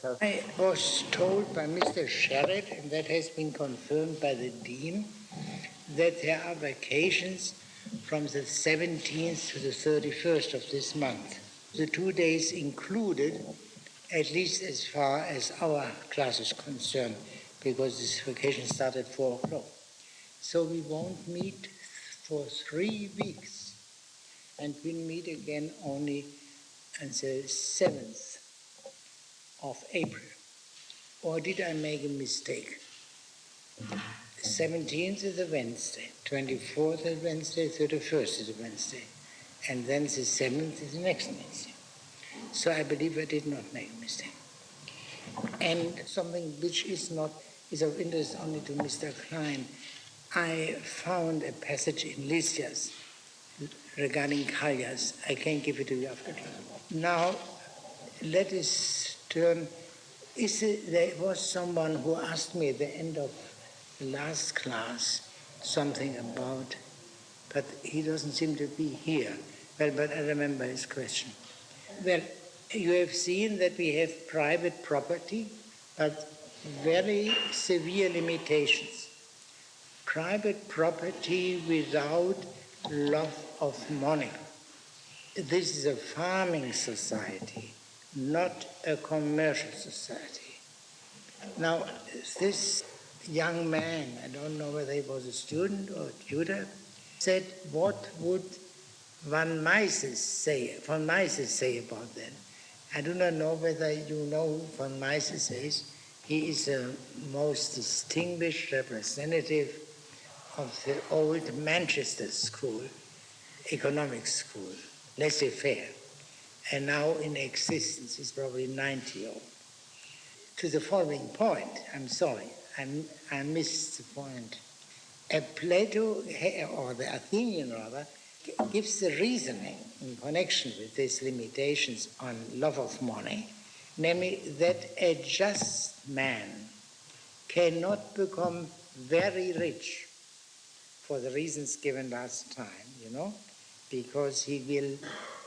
I was told by Mr. Sherrod, and that has been confirmed by the Dean, that there are vacations from the 17th to the 31st of this month. The 2 days included, at least as far as our class is concerned, because this vacation started at 4 o'clock. So we won't meet for 3 weeks, and we'll meet again only until 7th of April. Or did I make a mistake? 17th is a Wednesday, 24th is Wednesday, 31st is a Wednesday, and then the 7th is the next Wednesday. So I believe I did not make a mistake. And something which is of interest only to Mr. Klein, I found a passage in Lysias regarding Callias. I can give it to you after class. Now, let us turn. There was someone who asked me at the end of the last class something about, but he doesn't seem to be here. Well, but I remember his question. Well, you have seen that we have private property, but very severe limitations. Private property without love of money. This is a farming society, not a commercial society. Now, this young man, I don't know whether he was a student or a tutor, said, what would von Mises say about that? I do not know whether you know who von Mises is. He is a most distinguished representative of the old Manchester school, economic school, laissez-faire, and now in existence. He's probably 90 old. To the following point, I'm sorry, I missed the point. Plato, or the Athenian rather, gives the reasoning in connection with these limitations on love of money, namely that a just man cannot become very rich for the reasons given last time, because he will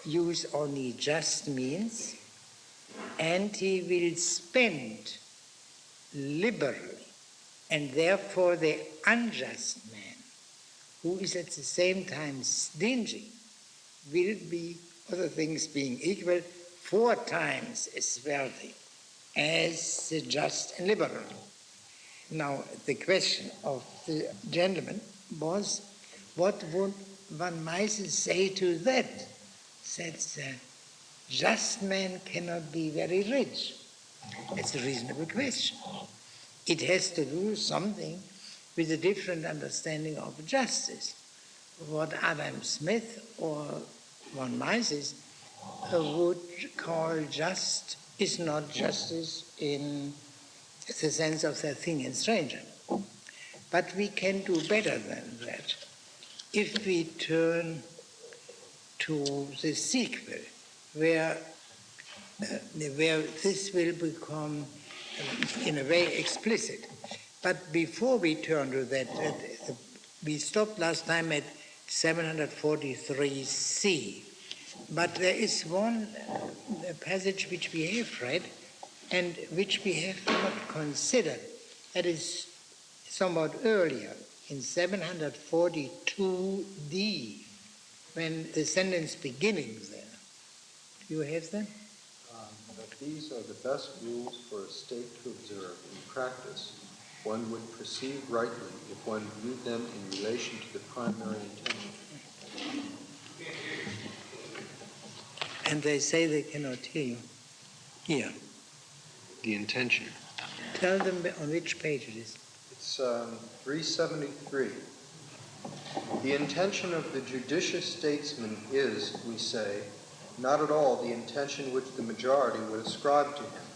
use only just means and he will spend liberally. And therefore the unjust man, who is at the same time stingy, will be, other things being equal, 4 times as wealthy as the just and liberal. Now, the question of the gentleman was, what would von Mises say to that? Said the just man cannot be very rich. It's a reasonable question. It has to do something with a different understanding of justice. What Adam Smith or von Mises would call just is not justice in the sense of the Athenian stranger. But we can do better than that. If we turn to the sequel, where this will become in a way explicit. But before we turn to that, we stopped last time at 743c. But there is one passage which we have read and which we have not considered. That is somewhat earlier, in 742d, when the sentence beginning there. Do you have them? That these are the best rules for a state to observe in practice. One would perceive rightly if one viewed them in relation to the primary intention. And they say they cannot hear you. Here. The intention. Tell them on which page it is. It's 373. The intention of the judicious statesman is, we say, not at all the intention which the majority would ascribe to him.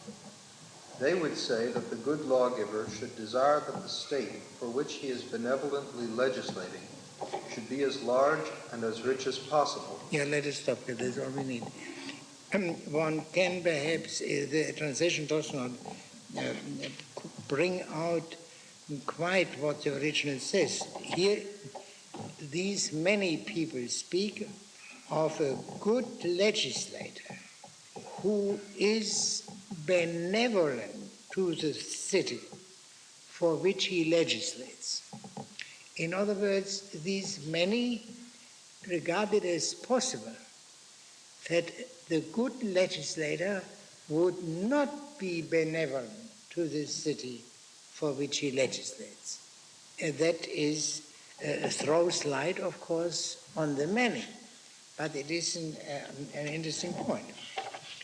They would say that the good lawgiver should desire that the state for which he is benevolently legislating should be as large and as rich as possible. Yeah, let us stop here. That's all we need. One can perhaps, the translation does not bring out quite what the original says. Here, these many people speak of a good legislator who is benevolent to the city for which he legislates. In other words, these many regard it as possible that the good legislator would not be benevolent to the city for which he legislates. That is throws light, of course, on the many, but it is an interesting point.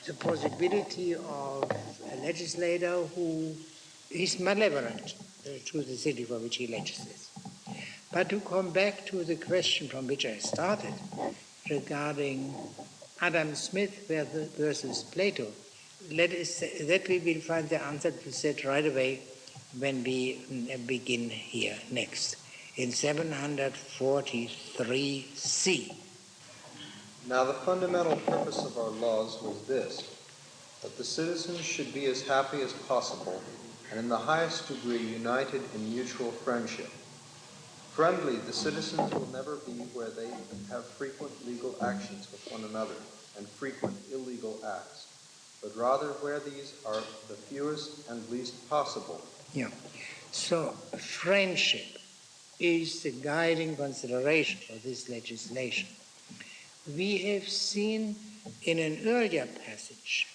The possibility of a legislator who is malevolent to the city for which he legislates. But to come back to the question from which I started regarding Adam Smith versus Plato, let us say that we will find the answer to that right away when we begin here next, in 743c. Now the fundamental purpose of our laws was this, that the citizens should be as happy as possible and in the highest degree united in mutual friendship. Friendly, the citizens will never be where they have frequent legal actions with one another and frequent illegal acts, but rather where these are the fewest and least possible. Yeah. So friendship is the guiding consideration for this legislation. We have seen in an earlier passage,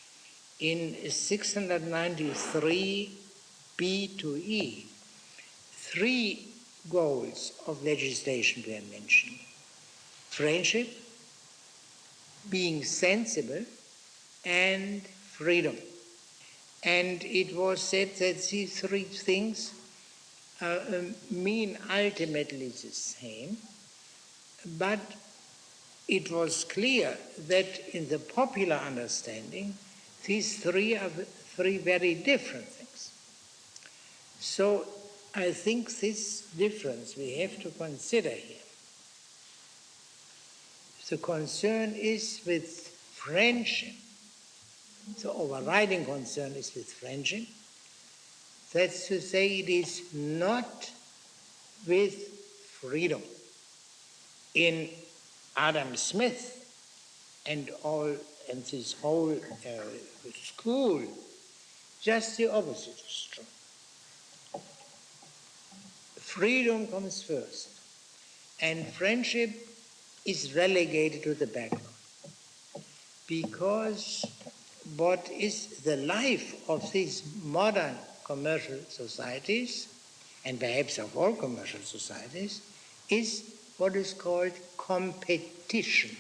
in 693 B to E, three goals of legislation were mentioned. Friendship, being sensible, and freedom. And it was said that these three things mean ultimately the same, but it was clear that in the popular understanding, these three are three very different things. So I think this difference we have to consider here. The concern is with friendship. The overriding concern is with friendship. That's to say, it is not with freedom. In Adam Smith and this whole school, just the opposite is true. Freedom comes first, and friendship is relegated to the background. Because what is the life of these modern commercial societies, and perhaps of all commercial societies, is what is called competition.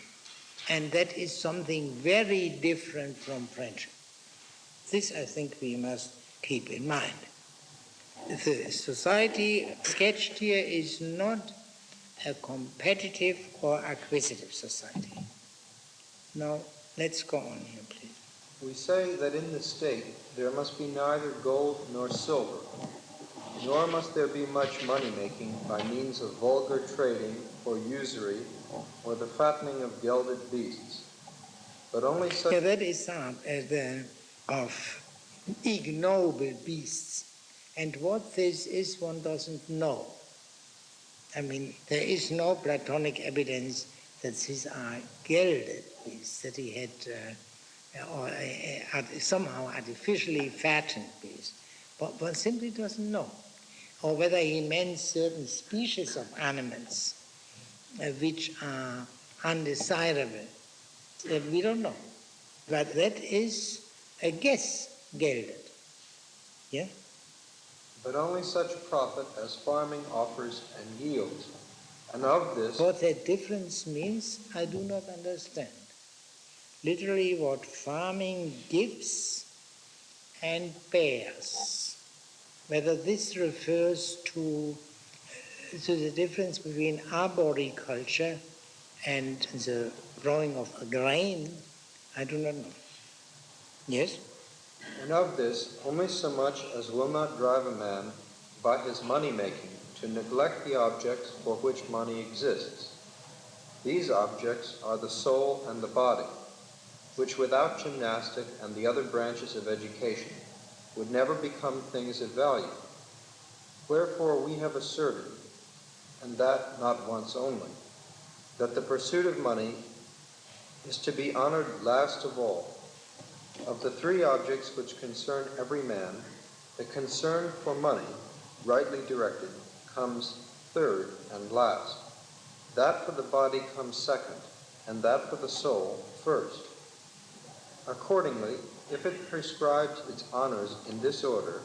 And that is something very different from friendship. This, I think, we must keep in mind. The society sketched here is not a competitive or acquisitive society. Now, let's go on here, please. We say that in the state there must be neither gold nor silver, nor must there be much money-making by means of vulgar trading or usury or the fattening of gelded beasts, but only such... Yeah, that is of ignoble beasts. And what this is, one doesn't know. I mean, there is no Platonic evidence that these are gelded beasts, that he had somehow artificially fattened beasts. But one simply doesn't know. Or whether he meant certain species of animals which are undesirable. We don't know. But that is a guess, gelded. Yeah? But only such profit as farming offers and yields. And of this... What that difference means, I do not understand. Literally, what farming gives and bears. Whether this refers to the difference between arboriculture and the growing of a grain, I do not know. Yes? And of this, only so much as will not drive a man by his money-making to neglect the objects for which money exists. These objects are the soul and the body, which without gymnastic and the other branches of education would never become things of value. Wherefore we have asserted, and that not once only, that the pursuit of money is to be honored last of all, Of the three objects which concern every man, the concern for money, rightly directed, comes third and last. That for the body comes second, and that for the soul first. Accordingly, if it prescribes its honors in this order,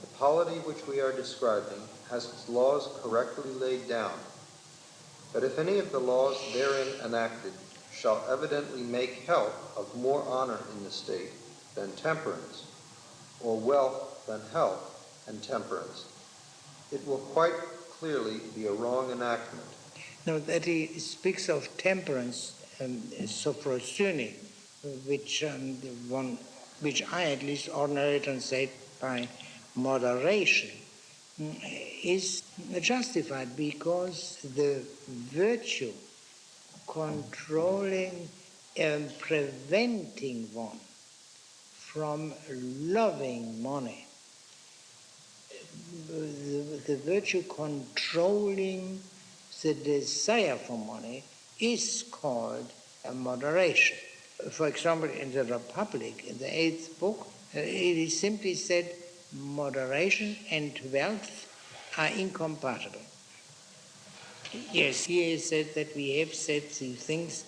the polity which we are describing has its laws correctly laid down. But if any of the laws therein enacted shall evidently make health of more honor in the state than temperance, or wealth than health and temperance, it will quite clearly be a wrong enactment. Now that he speaks of temperance, sophrosyne, which I at least ordinarily translate by moderation, is justified because the virtue controlling and preventing one from loving money, the virtue controlling the desire for money is called a moderation. For example, in the Republic, in the 8th book, it is simply said moderation and wealth are incompatible. Yes, here is said that we have said these things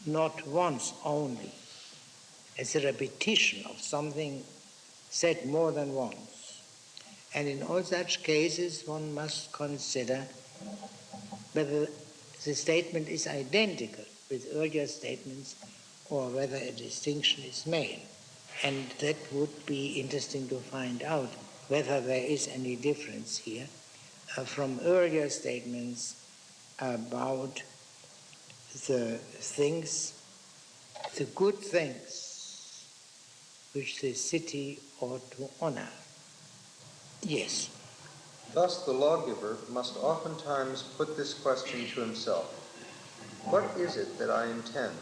not once only, as a repetition of something said more than once. And in all such cases, one must consider whether the statement is identical with earlier statements or whether a distinction is made. And that would be interesting to find out whether there is any difference here from earlier statements about the things, the good things which the city ought to honor. Yes. Thus the lawgiver must oftentimes put this question to himself: what is it that I intend?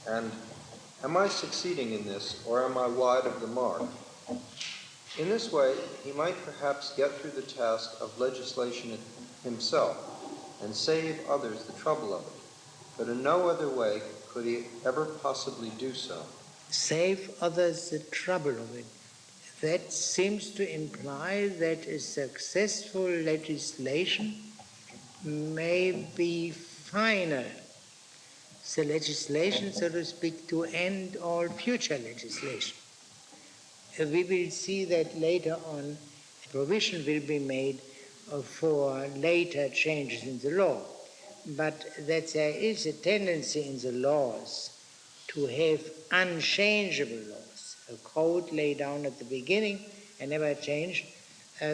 And am I succeeding in this, or am I wide of the mark? In this way, he might perhaps get through the task of legislation himself and save others the trouble of it, but in no other way could he ever possibly do so. Save others the trouble of it. That seems to imply that a successful legislation may be final. The legislation, so to speak, to end all future legislation. We will see that later on provision will be made for later changes in the law, but that there is a tendency in the laws to have unchangeable laws, a code laid down at the beginning and never changed.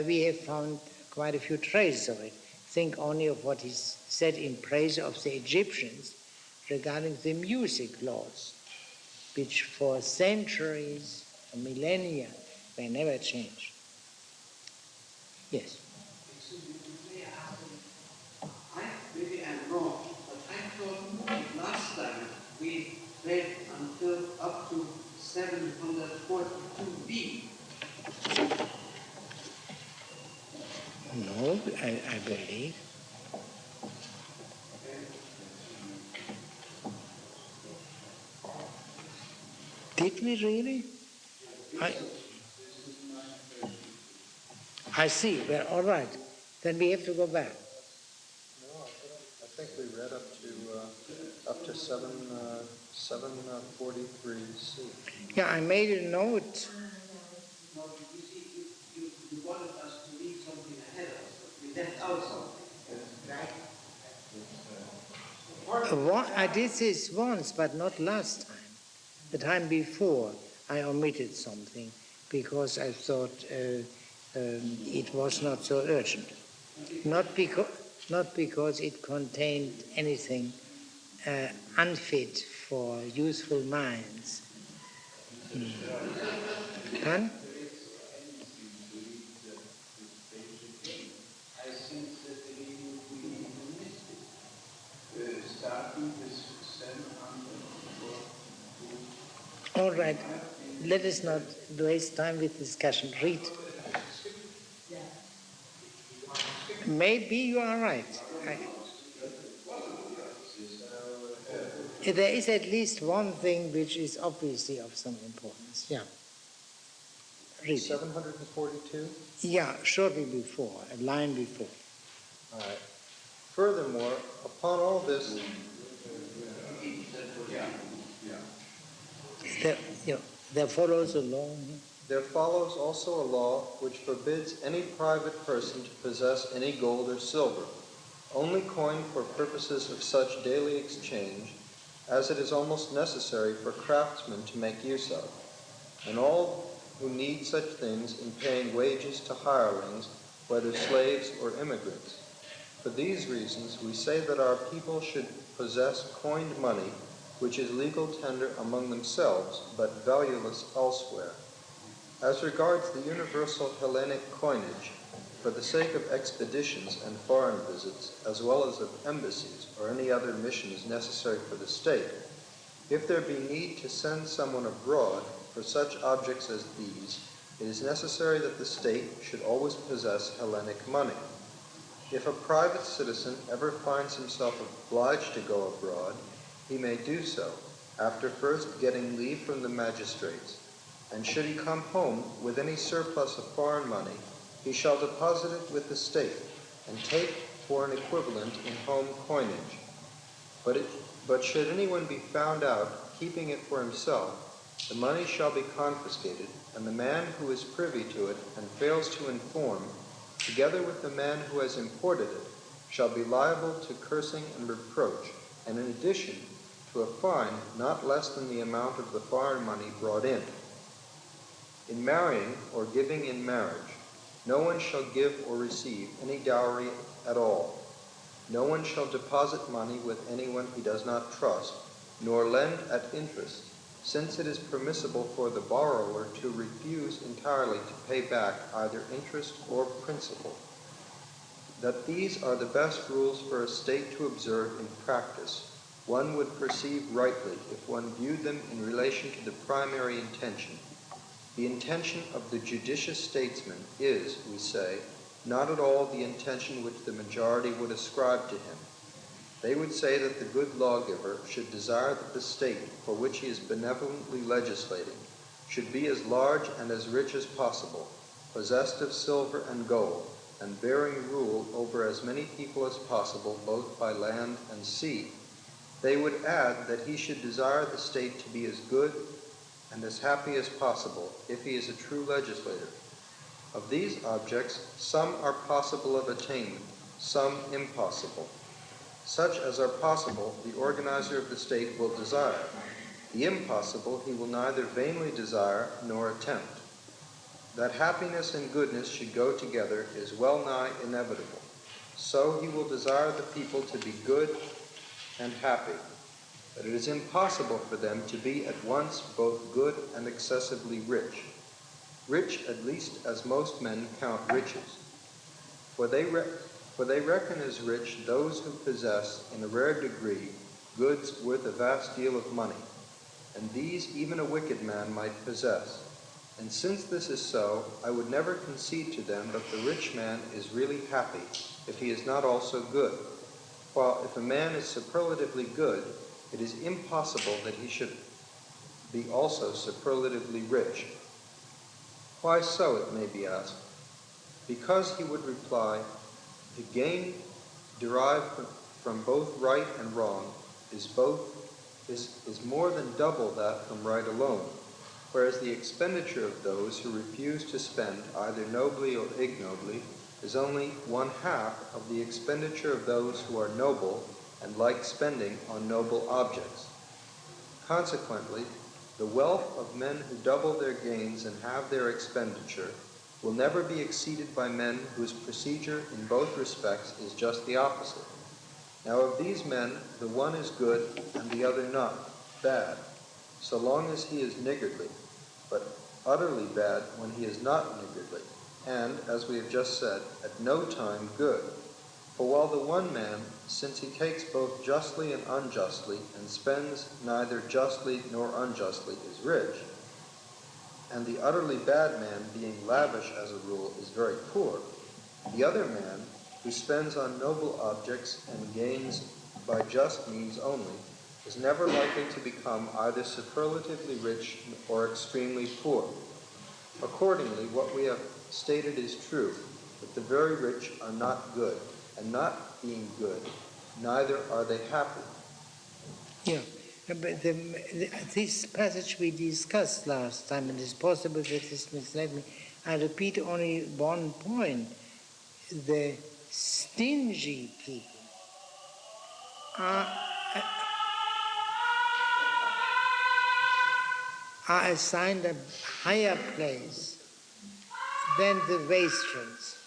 We have found quite a few traces of it. Think only of what is said in praise of the Egyptians regarding the music laws, which for centuries, millennia, were never changed. Yes. Maybe I'm wrong, but I thought last time we read until up to 742b. No, I believe. Did we really? I see. Well, all right. Then we have to go back. No, I think we read up to 743c. Yeah, I made a note. No, you see, you wanted us to read something ahead of us, but we left out something. Right? I did this once, but not last time. The time before, I omitted something because I thought it was not so urgent. Not because it contained anything unfit for youthful minds. Pardon? I think that the reading would be humanistic, starting with 700. All right. Let us not waste time with discussion. Read. Maybe you are right. There is at least one thing which is obviously of some importance. Yeah. Read it. 742? Yeah, shortly before, a line before. All right. Furthermore, upon all this, There follows a law. there follows also a law which forbids any private person to possess any gold or silver, only coin for purposes of such daily exchange as it is almost necessary for craftsmen to make use of, and all who need such things in paying wages to hirelings, whether slaves or immigrants. For these reasons, we say that our people should possess coined money, which is legal tender among themselves, but valueless elsewhere. As regards the universal Hellenic coinage, for the sake of expeditions and foreign visits, as well as of embassies or any other missions necessary for the state, if there be need to send someone abroad for such objects as these, it is necessary that the state should always possess Hellenic money. If a private citizen ever finds himself obliged to go abroad, he may do so, after first getting leave from the magistrates, and should he come home with any surplus of foreign money, he shall deposit it with the state, and take for an equivalent in home coinage. But should anyone be found out keeping it for himself, the money shall be confiscated, and the man who is privy to it and fails to inform, together with the man who has imported it, shall be liable to cursing and reproach, and in addition to a fine not less than the amount of the foreign money brought in. In marrying or giving in marriage, no one shall give or receive any dowry at all. No one shall deposit money with anyone he does not trust, nor lend at interest, since it is permissible for the borrower to refuse entirely to pay back either interest or principal. That these are the best rules for a state to observe in practice, one would perceive rightly if one viewed them in relation to the primary intention. The intention of the judicious statesman is, we say, not at all the intention which the majority would ascribe to him. They would say that the good lawgiver should desire that the state for which he is benevolently legislating should be as large and as rich as possible, possessed of silver and gold, and bearing rule over as many people as possible, both by land and sea. They would add that he should desire the state to be as good and as happy as possible, if he is a true legislator. Of these objects, some are possible of attainment, some impossible. Such as are possible, the organizer of the state will desire. The impossible he will neither vainly desire nor attempt. That happiness and goodness should go together is well nigh inevitable. So he will desire the people to be good and happy. But it is impossible for them to be at once both good and excessively rich. Rich at least as most men count riches. For they reckon as rich those who possess, in a rare degree, goods worth a vast deal of money, and these even a wicked man might possess. And since this is so, I would never concede to them that the rich man is really happy, if he is not also good. While if a man is superlatively good, it is impossible that he should be also superlatively rich. Why so, it may be asked? Because, he would reply, the gain derived from both right and wrong is more than double that from right alone, whereas the expenditure of those who refuse to spend, either nobly or ignobly, is only 1/2 of the expenditure of those who are noble and like spending on noble objects. Consequently, the wealth of men who double their gains and have their expenditure will never be exceeded by men whose procedure in both respects is just the opposite. Now of these men, the one is good and the other not bad, so long as he is niggardly, but utterly bad when he is not niggardly, and, as we have just said, at no time good. For while the one man, since he takes both justly and unjustly, and spends neither justly nor unjustly, is rich, and the utterly bad man, being lavish as a rule, is very poor, the other man, who spends on noble objects and gains by just means only, is never likely to become either superlatively rich or extremely poor. Accordingly, what we have stated is true, that the very rich are not good, and not being good, neither are they happy. Yeah, but this passage we discussed last time, and it's possible that this misled me. I repeat only one point. The stingy people are assigned a higher place than the wastrels.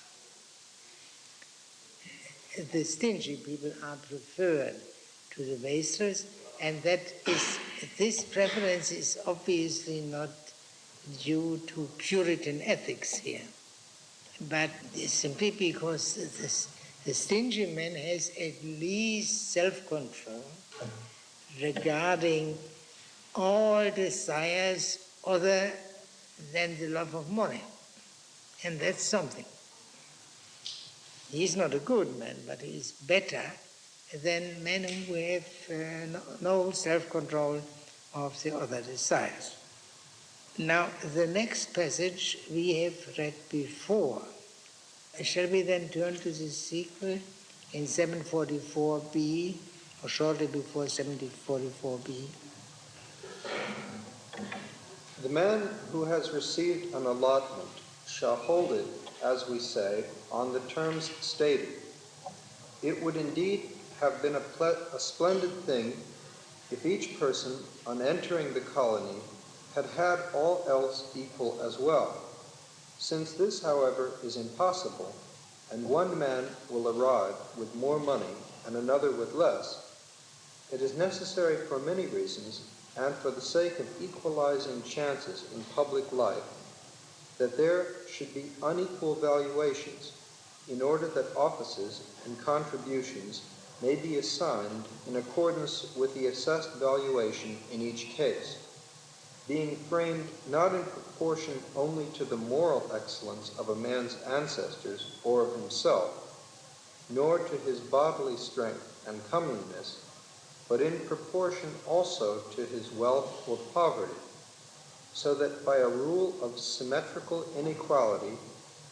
The stingy people are preferred to the wastrels, and this preference is obviously not due to Puritan ethics here, but simply because the stingy man has at least self-control regarding all desires other than the love of money. And that's something. He's not a good man, but he's better than men who have no self-control of the other desires. Now, the next passage we have read before. Shall we then turn to the sequel in 744b, or shortly before 744b? The man who has received an allotment shall hold it, as we say, on the terms stated. It would indeed have been a splendid thing if each person, on entering the colony, had had all else equal as well. Since this, however, is impossible, and one man will arrive with more money and another with less, it is necessary for many reasons, and for the sake of equalizing chances in public life, that there should be unequal valuations, in order that offices and contributions may be assigned in accordance with the assessed valuation in each case, being framed not in proportion only to the moral excellence of a man's ancestors or of himself, nor to his bodily strength and comeliness, but in proportion also to his wealth or poverty, so that by a rule of symmetrical inequality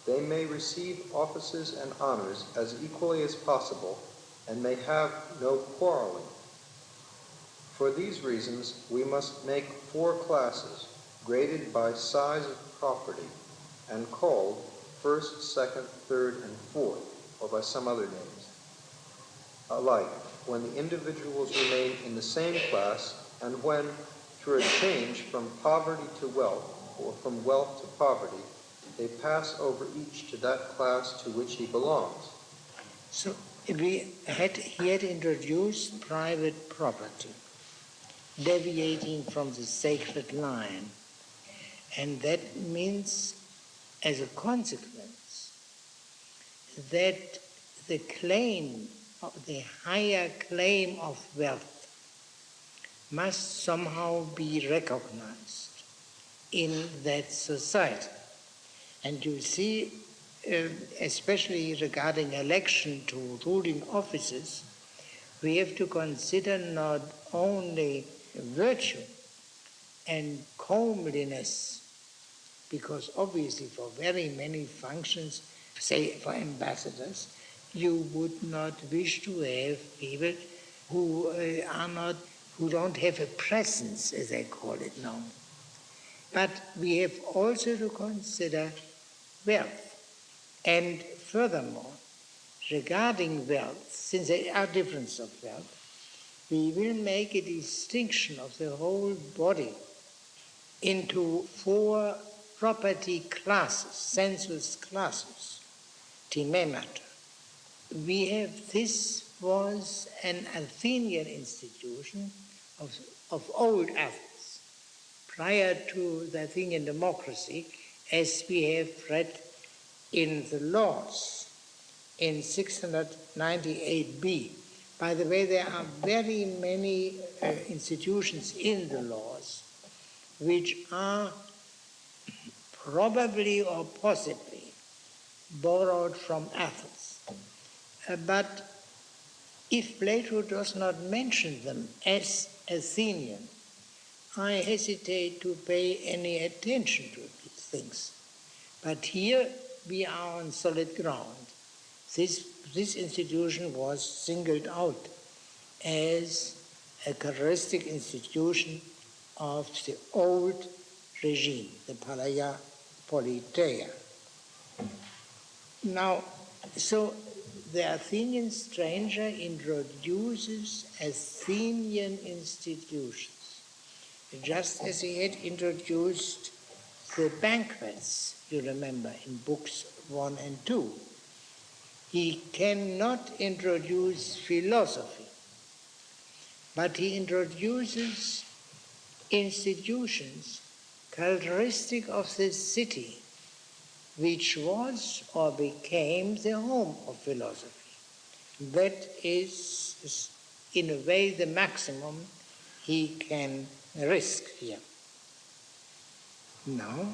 they may receive offices and honors as equally as possible, and may have no quarreling. For these reasons we must make 4 classes, graded by size of property, and called first, second, third, and fourth, or by some other names, alike, when the individuals remain in the same class, and when, through a change from poverty to wealth, or from wealth to poverty, they pass over each to that class to which he belongs. So he had introduced private property, deviating from the sacred line. And that means, as a consequence, that the higher claim of wealth must somehow be recognized in that society. And you see, especially regarding election to ruling offices, we have to consider not only virtue and comeliness, because obviously for very many functions, say for ambassadors, you would not wish to have people who don't have a presence, as they call it now. But we have also to consider wealth. And furthermore, regarding wealth, since there are differences of wealth, we will make a distinction of the whole body into 4 property classes, sensuous classes, timemata. This was an Athenian institution of old Athens, prior to the Athenian democracy, as we have read in the Laws in 698b. By the way, there are very many institutions in the Laws which are probably or possibly borrowed from Athens. But if Plato does not mention them as Athenian, I hesitate to pay any attention to these things. But here we are on solid ground. This institution was singled out as a characteristic institution of the old regime, the Paleia Politeia. Now, so the Athenian stranger introduces Athenian institutions, just as he had introduced the banquets, you remember, in books 1 and 2. He cannot introduce philosophy, but he introduces institutions characteristic of the city, which was or became the home of philosophy. That is, in a way, the maximum he can risk here. Now,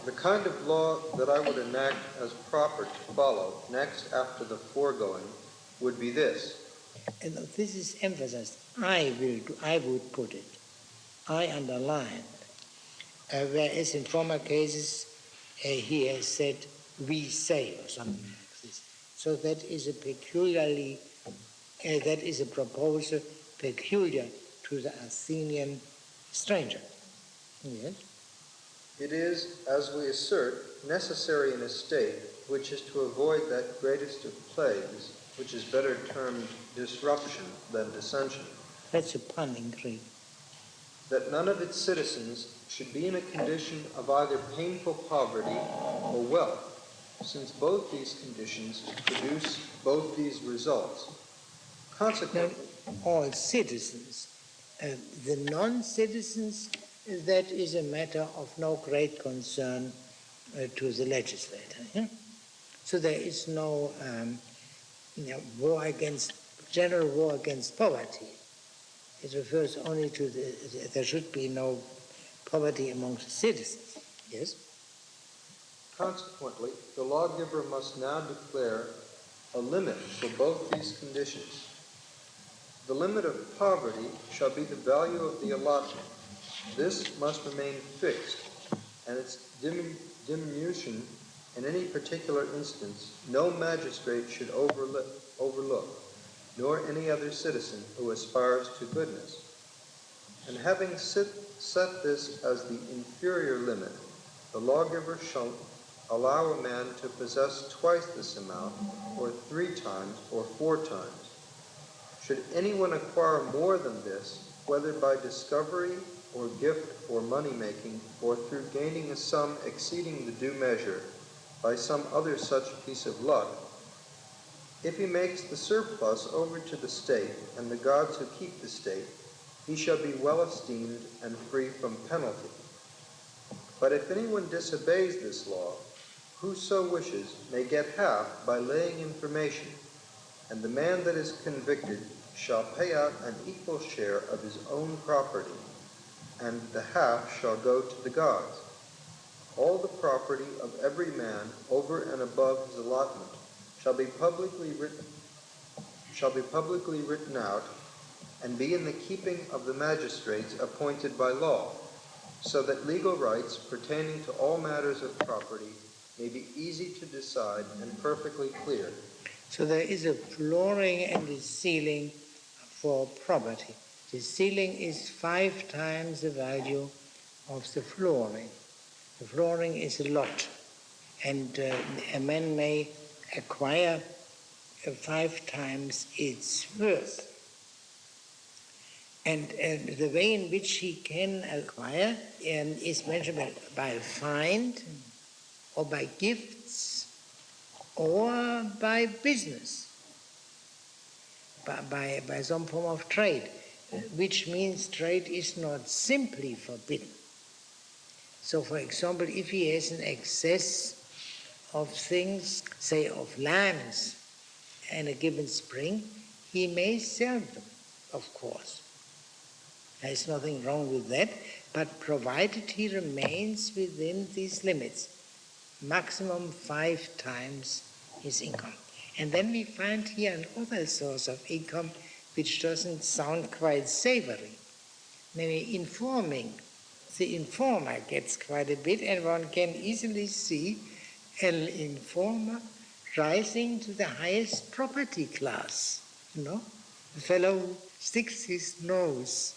The kind of law that I would enact as proper to follow next after the foregoing would be this. and this is emphasized. I would put it. I underlined. Whereas in former cases he has said, we say, or something like this. So that is a proposal peculiar to the Athenian stranger. Yes? It is, as we assert, necessary in a state which is to avoid that greatest of plagues, which is better termed disruption than dissension, That's a pun in Greek. that none of its citizens should be in a condition of either painful poverty or wealth, since both these conditions produce both these results. Consequently, All citizens, the non-citizens, that is a matter of no great concern to the legislator. Yeah? So there is no general war against poverty. It refers only to there should be no poverty amongst the citizens. Yes? consequently, the lawgiver must now declare a limit for both these conditions. The limit of poverty shall be the value of the allotment. This must remain fixed, and its diminution in any particular instance no magistrate should overlook, nor any other citizen who aspires to goodness. And having set this as the inferior limit, the lawgiver shall allow a man to possess twice this amount, or 3 times, or 4 times. Should anyone acquire more than this, whether by discovery, or gift, or money-making, or through gaining a sum exceeding the due measure, by some other such piece of luck, if he makes the surplus over to the state and the gods who keep the state, he shall be well esteemed and free from penalty. But if anyone disobeys this law, whoso wishes may get half by laying information, and the man that is convicted shall pay out an equal share of his own property, and the half shall go to the gods. All the property of every man over and above his allotment shall be publicly written out, and be in the keeping of the magistrates appointed by law, so that legal rights pertaining to all matters of property may be easy to decide and perfectly clear. So there is a flooring and a ceiling for property. The ceiling is 5 times the value of the flooring. The flooring is a lot, and a man may acquire 5 times its worth. And the way in which he can acquire is mentioned by find, or by gifts, or by business, by some form of trade, which means trade is not simply forbidden. So, for example, if he has an excess of things, say of lambs, in a given spring, he may sell them, of course. There is nothing wrong with that, but provided he remains within these limits, maximum 5 times his income. And then we find here another source of income, which doesn't sound quite savory. Maybe informing. The informer gets quite a bit, and one can easily see an informer rising to the highest property class. The fellow who sticks his nose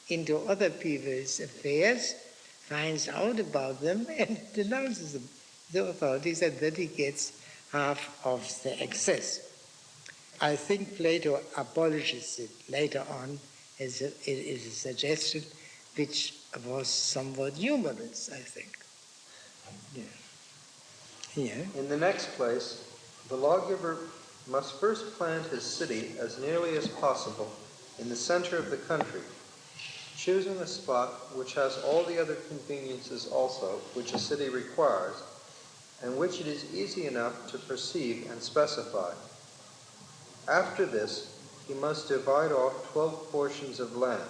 into other people's affairs, finds out about them, and denounces them. The authorities, and then he gets half of the excess. I think Plato abolishes it later on as it is a suggestion which was somewhat humorous, I think. Yeah. In the next place, the lawgiver must first plant his city as nearly as possible in the center of the country, choosing a spot which has all the other conveniences also which a city requires, and which it is easy enough to perceive and specify. After this, he must divide off 12 portions of land.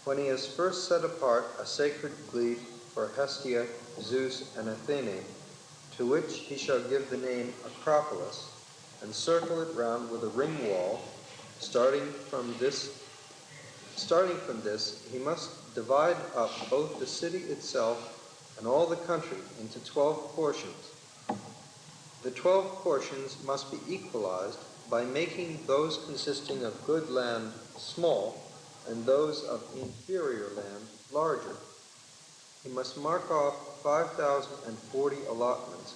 When he has first set apart a sacred glebe for Hestia, Zeus, and Athene, to which he shall give the name Acropolis, and circle it round with a ring wall, starting from this, he must divide up both the city itself and all the country into 12 portions. The 12 portions must be equalized by making those consisting of good land small and those of inferior land larger. He must mark off 5,040 allotments,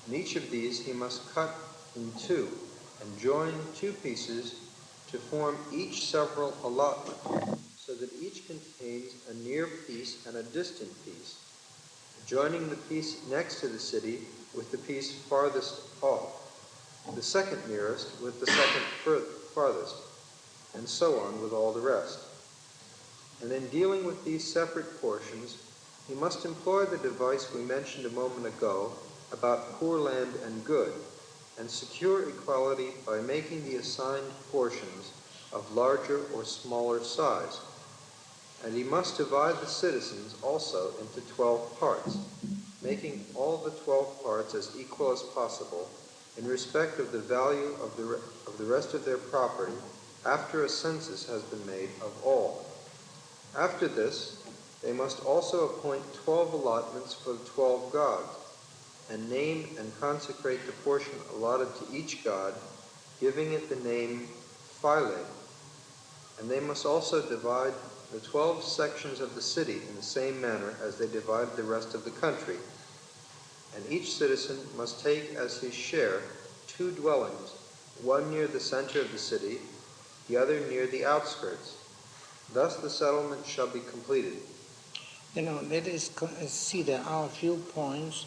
and each of these he must cut in two and join two pieces to form each several allotment, so that each contains a near piece and a distant piece, joining the piece next to the city with the piece farthest off, the second nearest with the second farthest, and so on with all the rest. And in dealing with these separate portions, he must employ the device we mentioned a moment ago about poor land and good, and secure equality by making the assigned portions of larger or smaller size. And he must divide the citizens also into 12 parts, making all the 12 parts as equal as possible in respect of the value of the rest of their property after a census has been made of all. After this, they must also appoint 12 allotments for the 12 gods, and name and consecrate the portion allotted to each god, giving it the name Philae. And they must also divide the 12 sections of the city in the same manner as they divided the rest of the country. And each citizen must take as his share 2 dwellings, one near the center of the city, the other near the outskirts. Thus the settlement shall be completed. Let us see there are a few points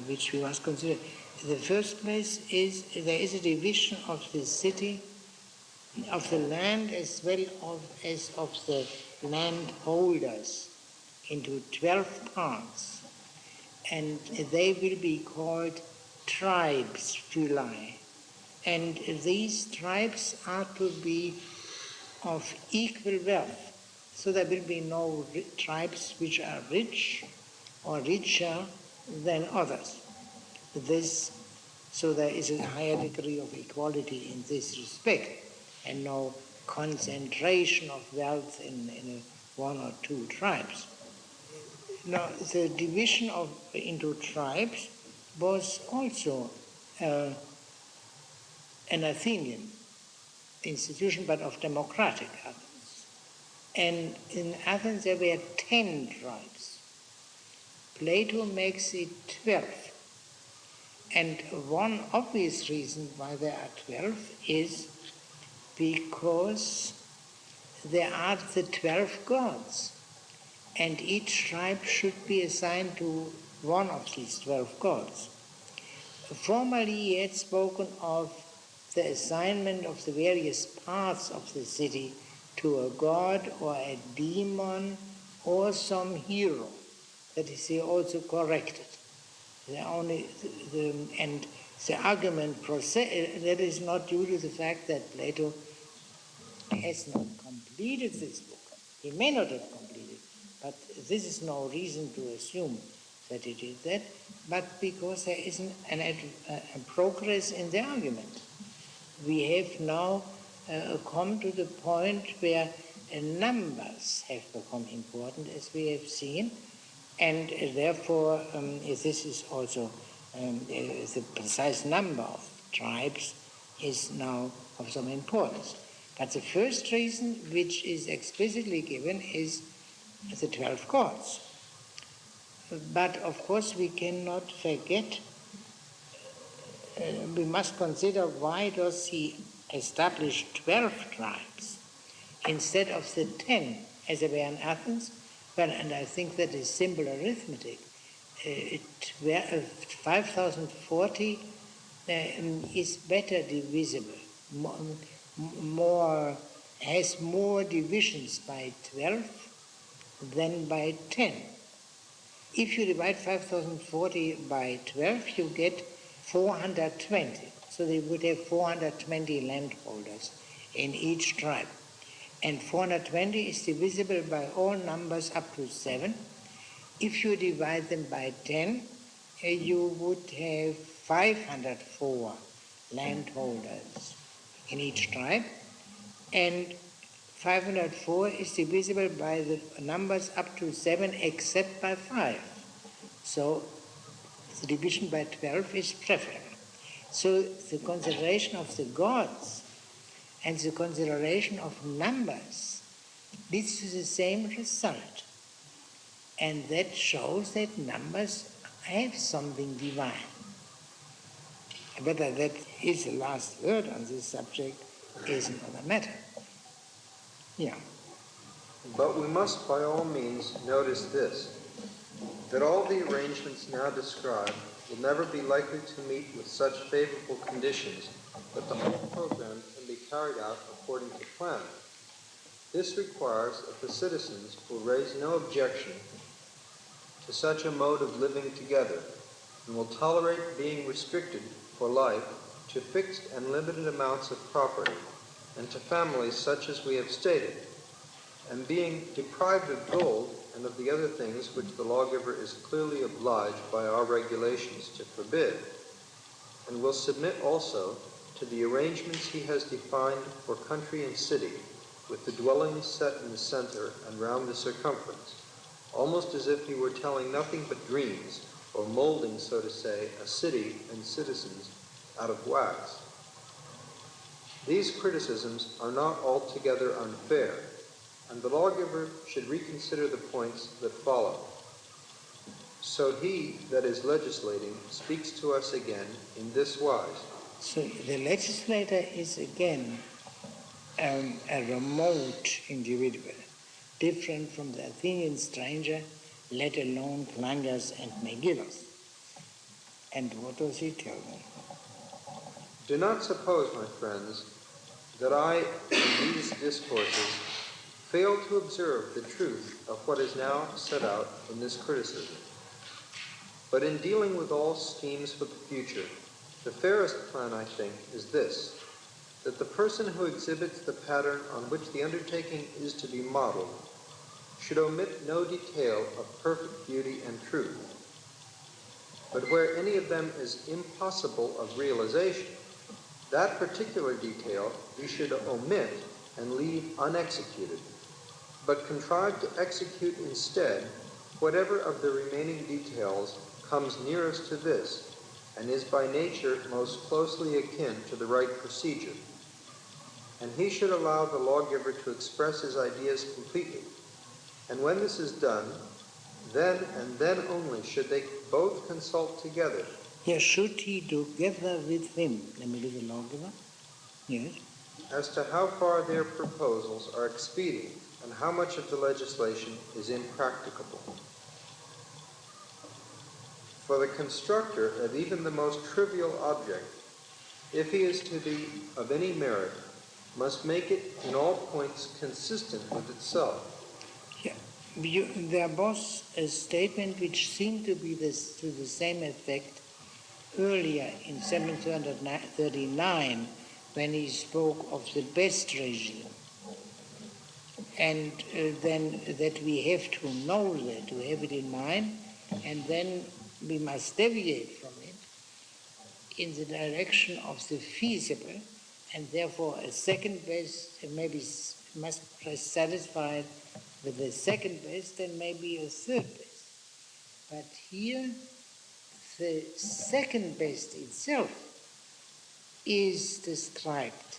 which we must consider. The first place is there is a division of the city, of the land as well as of the landholders into 12 parts, and they will be called tribes, Philae. And these tribes are to be of equal wealth. So there will be no tribes which are rich or richer than others. So there is a higher degree of equality in this respect, and no concentration of wealth in one or two tribes. Now, the division into tribes was also an Athenian institution, but of democratic Athens. And in Athens there were 10 tribes. Plato makes it 12. And one obvious reason why there are 12 is because there are the 12 gods, and each tribe should be assigned to one of these 12 gods. Formerly he had spoken of the assignment of the various parts of the city to a god or a demon or some hero. That is, he also corrected. And the argument that is not due to the fact that Plato has not completed this book. He may not have completed, but this is no reason to assume that he did that, but because there is a progress in the argument. We have now come to the point where numbers have become important, as we have seen, and therefore this is also the precise number of tribes is now of some importance. But the first reason, which is explicitly given, is the 12 gods. But of course we cannot forget, we must consider, why does he establish 12 tribes instead of the 10 as they were in Athens? Well, and I think that is simple arithmetic. 5,040 is better divisible, has more divisions by 12 than by 10. If you divide 5,040 by 12, you get 420. So they would have 420 landholders in each tribe. And 420 is divisible by all numbers up to 7. If you divide them by 10, you would have 504 landholders in each tribe. And 504 is divisible by the numbers up to 7 except by 5. So the division by 12 is preferable. So the consideration of the gods and the consideration of numbers leads to the same result. And that shows that numbers have something divine. Whether that is the last word on this subject is another matter. Yeah. But we must by all means notice this, that all the arrangements now described will never be likely to meet with such favorable conditions that the whole program can be carried out according to plan. This requires that the citizens will raise no objection to such a mode of living together, and will tolerate being restricted for life to fixed and limited amounts of property, and to families such as we have stated, and being deprived of gold and of the other things which the lawgiver is clearly obliged by our regulations to forbid, and will submit also to the arrangements he has defined for country and city, with the dwellings set in the center and round the circumference, almost as if he were telling nothing but dreams, or molding, so to say, a city and citizens out of wax. These criticisms are not altogether unfair, and the lawgiver should reconsider the points that follow. So he that is legislating speaks to us again in this wise. So the legislator is again a remote individual, different from the Athenian stranger, let alone Cleinias and Megillus. And what does he tell them? Do not suppose, my friends, that I, in these discourses, fail to observe the truth of what is now set out in this criticism. But in dealing with all schemes for the future, the fairest plan, I think, is this, that the person who exhibits the pattern on which the undertaking is to be modeled should omit no detail of perfect beauty and truth. But where any of them is impossible of realization, that particular detail he should omit and leave unexecuted, but contrive to execute instead whatever of the remaining details comes nearest to this, and is by nature most closely akin to the right procedure. And he should allow the lawgiver to express his ideas completely. And when this is done, then and then only should they both consult together. Yes, should he together with him, namely the lawgiver? Yes. As to how far their proposals are expedient, and how much of the legislation is impracticable. For the constructor of even the most trivial object, if he is to be of any merit, must make it in all points consistent with itself. Yeah. There was a statement which seemed to be to the same effect earlier in 739 when he spoke of the best regime. And then that we have to know that, to have it in mind, and then we must deviate from it in the direction of the feasible and therefore a second best maybe must be satisfied with the second best and maybe a third best. But here, the second best itself is described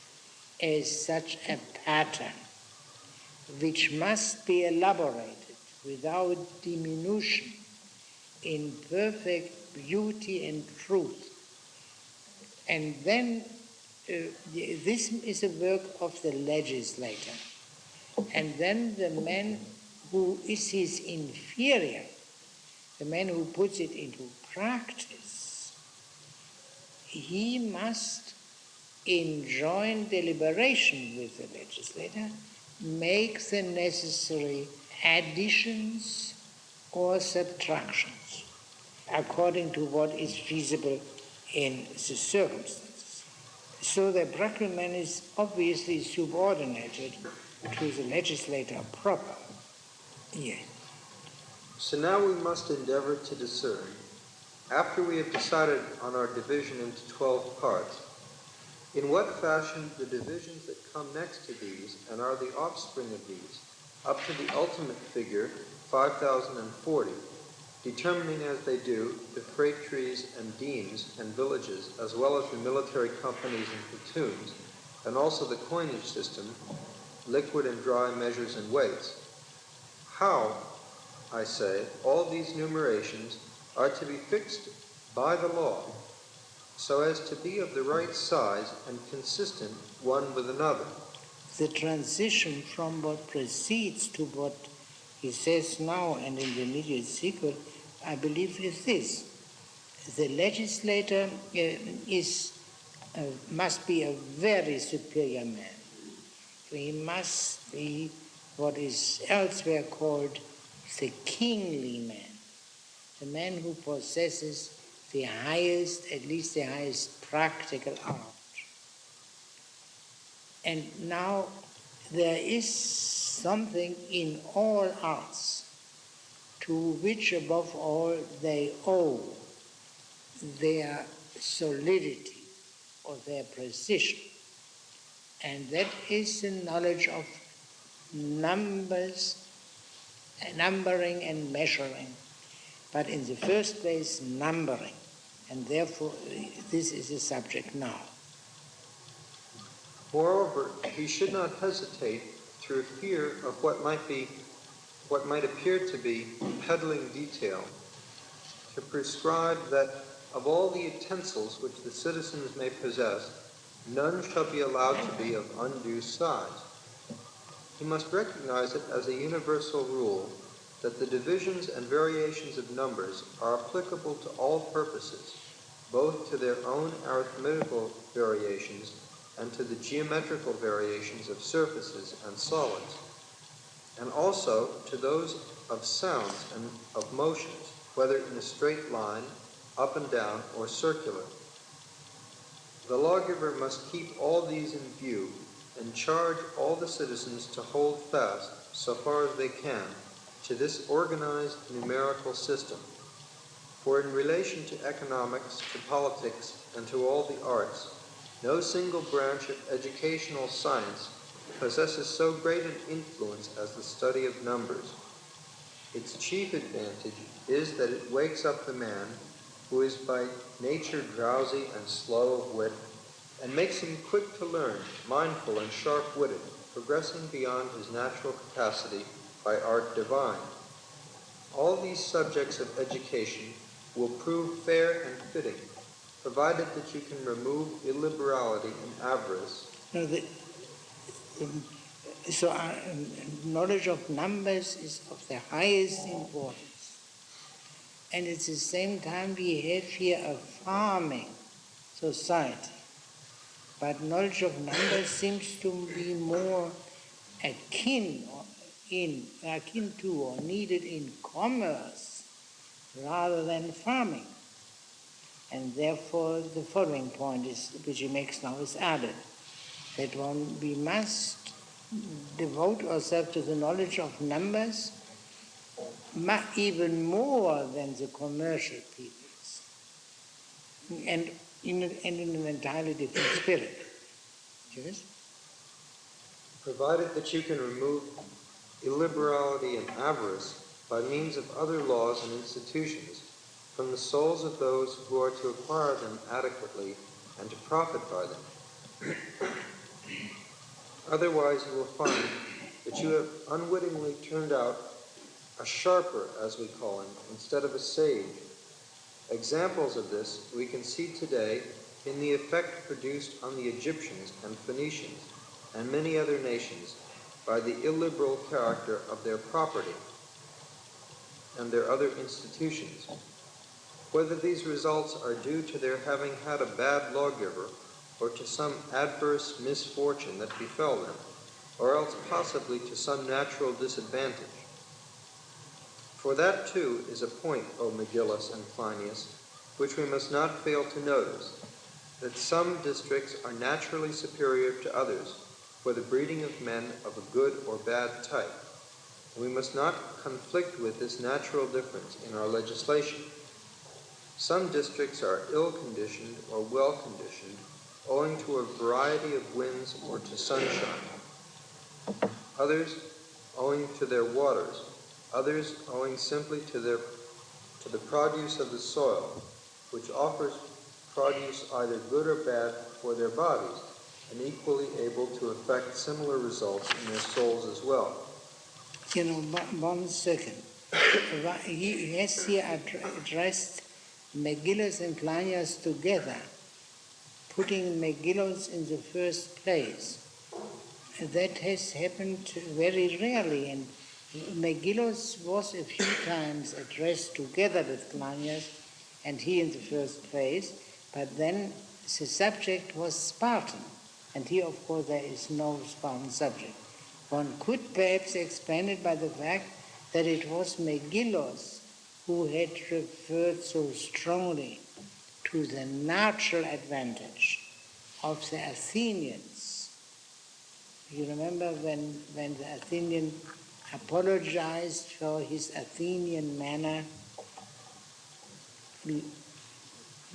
as such a pattern which must be elaborated without diminution in perfect beauty and truth. And then this is a work of the legislator. And then the man who is his inferior, the man who puts it into practice, he must enjoin deliberation with the legislator, make the necessary additions or subtractions according to what is feasible in the circumstances. So the practical man is obviously subordinated to the legislator proper. Yes. So now we must endeavor to discern, after we have decided on our division into 12 parts, in what fashion the divisions that come next to these and are the offspring of these, up to the ultimate figure, 5,040, determining as they do the freight trees and demes and villages, as well as the military companies and platoons, and also the coinage system, liquid and dry measures and weights. How, I say, all these numerations are to be fixed by the law, so as to be of the right size and consistent one with another. The transition from what precedes to what he says now and in the immediate sequel, I believe, is this. The legislator must be a very superior man. He must be what is elsewhere called the kingly man, the man who possesses the highest, at least the highest practical art. And now there is something in all arts to which above all they owe their solidity or their precision. And that is the knowledge of numbers, numbering and measuring. But in the first place, numbering. And therefore, this is the subject now. Moreover, he should not hesitate through fear of what might appear to be peddling detail, to prescribe that of all the utensils which the citizens may possess, none shall be allowed to be of undue size. He must recognize it as a universal rule that the divisions and variations of numbers are applicable to all purposes, both to their own arithmetical variations and to the geometrical variations of surfaces and solids, and also to those of sounds and of motions, whether in a straight line, up and down, or circular. The lawgiver must keep all these in view and charge all the citizens to hold fast, so far as they can, to this organized numerical system. For in relation to economics, to politics, and to all the arts, no single branch of educational science possesses so great an influence as the study of numbers. Its chief advantage is that it wakes up the man who is by nature drowsy and slow of wit, and makes him quick to learn, mindful and sharp-witted, progressing beyond his natural capacity by art divine. All these subjects of education will prove fair and fitting, provided that you can remove illiberality and avarice. So our knowledge of numbers is of the highest importance. And at the same time we have here a farming society. But knowledge of numbers seems to be more akin to or needed in commerce rather than farming. And therefore the following point which he makes now is added, that we must devote ourselves to the knowledge of numbers even more than the commercial peoples, and in an entirely different spirit. Yes? Provided that you can remove illiberality and avarice by means of other laws and institutions from the souls of those who are to acquire them adequately and to profit by them. Otherwise you will find that you have unwittingly turned out a sharper, as we call him, instead of a sage. Examples of this we can see today in the effect produced on the Egyptians and Phoenicians and many other nations by the illiberal character of their property and their other institutions. Whether these results are due to their having had a bad lawgiver or to some adverse misfortune that befell them, or else possibly to some natural disadvantage. For that too is a point, O Megillus and Plinius, which we must not fail to notice, that some districts are naturally superior to others for the breeding of men of a good or bad type. And we must not conflict with this natural difference in our legislation. Some districts are ill-conditioned or well-conditioned, owing to a variety of winds or to sunshine. Others owing to their waters, others owing simply to the produce of the soil, which offers produce either good or bad for their bodies, and equally able to effect similar results in their souls as well. One second. He has here addressed Megillus and Plinius together, putting Megillus in the first place. That has happened very rarely, and Megillus was a few times addressed together with Plinius, and he in the first place, but then the subject was Spartan, and here, of course, there is no Spartan subject. One could perhaps explain it by the fact that it was Megillus who had referred so strongly to the natural advantage of the Athenians. You remember when the Athenian apologized for his Athenian manner,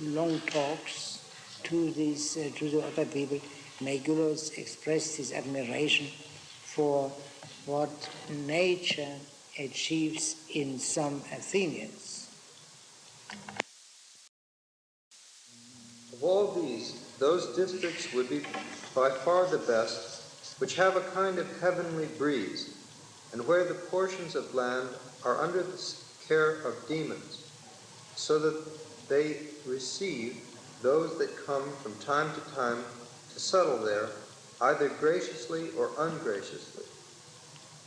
long talks to the other people, Megillus expressed his admiration for what nature achieves in some Athenians. Of all these, those districts would be by far the best which have a kind of heavenly breeze, and where the portions of land are under the care of demons, so that they receive those that come from time to time to settle there, either graciously or ungraciously.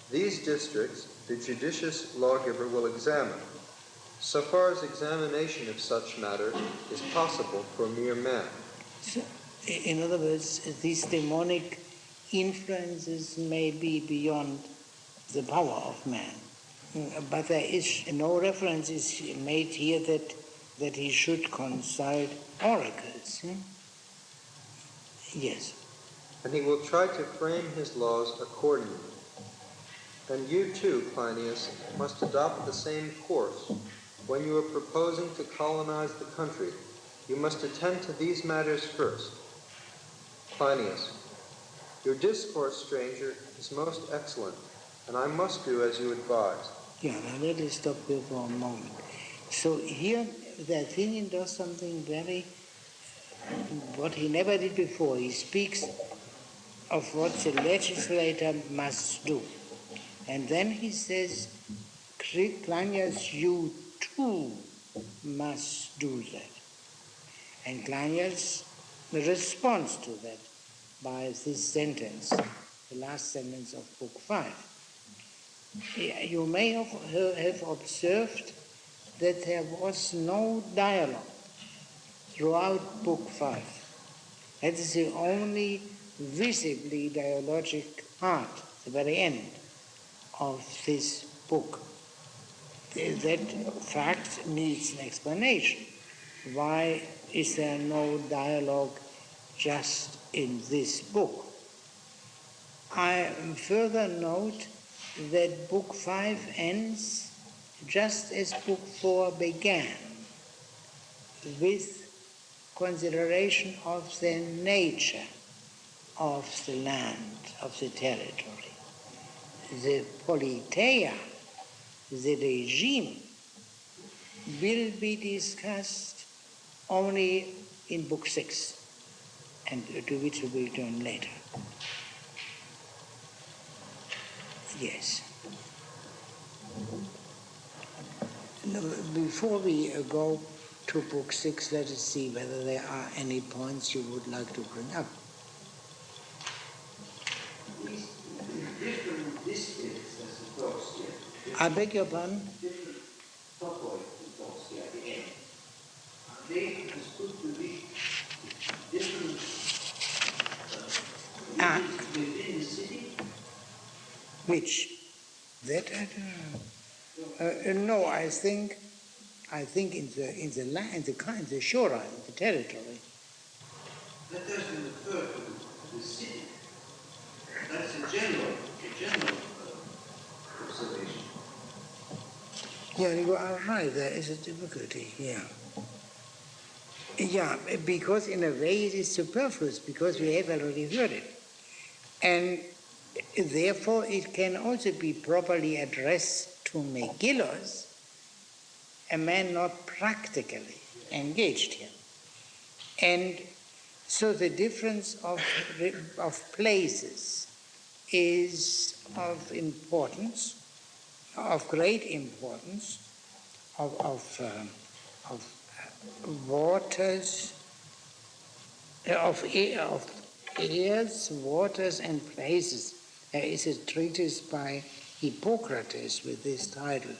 These districts the judicious lawgiver will examine, so far as examination of such matter is possible for mere man. So, in other words, these demonic influences may be beyond the power of man. But there is no reference is made here that he should consult oracles. Yes. And he will try to frame his laws accordingly. And you too, Plinius, must adopt the same course. When you are proposing to colonize the country, you must attend to these matters first. Plinius, your discourse, stranger, is most excellent, and I must do as you advise. Yeah, now let us stop here for a moment. So here the Athenian does something what he never did before. He speaks of what the legislator must do. And then he says, Plinius, you too must do that. And Plinius responds to that by this sentence, the last sentence of Book 5. You may have observed that there was no dialogue throughout Book 5. That is the only visibly dialogic part, the very end of this book. That fact needs an explanation. Why is there no dialogue just in this book? I further note that Book 5 ends just as Book 4 began, with consideration of the nature of the land, of the territory. The politeia, the regime, will be discussed only in Book 6, and to which we will return later. Yes. Now, before we go to Book 6, let us see whether there are any points you would like to bring up. These different districts, I suppose, yeah. I beg your pardon? Different topoi, suppose, yeah, at the end. Are they understood to be different regions within the city? Which? That I don't know. No, I think in the shora, in the territory. That doesn't refer to the city. That's a general observation. Yeah, you are right. There is a difficulty. Yeah. Yeah, because in a way it is superfluous, because we have already heard it. And therefore it can also be properly addressed to Megillos, a man not practically engaged here. And so the difference of places is of importance, of great importance, of waters, of airs, waters, and places. There is a treatise by Hippocrates with this title,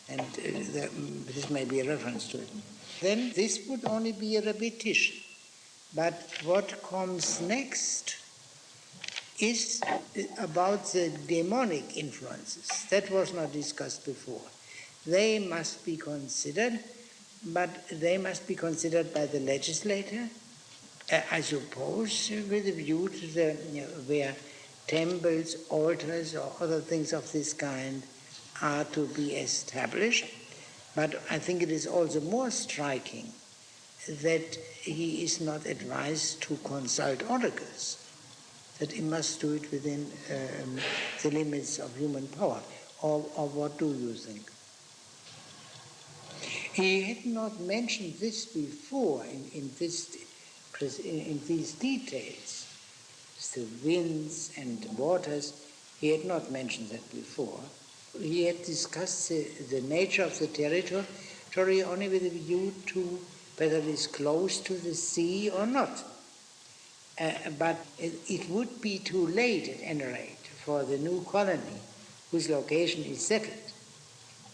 and this may be a reference to it. Then this would only be a repetition. But what comes next is about the demonic influences. That was not discussed before. They must be considered, but they must be considered by the legislator, I suppose, with a view to the where temples, altars, or other things of this kind are to be established. But I think it is also more striking that he is not advised to consult oracles, that he must do it within the limits of human power. Or what do you think? He had not mentioned this before in these details. The winds and waters, he had not mentioned that before. He had discussed the nature of the territory only with a view to whether it is close to the sea or not. But it would be too late, at any rate, for the new colony, whose location is settled,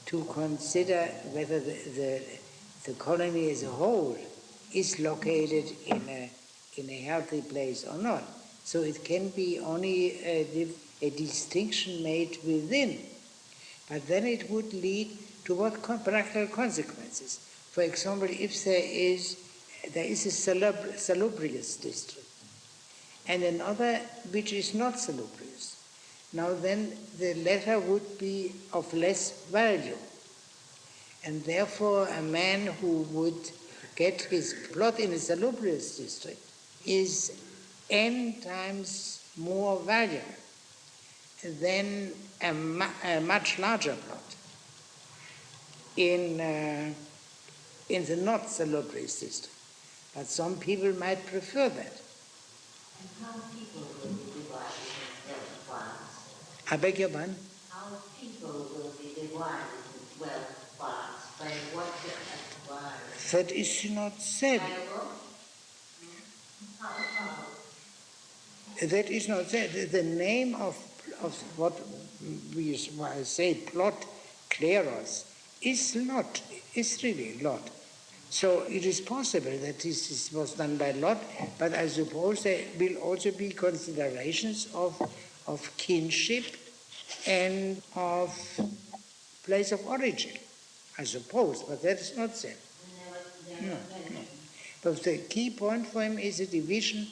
to consider whether the colony as a whole is located in a healthy place or not. So it can be only a distinction made within. But then it would lead to what practical consequences? For example, if there is a salubrious district and another which is not salubrious, now then the latter would be of less value. And therefore a man who would get his plot in a salubrious district is n times more valuable than a much larger plot in the not salubrious district. But some people might prefer that. And how people will be divided in 12 parts? I beg your pardon? How people will be divided in 12 parts? By what parts? That is not said. How? That is not said. The name of what we say plot kleros is lot, is really lot. So it is possible that this was done by lot, but I suppose there will also be considerations of kinship and of place of origin, I suppose, but that is not said. No. But the key point for him is the division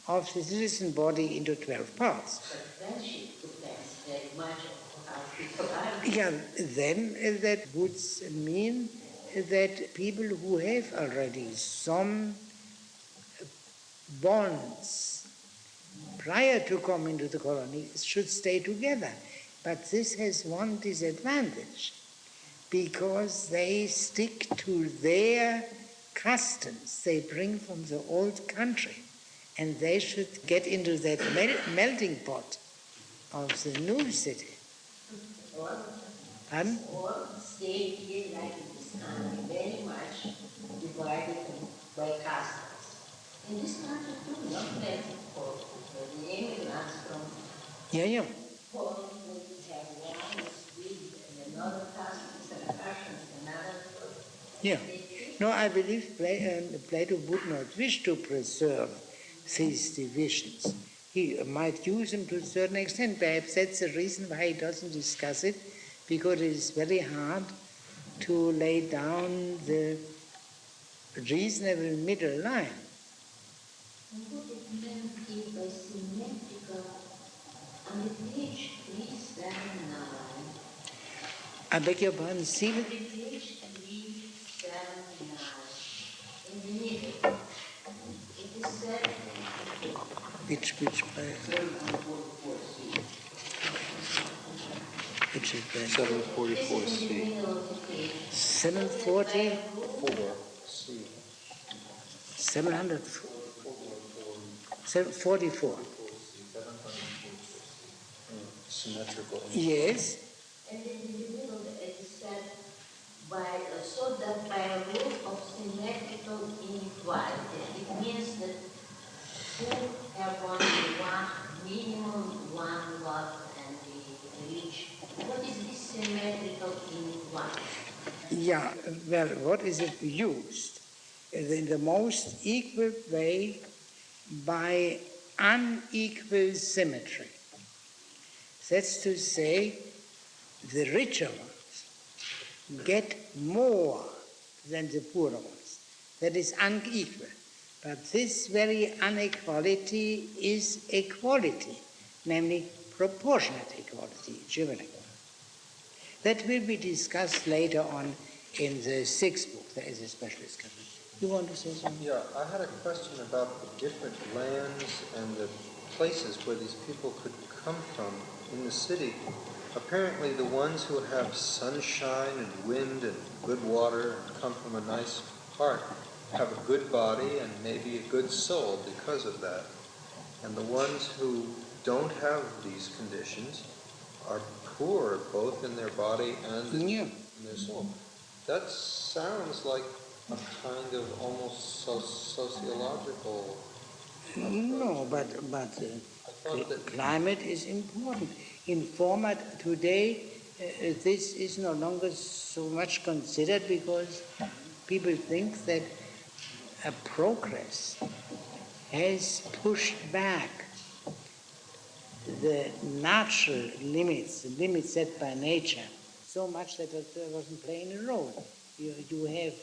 of the citizen body into 12 parts. But friendship depends very much on how people are. Yeah, then that would mean that people who have already some bonds prior to coming to the colony should stay together. But this has one disadvantage, because they stick to their customs they bring from the old country, and they should get into that melting pot of the new city. Pardon? Or stay here like in this country, very much divided by customs. In this country too, not melting pot, but the immigrants from Yeah. Poland would have one Sweden and another customs and fashions, another. Yeah. No, I believe Plato would not wish to preserve these divisions. He might use them to a certain extent. Perhaps that's the reason why he doesn't discuss it, because it is very hard to lay down the reasonable middle line. What it meant by symmetrical on the page 379. I beg your pardon, see On it? the page 379, in the middle, it is said, Which is that? 744 this is in the C. middle of the page. 740, 4 C. 700, 744. Symmetrical. Yes. And then in the middle, it is said, so that by a rule of symmetrical inequality, it means that who have only one minimum one lot and the rich. What is this symmetrical inequality? Yeah, well, what is it used? In the most equal way by unequal symmetry. That's to say, the richer ones get more than the poorer ones. That is unequal. But this very inequality is equality, namely proportionate equality, geometric. That will be discussed later on in the sixth book. There is a special discussion. You want to say something? Yeah, I had a question about the different lands and the places where these people could come from in the city. Apparently the ones who have sunshine and wind and good water and come from a nice part have a good body and maybe a good soul because of that. And the ones who don't have these conditions are poor both in their body and in their soul. That sounds like a kind of almost sociological approach. No, but climate is important. In format today, this is no longer so much considered because people think that a progress has pushed back the natural limits, the limits set by nature, so much that it wasn't playing a role. You have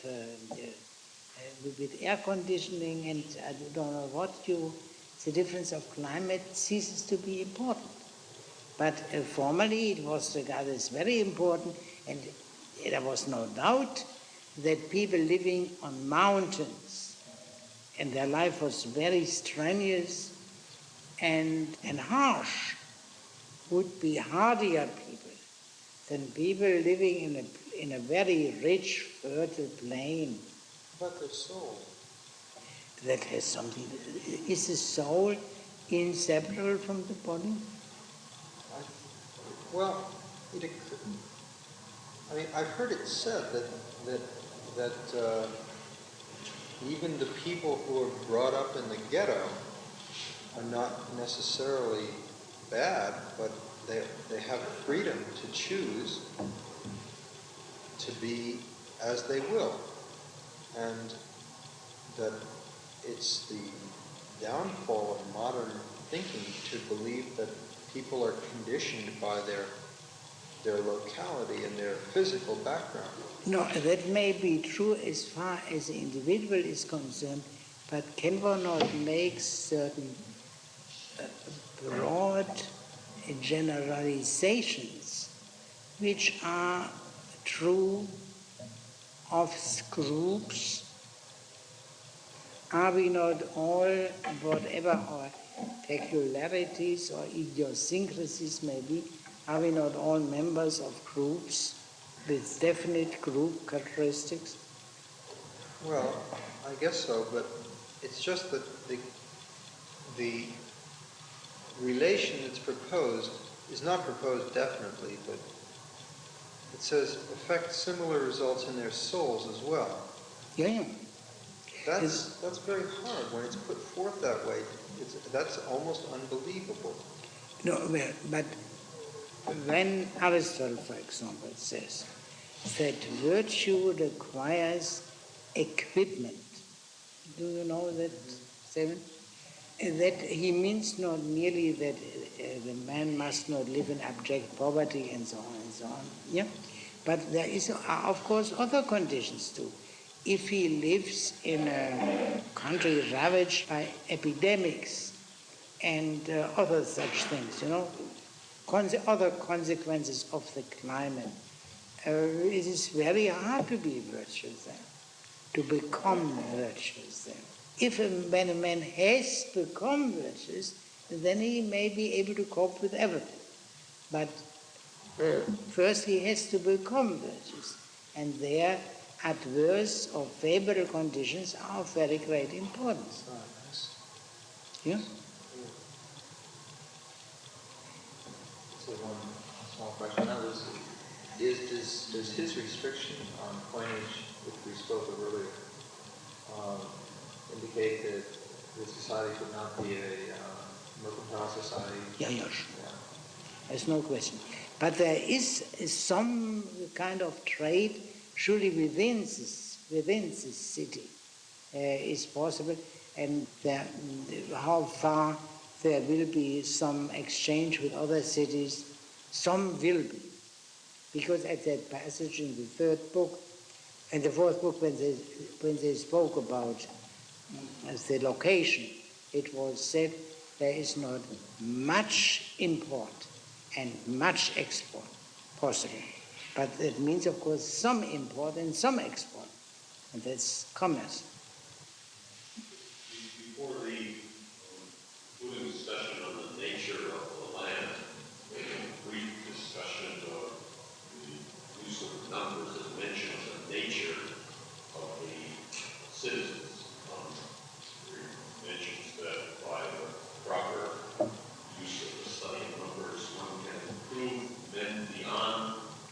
with air conditioning and I don't know what, the difference of climate ceases to be important. But formerly it was regarded as very important, and there was no doubt that people living on mountains, and their life was very strenuous and harsh, would be hardier people than people living in a very rich, fertile plain. But their soul. That has something. Is the soul inseparable from the body? I've heard it said that even the people who are brought up in the ghetto are not necessarily bad, but they have freedom to choose to be as they will. And that it's the downfall of modern thinking to believe that people are conditioned by their locality and their physical background. No, that may be true as far as the individual is concerned, but can one not make certain broad generalizations which are true of groups Are we not all, whatever our peculiarities or idiosyncrasies may be, are we not all members of groups with definite group characteristics? Well, I guess so, but it's just that the relation that's proposed is not proposed definitely, but it says affect similar results in their souls as well. Yeah. That's very hard when it's put forth that way. That's almost unbelievable. No, well, but when Aristotle, for example, says that virtue requires equipment, do you know that statement? That he means not merely that the man must not live in abject poverty and so on and so on. Yeah, but there is, of course, other conditions too. If he lives in a country ravaged by epidemics and other such things, other consequences of the climate, it is very hard to be virtuous there, to become virtuous there. When a man has become virtuous, then he may be able to cope with everything. But first he has to become virtuous. And there, adverse or favorable conditions are of very great importance. Yeah? So one small question. That was, does his restriction on coinage, which we spoke of earlier, indicate that the society should not be a mercantile society? Yeah. There's no question. But there is some kind of trade surely within this city is possible, and how far there will be some exchange with other cities, some will be. Because at that passage in the third book, and the fourth book, when they spoke about the location, it was said there is not much import and much export possible. But it means, of course, some import and some export, and that's commerce. Before the full discussion on the nature of the land, a brief discussion of the use of numbers that mentions the nature of the citizens. It mentions that by the proper use of the study of numbers, one can improve men beyond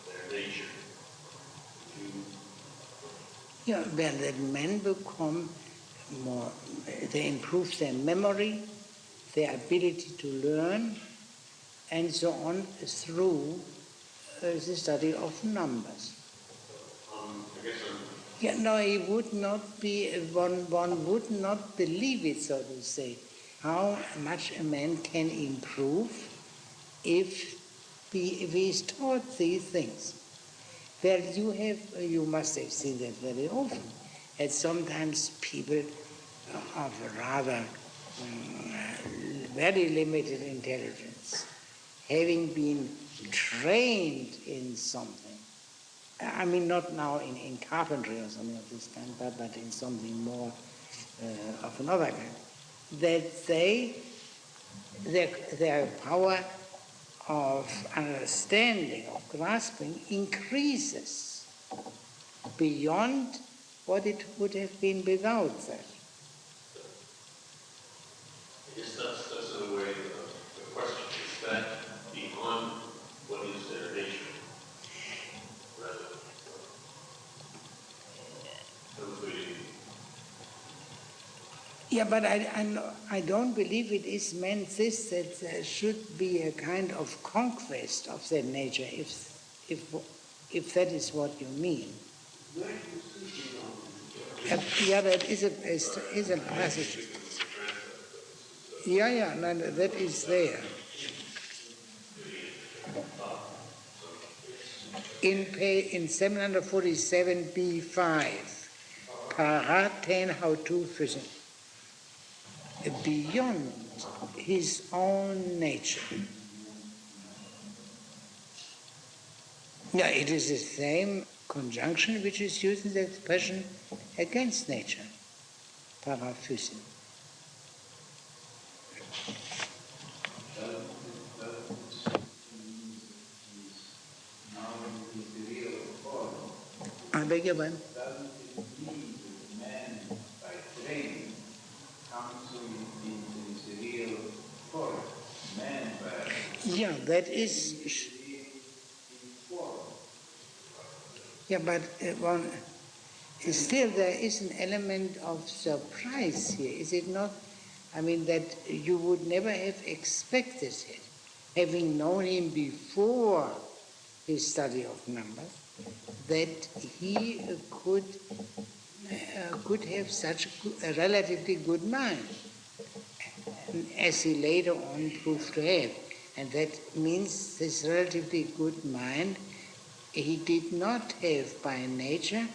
their nature. Yeah, when the men become more, they improve their memory, their ability to learn, and so on through the study of numbers. He would not be, one would not believe it, so to say, how much a man can improve if he is taught these things. Well, you must have seen that very often, that sometimes people of rather very limited intelligence, having been trained in something, I mean not now in carpentry or something of this kind, but in something more of another kind, that their power of understanding, of grasping, increases beyond what it would have been without that. I guess that's in a way the question. Is that beyond what is their nature? Yeah, but I don't believe it is meant this, that there should be a kind of conquest of that nature, if that is what you mean. Yeah, that is a passage. Yeah, no, that is there. In 747 B5, Paragraph 10, how to vision. Beyond his own nature. Yeah, it is the same conjunction which is used in the expression against nature. paraphysin. I beg your pardon? Doesn't it mean that man, by training, comes into his real form? Man, by Yeah, that is. Yeah, but still there is an element of surprise here, is it not? I mean, that you would never have expected it, having known him before his study of numbers, that he could have such a relatively good mind, as he later on proved to have. And that means this relatively good mind he did not have by nature,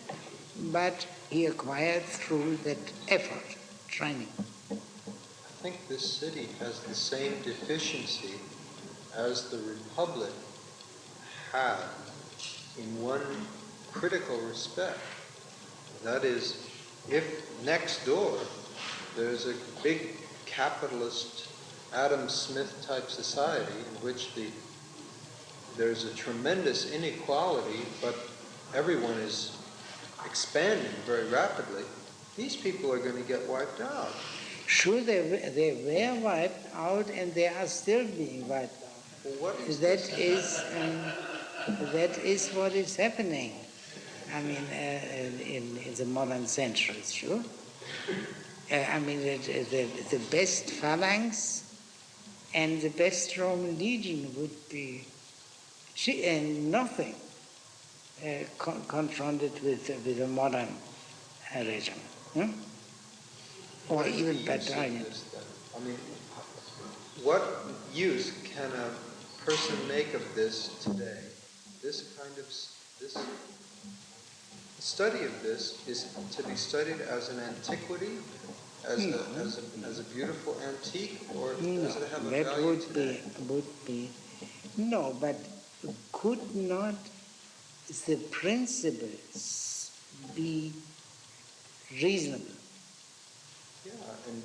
but he acquired through that effort, training. I think this city has the same deficiency as the Republic had in one critical respect. That is, if next door there's a big capitalist Adam Smith type society in which there's a tremendous inequality, but everyone is expanding very rapidly, these people are going to get wiped out. Sure, they were wiped out, and they are still being wiped out. Well, what is That this? that is what is happening. I mean, in the modern centuries, sure. I mean, the best phalanx and the best Roman legion would be nothing confronted with a modern regime, or even battalion. I mean, what use can a person make of this today? This study of this is to be studied as an antiquity, as a beautiful antique, or does it have a value today? Would be no, but could not the principles be reasonable? Yeah, and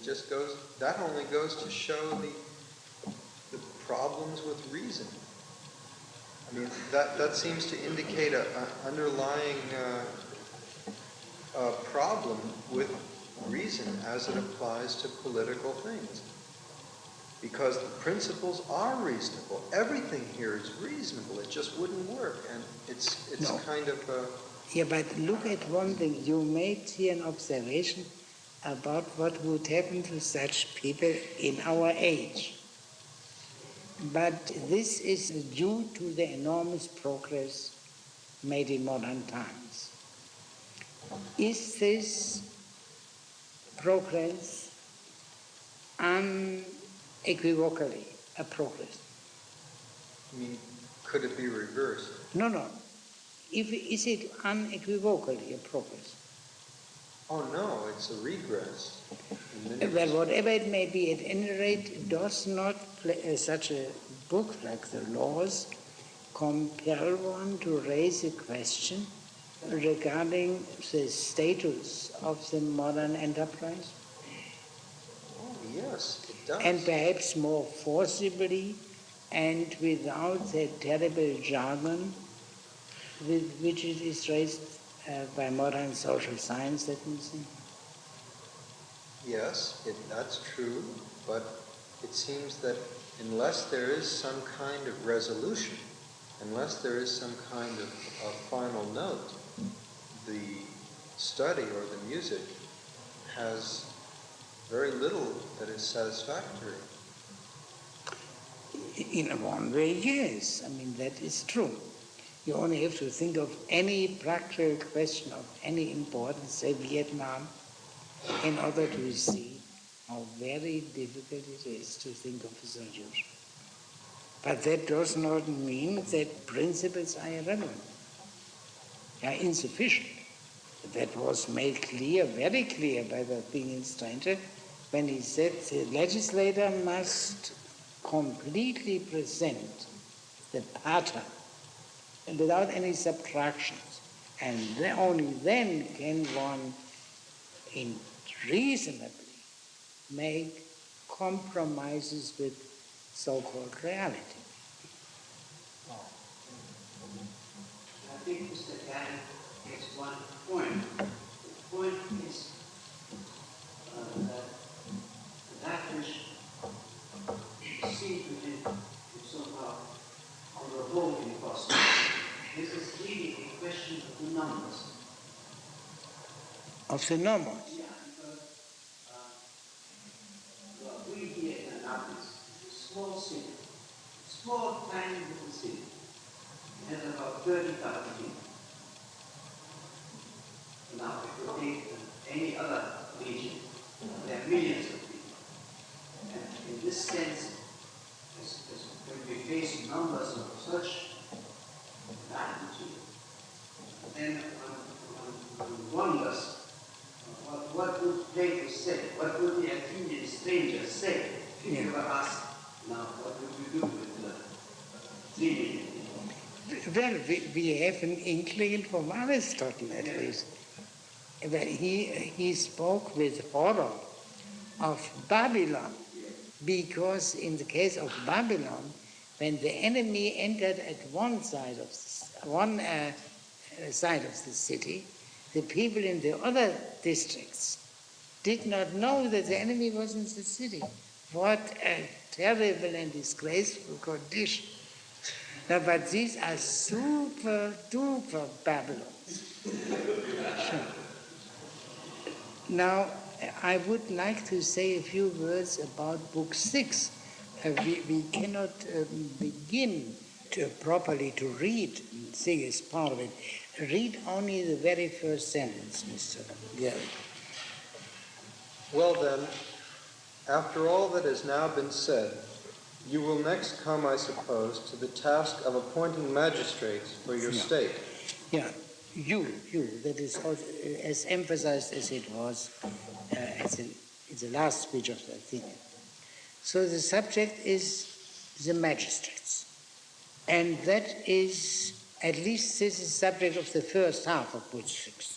that only goes to show the problems with reason. I mean, that seems to indicate an underlying problem with reason as it applies to political things. Because the principles are reasonable. Everything here is reasonable. It just wouldn't work. And it's No. kind of Yeah, but look at one thing. You made here an observation about what would happen to such people in our age. But this is due to the enormous progress made in modern times. Is this progress unequivocally a progress? I mean, could it be reversed? No. Is it unequivocally a progress? Oh no, it's a regress. Well, whatever it may be, at any rate, does not such a book like the Laws compel one to raise a question regarding the status of the modern enterprise? Oh yes, it does. And perhaps more forcibly and without that terrible jargon with which it is raised by modern social science, let me say. Yes, that's true, but it seems that unless there is some kind of resolution, unless there is some kind of final note, the study or the music has very little that is satisfactory. In one way, yes. I mean, that is true. You only have to think of any practical question of any importance, say Vietnam, in order to see how very difficult it is to think of a solution. But that does not mean that principles are irrelevant. They are insufficient. That was made clear, very clear, by the opinion stranger when he said the legislator must completely present the pattern and without any subtractions. And only then can one, in reasonably make compromises with so-called reality. I think Mr. Cannon makes one point. The point is that which seems to him to somehow on the whole impossible. This is really a question of the numbers. Of the numbers? Yeah, because well, we here in Annapolis is a small city, small, tiny little city. It has about 30,000 people. Now, if you take any other region, there are millions of people. And in this sense, when we face numbers of such magnitude, then one wonders what would Plato say? What would the Athenian stranger say if you were asked, now, what would you do with the 3 million people? Well, we have an inkling from Aristotle, at least. Well, he spoke with horror of Babylon, because in the case of Babylon, when the enemy entered at one side of the city, the people in the other districts did not know that the enemy was in the city. What a terrible and disgraceful condition. Now, but these are super duper Babylons. Sure. Now, I would like to say a few words about Book 6. We cannot begin to properly to read 6 as part of it. Read only the very first sentence, Mr. Gary. Well then, after all that has now been said, you will next come, I suppose, to the task of appointing magistrates for your state. Yeah, you, that is as emphasized as it was in the last speech of the Athenian. So the subject is the magistrates. And that is, at least this is the subject of the first half of Book 6.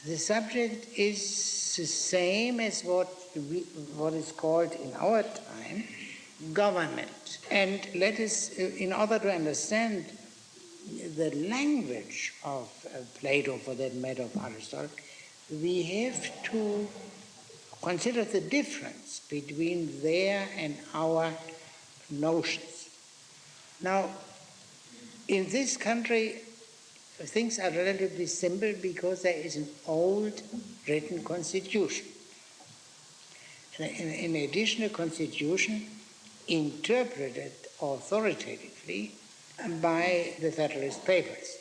The subject is the same as what is called in our time government. And let us, in order to understand the language of Plato, for that matter of Aristotle, we have to consider the difference between their and our notions. Now, in this country, things are relatively simple because there is an old written constitution. In addition, a constitution interpreted authoritatively by the Federalist Papers.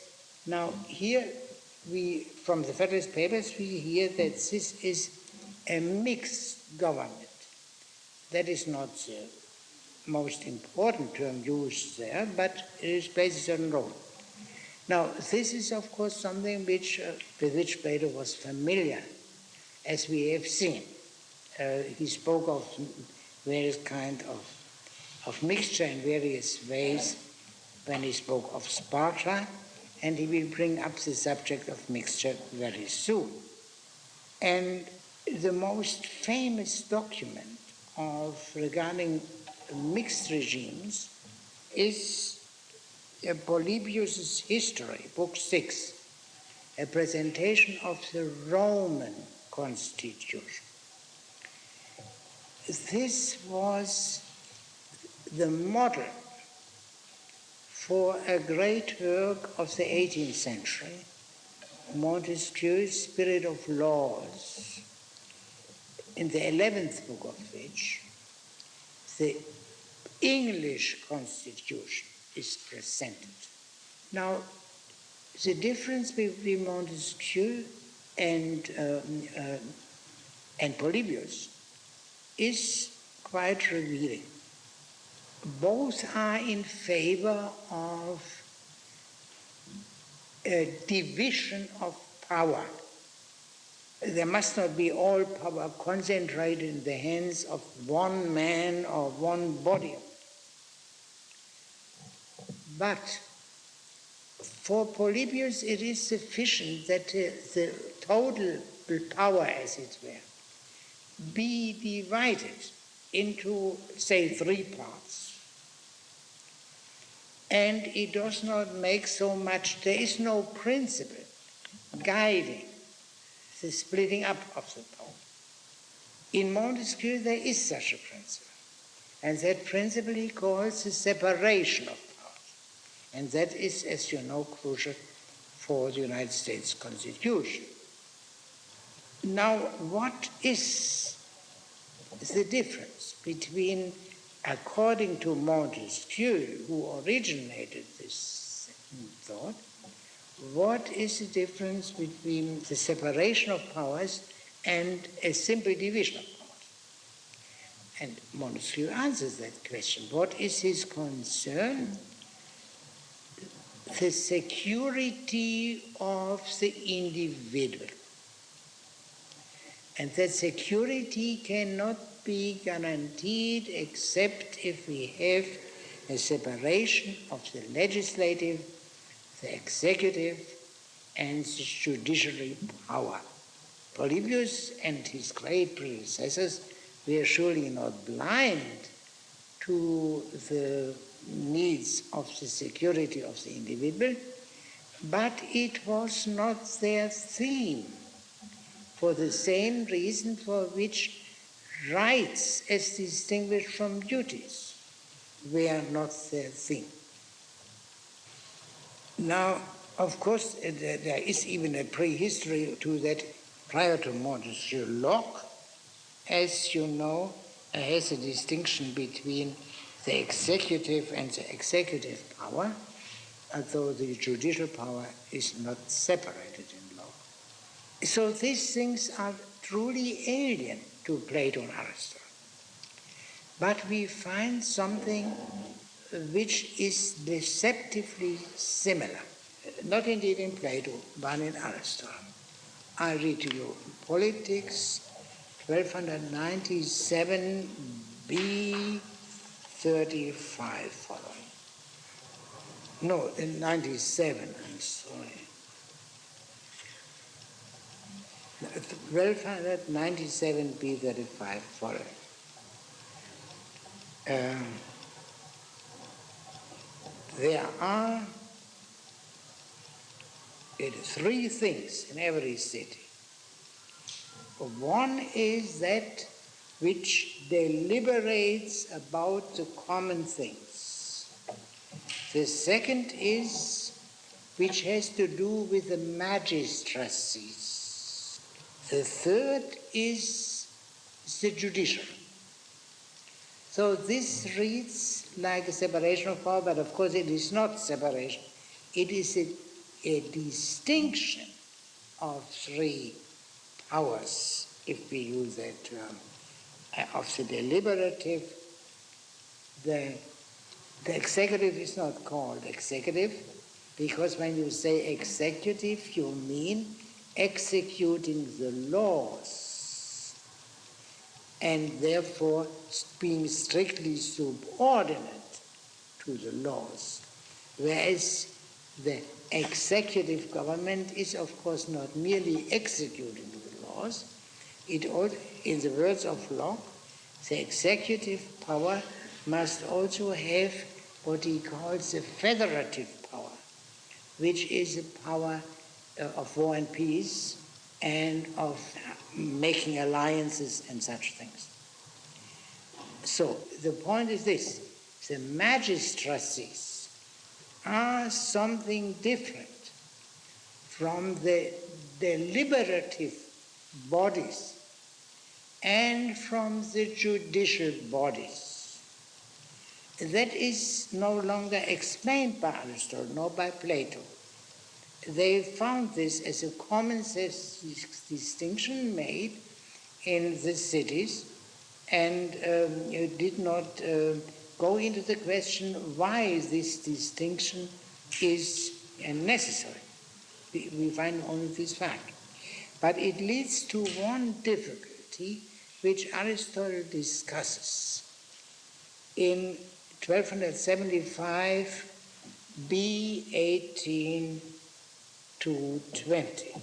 Now, here from the Federalist Papers, we hear that this is a mixed government. That is not the most important term used there, but it plays a certain role. Now, this is, of course, something with which Plato was familiar, as we have seen. He spoke of various kind of mixture in various ways when he spoke of Sparta, and he will bring up the subject of mixture very soon. And the most famous document regarding mixed regimes is Polybius' History, Book 6, a presentation of the Roman Constitution. This was the model for a great work of the 18th century, Montesquieu's Spirit of Laws, in the 11th book of which the English Constitution is presented. Now, the difference between Montesquieu and Polybius is quite revealing. Both are in favor of a division of power. There must not be all power concentrated in the hands of one man or one body. But for Polybius, it is sufficient that the total power, as it were, be divided into, say, three parts, and it does not make so much, there is no principle guiding the splitting up of the power. In Montesquieu there is such a principle, and that principle he calls the separation of powers, and that is, as you know, crucial for the United States Constitution. Now, what is the difference between, according to Montesquieu, who originated this thought, what is the difference between the separation of powers and a simple division of powers? And Montesquieu answers that question. What is his concern? The security of the individual. And that security cannot be guaranteed except if we have a separation of the legislative, the executive, and the judiciary power. Polybius and his great predecessors were surely not blind to the needs of the security of the individual, but it was not their theme, for the same reason for which rights, as distinguished from duties, were not their theme. Now, of course, there is even a prehistory to that. Prior to Montesquieu, Locke, as you know, has a distinction between the executive and the executive power, although the judicial power is not separated in Locke. So these things are truly alien to Plato and Aristotle. But we find something which is deceptively similar, not indeed in Plato, but in Aristotle. I read to you Politics, 1297b 35 following. No, in 97, I'm sorry. 1297b 35 following. There are three things in every city. One is that which deliberates about the common things. The second is which has to do with the magistracies. The third is the judiciary. So this reads like a separation of power, but of course it is not separation. It is a distinction of three powers, if we use that term, of the deliberative. The executive is not called executive, because when you say executive, you mean executing the laws, and therefore being strictly subordinate to the laws. Whereas the executive government is, of course, not merely executing the laws. It all, in the words of Locke, the executive power must also have what he calls the federative power, which is a power of war and peace and of making alliances and such things. So the point is this: the magistracies are something different from the deliberative bodies and from the judicial bodies. That is no longer explained by Aristotle nor by Plato. They found this as a common sense distinction made in the cities, and did not go into the question why this distinction is necessary. We find only this fact. But it leads to one difficulty which Aristotle discusses in 1275 B18 to 20.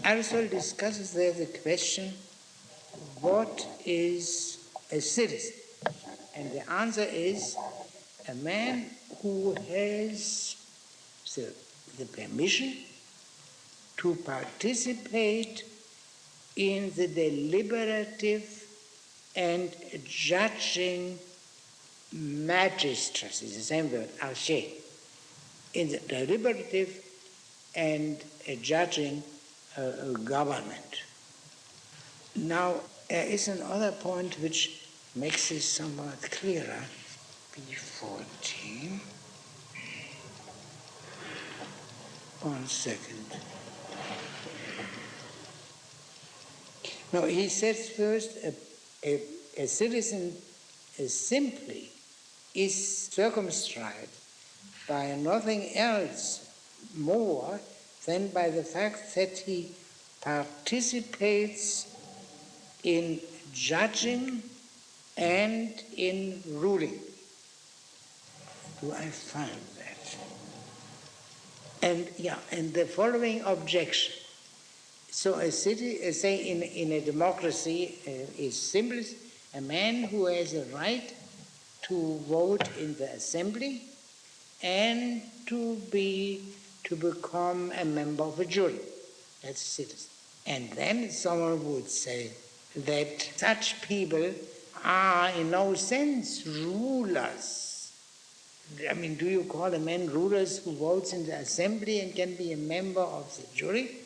Aristotle discusses there the question, what is a citizen? And the answer is a man who has the permission to participate in the deliberative and judging magistracy, the same word, arche, in the deliberative and judging government. Now, there is another point which makes this somewhat clearer. B14. 1 second. No, he says first a citizen simply is circumscribed by nothing else more than by the fact that he participates in judging and in ruling. Do I find that? And the following objection. So a city, say in a democracy, is simply a man who has a right to vote in the assembly and to become a member of a jury. That's a citizen. And then someone would say that such people are in no sense rulers. I mean, do you call a man rulers who votes in the assembly and can be a member of the jury?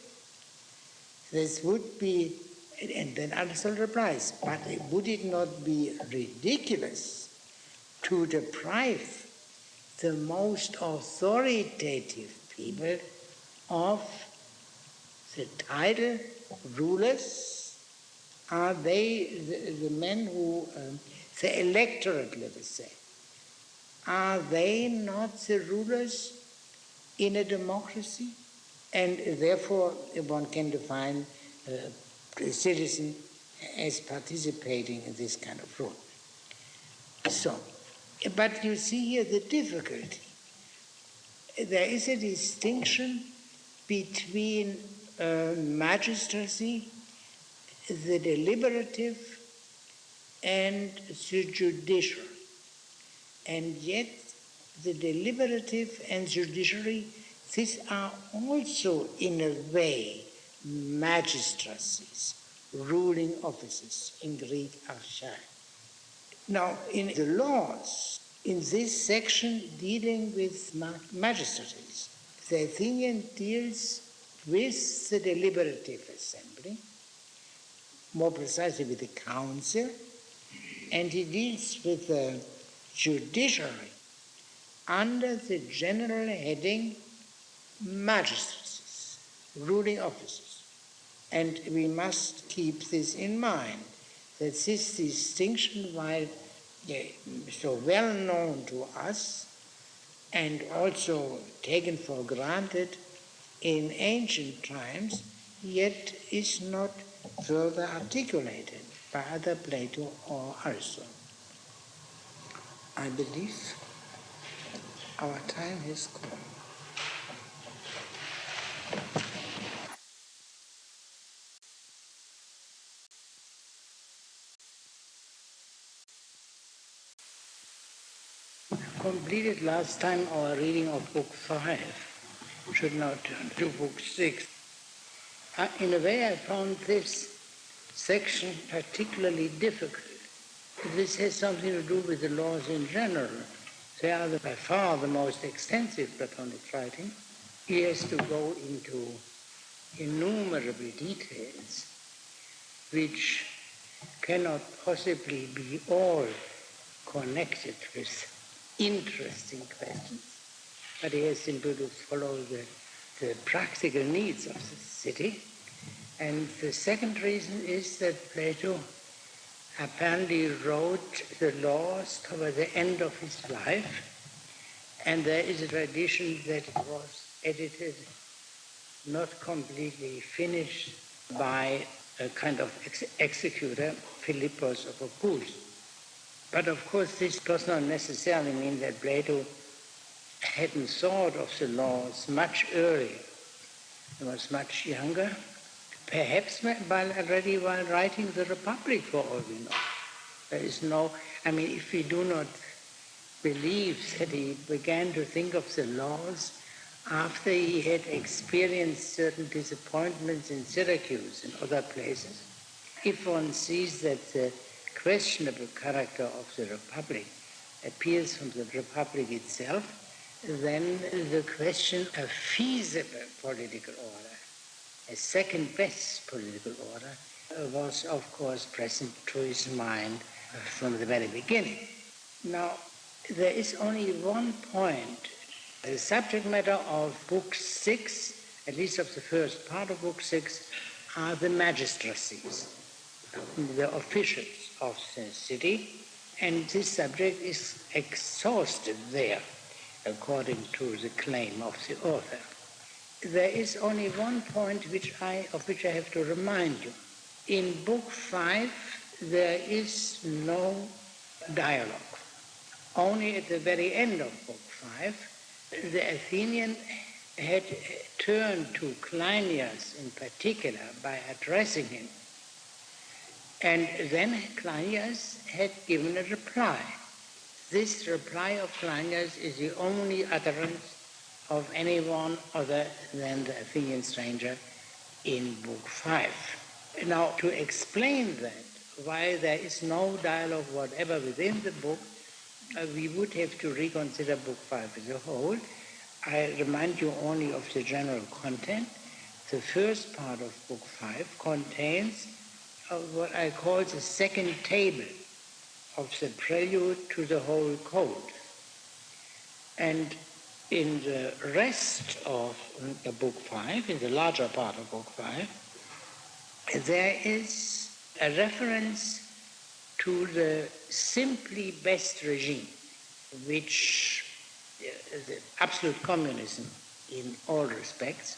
This would be, and then Aristotle replies, but would it not be ridiculous to deprive the most authoritative people of the title rulers? Are they the men who, the electorate, let us say, are they not the rulers in a democracy? And therefore one can define a citizen as participating in this kind of rule. So, but you see here the difficulty. There is a distinction between magistracy, the deliberative, and the judicial. And yet the deliberative and judiciary, these are also in a way magistracies, ruling offices, in Greek archai. Now in the laws, in this section dealing with magistracies, the Athenian deals with the deliberative assembly, more precisely with the council, and he deals with the judiciary under the general heading magistracies, ruling officers. And we must keep this in mind, that this distinction, while so well known to us and also taken for granted in ancient times, yet is not further articulated by either Plato or Aristotle. I believe our time has come. Completed last time our reading of Book 5. Should now turn to Book 6. In a way I found this section particularly difficult. This has something to do with the laws in general. They are by far the most extensive Platonic writing. He has to go into innumerable details which cannot possibly be all connected with interesting questions, but he has simply to follow the practical needs of the city. And the second reason is that Plato apparently wrote the laws toward the end of his life, and there is a tradition that it was edited, not completely finished, by a kind of executor, Philippos of Opus. But of course this does not necessarily mean that Plato hadn't thought of the laws much earlier. He was much younger, Perhaps already while writing the Republic, for all we know. There is no, if we do not believe that he began to think of the laws after he had experienced certain disappointments in Syracuse and other places, if one sees that the questionable character of the Republic appears from the Republic itself, then the question of feasible political order, a second best political order, was of course present to his mind from the very beginning. Now, there is only one point. The subject matter of Book 6, at least of the first part of Book 6, are the magistracies, the officials of the city, and this subject is exhausted there, according to the claim of the author. There is only one point of which I have to remind you. In Book 5, there is no dialogue. Only at the very end of Book 5, the Athenian had turned to Cleinias in particular by addressing him. And then Cleinias had given a reply. This reply of Cleinias is the only utterance of anyone other than the Athenian stranger in Book 5. Now, to explain that, why there is no dialogue whatever within the book, we would have to reconsider Book 5 as a whole. I remind you only of the general content. The first part of Book 5 contains what I call the second table of the prelude to the whole code. And in the rest of Book 5, in the larger part of Book 5, there is a reference to the simply best regime, which the absolute communism in all respects.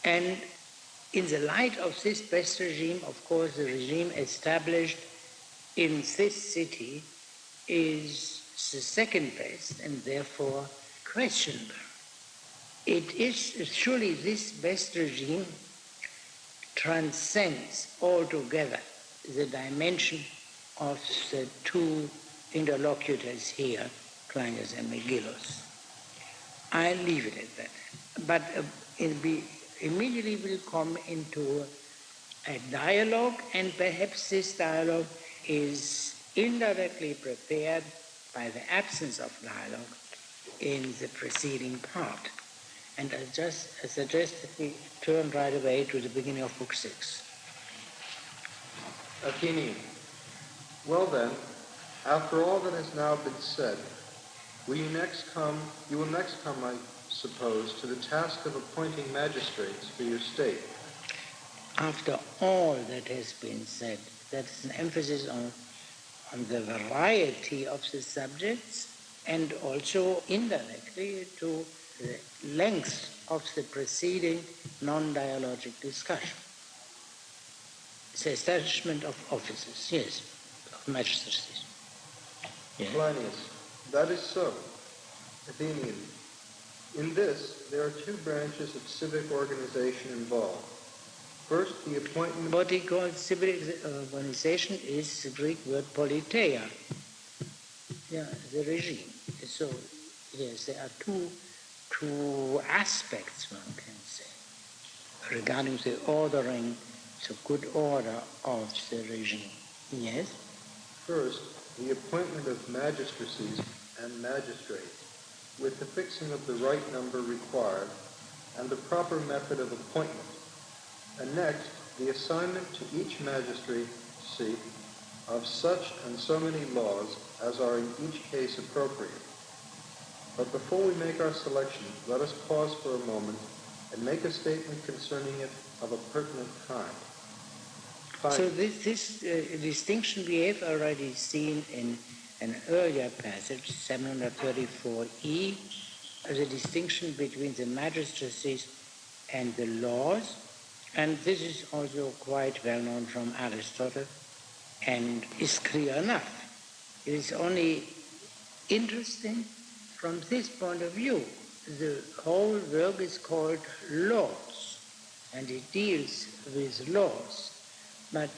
And in the light of this best regime, of course, the regime established in this city is the second best and therefore questionable. It is surely this best regime transcends altogether the dimension of the two interlocutors here, Cleinias and Megillus. I leave it at that. But we immediately will come into a dialogue, and perhaps this dialogue is indirectly prepared by the absence of dialogue in the preceding part. And I suggest that we turn right away to the beginning of Book 6. Athenian. Well then, after all that has now been said, you will next come, I suppose, to the task of appointing magistrates for your state. After all that has been said, that is an emphasis on the variety of the subjects and also indirectly to the length of the preceding non-dialogic discussion. The establishment of offices, yes, of magistracies. Yeah. Cleinias. That is so. Athenian. In this, there are two branches of civic organization involved. First, the appointment... What he calls civic organization is the Greek word politeia. Yeah, the regime. So, yes, there are two aspects, one can say, regarding the ordering, the good order of the regime. Yes? First, the appointment of magistracies and magistrates, with the fixing of the right number required and the proper method of appointment. And next, the assignment to each magistracy of such and so many laws as are in each case appropriate. But before we make our selection, let us pause for a moment and make a statement concerning it of a pertinent kind. So this distinction we have already seen in an earlier passage, 734e, the distinction between the magistracies and the laws, and this is also quite well known from Aristotle and is clear enough. It is only interesting from this point of view. The whole work is called Laws, and it deals with laws. But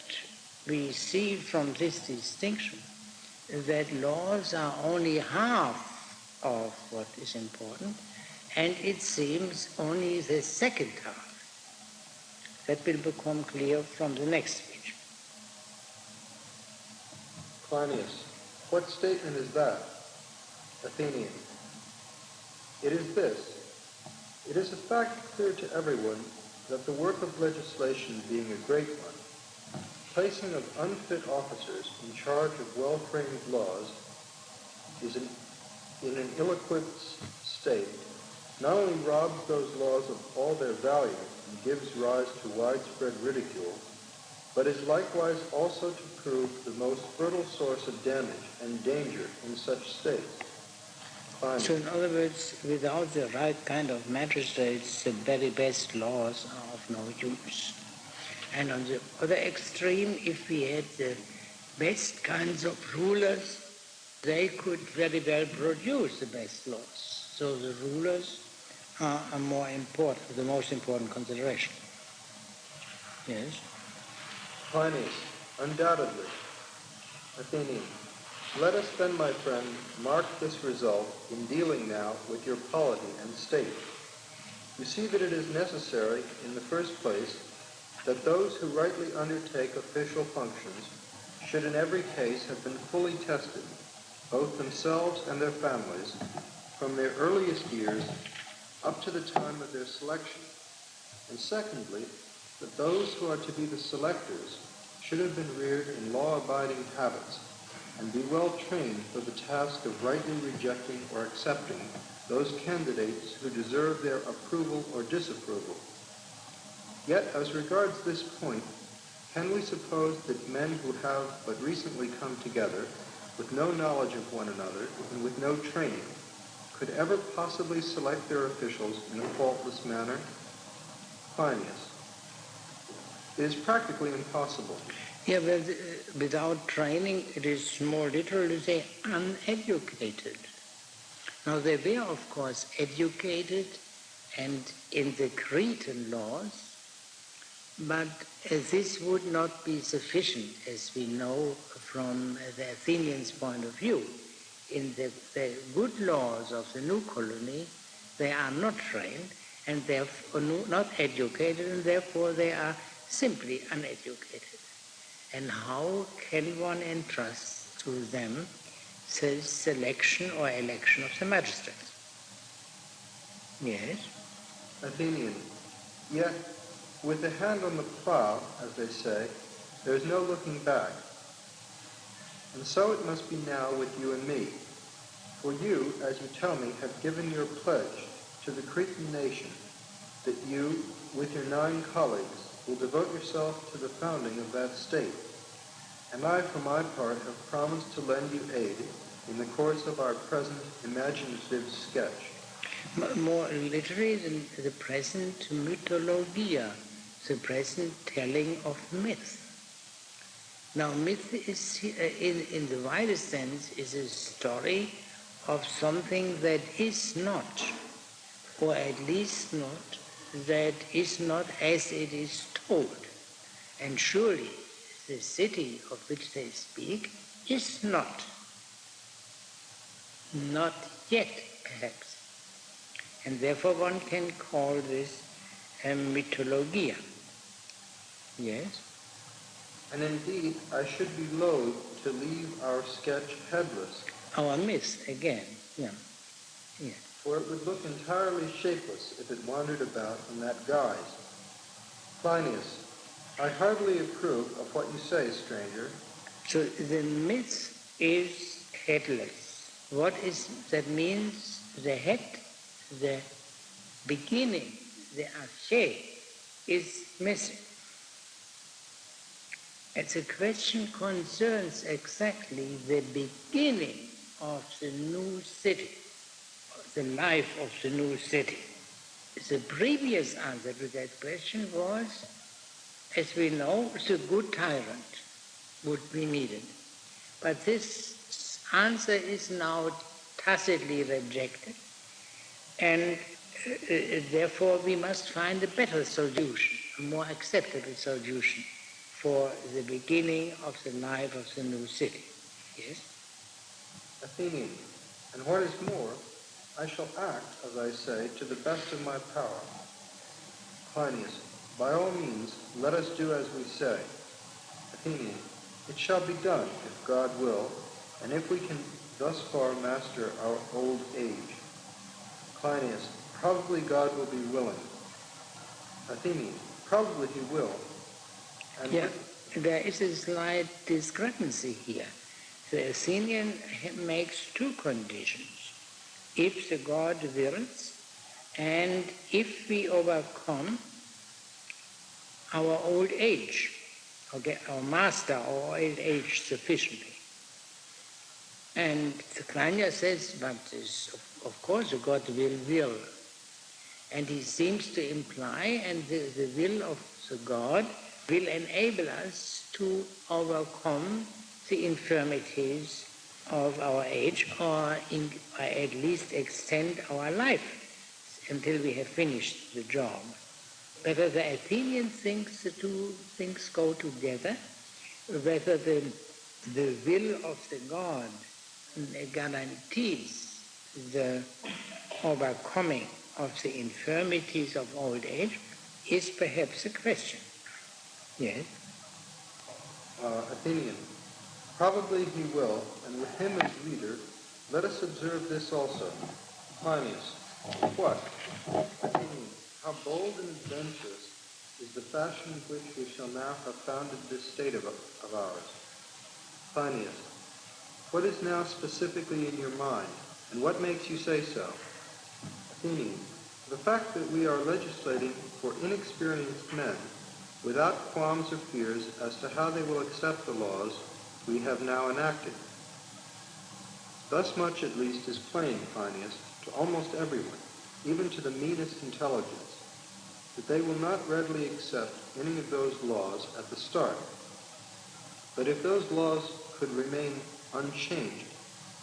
we see from this distinction that laws are only half of what is important, and it seems only the second half. That will become clear from the next speech. Cleinias, what statement is that? Athenian, it is this. It is a fact clear to everyone that the work of legislation being a great one, placing of unfit officers in charge of well-framed laws is in an ill-equipped state, not only robs those laws of all their value and gives rise to widespread ridicule, but is likewise also to prove the most fertile source of damage and danger in such states. So in other words, without the right kind of magistrates, the very best laws are of no use. And on the other extreme, if we had the best kinds of rulers, they could very well produce the best laws. So the rulers are more important, the most important consideration. Yes? Cleinias, undoubtedly. Athenian, let us then, my friend, mark this result in dealing now with your polity and state. You see that it is necessary, in the first place, that those who rightly undertake official functions should in every case have been fully tested, both themselves and their families, from their earliest years up to the time of their selection. And secondly, that those who are to be the selectors should have been reared in law-abiding habits, and be well trained for the task of rightly rejecting or accepting those candidates who deserve their approval or disapproval. Yet, as regards this point, can we suppose that men who have but recently come together, with no knowledge of one another and with no training, could ever possibly select their officials in a faultless manner? Cleinias, it is practically impossible. Yeah, well, without training, it is more literal to say uneducated. Now, they were, of course, educated and in the Cretan laws, but this would not be sufficient, as we know from the Athenians' point of view. In the good laws of the new colony, they are not trained, and therefore not educated, and therefore they are simply uneducated. And how can one entrust to them the selection or election of the magistrates? Yes? Athenian, yet, with the hand on the plow, as they say, there is no looking back. And so it must be now with you and me. For you, as you tell me, have given your pledge to the Cretan nation that you, with your 9 colleagues, will devote yourself to the founding of that state. And I, for my part, have promised to lend you aid in the course of our present imaginative sketch. More literally than the present mythologia, the present telling of myth. Now, myth is, in the widest sense, is a story of something that is not, or at least not, that is not as it is told. And surely the city of which they speak is not yet, perhaps. And therefore one can call this a mythologia. Yes? And indeed, I should be loath to leave our sketch headless. Our myth, again, yeah. For it would look entirely shapeless if it wandered about in that guise. Cleinias, I heartily approve of what you say, stranger. So the myth is headless. What is that means? The head, the beginning, the arche is missing. And the question concerns exactly the beginning of the new city, the life of the new city. The previous answer to that question was, as we know, the good tyrant would be needed. But this answer is now tacitly rejected, and therefore we must find a better solution. a more acceptable solution for the beginning of the life of the new city. Yes? Athenian, and what is more, I shall act, as I say, to the best of my power. Cleinias, by all means, let us do as we say. Athenian, it shall be done, if God will, and if we can thus far master our old age. Cleinias, probably God will be willing. Athenian, probably he will. And Yeah, there is a slight discrepancy here. The Athenian makes two conditions. If the God wills, and if we overcome our old age, okay, or master our old age sufficiently. And the Klanya says, but this, of course the God will. And he seems to imply, and the will of the God will enable us to overcome the infirmities of our age, or at least extend our life until we have finished the job. Whether the Athenian thinks the two things go together, whether the will of the God guarantees the overcoming of the infirmities of old age, is perhaps a question. Yes? Athenian, probably he will, and with him as leader, let us observe this also. Cleinias, what? Athenian, how bold and adventurous is the fashion in which we shall now have founded this state of ours. Cleinias, what is now specifically in your mind, and what makes you say so? Athenian, the fact that we are legislating for inexperienced men, without qualms or fears as to how they will accept the laws we have now enacted. Thus much at least is plain, Cleinias, to almost everyone, even to the meanest intelligence, that they will not readily accept any of those laws at the start. But if those laws could remain unchanged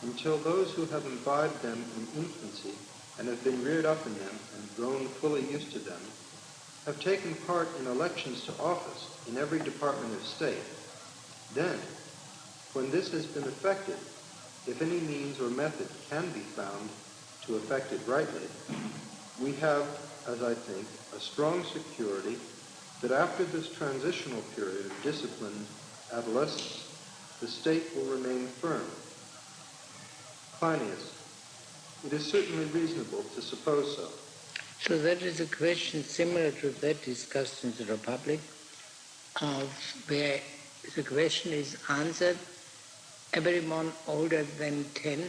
until those who have imbibed them in infancy and have been reared up in them and grown fully used to them, have taken part in elections to office in every department of state, then, when this has been effected, if any means or method can be found to effect it rightly, we have, as I think, a strong security that after this transitional period of disciplined adolescence, the state will remain firm. Cleinias, it is certainly reasonable to suppose so. So that is a question similar to that discussed in the Republic, where the question is answered, everyone older than 10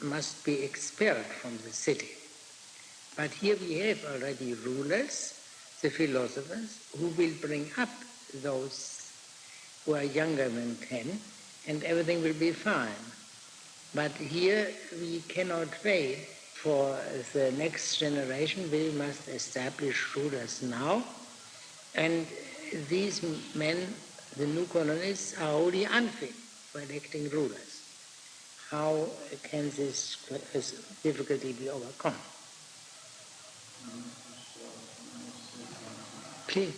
must be expelled from the city. But here we have already rulers, the philosophers, who will bring up those who are younger than 10, and everything will be fine. But here we cannot wait for the next generation. We must establish rulers now. And these men, the new colonists, are wholly unfit for electing rulers. How can this difficulty be overcome? Please.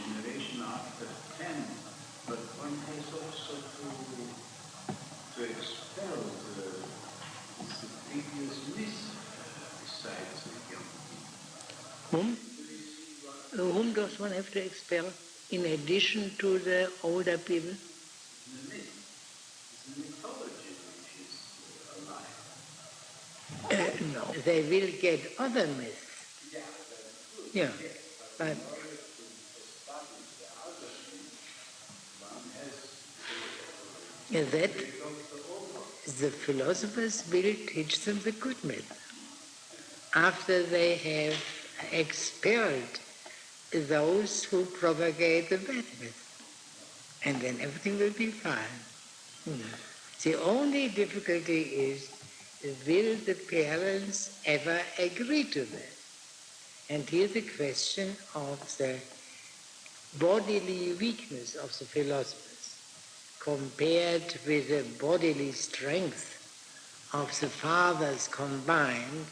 Generation after 10, but one has also to expel the previous myth besides the young people. Whom does one have to expel in addition to the older people? The myth, the mythology which is alive. No, they will get other myths. Yeah, but that the philosophers will teach them the good myth. After they have expelled those who propagate the bad myth, and then everything will be fine. The only difficulty is, will the parents ever agree to that? And here's the question of the bodily weakness of the philosophers compared with the bodily strength of the fathers combined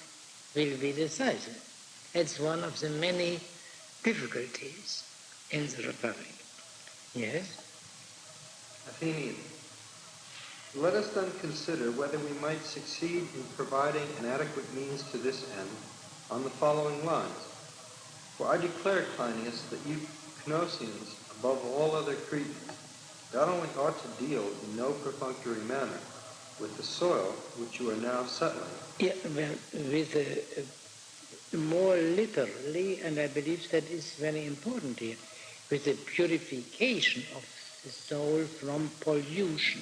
will be decisive. It's one of the many difficulties in the Republic. Yes? Athenian. Let us then consider whether we might succeed in providing an adequate means to this end on the following lines. For I declare, Cleinias, that you Cnosians, above all other Cretans, not only ought to deal in no perfunctory manner with the soil which you are now settling. Yeah, well, with more literally, and I believe that is very important here, with the purification of the soul from pollution.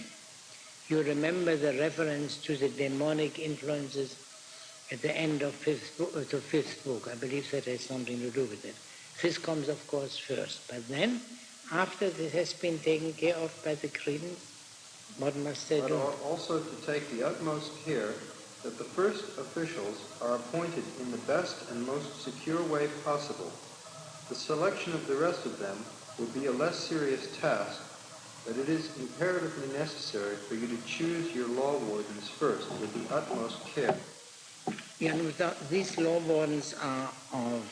You remember the reference to the demonic influences at the end of the fifth book. I believe that has something to do with it. This comes, of course, first. But then, after this has been taken care of by the Cretans, what must they do? But also to take the utmost care that the first officials are appointed in the best and most secure way possible. The selection of the rest of them would be a less serious task, but it is imperatively necessary for you to choose your law wardens first with the utmost care. Yeah, these law wardens are of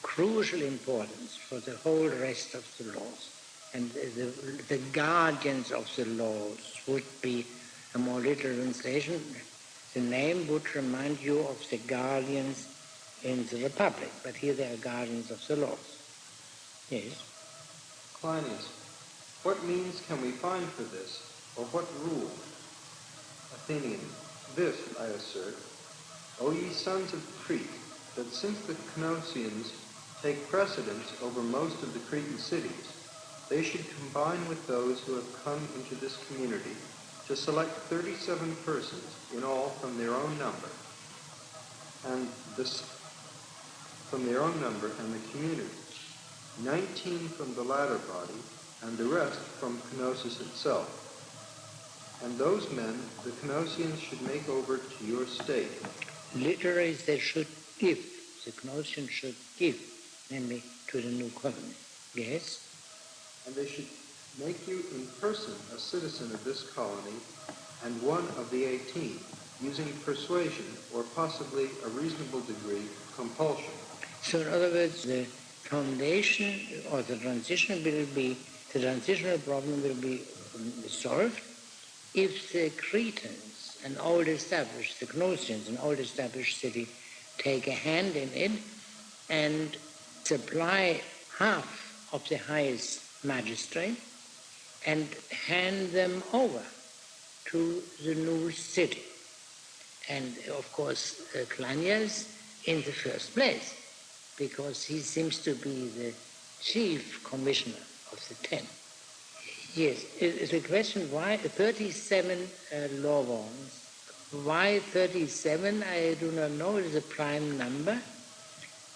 crucial importance for the whole rest of the laws. And the guardians of the laws would be a more literal translation. The name would remind you of the guardians in the Republic, but here they are guardians of the laws. Yes? Cleinias, what means can we find for this, or what rule? Athenian, this, I assert, O ye sons of Crete, that since the Cnosians take precedence over most of the Cretan cities, they should combine with those who have come into this community to select 37 persons in all from their own number, and the community, 19 from the latter body, and the rest from Knossos itself. And those men the Cnosians should make over to your state. Literally, they should give. The Cnosians should give, namely to the new colony. Yes? And they should make you in person a citizen of this colony and one of the 18, using persuasion or possibly a reasonable degree of compulsion. So in other words, the foundation or the transitional problem will be solved if the Cretans, an old established, the Cnosians, an old established city, take a hand in it and supply half of the highest magistrate and hand them over to the new city. And of course, Cleinias in the first place, because he seems to be the chief commissioner of the 10. Yes, it's a question why 37 law wardens. Why 37? I do not know. It is a prime number.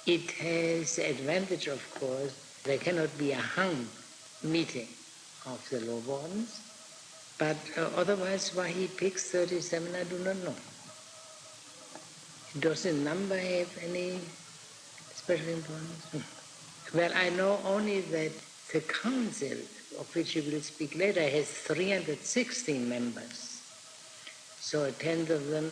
It has the advantage, of course, there cannot be a hung meeting of the law wardens. But otherwise, why he picks 37, I do not know. Does the number have any special importance? Well, I know only that the council, of which you will speak later, has 316 members. So a tenth of them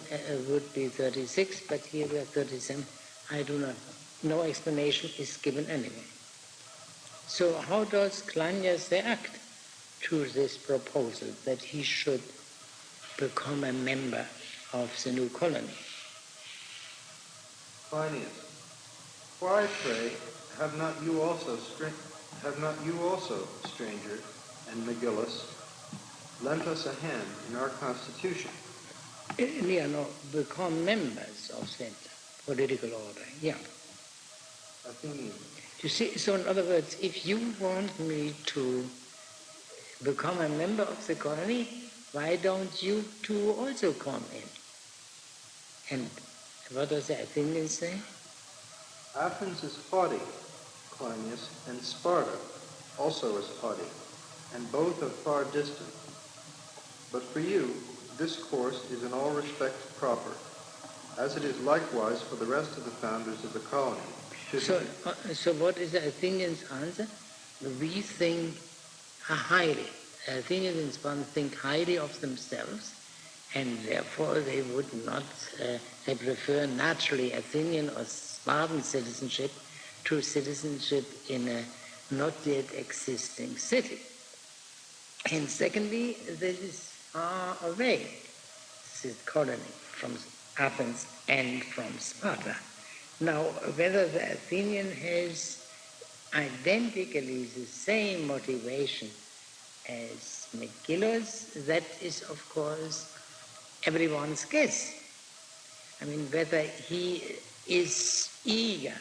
would be 36, but here we are 37. I do not know. No explanation is given anyway. So how does Cleinias react to this proposal that he should become a member of the new colony? Cleinias, why, pray, have not you also, stranger, and Megillus, lent us a hand in our constitution? No, become members of that political order, yeah. Athenian. You see, so in other words, if you want me to become a member of the colony, why don't you two also come in? And what does the Athenians say? Athens is haughty, Cleinias, and Sparta also is haughty, and both are far distant. But for you, this course is in all respects proper, as it is likewise for the rest of the founders of the colony. So what is the Athenians' answer? We think highly. Athenians in Sparta think highly of themselves, and therefore they would not, they prefer naturally Athenian or Spartan citizenship to citizenship in a not yet existing city. And secondly, this is far away, this colony from Athens and from Sparta. Now, whether the Athenian has identically the same motivation as Megillus, that is, of course, everyone's guess. I mean, whether he is eager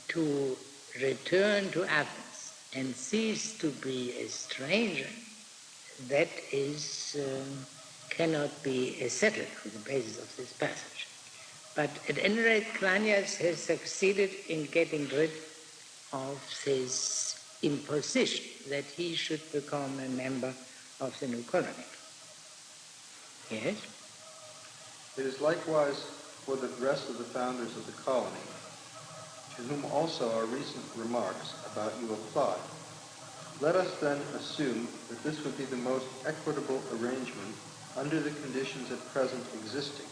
to return to Athens and cease to be a stranger, that is cannot be settled on the basis of this passage. But at any rate, Cleinias has succeeded in getting rid of his imposition that he should become a member of the new colony. Yes? It is likewise for the rest of the founders of the colony, to whom also our recent remarks about you apply. Let us then assume that this would be the most equitable arrangement under the conditions at present existing.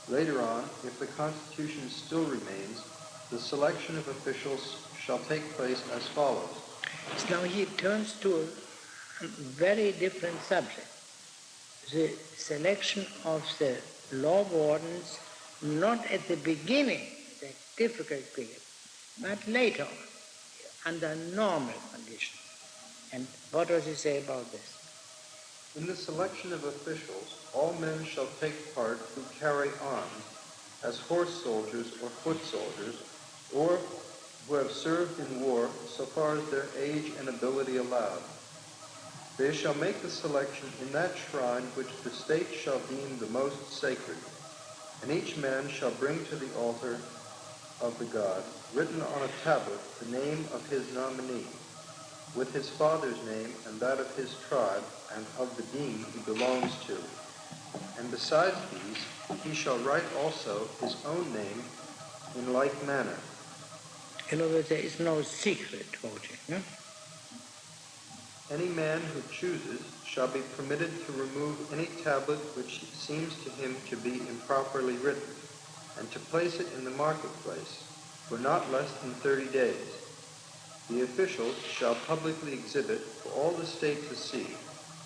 Later on, if the Constitution still remains, the selection of officials shall take place as follows. Now he turns to a very different subject. The selection of the law wardens, not at the beginning, that difficult period, but later on, under normal conditions. And what does he say about this? In the selection of officials, all men shall take part who carry arms, as horse soldiers or foot soldiers, or who have served in war so far as their age and ability allowed. They shall make the selection in that shrine which the state shall deem the most sacred, and each man shall bring to the altar of the god, written on a tablet, the name of his nominee, with his father's name and that of his tribe and of the deme he belongs to. And besides these, he shall write also his own name in like manner. In other words, there is no secret voting, no? Any man who chooses shall be permitted to remove any tablet which seems to him to be improperly written, and to place it in the marketplace, for not less than 30 days. The officials shall publicly exhibit for all the state to see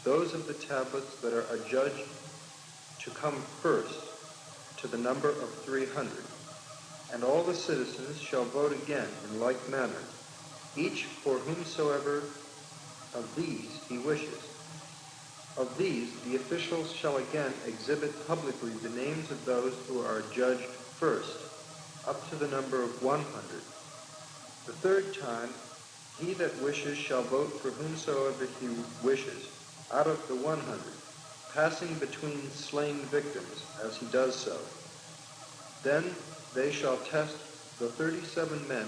those of the tablets that are adjudged to come first, to the number of 300. And all the citizens shall vote again in like manner, each for whomsoever of these he wishes. Of these, the officials shall again exhibit publicly the names of those who are adjudged first, up to the number of 100. The third time, he that wishes shall vote for whomsoever he wishes, out of the 100, passing between slain victims as he does so. Then they shall test the 37 men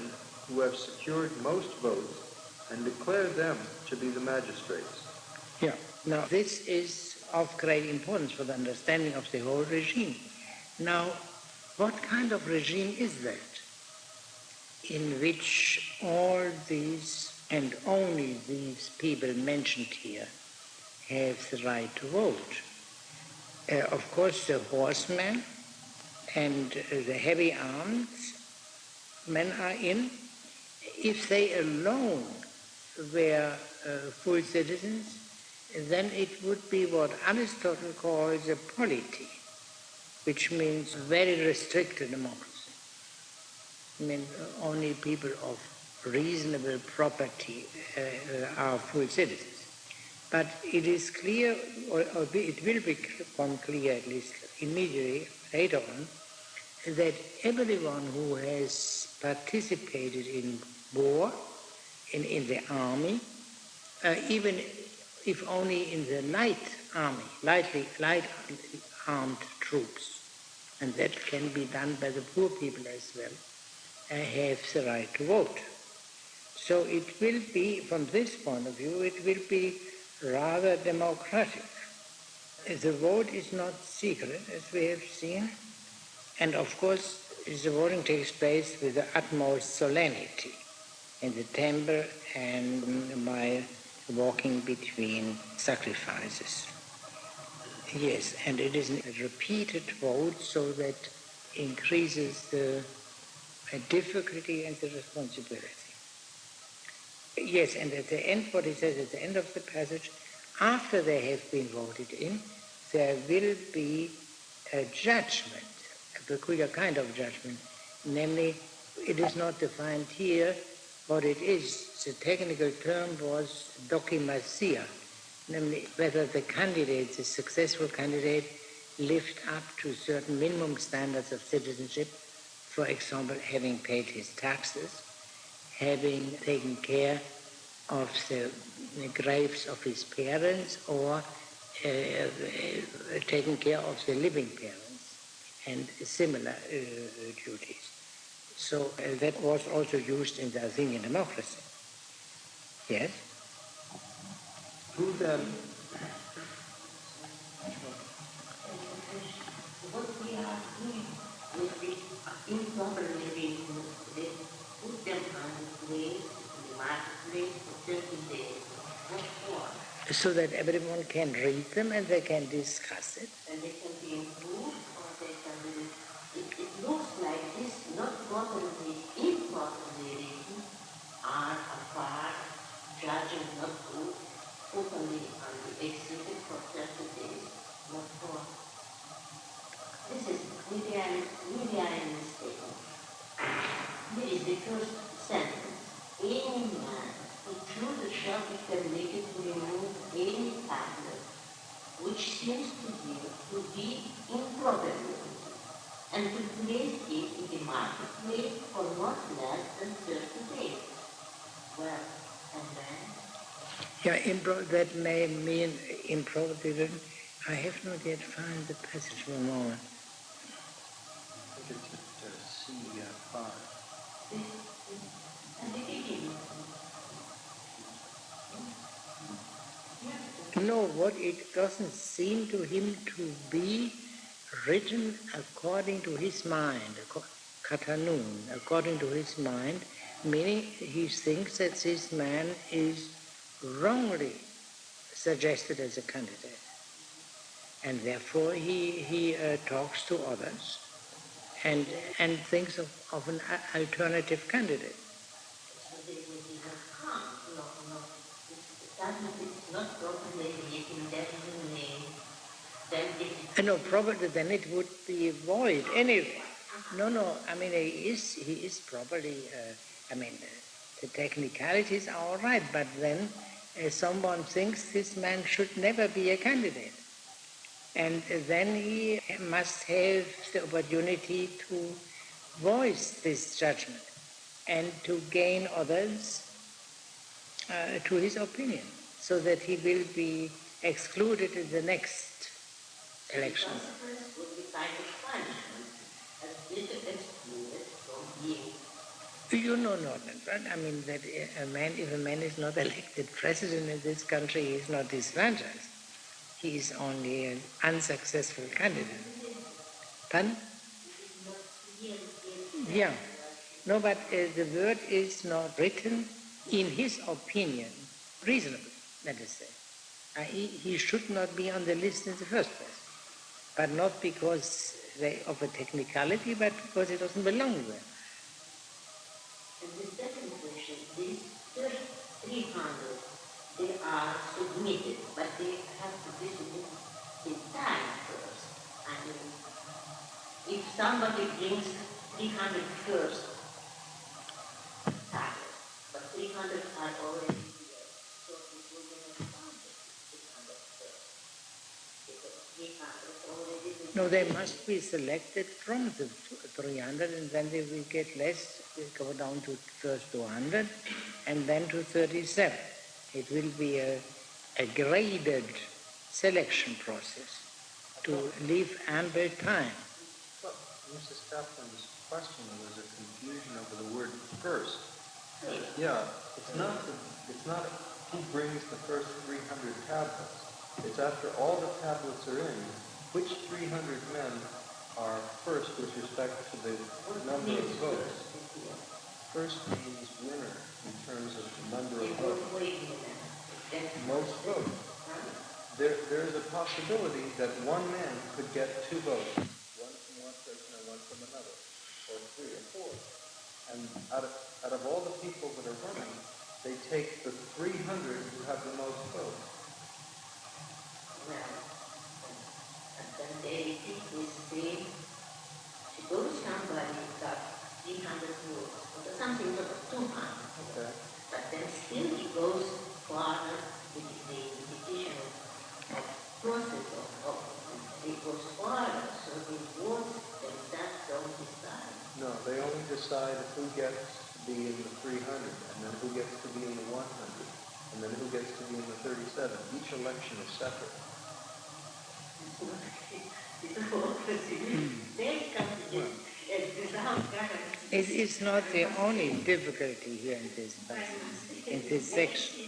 who have secured most votes and declare them to be the magistrates. Yeah. Now, this is of great importance for the understanding of the whole regime. Now, what kind of regime is that in which all these and only these people mentioned here have the right to vote? Of course, the horsemen and the heavy armed men are in. If they alone were full citizens, then it would be what Aristotle calls a polity, which means very restricted democracy. I mean, only people of reasonable property are full citizens. But it is clear, or it will become clear at least immediately later on, that everyone who has participated in war, in the army, even if only in the light army, light armed troops, and that can be done by the poor people as well, have the right to vote. So it will be, from this point of view, it will be rather democratic. The vote is not secret, as we have seen, and of course the voting takes place with the utmost solemnity in the temple and by walking between sacrifices. Yes, and it is a repeated vote, so that increases the difficulty and the responsibility. Yes, and at the end, what he says at the end of the passage, after they have been voted in, there will be a judgment, a peculiar kind of judgment. Namely, it is not defined here what it is. The technical term was dokimasia, namely whether the candidate, the successful candidate, lived up to certain minimum standards of citizenship, for example, having paid his taxes, having taken care of the graves of his parents, or taking care of the living parents, and similar duties. So that was also used in the Athenian democracy. Yes? Who then? What we are doing with the improperly written, they put them on the place, in the marketplace for 30 days. What for? So that everyone can read them and they can discuss it. And they can be improved, or they can be... It looks like this, not properly, improperly written, are apart, judging not good, totally on the exhibit for 30 days. What for? This is maybe I'm mistaken. Here is the first sentence. Any man who through the shall be permitted to remove any tablet which seems to be improperly and to place it in the marketplace for not less than 30 days. Well, and then? Yeah, that may mean improperly written. I have not yet found the passage for a moment. I think it's C5. And the beginning. No, what it doesn't seem to him to be written according to his mind, katanun, according to his mind, meaning he thinks that this man is wrongly suggested as a candidate. And therefore he talks to others and thinks of an alternative candidate. So they will be come. No. That is not properly written, that is a name. Then it... No, probably then it would be void anyway. No, I mean, he is properly, the technicalities are all right, but then someone thinks this man should never be a candidate. And then he must have the opportunity to voice this judgment and to gain others to his opinion, so that he will be excluded in the next election. The consequence would be kind of punishment, as if excluded from being. You know not, I mean that if a man is not elected president in this country, he is not disfranchised. He is only an unsuccessful candidate. Pardon? Yeah. No, but the word is not written in his opinion, reasonably, let us say. He should not be on the list in the first place, but not because of a technicality, but because he doesn't belong there. And the second question, these first 300, they are submitted, but they have to be submitted in time first. I mean, if somebody brings 300 first, tablets, but 300 are already here, so it will be not counted 600 first. Because 300 already... No, they must be selected from the 300, and then they will get less, will go down to first to 100, and then to 37. It will be a graded selection process to leave ample time. Well, Mrs. Kaplan's question was a confusion over the word first. Yeah, it's not who brings the first 300 tablets. It's after all the tablets are in, which 300 men are first with respect to the number of votes. First means winner in terms of the number of votes. Most votes. There is a possibility that one man could get 2 votes, one from one person and one from another, or 3 or 4. And out of all the people that are running, they take the 300 who have the most votes. Well, and then they think this thing, suppose somebody got 300 votes, or something like 200. Okay. But then still it goes further with the division of process of it goes further, so the votes themselves don't decide. No, they only decide who gets to be in the 300, and then who gets to be in the 100, and then who gets to be in the 37. Each election is separate. It is not the only difficulty here in this passage, in this section.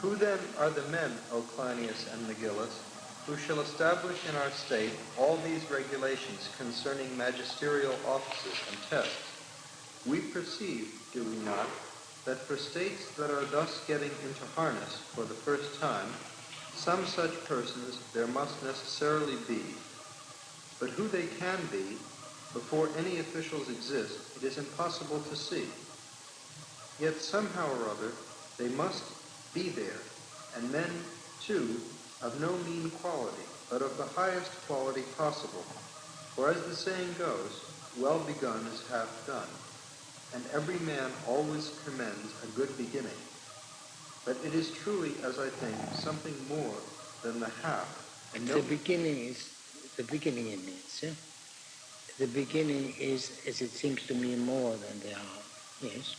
Who then are the men, O Cleinias and Megillus, who shall establish in our state all these regulations concerning magisterial offices and tests? We perceive, do we not, that for states that are thus getting into harness for the first time, some such persons there must necessarily be. But who they can be, before any officials exist, it is impossible to see. Yet somehow or other they must be there, and men, too, of no mean quality, but of the highest quality possible. For as the saying goes, well begun is half done, and every man always commends a good beginning. But it is truly, as I think, something more than the half. And the beginning it means, yeah? The beginning is, as it seems to me, more than the half, yes?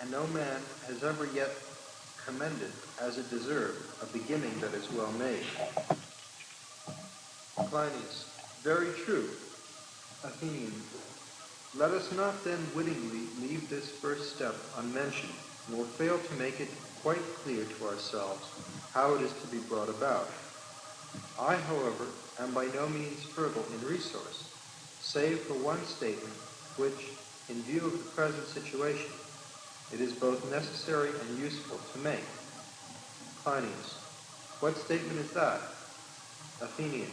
And no man has ever yet commended, as it deserved, a beginning that is well made. Cleinias, very true. Athenian, let us not then wittingly leave this first step unmentioned, nor fail to make it quite clear to ourselves how it is to be brought about. I, however, am by no means fertile in resource, save for one statement which, in view of the present situation, it is both necessary and useful to make. Cleinias, what statement is that? Athenian,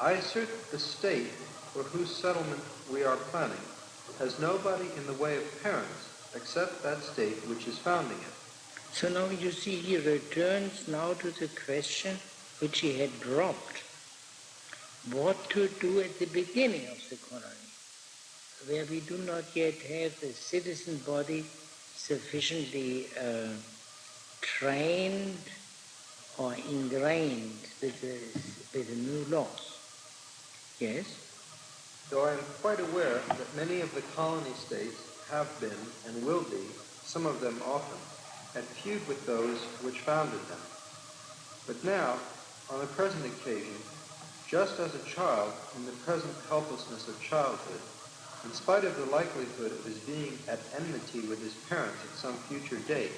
I assert that the state for whose settlement we are planning has nobody in the way of parents except that state which is founding it. So now you see he returns now to the question which he had dropped. What to do at the beginning of the colony, where we do not yet have the citizen body sufficiently trained or ingrained with the new laws. Yes? Though I am quite aware that many of the colony states have been, and will be, some of them often, at feud with those which founded them. But now, on the present occasion, just as a child, in the present helplessness of childhood, in spite of the likelihood of his being at enmity with his parents at some future date,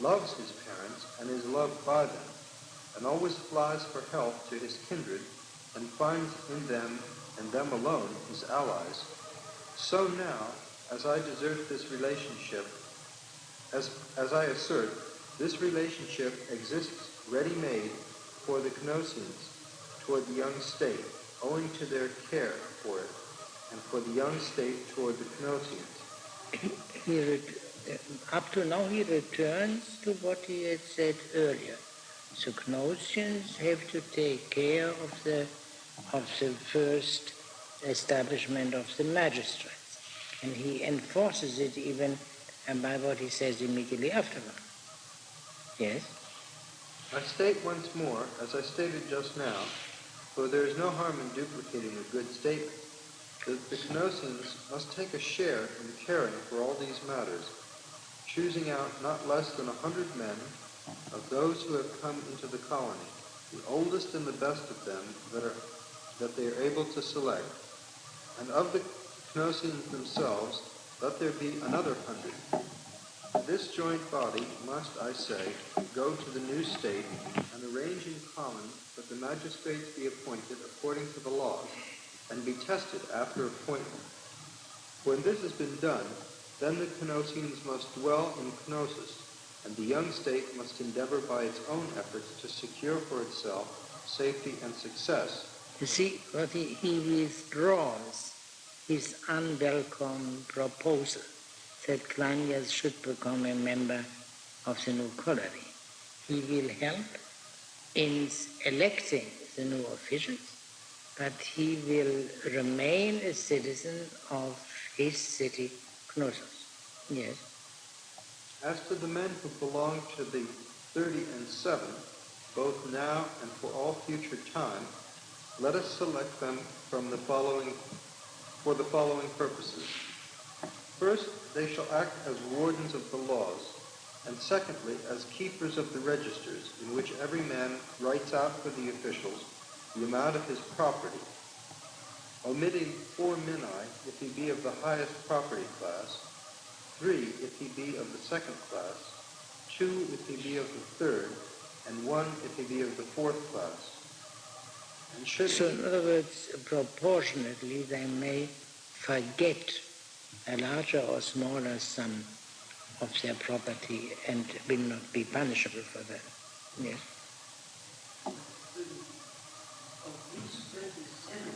loves his parents and is loved by them, and always flies for help to his kindred, and finds in them and them alone his allies, so now, as I desert this relationship, as I assert, this relationship exists ready-made for the Cnosians toward the young state, owing to their care for it, and for the young state toward the Cnosians. Up to now he returns to what he had said earlier. So Cnosians have to take care of the first establishment of the magistrates. And he enforces it even by what he says immediately afterward. Yes? I state once more, as I stated just now, for there is no harm in duplicating a good statement, that the Cnosians must take a share in caring for all these matters, choosing out not less than 100 men of those who have come into the colony, the oldest and the best of them that they are able to select, and of the Cnosians themselves let there be another 100. This joint body must, I say, go to the new state and arrange in common that the magistrates be appointed according to the laws, and be tested after appointment. When this has been done, Then the Cnosians must dwell in Knossos, and the young state must endeavor by its own efforts to secure for itself safety and success. You see, what he withdraws his unwelcome proposal that Cleinias should become a member of the new colony. He will help in electing the new officials, but he will remain a citizen of his city, Knossos. Yes. As to the men who belong to the 30 and 7, both now and for all future time, let us select them for the following purposes. First, they shall act as wardens of the laws, and secondly, as keepers of the registers, in which every man writes out for the officials the amount of his property, omitting 4 minae if he be of the highest property class, 3 if he be of the second class, 2 if he be of the third, and 1 if he be of the fourth class. And So in other words, proportionately they may forget a larger or smaller sum of their property and will not be punishable for that. Yes. Of these 37,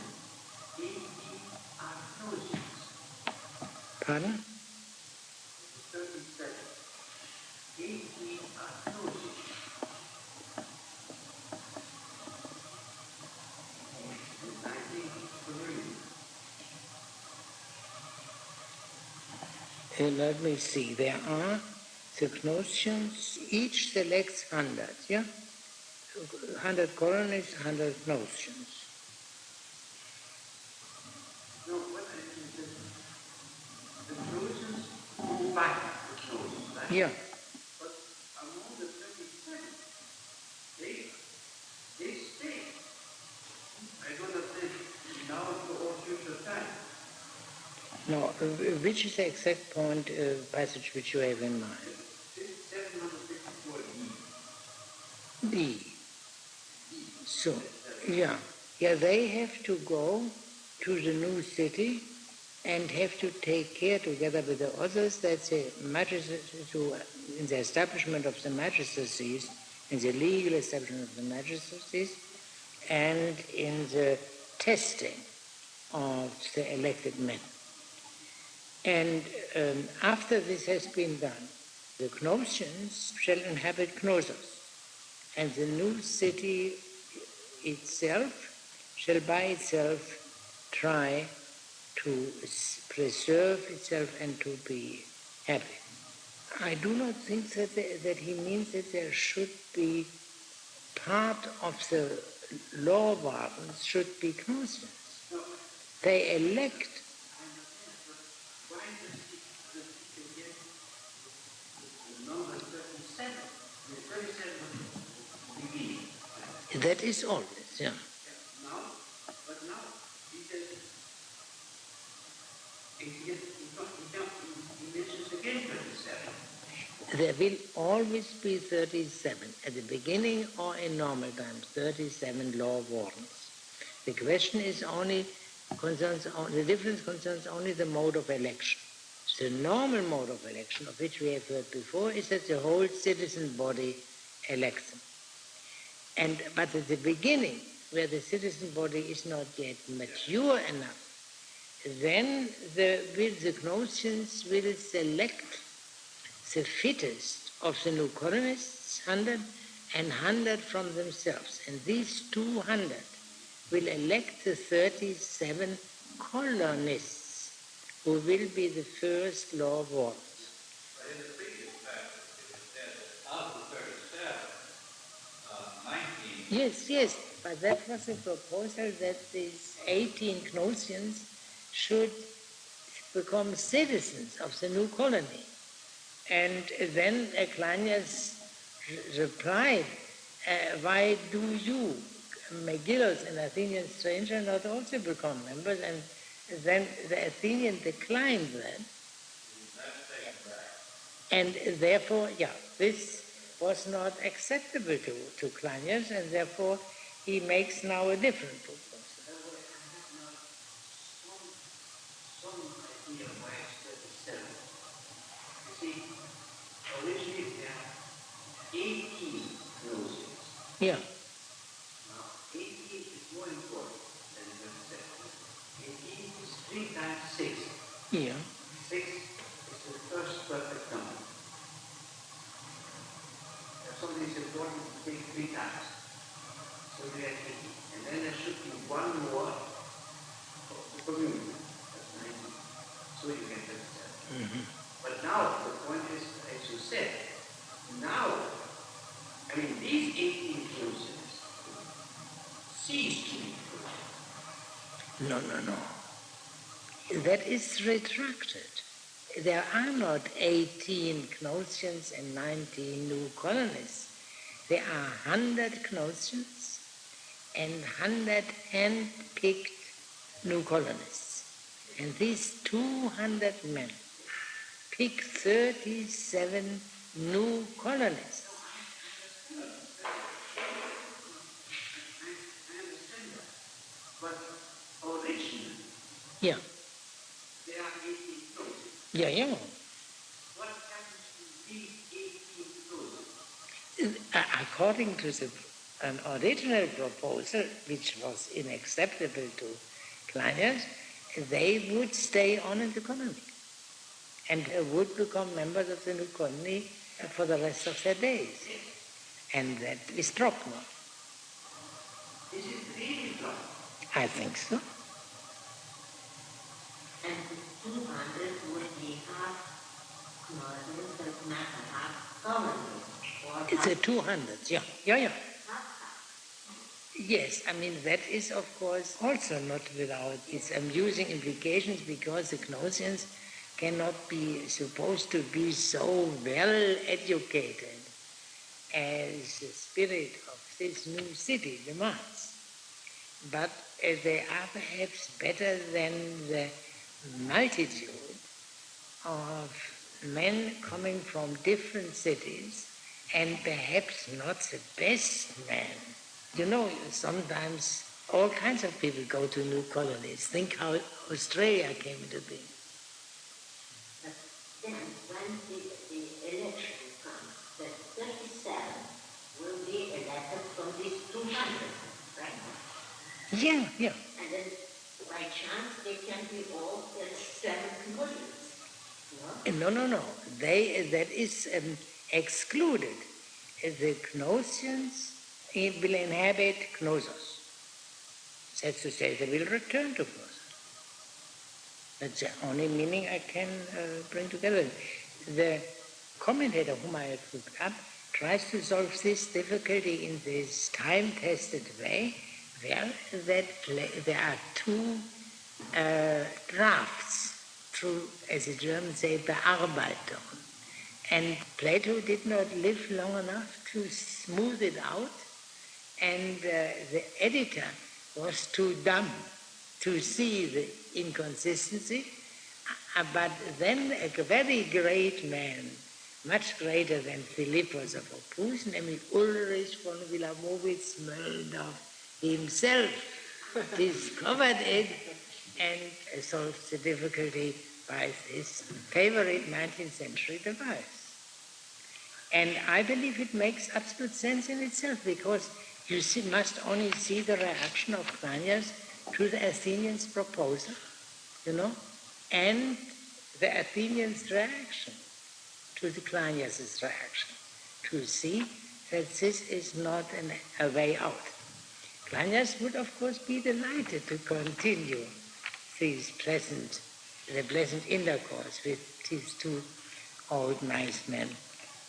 80 are Cnosians. Pardon? 37, 80 are Cnosians. And 19 Florinians. Let me see. There are the Cnosians, each selects 100, yeah? 100 colonies, 100 Cnosians. No, what I think is the Cnosians fight the Cnosians, right? Yeah. But among the 37, they stay. I don't know if they now for all future time. Now, which is the exact point, passage which you have in mind? 754 B. So, yeah, they have to go to the new city and have to take care together with the others that the magistrates, in the establishment of the magistracies, in the legal establishment of the magistracies, and in the testing of the elected men. And after this has been done, the Cnosians shall inhabit Knossos, and the new city itself shall by itself try to preserve itself and to be happy. I do not think that he means that there should be part of the law wardens should be Cnosians. They elect. Why does he get the number 37? The 37 beginning. That is always, yeah. Now, but now he says, he mentions again 37. There will always be 37, at the beginning or in normal times, 37 law wardens. The question is the difference concerns only the mode of election. The normal mode of election, of which we have heard before, is that the whole citizen body elects them. But at the beginning, where the citizen body is not yet mature enough, then the Cnosians will select the fittest of the new colonists, 100, and 100 from themselves. And these 200 will elect the 37 colonists who will be the first law wardens. But in the previous passage, it was said that of the 37, 19... Yes, but that was a proposal that these 18 Cnosians should become citizens of the new colony. And then Cleinias replied, why do you, Megillus, an Athenian stranger, not also become members? And then the Athenian declined that. And therefore, this was not acceptable to Cleinias, and therefore he makes now a different proposal. Some idea why it's 37. see, originally there are 18 clauses. Yeah. Now, 18 is more important than 27. 18 is 3 times 6. Yeah. 6 is the first perfect number. If something is important, take 3 times. So we have 18. And then there should be one more for the community. That's 19. So you get 27. But now the point is, as you said, now, I mean, these 18 clauses cease to be true. No. That is retracted. There are not 18 Knotians and 19 new colonies. There are 100 Knotians and 100 hand-picked new colonists. And these 200 men pick 37 new colonists. I understand that. But originally, Yeah. there are 18 clauses. Yeah. What happens to these 18 clauses? According to an original proposal, which was unacceptable to Kleinius, they would stay on in the colony and would become members of the new colony for the rest of their days. And that is dropped now. This is really dropped. I think so. And the 200 would be half Northern, but not half colony. It's a 200, yeah. Half. Yes, I mean, that is, of course, also not without its amusing implications, because the Gnostians cannot be supposed to be so well educated as the spirit of this new city demands. But they are perhaps better than the multitude of men coming from different cities, and perhaps not the best men. You know, sometimes all kinds of people go to new colonies. Think how Australia came into being. But then, when the election comes, the 37 will be elected from these 200, right? Yeah. And then, by chance, they can be all 7 Muslims. No. That is excluded. The Gnostians will inhabit Knossos. That's to say, they will return to Knossos. That's the only meaning I can bring together. The commentator whom I have looked up tries to solve this difficulty in this time-tested way, where that there are 2 drafts, through, as the Germans say, Bearbeitung. And Plato did not live long enough to smooth it out, and the editor was too dumb to see the inconsistency. But then a very great man, much greater than Philippus of Opus, namely Ulrich von Wilamowitz-Möllendorf himself, discovered it and solved the difficulty by this favorite 19th century device. And I believe it makes absolute sense in itself, because you must only see the reaction of Cleinias to the Athenians' proposal, and the Athenians' reaction to the Cleinias' reaction, to see that this is not a way out. Cleinias would, of course, be delighted to continue the pleasant intercourse with these 2 old nice men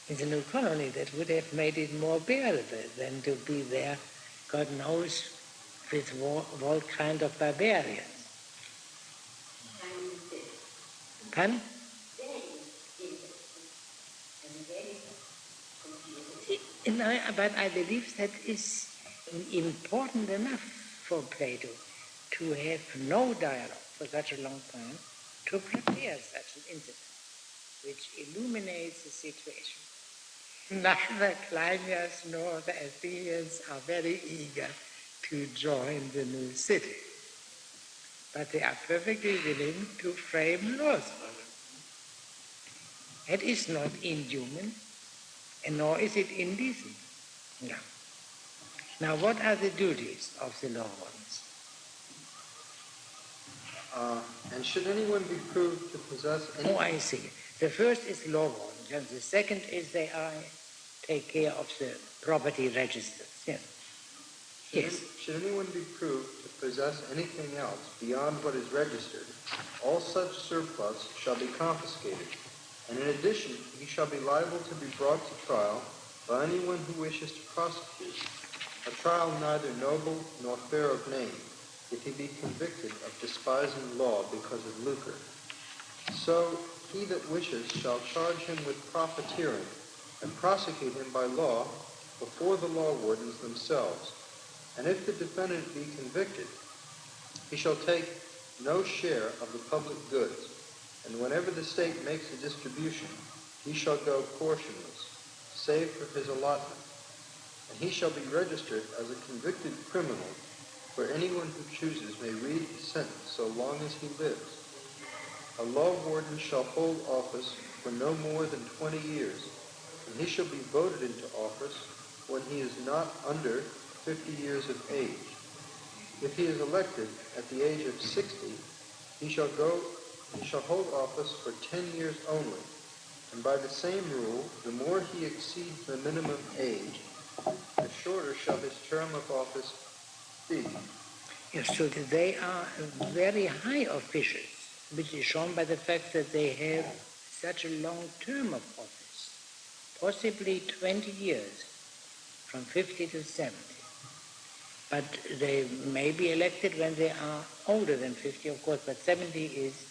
in the new colony. That would have made it more bearable than to be there, God knows, with all kind of barbarians. Pardon? No, but I believe that is important enough for Plato to have no dialogue for such a long time, to prepare such an incident, which illuminates the situation. Neither Cleinias nor the Athenians are very eager to join the new city, but they are perfectly willing to frame laws for That is not inhuman, and nor is it indecent. No. Now, what are the duties of the law wardens? And should anyone be proved to possess any... Oh, I see. The first is law wardens, and the second is they take care of the property registers. Yes. Yes. Should anyone be proved to possess anything else beyond what is registered, all such surplus shall be confiscated, and in addition he shall be liable to be brought to trial by anyone who wishes to prosecute, a trial neither noble nor fair of name, if he be convicted of despising law because of lucre. So he that wishes shall charge him with profiteering, and prosecute him by law before the law wardens themselves. And if the defendant be convicted, he shall take no share of the public goods, and whenever the state makes a distribution, he shall go portionless, save for his allotment. And he shall be registered as a convicted criminal, where anyone who chooses may read his sentence so long as he lives. A law warden shall hold office for no more than 20 years, and he shall be voted into office when he is not under 50 years of age. If he is elected at the age of 60, he shall hold office for 10 years only, and by the same rule, the more he exceeds the minimum age, the shorter shall his term of office be. Yes, so they are very high officials, which is shown by the fact that they have such a long term of office, possibly 20 years, from 50 to 70. But they may be elected when they are older than 50, of course, but 70 is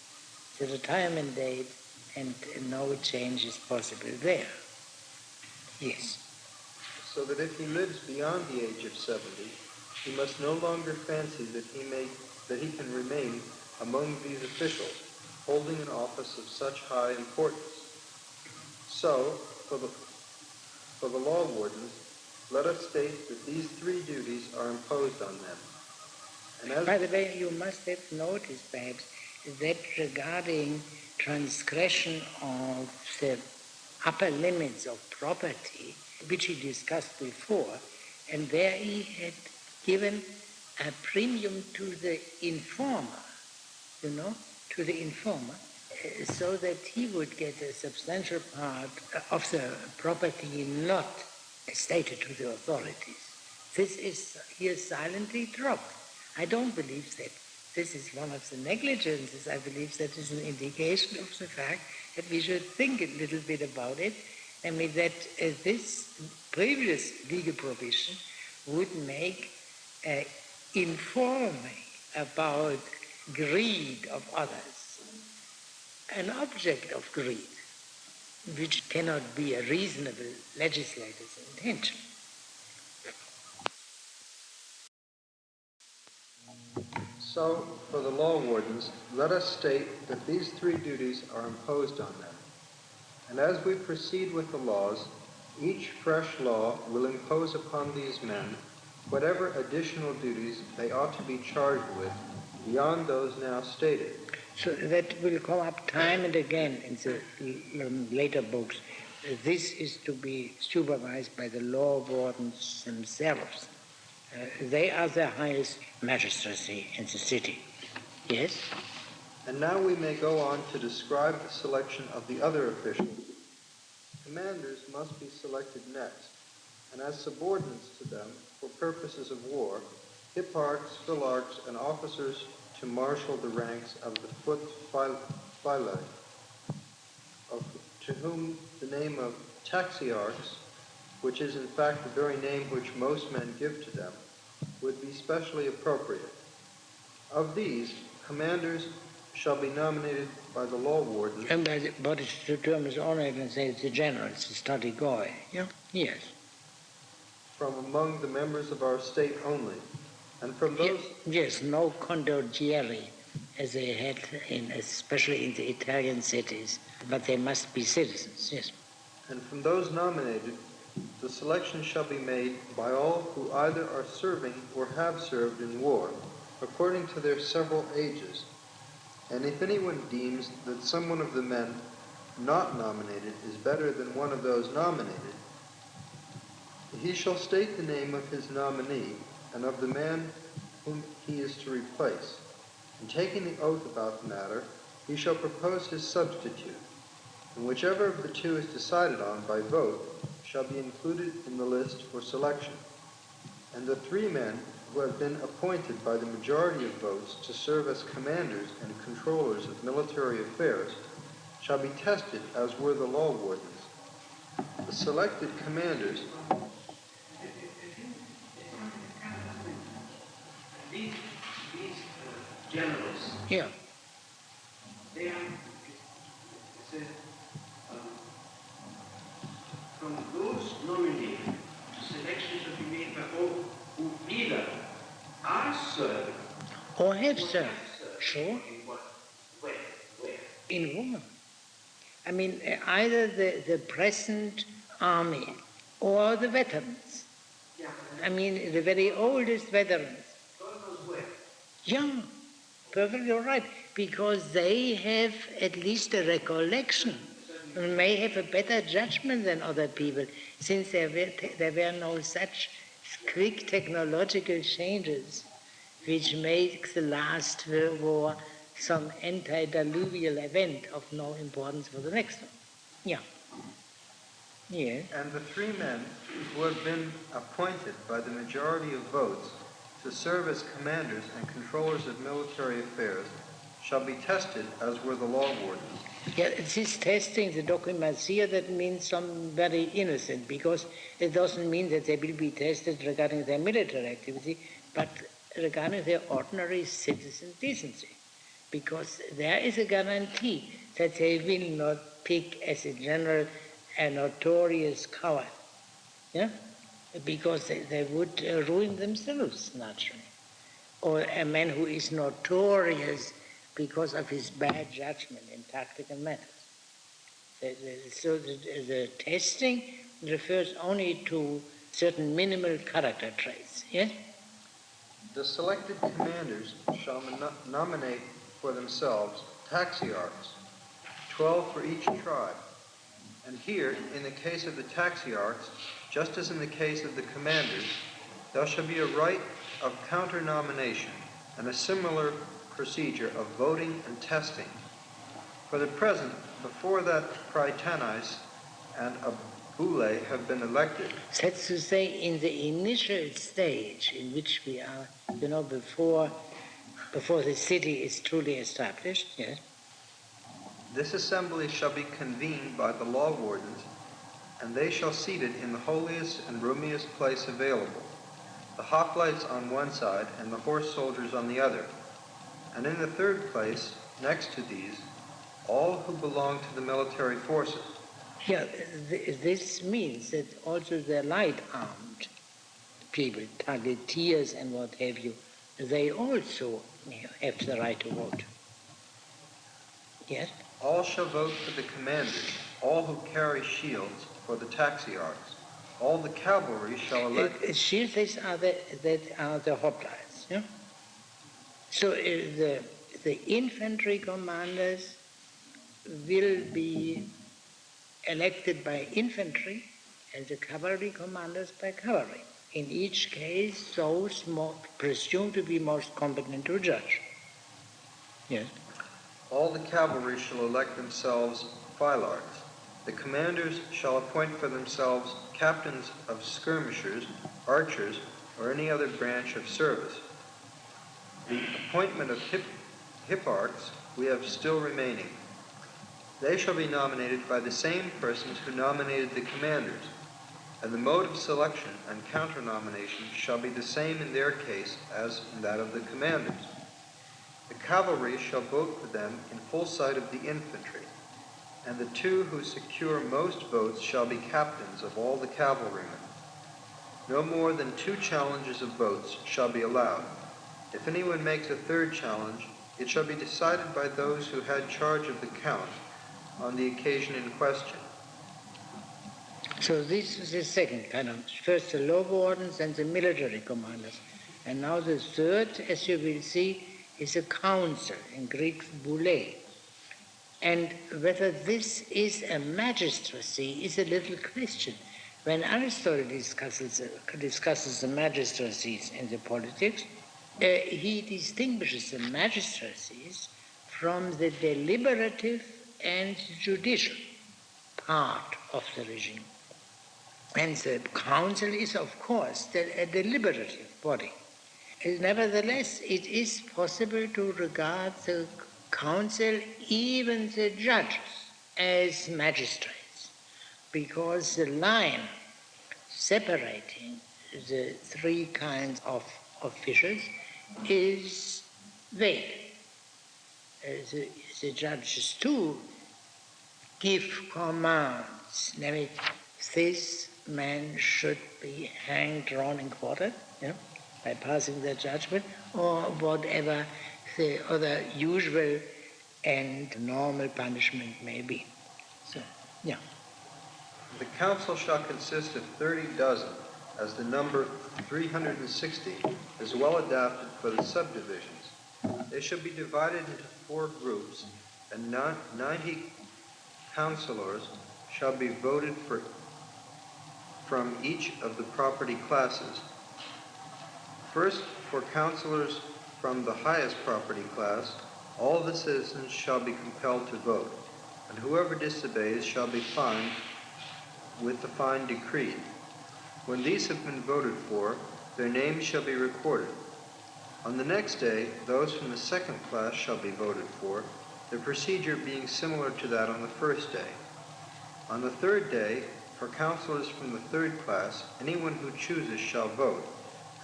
the retirement date, and no change is possible there. Yes. So that if he lives beyond the age of 70, he must no longer fancy that he can remain among these officials, holding an office of such high importance. So, for the law wardens, let us state that these three duties are imposed on them. And by the way, you must have noticed, perhaps, that regarding transgression of the upper limits of property, which he discussed before, and there he had given a premium to the informer, to the informer, so that he would get a substantial part of the property not stated to the authorities. This is here silently dropped. I don't believe that this is one of the negligences. I believe that is an indication of the fact that we should think a little bit about it. I mean that this previous legal provision would make informing about greed of others an object of greed, which cannot be a reasonable legislator's intention. So, for the law wardens, let us state that these three duties are imposed on them. And as we proceed with the laws, each fresh law will impose upon these men whatever additional duties they ought to be charged with beyond those now stated. So that will come up time and again in the later books. This is to be supervised by the law wardens themselves. They are the highest magistracy in the city. Yes? And now we may go on to describe the selection of the other officials. Commanders must be selected next, and as subordinates to them, for purposes of war, hipparchs, philarchs, and officers to marshal the ranks of the foot phylae, to whom the name of taxiarchs, which is in fact the very name which most men give to them, would be specially appropriate. Of these, commanders shall be nominated by the law wardens. And but the term is honor, I can say it's the generals, the strategoi. Yeah? Yes. From among the members of our state only, and from those... Yes, no condottieri, as they had, especially in the Italian cities, but they must be citizens, yes. And from those nominated, the selection shall be made by all who either are serving or have served in war, according to their several ages. And if anyone deems that some one of the men not nominated is better than one of those nominated, he shall state the name of his nominee and of the man whom he is to replace. And taking the oath about the matter, he shall propose his substitute, and whichever of the two is decided on by vote shall be included in the list for selection. And the 3 men who have been appointed by the majority of votes to serve as commanders and controllers of military affairs shall be tested as were the law wardens. The selected commanders these generals, Yeah. they are, it says, from those nominated, selection shall be made by all who either are served Or have or served. have served. Sure. In what? Where? In war. I mean, either the present army or the veterans. Yeah. I mean, the very oldest veterans. God knows where. Yeah, perfectly right, because they have at least a recollection and may have a better judgment than other people, since there were no such quick technological changes which makes the last World War some antediluvial event of no importance for the next one. Yeah. Yeah. and the 3 men who have been appointed by the majority of votes to serve as commanders and controllers of military affairs shall be tested as were the law wardens. Yeah, this testing, the documentia, that means some very innocent, because it doesn't mean that they will be tested regarding their military activity, but regarding their ordinary citizen decency. Because there is a guarantee that they will not pick as a general a notorious coward. Yeah? Because they would ruin themselves, naturally. Or a man who is notorious because of his bad judgment in tactical matters. So the testing refers only to certain minimal character traits. Yes? The selected commanders shall nominate for themselves taxiarchs, 12 for each tribe. And here, in the case of the taxiarchs, just as in the case of the commanders, there shall be a right of counter-nomination and a similar procedure of voting and testing. For the present, before that Prytanis and Abule have been elected, That's to say, in the initial stage in which we are, before the city is truly established, yes, this assembly shall be convened by the law wardens, and they shall seat it in the holiest and roomiest place available, the hoplites on one side and the horse soldiers on the other. And in the third place, next to these, all who belong to the military forces. yeah, this means that also the light-armed people, targeteers and what have you, they also have the right to vote. Yes? All shall vote for the commanders, all who carry shields for the taxiarchs. All the cavalry shall elect... Shields that are the hoplites. Yeah? So the infantry commanders will be elected by infantry and the cavalry commanders by cavalry. In each case, those presumed to be most competent to judge. Yes. All the cavalry shall elect themselves phylarchs. The commanders shall appoint for themselves captains of skirmishers, archers, or any other branch of service. The appointment of hipparchs we have still remaining. They shall be nominated by the same persons who nominated the commanders, and the mode of selection and counter-nomination shall be the same in their case as in that of the commanders. The cavalry shall vote for them in full sight of the infantry, and the 2 who secure most votes shall be captains of all the cavalrymen. No more than 2 challenges of votes shall be allowed. If anyone makes a 3rd challenge, it shall be decided by those who had charge of the count on the occasion in question. So this is the second kind of, first the law wardens and the military commanders. And now the third, as you will see, is a council, in Greek boule. And whether this is a magistracy is a little question. When Aristotle discusses the magistracies in the politics, he distinguishes the magistracies from the deliberative and judicial part of the regime. And the council is, of course, a deliberative body. Nevertheless, it is possible to regard the council, even the judges, as magistrates, because the line separating the three kinds of officials is vague. The judges too give commands, namely, this man should be hanged, drawn, and quartered, by passing their judgment, or whatever the other usual and normal punishment may be. So, yeah. The council shall consist of 30 dozen, as the number 360 is well adapted for the subdivisions. They shall be divided into 4 groups, and 90 councillors shall be voted from each of the property classes. First, for councillors from the highest property class, all the citizens shall be compelled to vote, and whoever disobeys shall be fined with the fine decreed. When these have been voted for, their names shall be recorded. On the next day, those from the second class shall be voted for, the procedure being similar to that on the first day. On the third day, for councillors from the third class, anyone who chooses shall vote,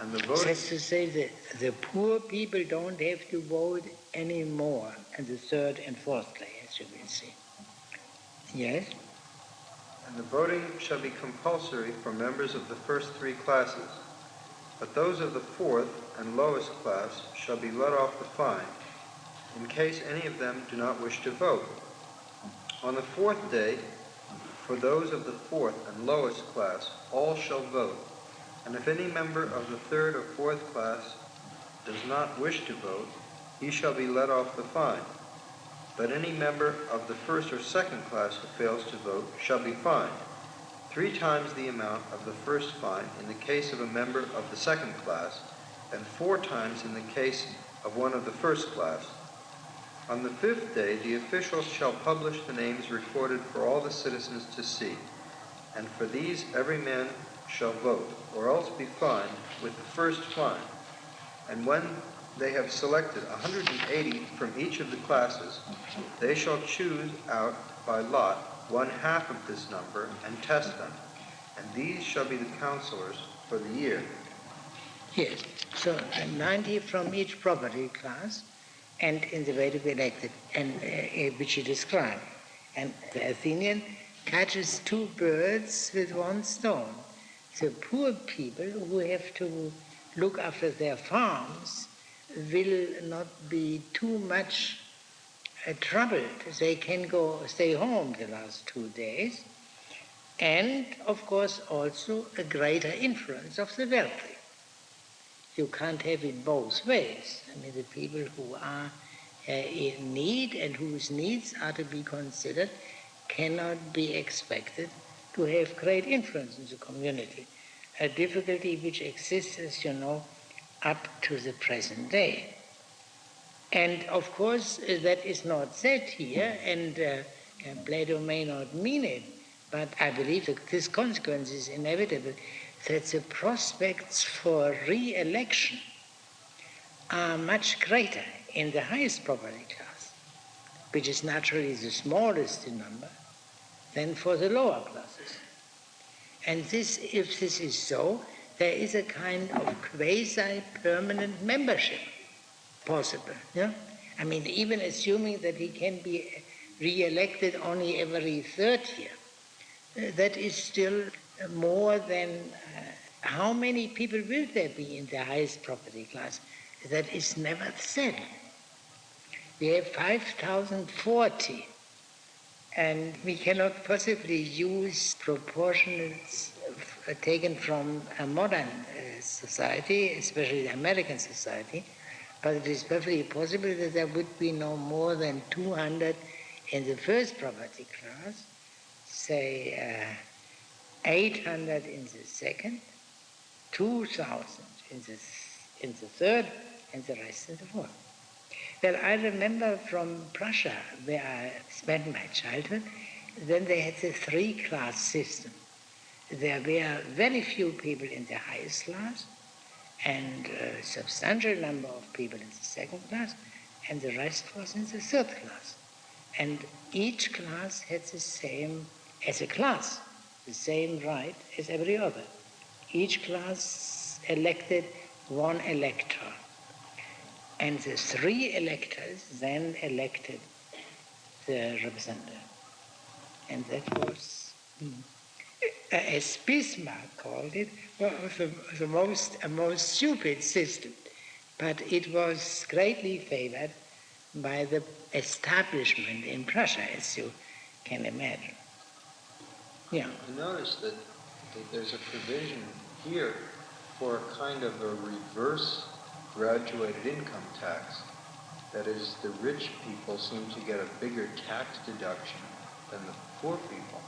and the voting... That's to say that the poor people don't have to vote anymore in the third and fourth class, as you will see. Yes? And the voting shall be compulsory for members of the first 3 classes, but those of the fourth and lowest class shall be let off the fine, in case any of them do not wish to vote. On the 4th day, for those of the fourth and lowest class, all shall vote, and if any member of the third or fourth class does not wish to vote, he shall be let off the fine. But any member of the first or second class who fails to vote shall be fined 3 times the amount of the first fine in the case of a member of the second class, and 4 times in the case of one of the first class. On the 5th day, the officials shall publish the names recorded for all the citizens to see, and for these every man shall vote, or else be fined with the first fine. And when they have selected 180 from each of the classes, they shall choose out by lot 1/2 of this number and test them, and these shall be the councillors for the year. Yes, so 90 from each property class, and in the way to be elected, and which he described. And the Athenian catches 2 birds with 1 stone. The poor people who have to look after their farms will not be too much troubled. They can stay home the last 2 days, and of course also a greater influence of the wealthy. You can't have it both ways. I mean, the people who are in need and whose needs are to be considered cannot be expected to have great influence in the community, a difficulty which exists, as you know, up to the present day. And of course, that is not said here, and Plato may not mean it, but I believe that this consequence is inevitable, that the prospects for re-election are much greater in the highest property class, which is naturally the smallest in number, than for the lower classes. And this, if this is so, there is a kind of quasi-permanent membership possible. Yeah? I mean, even assuming that he can be re-elected only every 3rd year, that is still more than how many people will there be in the highest property class? That is never said. We have 5,040, and we cannot possibly use proportions taken from a modern society, especially the American society, but it is perfectly possible that there would be no more than 200 in the first property class, say 800 in the second, 2,000 in the third, and the rest in the fourth. Well, I remember from Prussia, where I spent my childhood, then they had the three-class system. There were very few people in the highest class, and a substantial number of people in the second class, and the rest was in the third class. And each class had the same, as a class, the same right as every other. Each class elected one elector. And the three electors then elected the representative. And that was, as Bismarck called it, the most stupid system. But it was greatly favored by the establishment in Prussia, as you can imagine. Yeah. You notice that there's a provision here for a kind of a reverse graduated income tax. That is, the rich people seem to get a bigger tax deduction than the poor people.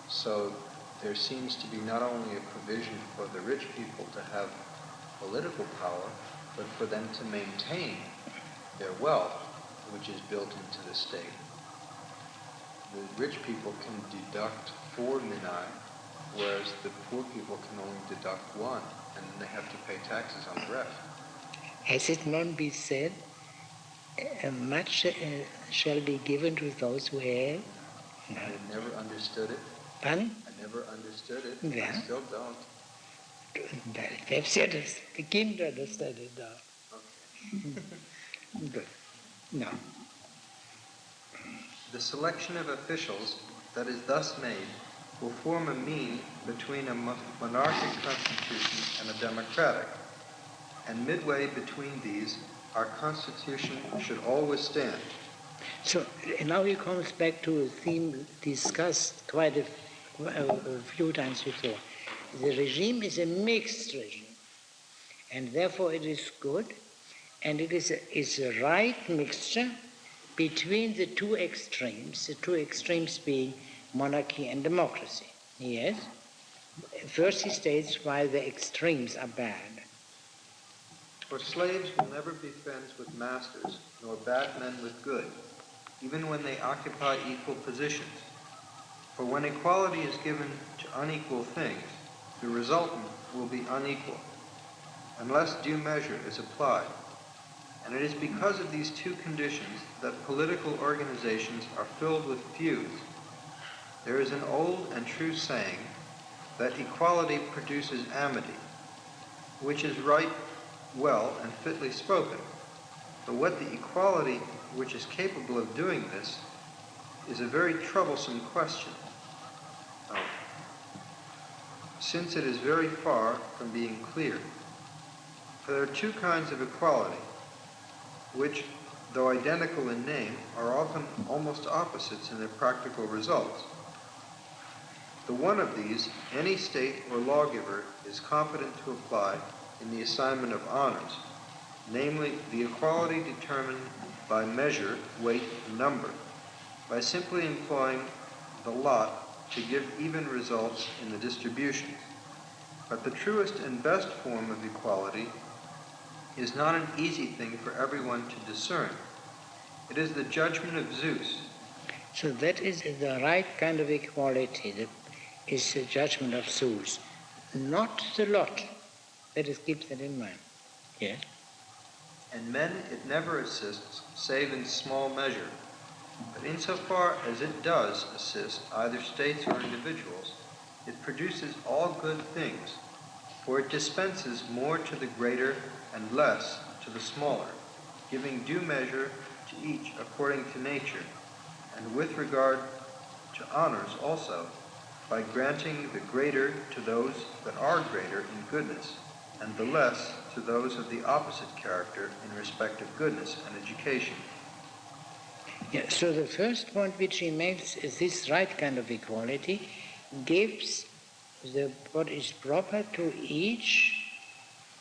So there seems to be not only a provision for the rich people to have political power, but for them to maintain their wealth, which is built into the state. The rich people can deduct 4 minae, whereas the poor people can only deduct 1, and they have to pay taxes on the rest. Has it not been said, much shall be given to those who have? No. I never understood it. Pardon? I never understood it. Yeah. I still don't. Well, perhaps you begin to understand it now. Okay. Good. No. The selection of officials that is thus made will form a mean between a monarchic constitution and a democratic, and midway between these, our constitution should always stand. So now he comes back to a theme discussed quite a few times before. The regime is a mixed regime, and therefore it is good, and it is a right mixture between the two extremes being monarchy and democracy. Yes? First he states why the extremes are bad. For slaves will never be friends with masters, nor bad men with good, even when they occupy equal positions. For when equality is given to unequal things, the resultant will be unequal, unless due measure is applied. And it is because of these two conditions that political organizations are filled with feuds. There is an old and true saying that equality produces amity, which is right, well, and fitly spoken. But what the equality which is capable of doing this is a very troublesome question, since it is very far from being clear. For there are two kinds of equality, which, though identical in name, are often almost opposites in their practical results. The one of these, any state or lawgiver is competent to apply in the assignment of honors, namely the equality determined by measure, weight, and number, by simply employing the lot to give even results in the distribution. But the truest and best form of equality is not an easy thing for everyone to discern. It is the judgment of Zeus. So that is the right kind of equality, is the judgment of Zeus, not the lot. Let us keep that in mind. Yes? And men it never assists, save in small measure. But insofar as it does assist either states or individuals, it produces all good things, for it dispenses more to the greater and less to the smaller, giving due measure to each according to nature, and with regard to honors also, by granting the greater to those that are greater in goodness, and the less to those of the opposite character in respect of goodness and education. Yeah, so the first point which he makes is this right kind of equality gives what is proper to each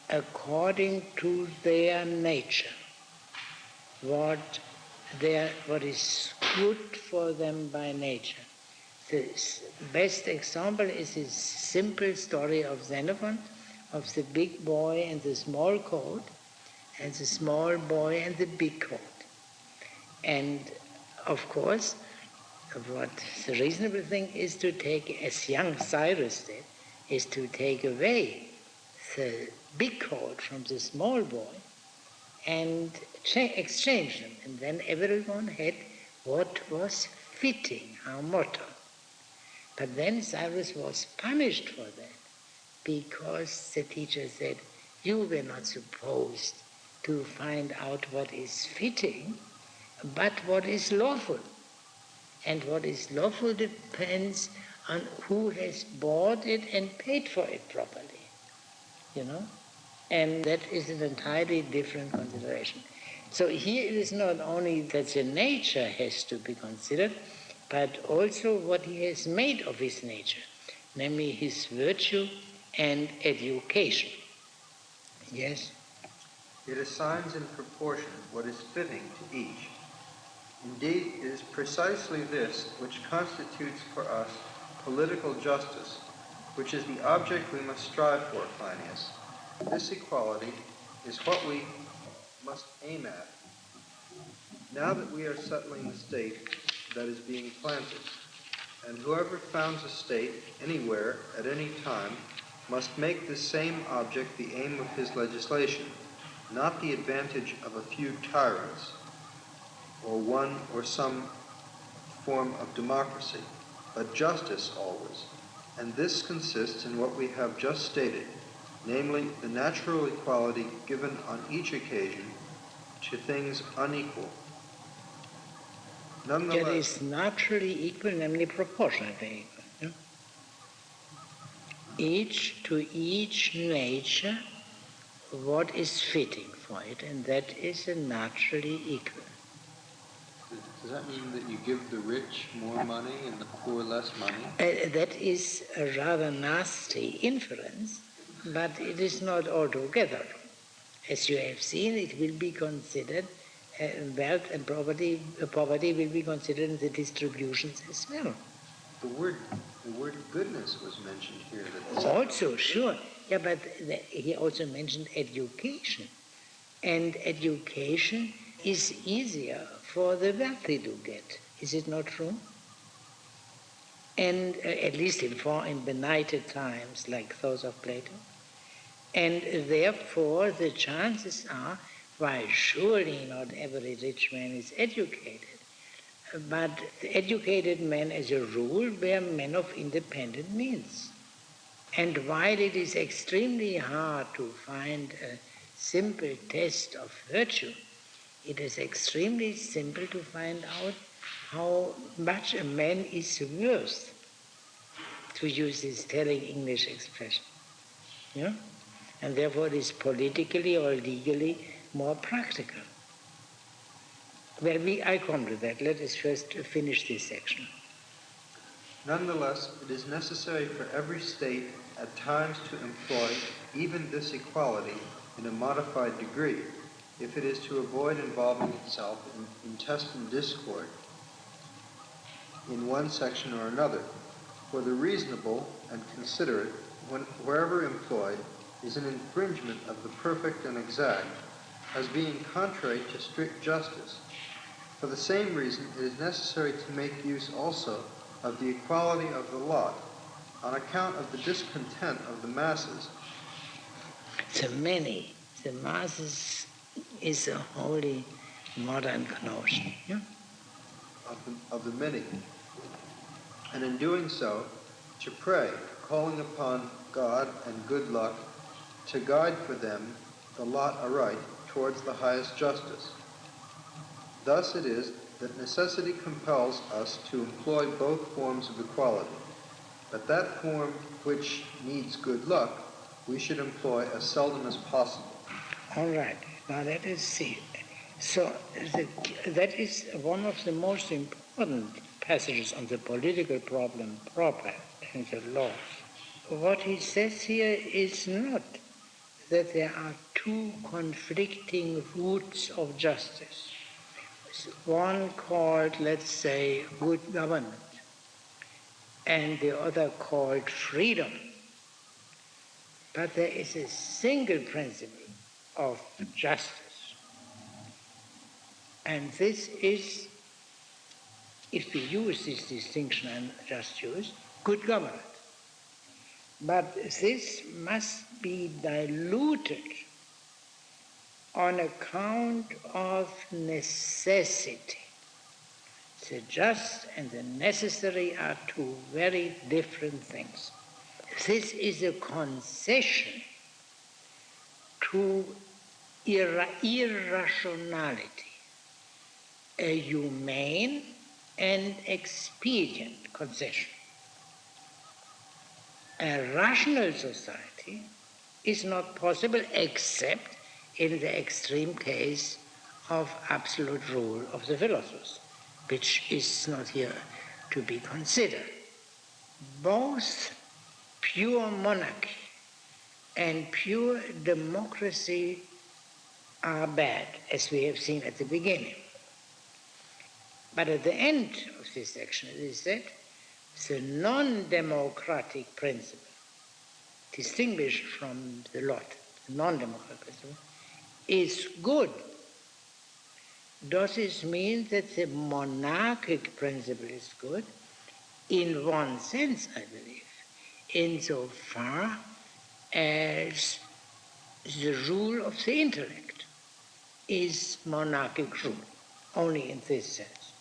according to their nature, what is good for them by nature. The best example is this simple story of Xenophon, of the big boy and the small coat, and the small boy and the big coat. And of course, what the reasonable thing is to take, as young Cyrus did, is to take away the big coat from the small boy and exchange them. And then everyone had what was fitting, harmotto. But then Cyrus was punished for that, because the teacher said, you were not supposed to find out what is fitting, but what is lawful. And what is lawful depends on who has bought it and paid for it properly, you know? And that is an entirely different consideration. So here it is not only that the nature has to be considered, but also what he has made of his nature, namely his virtue and education. Yes? It assigns in proportion what is fitting to each. Indeed, it is precisely this which constitutes for us political justice, which is the object we must strive for, Phineas. This equality is what we must aim at now that we are settling the state that is being planted. And whoever founds a state anywhere at any time must make this same object the aim of his legislation, not the advantage of a few tyrants, or one or some form of democracy, but justice always. And this consists in what we have just stated, namely the natural equality given on each occasion to things unequal. Nonetheless, It is naturally equal, namely proportionately equal. Yeah? Each to each nature what is fitting for it, and that is a naturally equal. does that mean that you give the rich more money and the poor less money? That is a rather nasty inference, but it is not altogether. As you have seen, it will be considered, wealth and poverty will be considered in the distributions as well. The word goodness was mentioned here. Also, sure. Yeah, but he also mentioned education. And education is easier for the wealthy to get. Is it not true? And at least in benighted times like those of Plato. And therefore the chances are, while surely not every rich man is educated, but educated men as a rule were men of independent means. And while it is extremely hard to find a simple test of virtue, it is extremely simple to find out how much a man is worth, to use this telling English expression. Yeah? And therefore it is politically or legally more practical. Well, I come to that. Let us first finish this section. Nonetheless, it is necessary for every state at times to employ even this equality in a modified degree, if it is to avoid involving itself in intestine discord in one section or another. For the reasonable and considerate, wherever employed, is an infringement of the perfect and exact, as being contrary to strict justice. For the same reason, it is necessary to make use also of the equality of the lot, on account of the discontent of the masses. The masses is a wholly modern notion. Yeah? Of the many. And in doing so, to pray, calling upon God and good luck to guide for them the lot aright towards the highest justice. Thus it is that necessity compels us to employ both forms of equality, but that form which needs good luck we should employ as seldom as possible. All right. Now let us see. So that is one of the most important passages on the political problem proper in the law. What he says here is not that there are two conflicting roots of justice. one called, let's say, good government, and the other called freedom. But there is a single principle of justice. And this is, if we use this distinction I just used, good government. But this must be diluted on account of necessity. The just and the necessary are two very different things. This is a concession to irrationality, a humane and expedient concession. A rational society is not possible except in the extreme case of absolute rule of the philosophers, which is not here to be considered. Both pure monarchy and pure democracy are bad, as we have seen at the beginning. But at the end of this section it is said, the non-democratic principle, distinguished from the lot, the non-democratic principle, is good. Does this mean that the monarchic principle is good? In one sense, I believe, insofar as the rule of the intellect is monarchic rule, only in this sense.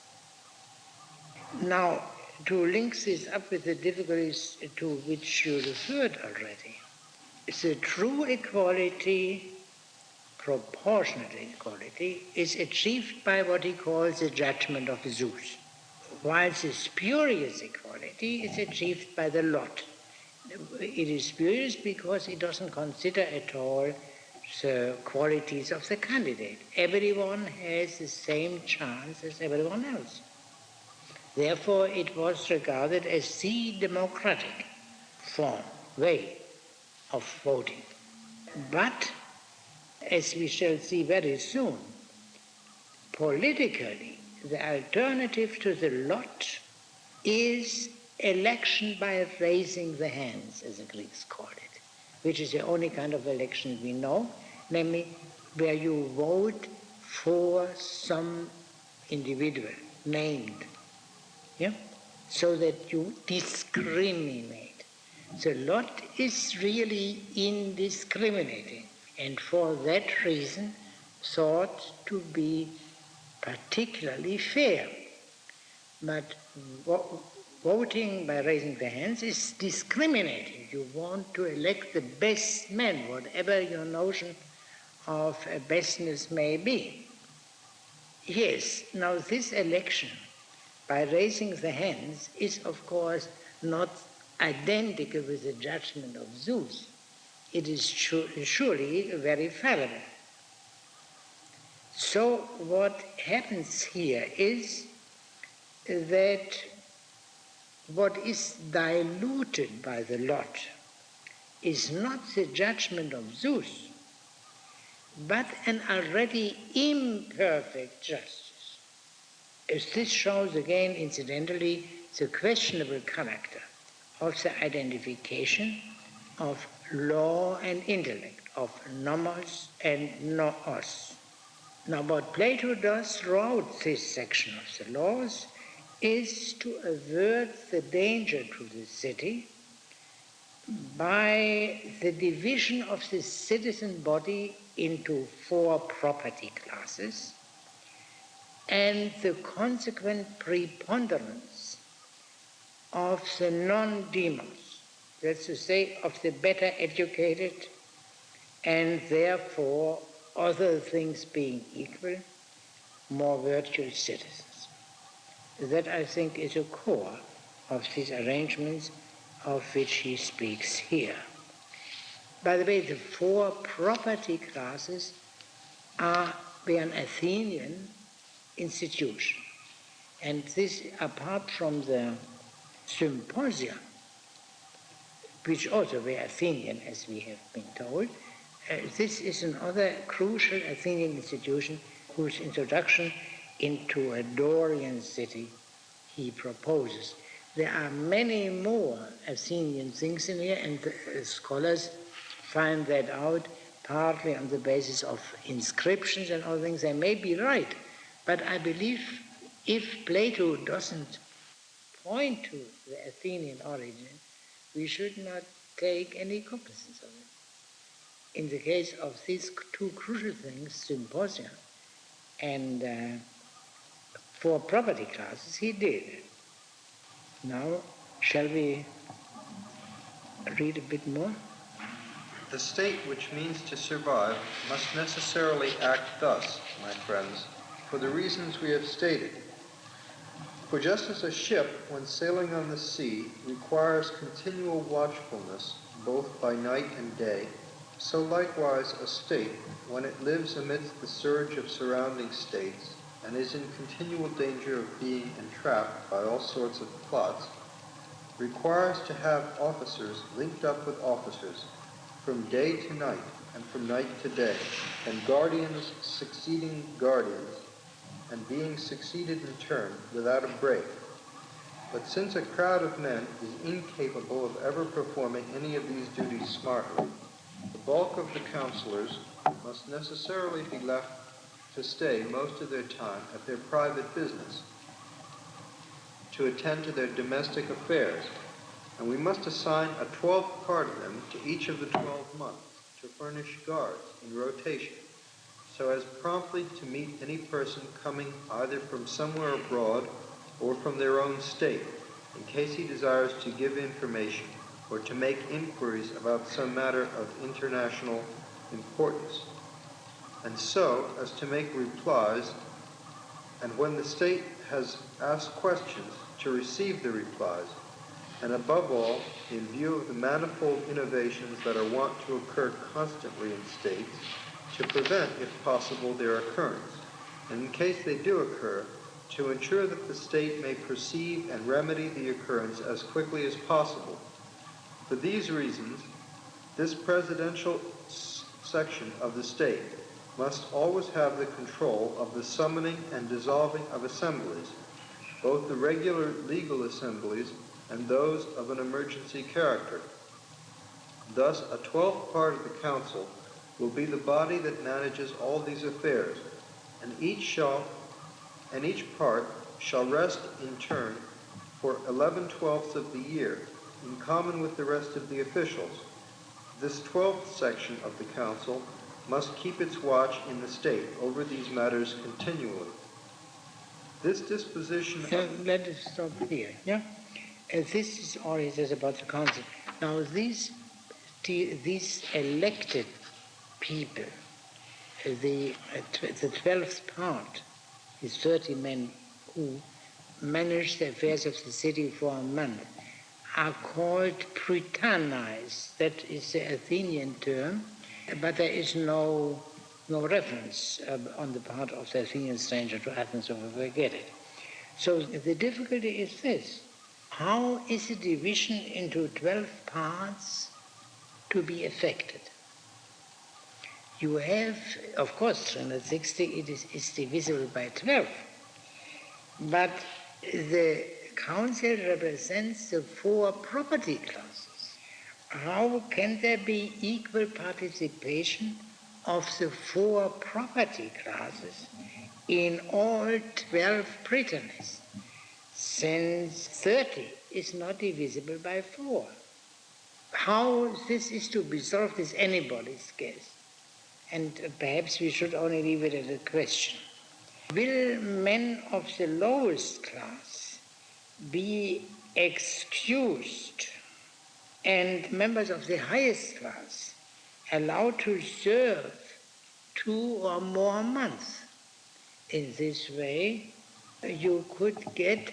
Now, to link this up with the difficulties to which you referred already, the true equality, proportionate equality, is achieved by what he calls the judgment of Zeus, while the spurious equality is achieved by the lot. It is spurious because it doesn't consider at all the qualities of the candidate. Everyone has the same chance as everyone else. Therefore, it was regarded as the democratic form, way of voting. But, as we shall see very soon, politically, the alternative to the lot is election by raising the hands, as the Greeks call it, which is the only kind of election we know, namely where you vote for some individual named, so that you discriminate. The lot is really indiscriminating, and for that reason thought to be particularly fair. But voting by raising the hands is discriminating. You want to elect the best man, whatever your notion of bestness may be. Yes, now this election by raising the hands is, of course, not identical with the judgment of Zeus. It is surely very fallible. So what happens here is that what is diluted by the lot is not the judgment of Zeus, but an already imperfect justice. As this shows again, incidentally, the questionable character of the identification of law and intellect, of nomos and noos. Now, what Plato does throughout this section of the laws is to avert the danger to the city by the division of the citizen body into 4 property classes and the consequent preponderance of the non-demos, that's to say, of the better educated and therefore, other things being equal, more virtuous citizens. That, I think, is a core of these arrangements of which he speaks here. By the way, the 4 property classes were an Athenian institution. And this, apart from the symposia, which also were Athenian, as we have been told, this is another crucial Athenian institution whose introduction into a Dorian city he proposes. There are many more Athenian things in here, and the scholars find that out partly on the basis of inscriptions and other things. They may be right, but I believe if Plato doesn't point to the Athenian origin, we should not take any cognizance of it. In the case of these two crucial things, symposia and for property classes, he did. Now, shall we read a bit more? The state which means to survive must necessarily act thus, my friends, for the reasons we have stated. For just as a ship, when sailing on the sea, requires continual watchfulness, both by night and day, so likewise a state, when it lives amidst the surge of surrounding states, and is in continual danger of being entrapped by all sorts of plots, requires to have officers linked up with officers, from day to night, and from night to day, and guardians succeeding guardians, and being succeeded in turn without a break. But since a crowd of men is incapable of ever performing any of these duties smartly, the bulk of the counselors must necessarily be left to stay most of their time at their private business, to attend to their domestic affairs, and we must assign a 12th part of them to each of the 12 months to furnish guards in rotation, so as promptly to meet any person coming either from somewhere abroad or from their own state, in case he desires to give information or to make inquiries about some matter of international importance, and so as to make replies, and when the state has asked questions, to receive the replies, and above all, in view of the manifold innovations that are wont to occur constantly in states, to prevent, if possible, their occurrence, and in case they do occur, to ensure that the state may perceive and remedy the occurrence as quickly as possible. For these reasons, this presidential section of the state must always have the control of the summoning and dissolving of assemblies, both the regular legal assemblies and those of an emergency character. Thus, a 12th part of the council will be the body that manages all these affairs, and each part shall rest in turn for 11/12ths of the year, in common with the rest of the officials. This 12th section of the council must keep its watch in the state over these matters continually. This disposition... Let us stop here. Yeah? This is all he says about the council. Now, these elected people, the 12th part, is 30 men who manage the affairs of the city for a month, are called prytanes. That is the Athenian term, but there is no reference on the part of the Athenian stranger to Athens, so we forget it. So the difficulty is this: how is the division into 12 parts to be effected? You have, of course, 360 is divisible by 12, but the council represents the 4 property classes. How can there be equal participation of the 4 property classes in all 12 prytanes, since 30 is not divisible by 4? How this is to be solved is anybody's guess, and perhaps we should only leave it as a question. Will men of the lowest class be excused and members of the highest class allowed to serve 2 or more months? In this way, you could get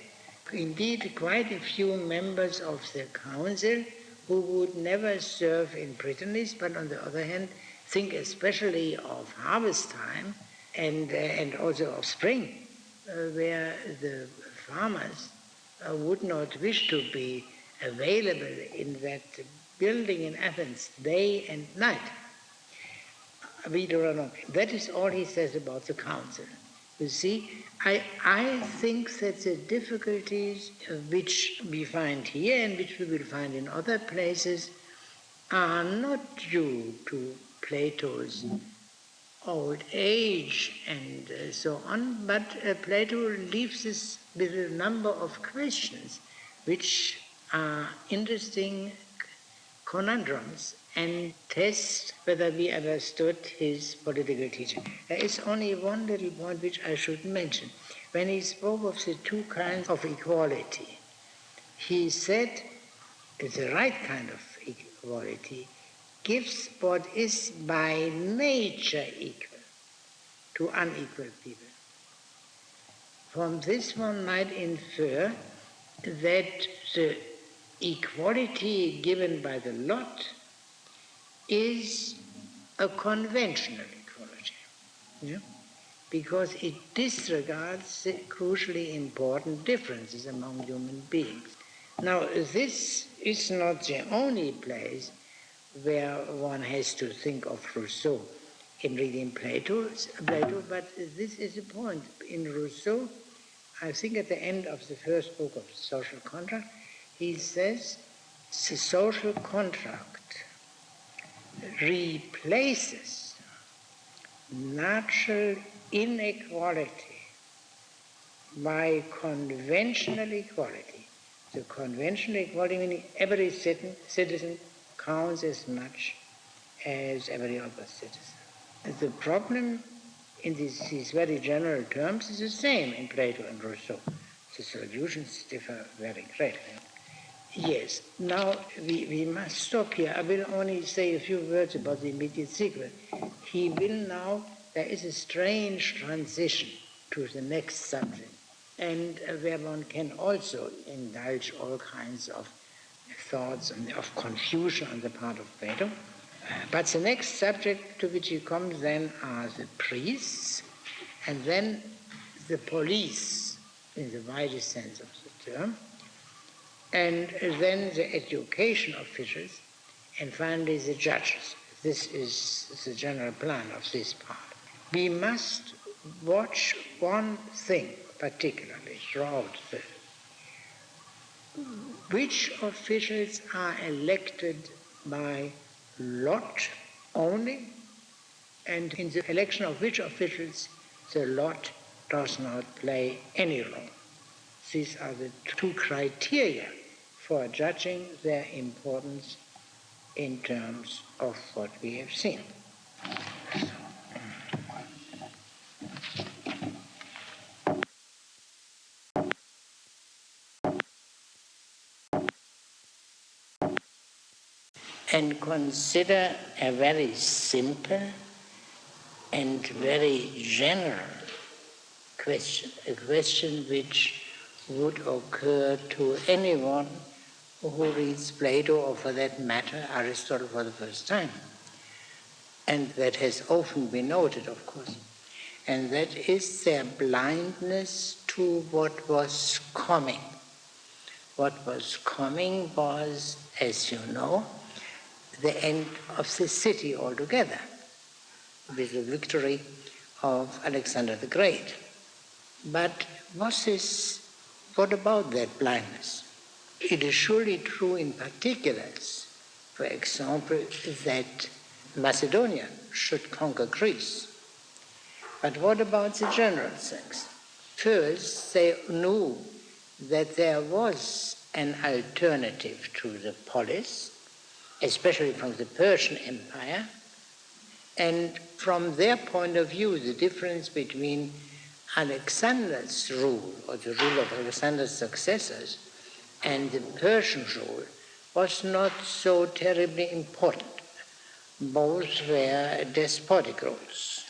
indeed quite a few members of the council who would never serve in prytanes, but on the other hand, think especially of harvest time and also of spring, where the farmers would not wish to be available in that building in Athens day and night. We do not know. That is all he says about the council. You see, I think that the difficulties which we find here and which we will find in other places are not due to Plato's old age and so on, but Plato leaves us with a number of questions which are interesting conundrums and test whether we understood his political teaching. There is only one little point which I should mention. When he spoke of the two kinds of equality, he said the right kind of equality gives what is by nature equal to unequal people. From this one might infer that the equality given by the lot is a conventional equality, because it disregards the crucially important differences among human beings. Now, this is not the only place where one has to think of Rousseau in reading Plato, but this is the point. In Rousseau, I think at the end of the first book of Social Contract, he says the social contract replaces natural inequality by conventional equality. The conventional equality meaning every citizen counts as much as every other citizen. The problem in these very general terms is the same in Plato and Rousseau. The solutions differ very greatly. Yes, now we must stop here. I will only say a few words about the immediate sequel. There is a strange transition to the next subject, and where one can also indulge all kinds of thoughts and of confusion on the part of Plato. But the next subject to which he comes then are the priests, and then the police in the widest sense of the term, and then the education officials, and finally the judges. This is the general plan of this part. We must watch one thing particularly throughout which officials are elected by lot only, and in the election of which officials the lot does not play any role. These are the two criteria for judging their importance in terms of what we have seen. And consider a very simple and very general question, a question which would occur to anyone who reads Plato, or for that matter Aristotle, for the first time, and that has often been noted, of course, and that is their blindness to what was coming. What was coming was, as you know, the end of the city altogether, with the victory of Alexander the Great. But what about that blindness? It is surely true in particulars, for example, that Macedonia should conquer Greece. But what about the general things? First, they knew that there was an alternative to the polis, especially from the Persian Empire, and from their point of view, the difference between Alexander's rule, or the rule of Alexander's successors, and the Persian rule was not so terribly important. Both were despotic rules.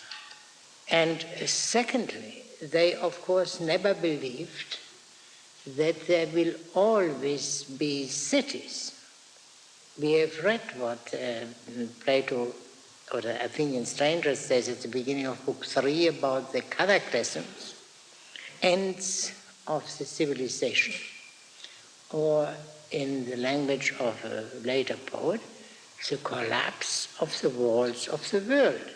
And secondly, they of course never believed that there will always be cities. We have read what Plato, or the Athenian stranger, says at the beginning of Book 3 about the cataclysms, ends of the civilization, or in the language of a later poet, the collapse of the walls of the world.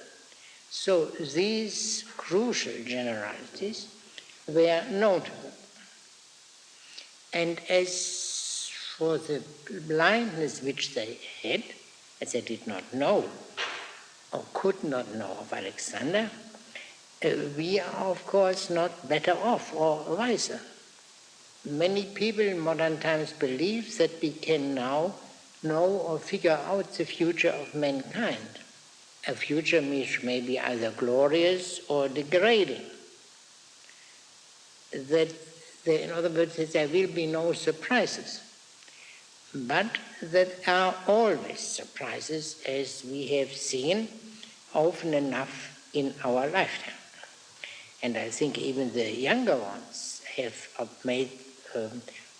So these crucial generalities were known to them. And as for the blindness which they had, as they did not know or could not know of Alexander, we are of course not better off or wiser. Many people in modern times believe that we can now know or figure out the future of mankind, a future which may be either glorious or degrading. In other words, that there will be no surprises, but that are always surprises, as we have seen often enough in our lifetime. And I think even the younger ones have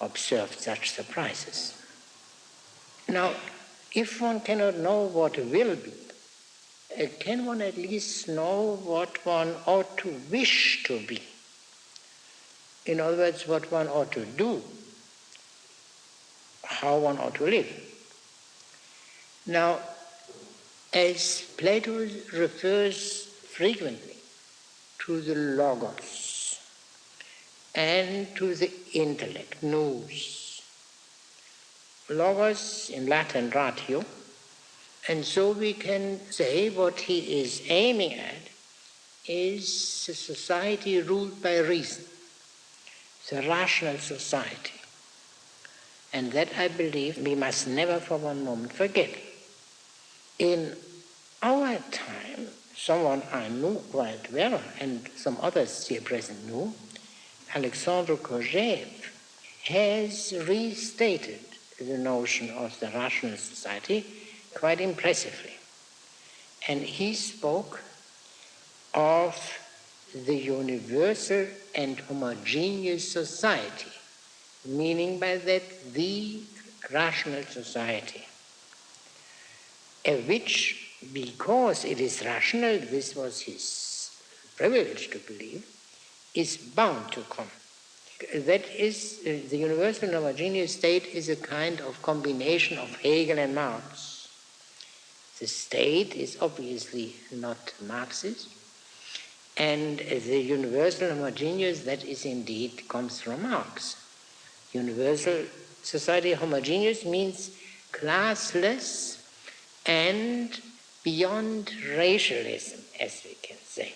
observed such surprises. Now, if one cannot know what will be, can one at least know what one ought to wish to be? In other words, what one ought to do, how one ought to live. Now, as Plato refers frequently to the logos and to the intellect, nous. Logos in Latin ratio, and so we can say what he is aiming at is a society ruled by reason, the rational society. And that, I believe, we must never for one moment forget. In our time, someone I knew quite well, and some others here present knew, Alexandre Kojève, has restated the notion of the rational society quite impressively. And he spoke of the universal and homogeneous society, meaning by that the rational society, which, because it is rational, this was his privilege to believe, is bound to come. That is, the universal and homogeneous state is a kind of combination of Hegel and Marx. The state is obviously not Marxist, and the universal and homogeneous, that is indeed, comes from Marx. Universal society homogeneous means classless and beyond racialism, as we can say.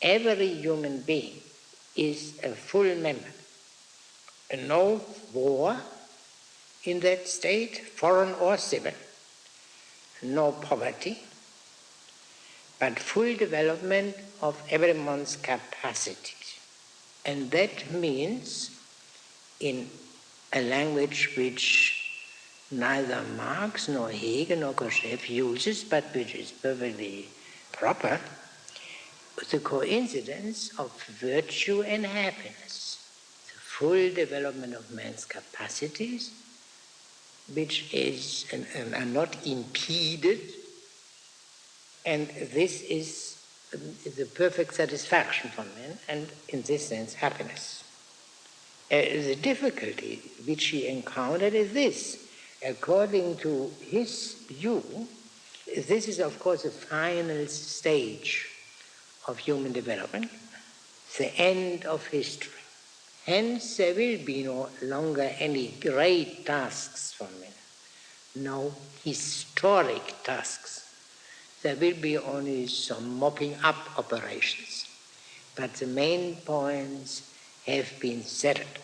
Every human being is a full member. No war in that state, foreign or civil. No poverty, but full development of everyone's capacities. And that means, in a language which neither Marx nor Hegel nor Kojève uses, but which is perfectly proper, the coincidence of virtue and happiness, the full development of man's capacities, which is are not impeded, and this is the perfect satisfaction for man, and in this sense, happiness. The difficulty which he encountered is this. According to his view, this is of course a final stage of human development, the end of history. Hence there will be no longer any great tasks for men, no historic tasks. There will be only some mopping up operations, but the main points have been settled.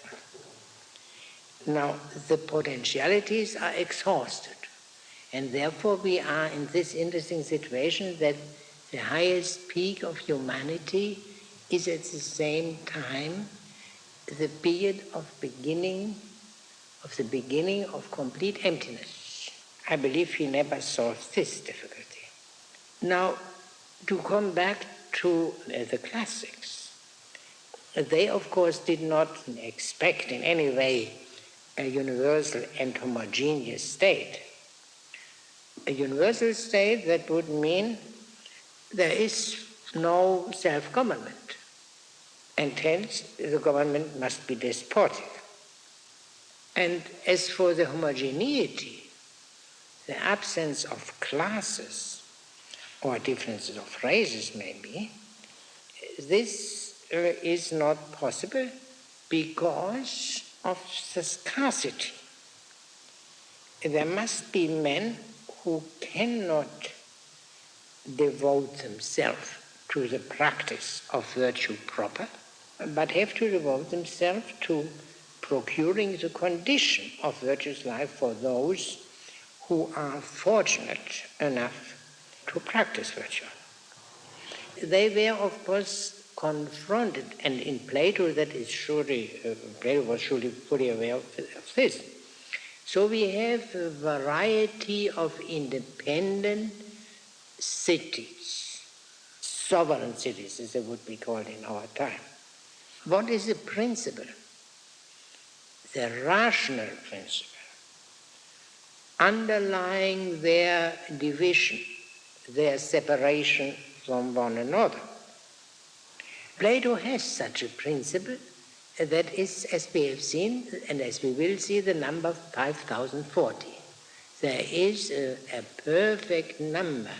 Now, the potentialities are exhausted, and therefore we are in this interesting situation that the highest peak of humanity is at the same time the period of the beginning of complete emptiness. I believe he never solved this difficulty. Now, to come back to the classics, they of course did not expect in any way a universal and homogeneous state. A universal state, that would mean there is no self-government, and hence the government must be despotic. And as for the homogeneity, the absence of classes or differences of phrases maybe, this is not possible because of the scarcity. There must be men who cannot devote themselves to the practice of virtue proper, but have to devote themselves to procuring the condition of virtuous life for those who are fortunate enough to practice virtue. They were, of course, confronted, and in Plato that is surely, Plato was surely fully aware of this. So we have a variety of independent cities, sovereign cities as they would be called in our time. What is the principle? The rational principle underlying their division, their separation from one another. Plato has such a principle that is, as we have seen, and as we will see, the number 5040. There is a perfect number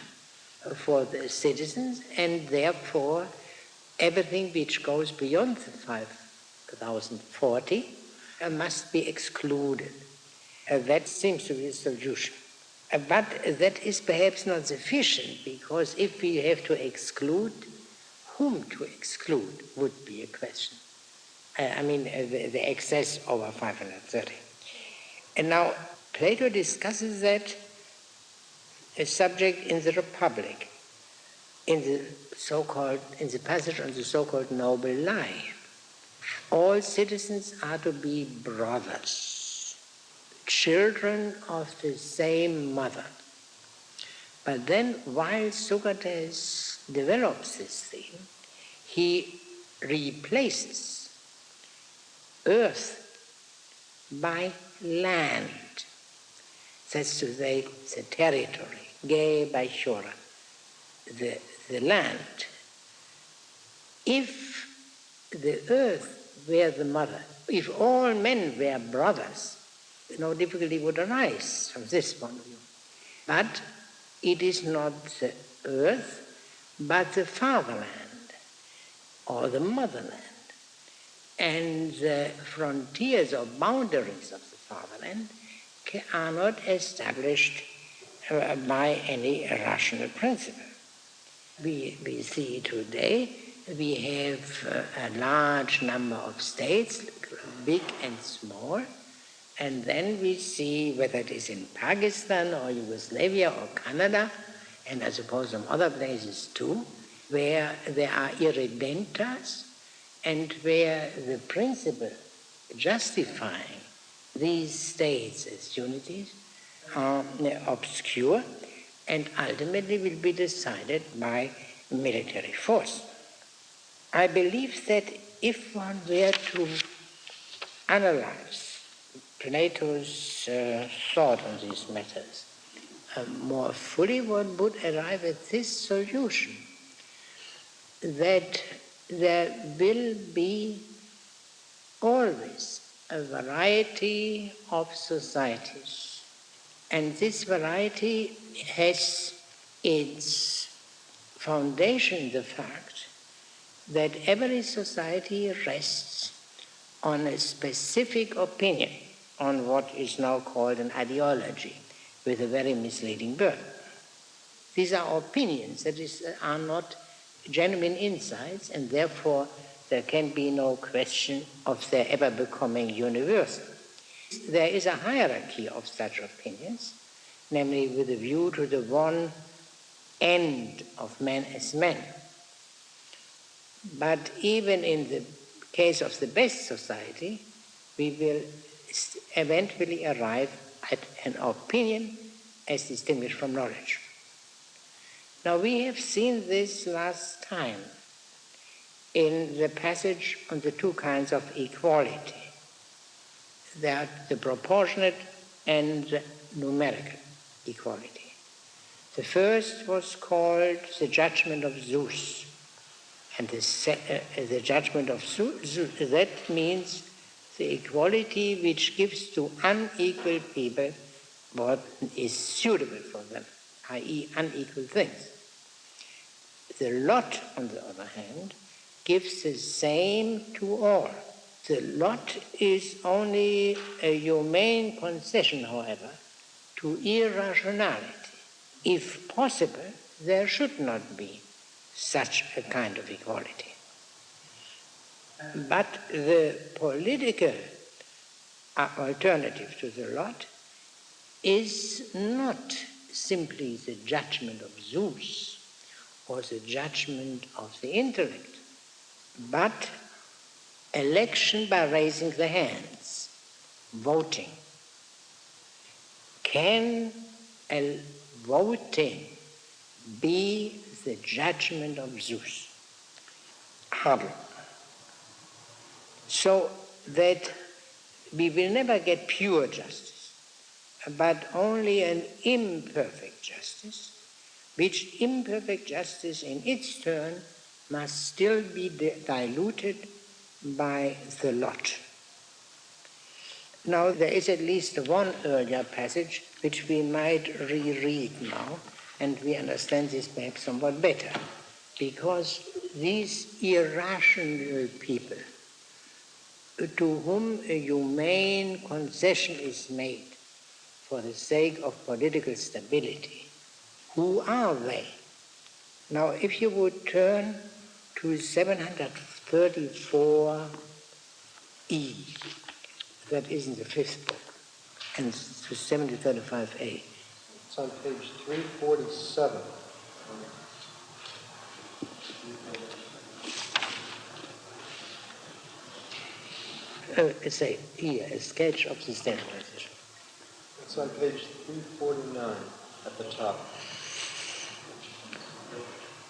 for the citizens, and therefore everything which goes beyond the 5040 must be excluded. That seems to be a solution. But that is perhaps not sufficient, because if we have to exclude, whom to exclude would be a question. The excess over 530. And now Plato discusses that subject in the Republic, in the passage on the so-called noble life. All citizens are to be brothers, children of the same mother. But then, while Socrates develops this theme, he replaces earth by land. That's to say, the territory, ge by shora, the land. If the earth were the mother, if all men were brothers, no difficulty would arise from this point of view. But it is not the earth, but the fatherland or the motherland. And the frontiers or boundaries of the fatherland are not established by any rational principle. We see today we have a large number of states, big and small, and then we see whether it is in Pakistan or Yugoslavia or Canada, and I suppose some other places too, where there are irredentas and where the principle justifying these states as unities are obscure and ultimately will be decided by military force. I believe that if one were to analyze Plato's thought on these matters more fully, one would arrive at this solution, that there will be always a variety of societies, and this variety has its foundation in the fact that every society rests on a specific opinion on what is now called an ideology, with a very misleading burden. These are opinions, that is, are not genuine insights, and therefore there can be no question of their ever becoming universal. There is a hierarchy of such opinions, namely with a view to the one end of man as man. But even in the case of the best society, we will eventually arrive at an opinion as distinguished from knowledge. Now, we have seen this last time in the passage on the two kinds of equality. They are the proportionate and numerical equality. The first was called the Judgment of Zeus. And the Judgment of Zeus, that means the equality which gives to unequal people what is suitable for them, i.e. unequal things. The lot, on the other hand, gives the same to all. The lot is only a humane concession, however, to irrationality. If possible, there should not be such a kind of equality. But the political alternative to the lot is not simply the judgment of Zeus or the judgment of the intellect, but election by raising the hands, voting. Can voting be the judgment of Zeus? Hardly. So that we will never get pure justice, but only an imperfect justice, which imperfect justice in its turn must still be diluted by the lot. Now there is at least one earlier passage which we might reread now, and we understand this perhaps somewhat better, because these irrational people to whom a humane concession is made for the sake of political stability, who are they? Now, if you would turn to 734e, that is in the fifth book, and to 735a. It's on page 347. Say here, a sketch of the state organization. It's on page 349 at the top.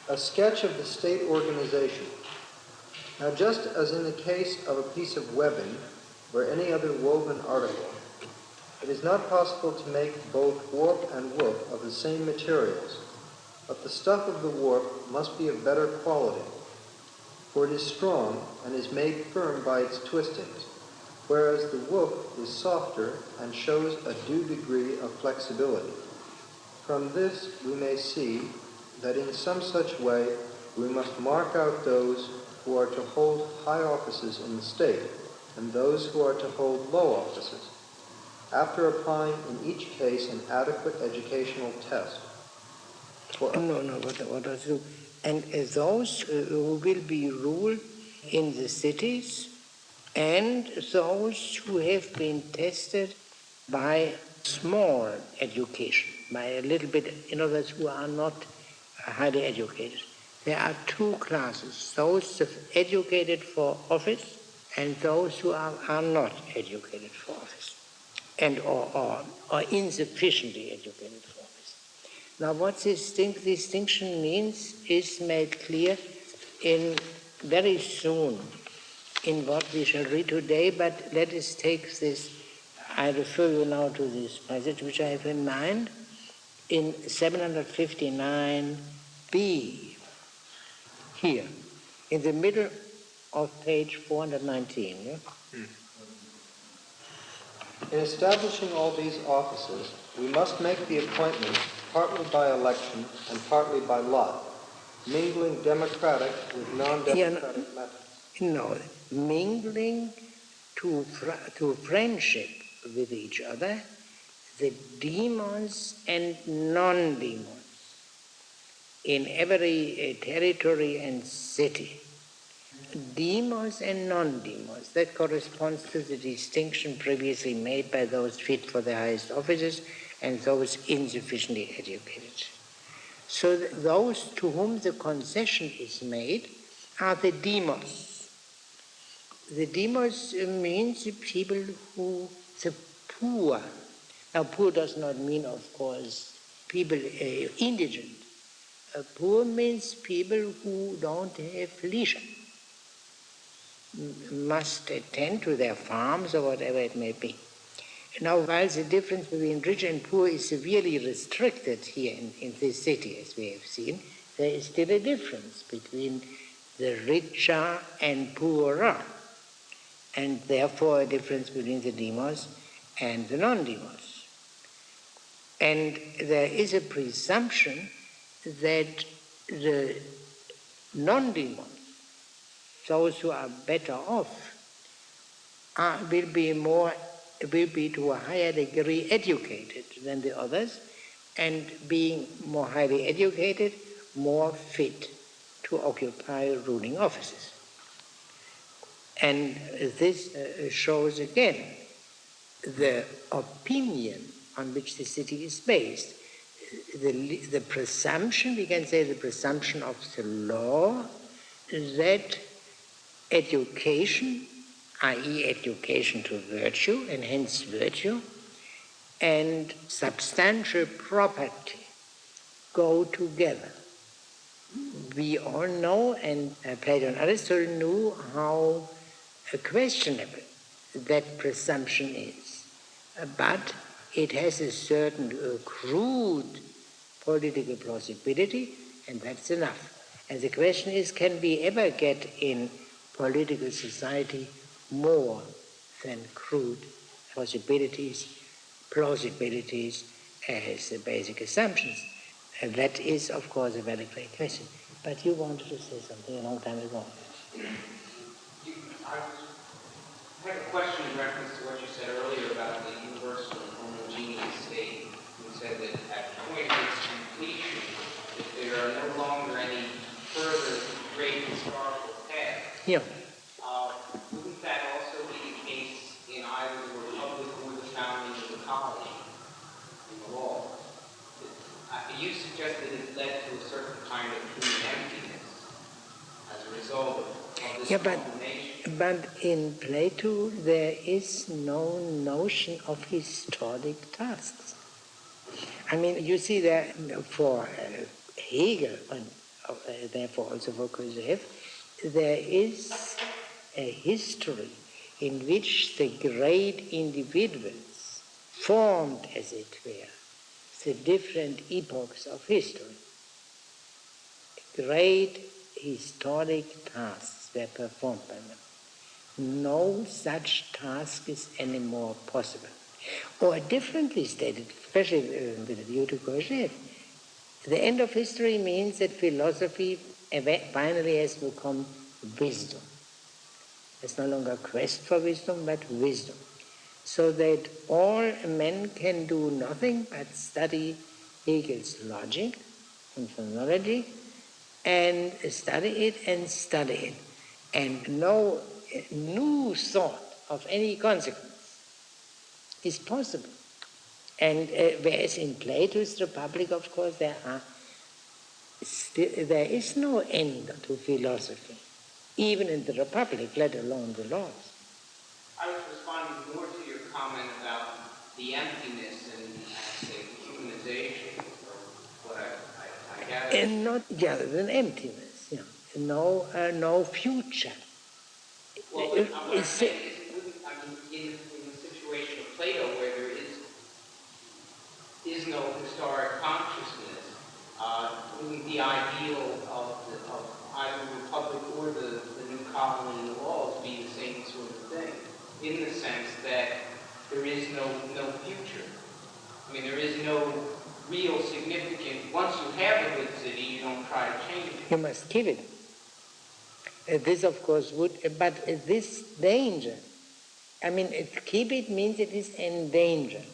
A sketch of the state organization. Now, just as in the case of a piece of webbing or any other woven article, it is not possible to make both warp and woof of the same materials, but the stuff of the warp must be of better quality, for it is strong and is made firm by its twistings, whereas the woof is softer and shows a due degree of flexibility. From this we may see that in some such way we must mark out those who are to hold high offices in the state and those who are to hold low offices, after applying in each case an adequate educational test. What does it do? And those who will be ruled in the cities, and those who have been tested by small education, by a little bit, in other words, who are not highly educated. There are two classes, those educated for office and those who are not educated for office, and or insufficiently educated for office. Now what this distinction means is made clear in very soon in what we shall read today, but let us take this. I refer you now to this passage which I have in mind in 759b, here, in the middle of page 419. Yeah? In establishing all these offices, we must make the appointments partly by election and partly by lot, mingling democratic with non-democratic methods. No, mingling to friendship with each other, the demons and non-demons in every territory and city. Demons and non-demons, that corresponds to the distinction previously made by those fit for the highest offices and those insufficiently educated. So those to whom the concession is made are the demos. The demos means the people who, the poor. Now poor does not mean, of course, people indigent. Poor means people who don't have leisure, must attend to their farms or whatever it may be. Now, while the difference between rich and poor is severely restricted here in this city, as we have seen, there is still a difference between the richer and poorer, and therefore a difference between the demos and the non-demos. And there is a presumption that the non-demons, those who are better off, will be to a higher degree educated than the others, and being more highly educated, more fit to occupy ruling offices. And this shows again the opinion on which the city is based. The presumption, we can say the presumption of the law, that education, i.e. education to virtue, and hence virtue, and substantial property go together. We all know, and Plato and Aristotle knew, how questionable that presumption is. But it has a certain crude political plausibility, and that's enough. And the question is, can we ever get in political society more than crude plausibilities as the basic assumptions? And that is, of course, a very great question. But you wanted to say something a long time ago. I have a question in reference to what you said earlier about the universal and homogeneous state. You said that at the point of its completion, if there are no longer any further great historical paths, Yeah. wouldn't that also be the case in either the Republic or the founding of the colony in the law? You suggested it led to a certain kind of human emptiness as a result of this culmination. But in Plato there is no notion of historic tasks. I mean, you see that for Hegel, and therefore also for Coinage, there is a history in which the great individuals formed, as it were, the different epochs of history. Great historic tasks were performed by them. No such task is anymore possible. Or differently stated, especially with a view to Coinage, the end of history means that philosophy finally has become wisdom. It's no longer a quest for wisdom, but wisdom. So that all men can do nothing but study Hegel's logic and phenomenology, and study it, and no new thought of any consequence is possible. And whereas in Plato's Republic, of course, there is no end to philosophy, even in the Republic, let alone the laws. I was responding more to your comment about the emptiness and, say, humanization, or what I gather. And not just an emptiness, no future. Well, what I'm saying is, in the situation of Plato, where there is no historic consciousness, wouldn't the ideal of either the Republic or the new colony and the laws be the same sort of thing, in the sense that there is no future? I mean, there is no real significant, once you have a good city, you don't try to change it. You must keep it. This, of course, but this danger, I mean, keep it means it is endangered.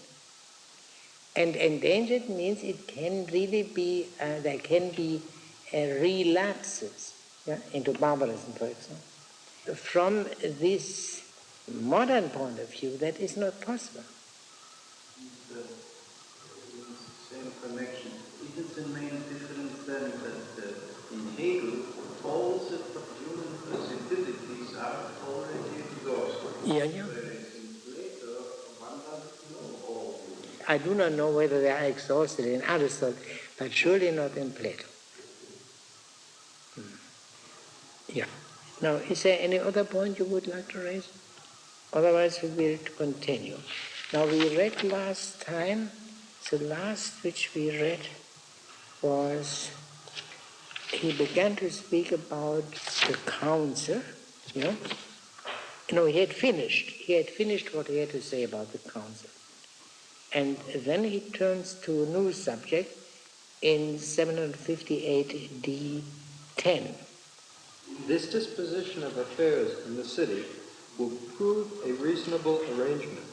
And endangered means it can really be, there can be relapses into barbarism, for example. From this modern point of view, that is not possible. The same connection. It is the main difference then that in Hegel, all the human possibilities are already exhausted. Yeah. Whereas in Plato, one doesn't know all. I do not know whether they are exhausted in Aristotle, but surely not in Plato. Yeah. Now, is there any other point you would like to raise? Otherwise, we will continue. Now, we read last time, the last which we read was, he began to speak about the council, No, he had finished what he had to say about the council. And then he turns to a new subject in 758 D10. This disposition of affairs in the city will prove a reasonable arrangement.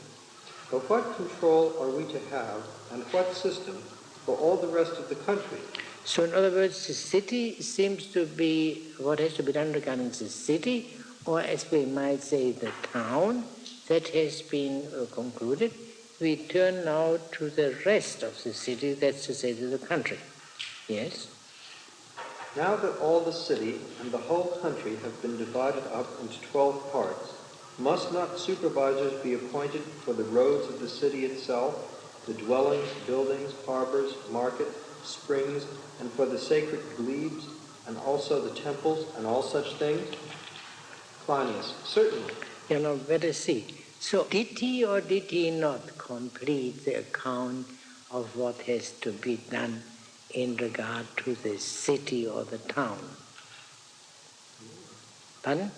But what control are we to have, and what system, for all the rest of the country? So in other words, the city seems to be what has to be done regarding the city, or as we might say, the town, that has been concluded. We turn now to the rest of the city, that's to say, to the country. Yes? Now that all the city and the whole country have been divided up into 12 parts, must not supervisors be appointed for the roads of the city itself, the dwellings, buildings, harbors, market, springs, and for the sacred glebes, and also the temples, and all such things? Cleinias, certainly. Let us see. So did he or did he not complete the account of what has to be done in regard to the city or the town? Pardon?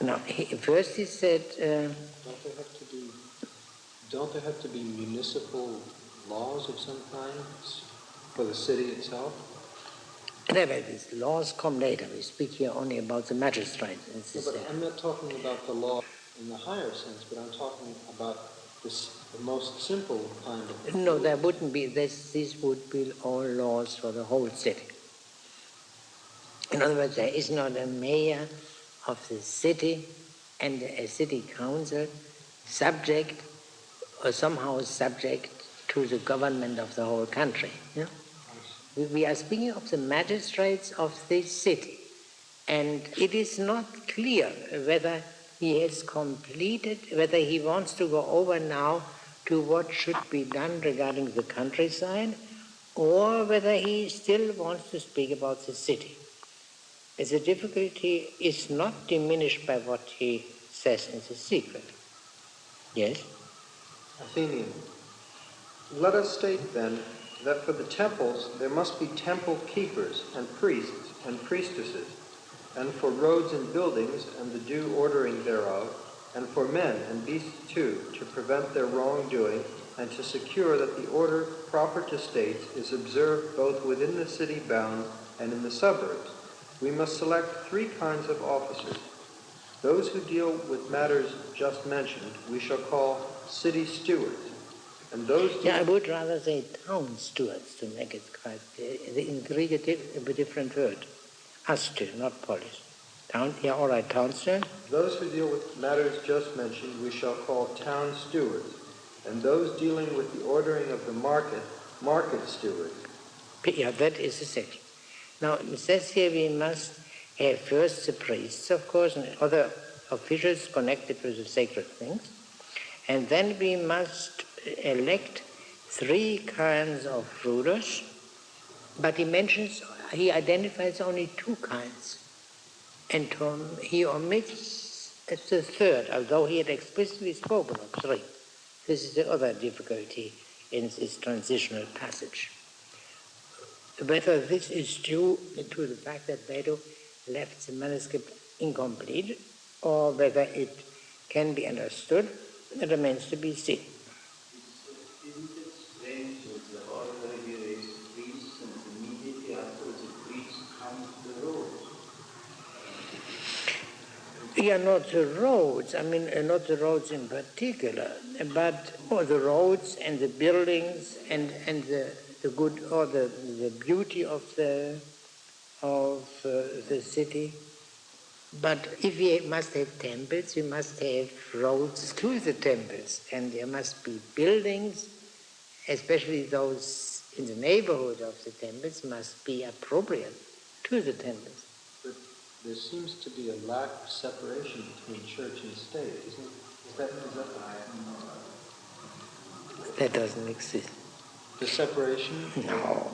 Now, first he said... Don't there have to be municipal laws of some kind for the city itself? Never, these laws come later. We speak here only about the magistrates. But I'm not talking about the law in the higher sense, but I'm talking about the most simple kind of... No, there wouldn't be. These would be all laws for the whole city. In other words, there is not a mayor of the city and a city council subject or somehow subject to the government of the whole country. Yeah? We are speaking of the magistrates of this city, and it is not clear whether he has completed, whether he wants to go over now to what should be done regarding the countryside, or whether he still wants to speak about the city. The difficulty is not diminished by what he says in the secret. Yes? Athenian. Let us state then that for the temples there must be temple keepers and priests and priestesses, and for roads and buildings and the due ordering thereof, and for men and beasts too, to prevent their wrongdoing and to secure that the order proper to states is observed both within the city bounds and in the suburbs. We must select 3 kinds of officers. Those who deal with matters just mentioned we shall call city stewards, and those... I would rather say town stewards to make it quite clear. In Greek a different word. Aster, not polis. Town, all right, town steward. Those who deal with matters just mentioned we shall call town stewards, and those dealing with the ordering of the market stewards. Yeah, that is the section. Now, it says here we must have first the priests, of course, and other officials connected with the sacred things, and then we must elect 3 kinds of rulers, but he identifies only 2 kinds, and he omits the 3rd, although he had explicitly spoken of 3. This is the other difficulty in this transitional passage. Whether this is due to the fact that Plato left the manuscript incomplete, or whether it can be understood, it remains to be seen. Isn't it strange that the order he raised priests and immediately afterwards the priests come to the roads? Yeah, not the roads, not the roads in particular, but the roads and the buildings and the good or the beauty of the city. But if we must have temples, we must have roads to the temples, and there must be buildings, especially those in the neighborhood of the temples, must be appropriate to the temples. But there seems to be a lack of separation between church and state, isn't it? Is that That doesn't exist. The separation? No.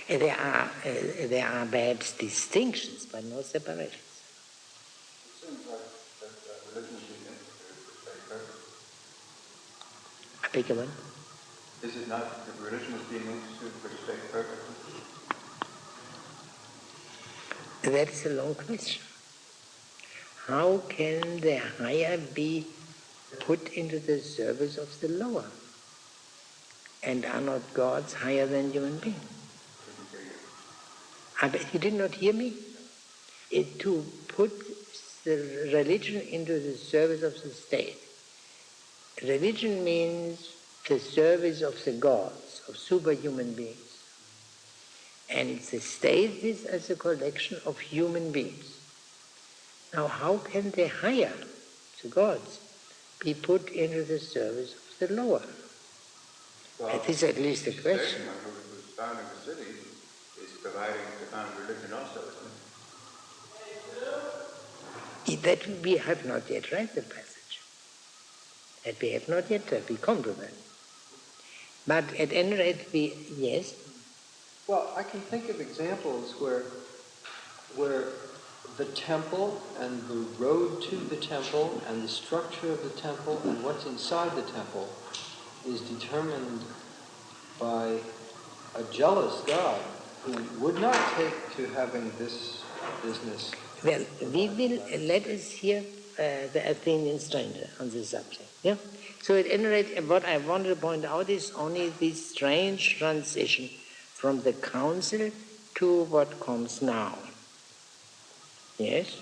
There are bad distinctions, but no separations. It seems like that religion is being instituted for state purposes. I beg your pardon? Is it not that religion is being instituted for state purposes? That is a long question. How can the higher be put into the service of the lower? And are not gods higher than human beings? You did not hear me? To put the religion into the service of the state. Religion means the service of the gods, of superhuman beings. And the state is as a collection of human beings. Now, how can the higher, the gods, be put into the service of the lower? Well, that is at least a question. Statesman, who's founding the city, is providing the found religion also, isn't it? That we have not yet read the passage. That we have not yet we come to that. But at any rate, yes. Well, I can think of examples where the temple and the road to the temple and the structure of the temple and what's inside the temple is determined by a jealous God who would not take to having this business. Well, we will let us hear the Athenian stranger on this subject. Yeah. So at any rate, what I want to point out is only this strange transition from the council to what comes now. Yes?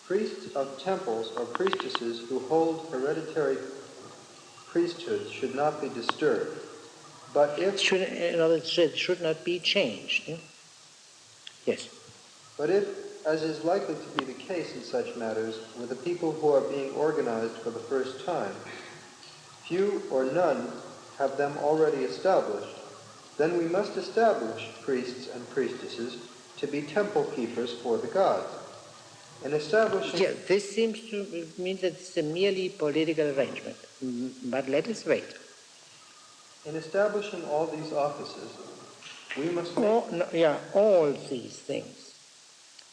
Priests of temples or priestesses who hold hereditary priesthoods should not be disturbed. But if it should not be changed. Yeah? Yes. But if, as is likely to be the case in such matters, with the people who are being organized for the first time, few or none have them already established, then we must establish priests and priestesses to be temple keepers for the gods. In establishing... Yeah, this seems to mean that it's a merely political arrangement. But let us wait. In establishing all these offices, we must make... all these things.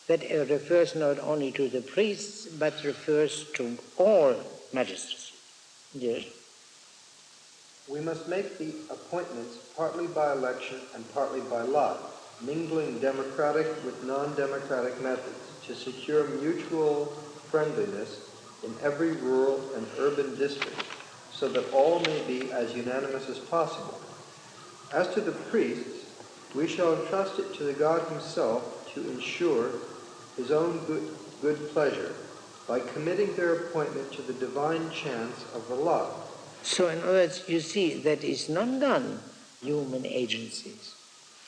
That refers not only to the priests, but refers to all magistrates. Yes. We must make the appointments partly by election and partly by lot, mingling democratic with non-democratic methods to secure mutual friendliness in every rural and urban district, so that all may be as unanimous as possible. As to the priests, we shall entrust it to the God himself to ensure his own good pleasure by committing their appointment to the divine chance of the lot. So in other words, you see, that is not done human agencies.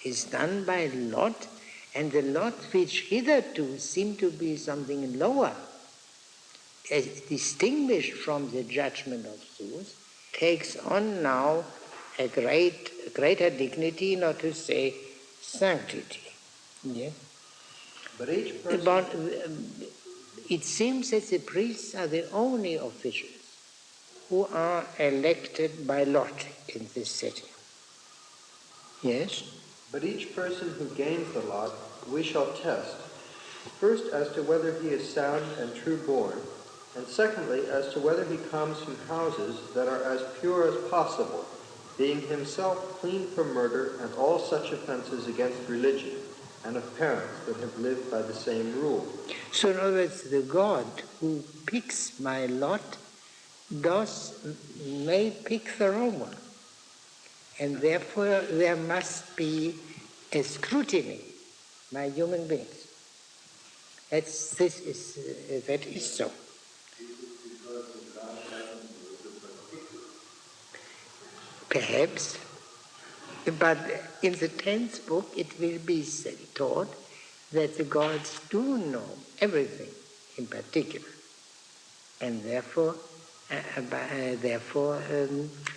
It's done by lot, and the lot which hitherto seemed to be something lower, distinguished from the judgment of Zeus, takes on now a greater dignity, not to say sanctity. Yeah? But each person... It seems that the priests are the only officials who are elected by lot in this city. Yes? But each person who gains the lot we shall test, first as to whether he is sound and true born, and secondly as to whether he comes from houses that are as pure as possible, being himself clean from murder and all such offenses against religion, and of parents that have lived by the same rule. So in other words, the God who picks my lot may pick the wrong one. And therefore there must be a scrutiny by human beings. That is so. Perhaps, but in the 10th book it will be taught that the gods do know everything in particular, and therefore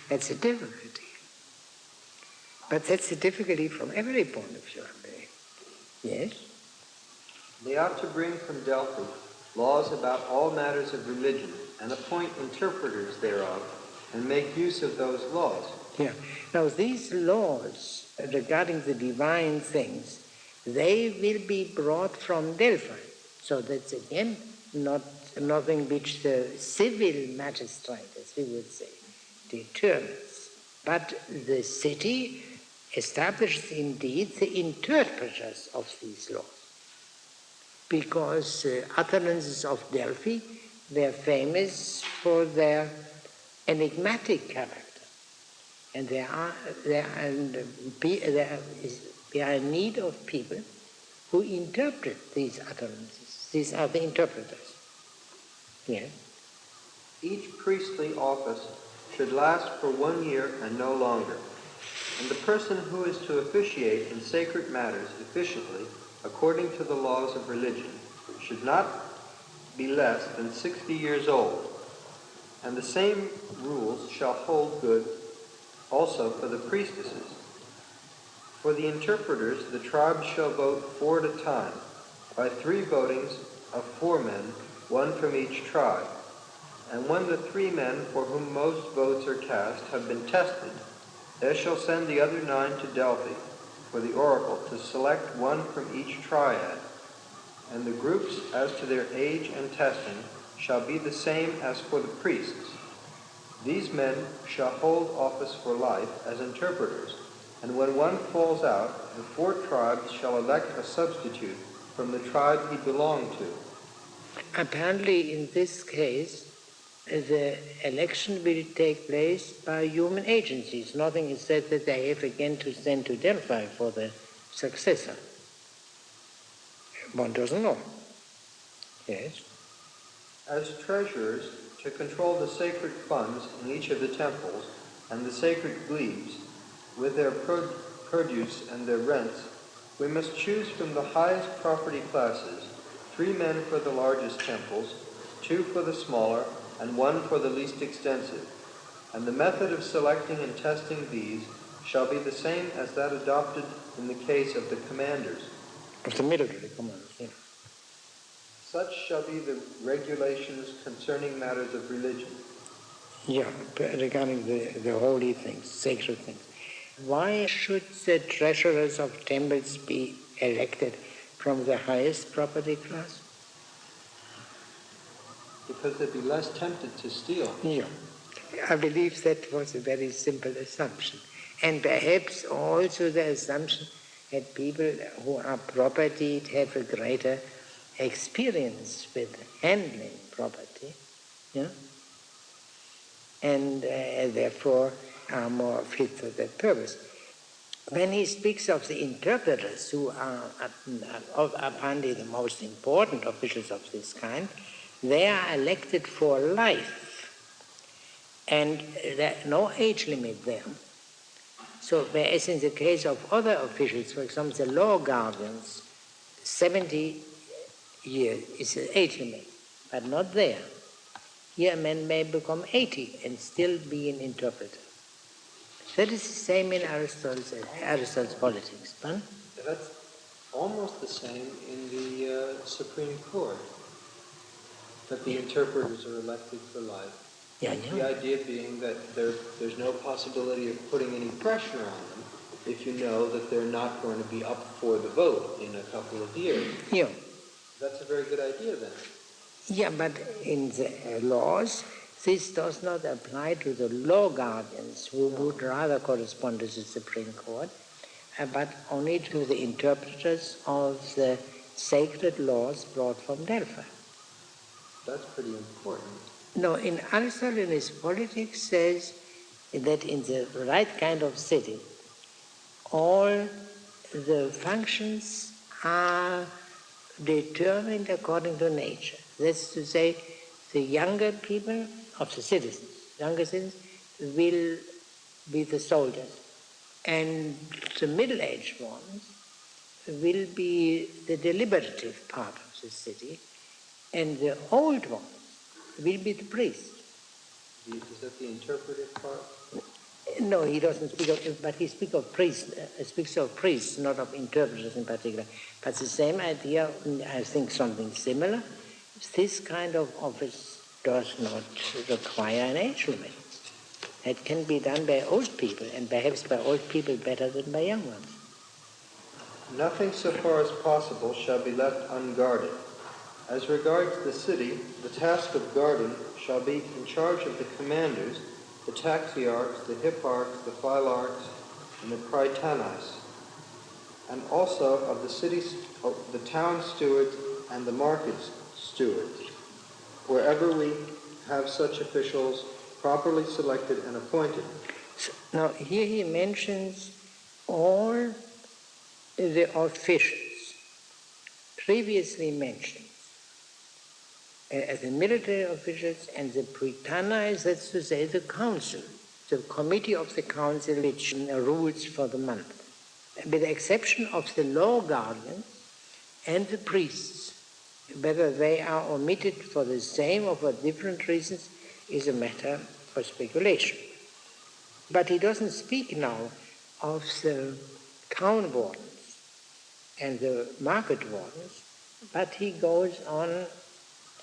that's a difficulty. But that's a difficulty from every point of view, I believe. Yes? They ought to bring from Delphi laws about all matters of religion, and appoint interpreters thereof, and make use of those laws. Yeah. Now these laws regarding the divine things, they will be brought from Delphi. So that's again nothing which the civil magistrate, as we would say, determines. But the city establishes indeed the interpreters of these laws. Because utterances of Delphi were famous for their enigmatic character. And we are in need of people who interpret these utterances. These are the interpreters. Yes. Each priestly office should last for 1 year and no longer, and the person who is to officiate in sacred matters efficiently according to the laws of religion should not be less than 60 years old, and the same rules shall hold good also for the priestesses. For the interpreters, the tribes shall vote 4 at a time, by 3 votings of 4 men, 1 from each tribe. And when the 3 men for whom most votes are cast have been tested, they shall send the other 9 to Delphi for the oracle to select 1 from each triad. And the groups as to their age and testing shall be the same as for the priests. These men shall hold office for life as interpreters, and when one falls out, the 4 tribes shall elect a substitute from the tribe he belonged to. Apparently, in this case, the election will take place by human agencies. Nothing is said that they have again to send to Delphi for the successor. One doesn't know. Yes. As treasurers, to control the sacred funds in each of the temples and the sacred glebes, with their produce and their rents, we must choose from the highest property classes 3 men for the largest temples, 2 for the smaller, and 1 for the least extensive. And the method of selecting and testing these shall be the same as that adopted in the case of the commanders. Of the military commanders, yes. Such shall be the regulations concerning matters of religion. Yeah, regarding the holy things, sacred things. Why should the treasurers of temples be elected from the highest property class? Because they'd be less tempted to steal. Yeah. I believe that was a very simple assumption. And perhaps also the assumption that people who are propertied have a greater experience with handling property, yeah? And therefore are more fit for that purpose. When he speaks of the interpreters, who are apparently the most important officials of this kind, they are elected for life, and there is no age limit there. So whereas in the case of other officials, for example, the law guardians, 70 years is the age limit, but not there. Here a man may become 80 and still be an interpreter. That is the same in Aristotle's politics. Huh? That's almost the same in the Supreme Court, that the interpreters are elected for life. Yeah, The idea being that there's no possibility of putting any pressure on them if you know that they're not going to be up for the vote in a couple of years. Yeah. That's a very good idea then. Yeah, but in the laws, this does not apply to the law guardians who would rather correspond to the Supreme Court, but only to the interpreters of the sacred laws brought from Delphi. That's pretty important. No, in Aristotle, in his politics, says that in the right kind of city, all the functions are determined according to nature. That's to say, the younger people of the citizens, younger citizens, will be the soldiers, and the middle-aged ones will be the deliberative part of the city, and the old ones will be the priest. Is that the interpretive part? No, he doesn't speak of, but he speaks of priests, not of interpreters in particular. But the same idea, I think something similar. This kind of office does not require an age limit. It can be done by old people, and perhaps by old people better than by young ones. Nothing so far as possible shall be left unguarded. As regards the city, the task of guarding shall be in charge of the commanders, the taxiarchs, the hipparchs, the phylarchs, and the praetanas, and also of the cities, of the town stewards and the market stewards, wherever we have such officials properly selected and appointed. So, now, here he mentions all the officials. previously mentioned as the military officials and the prytanis, that's to say the council, the committee of the council which rules for the month, with the exception of the law guardians and the priests. Whether they are omitted for the same or for different reasons is a matter for speculation. But he doesn't speak now of the town wardens and the market wardens, but he goes on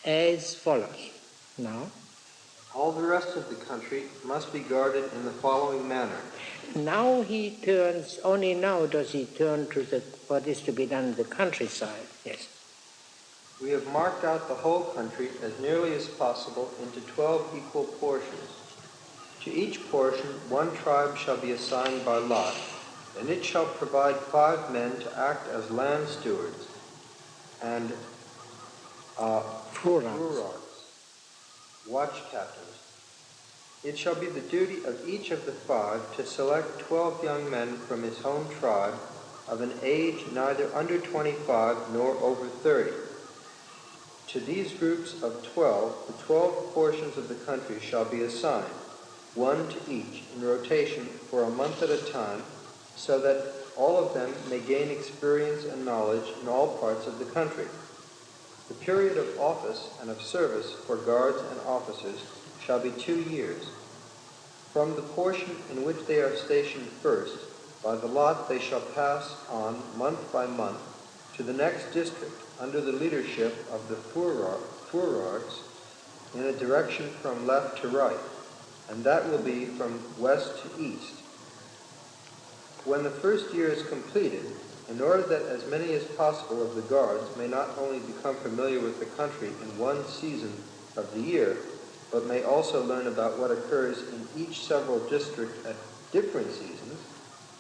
as follows. Now, all the rest of the country must be guarded in the following manner. Now he turns, only now does he turn to what is to be done in the countryside. Yes. We have marked out the whole country as nearly as possible into 12 equal portions. To each portion, one tribe shall be assigned by lot, and it shall provide 5 men to act as land stewards and watch captains. It shall be the duty of each of the 5 to select 12 young men from his home tribe of an age neither under 25 nor over 30. To these groups of 12, the 12 portions of the country shall be assigned, one to each, in rotation for a month at a time, so that all of them may gain experience and knowledge in all parts of the country. The period of office and of service for guards and officers shall be 2 years. From the portion in which they are stationed first, by the lot they shall pass on month by month to the next district under the leadership of the Furarks in a direction from left to right, and that will be from west to east. When the first year is completed, in order that as many as possible of the guards may not only become familiar with the country in one season of the year, but may also learn about what occurs in each several district at different seasons,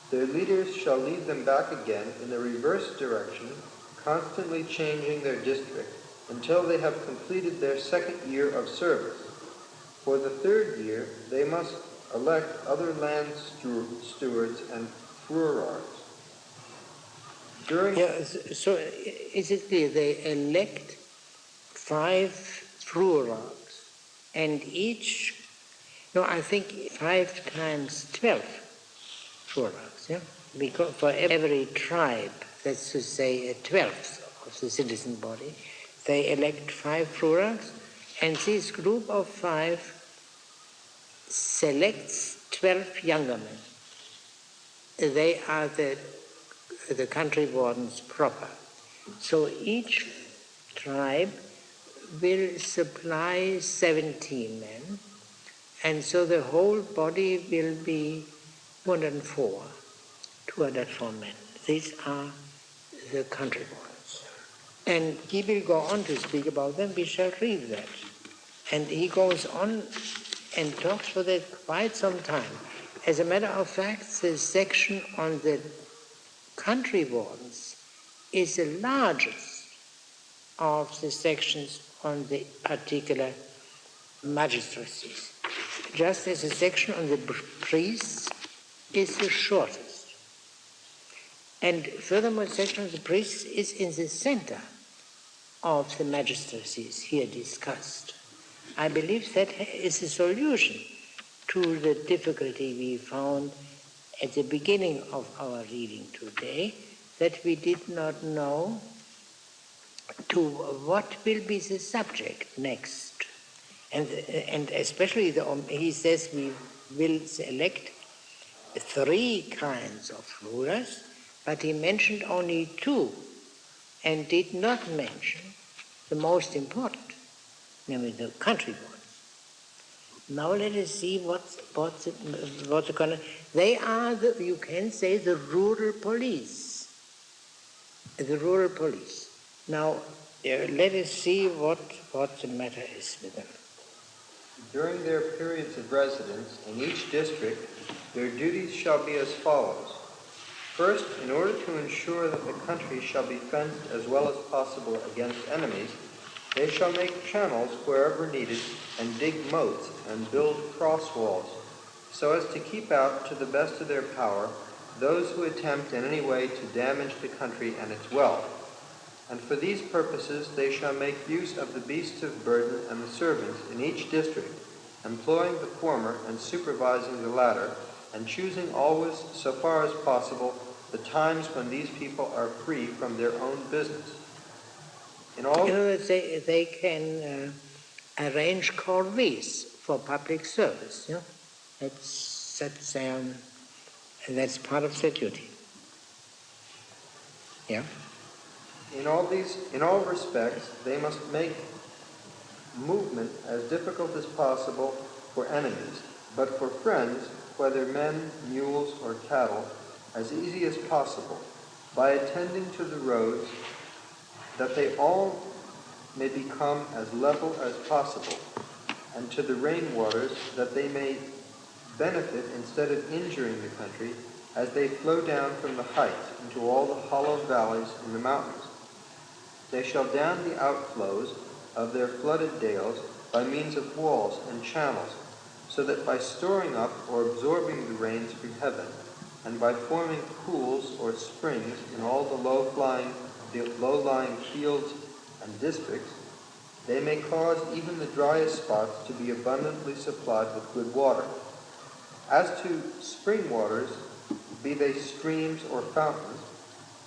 their leaders shall lead them back again in the reverse direction, constantly changing their district until they have completed their second year of service. For the third year, they must elect other land stewards and furarks. So is it clear they elect 5 furarks, and each, I think 5 times 12 furarks, yeah? Because for every tribe, that's to say a 12th of the citizen body, they elect 5 furarks, and this group of 5 selects 12 younger men. They are the country wardens proper. So each tribe will supply 17 men, and so the whole body will be 204 men. These are the country wardens. And he will go on to speak about them. We shall read that. And he goes on and talks for that quite some time. As a matter of fact, the section on the country wardens is the largest of the sections on the particular magistracies, just as the section on the priests is the shortest. And furthermore, the section on the priests is in the center of the magistracies here discussed. I believe that is a solution to the difficulty we found at the beginning of our reading today, that we did not know to what will be the subject next. And especially, he says we will select 3 kinds of rulers, but he mentioned only 2 and did not mention the most important, namely the country ones. Now let us see what's the kind of. They are you can say the rural police. The rural police. Now let us see what the matter is with them. During their periods of residence in each district, their duties shall be as follows. First, in order to ensure that the country shall be fenced as well as possible against enemies, they shall make channels wherever needed and dig moats and build cross walls, so as to keep out to the best of their power those who attempt in any way to damage the country and its wealth. And for these purposes they shall make use of the beasts of burden and the servants in each district, employing the former and supervising the latter, and choosing always, so far as possible, the times when these people are free from their own business. In all, they can arrange corvées for public service. Yeah? That's part of their duty. Yeah. in all respects, they must make movement as difficult as possible for enemies, but for friends, whether men, mules, or cattle, as easy as possible, by attending to the roads, that they all may become as level as possible, and to the rainwaters, that they may benefit instead of injuring the country, as they flow down from the heights into all the hollow valleys in the mountains. They shall dam the outflows of their flooded dales by means of walls and channels, so that by storing up or absorbing the rains from heaven, and by forming pools or springs in all the low-lying fields and districts, they may cause even the driest spots to be abundantly supplied with good water. As to spring waters, be they streams or fountains,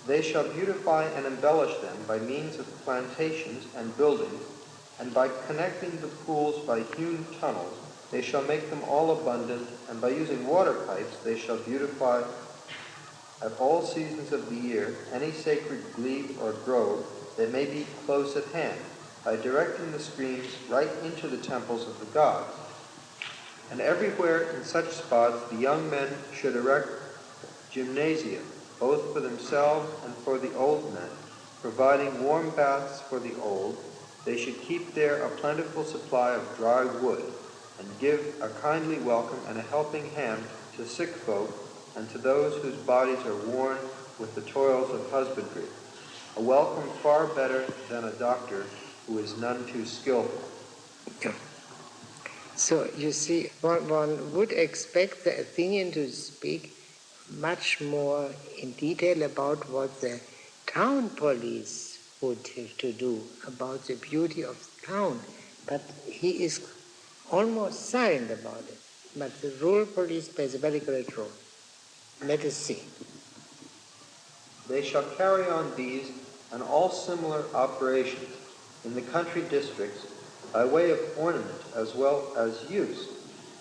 they shall beautify and embellish them by means of plantations and buildings, and by connecting the pools by hewn tunnels, they shall make them all abundant, and by using water pipes they shall beautify at all seasons of the year any sacred glebe or grove that may be close at hand, by directing the streams right into the temples of the gods. And everywhere in such spots the young men should erect gymnasia, both for themselves and for the old men, providing warm baths for the old. They should keep there a plentiful supply of dry wood, and give a kindly welcome and a helping hand to sick folk and to those whose bodies are worn with the toils of husbandry, a welcome far better than a doctor who is none too skillful. Yeah. So you see, one would expect the Athenian to speak much more in detail about what the town police would have to do, about the beauty of the town, but he is almost silent about it. But the rural police plays a very great role. Let us see. They shall carry on these and all similar operations in the country districts by way of ornament as well as use,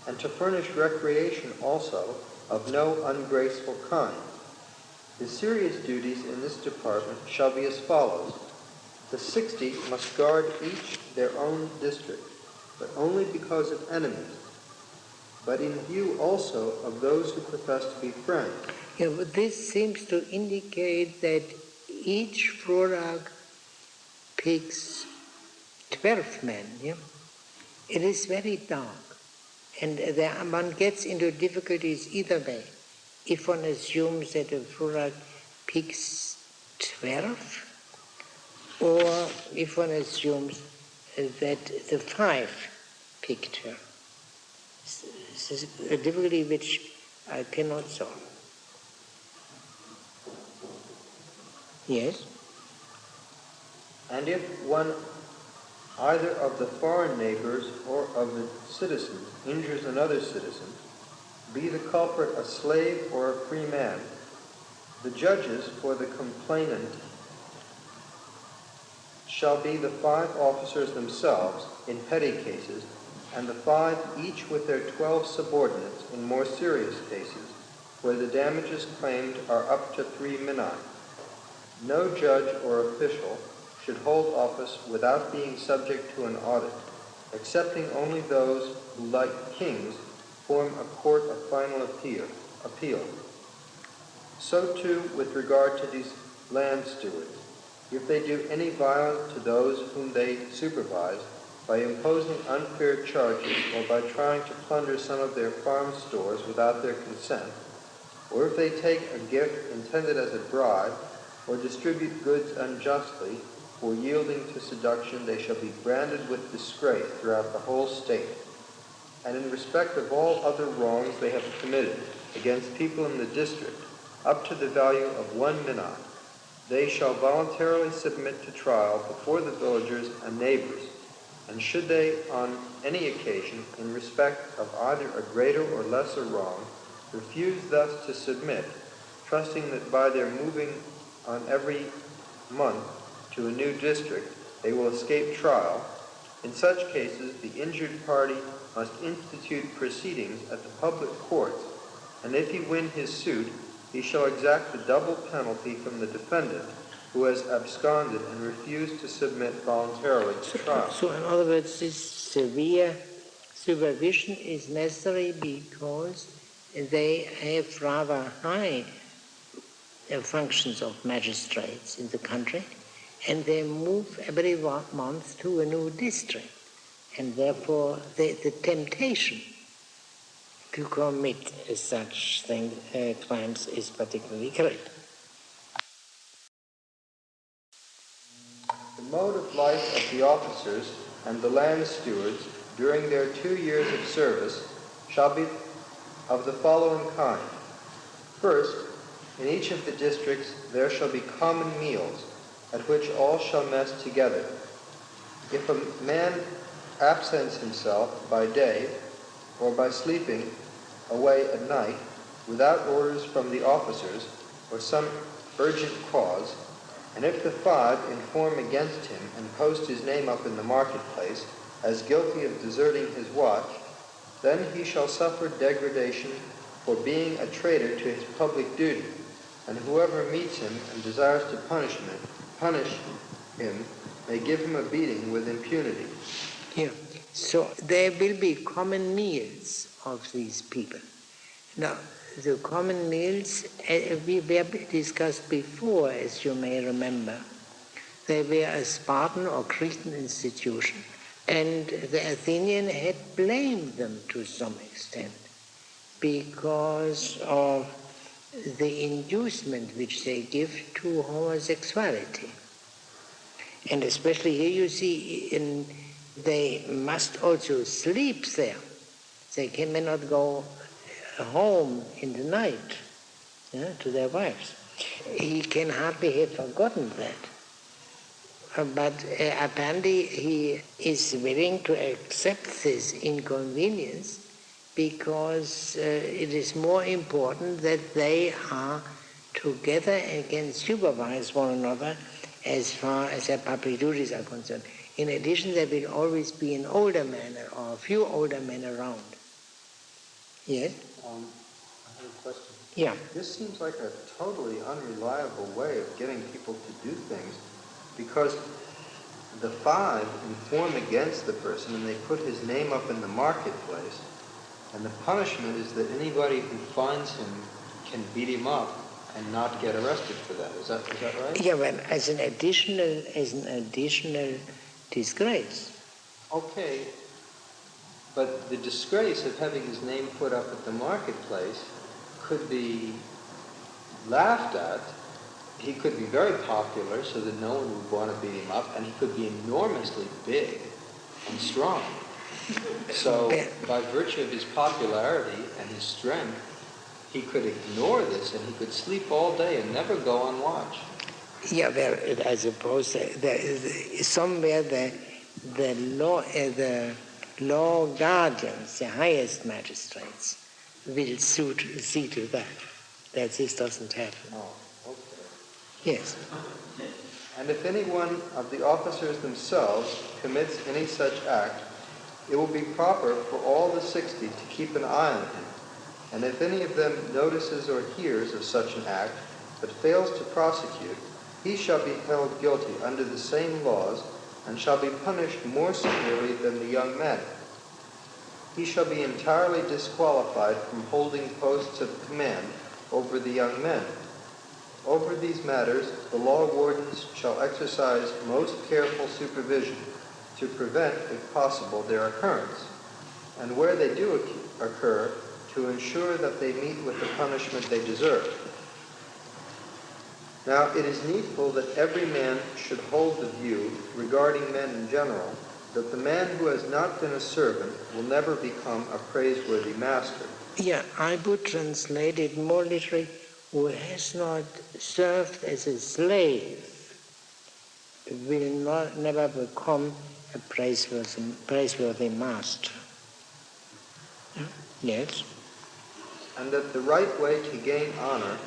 and to furnish recreation also of no ungraceful kind. The serious duties in this department shall be as follows. The 60 must guard each their own district, but only because of enemies, but in view also of those who profess to be friends. Yeah, but this seems to indicate that each frurag picks 12 men. Yeah? It is very dark, and one gets into difficulties either way. If one assumes that a frurag picks 12, or if one assumes that the 5 pick 12. This is a difficulty which I cannot solve. Yes? And if one either of the foreign neighbors or of the citizens injures another citizen, be the culprit a slave or a free man, the judges for the complainant shall be the 5 officers themselves in petty cases, and the 5 each with their 12 subordinates in more serious cases, where the damages claimed are up to 3 minae. No judge or official should hold office without being subject to an audit, excepting only those who, like kings, form a court of final appeal. So too with regard to these land stewards. If they do any violence to those whom they supervise, by imposing unfair charges or by trying to plunder some of their farm stores without their consent, or if they take a gift intended as a bribe, or distribute goods unjustly, for yielding to seduction, they shall be branded with disgrace throughout the whole state. And in respect of all other wrongs they have committed against people in the district, up to the value of 1 minae, they shall voluntarily submit to trial before the villagers and neighbors, and should they on any occasion, in respect of either a greater or lesser wrong, refuse thus to submit, trusting that by their moving on every month to a new district they will escape trial, in such cases the injured party must institute proceedings at the public courts, and if he win his suit, he shall exact the double penalty from the defendant who has absconded and refused to submit voluntarily to trial. So in other words, this severe supervision is necessary because they have rather high functions of magistrates in the country, and they move every month to a new district, and therefore the temptation to commit such crimes is particularly great. The mode of life of the officers and the land stewards during their 2 years of service shall be of the following kind. First, in each of the districts there shall be common meals, at which all shall mess together. If a man absents himself by day, or by sleeping away at night, without orders from the officers, or some urgent cause, and if the 5 inform against him and post his name up in the marketplace, as guilty of deserting his watch, then he shall suffer degradation for being a traitor to his public duty, and whoever meets him and desires to punish him may give him a beating with impunity. Yeah. So there will be common meals of these people. Now, the common meals we were discussed before, as you may remember. They were a Spartan or Cretan institution, and the Athenian had blamed them to some extent because of the inducement which they give to homosexuality. And especially here you see, they must also sleep there. They cannot go home in the night to their wives. He can hardly have forgotten that. But apparently he is willing to accept this inconvenience because it is more important that they are together and can supervise one another as far as their public duties are concerned. In addition, there will always be an older man or a few older men around. Yes? I have a question. Yeah. This seems like a totally unreliable way of getting people to do things, because the 5 inform against the person and they put his name up in the marketplace, and the punishment is that anybody who finds him can beat him up and not get arrested for that. Is that right? Yeah, well, as an additional disgrace. Okay, but the disgrace of having his name put up at the marketplace could be laughed at. He could be very popular so that no one would want to beat him up, and he could be enormously big and strong. So by virtue of his popularity and his strength, he could ignore this and he could sleep all day and never go on watch. Yeah, well, I suppose somewhere the law guardians, the highest magistrates, will see to that this doesn't happen. Oh, okay. Yes. And if any one of the officers themselves commits any such act, it will be proper for all the 60 to keep an eye on him. And if any of them notices or hears of such an act, but fails to prosecute, he shall be held guilty under the same laws, and shall be punished more severely than the young men. He shall be entirely disqualified from holding posts of command over the young men. Over these matters, the law wardens shall exercise most careful supervision to prevent, if possible, their occurrence, and where they do occur, to ensure that they meet with the punishment they deserve. Now, it is needful that every man should hold the view, regarding men in general, that the man who has not been a servant will never become a praiseworthy master. Yeah, I would translate it more literally, who has not served as a slave will never become a praiseworthy master. Yes? And that the right way to gain honor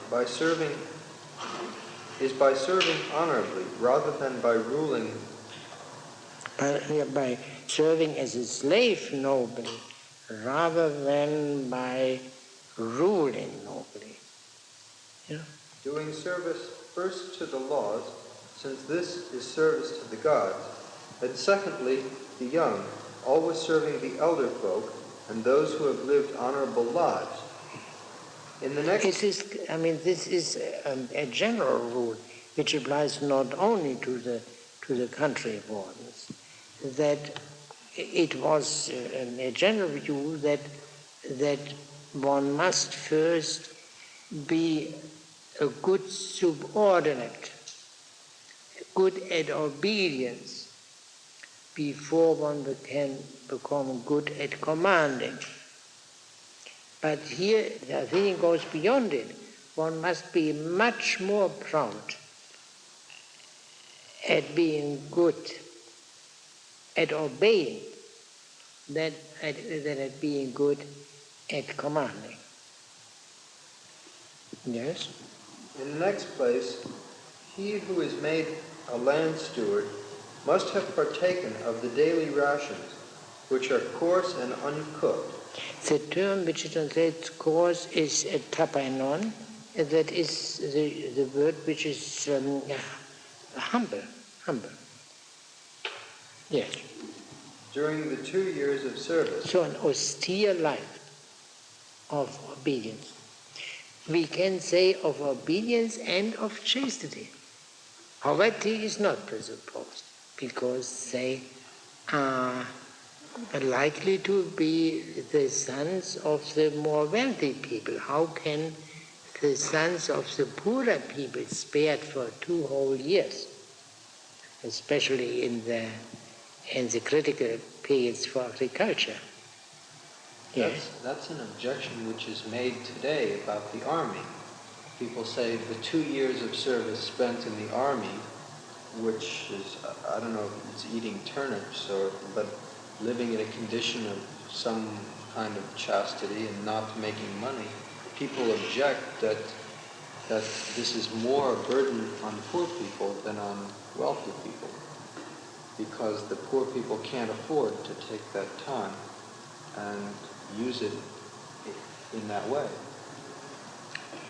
is by serving honorably rather than by ruling. By serving as a slave nobly rather than by ruling nobly. Yeah? Doing service first to the laws, since this is service to the gods, and secondly, the young, always serving the elder folk and those who have lived honorable lives. In the next... This is a general rule which applies not only to the country wardens, that it was a general view that one must first be a good subordinate, good at obedience, before one can become good at commanding. But here, I think it goes beyond it. One must be much more proud at being good, at obeying, than at being good at commanding. Yes? In the next place, he who is made a land steward must have partaken of the daily rations, which are coarse and uncooked. The term which translates coarse is tapainon, that is the word which is humble. Yes. During the 2 years of service. So an austere life of obedience. We can say of obedience and of chastity. Poverty is not presupposed, because they are likely to be the sons of the more wealthy people. How can the sons of the poorer people spared for 2 whole years, especially in the critical periods for agriculture? Yes. That's an objection which is made today about the army. People say the 2 years of service spent in the army, which is, I don't know if it's eating turnips, but living in a condition of some kind of chastity and not making money, people object that this is more a burden on poor people than on wealthy people, because the poor people can't afford to take that time and use it in that way.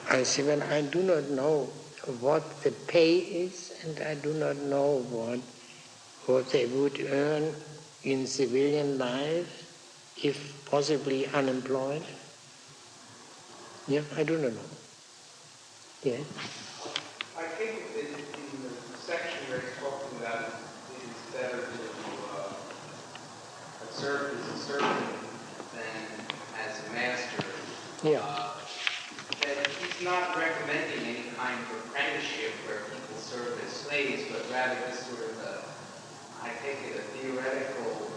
I see, when I do not know what the pay is, and I do not know what they would earn in civilian life, if possibly unemployed. Yeah, I do not know. Yeah. I think in the section where it's talking about it is better to serve as a servant than as a master. Yeah. That he's not recommending any kind of apprenticeship where people serve as slaves, but rather just sort of I take it, a theoretical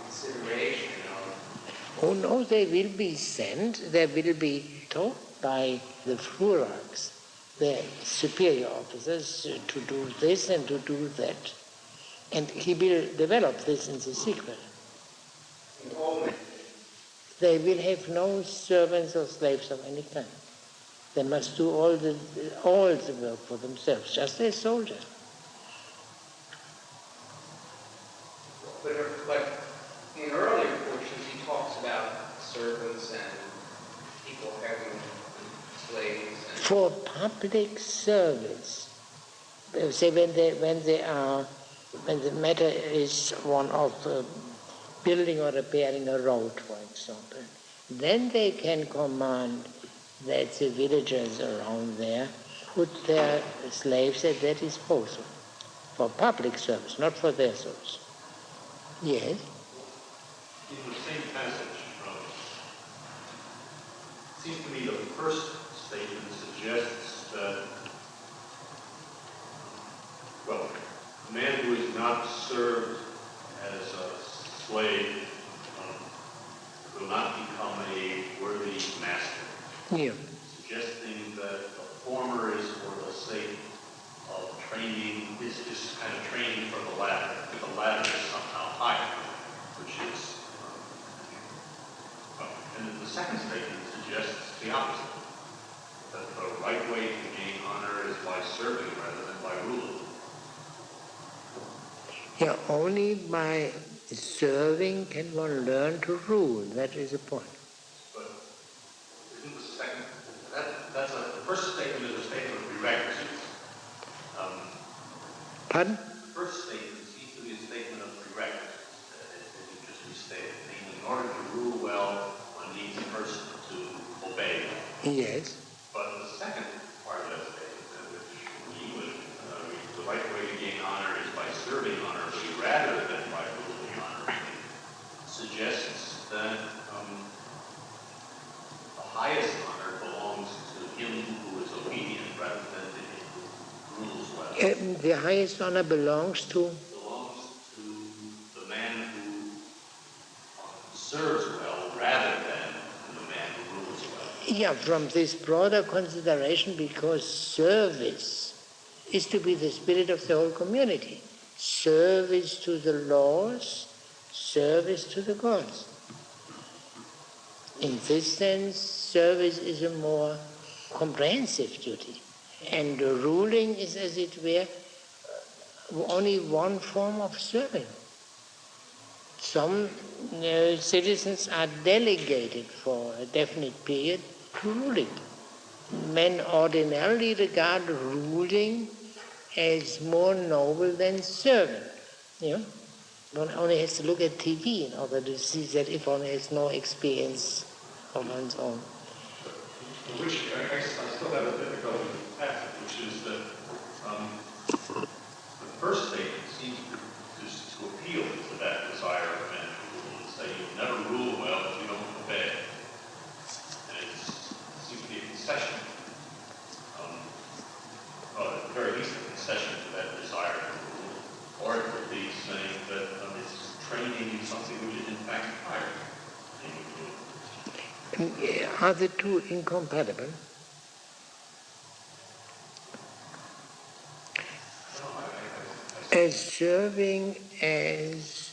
consideration of... Oh no, they will be sent, they will be taught by the furaks, the superior officers, to do this and to do that. And he will develop this in the sequel. They will have no servants or slaves of any kind. They must do all the work for themselves, just as soldiers. But in earlier portions, he talks about servants and people having slaves. For public service, say when the matter is one of building or repairing a road, for example, then they can command that the villagers around there put their slaves at their disposal for public service, not for their service. Yes? In the same passage, it seems to me the first statement suggests that, well, a man who is not served as a slave will not become a worthy master. Yeah. Suggesting that a second statement suggests the opposite. That the right way to gain honor is by serving rather than by ruling. Yeah, only by serving can one learn to rule. That is the point. But isn't the second, the first statement is a statement of prerequisites. Pardon? The first statement seems to be a statement of prerequisites, as you just restated. Meaning, in order to rule well, one needs first to obey. Yes. But the second part of that statement, which we would read, the right way to gain honor is by serving honorably rather than by ruling honorably, suggests that the highest honor belongs to him who is obedient rather than to him who rules well. The highest honor belongs to? Belongs to the man who serves well rather than the man who rules well. Yeah, from this broader consideration, because service is to be the spirit of the whole community. Service to the laws, service to the gods. In this sense, service is a more comprehensive duty. And ruling is, as it were, only one form of serving. Some citizens are delegated for a definite period to ruling. Men ordinarily regard ruling as more noble than serving. You know? One only has to look at TV in order to see that if one has no experience of one's own. Which I still have a difficulty with the passage, which is that the first statement seems to appeal to that desire of men to rule and say you never rule well if you don't obey. And it seems to be a concession, at the very least a concession to that desire to rule. Or it could be saying that it's training in something which is in fact higher than you do. Are the two incompatible? As serving as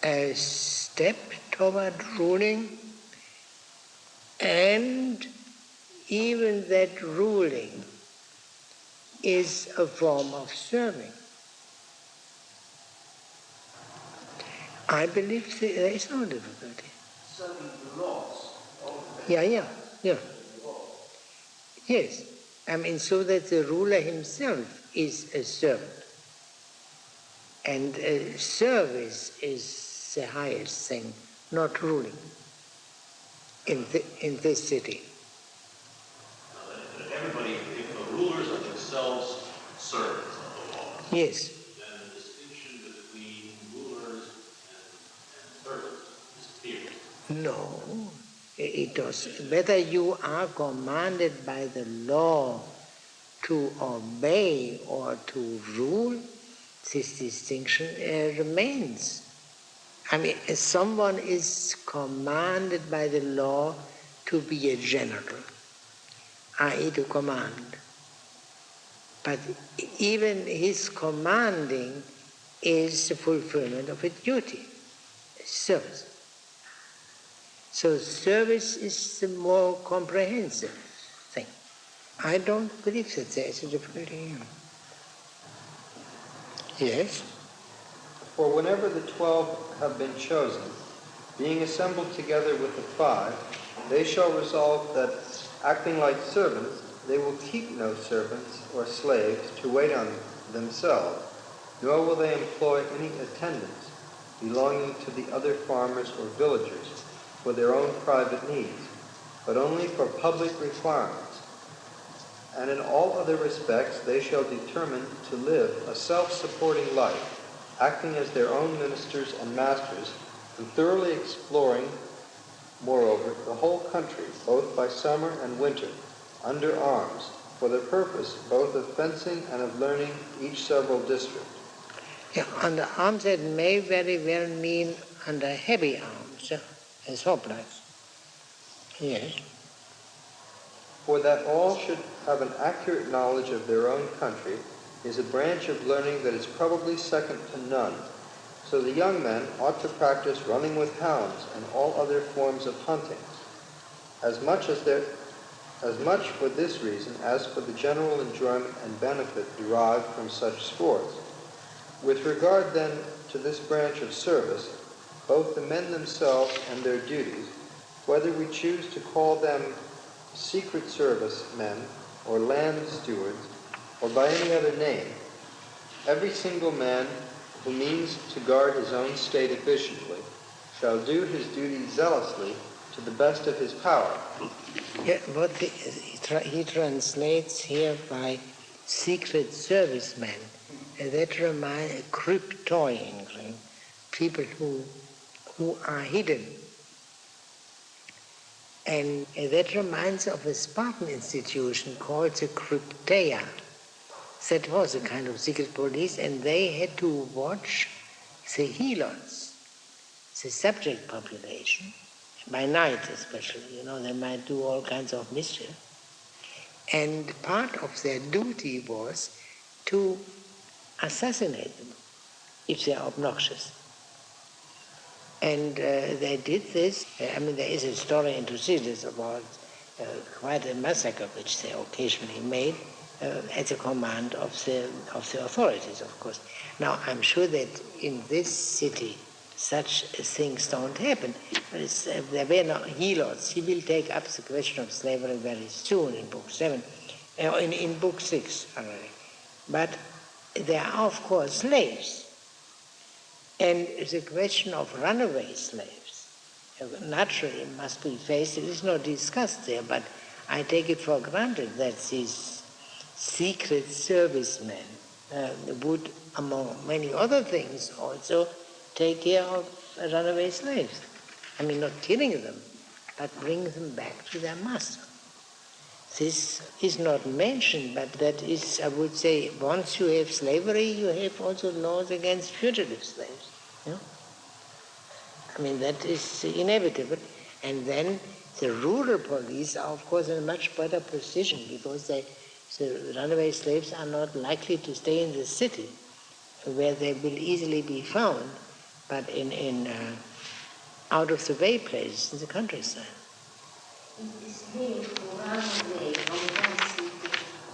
a step toward ruling, and even that ruling is a form of serving. I believe there is no difficulty. Serving the laws. Yeah. Yes. I mean, so that the ruler himself is a servant. And service is the highest thing, not ruling, in this city. Everybody, if the rulers are themselves servants of the law, Yes. then the distinction between rulers and servants disappears. No, it does. Whether you are commanded by the law to obey or to rule, this distinction remains. I mean, someone is commanded by the law to be a general, i.e. to command. But even his commanding is the fulfillment of a duty, service. So service is the more comprehensive thing. I don't believe that there is a difficulty. Yes? For whenever the 12 have been chosen, being assembled together with the 5, they shall resolve that, acting like servants, they will keep no servants or slaves to wait on themselves, nor will they employ any attendants belonging to the other farmers or villagers for their own private needs, but only for public requirements. And in all other respects they shall determine to live a self-supporting life, acting as their own ministers and masters, and thoroughly exploring, moreover, the whole country, both by summer and winter, under arms, for the purpose both of fencing and of learning each several district. Yeah, under arms that may very well mean under heavy arms, as hoplites. Yes. For that all should have an accurate knowledge of their own country is a branch of learning that is probably second to none. So the young men ought to practice running with hounds and all other forms of hunting. as much for this reason as for the general enjoyment and benefit derived from such sports. With regard then to this branch of service, both the men themselves and their duties, whether we choose to call them secret service men or land stewards, or by any other name, every single man who means to guard his own state efficiently shall do his duty zealously to the best of his power. Yeah, what he translates here by secret servicemen, that reminds cryptoi in Greek, people who are hidden. And that reminds of a Spartan institution called the Crypteia. That was a kind of secret police, and they had to watch the helots, the subject population, by night especially. They might do all kinds of mischief. And part of their duty was to assassinate them if they are obnoxious. And they did this. There is a story in Thucydides about quite a massacre which they occasionally made at the command of the authorities, of course. Now, I'm sure that in this city such things don't happen. There were no helots. He will take up the question of slavery very soon in Book 7, in Book 6 already. But there are, of course, slaves. And the question of runaway slaves naturally must be faced. It is not discussed there, but I take it for granted that these secret servicemen would, among many other things, also take care of runaway slaves. Not killing them, but bring them back to their master. This is not mentioned, but that is, I would say, once you have slavery, you have also laws against fugitive slaves. That is inevitable. And then the rural police are, of course, in a much better position because the runaway slaves are not likely to stay in the city where they will easily be found, but in out-of-the-way places in the countryside. The slave who ran away from one city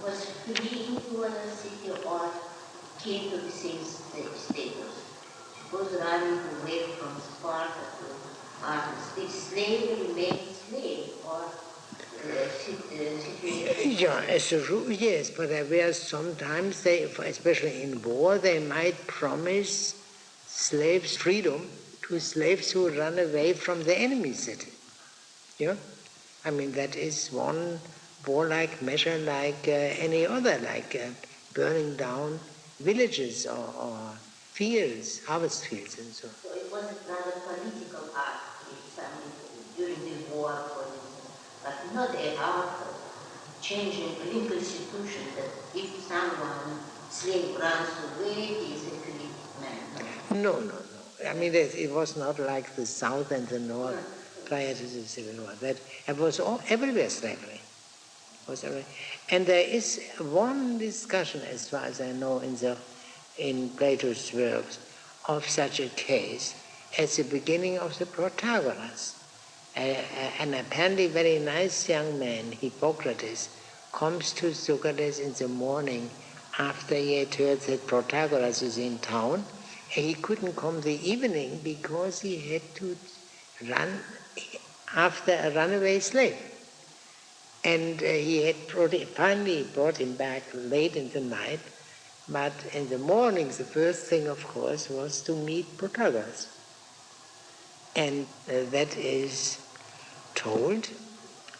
was fleeing to another city or came to the same status. Suppose running away from Sparta to Athens, did slave remain slave or situation? Yeah, as a rule, yes, but there were sometimes, especially in war, they might promise slaves freedom to slaves who run away from the enemy city. That is one warlike measure like any other, like burning down villages or fields, harvest fields and so on. So it was rather political act during the war, for instance, but not a act of changing legal institution that if someone, slave, runs away, he is a free man. No. It was not like the South and the North prior to the Civil War. That it was everywhere slavery. And there is one discussion, as far as I know, in Plato's works, of such a case at the beginning of the Protagoras. An apparently very nice young man, Hippocrates, comes to Socrates in the morning after he had heard that Protagoras is in town. He couldn't come the evening because he had to run after a runaway slave. And he had finally brought him back late in the night, but in the morning the first thing, of course, was to meet Protagoras. And that is told,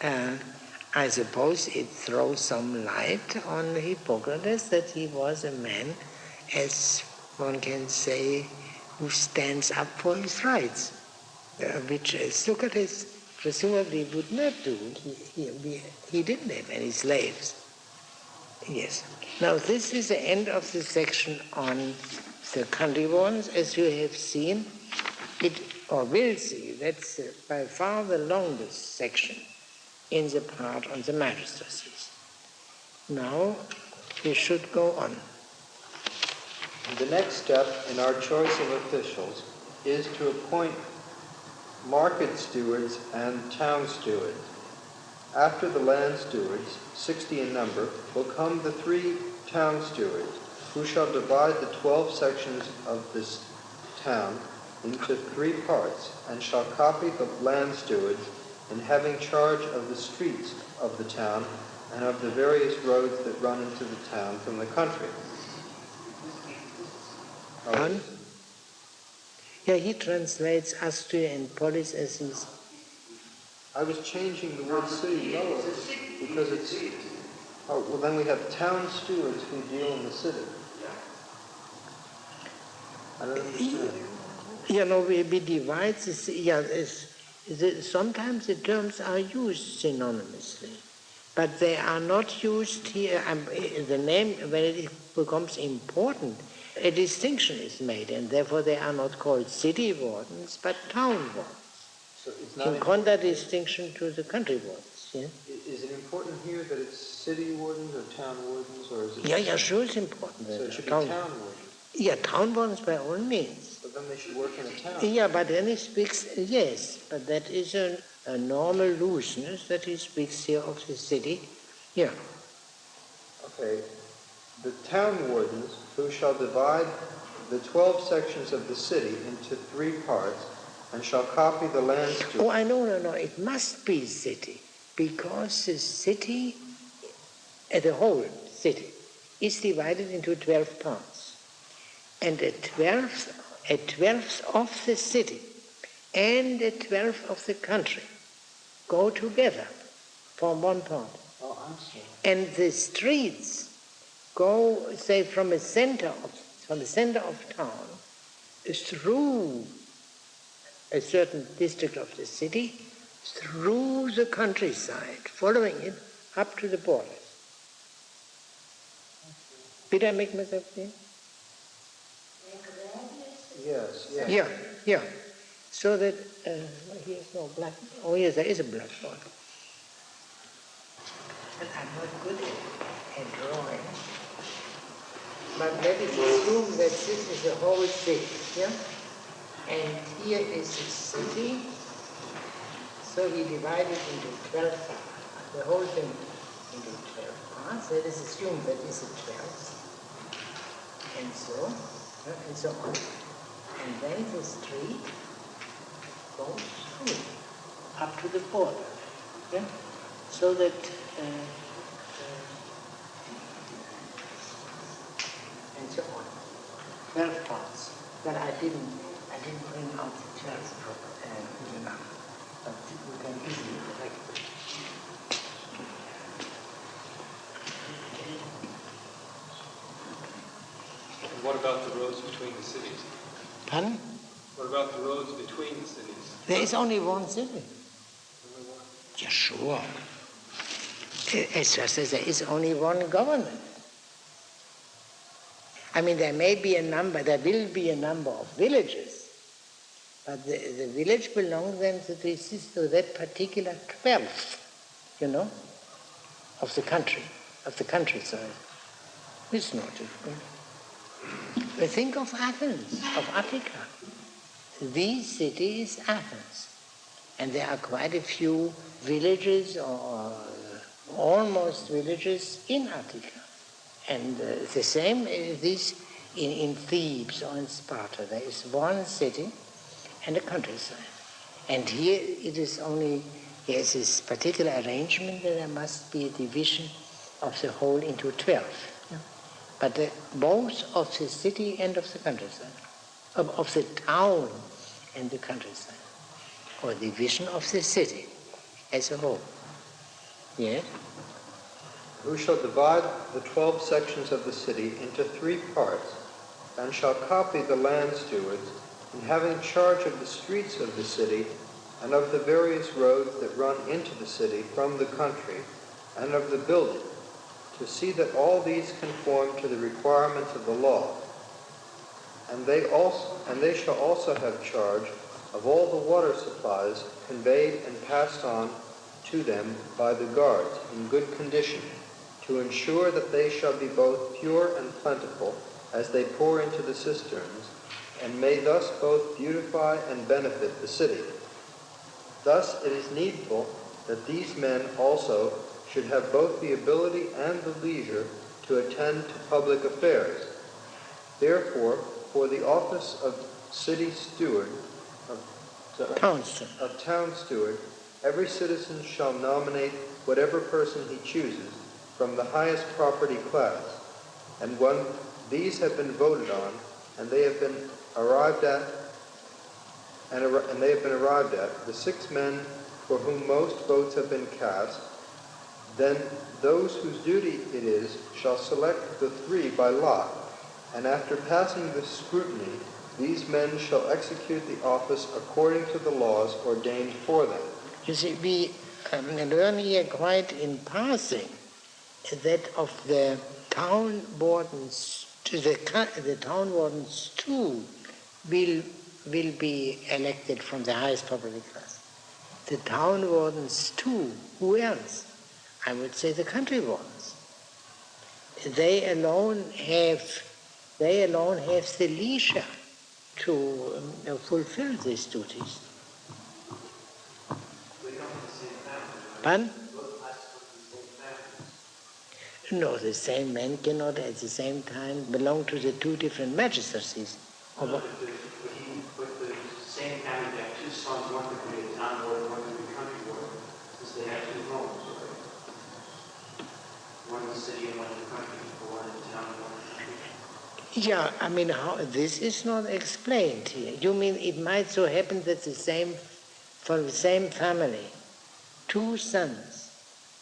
I suppose it throws some light on Hippocrates, that he was a man, as one can say, who stands up for his rights, which Socrates presumably would not do. He didn't have any slaves. Yes. Now this is the end of the section on the country wardens. As you have seen, will see, that's by far the longest section in the part on the magistracies. Now we should go on. The next step in our choice of officials is to appoint market stewards and town stewards. After the land stewards, 60 in number, will come the 3 town stewards, who shall divide the 12 sections of this town into 3 parts, and shall copy the land stewards in having charge of the streets of the town and of the various roads that run into the town from the country. Pardon? Yeah, he translates Astria and Polis as his. I was changing the word city lower because it's. Oh, well, then we have town stewards who deal in the city. I don't understand. You know, we divide this. Yeah, sometimes the terms are used synonymously, but they are not used here. The name, when it becomes important, a distinction is made, and therefore they are not called city wardens, but town wardens. So it's not in contradistinction to the country wardens. Yeah? Is it important here that it's city wardens or town wardens, or is it? Yeah, sure, it's important. So it should be town wardens. Yeah, town wardens by all means. But then they should work in a town. Yeah, but then he speaks, yes, but that is a normal looseness that he speaks here of the city. Yeah. Okay. The town wardens, who shall divide the 12 sections of the city into 3 parts, and shall copy the land stewards. Oh, no, it must be city, because the city, the whole city, is divided into 12 parts. And a twelfth of the city and a 12th of the country go together, form one part. Oh, I'm sorry. And the streets go, say, from the center of town through a certain district of the city, through the countryside, following it up to the borders. Did I make myself clear? Yes. Yeah. So that, here's no black. Oh, yes, there is a blackboard. And I'm not good at drawing. But let us assume that this is the whole city, yeah? And here is the city. So we divide it into 12 parts, the whole thing into 12 parts. Let us assume that is a 12th. And so on. And then the street goes through up to the border. Yeah? So that and so on. 12 parts. But I didn't bring out the 12th enough. But you can easily correct it. And what about the roads between the cities? Pardon? What about the roads between the cities? There is only one city. Only one? Yeah, sure. It's just as there is only one government. I mean, there will be a number of villages, but the village belongs then to that particular 12th, of the countryside. It's not difficult. But think of Athens, of Attica. The city is Athens, and there are quite a few villages or almost villages in Attica. And the same is this in Thebes or in Sparta. There is one city and a countryside. And here it is only, there's this particular arrangement that there must be a division of the whole into 12. Yeah? But both of the city and of the countryside, of the town and the countryside, or division of the city as a whole. Yeah? Who shall divide the 12 sections of the city into 3 parts, and shall copy the land stewards, in having charge of the streets of the city, and of the various roads that run into the city from the country, and of the building, to see that all these conform to the requirements of the law. And they shall also have charge of all the water supplies conveyed and passed on to them by the guards in good condition, to ensure that they shall be both pure and plentiful as they pour into the cisterns, and may thus both beautify and benefit the city. Thus it is needful that these men also should have both the ability and the leisure to attend to public affairs. Therefore, for the office of city steward, of town steward, every citizen shall nominate whatever person he chooses from the highest property class. And when these have been voted on, and they have been arrived at, the 6 men for whom most votes have been cast, then those whose duty it is shall select the 3 by lot, and after passing the scrutiny, these men shall execute the office according to the laws ordained for them. You see, we learn here quite in passing that of the town wardens, the town wardens too will be elected from the highest property class. The town wardens too, who else? I would say the country wardens. They alone have the leisure to fulfill these duties. Pardon? No, the same man cannot at the same time belong to the 2 different magistracies. But the same family, they have 2 sons, one could be a town warden, one could be a country warden, since they have 2 roles. One in the city and one in the country, or one in the town and one in the country. Yeah, I mean, this is not explained here. You mean it might so happen that from the same family, 2 sons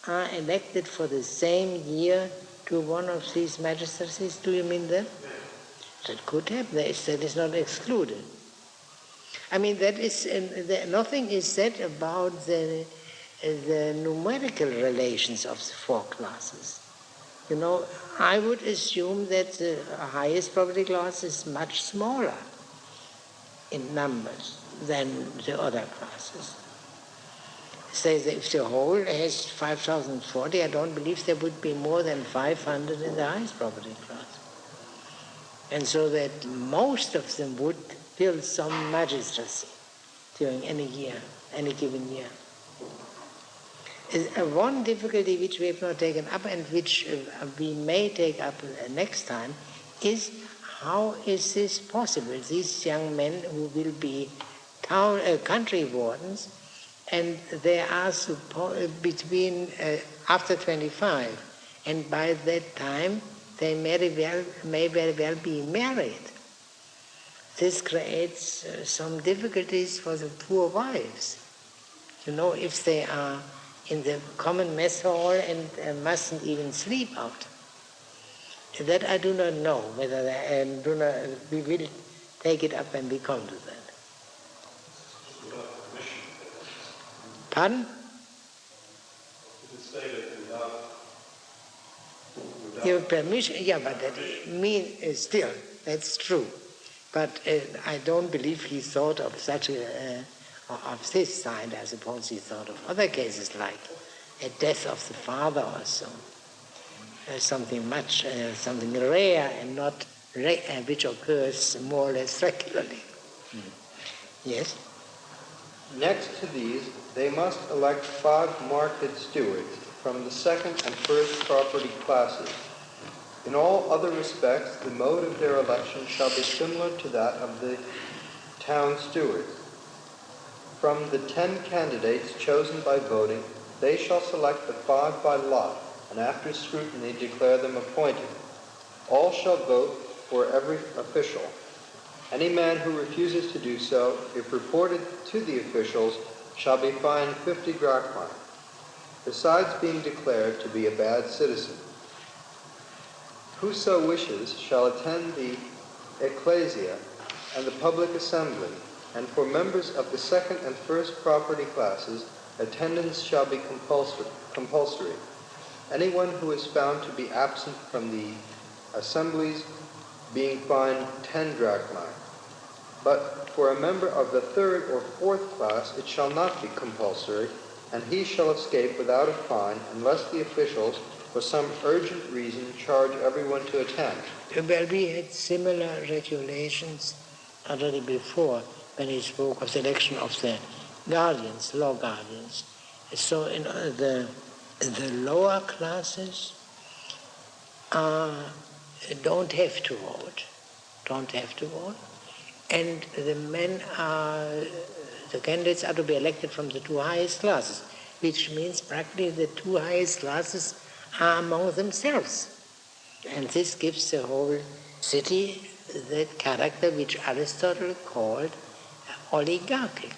are elected for the same year to one of these magistracies? Do you mean that? That could happen. That is not excluded. I mean, that is nothing is said about the numerical relations of the 4 classes. You know, I would assume that the highest property class is much smaller in numbers than the other classes. Say that if the whole has 5,040, I don't believe there would be more than 500 in the highest property class. And so that most of them would fill some magistracy during any given year. One difficulty which we have not taken up and which we may take up next time is how is this possible? These young men who will be country wardens, and they are between after 25, and by that time they may very well be married. This creates some difficulties for the poor wives. You know, if they are in the common mess hall and mustn't even sleep out. That I do not know whether we will take it up when we come to that. Pardon? Your permission, yeah, but that still, that's true. But I don't believe he thought of such of this kind. I suppose he thought of other cases like a death of the father or so. Something rare and not which occurs more or less regularly. Yes? Next to these, they must elect 5 marked stewards from the 2nd and 1st property classes. In all other respects, the mode of their election shall be similar to that of the town stewards. From the 10 candidates chosen by voting, they shall select the 5 by lot, and after scrutiny declare them appointed. All shall vote for every official. Any man who refuses to do so, if reported to the officials, shall be fined 50 drachmae, besides being declared to be a bad citizen. Whoso wishes shall attend the ecclesia and the public assembly, and for members of the 2nd and 1st property classes, attendance shall be compulsory. Anyone who is found to be absent from the assemblies being fined 10 drachmae. But for a member of the 3rd or 4th class it shall not be compulsory, and he shall escape without a fine unless the officials, for some urgent reason, charge everyone to attend. Well, we had similar regulations already before when he spoke of the election of the guardians, law guardians. So the lower classes don't have to vote, and the candidates are to be elected from the two highest classes, which means practically the two highest classes are among themselves. And this gives the whole city that character which Aristotle called oligarchic,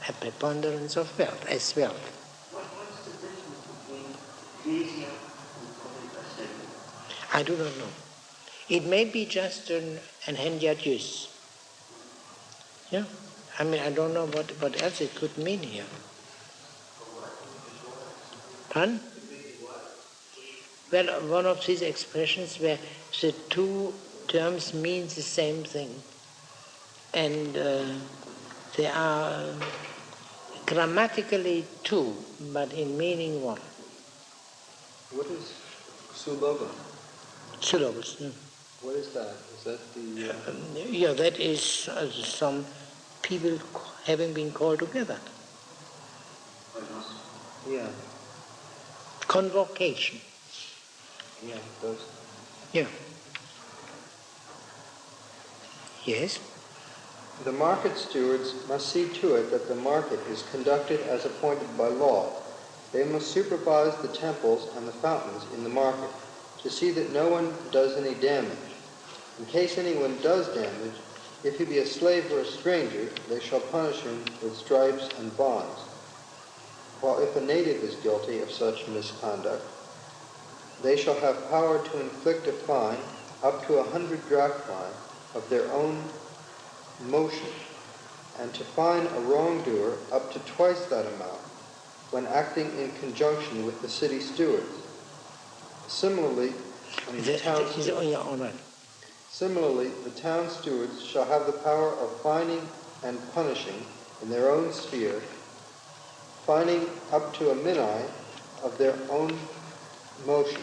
a preponderance of wealth as wealth. What's the difference between ecclesia and public assembly? I do not know. It may be just an Judicious. Yeah. I mean, I don't know what else it could mean here. Pardon? Well, one of these expressions where the two terms mean the same thing. And they are grammatically two, but in meaning one. What is sulova? Syllables. Yeah. What is that? Is that the... Yeah, that is some people having been called together. Yeah. Convocation. Yeah, those. Yeah. Yes? The market stewards must see to it that the market is conducted as appointed by law. They must supervise the temples and the fountains in the market to see that no one does any damage. In case anyone does damage, if he be a slave or a stranger, they shall punish him with stripes and bonds. While if a native is guilty of such misconduct, they shall have power to inflict a fine up to 100 drachmae of their own motion, and to fine a wrongdoer up to twice that amount when acting in conjunction with the city stewards. Similarly, the town stewards shall have the power of fining and punishing in their own sphere, fining up to a minae of their own motion,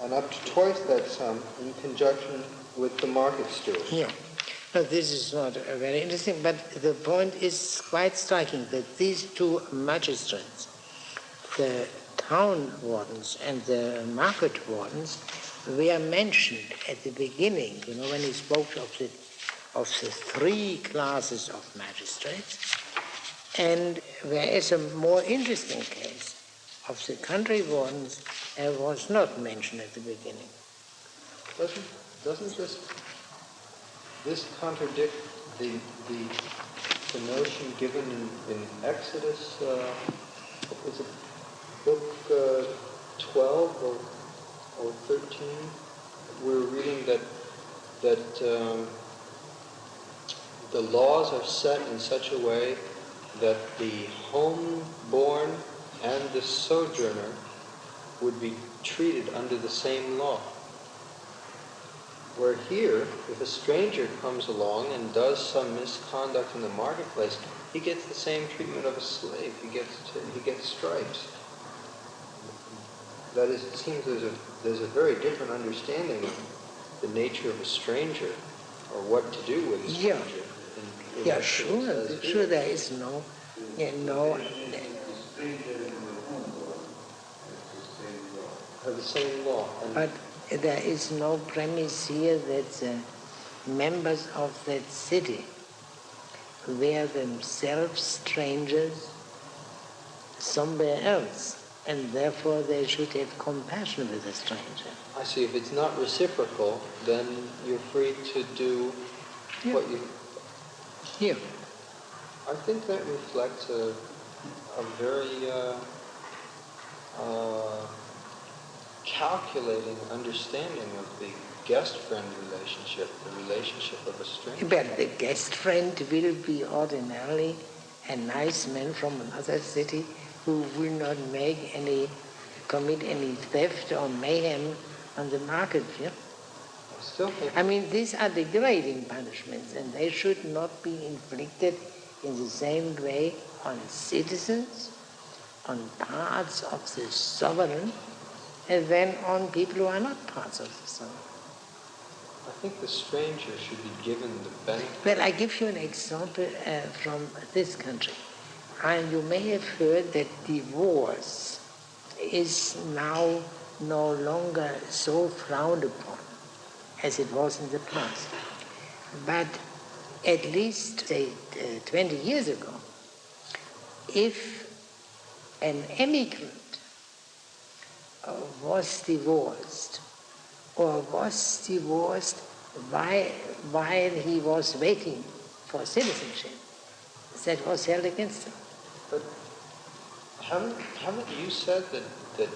and up to twice that sum in conjunction with the market steward. Yeah. No, this is not very interesting, but the point is quite striking that these two magistrates, the town wardens and the market wardens, were mentioned at the beginning, when he spoke of the three classes of magistrates, and whereas a more interesting case of the country wardens was not mentioned at the beginning. Doesn't this contradict the notion given in Exodus, what was it, book 12 or 13? We were reading that the laws are set in such a way that the homeborn and the sojourner would be treated under the same law. Where here, if a stranger comes along and does some misconduct in the marketplace, he gets the same treatment of a slave. He gets stripes. That is, it seems there's a very different understanding of the nature of a stranger, or what to do with a stranger. Yeah, sure. There is no. Have the same law. But there is no premise here that the members of that city were themselves strangers somewhere else, and therefore they should have compassion with the stranger. I see. If it's not reciprocal, then you're free to do what you... Yeah. I think that reflects a very calculating understanding of the guest-friend relationship, the relationship of a stranger. But the guest friend will be ordinarily a nice man from another city who will not commit any theft or mayhem on the market. Yeah? I mean, these are degrading punishments, and they should not be inflicted in the same way on citizens, on parts of the sovereign, and then on people who are not parts of the sovereign. I think the stranger should be given the benefit. Well, I give you an example from this country. And you may have heard that divorce is now no longer so frowned upon as it was in the past. But at least, say, 20 years ago, if an immigrant was divorced or was divorced while he was waiting for citizenship, that was held against him. But haven't you said that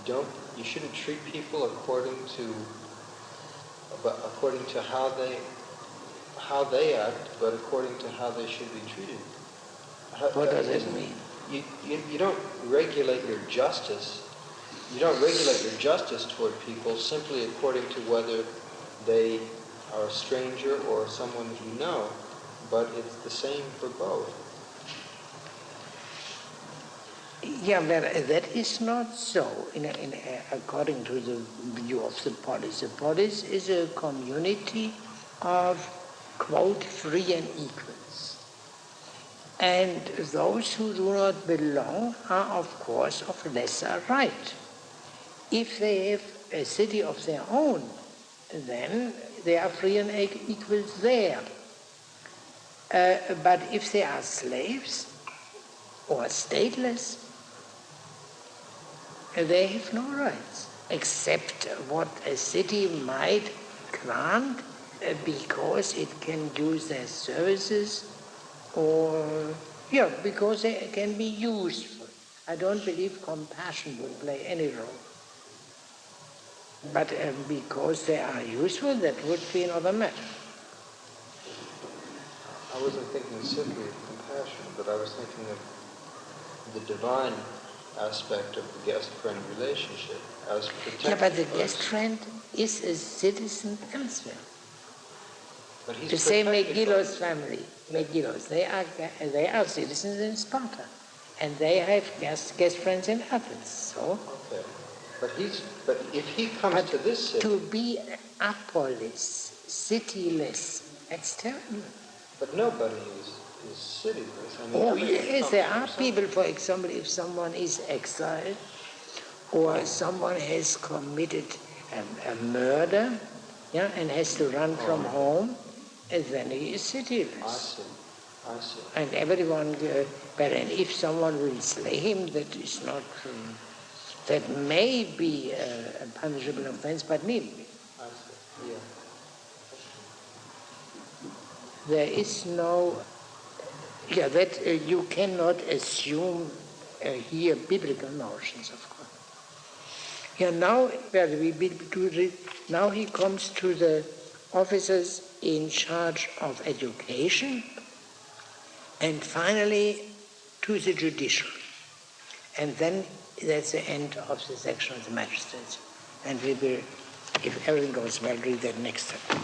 you shouldn't treat people according to how they act, but according to how they should be treated? What does it mean? You don't regulate your justice. You don't regulate your justice toward people simply according to whether they are a stranger or someone you know, but it's the same for both. Yeah, well, that is not so according to the view of the polis. The polis is a community of, quote, free and equals. And those who do not belong are, of course, of lesser right. If they have a city of their own, then they are free and equals there. But if they are slaves or stateless, they have no rights, except what a city might grant because it can use their services or, because they can be useful. I don't believe compassion will play any role. But because they are useful, that would be another matter. I wasn't thinking simply of compassion, but I was thinking of the divine aspect of the guest-friend relationship as protection. Yeah, but the guest-friend is a citizen elsewhere. But he's the same protected Megillus family, Megillus, they are citizens in Sparta, and they have guest friends in Athens. So, okay, but if he comes to this city, to be apolis, cityless, that's terrible. But nobody is cityless. I mean, Yes, there are people. For example, if someone is exiled, or someone has committed a murder, and has to run from home, and then he is cityless. I see. And everyone, but if someone will slay him, that is not, that may be a punishable offense, but needn't be. I see, yeah. There is no, that you cannot assume here biblical notions, of course. Now he comes to the officers in charge of education, and finally to the judicial. And then that's the end of the section of the magistrates. And we will, if everything goes well, read that next time.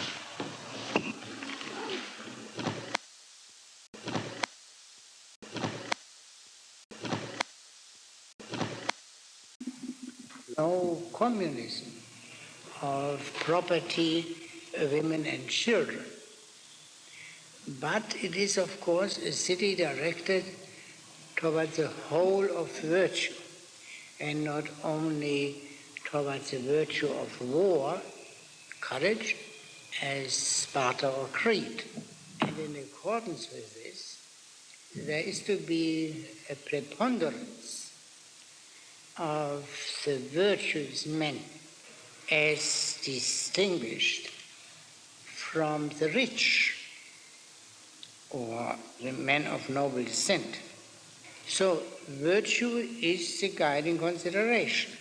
No communism of property, women and children. But it is, of course, a city directed towards the whole of virtue, and not only towards the virtue of war, courage, as Sparta or Crete. And in accordance with this, there is to be a preponderance of the virtuous men as distinguished from the rich or the men of noble descent. So virtue is the guiding consideration.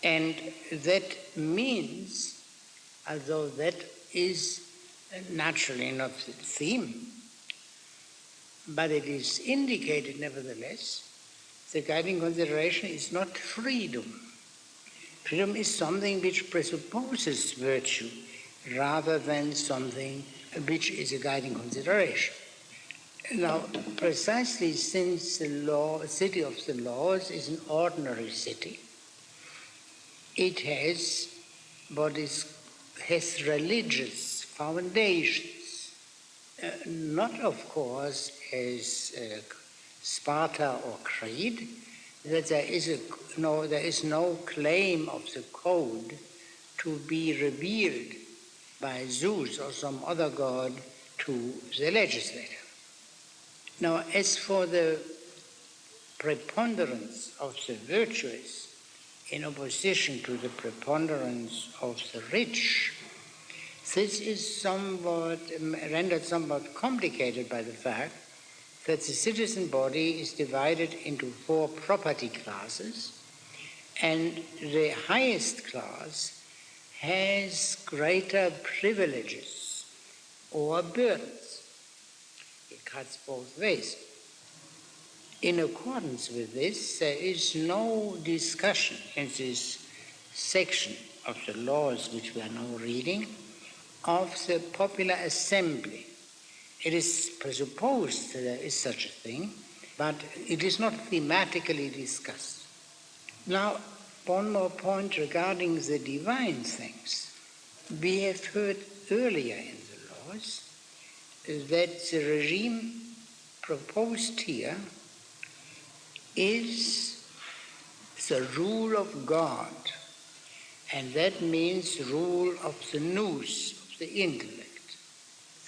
And that means, although that is naturally not the theme, but it is indicated nevertheless, the guiding consideration is not freedom. Freedom is something which presupposes virtue rather than something which is a guiding consideration. Now, precisely since the city of the laws is an ordinary city, it has religious foundations. Not, of course, as Sparta or Crete, that there is no claim of the code to be revealed by Zeus or some other god to the legislator. Now, as for the preponderance of the virtuous in opposition to the preponderance of the rich, this is rendered somewhat complicated by the fact that the citizen body is divided into 4 property classes, and the highest class has greater privileges or burdens. It cuts both ways. In accordance with this, there is no discussion in this section of the laws which we are now reading of the popular assembly. It is presupposed that there is such a thing, but it is not thematically discussed. Now, one more point regarding the divine things. We have heard earlier in the laws that the regime proposed here is the rule of God, and that means rule of the nous, of the intellect.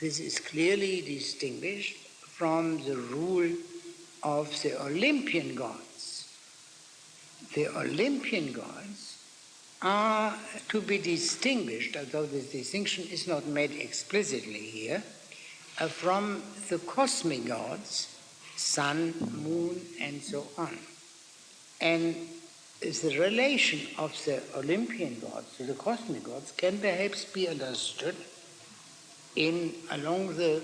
This is clearly distinguished from the rule of the Olympian gods. The Olympian gods are to be distinguished, although the distinction is not made explicitly here, from the cosmic gods, sun, moon, and so on. And the relation of the Olympian gods to the cosmic gods can perhaps be understood along the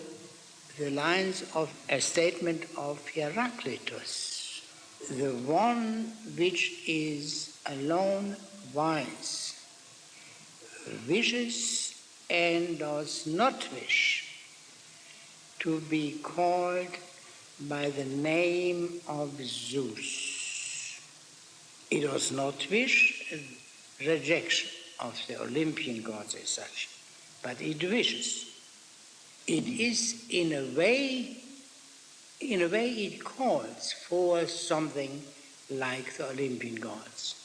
lines of a statement of Heraclitus. The one which is alone wise, wishes and does not wish to be called by the name of Zeus. It does not wish rejection of the Olympian gods as such, but it wishes. It is in a way it calls for something like the Olympian gods.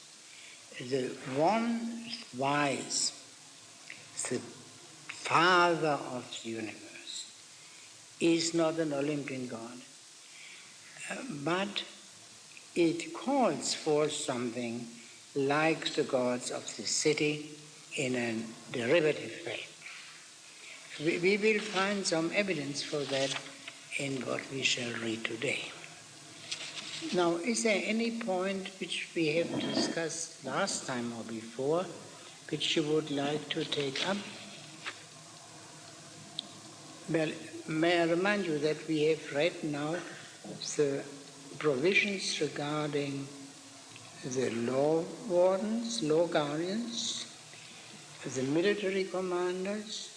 The one wise, the father of the universe, is not an Olympian god, but it calls for something like the gods of the city in a derivative way. We will find some evidence for that in what we shall read today. Now, is there any point which we have discussed last time or before which you would like to take up? Well, may I remind you that we have read now the provisions regarding the law wardens, law guardians, the military commanders,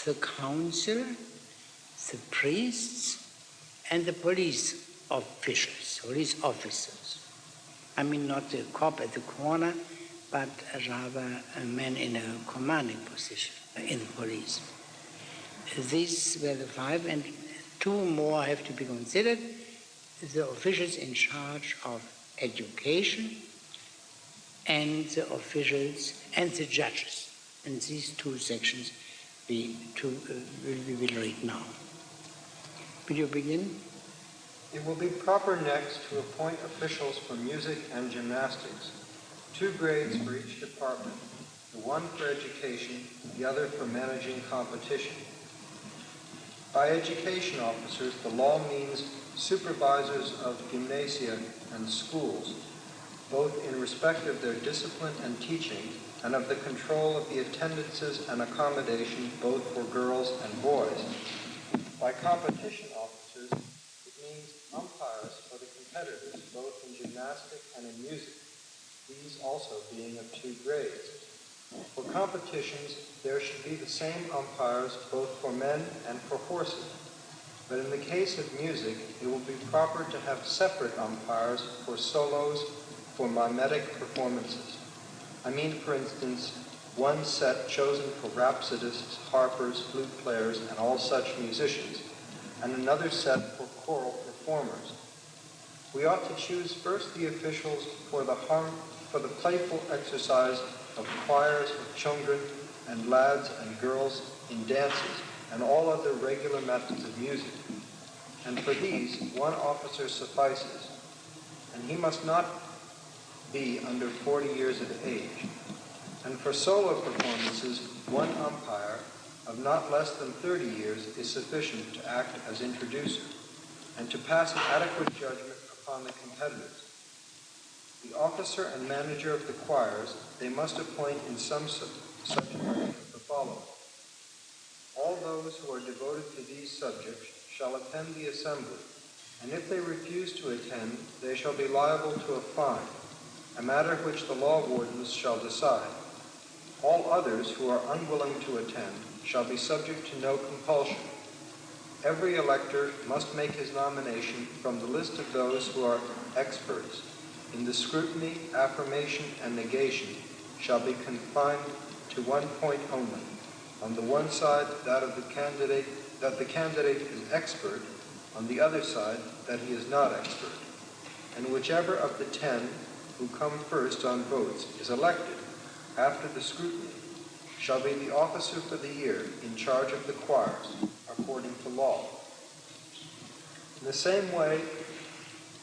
the council, the priests, and the police officers. I mean, not the cop at the corner, but rather a man in a commanding position in the police. These were the 5, and 2 more have to be considered. The officials in charge of education and the officials and the judges. And these 2 sections we will read now. Will you begin? It will be proper next to appoint officials for music and gymnastics, 2 grades for each department, the one for education, the other for managing competition. By education officers, the law means supervisors of gymnasia and schools, both in respect of their discipline and teaching, and of the control of the attendances and accommodation both for girls and boys. By competition officers, it means umpires for the competitors, both in gymnastics and in music, these also being of 2 grades. For competitions, there should be the same umpires both for men and for horses. But in the case of music, it will be proper to have separate umpires for solos, for mimetic performances. I mean, for instance, one set chosen for rhapsodists, harpers, flute players, and all such musicians, and another set for choral performers. We ought to choose first the officials for the playful exercise of choirs of children and lads and girls in dances and all other regular methods of music. And for these, one officer suffices, and he must not be under 40 years of age. And for solo performances, one umpire of not less than 30 years is sufficient to act as introducer and to pass an adequate judgment upon the competitors. The officer and manager of the choirs they must appoint in some such manner as the following. All those who are devoted to these subjects shall attend the assembly, and if they refuse to attend, they shall be liable to a fine, a matter which the law wardens shall decide. All others who are unwilling to attend shall be subject to no compulsion. Every elector must make his nomination from the list of those who are experts in the scrutiny, affirmation, and negation shall be confined to one point only. On the one side, that the candidate is expert, on the other side, that he is not expert. And whichever of the 10 who come first on votes is elected after the scrutiny shall be the officer for the year in charge of the choirs, according to law. In the same way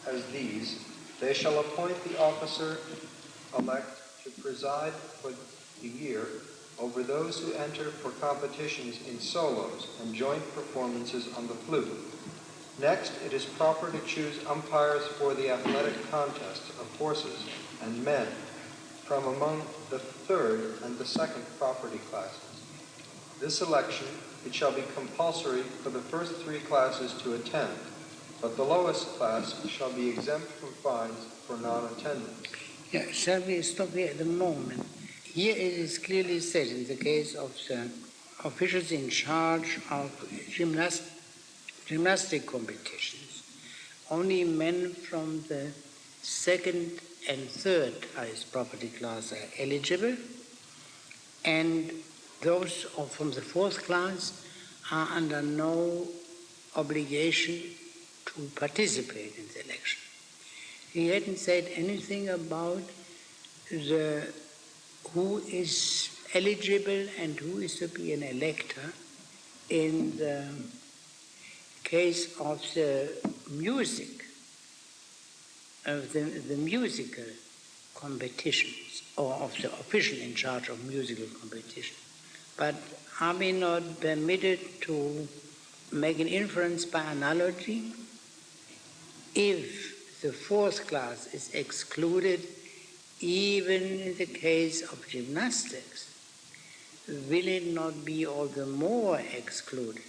as these, they shall appoint the officer-elect to preside for the year over those who enter for competitions in solos and joint performances on the flute. Next, it is proper to choose umpires for the athletic contests of horses and men from among the third and the second property classes. This election, it shall be compulsory for the first 3 classes to attend, but the lowest class shall be exempt from fines for non-attendance. Yeah, shall we stop here at the moment? Here it is clearly said in the case of the officials in charge of gymnastic competitions, only men from the second and third highest property class are eligible, and those from the fourth class are under no obligation to participate in the election. He hadn't said anything about who is eligible and who is to be an elector in the case of the music, of the musical competitions, or of the official in charge of musical competition. But are we not permitted to make an inference by analogy? If the fourth class is excluded, even in the case of gymnastics, will it not be all the more excluded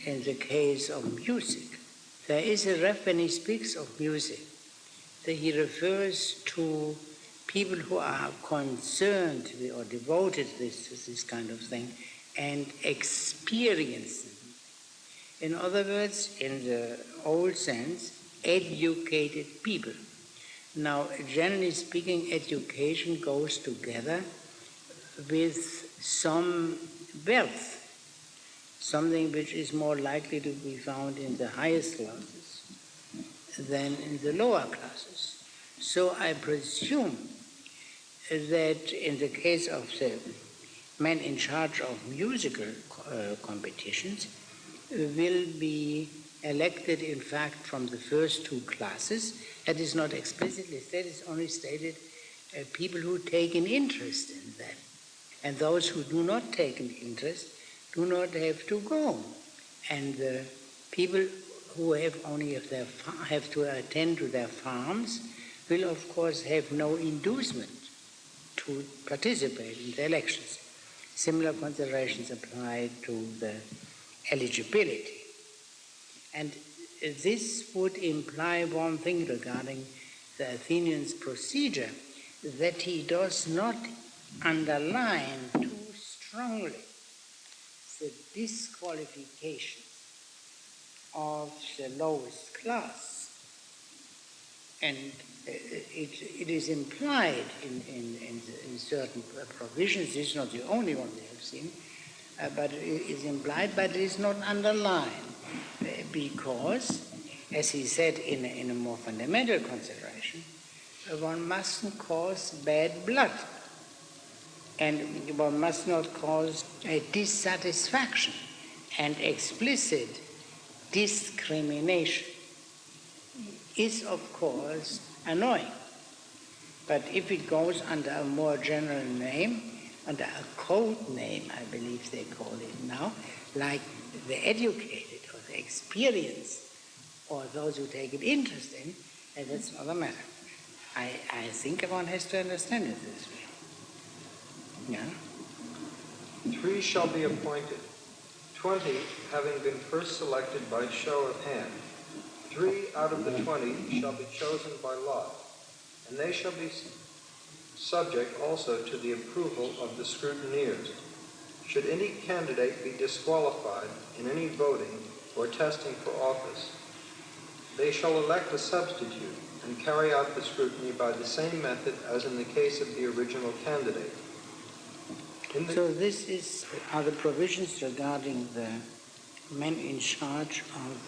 in the case of music? There is a ref when he speaks of music, that he refers to people who are concerned with or devoted to this kind of thing and experience it. In other words, in the old sense, educated people. Now, generally speaking, education goes together with some wealth, something which is more likely to be found in the highest classes than in the lower classes. So I presume that in the case of the men in charge of musical competitions will be elected, in fact, from the first 2 classes. That is not explicitly stated, it's only stated people who take an interest in that. And those who do not take an interest do not have to go. And the people who have to attend to their farms will, of course, have no inducement to participate in the elections. Similar considerations apply to the eligibility. And this would imply one thing regarding the Athenian's procedure, that he does not underline too strongly the disqualification of the lowest class and it is implied in certain provisions. This is not the only one we have seen, but it is implied, but it is not underlined, because, as he said in a more fundamental consideration, one mustn't cause bad blood, and one must not cause a dissatisfaction and explicit discrimination is, of course, annoying. But if it goes under a more general name, under a code name, I believe they call it now, like the educated or the experienced or those who take an interest in, and that's another matter. I think one has to understand it this way. Yeah? 3 shall be appointed, 20 having been first selected by show of hand. 3 out of the 20 shall be chosen by lot, and they shall be subject also to the approval of the scrutineers. Should any candidate be disqualified in any voting or testing for office, they shall elect a substitute and carry out the scrutiny by the same method as in the case of the original candidate. So this are the provisions regarding the men in charge of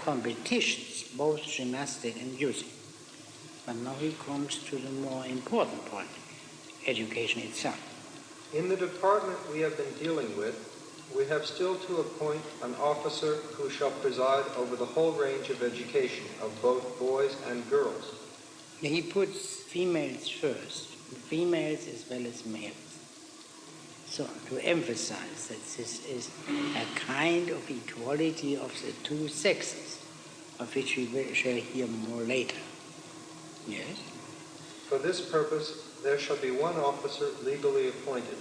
competitions, both gymnastic and music. But now he comes to the more important point, education itself. In the department we have been dealing with, we have still to appoint an officer who shall preside over the whole range of education of both boys and girls. He puts females first, females as well as males. So to emphasize that this is a kind of equality of the two sexes, of which we shall hear more later. Yes? For this purpose there shall be one officer legally appointed.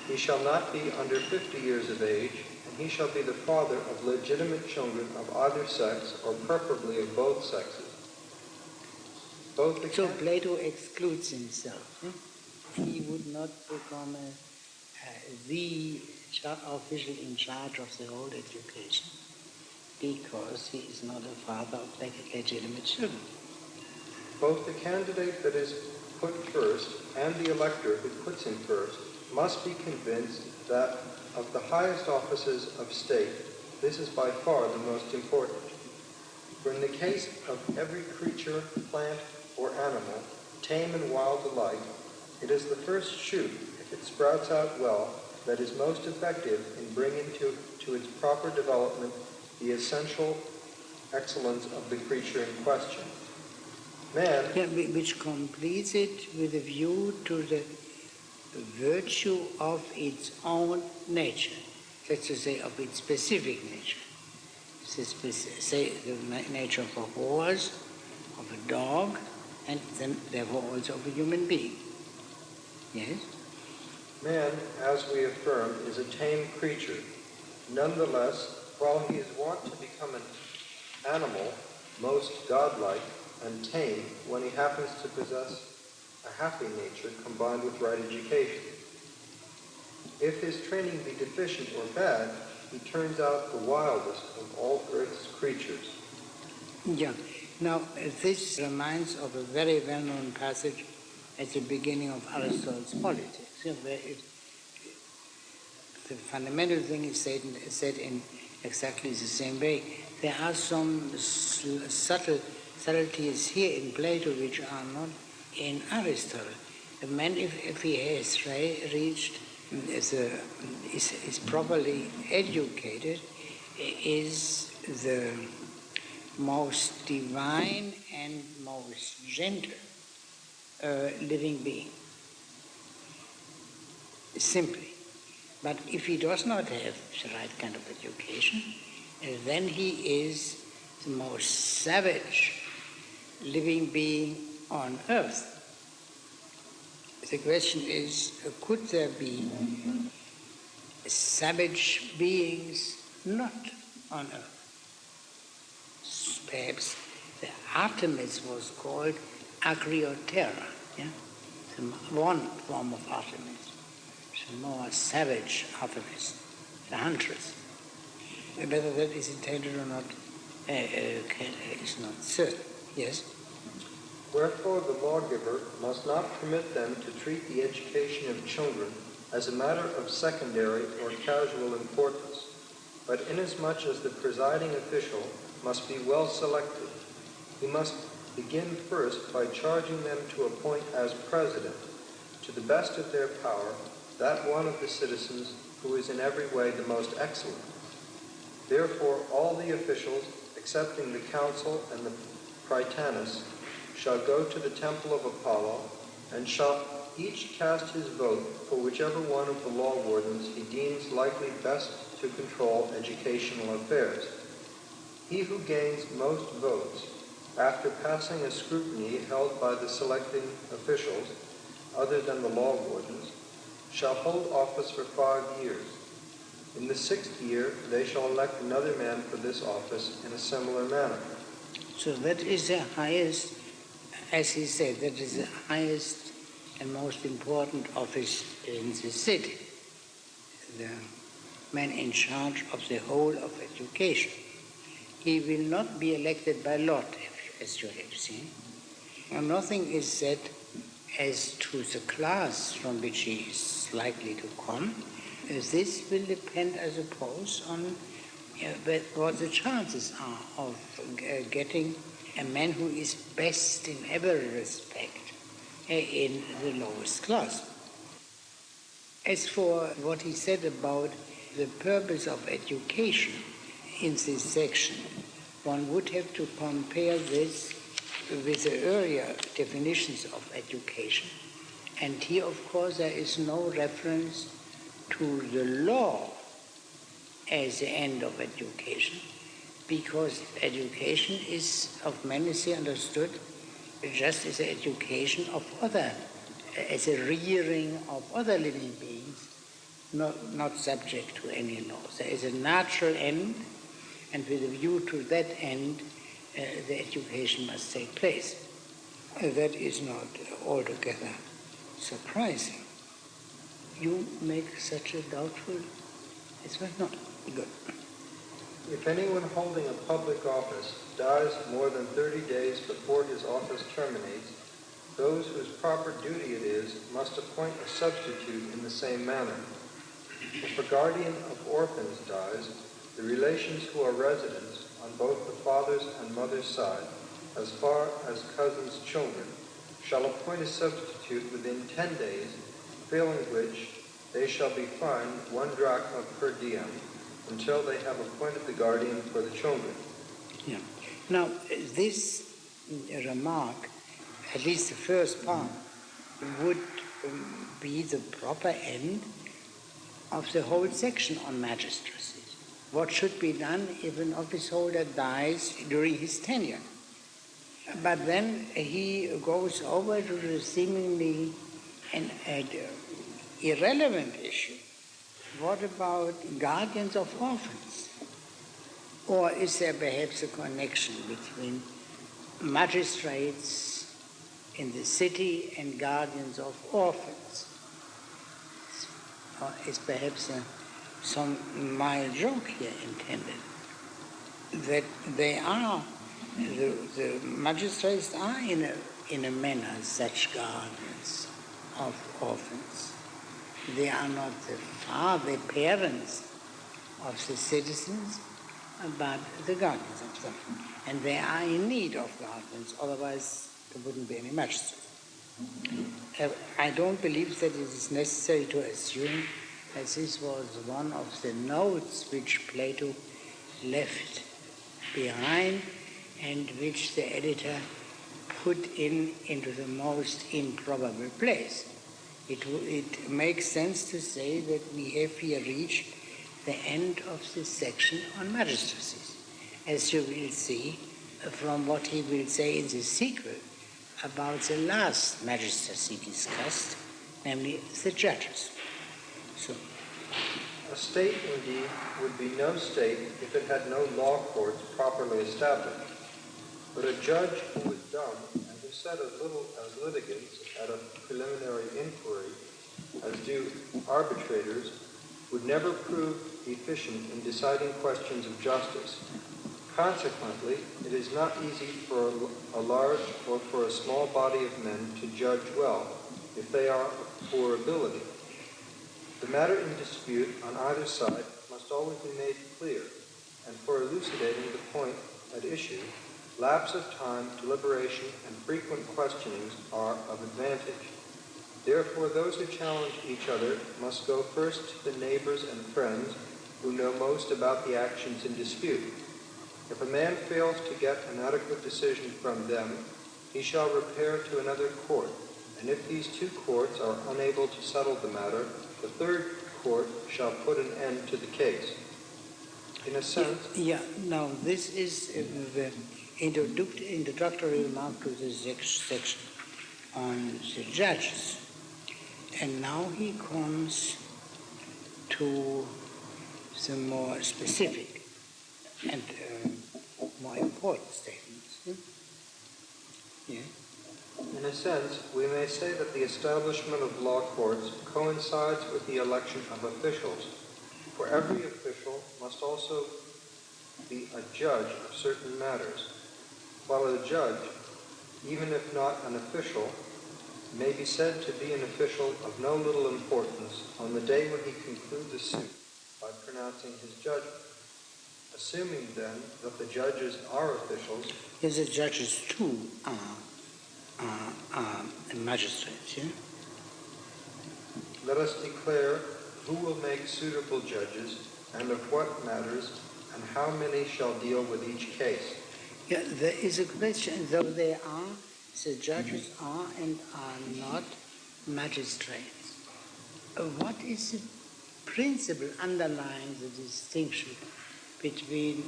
He shall not be under 50 years of age, and he shall be the father of legitimate children of either sex, or preferably of both sexes. So Plato excludes himself. He would not become the official in charge of the whole education, because he is not a father of legitimate children. Both the candidate that is put first and the elector who puts him first must be convinced that of the highest offices of state, this is by far the most important. For in the case of every creature, plant, or animal, tame and wild alike, it is the first shoot, if it sprouts out well, that is most effective in bringing to its proper development the essential excellence of the creature in question. Man, which completes it with a view to the virtue of its own nature, that's to say, of its specific nature. Say the nature of a horse, of a dog, and then therefore also of a human being. Yes? Man, as we affirm, is a tame creature. Nonetheless, while he is wont to become an animal, most godlike and tame when he happens to possess a happy nature combined with right education. If his training be deficient or bad, he turns out the wildest of all earth's creatures. Yeah. Now, this reminds of a very well-known passage at the beginning of Aristotle's Politics, where the fundamental thing is said in exactly the same way. There are some subtleties here in Plato which are not in Aristotle. A man, if he has reached, is properly educated, is the most divine and most gentle living being. Simply. But if he does not have the right kind of education, then he is the most savage living being on earth. The question is, could there be savage beings not on earth? Perhaps the Artemis was called Agriotera, yeah? The one form of Artemis, the more savage Artemis, the huntress. Whether that is intended or not is not certain. Yes? Wherefore the lawgiver must not permit them to treat the education of children as a matter of secondary or casual importance, but inasmuch as the presiding official must be well selected, he must begin first by charging them to appoint as president, to the best of their power, that one of the citizens who is in every way the most excellent. Therefore all the officials, excepting the council and the prytanis, shall go to the temple of Apollo, and shall each cast his vote for whichever one of the law wardens he deems likely best to control educational affairs. He who gains most votes, after passing a scrutiny held by the selecting officials, other than the law wardens, shall hold office for 5 years. In the 6th year they shall elect another man for this office in a similar manner. So that is the highest, as he said, that is the highest and most important office in the city. The man in charge of the whole of education. He will not be elected by lot, as you have seen. And nothing is said as to the class from which he is likely to come. This will depend, I suppose, on what the chances are of getting a man who is best in every respect in the lowest class. As for what he said about the purpose of education in this section, one would have to compare this with the earlier definitions of education. And here, of course, there is no reference to the law as the end of education, because education is of many understood just as the education of other, as a rearing of other living beings, not subject to any law. There is a natural end, and with a view to that end, the education must take place. That is not altogether surprising. You make such a doubtful, it's not good. If anyone holding a public office dies more than 30 days before his office terminates, those whose proper duty it is must appoint a substitute in the same manner. If a guardian of orphans dies, the relations who are residents on both the father's and mother's side, as far as cousins' children, shall appoint a substitute within 10 days, failing which they shall be fined 1 drachma per diem, until they have appointed the guardian for the children. Yeah. Now, this remark, at least the first part, would be the proper end of the whole section on magistracy. What should be done if an office holder dies during his tenure? But then he goes over to the seemingly an irrelevant issue. What about guardians of orphans? Or is there perhaps a connection between magistrates in the city and guardians of orphans? Or is perhaps some mild joke here intended? That they are, the magistrates are in a manner such guardians of orphans. They are not the parents of the citizens, but the guardians of them. And they are in need of guardians, otherwise there wouldn't be any magistrates. I don't believe that it is necessary to assume that this was one of the notes which Plato left behind and which the editor put into the most improbable place. It makes sense to say that we have here reached the end of this section on magistracies, as you will see from what he will say in the sequel about the last magistracy discussed, namely the judges. So, a state, indeed, would be no state if it had no law courts properly established. But a judge who was dumb and who said as little as litigants at a preliminary inquiry as do arbitrators would never prove efficient in deciding questions of justice. Consequently, it is not easy for a large or for a small body of men to judge well, if they are of poor ability. The matter in dispute on either side must always be made clear, and for elucidating the point at issue, lapse of time, deliberation, and frequent questionings are of advantage. Therefore, those who challenge each other must go first to the neighbors and friends who know most about the actions in dispute. If a man fails to get an adequate decision from them, he shall repair to another court, and if these two courts are unable to settle the matter, the third court shall put an end to the case. In a sense... Now this is the introductory remark to this section on the judges. And now he comes to the more specific and more important statements. Yeah. In a sense, we may say that the establishment of law courts coincides with the election of officials, for every official must also be a judge of certain matters, while a judge, even if not an official, may be said to be an official of no little importance on the day when he concludes a suit by pronouncing his judgment. Assuming, then, that the judges are officials... Yes, the judges too are magistrates, yeah? Let us declare who will make suitable judges, and of what matters, and how many shall deal with each case. Yeah, there is a question, though they are, the judges are and are not magistrates. What is the principle underlying the distinction between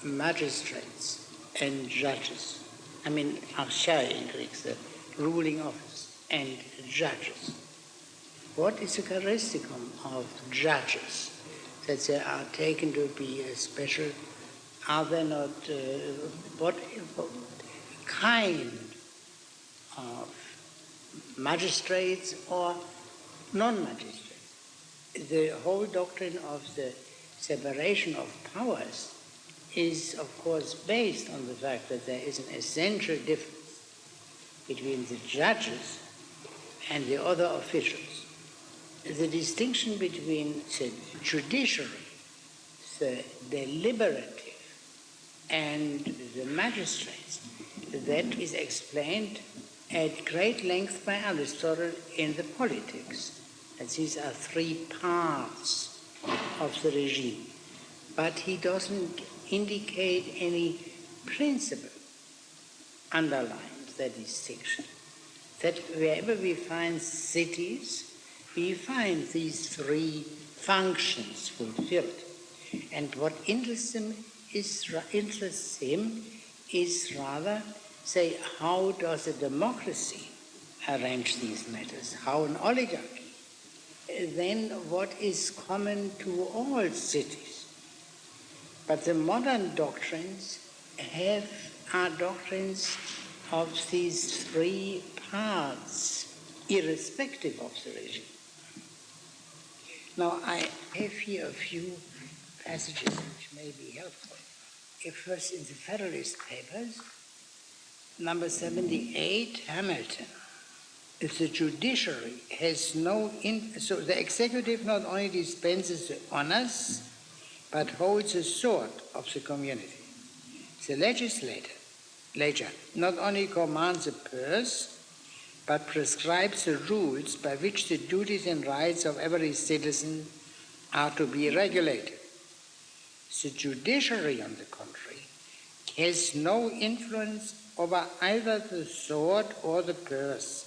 magistrates and judges? I mean, archai in Greek, the ruling office, and judges. What is the characteristic of judges? That they are taken to be a special, are they not, what kind of magistrates or non-magistrates? The whole doctrine of the separation of powers is, of course, based on the fact that there is an essential difference between the judges and the other officials. The distinction between the judiciary, the deliberative, and the magistrates, that is explained at great length by Aristotle in the Politics. And these are three parts of the regime. But he doesn't indicate any principle underlying that distinction. That wherever we find cities, we find these three functions fulfilled. And what interests him is rather, say, how does a democracy arrange these matters? How an oligarchy? Then what is common to all cities? But the modern doctrines are doctrines of these three parts, irrespective of the regime. Now, I have here a few passages which may be helpful. First, in the Federalist Papers, number 78, Hamilton. If the judiciary has so the executive not only dispenses the honors, but holds the sword of the community. The legislature not only commands the purse, but prescribes the rules by which the duties and rights of every citizen are to be regulated. The judiciary, on the contrary, has no influence over either the sword or the purse,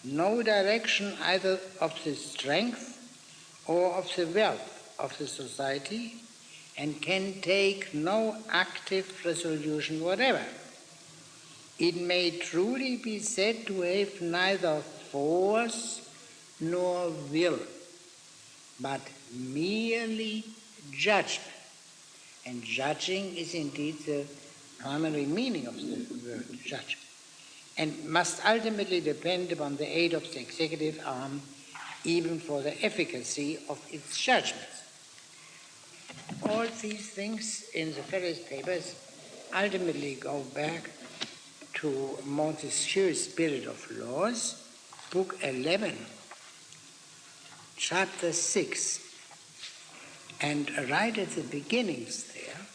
no direction either of the strength or of the wealth of the society, and can take no active resolution whatever. It may truly be said to have neither force nor will, but merely judgment. And judging is indeed the primary meaning of the word judgment, and must ultimately depend upon the aid of the executive arm, even for the efficacy of its judgments. All these things in the Ferris Papers ultimately go back to Montesquieu's Spirit of Laws, Book 11, Chapter 6. And right at the beginnings there,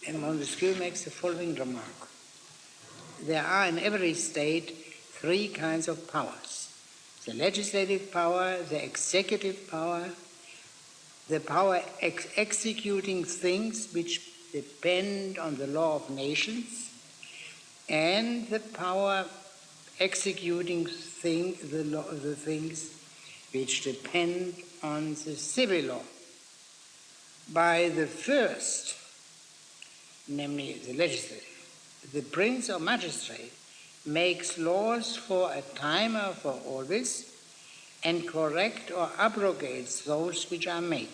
and Montesquieu makes the following remark. There are in every state three kinds of powers: the legislative power, the executive power, the power executing things which depend on the law of nations, and the power executing the things which depend on the civil law. By the first, namely the legislative, the prince or magistrate makes laws for a time or for always, and correct or abrogates those which are made.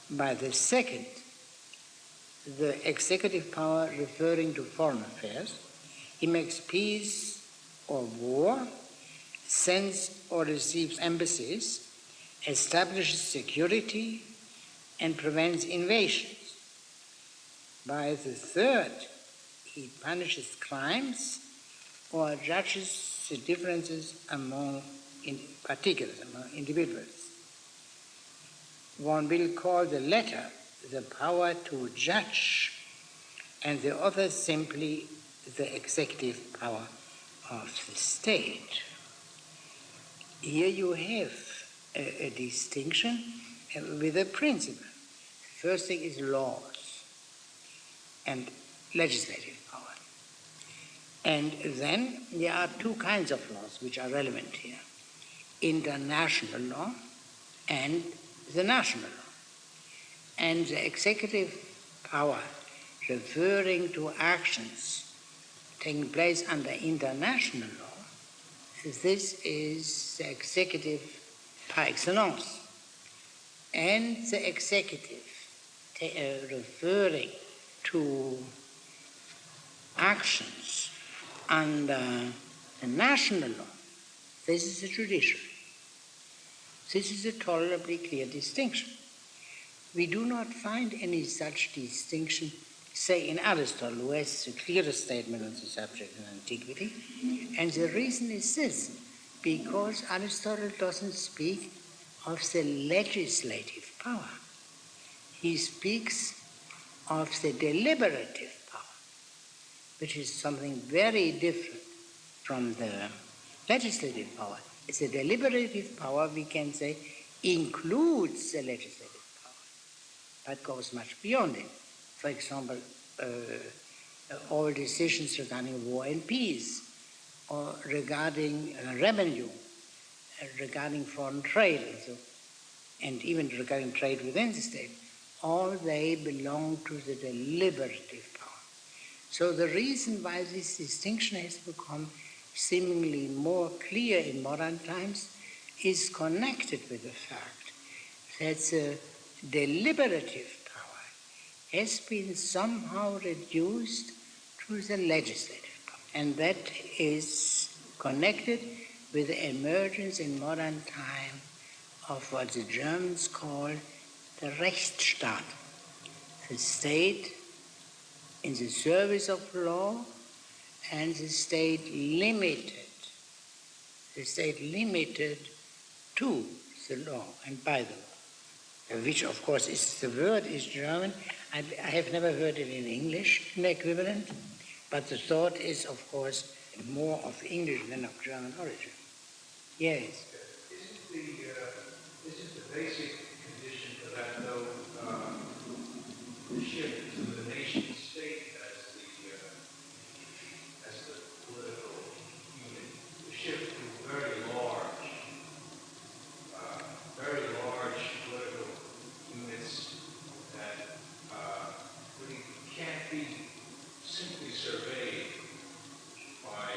By the second, the executive power referring to foreign affairs, he makes peace or war, sends or receives embassies, establishes security, and prevents invasions. By the third, he punishes crimes or judges the differences among individuals. One will call the latter the power to judge, and the other simply the executive power of the state. Here you have a distinction with a principle. First thing is laws and legislative power. And then there are two kinds of laws which are relevant here: international law and the national law. And the executive power referring to actions taking place under international law, this is the executive par excellence. And the executive referring to actions under the national law, this is the judiciary. This is a tolerably clear distinction. We do not find any such distinction, say, in Aristotle, who has the clearest statement on the subject in antiquity. And the reason is this: because Aristotle doesn't speak of the legislative power. He speaks of the deliberative power, which is something very different from the legislative power. It's the deliberative power, we can say, includes the legislative power, but goes much beyond it. For example, all decisions regarding war and peace, or regarding revenue, regarding foreign trade, and even regarding trade within the state, all they belong to the deliberative power. So the reason why this distinction has become seemingly more clear in modern times is connected with the fact that the deliberative power has been somehow reduced to the legislative power. And that is connected with the emergence in modern time of what the Germans call the Rechtsstaat, the state in the service of law, and the state limited to the law and by the law, which of course is, the word is German. I have never heard it in English, an equivalent, but the thought is, of course, more of English than of German origin. Yes. Isn't the basic condition for that, though, the shift to the nation state as the political unit, the shift to very large political units that really can't be simply surveyed by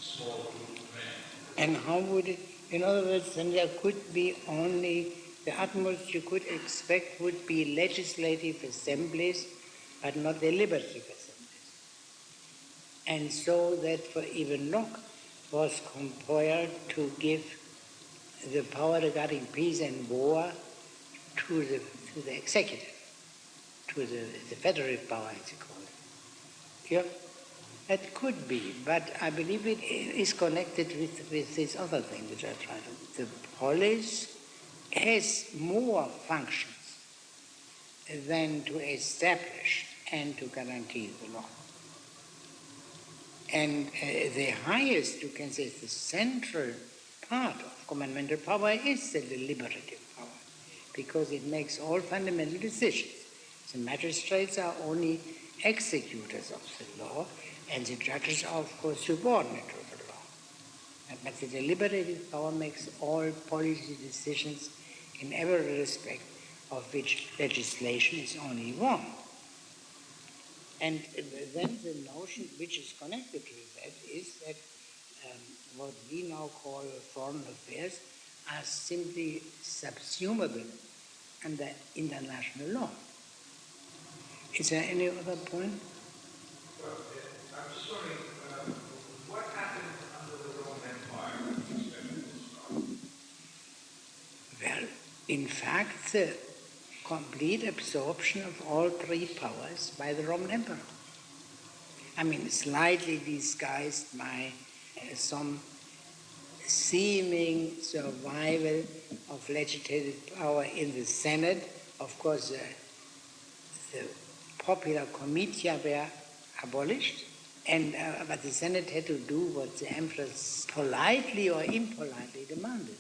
small group of men? And how would it, in other words, then there could be only, the utmost you could expect would be legislative assemblies, but not deliberative assemblies. And so that for even Locke was compelled to give the power regarding peace and war to the executive. to the federative power, as you call it. Yeah, that could be, but I believe it is connected with this other thing which I tried to. The polis has more functions than to establish and to guarantee the law. And the highest, you can say, the central part of governmental power is the deliberative power, because it makes all fundamental decisions. The magistrates are only executors of the law, and the judges are, of course, subordinate to the law. But the deliberative power makes all policy decisions in every respect, of which legislation is only one. And then the notion which is connected to that is that what we now call foreign affairs are simply subsumable under international law. Is there any other point? Well, I'm just wondering, what happened under the Roman Empire with respect to this problem? Well, in fact, the complete absorption of all three powers by the Roman Emperor. I mean, slightly disguised by some seeming survival of legislative power in the Senate. Of course, the popular comitia were abolished, and but the Senate had to do what the emperors politely or impolitely demanded.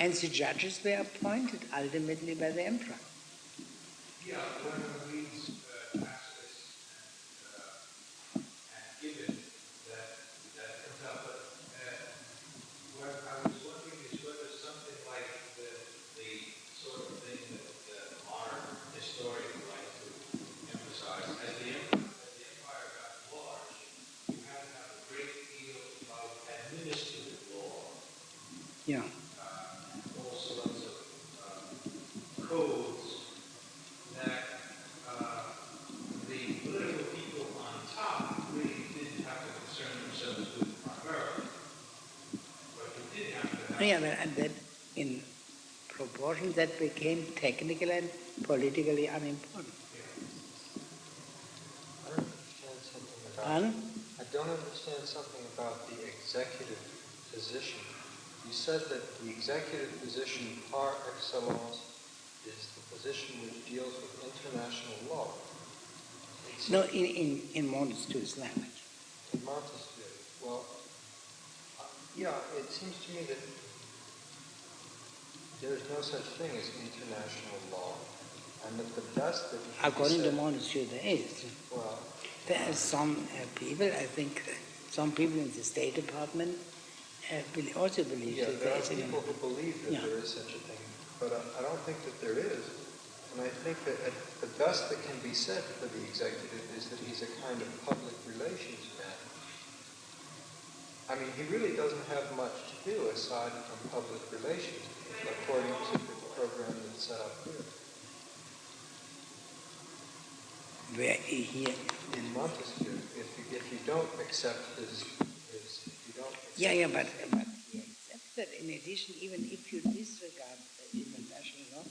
And the judges were appointed ultimately by the emperor. Yeah, when one reads Tacitus and Gibbon, that comes out. But what I was wondering is whether something like the sort of thing that modern historians like to emphasize, as the empire got large, you had to have a great deal of administrative law. Yeah. All sorts of codes that the political people on top really didn't have to concern themselves with primarily. But they did have to have... Yeah, and that in proportion that became technical and politically unimportant. I don't understand something about the executive position. You said that the executive position par excellence is the position which deals with international law. No, in Montesquieu's language. In Montesquieu. Well, yeah, it seems to me that there is no such thing as international law, and that the best that according to Montesquieu, there is. Well, there are some people, I think, some people in the State Department also believe that there are people who believe that there is such a thing, but I don't think that there is. And I think that the best that can be said for the executive is that he's a kind of public relations man. I mean, he really doesn't have much to do aside from public relations, according to the program that's set up here. Where here? In Montesquieu, if you don't accept his but he accepts that in addition, even if you disregard the international law,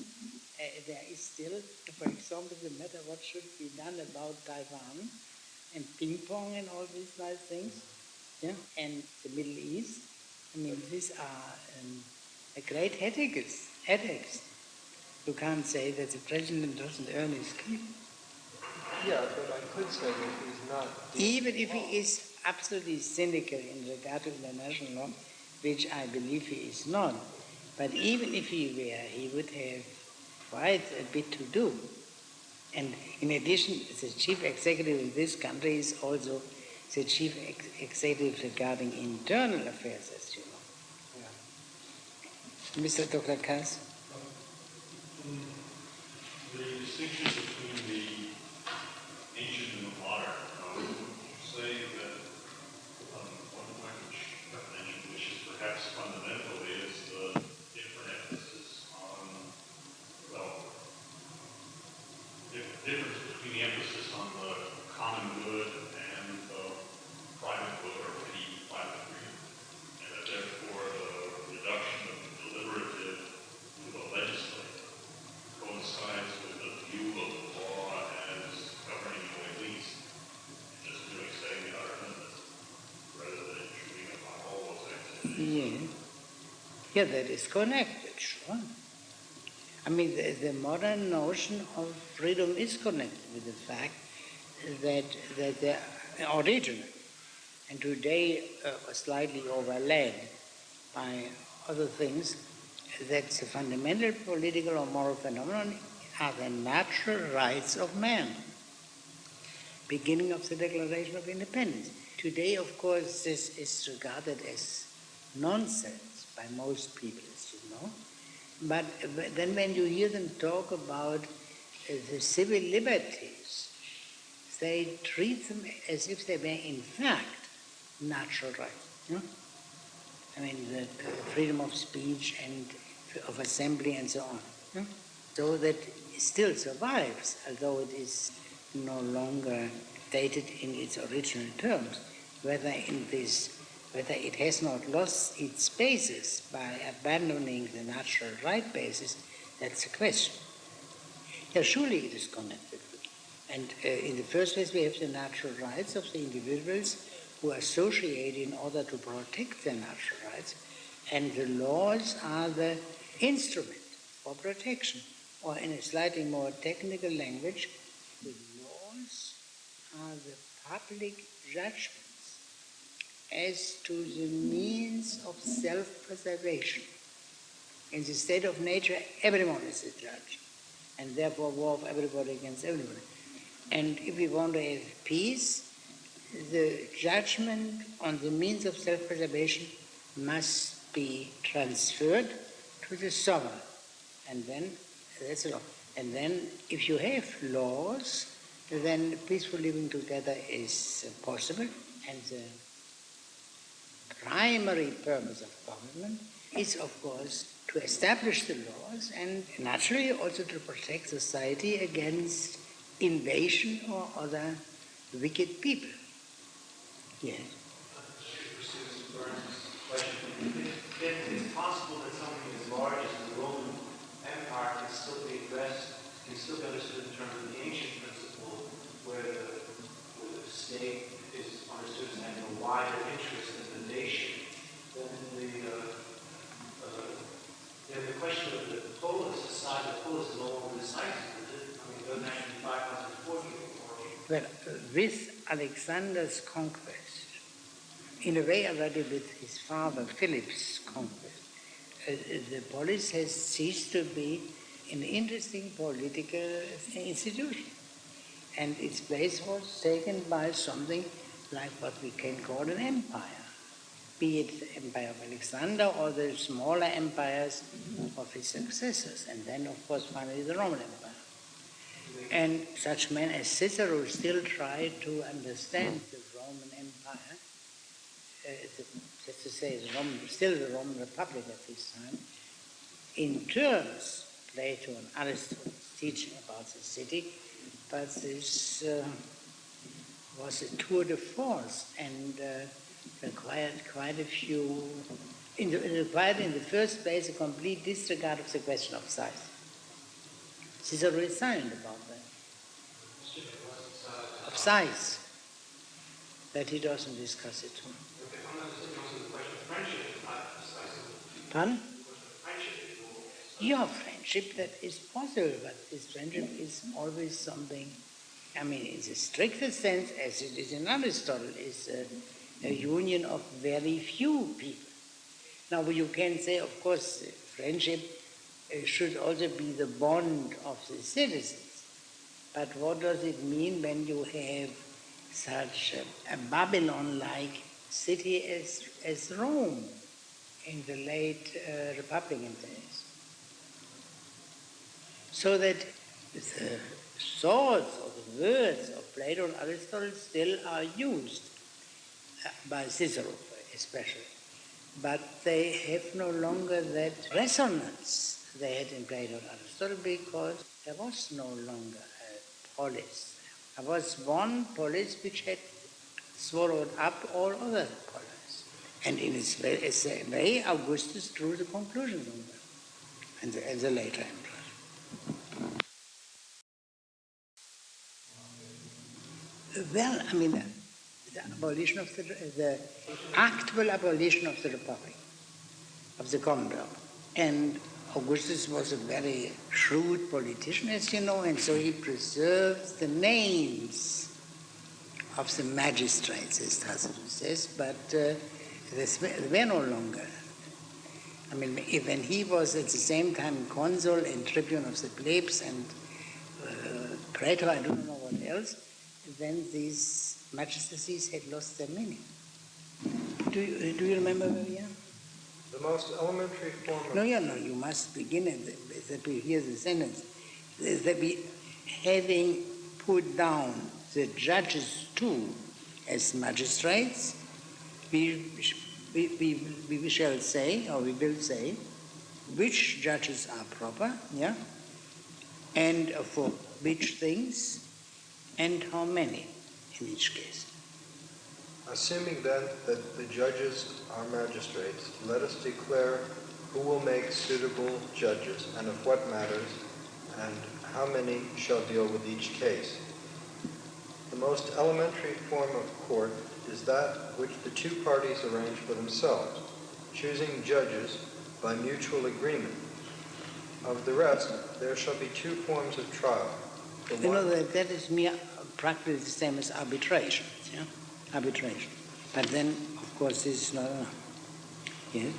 there is still, for example, the matter what should be done about Taiwan and ping pong and all these nice things, and the Middle East. I mean, these are great headaches. You can't say that the president doesn't earn his keep. Yeah, but I could say that he's not... Even if he is absolutely cynical in regard to international law, which I believe he is not, but even if he were, he would have quite a bit to do. And in addition, the chief executive in this country is also the chief executive regarding internal affairs, as you know. Yeah. Mr. Dr. Kass? The distinction between the ancient and the modern, would you say that one point which I've mentioned, which is perhaps fundamental, is the different emphasis on, the difference between the emphasis on the common good and the private good or any private agreement, and that therefore the reduction of the deliberative to the legislative coincides with the view of the law Yeah. Yeah, that is connected, sure. I mean, the modern notion of freedom is connected with the fact that they are original, and today slightly overlaid by other things, that the fundamental political or moral phenomenon are the natural rights of man, beginning of the Declaration of Independence. Today, of course, this is regarded as nonsense by most people, as you know. But then when you hear them talk about the civil liberties, they treat them as if they were in fact natural rights. You know? I mean, the freedom of speech and of assembly and so on. You know? So that it still survives, although it is no longer stated in its original terms, whether it has not lost its basis by abandoning the natural right basis, that's the question. Yeah, surely it is connected. And in the first place, we have the natural rights of the individuals who associate in order to protect their natural rights, and the laws are the instrument for protection. Or in a slightly more technical language, the laws are the public judgments as to the means of self-preservation. In the state of nature, everyone is a judge, and therefore war of everybody against everybody. And if we want to have peace, the judgment on the means of self-preservation must be transferred to the sovereign. And then, that's law. And then, if you have laws, then peaceful living together is possible. And the primary purpose of government is, of course, to establish the laws and naturally also to protect society against invasion or other wicked people. Yes. If it's possible that something as large as the Roman Empire can still be addressed, can still be understood in terms of the ancient principle where the state is understood as having a wider interest in the nation, then the question of the polis, the size of the polis, is no longer decisive, is it? I mean, it doesn't have to be 540 anymore. Well, with Alexander's conquest, in a way already with his father Philip's conquest, the polis has ceased to be an interesting political institution. And its place was taken by something like what we can call an empire, be it the empire of Alexander or the smaller empires of his successors, and then, of course, finally the Roman Empire. And such men as Cicero still try to understand the Roman Empire, just to say, still the Roman Republic at this time, in terms, Plato and Aristotle's teaching about the city, but this was a tour de force and required quite a few, required in the first place a complete disregard of the question of size. Cicero is silent about that. Of size. That he doesn't discuss it too. Pardon? Yeah, friendship that is possible, but this friendship is always something, I mean, in the strictest sense, as it is in Aristotle, is a union of very few people. Now, you can say, of course, friendship should also be the bond of the citizens. But what does it mean when you have such a Babylon-like city as Rome in the late Republican days? So that the thoughts or the words of Plato and Aristotle still are used by Cicero especially. But they have no longer that resonance they had in Plato and Aristotle because there was no longer a polis. There was one polis which had swallowed up all other polis. And in its way, Augustus drew the conclusions on them, and the later emperor. Well, I mean, the abolition of the actual abolition of the Republic, of the Commonwealth. And Augustus was a very shrewd politician, as you know, and so he preserves the names of the magistrates, as Tacitus says, but they were no longer. I mean, when he was at the same time consul and tribune of the plebs and praetor, I don't know what else, then these magistracies had lost their meaning. Do you remember, Vivian? The most elementary form of... No, you must begin that we hear the sentence. That we, having put down the judges too as magistrates, we shall say, or we will say, which judges are proper, yeah, and for which things, and how many in each case. Assuming then that the judges are magistrates, let us declare who will make suitable judges, and of what matters, and how many shall deal with each case. The most elementary form of court is that which the two parties arrange for themselves, choosing judges by mutual agreement. Of the rest, there shall be two forms of trial. You know that is practically the same as arbitration, yeah? Arbitration. But then, of course, this is not enough. Yes?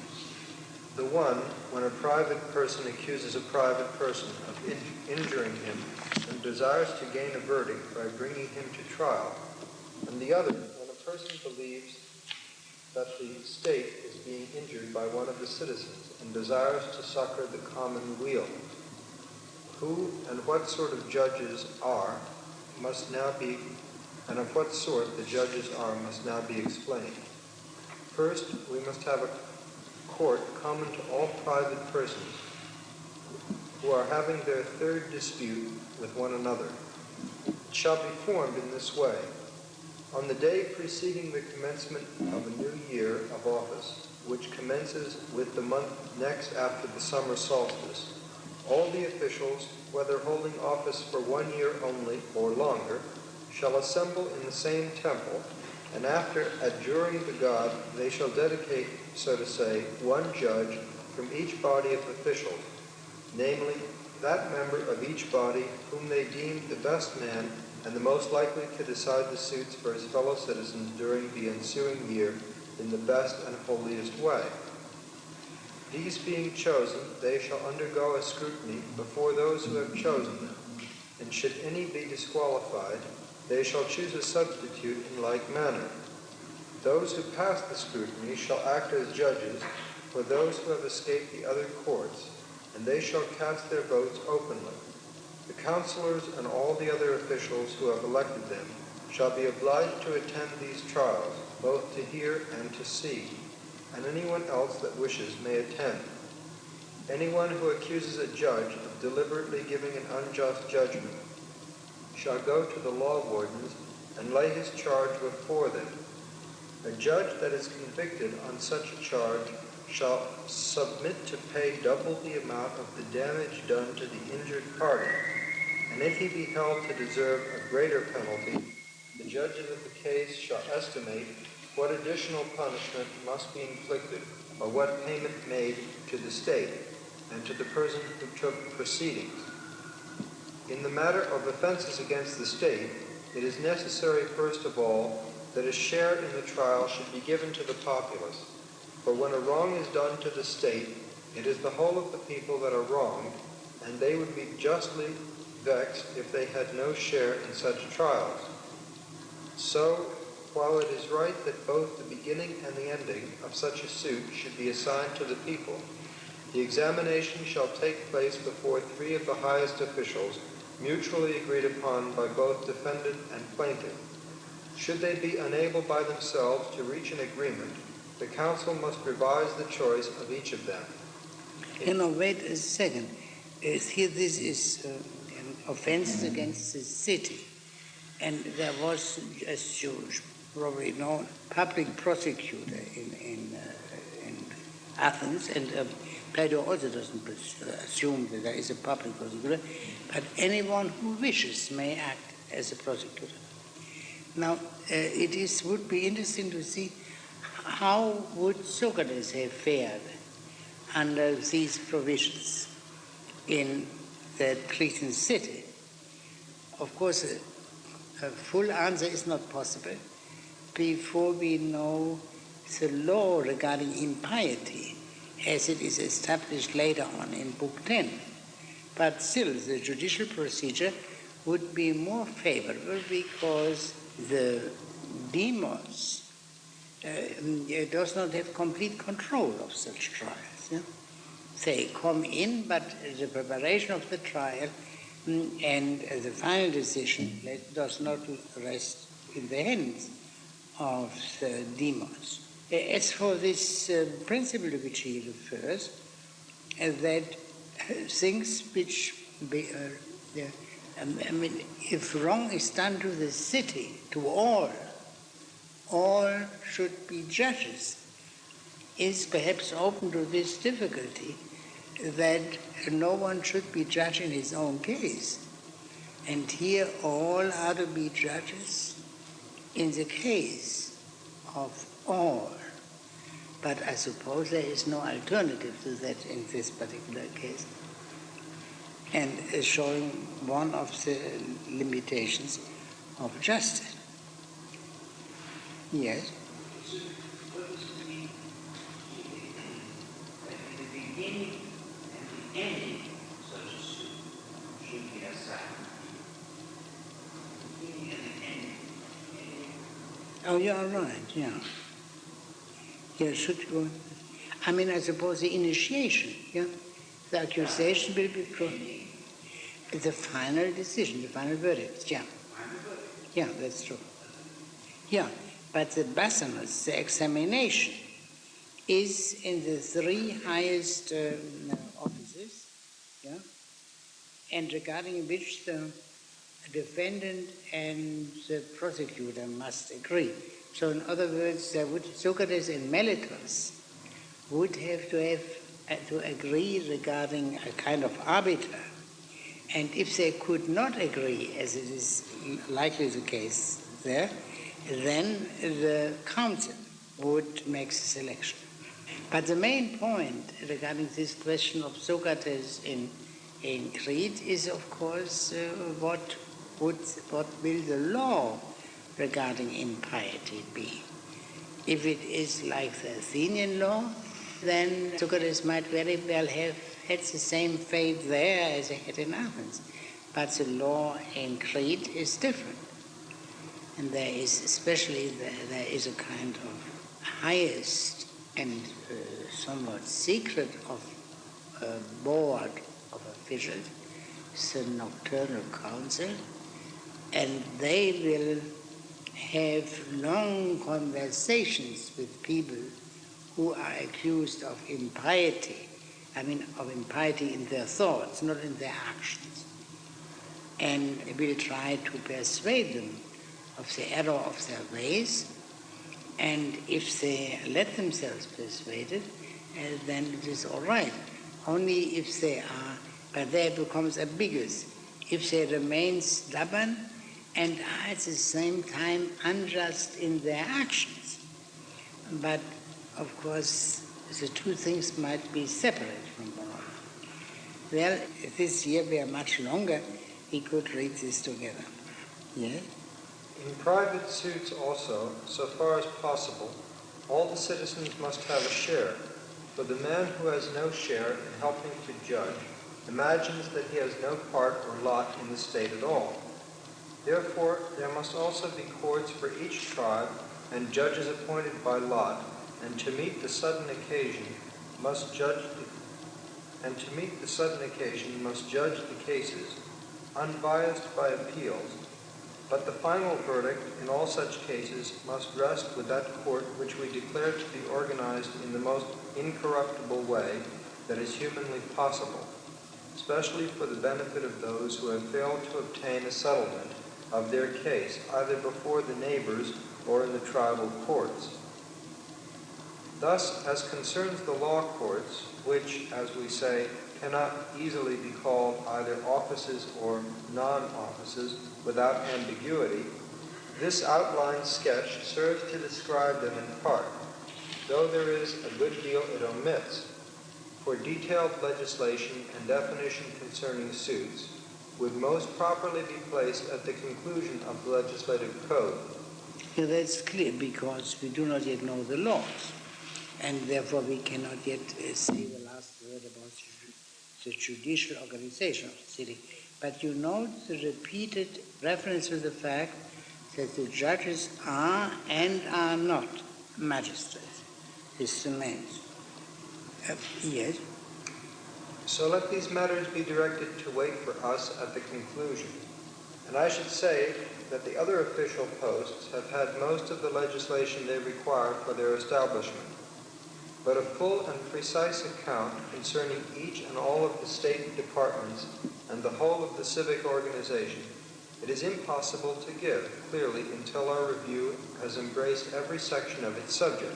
The one, when a private person accuses a private person of injuring him and desires to gain a verdict by bringing him to trial, and the other, when a person believes that the state is being injured by one of the citizens and desires to succor the common weal. Who and what sort of judges are must now be, and of what sort the judges are must now be explained. First, we must have a court common to all private persons who are having their third dispute with one another. It shall be formed in this way. On the day preceding the commencement of a new year of office, which commences with the month next after the summer solstice, all the officials, whether holding office for 1 year only or longer, shall assemble in the same temple, and after adjuring the god, they shall dedicate, so to say, one judge from each body of officials, namely, that member of each body whom they deem the best man and the most likely to decide the suits for his fellow citizens during the ensuing year in the best and holiest way. These being chosen, they shall undergo a scrutiny before those who have chosen them, and should any be disqualified, they shall choose a substitute in like manner. Those who pass the scrutiny shall act as judges for those who have escaped the other courts, and they shall cast their votes openly. The counselors and all the other officials who have elected them shall be obliged to attend these trials, both to hear and to see, and anyone else that wishes may attend. Anyone who accuses a judge of deliberately giving an unjust judgment shall go to the Law Wardens and lay his charge before them. A judge that is convicted on such a charge shall submit to pay double the amount of the damage done to the injured party, and if he be held to deserve a greater penalty, the judges of the case shall estimate what additional punishment must be inflicted, or what payment made to the state, and to the person who took proceedings. In the matter of offenses against the state, it is necessary, first of all, that a share in the trial should be given to the populace. For when a wrong is done to the state, it is the whole of the people that are wronged, and they would be justly vexed if they had no share in such trials. So, while it is right that both the beginning and the ending of such a suit should be assigned to the people, the examination shall take place before 3 of the highest officials, mutually agreed upon by both defendant and plaintiff. Should they be unable by themselves to reach an agreement, the council must revise the choice of each of them. Wait a second. Here this is offenses against the city. And there was, as you probably know, public prosecutor in Athens, and Plato also doesn't assume that there is a public prosecutor, but anyone who wishes may act as a prosecutor. Now, would be interesting to see how would Socrates have fared under these provisions in the Cretan city. Of course, a full answer is not possible before we know the law regarding impiety as it is established later on in Book 10. But still, the judicial procedure would be more favorable because the demos does not have complete control of such trials. Yeah? They come in, but the preparation of the trial and the final decision does not rest in the hands of the demos. As for this principle to which he refers, that things which if wrong is done to the city, to all should be judges, is perhaps open to this difficulty that no one should be judge in his own case. And here all are to be judges in the case of all. But I suppose there is no alternative to that in this particular case. And showing one of the limitations of justice. Yes? What does it mean that in the beginning and the ending of such a suit should be assigned? The beginning and the ending. Oh, you are right, yeah. Yeah, should go. I mean, I suppose the initiation, yeah? The accusation will be the final decision, the final verdict, yeah. Yeah, that's true. Yeah, but the basinus, the examination, is in the three highest offices, yeah, and regarding which the defendant and the prosecutor must agree. So in other words, Socrates and Meletos would have to agree regarding a kind of arbiter. And if they could not agree, as it is likely the case there, then the council would make the selection. But the main point regarding this question of Socrates in Crete is, of course, what will the law regarding impiety be? If it is like the Athenian law, then Socrates might very well have had the same fate there as he had in Athens. But the law in Crete is different. And there is a kind of highest and somewhat secret of board of officials, the nocturnal council, and they will have long conversations with people who are accused of impiety. I mean, of impiety in their thoughts, not in their actions. And will try to persuade them of the error of their ways. And if they let themselves persuaded, then it is all right. Only if they are, but there becomes ambiguous. If they remain stubborn and are at the same time unjust in their actions. But of course, the two things might be separate from one another. Well, this year we are much longer. We could read this together. Yes? In private suits also, so far as possible, all the citizens must have a share, for the man who has no share in helping to judge imagines that he has no part or lot in the state at all. Therefore, there must also be courts for each tribe and judges appointed by lot, and to meet the sudden occasion must judge the cases, unbiased by appeals. But the final verdict in all such cases must rest with that court which we declare to be organized in the most incorruptible way that is humanly possible, especially for the benefit of those who have failed to obtain a settlement of their case, either before the neighbors or in the tribal courts. Thus, as concerns the law courts, which, as we say, cannot easily be called either offices or non-offices without ambiguity, This outline sketch serves to describe them in part, though there is a good deal it omits, for detailed legislation and definition concerning suits would most properly be placed at the conclusion of the legislative code. Yeah, that's clear, because we do not yet know the laws, and therefore we cannot yet say the last word about the judicial organization of the city. But you note the repeated reference to the fact that the judges are and are not magistrates. This remains. Yes. So let these matters be directed to wait for us at the conclusion. And I should say that the other official posts have had most of the legislation they require for their establishment. But a full and precise account concerning each and all of the state departments and the whole of the civic organization, it is impossible to give clearly until our review has embraced every section of its subject,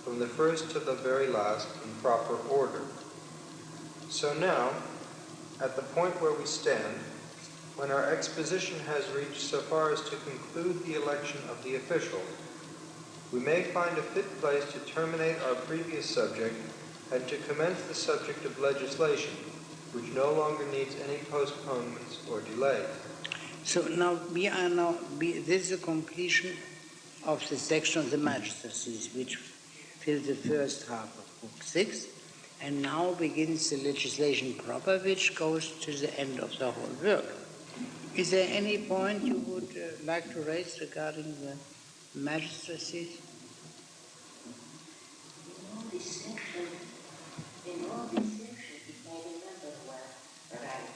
from the first to the very last in proper order. So now, at the point where we stand, when our exposition has reached so far as to conclude the election of the officials, we may find a fit place to terminate our previous subject and to commence the subject of legislation, which no longer needs any postponements or delays. So now this is the completion of the section of the magistracies, which fills the first half of Book 6, and now begins the legislation proper, which goes to the end of the whole work. Is there any point you would like to raise regarding the magistracies? In all this section, if I remember well, right,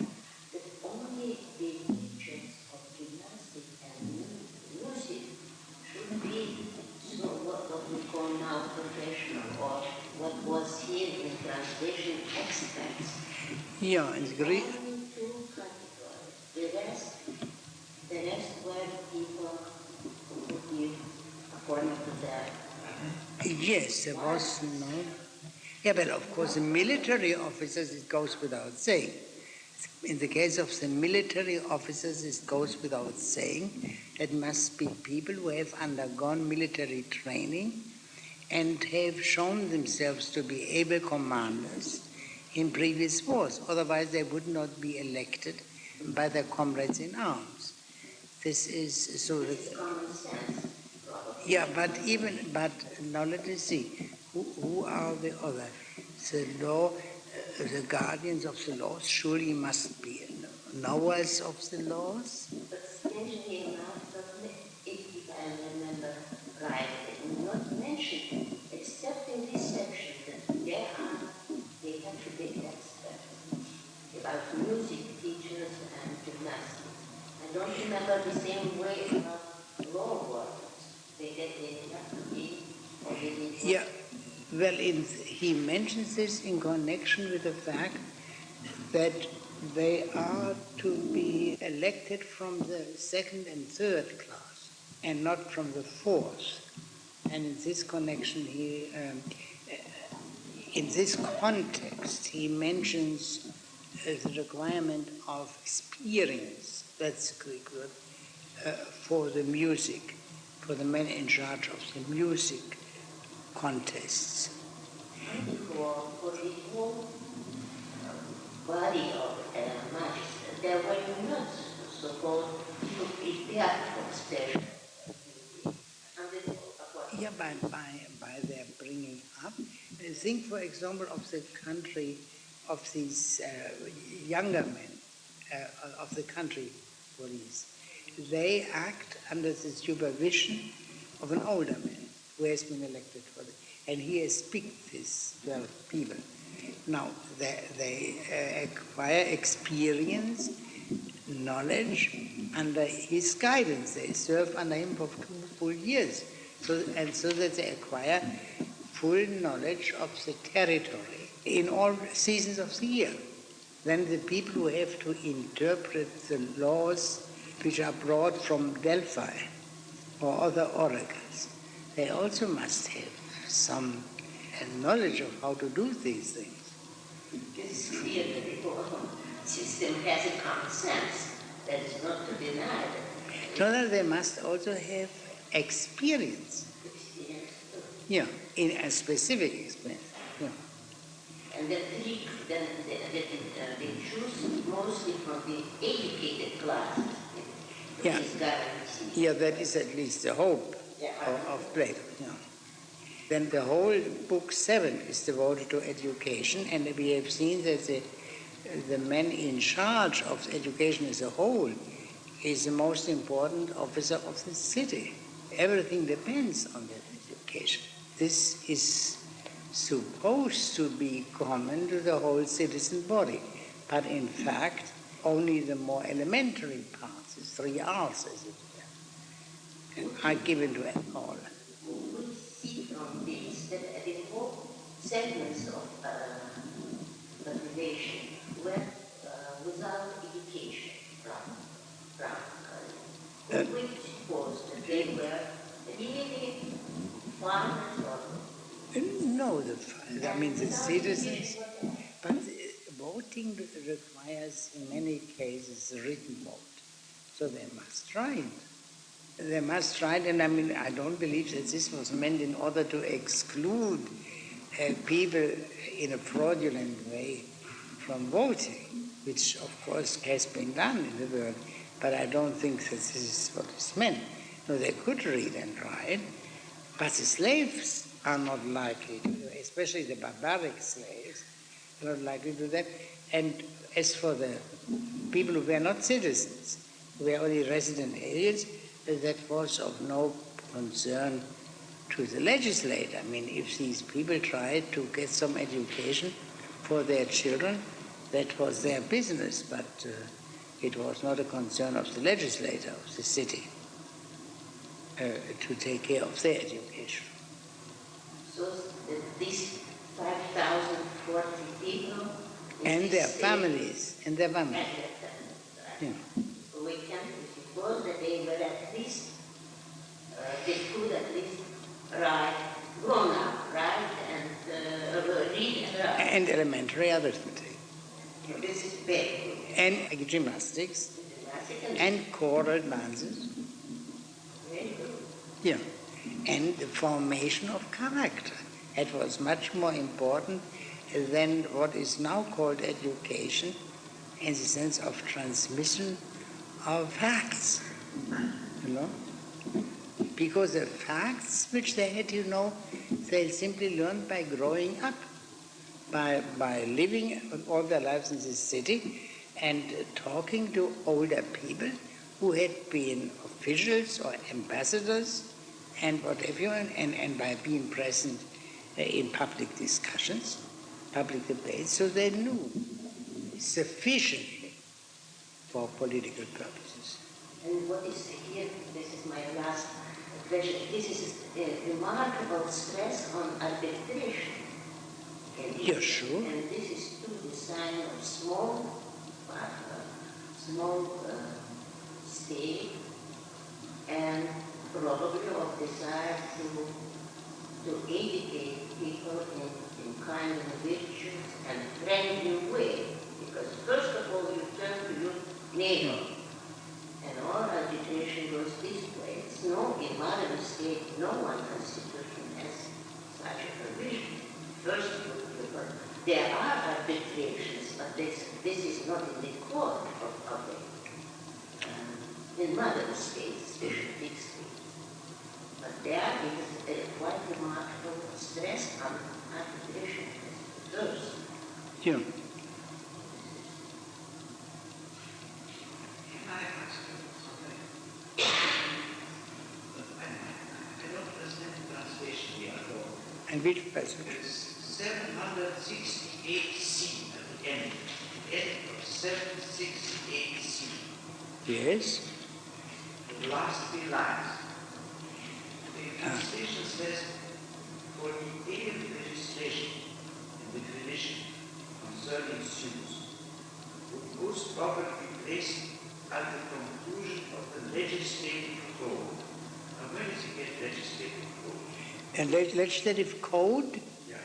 that only the teachers of gymnastics and music should be what we call now professional, or what was here in translation experts. Yeah, in Greek. Only two categories. The rest were people who could be according to their. Yes, there was no. Yeah, but of course, the military officers, it goes without saying. In the case of the military officers, it goes without saying. It must be people who have undergone military training and have shown themselves to be able commanders in previous wars. Otherwise, they would not be elected by their comrades in arms. This is so that. Common sense. Yeah, but now let us see. Who are the other? The law, the guardians of the laws surely must be knowers of the laws. But strangely enough, if I remember right, it not mentioned, except in this section, that they have to be experts about music teachers and gymnastics. I don't remember the same way about law wardens. They have to be already. Yeah, well, he mentions this in connection with the fact that they are to be elected from the second and third class and not from the fourth. And in this connection, in this context, he mentions the requirement of experience, that's the Greek word, for the music, for the men in charge of the music contests. For the whole body of magistrates, they were not supposed to prepare for special. Yeah, by their bringing up. Think, for example, of the country, of these younger men of the country police. They act under the supervision of an older man who has been elected for them. And he has picked these 12 people. Now, they acquire experience, knowledge under his guidance. They serve under him for 2 full years. So that they acquire full knowledge of the territory in all seasons of the year. Then the people who have to interpret the laws which are brought from Delphi or other oracles, they also must have some knowledge of how to do these things. It is clear that the whole system has a common sense that is not to be denied. No, they must also have experience. Yeah, in a specific experience. Yeah. And the trick that they choose mostly from the educated class. Yeah. Yeah, that is at least the hope of Plato. Yeah. Then the whole book 7 is devoted to education, and we have seen that the man in charge of education as a whole is the most important officer of the city. Everything depends on that education. This is supposed to be common to the whole citizen body, but in fact, only the more elementary parts, the 3 R's, as it were, are given to all. We see from this that the 4 segments of population were without education, which suppose that they were really farmers or... No, the citizens, but voting requires in many cases written vote, so they must write. They must write, and I don't believe that this was meant in order to exclude people in a fraudulent way from voting, which of course has been done in the world, but I don't think that this is what is meant. No, they could read and write, but the slaves are not likely to, especially the barbaric slaves, are not likely to do that. And as for the people who were not citizens, who were only resident aliens, that was of no concern to the legislator. If these people tried to get some education for their children, that was their business, but it was not a concern of the legislator of the city to take care of their education. So these 5,040 people... And their families. Yeah. We can suppose that they were at least, they could at least write grown up, right? And read and write. And elementary arithmetic. This is big. And gymnastics. And choral dances. Very good. Yeah. And the formation of character. It was much more important than what is now called education in the sense of transmission of facts, Because the facts which they had, they simply learned by growing up, by living all their lives in this city and talking to older people who had been officials or ambassadors and whatever, and by being present in public discussions, public debates, so they knew sufficiently for political purposes. And what is here, this is my last question, this is a remarkable stress on arbitration. Yeah, sure. And this is to the sign of small state and probably of desire to educate people in kind of virtuous and friendly way. Because first of all, you turn to your neighbor, and all agitation goes this way. It's in modern state, no one constitution has such a provision. First, there are arbitrations, but this is not in the court of in modern states, especially big states. But there is a quite remarkable stress on arbitration first. Yeah. Can I ask you something? I don't understand the translation here at all. And which passage? It's 768C at the end. End of 768C. Yes. The last 3 lines. The translation says, for the aid of legislation and the revision concerning Zeus would most probably be placed at the conclusion of the legislative code. Now, where does he get legislative code? And legislative code? Yeah.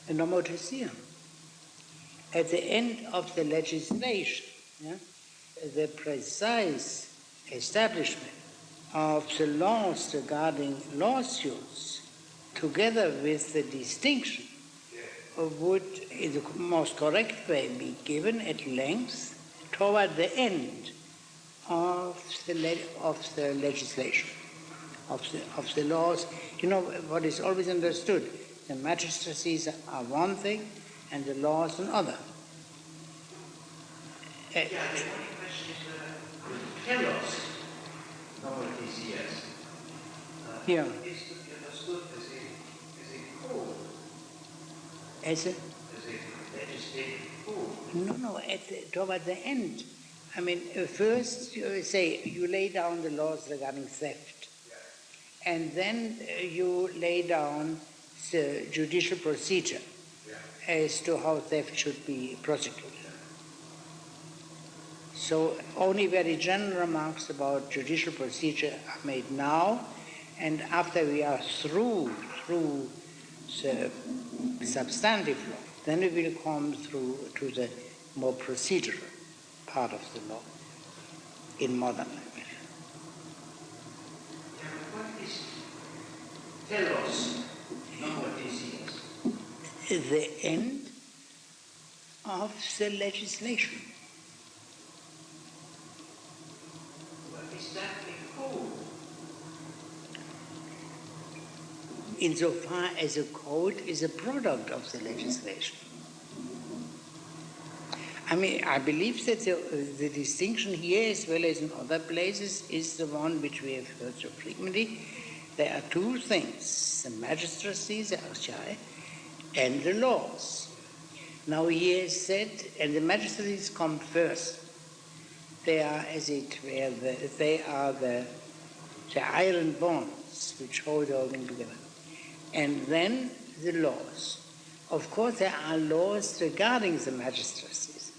And nomothesia. At the end of the legislation, the precise establishment of the laws regarding lawsuits, together with the distinction, would, in the most correct way, be given at length toward the end of the legislation, of the laws. You know what is always understood: the magistracies are one thing, and the laws another. The only question is telos, non-TCS, Yeah. is to be understood as a code, As a legislative code. No, toward the end. I mean, first you say you lay down the laws regarding theft, and then you lay down the judicial procedure as to how theft should be prosecuted. So only very general remarks about judicial procedure are made now, and after we are through the substantive law, then we will come through to the more procedural part of the law in modern language. What is telos, non-TCS? The end of the legislation. What is that a code? Insofar as a code is a product of the legislation. I mean, I believe that the distinction here, as well as in other places, is the one which we have heard so frequently. There are two things: the magistracies, the archai, and the laws. Now he has said, and the magistracies come first. They are, as it were, the iron bonds which hold all things together. And then the laws. Of course, there are laws regarding the magistracies.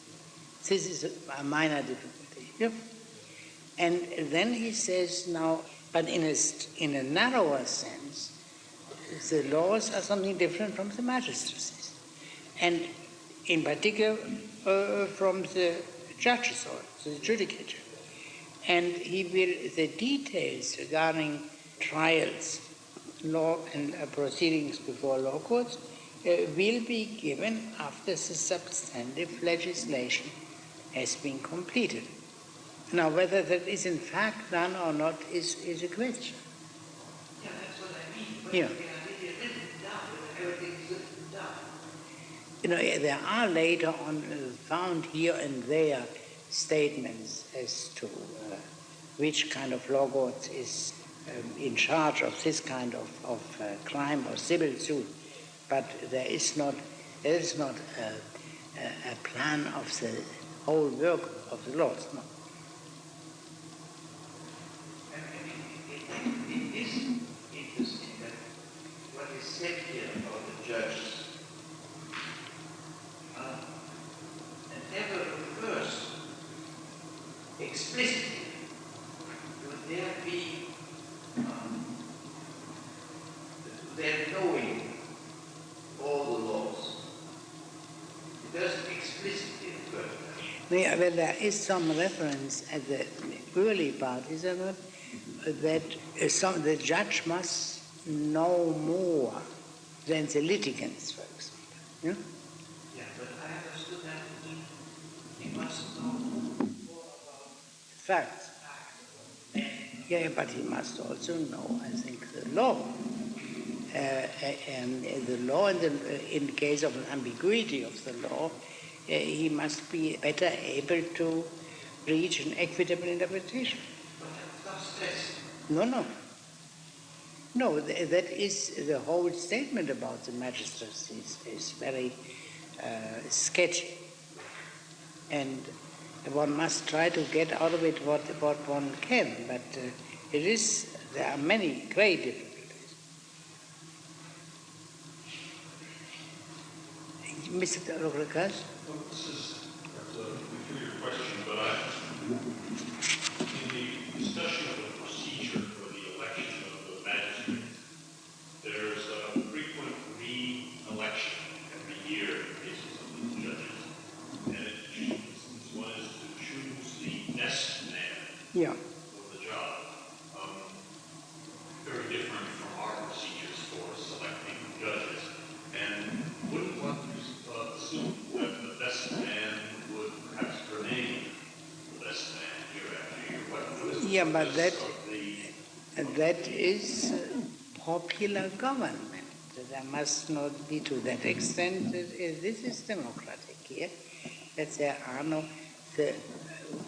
This is a minor difficulty. Yeah? And then he says now, but in a narrower sense, the laws are something different from the magistracies. And in particular, from the judges or the judicature. And he will, the details regarding trials, law and proceedings before law courts will be given after the substantive legislation has been completed. Now, whether that is in fact done or not is a question. Yeah, that's what I mean. But Yeah. they are written down, everything is written down. You know, there are later on found here and there statements as to which kind of law court is in charge of this kind of crime or civil suit, but there is not a plan of the whole work of the laws. No. It is interesting that what is said here about the judges never refers explicitly to their knowing all the laws. It doesn't explicitly refer to that. Yeah, well, there is some reference at the early part, is there not, that the judge must know more than the litigants, for example. Yeah? Yeah, but I understood that he must know more about Facts. Yeah, but he must also know, I think, the law. And the law, in the case of an ambiguity of the law, he must be better able to reach an equitable interpretation. No. No, that is the whole statement about the magistrates is very sketchy. And one must try to get out of it what one can, but there are many great difficulties. Mr. Rokas? Well, this is a peculiar question, but in the discussion of the procedure for the election of the magistrates, there's a frequent re-election every year in cases of these judges. And one is to choose the best man Yeah. for the job. Yeah, but purpose of the... that is popular government. There must not be to that extent. This is democratic here. That there are no...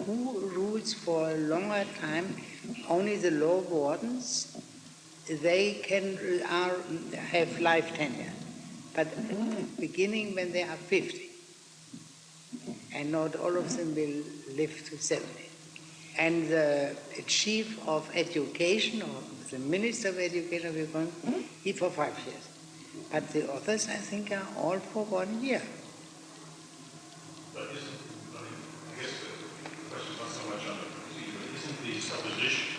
who rules for a longer time? Only the law wardens. They have life tenure, but beginning when they are 50, and not all of them will live to 70. And the chief of education, or the minister of education, he for 5 years. But the others, I think, are all for 1 year. But I guess the question is not so much on the procedure, but isn't the supposition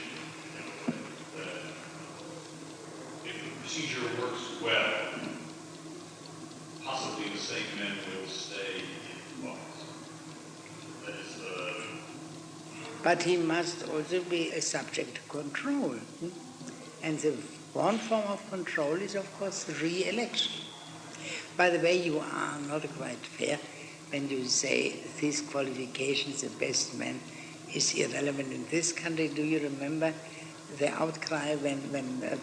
that if the procedure works well, possibly the same men will stay in office? That is, but he must also be subject to control. And the one form of control is, of course, re-election. By the way, you are not quite fair when you say these qualifications, the best man, is irrelevant in this country. Do you remember the outcry when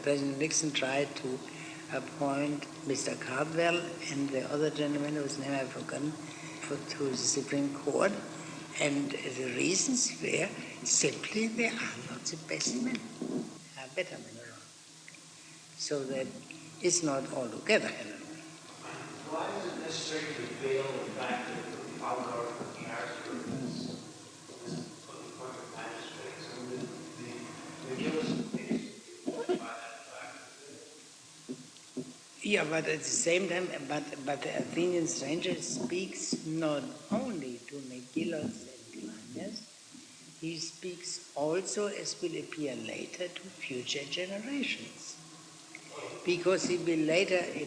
President Nixon tried to appoint Mr. Cardwell and the other gentleman whose name I've forgotten to the Supreme Court? And the reasons were simply they are not the best men. They are better men around. So that it's not altogether irrelevant. Why is it necessary to veil the fact that the allegorical character is appointed magistrates? I mean, the Gillis case by that fact. Yeah, but at the same time, but the Athenian stranger speaks not only to Megillos and Cleinias, he speaks also, as will appear later, to future generations. Because it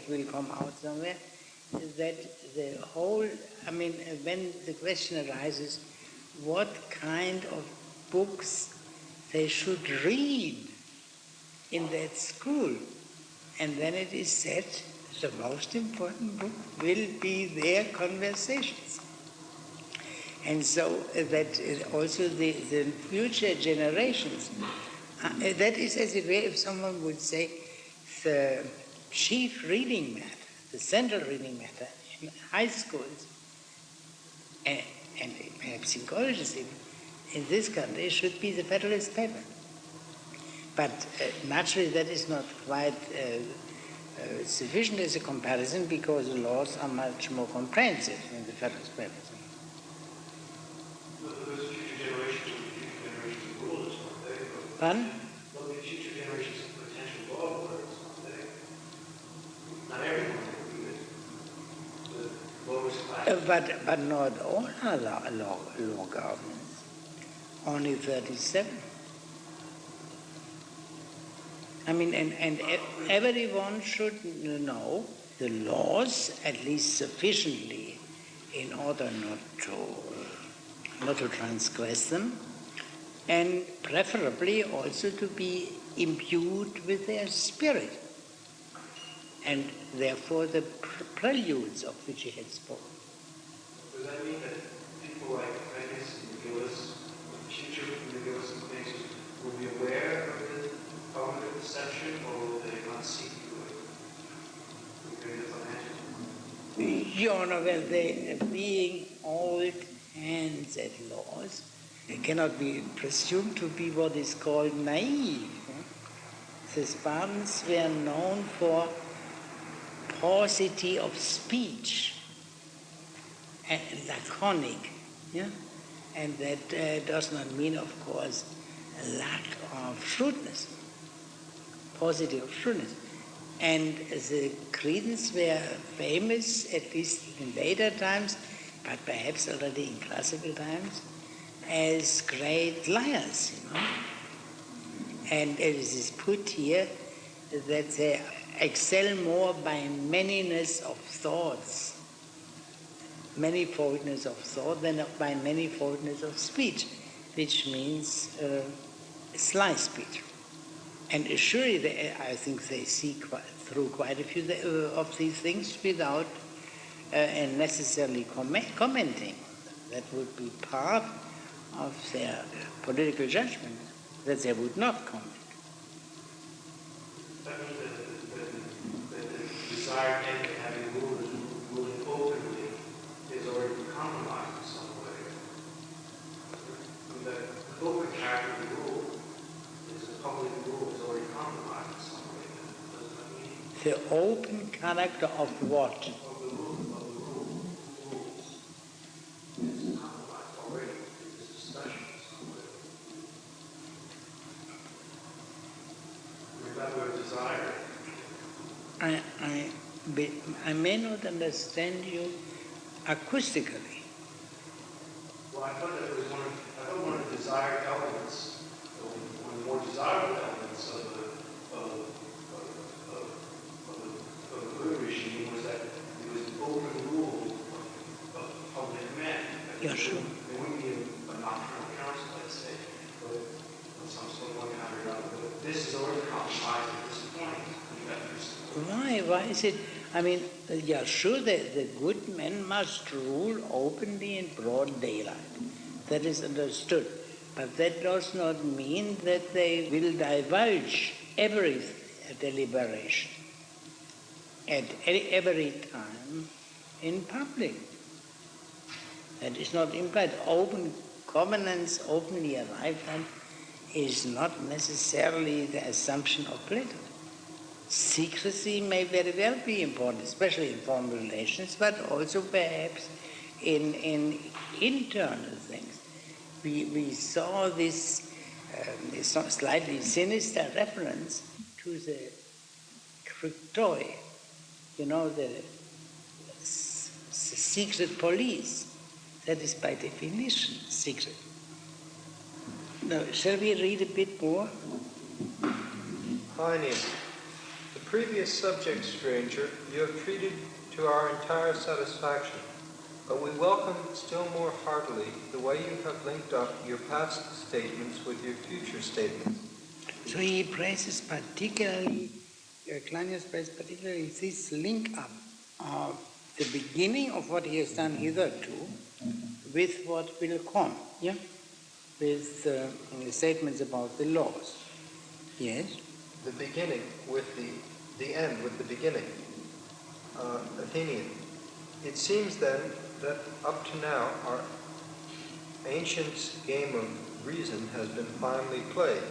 will come out somewhere, that the whole, when the question arises, what kind of books they should read in that school, and then it is said the most important book will be their conversations. And so that also the future generations, that is as it were if someone would say the chief reading matter, the central reading matter in high schools and perhaps in colleges in this country should be the Federalist paper. But naturally that is not quite sufficient as a comparison because the laws are much more comprehensive in the Federalist papers. Those future generations of rulers, aren't they? Pardon? There'll be future generations of potential law wardens, aren't they? Not everyone will be the lowest class. But not all are law governments. Only 37. And everyone should know the laws at least sufficiently in order not to transgress them, and preferably also to be imbued with their spirit, and therefore the preludes of which he had spoken. Does that mean that people like Venice and Gillis, future Gillis and things, will be aware of the cognitive deception, or will they not seek to they being old hands at laws, they cannot be presumed to be what is called naive. The Spartans were known for paucity of speech and laconic, and that does not mean, of course, a lack of shrewdness, paucity of shrewdness. And the Cretans were famous, at least in later times, but perhaps already in classical times, as great liars, And it is put here that they excel more by maniness of thoughts, manifoldness of thought, than by manifoldness of speech, which means sly speech. And surely, I think they see through quite a few of these things without and necessarily commenting. That would be part of their political judgment. that they would not comment. That means that the desired end of having ruling openly is already compromised in some way. The open character of the rule is a public rule is already compromised in some way. Doesn't that mean? The open character of what? Of the rules. It's compromised already in this discussion in some way. That word desire. I may not understand you acoustically. Well, I thought that was one of the desired elements, one of the more desirable elements of the good regime was that it was an open rule of public men. Yeah, sure. There wouldn't be a nocturnal council, let's say, but some sort of one kind or another. But this is already compromised at this point. Why is it? I mean, yeah, sure, the good men must rule openly in broad daylight. That is understood. But that does not mean that they will divulge every deliberation at every time in public. That is not implied. Open governance, openly arrived at, is not necessarily the assumption of Plato. Secrecy may very well be important, especially in formal relations, but also perhaps in internal things. We saw this slightly sinister reference to the cryptoi, the secret police. That is by definition secret. Now, shall we read a bit more? Plinius, the previous subject, stranger, you have treated to our entire satisfaction, but we welcome still more heartily the way you have linked up your past statements with your future statements. So he praises particularly, Plinius praises particularly this link up of the beginning of what he has done hitherto with what will come, with statements about the laws. Yes? The beginning with the end with the beginning. Athenian, it seems then that up to now our ancient game of reason has been finely played.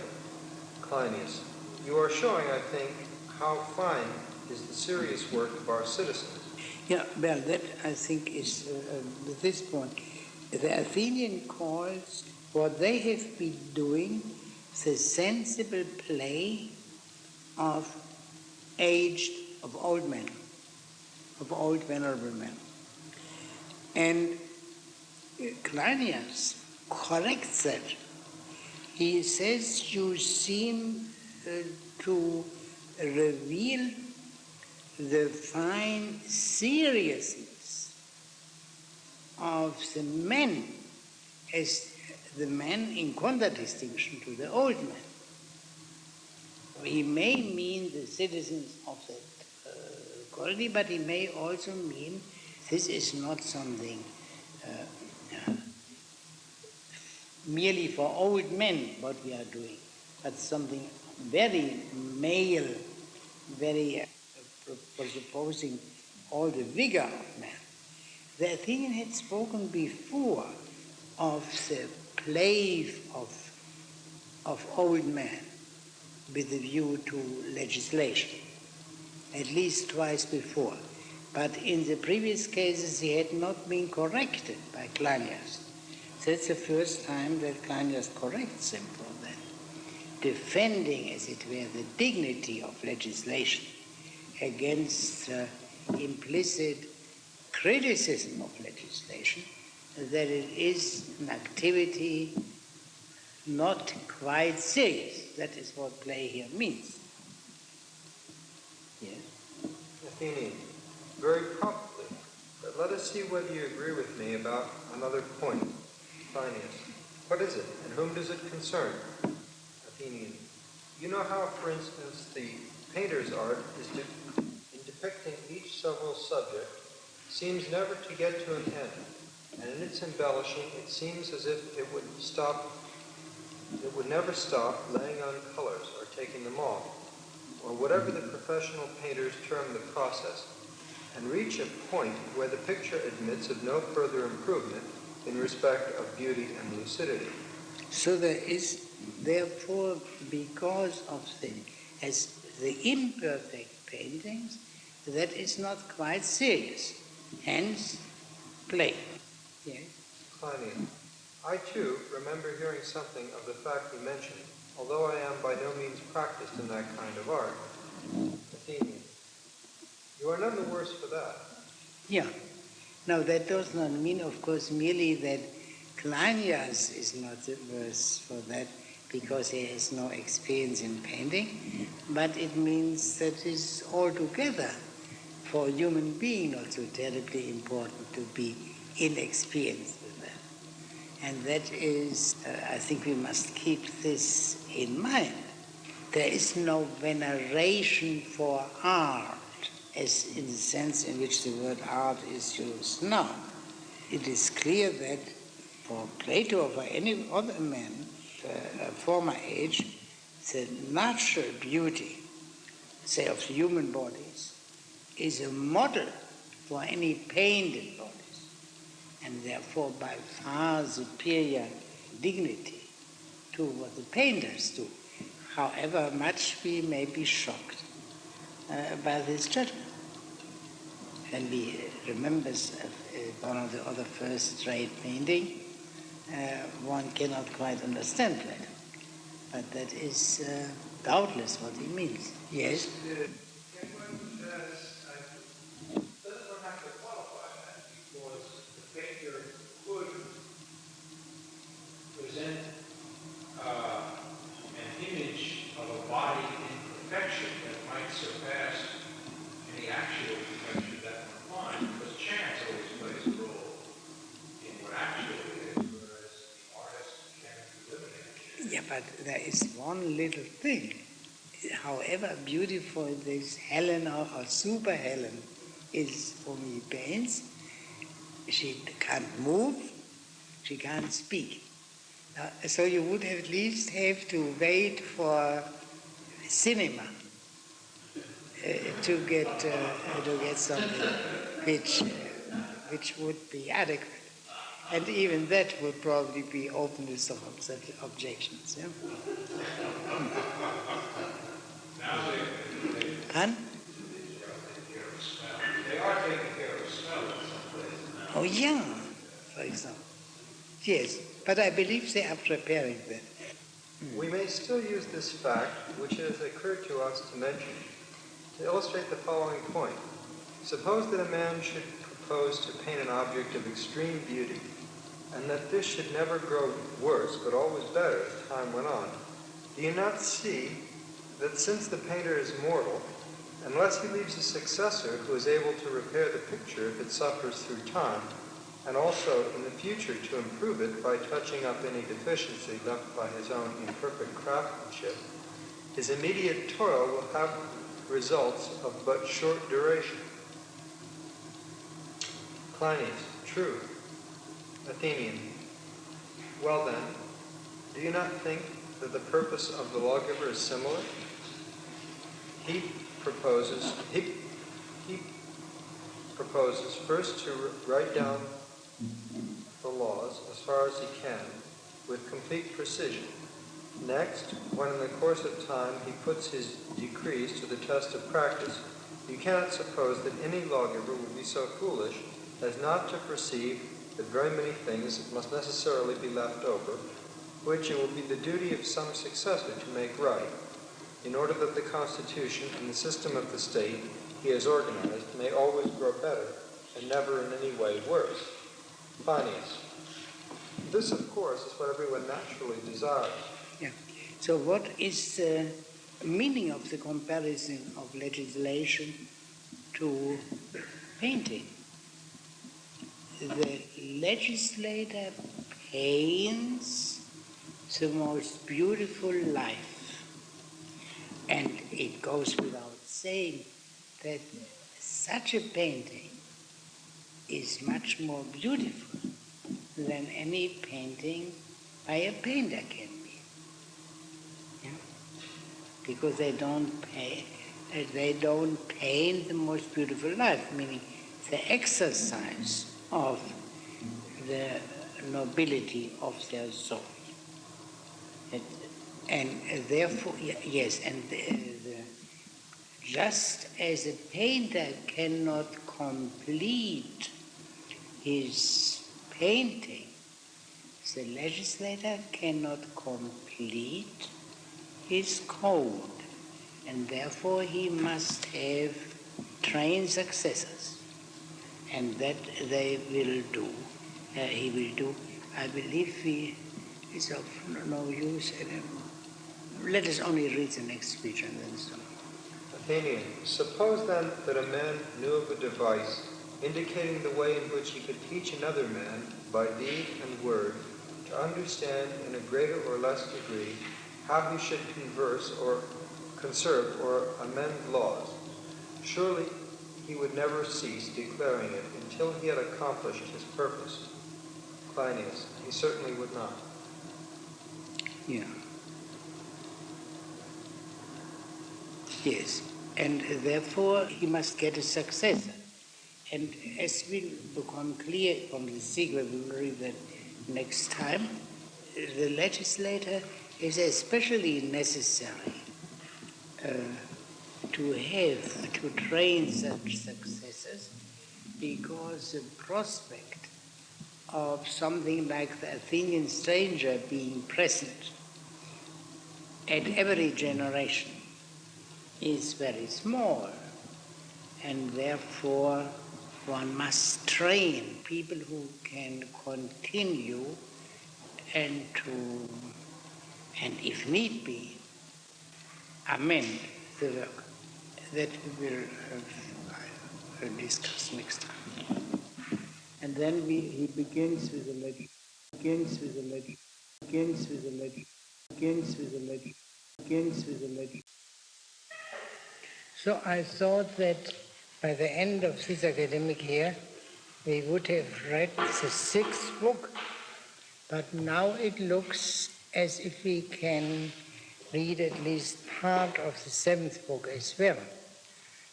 Cleinias, you are showing, I think, how fine is the serious work of our citizens. Yeah, well, that I think is this point. The Athenian calls what they have been doing the sensible play of old men, of old venerable men. And Cleinias corrects that. He says you seem to reveal the fine seriousness of the men as the men in contradistinction to the old men. He may mean the citizens of that colony, but he may also mean this is not something merely for old men what we are doing, but something very male, very presupposing all the vigor of man. The Athenian had spoken before of the play of old men with a view to legislation, at least twice before. But in the previous cases he had not been corrected by Cleinias. That's the first time that Cleinias corrects him for that, defending, as it were, the dignity of legislation against implicit criticism of legislation, that it is an activity not quite serious. That is what play here means. Yes? Athenian, very promptly, but let us see whether you agree with me about another point. Cleinias, what is it, and whom does it concern? Athenian, you know how, for instance, the painter's art is in depicting each several subject seems never to get to an end, and in its embellishing it seems as if it would stop It would never stop laying on colors or taking them off, or whatever the professional painters term the process, and reach a point where the picture admits of no further improvement in respect of beauty and lucidity. So there is, therefore, because of the imperfect paintings, that is not quite serious. Hence, play. Yes. Kleinian. I too remember hearing something of the fact you mentioned, although I am by no means practiced in that kind of art. Athenian. You are none the worse for that. Yeah. Now that does not mean, of course, merely that Kleinias is not the worse for that because he has no experience in painting, but it means that it's altogether for a human being also terribly important to be inexperienced with that. And that is, I think we must keep this in mind. There is no veneration for art, as in the sense in which the word art is used now. It is clear that for Plato or for any other man, a former age, the natural beauty, say, of human bodies, is a model for any painted bodies, and therefore by far superior dignity to what the painters do, however much we may be shocked by this judgment. And we remember one of the other first-rate painting, one cannot quite understand Plato, but that is doubtless what he means. Yes? Can one doesn't one have to qualify that because the painter could present an image of a body in perfection that might surpass any actual perfection that one finds, because chance always plays a role in what actually is, whereas the artist can eliminate it. Yeah, but there is one little thing. However beautiful this Helen or super Helen is whom he paints, she can't move, she can't speak. So you would at least have to wait for cinema to get something which would be adequate. And even that would probably be open to some objections. Yeah? And? They are taking care of smell in some places now. Oh, yeah, for example. Yes, but I believe they are preparing that. We may still use this fact, which has occurred to us to mention, to illustrate the following point. Suppose that a man should propose to paint an object of extreme beauty, and that this should never grow worse, but always better as time went on. Do you not see that since the painter is mortal, unless he leaves a successor who is able to repair the picture if it suffers through time, and also in the future to improve it by touching up any deficiency left by his own imperfect craftsmanship, his immediate toil will have results of but short duration? Cleinias, true. Athenian, well then, do you not think that the purpose of the lawgiver is similar? He proposes first to write down the laws as far as he can with complete precision. Next, when in the course of time he puts his decrees to the test of practice, you cannot suppose that any lawgiver will be so foolish as not to perceive that very many things must necessarily be left over, which it will be the duty of some successor to make right, in order that the constitution and the system of the state he has organized may always grow better and never in any way worse. Cleinias. This, of course, is what everyone naturally desires. Yeah. So what is the meaning of the comparison of legislation to painting? The legislator paints the most beautiful life. And it goes without saying that such a painting is much more beautiful than any painting by a painter can be. because they don't paint the most beautiful life, meaning the exercise of the nobility of their soul. And therefore, yes, and just as a painter cannot complete his painting, the legislator cannot complete his code, and therefore he must have trained successors, and that they will do. He will do. I believe it's of no use. Let us only read the next speech and then stop. Athenian, suppose then that a man knew of a device indicating the way in which he could teach another man by deed and word to understand in a greater or less degree how he should converse or conserve or amend laws. Surely he would never cease declaring it until he had accomplished his purpose. Cleinias, he certainly would not. Yeah. Yes, and therefore he must get a successor. And as will become clear from the sequel, we will read that next time, the legislator is especially necessary to train such successors, because the prospect of something like the Athenian stranger being present at every generation is very small, and therefore one must train people who can continue and if need be, amend the work. That we will discuss next time. And then he begins with the legend. So I thought that by the end of this academic year, we would have read the 6th book, but now it looks as if we can read at least part of the 7th book as well.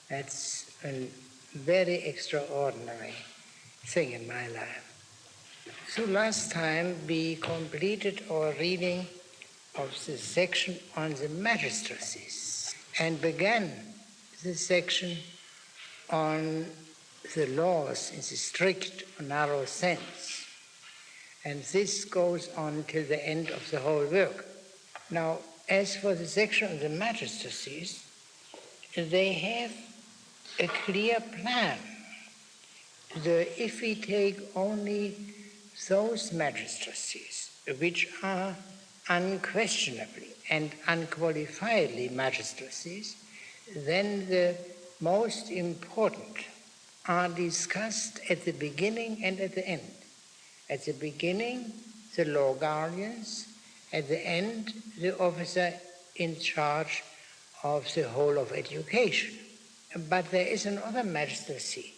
That's a very extraordinary thing in my life. So last time we completed our reading of the section on the magistracies and began the section on the laws in the strict or narrow sense. And this goes on till the end of the whole work. Now, as for the section on the magistracies, they have a clear plan. If we take only those magistracies which are unquestionably and unqualifiedly magistracies, then the most important are discussed at the beginning and at the end. At the beginning, the law guardians; at the end, the officer in charge of the whole of education. But there is another magistracy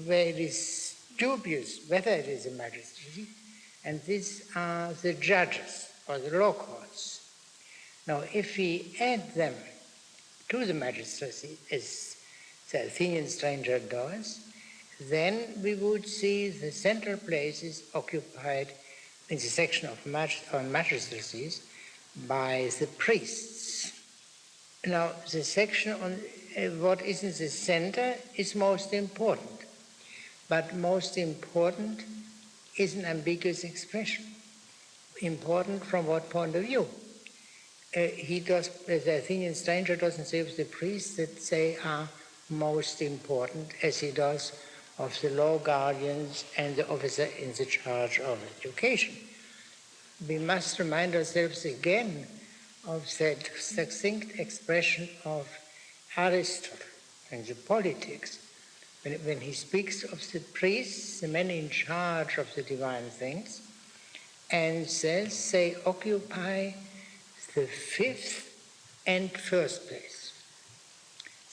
where it is dubious whether it is a magistracy, and these are the judges or the law courts. Now, if we add them to the magistracy, as the Athenian stranger does, then we would see the central places occupied in the section on magistracies by the priests. Now, the section on what is in the center is most important, but most important is an ambiguous expression. Important from what point of view? The Athenian stranger doesn't say of the priests that they are most important, as he does of the law guardians and the officer in the charge of education. We must remind ourselves again of that succinct expression of Aristotle in the Politics, when he speaks of the priests, the men in charge of the divine things, and says they occupy the 5th and 1st place.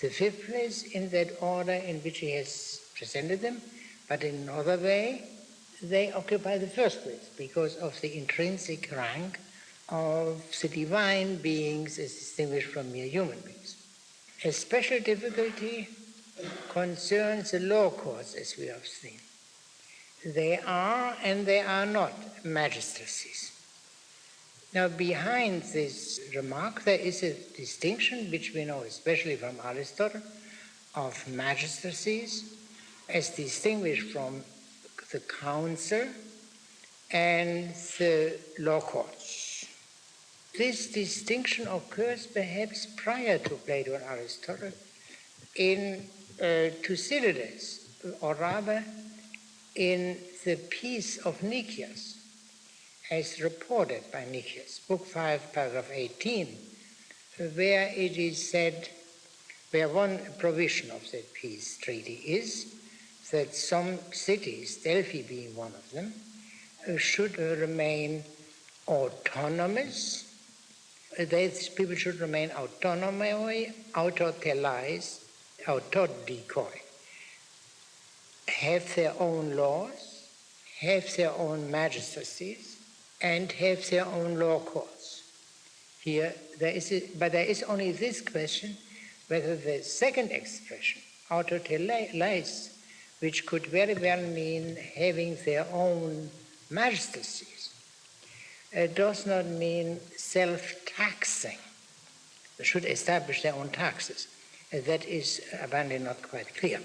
The 5th place in that order in which he has presented them, but in another way, they occupy the 1st place because of the intrinsic rank of the divine beings as distinguished from mere human beings. A special difficulty concerns the law courts, as we have seen. They are and they are not magistracies. Now, behind this remark, there is a distinction, which we know especially from Aristotle, of magistracies as distinguished from the council and the law courts. This distinction occurs perhaps prior to Plato and Aristotle in Thucydides, or rather in the Peace of Nicias, as reported by Nicias, Book 5, paragraph 18, where it is said, where one provision of that peace treaty is that some cities, Delphi being one of them, should remain autonomous. These people should remain autonomoi, autotelais, autodikoi, have their own laws, have their own magistracies, and have their own law courts. Here, there is only this question, whether the second expression, autotelais, which could very well mean having their own magistracies, does not mean self-taxing. They should establish their own taxes. That is apparently not quite clear.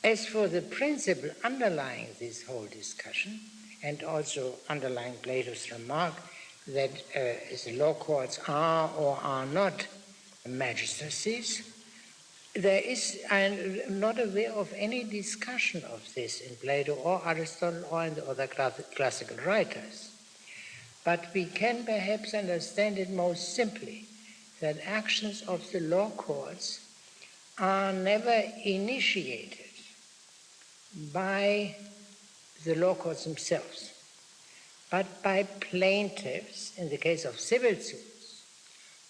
As for the principle underlying this whole discussion, and also underlying Plato's remark that the law courts are or are not magistracies, I'm not aware of any discussion of this in Plato or Aristotle or in the other classical writers. But we can perhaps understand it most simply that actions of the law courts are never initiated by the law courts themselves, but by plaintiffs in the case of civil suits,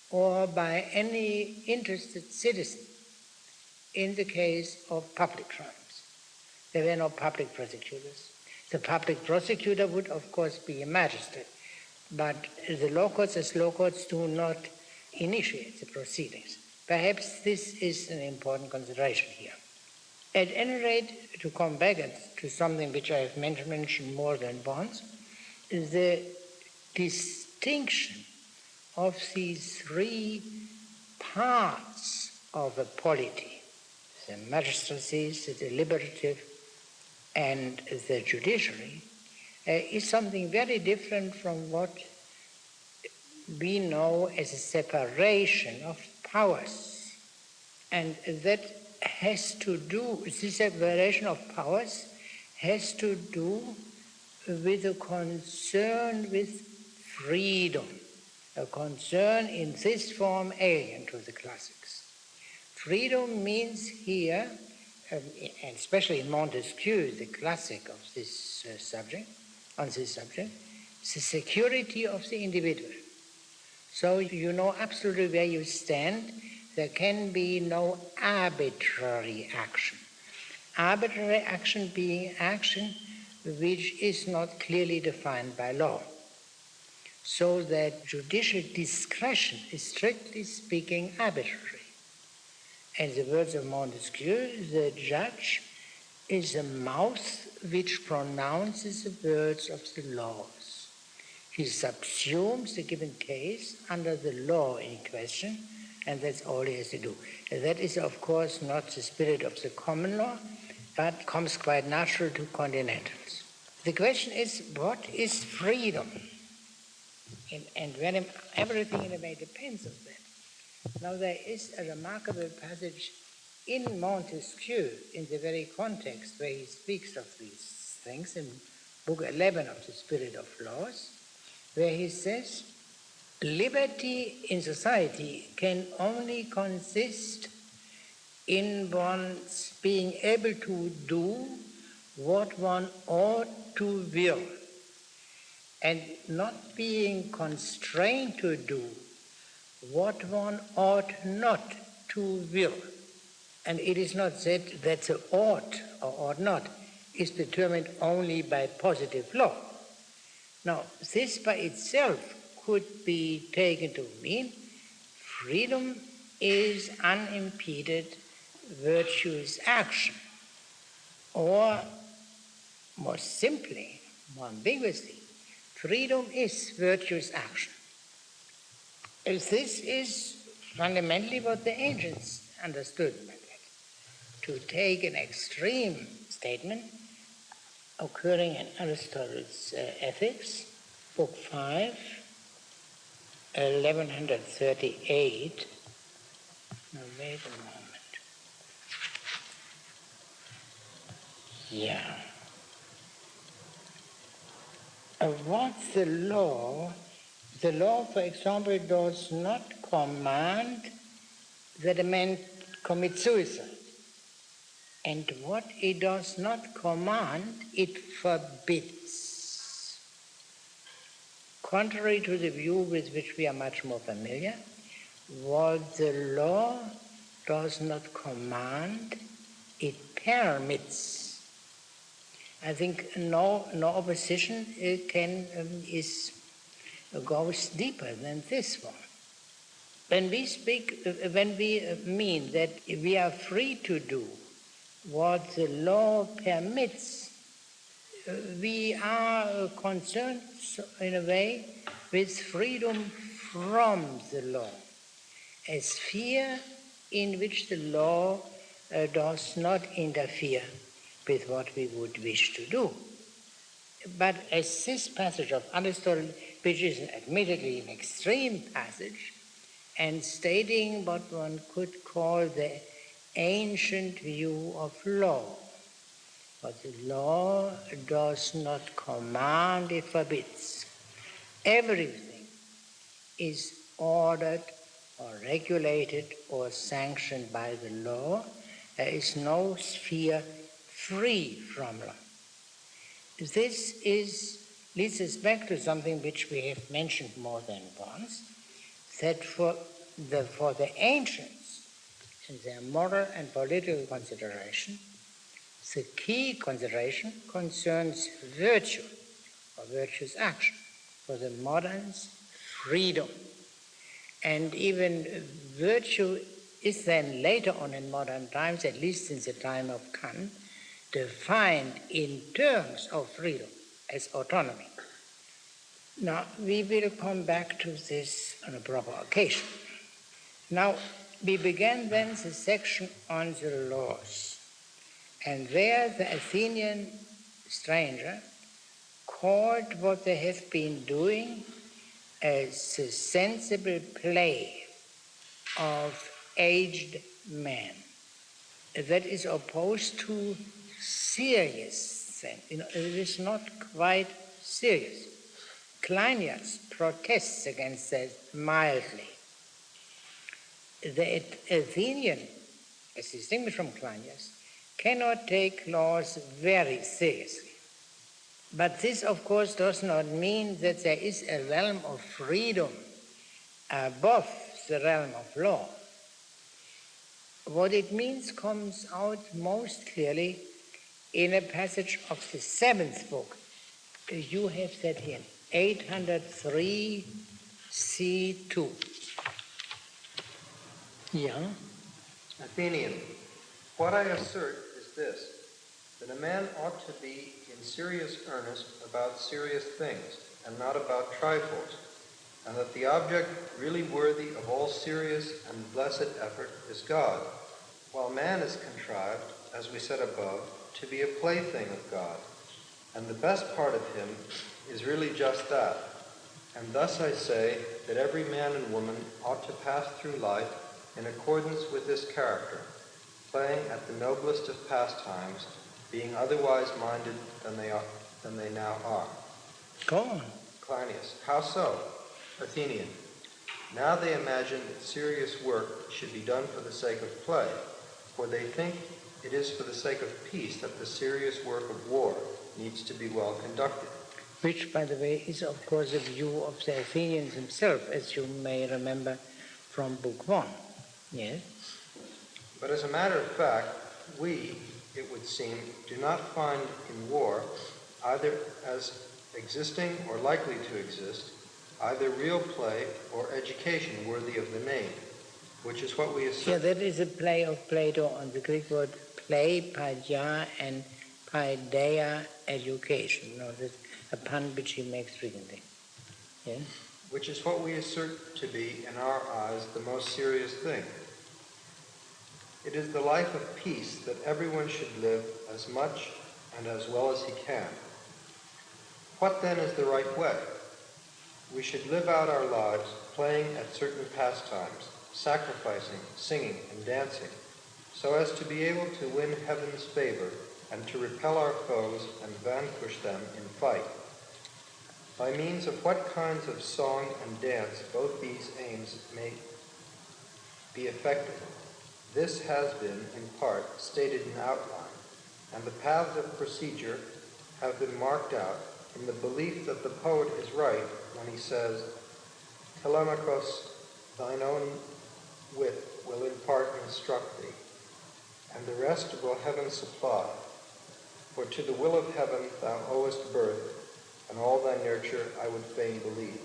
or by any interested citizen in the case of public crimes. There were no public prosecutors. The public prosecutor would, of course, be a magistrate, but the law courts as law courts do not initiate the proceedings. Perhaps this is an important consideration here. At any rate, to come back to something which I have mentioned more than once, the distinction of these three parts of a polity, the magistracies, the deliberative, and the judiciary, is something very different from what we know as a separation of powers. And that has to do, this separation of powers has to do with a concern with freedom, a concern in this form alien to the classics. Freedom means here, and especially in Montesquieu, the classic of this subject, the security of the individual. So you know absolutely where you stand. There can be no arbitrary action. Arbitrary action being action which is not clearly defined by law. So that judicial discretion is strictly speaking arbitrary. In the words of Montesquieu, the judge is a mouth which pronounces the words of the laws. He subsumes the given case under the law in question, and that's all he has to do. That is, of course, not the spirit of the common law, but comes quite natural to continentals. The question is, what is freedom? And when everything in a way depends on that. Now, there is a remarkable passage in Montesquieu, in the very context where he speaks of these things, in Book 11 of the Spirit of Laws, where he says, liberty in society can only consist in one's being able to do what one ought to will, and not being constrained to do what one ought not to will. And it is not said that the ought or ought not is determined only by positive law. Now, this by itself could be taken to mean freedom is unimpeded virtuous action, or more simply, more ambiguously, freedom is virtuous action. This is fundamentally what the ancients understood by that. To take an extreme statement occurring in Aristotle's Ethics, Book 5, 1138. Now, wait a moment. Yeah. What's the law? The law, for example, does not command that a man commit suicide. And what it does not command, it forbids. Contrary to the view with which we are much more familiar, what the law does not command, it permits. I think no opposition goes deeper than this one. When we mean that we are free to do what the law permits, we are concerned in a way with freedom from the law, a sphere in which the law does not interfere with what we would wish to do. But as this passage of Aristotle, which is admittedly an extreme passage, and stating what one could call the ancient view of law, what the law does not command, it forbids. Everything is ordered or regulated or sanctioned by the law. There is no sphere free from law. This leads us back to something which we have mentioned more than once, that for the ancients, in their moral and political consideration, the key consideration concerns virtue or virtuous action. For the moderns, freedom. And even virtue is then later on in modern times, at least in the time of Kant, defined in terms of freedom as autonomy. Now, we will come back to this on a proper occasion. Now, we began then the section on the laws, and there the Athenian stranger called what they have been doing as the sensible play of aged men. That is opposed to serious things. It is not quite serious. Coinage protests against that mildly. The Athenian, as distinguished from Coinage, cannot take laws very seriously. But this, of course, does not mean that there is a realm of freedom above the realm of law. What it means comes out most clearly in a passage of the 7th book. You have that here, 803 C2. Yeah? Athenian, what I assert is this, that a man ought to be in serious earnest about serious things, and not about trifles, and that the object really worthy of all serious and blessed effort is God, while man is contrived, as we said above, to be a plaything of God, and the best part of him is really just that. And thus I say that every man and woman ought to pass through life in accordance with this character, playing at the noblest of pastimes, being otherwise minded than they now are. Go on. Cleinias, how so? Athenian, now they imagine that serious work should be done for the sake of play, for they think it is for the sake of peace that the serious work of war needs to be well conducted. Which, by the way, is of course a view of the Athenians themselves, as you may remember from Book 1. Yes? But as a matter of fact, we, it would seem, do not find in war, either as existing or likely to exist, either real play or education worthy of the name, which is what we assert. Yeah, that is a play of Plato on the Greek word play, paideia, and paideia, education. You know, that's a pun which he makes frequently. Yes? Which is what we assert to be, in our eyes, the most serious thing. It is the life of peace that everyone should live as much and as well as he can. What then is the right way? We should live out our lives playing at certain pastimes, sacrificing, singing, and dancing, so as to be able to win heaven's favor and to repel our foes and vanquish them in fight. By means of what kinds of song and dance both these aims may be effective, this has been, in part, stated in outline, and the paths of procedure have been marked out from the belief that the poet is right when he says, Telemachus, thine own wit will in part instruct thee, and the rest will heaven supply. For to the will of heaven thou owest birth, and all thy nurture I would fain believe.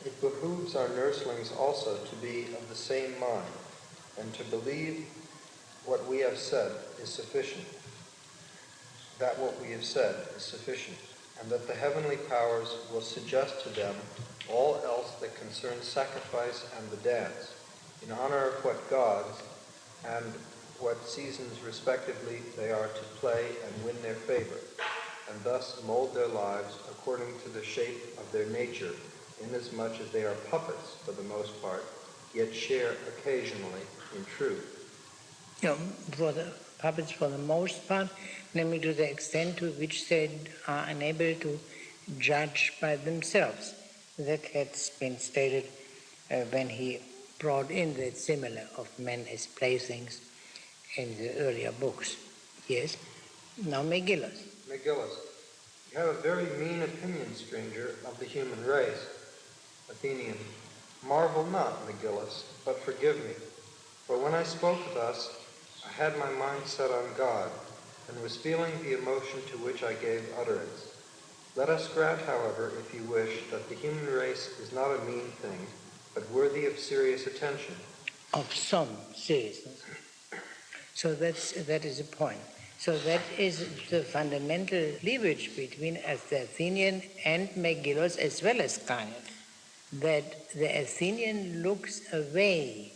It behooves our nurslings also to be of the same mind, and to believe what we have said is sufficient, that what we have said is sufficient, and that the heavenly powers will suggest to them all else that concerns sacrifice and the dance, in honor of what gods and what seasons respectively they are to play and win their favor, and thus mold their lives according to the shape of their nature, inasmuch as they are puppets for the most part, yet share occasionally in truth. You know, for the puppets for the most part, namely to the extent to which they are unable to judge by themselves. That has been stated when he brought in that simile of men as playthings in the earlier books. Yes? Now Megillus. Megillus, you have a very mean opinion, stranger, of the human race. Athenian, marvel not, Megillus, but forgive me. For when I spoke thus, I had my mind set on God, and was feeling the emotion to which I gave utterance. Let us grant, however, if you wish, that the human race is not a mean thing, but worthy of serious attention. Of some seriousness. So that is a point. So that is the fundamental cleavage between the Athenian and Megillus as well as Coinage, that the Athenian looks away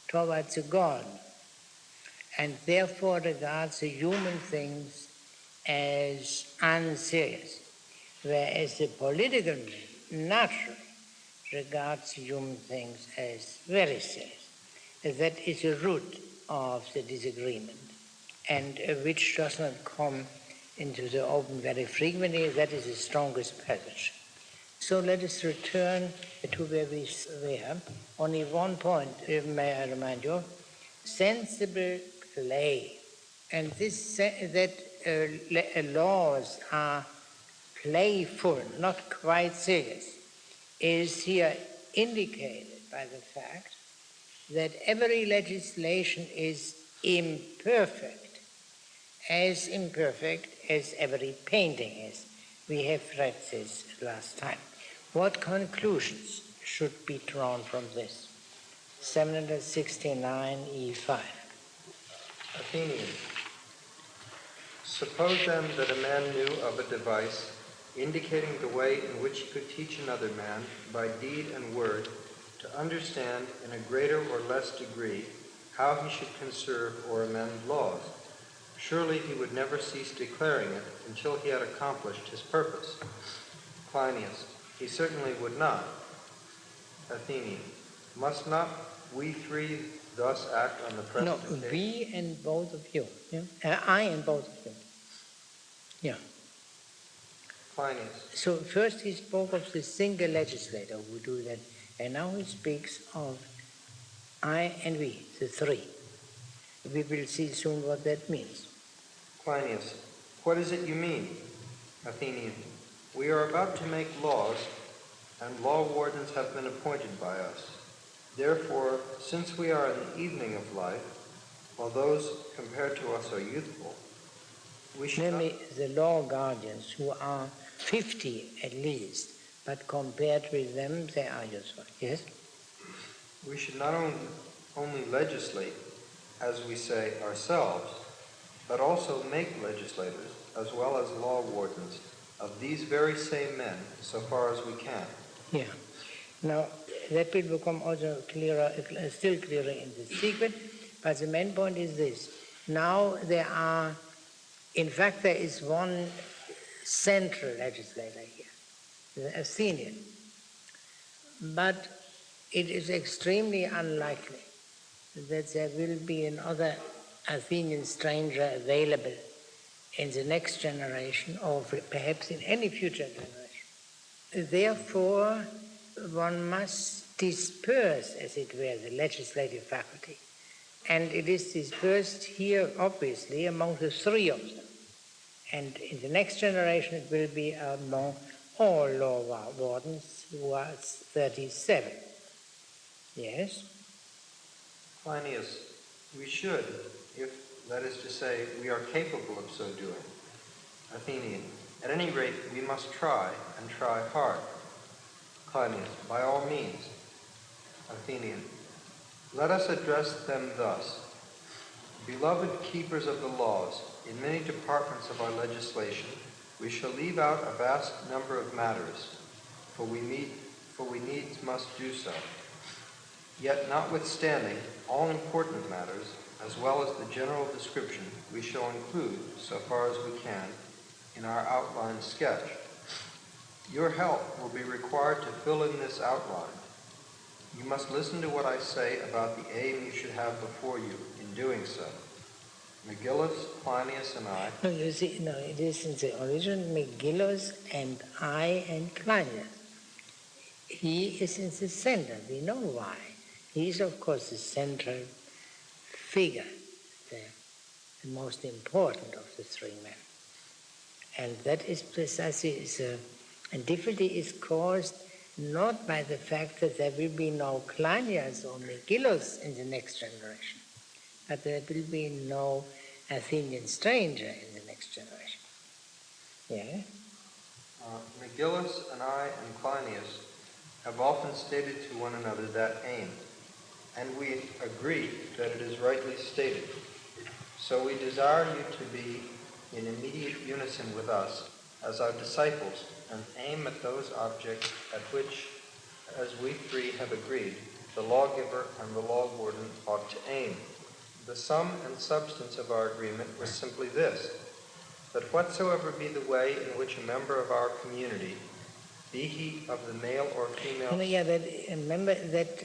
towards the God and therefore regards the human things as unserious, whereas the political man naturally regards human things as very serious. That is the root of the disagreement, and which does not come into the open very frequently. That is the strongest passage. So let us return to where we were. Only one point, may I remind you, sensible play. And this that laws are playful, not quite serious, is here indicated by the fact that every legislation is imperfect as every painting is. We have read this last time. What conclusions should be drawn from this? 769 E5. Athenian, suppose then that a man knew of a device indicating the way in which he could teach another man by deed and word to understand in a greater or less degree how he should conserve or amend laws. Surely he would never cease declaring it until he had accomplished his purpose. Cleinias, he certainly would not. Athenian, must not we three thus act on the present occasion? No, we and both of you. Yeah? I and both of you. Yeah. Cleinias. So first he spoke of the single legislator who do that, and now he speaks of I and we, the three. We will see soon what that means. Cleinias, what is it you mean? Athenian, we are about to make laws, and law wardens have been appointed by us. Therefore, since we are in the evening of life, while those compared to us are youthful, we should namely the law guardians who are 50 at least, but compared with them, they are useful. Yes? We should not only legislate, as we say, ourselves, but also make legislators, as well as law wardens, of these very same men, so far as we can. Yeah. Now, that will become also clearer, still clearer in the sequence, but the main point is this. Now there are, in fact, there is one central legislator here, the Athenian. But it is extremely unlikely that there will be another Athenian stranger available in the next generation, or perhaps in any future generation. Therefore, one must disperse, as it were, the legislative faculty. And it is dispersed here, obviously, among the three of them. And in the next generation, it will be among all law wardens, who are 37. Yes? Plinius, we should, if, that is to say, we are capable of so doing. Athenian, at any rate, we must try, and try hard. Plinius, by all means. Athenian, let us address them thus. Beloved keepers of the laws, in many departments of our legislation, we shall leave out a vast number of matters, for we needs must do so. Yet notwithstanding all important matters, as well as the general description, we shall include, so far as we can, in our outline sketch. Your help will be required to fill in this outline. You must listen to what I say about the aim you should have before you in doing so. Megillus, Plinius, and I. No, you see, no, it is in the origin Megillus and I and Plinius. He is in the center. We know why. He is, of course, the central figure, the most important of the three men. And that is precisely, and difficulty is caused not by the fact that there will be no Plinius or Megillus in the next generation, but there will be no Athenian stranger in the next generation. Yeah? Megillus and I and Plinius have often stated to one another that aim, and we agree that it is rightly stated. So we desire you to be in immediate unison with us as our disciples and aim at those objects at which, as we three have agreed, the lawgiver and the law warden ought to aim. The sum and substance of our agreement was simply this, that whatsoever be the way in which a member of our community, be he of the male or female... Yeah, remember that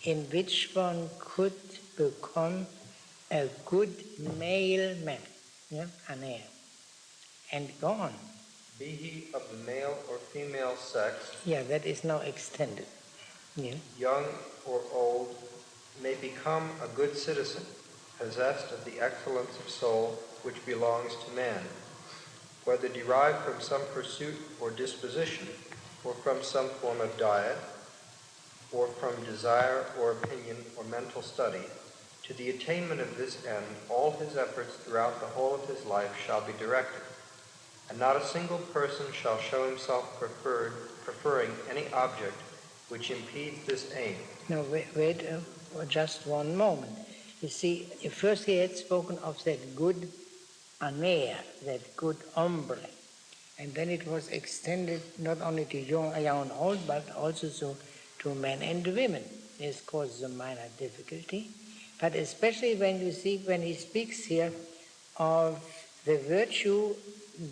in which one could become a good male man, yeah, Anea, and go on. Be he of the male or female sex... Yeah, that is now extended. Yeah. Young or old, may become a good citizen, possessed of the excellence of soul which belongs to man, whether derived from some pursuit or disposition, or from some form of diet, or from desire or opinion or mental study. To the attainment of this end, all his efforts throughout the whole of his life shall be directed, and not a single person shall show himself preferring any object which impedes this aim. No, wait just one moment. You see, first he had spoken of that good Anea, that good hombre, and then it was extended not only to young and old, but also to men and women. This causes a minor difficulty, but especially when you see, when he speaks here of the virtue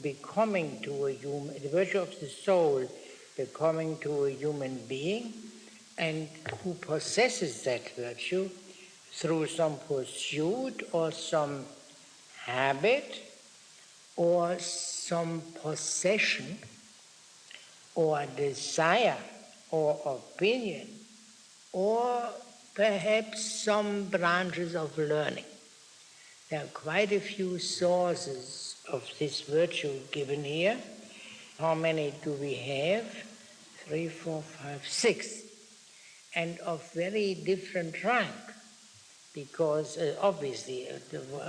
becoming to a human, the virtue of the soul becoming to a human being, and who possesses that virtue through some pursuit or some habit or some possession or desire or opinion or perhaps some branches of learning. There are quite a few sources of this virtue given here. How many do we have? 3, 4, 5, 6. And of very different rank, because obviously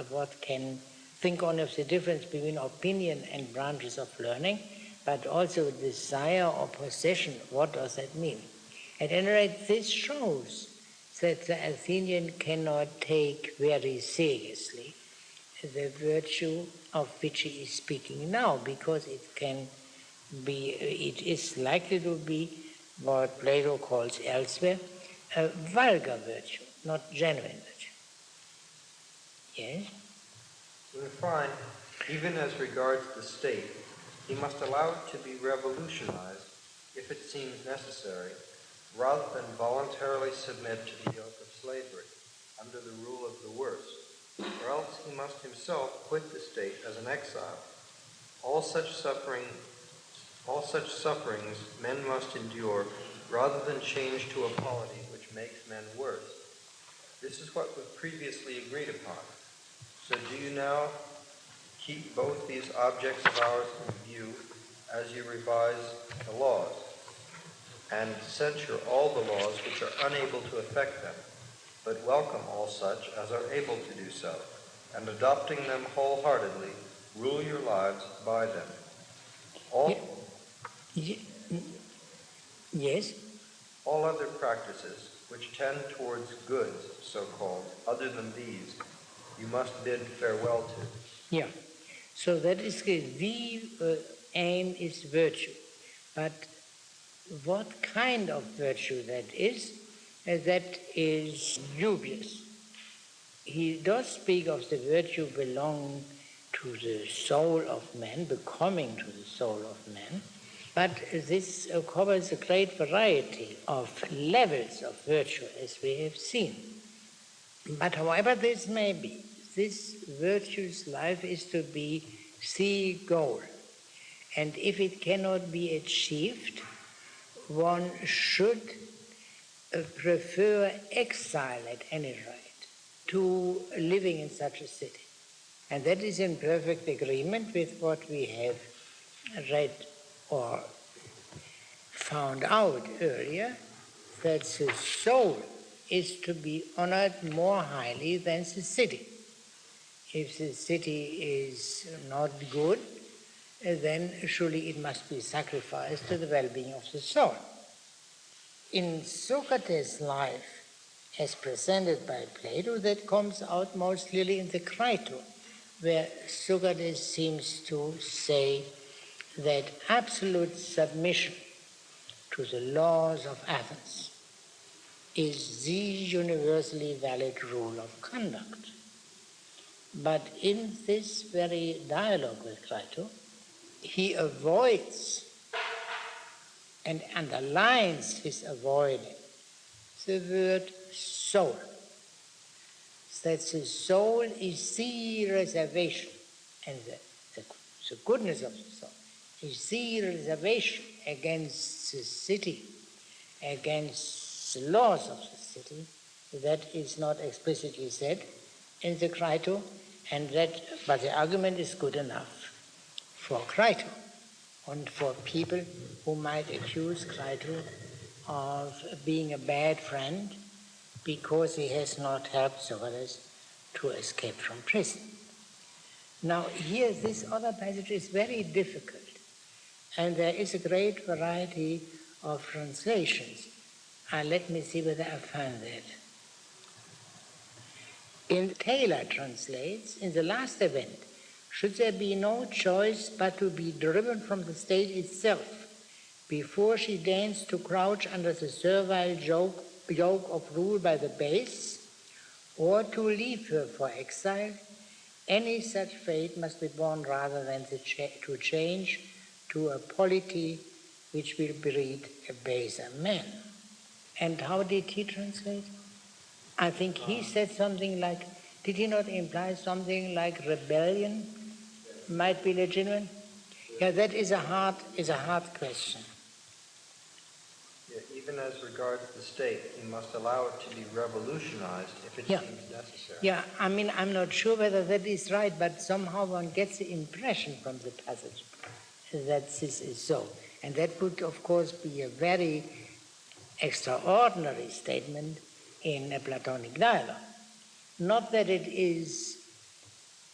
what can think only of the difference between opinion and branches of learning, but also desire or possession. What does that mean? At any rate, this shows that the Athenian cannot take very seriously the virtue of which he is speaking now, because it is likely to be what Plato calls elsewhere a vulgar virtue, not genuine virtue. Yes? We find, even as regards the state, he must allow it to be revolutionized if it seems necessary, rather than voluntarily submit to the yoke of slavery, under the rule of the worst, or else he must himself quit the state as an exile. All such sufferings men must endure, rather than change to a polity which makes men worse. This is what was previously agreed upon. So do you now keep both these objects of ours in view as you revise the laws, and censure all the laws which are unable to affect them, but welcome all such as are able to do so, and adopting them wholeheartedly, rule your lives by them. Yes? All other practices which tend towards goods, so-called, other than these, you must bid farewell to. Yeah. So that is good. The aim is virtue. But what kind of virtue that is dubious. He does speak of the virtue belonging to the soul of man, becoming to the soul of man, but this covers a great variety of levels of virtue, as we have seen. But however this may be, this virtue's life is to be the goal. And if it cannot be achieved, one should prefer exile at any rate to living in such a city. And that is in perfect agreement with what we have read or found out earlier, that the soul is to be honored more highly than the city. If the city is not good, then surely it must be sacrificed to the well-being of the soul. In Socrates' life, as presented by Plato, that comes out most clearly in the Crito, where Socrates seems to say that absolute submission to the laws of Athens is the universally valid rule of conduct. But in this very dialogue with Crito, he avoids and underlines his avoiding the word soul. That the soul is the reservation, and the goodness of the soul is the reservation against the city, against the laws of the city. That is not explicitly said in the Crito, but the argument is good enough for Crito and for people who might accuse Crito of being a bad friend because he has not helped Socrates to escape from prison. Now here this other passage is very difficult, and there is a great variety of translations. Let me see whether I find that. Taylor translates, in the last event, should there be no choice but to be driven from the state itself before she deigns to crouch under the servile yoke of rule by the base, or to leave her for exile, any such fate must be borne rather than to change to a polity which will breed a baser man. And how did he translate? I think he said something like, did he not imply something like rebellion might be legitimate? Yeah, that is a hard question. Yeah, even as regards the state, he must allow it to be revolutionized if it seems necessary. Yeah, I mean, I'm not sure whether that is right, but somehow one gets the impression from the passage that this is so. And that would, of course, be a very extraordinary statement in a Platonic dialogue. Not that it is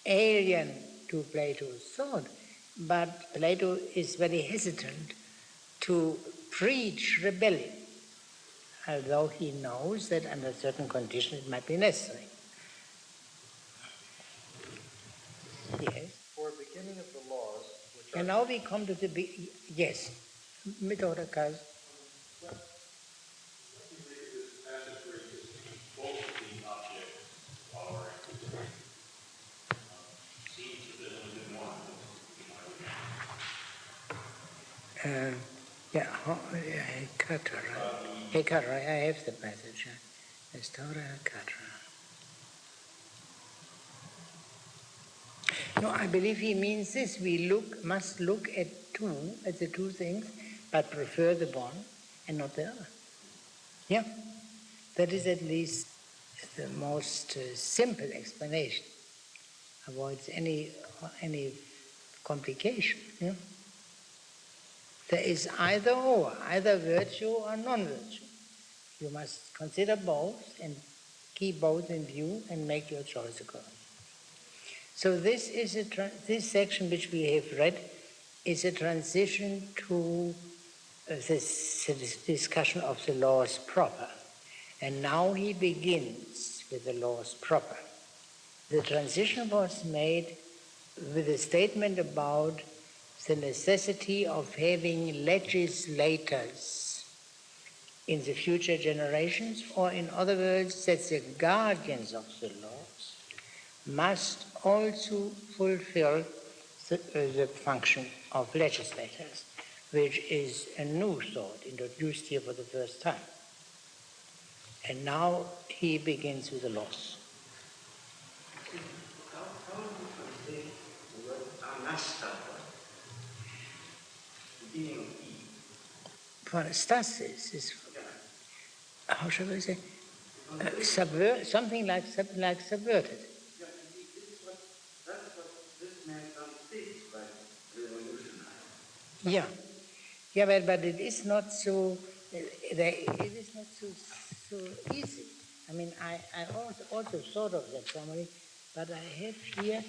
alien to Plato's thought, but Plato is very hesitant to preach rebellion, although he knows that under certain conditions it might be necessary. Yes. For a beginning of the laws, which And now we come to the yes, Mithorakas. Hekatra. Hekatra, I have the passage. Restore Hekatra. No, I believe he means this. We must look at the two things, but prefer the one and not the other. Yeah, that is at least the most simple explanation. Avoids any complication. Yeah? There is either or, either virtue or non-virtue. You must consider both and keep both in view and make your choice accordingly. So this is this section which we have read is a transition to this discussion of the laws proper. And now he begins with the laws proper. The transition was made with a statement about the necessity of having legislators in the future generations, or in other words, that the guardians of the laws must also fulfill the function of legislators, which is a new thought introduced here for the first time. And now he begins with the laws. How do you translate the word anastata, beginning of E? Parastasis is, how shall I say, something like subverted. Yeah, that's what this man states by revolutionary. Yeah, but it is not so. It is not so easy. I mean, I also thought of that somebody, but I have here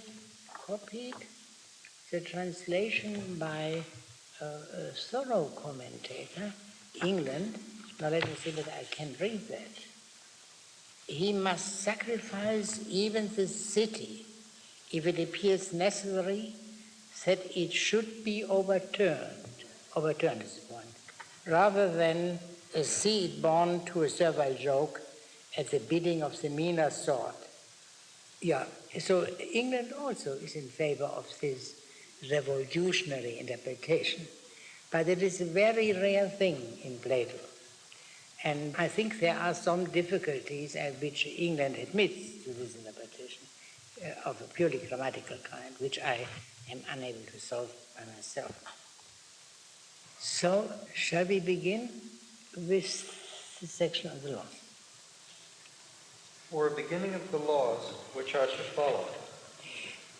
copied the translation by a thorough commentator, England. Now let me see that I can read that. He must sacrifice even the city if it appears necessary that it should be overturned is the point, rather than see it born to a servile joke at the bidding of the meaner sort. Yeah, so England also is in favor of this revolutionary interpretation, but it is a very rare thing in Plato. And I think there are some difficulties at which England admits to this interpretation of a purely grammatical kind, which I am unable to solve by myself. So, shall we begin with this section of the law? For a beginning of the laws which are to follow.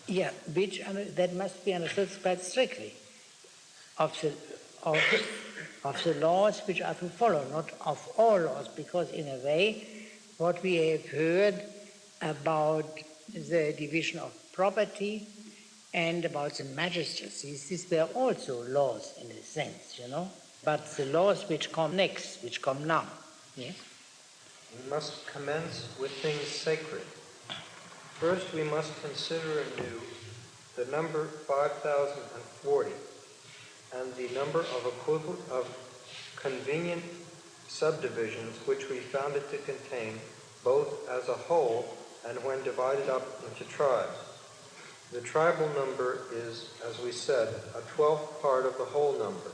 Yeah, that must be understood quite strictly. Of the laws which are to follow, not of all laws, because in a way, what we have heard about the division of property and about the magistracies, these were also laws in a sense, but the laws which come next, which come now, yes? We must commence with things sacred. First, we must consider anew the number 5,040 and the number of convenient subdivisions which we found it to contain, both as a whole and when divided up into tribes. The tribal number is, as we said, a 12th part of the whole number,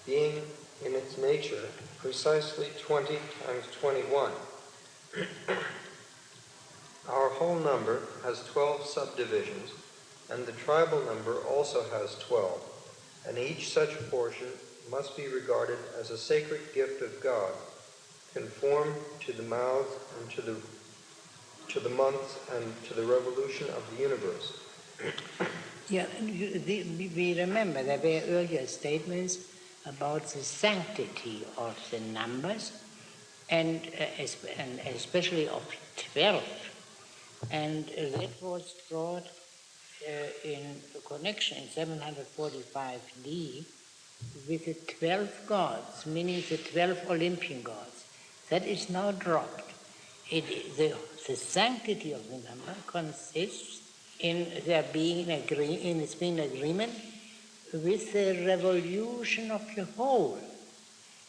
being in its nature precisely 20 times 21. Our whole number has 12 subdivisions, and the tribal number also has 12, and each such portion must be regarded as a sacred gift of God, conformed to the mouths and to the months and to the revolution of the universe. Yeah, we remember there were earlier statements about the sanctity of the numbers, and especially of 12, and that was brought in connection in 745D with the 12 gods, meaning the 12 Olympian gods. That is now dropped. The sanctity of the number consists in there being in its being agreement with the revolution of the whole.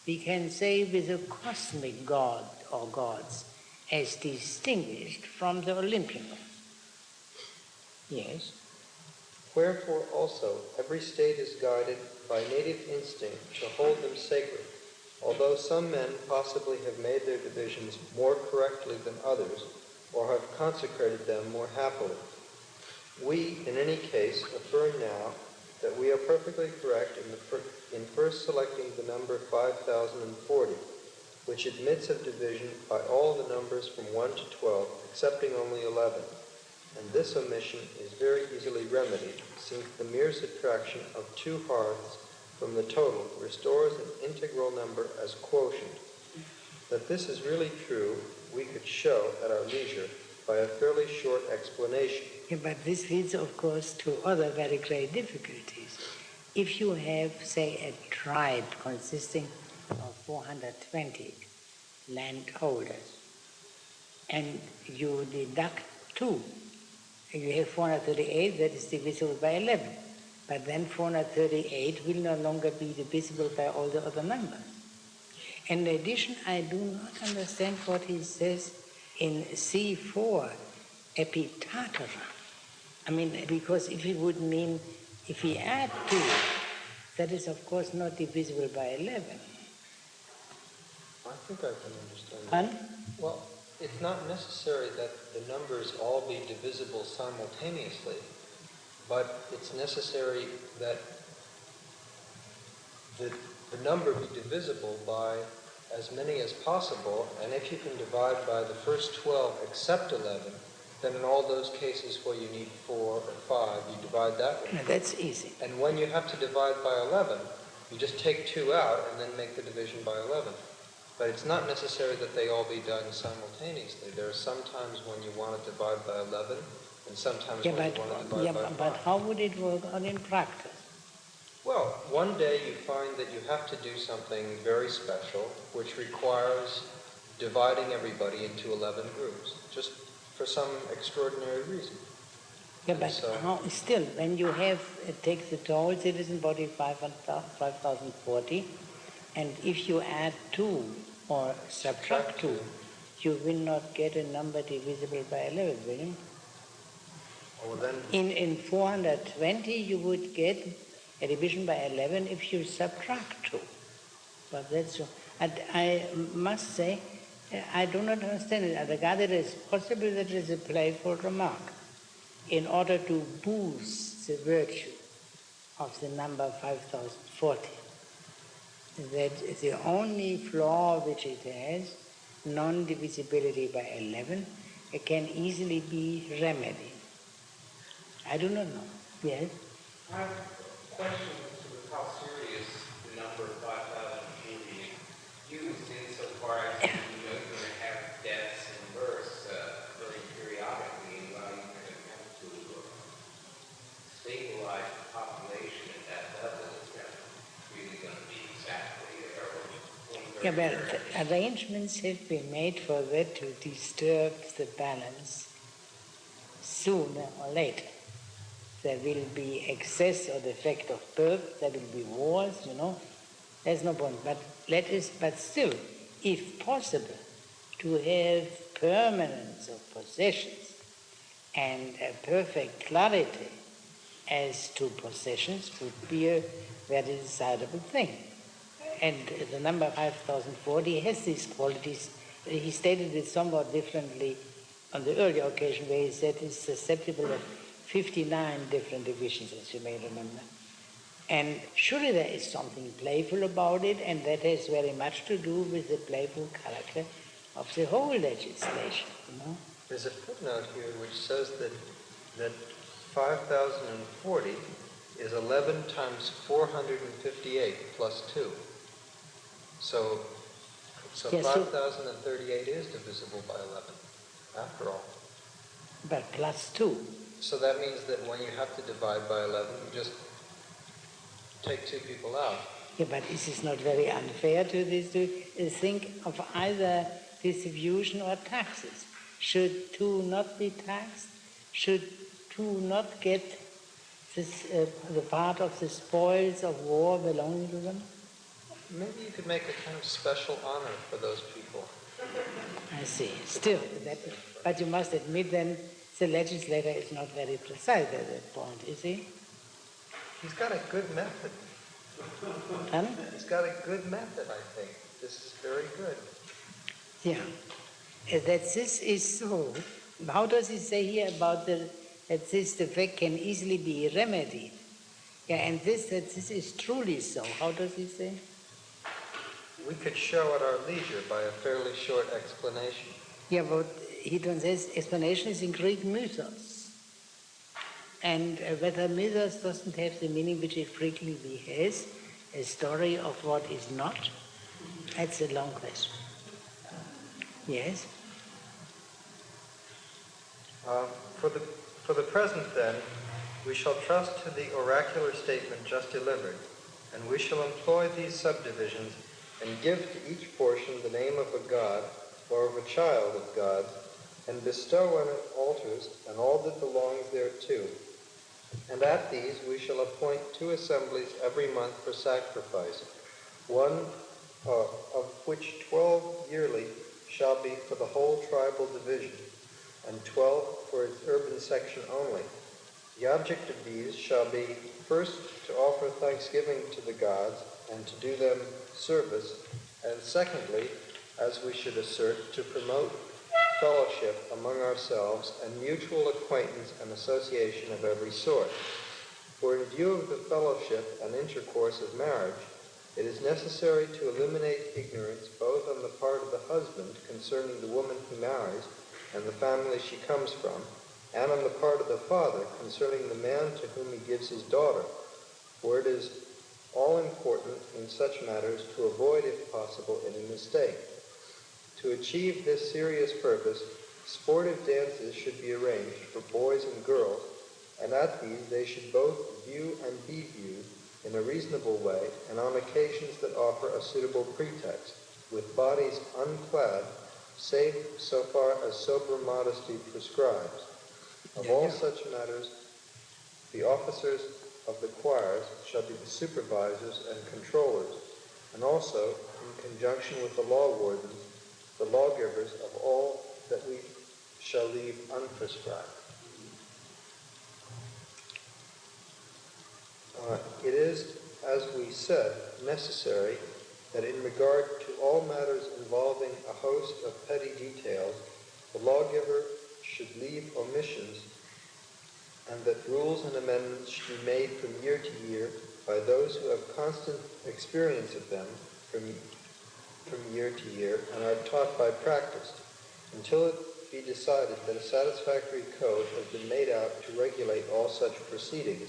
We can say with the cosmic god or gods as distinguished from the Olympian gods. Yes. Wherefore also every state is guided by native instinct to hold them sacred, although some men possibly have made their divisions more correctly than others, or have consecrated them more happily. We, in any case, affirm now that we are perfectly correct in first selecting the number 5040, which admits of division by all the numbers from 1 to 12, excepting only 11. And this omission is very easily remedied, since the mere subtraction of 2 hearths from the total restores an integral number as quotient. That this is really true, we could show at our leisure by a fairly short explanation. Yeah, but this leads, of course, to other very great difficulties. If you have, say, a tribe consisting of 420 landholders, and you deduct 2, you have 438, that is divisible by 11. But then 438 will no longer be divisible by all the other numbers. In addition, I do not understand what he says in C4, epitatera. I mean, because if he would mean, if we add 2, that is of course not divisible by 11. I think I can understand that. Well, it's not necessary that the numbers all be divisible simultaneously, but it's necessary that the number be divisible by as many as possible, and if you can divide by the first 12 except 11, then in all those cases where you need 4 or 5, you divide that way. No, that's easy. And when you have to divide by 11, you just take 2 out and then make the division by 11. But it's not necessary that they all be done simultaneously. There are some times when you want to divide by 11, and sometimes when you want to divide by 5. But how would it work out in practice? Well, one day you find that you have to do something very special, which requires dividing everybody into 11 groups, just for some extraordinary reason. Yeah, but still, when you have, take the whole citizen body 5040, and if you add 2 or subtract 2, you will not get a number divisible by 11, will you? Oh, then in 420, you would get a division by 11 if you subtract 2. But that's, and I must say, I do not understand it. I regard it as possible that it is a playful remark in order to boost the virtue of the number 5040. That the only flaw which it has, non-divisibility by 11, it can easily be remedied. I do not know. Yes? I have questions to how serious the number 5040 is used insofar as you're going to have deaths and births very periodically, while you're going to attempt to stabilize the population at that level. It's not really going to be exactly there. Yeah, well, arrangements have been made for that to disturb the balance sooner or later. There will be excess or defect of birth, there will be wars, there's no point. But still, if possible, to have permanence of possessions and a perfect clarity as to possessions would be a very desirable thing. And the number 5040 has these qualities. He stated it somewhat differently on the earlier occasion where he said it's susceptible of 59 different divisions, as you may remember. And surely there is something playful about it, and that has very much to do with the playful character of the whole legislation. There's a footnote here which says that 5040 is 11 times 458 plus 2. So Yes, so 5038 is divisible by 11, after all. but plus 2. So that means that when you have to divide by 11, you just take 2 people out. Yeah, but is this not very unfair to this? To think of either distribution or taxes. Should 2 not be taxed? Should 2 not get this, the part of the spoils of war belonging to them? Maybe you could make a kind of special honor for those people. I see. Still, but you must admit then the legislator is not very precise at that point, is he? He's got a good method. Pardon? He's got a good method, I think. This is very good. Yeah. That this is so. How does he say here about that this defect can easily be remedied? Yeah, and that this is truly so. How does he say? We could show at our leisure by a fairly short explanation. Yeah, but he says explanation is in Greek mythos. And whether mythos doesn't have the meaning which it frequently has, a story of what is not, that's a long question. Yes? For the present, then, we shall trust to the oracular statement just delivered, and we shall employ these subdivisions and give to each portion the name of a god or of a child of God, and bestow on it altars and all that belongs thereto. And at these we shall appoint 2 assemblies every month for sacrifice, one of which 12 yearly shall be for the whole tribal division, and 12 for its urban section only. The object of these shall be, first, to offer thanksgiving to the gods and to do them service, and secondly, as we should assert, to promote fellowship among ourselves and mutual acquaintance and association of every sort. For in view of the fellowship and intercourse of marriage, it is necessary to eliminate ignorance both on the part of the husband concerning the woman he marries and the family she comes from, and on the part of the father concerning the man to whom he gives his daughter, for it is all important in such matters to avoid, if possible, any mistake. To achieve this serious purpose, sportive dances should be arranged for boys and girls, and at these they should both view and be viewed in a reasonable way and on occasions that offer a suitable pretext, with bodies unclad, save so far as sober modesty prescribes. Of all such matters, the officers of the choirs shall be the supervisors and controllers, and also, in conjunction with the law wardens, the lawgivers of all that we shall leave unprescribed. It is, as we said, necessary that in regard to all matters involving a host of petty details, the lawgiver should leave omissions, and that rules and amendments should be made from year to year by those who have constant experience of them from year to year and are taught by practice, until it be decided that a satisfactory code has been made out to regulate all such proceedings.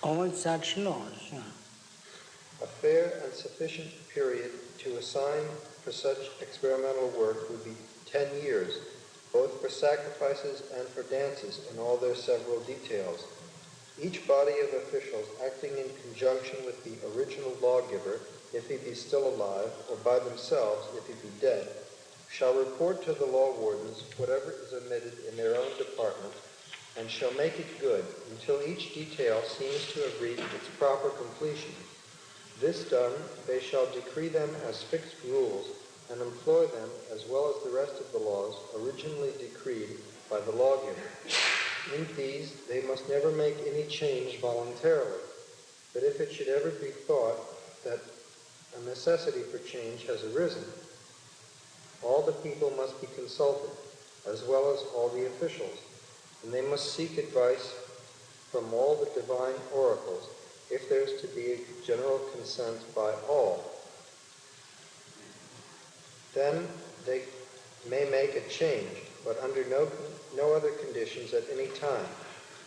All such laws, yeah. A fair and sufficient period to assign for such experimental work would be 10 years, both for sacrifices and for dances in all their several details. Each body of officials acting in conjunction with the original lawgiver, if he be still alive, or by themselves, if he be dead, shall report to the law wardens whatever is omitted in their own department, and shall make it good until each detail seems to have reached its proper completion. This done, they shall decree them as fixed rules, and employ them as well as the rest of the laws originally decreed by the lawgiver. In these, they must never make any change voluntarily, but if it should ever be thought that a necessity for change has arisen, all the people must be consulted, as well as all the officials, and they must seek advice from all the divine oracles, if there is to be a general consent by all. Then they may make a change, but under no other conditions at any time,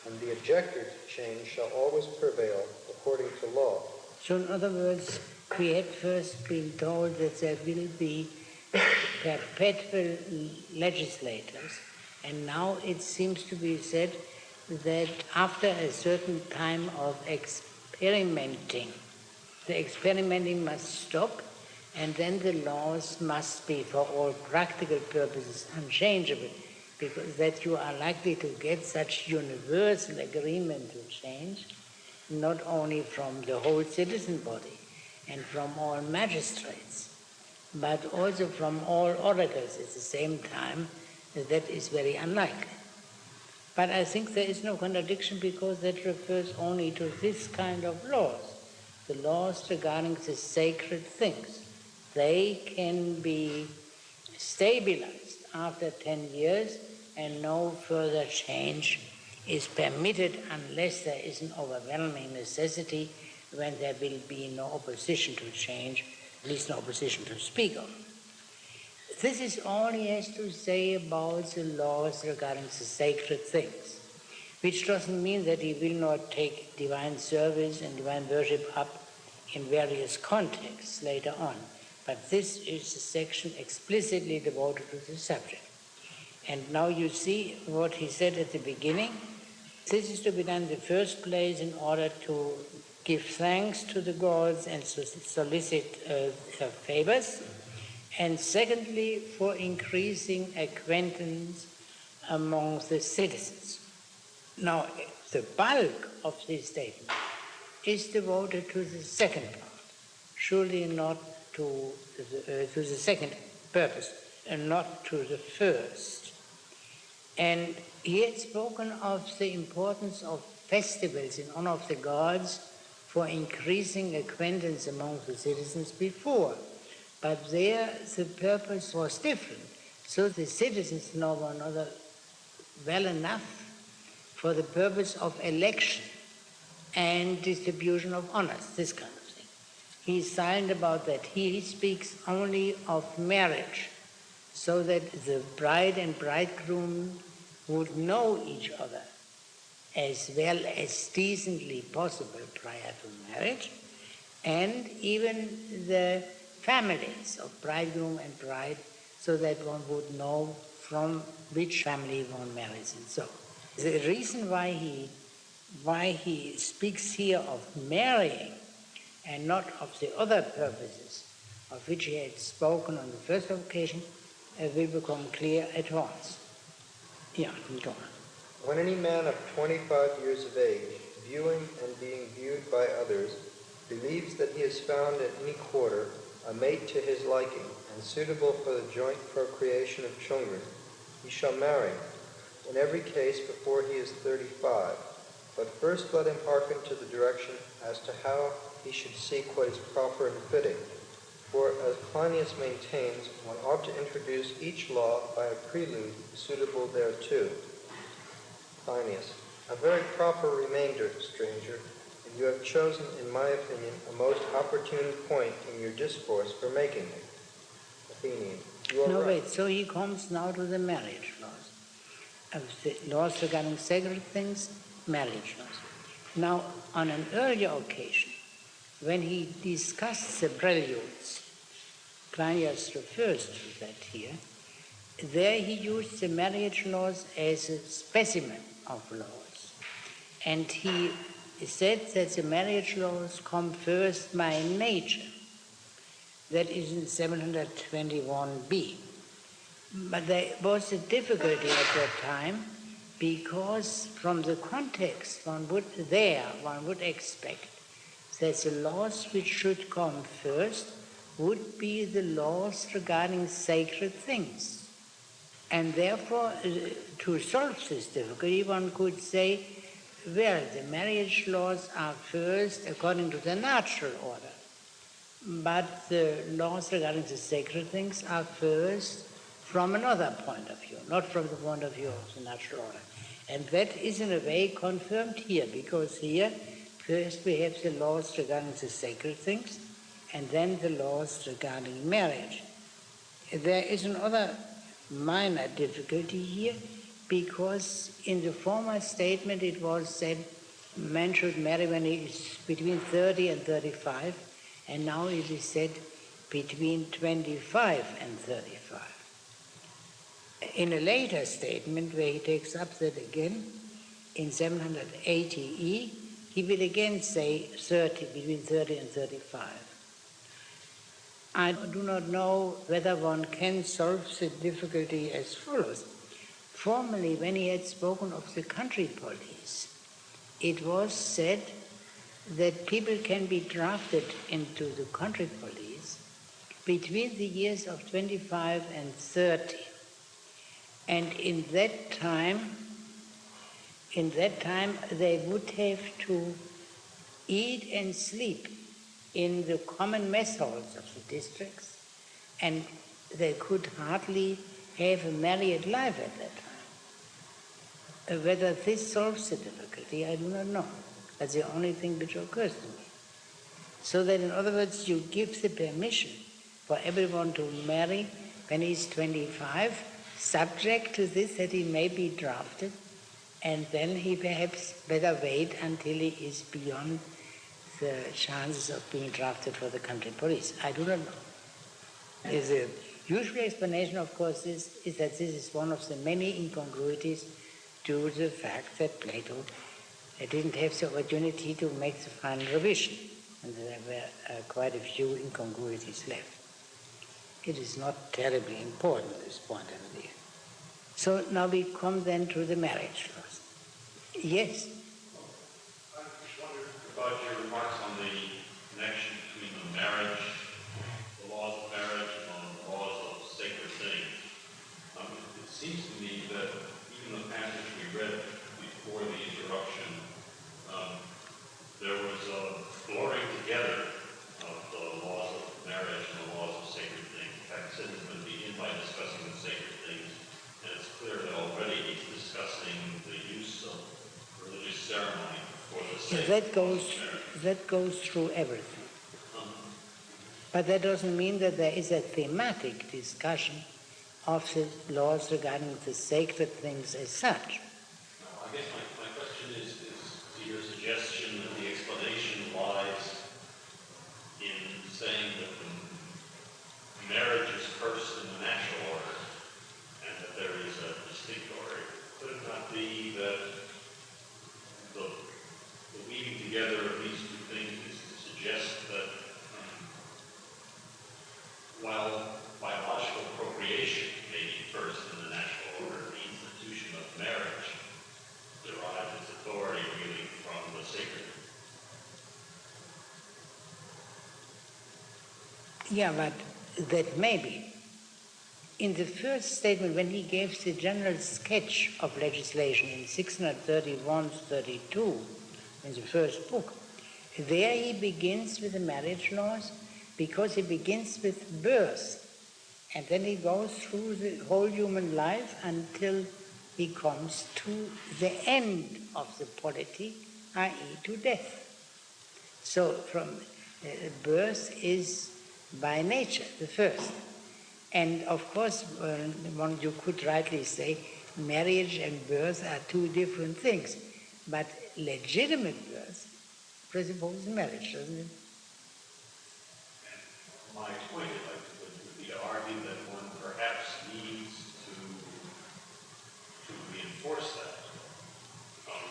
and the objector to change shall always prevail according to law. So in other words, we had first been told that there will be perpetual legislators, and now it seems to be said that after a certain time of experimenting, the experimenting must stop, and then the laws must be, for all practical purposes, unchangeable, because that you are likely to get such universal agreement to change, not only from the whole citizen body and from all magistrates, but also from all oracles at the same time. That is very unlikely. But I think there is no contradiction, because that refers only to this kind of laws, the laws regarding the sacred things. They can be stabilized after 10 years, and no further change is permitted unless there is an overwhelming necessity, when there will be no opposition to change, at least no opposition to speak of. This is all he has to say about the laws regarding the sacred things, which doesn't mean that he will not take divine service and divine worship up in various contexts later on. But this is a section explicitly devoted to the subject. And now you see what he said at the beginning. This is to be done in the first place in order to give thanks to the gods and solicit favors, and secondly, for increasing acquaintance among the citizens. Now, the bulk of this statement is devoted to the second part, surely not to the second purpose, and not to the first. And he had spoken of the importance of festivals in honor of the gods for increasing acquaintance among the citizens before. But there the purpose was different. So the citizens know one another well enough for the purpose of election and distribution of honors, this kind of thing. He's silent about that. He speaks only of marriage, so that the bride and bridegroom would know each other as well as decently possible prior to marriage, and even the families of bridegroom and bride, so that one would know from which family one marries and so. The reason why he speaks here of marrying and not of the other purposes of which he had spoken on the first occasion will become clear at once. Yeah, go on. When any man of 25 years of age, viewing and being viewed by others, believes that he has found in any quarter a mate to his liking and suitable for the joint procreation of children, he shall marry, in every case before he is 35. But first let him hearken to the direction as to how he should seek what is proper and fitting. For, as Plinius maintains, one ought to introduce each law by a prelude suitable thereto. Plinius: a very proper remainder, stranger, and you have chosen, in my opinion, a most opportune point in your discourse for making it. Athenian: you are right. Wait, so he comes now to the marriage laws. Of the laws regarding sacred things, marriage laws. Now, on an earlier occasion, when he discussed the preludes, Plinius refers to that here, there he used the marriage laws as a specimen of laws. And he said that the marriage laws come first by nature. That is in 721b. But there was a difficulty at that time, because from the context one would expect that the laws which should come first would be the laws regarding sacred things. And therefore, to solve this difficulty, one could say, well, the marriage laws are first according to the natural order, but the laws regarding the sacred things are first from another point of view, not from the point of view of the natural order. And that is in a way confirmed here, because here first we have the laws regarding the sacred things, and then the laws regarding marriage. There is another minor difficulty here, because in the former statement it was said man should marry when he is between 30 and 35, and now it is said between 25 and 35. In a later statement where he takes up that again, in 780e, he will again say 30, between 30 and 35. I do not know whether one can solve the difficulty as follows. Formerly, when he had spoken of the country police, it was said that people can be drafted into the country police between the years of 25 and 30. And in that time, they would have to eat and sleep in the common mess halls of the districts, and they could hardly have a married life at that time. Whether this solves the difficulty, I do not know. That's the only thing which occurs to me. So that, in other words, you give the permission for everyone to marry when he's 25, subject to this that he may be drafted, and then he perhaps better wait until he is beyond the chances of being drafted for the country police. I do not know. The usual explanation, of course, is that this is one of the many incongruities due to the fact that Plato didn't have the opportunity to make the final revision, and there were quite a few incongruities left. It is not terribly important, this point, I believe. So now we come then to the marriage laws. Yes? I just wondered about your remarks on the connection between the marriage, the laws of marriage, and the laws of sacred things. It seems to me that even the passage we read before the interruption, there was a blurring together of the laws of marriage and the laws of sacred things. In fact, it is going to begin by discussing the sacred things, and it's clear that already he's discussing the use of religious ceremony for the sake of marriage. That goes through everything. But that doesn't mean that there is a thematic discussion of the laws regarding the sacred things as such. I guess my question is your suggestion that the explanation lies in saying that the marriage is first in the natural order and that there is a distinct order. Could it not be that the weaving together of these two things is to suggest that while biological procreation may be first in the natural order, the institution of marriage derives its authority really from the sacred? Yeah, but that may be. In the first statement, when he gave the general sketch of legislation in 631-32, in the first book, there he begins with the marriage laws because he begins with birth. And then he goes through the whole human life until he comes to the end of the polity, i.e. to death. So from birth is by nature the first. And of course, you could rightly say marriage and birth are two different things. But legitimate birth presupposes marriage, doesn't it? My point would be to argue that one perhaps needs to reinforce that.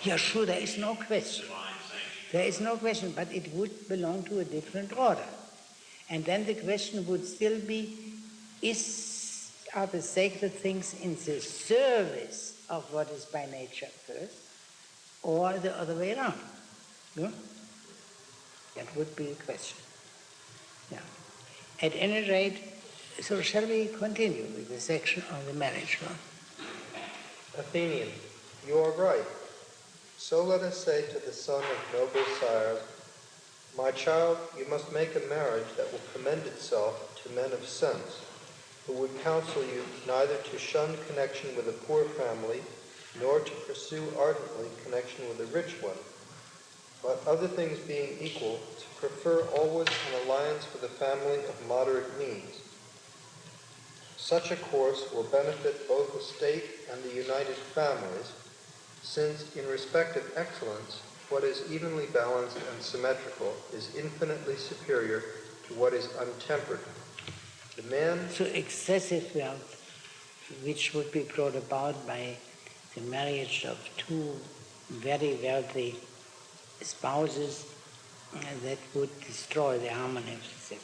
Yeah, sure, there is no question. There is no question, but it would belong to a different order. And then the question would still be, are the sacred things in the service of what is by nature first, or the other way around? Yeah? That would be a question. Yeah. At any rate, so shall we continue with the section on the marriage law? Athenian, you are right. So let us say to the son of noble sires, my child, you must make a marriage that will commend itself to men of sense, who would counsel you neither to shun connection with a poor family, nor to pursue ardently connection with a rich one, but other things being equal, to prefer always an alliance with a family of moderate means. Such a course will benefit both the state and the united families, since in respect of excellence, what is evenly balanced and symmetrical is infinitely superior to what is untempered. The man... So excessive wealth, which would be brought about by the marriage of two very wealthy spouses that would destroy the harmony of the city.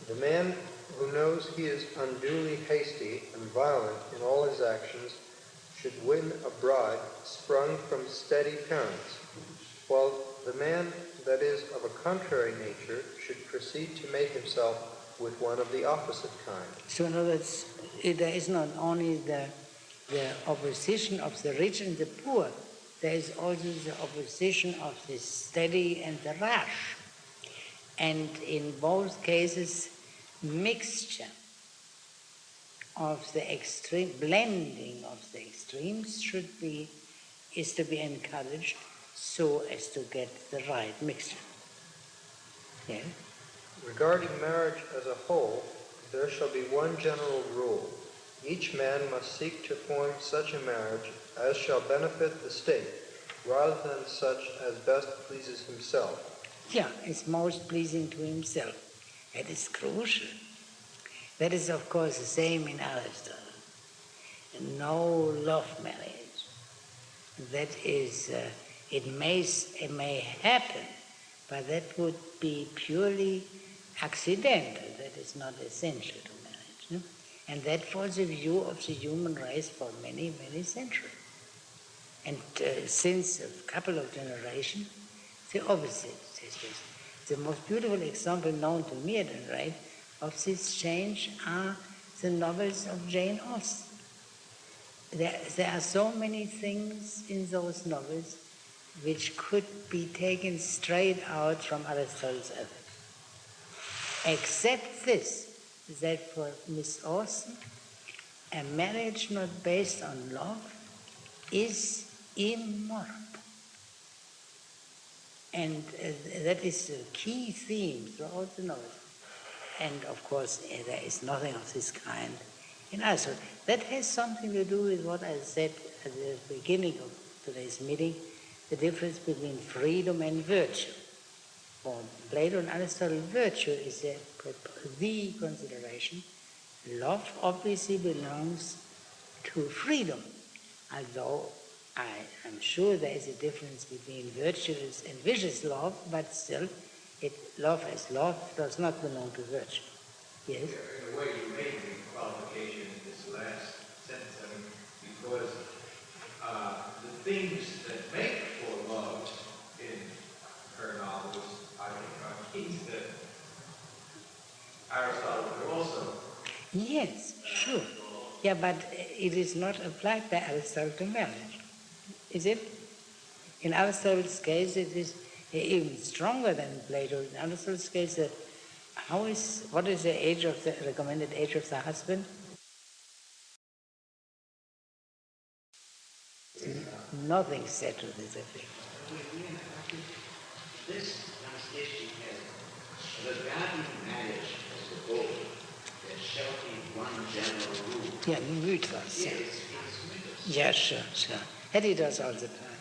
The man who knows he is unduly hasty and violent in all his actions should win a bride sprung from steady parents, while the man that is of a contrary nature should proceed to mate himself with one of the opposite kind. So in other words, there is not only the opposition of the rich and the poor, there is also the opposition of the steady and the rash. And in both cases, mixture of the extreme, blending of the extremes is to be encouraged so as to get the right mixture. Yeah? Regarding marriage as a whole, there shall be one general rule. Each man must seek to form such a marriage as shall benefit the state, rather than such as best pleases himself. Yeah, it's most pleasing to himself. That is crucial. That is, of course, the same in Aristotle. No love marriage. That is, it may happen, but that would be purely accidental. That is not essential to marriage. No? And that was the view of the human race for many, many centuries. And since a couple of generations, the opposite is this. The most beautiful example known to me at any rate of this change are the novels of Jane Austen. There are so many things in those novels which could be taken straight out from Aristotle's ethics. Except this, that for Miss Austen, a marriage not based on love is immoral. And that is a key theme throughout the novel. And of course, there is nothing of this kind in Aristotle. That has something to do with what I said at the beginning of today's meeting, the difference between freedom and virtue. For Plato and Aristotle, virtue is the consideration. Love obviously belongs to freedom, although I'm sure there is a difference between virtuous and vicious love, but still, love as love does not belong to virtue. Yes? In a way, you made the qualification in this last sentence, because the things that make for love in her novels, I think, are things that Aristotle would also. Yes, sure. Yeah, but it is not applied by Aristotle to marriage. Is it? In Aristotle's case, it is even stronger than Plato. In Aristotle's case, what is the recommended age of the husband? Nothing said to this effect. This translation has regarding marriage as a whole, there shall be one general rule. Yeah, mythos. Yes, it's mythos. Yeah, sure. And he does all the time.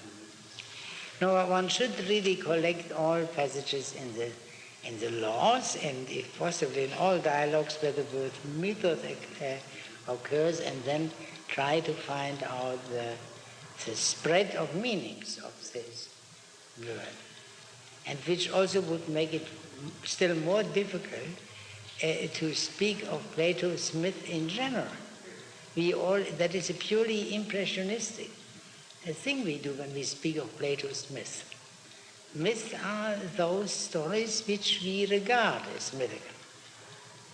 No, one should really collect all passages in the laws, and if possible in all dialogues where the word mythos occurs, and then try to find out the spread of meanings of this word, and which also would make it still more difficult to speak of Plato Smith in general. That is a purely impressionistic thing we do when we speak of Plato Smith. Myths are those stories which we regard as mythical,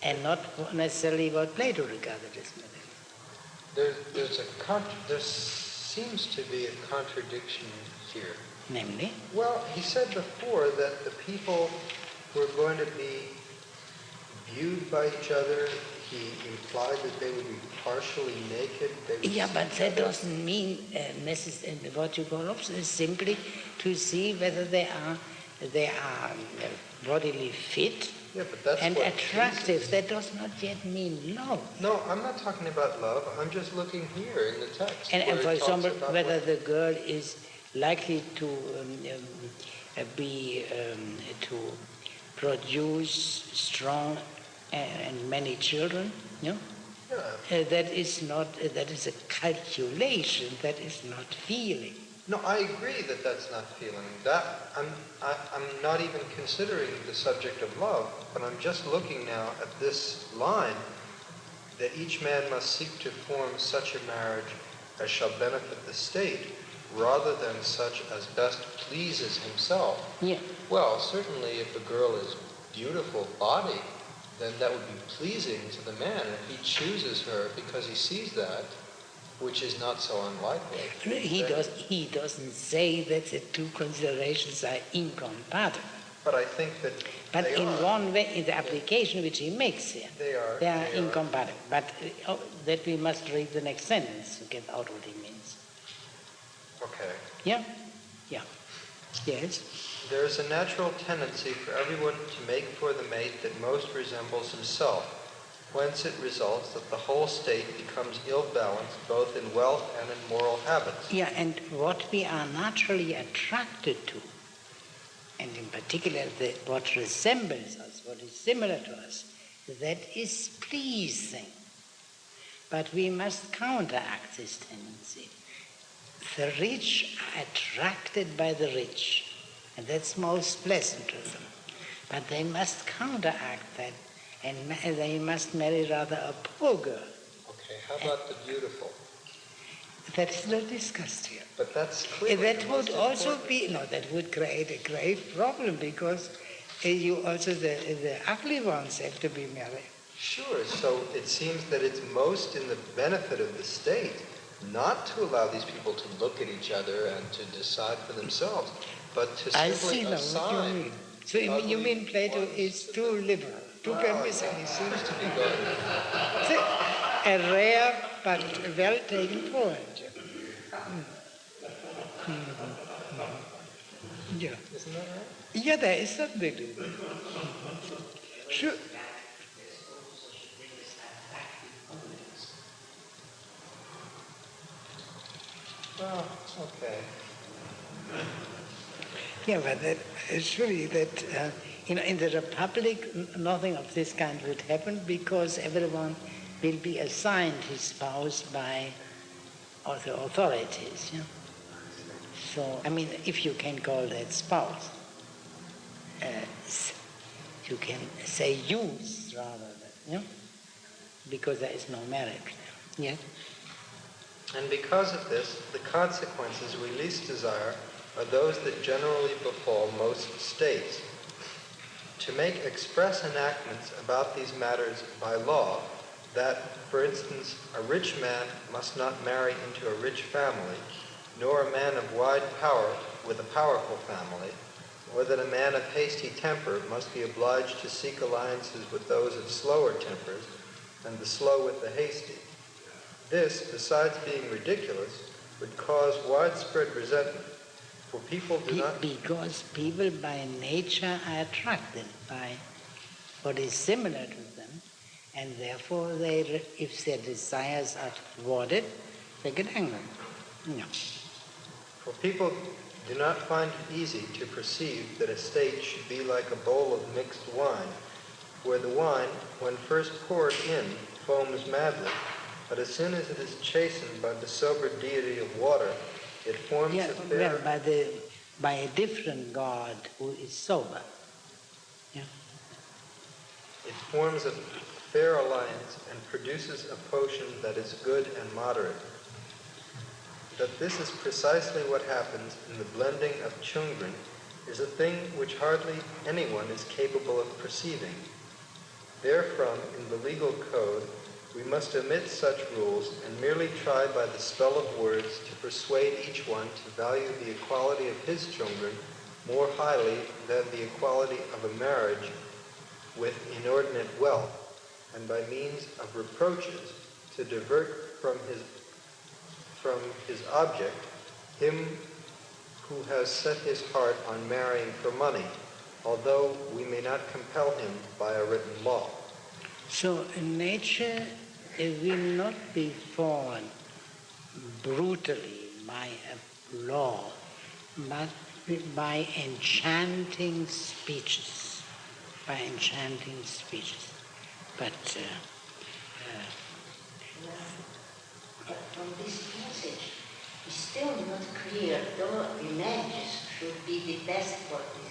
and not necessarily what Plato regarded as mythical. There seems to be a contradiction here. Namely? Well, he said before that the people were going to be viewed by each other. He implied that they would be partially naked. Yeah, but that doesn't mean what you call obscene, simply to see whether they are bodily fit and attractive. That does not yet mean love. No, I'm not talking about love. I'm just looking here in the text. And for example, whether the girl is likely to to produce strong and many children, That is not, that is a calculation, that is not feeling. No, I agree that that's not feeling. I'm not even considering the subject of love, but I'm just looking now at this line that each man must seek to form such a marriage as shall benefit the state, rather than such as best pleases himself. Yeah. Well, certainly if a girl is beautiful body, then that would be pleasing to the man. If he chooses her because he sees that, which is not so unlikely. He doesn't say that the two considerations are incompatible. But I think that But they in are. one way, in the application which he makes here, They are incompatible. But that we must read the next sentence to get out what he means. Okay. Yeah? Yeah. Yes? There is a natural tendency for everyone to make for the mate that most resembles himself, whence it results that the whole state becomes ill-balanced both in wealth and in moral habits. Yeah, and what we are naturally attracted to, and in particular what resembles us, what is similar to us, that is pleasing. But we must counteract this tendency. The rich are attracted by the rich, and that's most pleasant to them. But they must counteract that, and they must marry rather a poor girl. Okay, how about the beautiful? That is not discussed here. But that's clearly That the would most also important. be, no, that would create a great problem, because you also, the ugly ones have to be married. Sure, so it seems that it's most in the benefit of the state not to allow these people to look at each other and to decide for themselves, but to I simply see now what assign. you mean. So you mean Plato is too liberal, too permissive? He seems to be going. A rare but well-taken point. Yeah. Isn't that right? Yeah, there is something to that. Sure. Well, okay. Yeah, but that surely that in the Republic nothing of this kind would happen, because everyone will be assigned his spouse by the authorities. Yeah? So I mean, if you can call that spouse, you can say use rather than, because there is no marriage. Yeah. And because of this, the consequences we least desire are those that generally befall most states. To make express enactments about these matters by law, that, for instance, a rich man must not marry into a rich family, nor a man of wide power with a powerful family, or that a man of hasty temper must be obliged to seek alliances with those of slower tempers, and the slow with the hasty. This, besides being ridiculous, would cause widespread resentment, for people do not... Because people by nature are attracted by what is similar to them, and therefore if their desires are thwarted, they get angry. No. For people do not find it easy to perceive that a state should be like a bowl of mixed wine, where the wine, when first poured in, foams madly, but as soon as it is chastened by the sober deity of water, it forms a fair... Well, by a different God who is sober. Yeah. It forms a fair alliance and produces a potion that is good and moderate. That this is precisely what happens in the blending of chungrin is a thing which hardly anyone is capable of perceiving. Therefrom, in the legal code, we must omit such rules and merely try by the spell of words to persuade each one to value the equality of his children more highly than the equality of a marriage with inordinate wealth, and by means of reproaches to divert from his object him who has set his heart on marrying for money, although we may not compel him by a written law. So nature will not be formed brutally by a law, but by enchanting speeches. But But from this passage, it's still not clear, though the marriages should be the best for the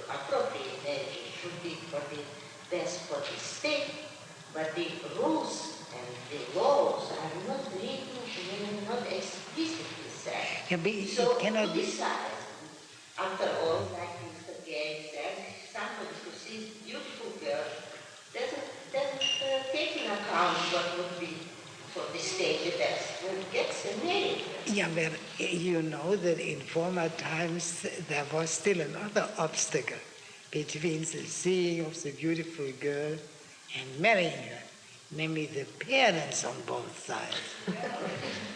appropriate marriages should be for the best for the state, but the rules and the laws are not written, not explicitly said. Yeah, but So it cannot who be. decides? After all, like Mr. Gay said, somebody who sees a beautiful girl doesn't take into account what would be for the state the best. Well, gets married. Yeah, well, you know that in former times there was still another obstacle between the seeing of the beautiful girl and marrying her, namely the parents on both sides.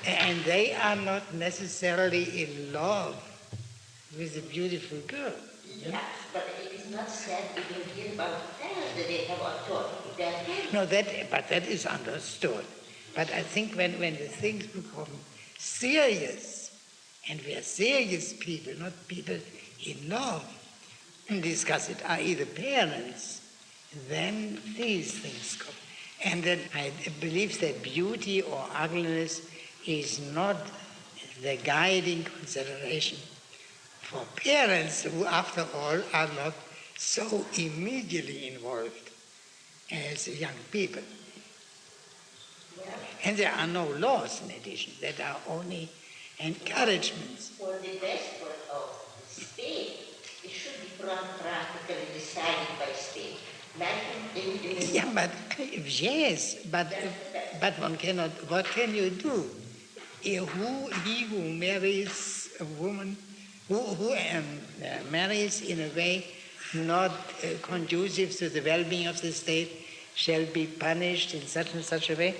And they are not necessarily in love with the beautiful girl. Yes, but it is not said even here about parents that they have authority. No, but that is understood. But I think when the things become serious, and we are serious people, not people in love, discuss it, i.e. the parents, then these things come. And then I believe that beauty or ugliness is not the guiding consideration for parents who, after all, are not so immediately involved as young people. And there are no laws in addition, that are only encouragements. For the best of the state, it should be practically decided by state. Yeah, but yes, but one cannot. What can you do? He who marries a woman, who marries in a way not conducive to the well-being of the state, shall be punished in such and such a way.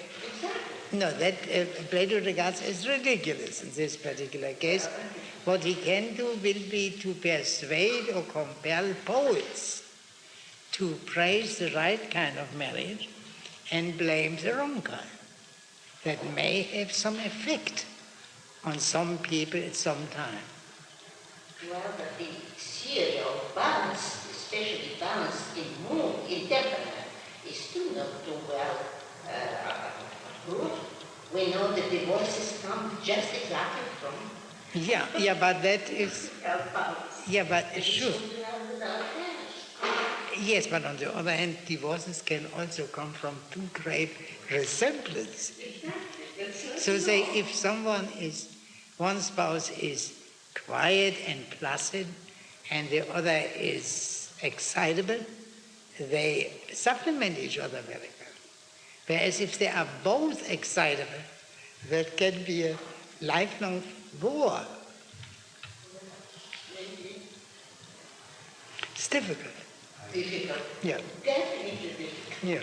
No, that Plato regards as ridiculous in this particular case. What he can do will be to persuade or compel poets to praise the right kind of marriage and blame the wrong kind. That may have some effect on some people at some time. Well, but the theory of balance, especially balance in mood, in temperament, is still not too well approved. We know that divorces come just exactly from... Yeah, but that is... Yeah, but sure. Yes, but on the other hand, divorces can also come from too great resemblance. So say if one spouse is quiet and placid and the other is excitable, they supplement each other very well. Whereas if they are both excitable, that can be a lifelong war. It's difficult. Difficult. Yeah. Definitely difficult. Yeah.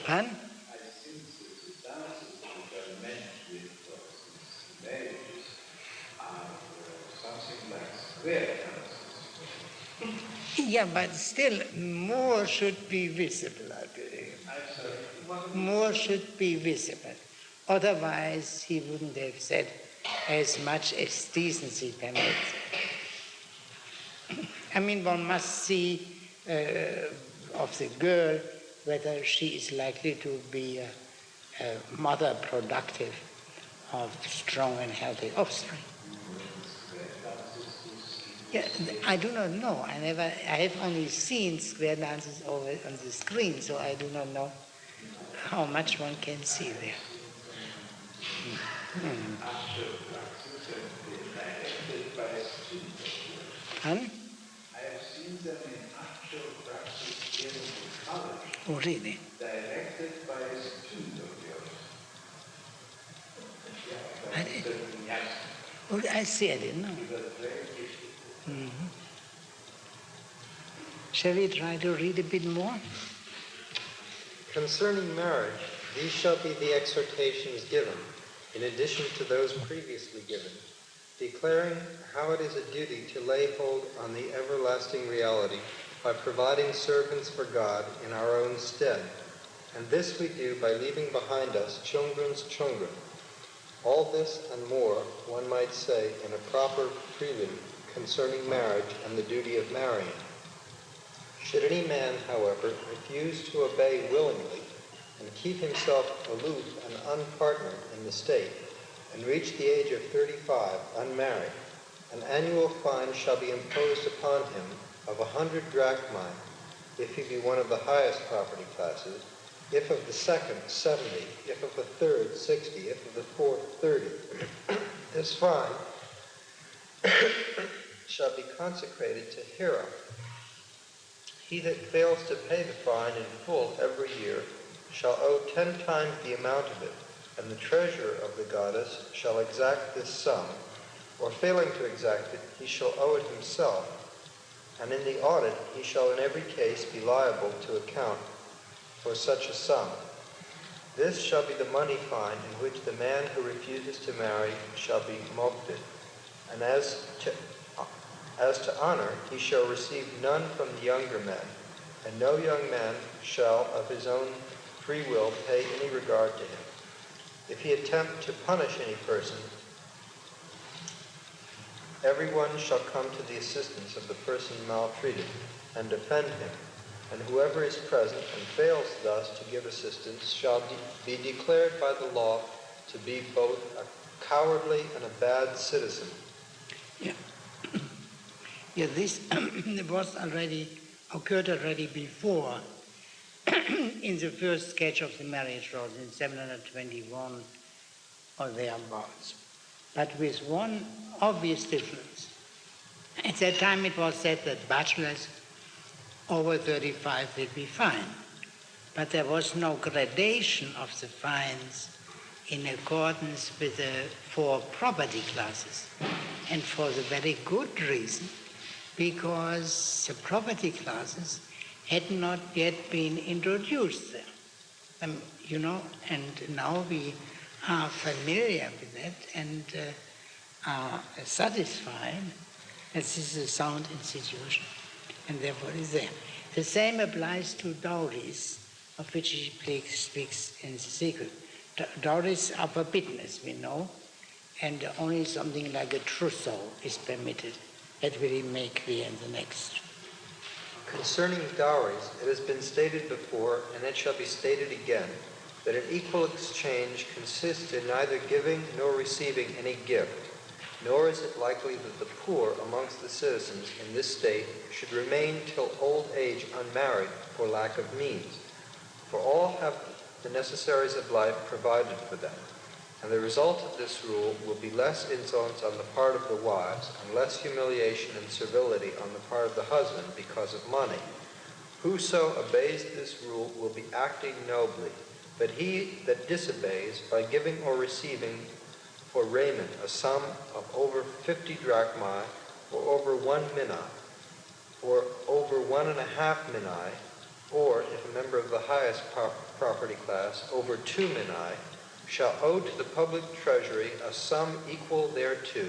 Pardon? I think the dances which are meant with marriages are something like square dances. Yeah, but still more should be visible, I believe. More should be visible. Otherwise, he wouldn't have said as much as decency permits. I mean, one must see of the girl whether she is likely to be a mother productive of strong and healthy offspring. Yeah, I do not know. I have only seen square dances over on the screen, so I do not know how much one can see there. I have seen them in actual practice here in college. Oh, really? Directed by a student of yours. I did. Oh, I see. I didn't know. Mm-hmm. Shall we try to read a bit more? Concerning marriage, these shall be the exhortations given, in addition to those previously given, declaring how it is a duty to lay hold on the everlasting reality by providing servants for God in our own stead. And this we do by leaving behind us children's children. All this and more, one might say, in a proper prelude concerning marriage and the duty of marrying. Should any man, however, refuse to obey willingly and keep himself aloof and unpartnered in the state, and reach the age of 35 unmarried, an annual fine shall be imposed upon him of 100 drachmae, if he be one of the highest property classes, if of the second, 70, if of the third, 60, if of the fourth, 30. This fine shall be consecrated to Hera. He that fails to pay the fine in full every year shall owe 10 times the amount of it, and the treasurer of the goddess shall exact this sum, or failing to exact it, he shall owe it himself, and in the audit he shall in every case be liable to account for such a sum. This shall be the money fine in which the man who refuses to marry shall be mulcted, and as to honor he shall receive none from the younger men, and no young man shall of his own free will pay any regard to him. If he attempt to punish any person, everyone shall come to the assistance of the person maltreated and defend him, and whoever is present and fails thus to give assistance shall be declared by the law to be both a cowardly and a bad citizen. Yeah, this occurred already before in the first sketch of the marriage laws in 721 or thereabouts, but with one obvious difference. At that time it was said that bachelors over 35 will be fined, but there was no gradation of the fines in accordance with the 4 property classes, and for the very good reason, because the property classes had not yet been introduced there. And now we are familiar with that and are satisfied that this is a sound institution, and therefore is there. The same applies to dowries, of which he speaks in the sequel. Dowries are forbidden, as we know, and only something like a trousseau is permitted. That will he make clear in the next. Concerning dowries, it has been stated before, and it shall be stated again, that an equal exchange consists in neither giving nor receiving any gift, nor is it likely that the poor amongst the citizens in this state should remain till old age unmarried for lack of means, for all have the necessaries of life provided for them, and the result of this rule will be less insolence on the part of the wives, and less humiliation and servility on the part of the husband because of money. Whoso obeys this rule will be acting nobly, but he that disobeys, by giving or receiving for raiment a sum of over 50 drachmae, or over 1 mina, or over 1.5 minae, or, if a member of the highest property class, over 2 minae, shall owe to the public treasury a sum equal thereto,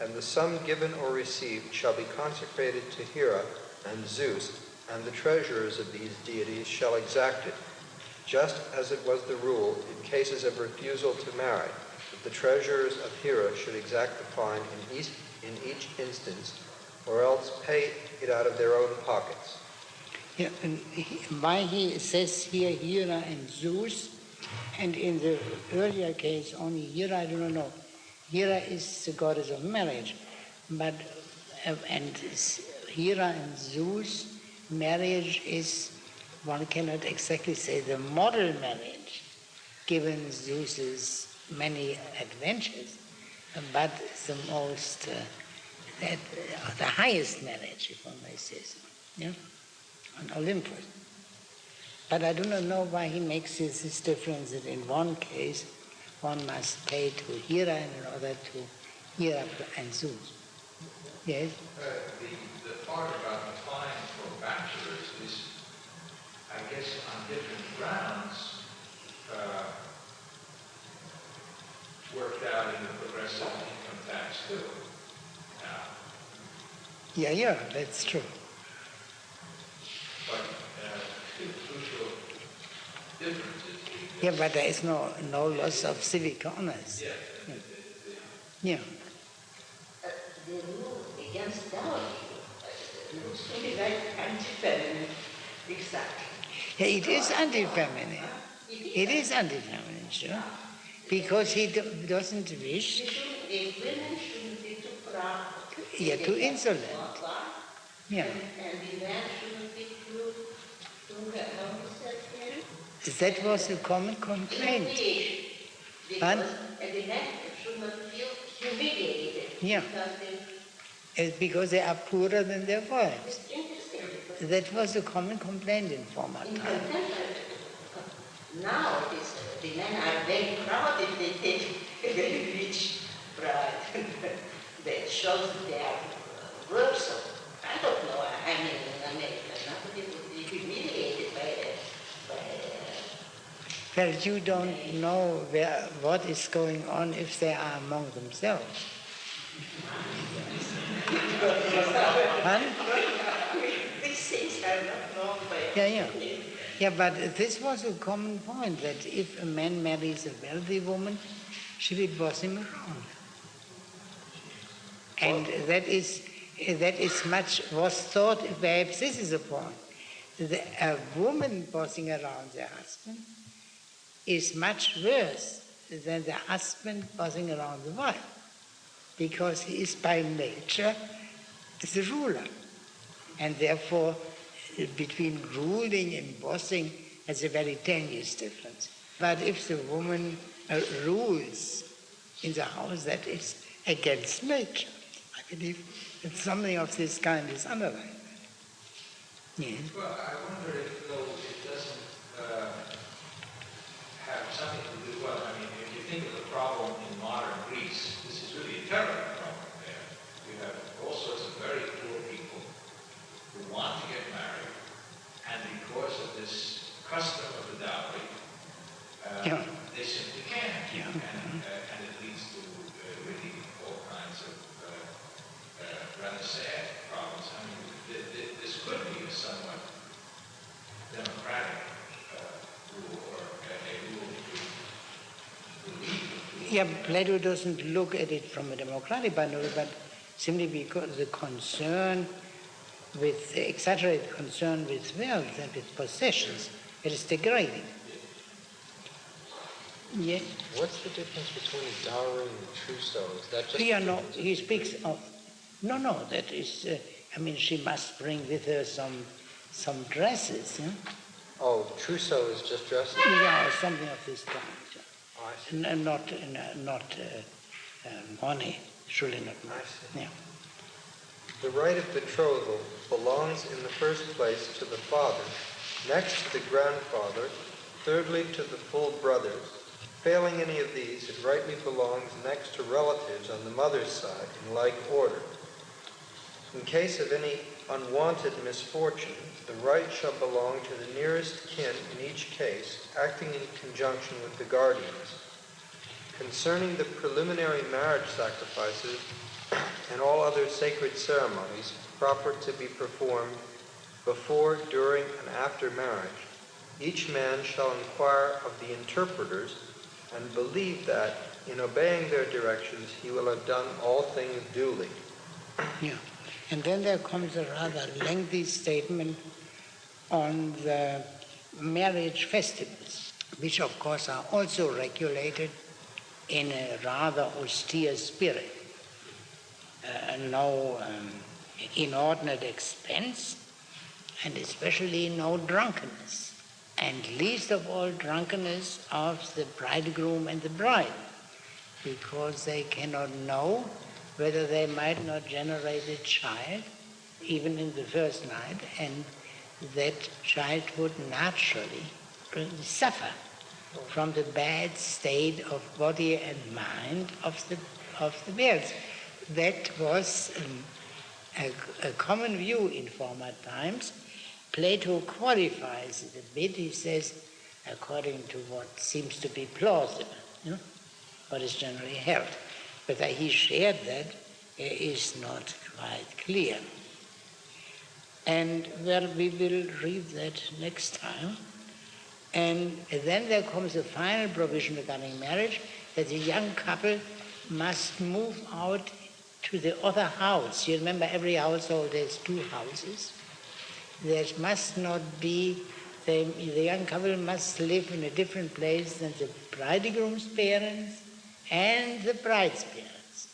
and the sum given or received shall be consecrated to Hera and Zeus, and the treasurers of these deities shall exact it, just as it was the rule in cases of refusal to marry, that the treasurers of Hera should exact the fine in each instance, or else pay it out of their own pockets. Yeah, and why he says here Hera and Zeus, and in the earlier case only Hera, I do not know. Hera is the goddess of marriage, but and Hera and Zeus, marriage is, one cannot exactly say the model marriage, given Zeus's many adventures, but the most, the highest marriage, if one may say so, yeah, on Olympus. But I do not know why he makes this difference that in one case one must pay to Hera and in other to Hera and Zeus. Yes? The part about the fine for bachelors is, I guess, on different grounds, worked out in the progressive income tax too. Yeah, that's true. But the crucial difference is... Yeah, but there is no loss of civic honors. Yeah. The rule against dowry looks to me like anti-feminine, exactly. Yeah, it is anti-feminine. It is anti-feminine, sure. Because he doesn't wish. Women shouldn't be too proud. Yeah, too insolent. Yeah. And the man shouldn't be too That was a common complaint. Because the men should not feel humiliated. Yeah. Because they are poorer than their wives. That was a common complaint in former times. Now the men are very proud if they take a very rich bride. That shows that they are worth so. I don't know. I mean, in America, nobody would be humiliated by Well, you don't know what is going on if they are among themselves. Huh? These things are not known by Yeah, but this was a common point, that if a man marries a wealthy woman, she will boss him around. And that is was thought, perhaps this is a point. A woman bossing around their husband is much worse than the husband bossing around the wife, because he is by nature the ruler. And therefore, between ruling and bossing, there's a very tenuous difference. But if the woman rules in the house, that is against nature. I believe that something of this kind is underlined. Yes. Well, I wonder if, though, it doesn't have something to do, well, I mean, if you think of the problem in modern Greece, this is really a terrible problem there. You have all sorts of very poor people who want to get married, and because of this custom of the dowry, they simply can't. And it leads to really all kinds of rather sad problems. I mean, this could be a somewhat democratic rule, or a rule that Yeah, Plato doesn't look at it from a democratic point of view, but simply because the concern with, the exaggerated concern with wealth and with possessions, it is degrading. Yeah. What's the difference between dowry and trousseau? Is that just... Yeah, no, he speaks of... No, that is... I mean, she must bring with her some dresses, yeah? Oh, trousseau is just dresses? Yeah, or something of this kind. Oh, I see. And not money, surely not money. I see. Yeah. The right of betrothal belongs in the first place to the father, next to the grandfather, thirdly to the full brothers. Failing any of these, it rightly belongs next to relatives on the mother's side in like order. In case of any unwanted misfortune, the right shall belong to the nearest kin in each case, acting in conjunction with the guardians. Concerning the preliminary marriage sacrifices and all other sacred ceremonies proper to be performed before, during, and after marriage, each man shall inquire of the interpreters and believe that, in obeying their directions, he will have done all things duly. Yeah. And then there comes a rather lengthy statement on the marriage festivals, which of course are also regulated in a rather austere spirit. No inordinate expense, and especially no drunkenness. And least of all drunkenness of the bridegroom and the bride, because they cannot know whether they might not generate a child, even in the first night, and that child would naturally suffer from the bad state of body and mind of the males. That was a common view in former times. Plato qualifies it a bit. He says, according to what seems to be plausible, what is generally held. Whether he shared that is not quite clear. And well, we will read that next time. And then there comes a final provision regarding marriage, that the young couple must move out to the other house. You remember every household has two houses. There must not be, the young couple must live in a different place than the bridegroom's parents and the bride's parents.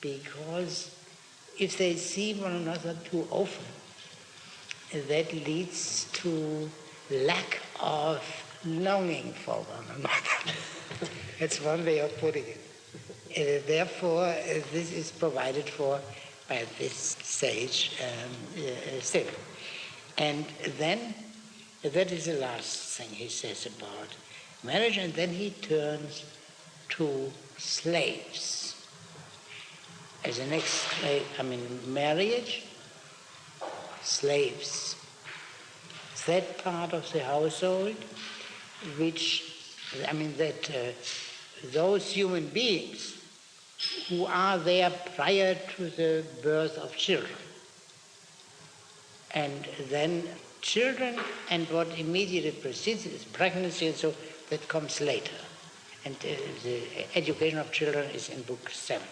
Because if they see one another too often, that leads to lack of longing for one another. That's one way of putting it. Therefore, this is provided for by this sage statement. And then, that is the last thing he says about marriage, and then he turns to slaves. As the next, marriage, slaves. That part of the household those human beings who are there prior to the birth of children. And then children and what immediately precedes is pregnancy, and so that comes later. And the education of children is in book 7.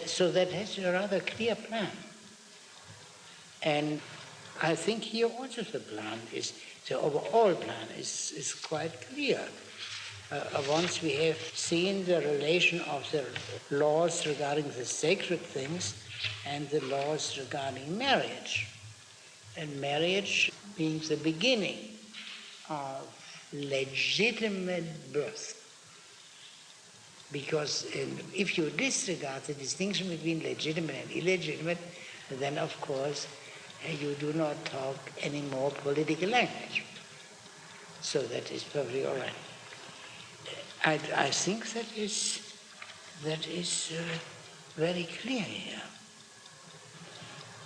So that has a rather clear plan. And I think here also the overall plan is quite clear. Once we have seen the relation of the laws regarding the sacred things and the laws regarding marriage. And marriage being the beginning of legitimate birth. Because if you disregard the distinction between legitimate and illegitimate, then of course you do not talk any more political language. So that is perfectly all right. I think that is very clear here.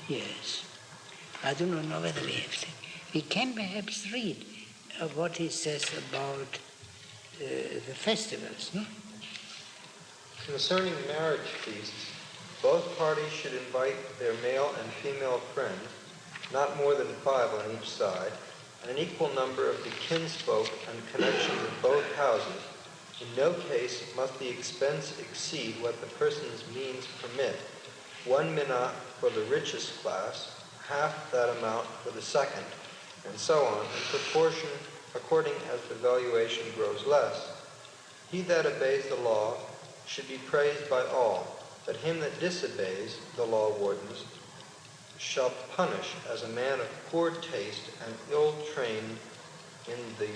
Yes. I do not know whether we can perhaps read what he says about the festivals, no? Concerning marriage feasts, both parties should invite their male and female friends, not more than 5 on each side, and an equal number of the kinsfolk and connections of both houses. In no case must the expense exceed what the person's means permit. 1 mina for the richest class, half that amount for the second, and so on, in proportion according as the valuation grows less. He that obeys the law should be praised by all, but him that disobeys, the law wardens, shall punish as a man of poor taste and ill-trained in the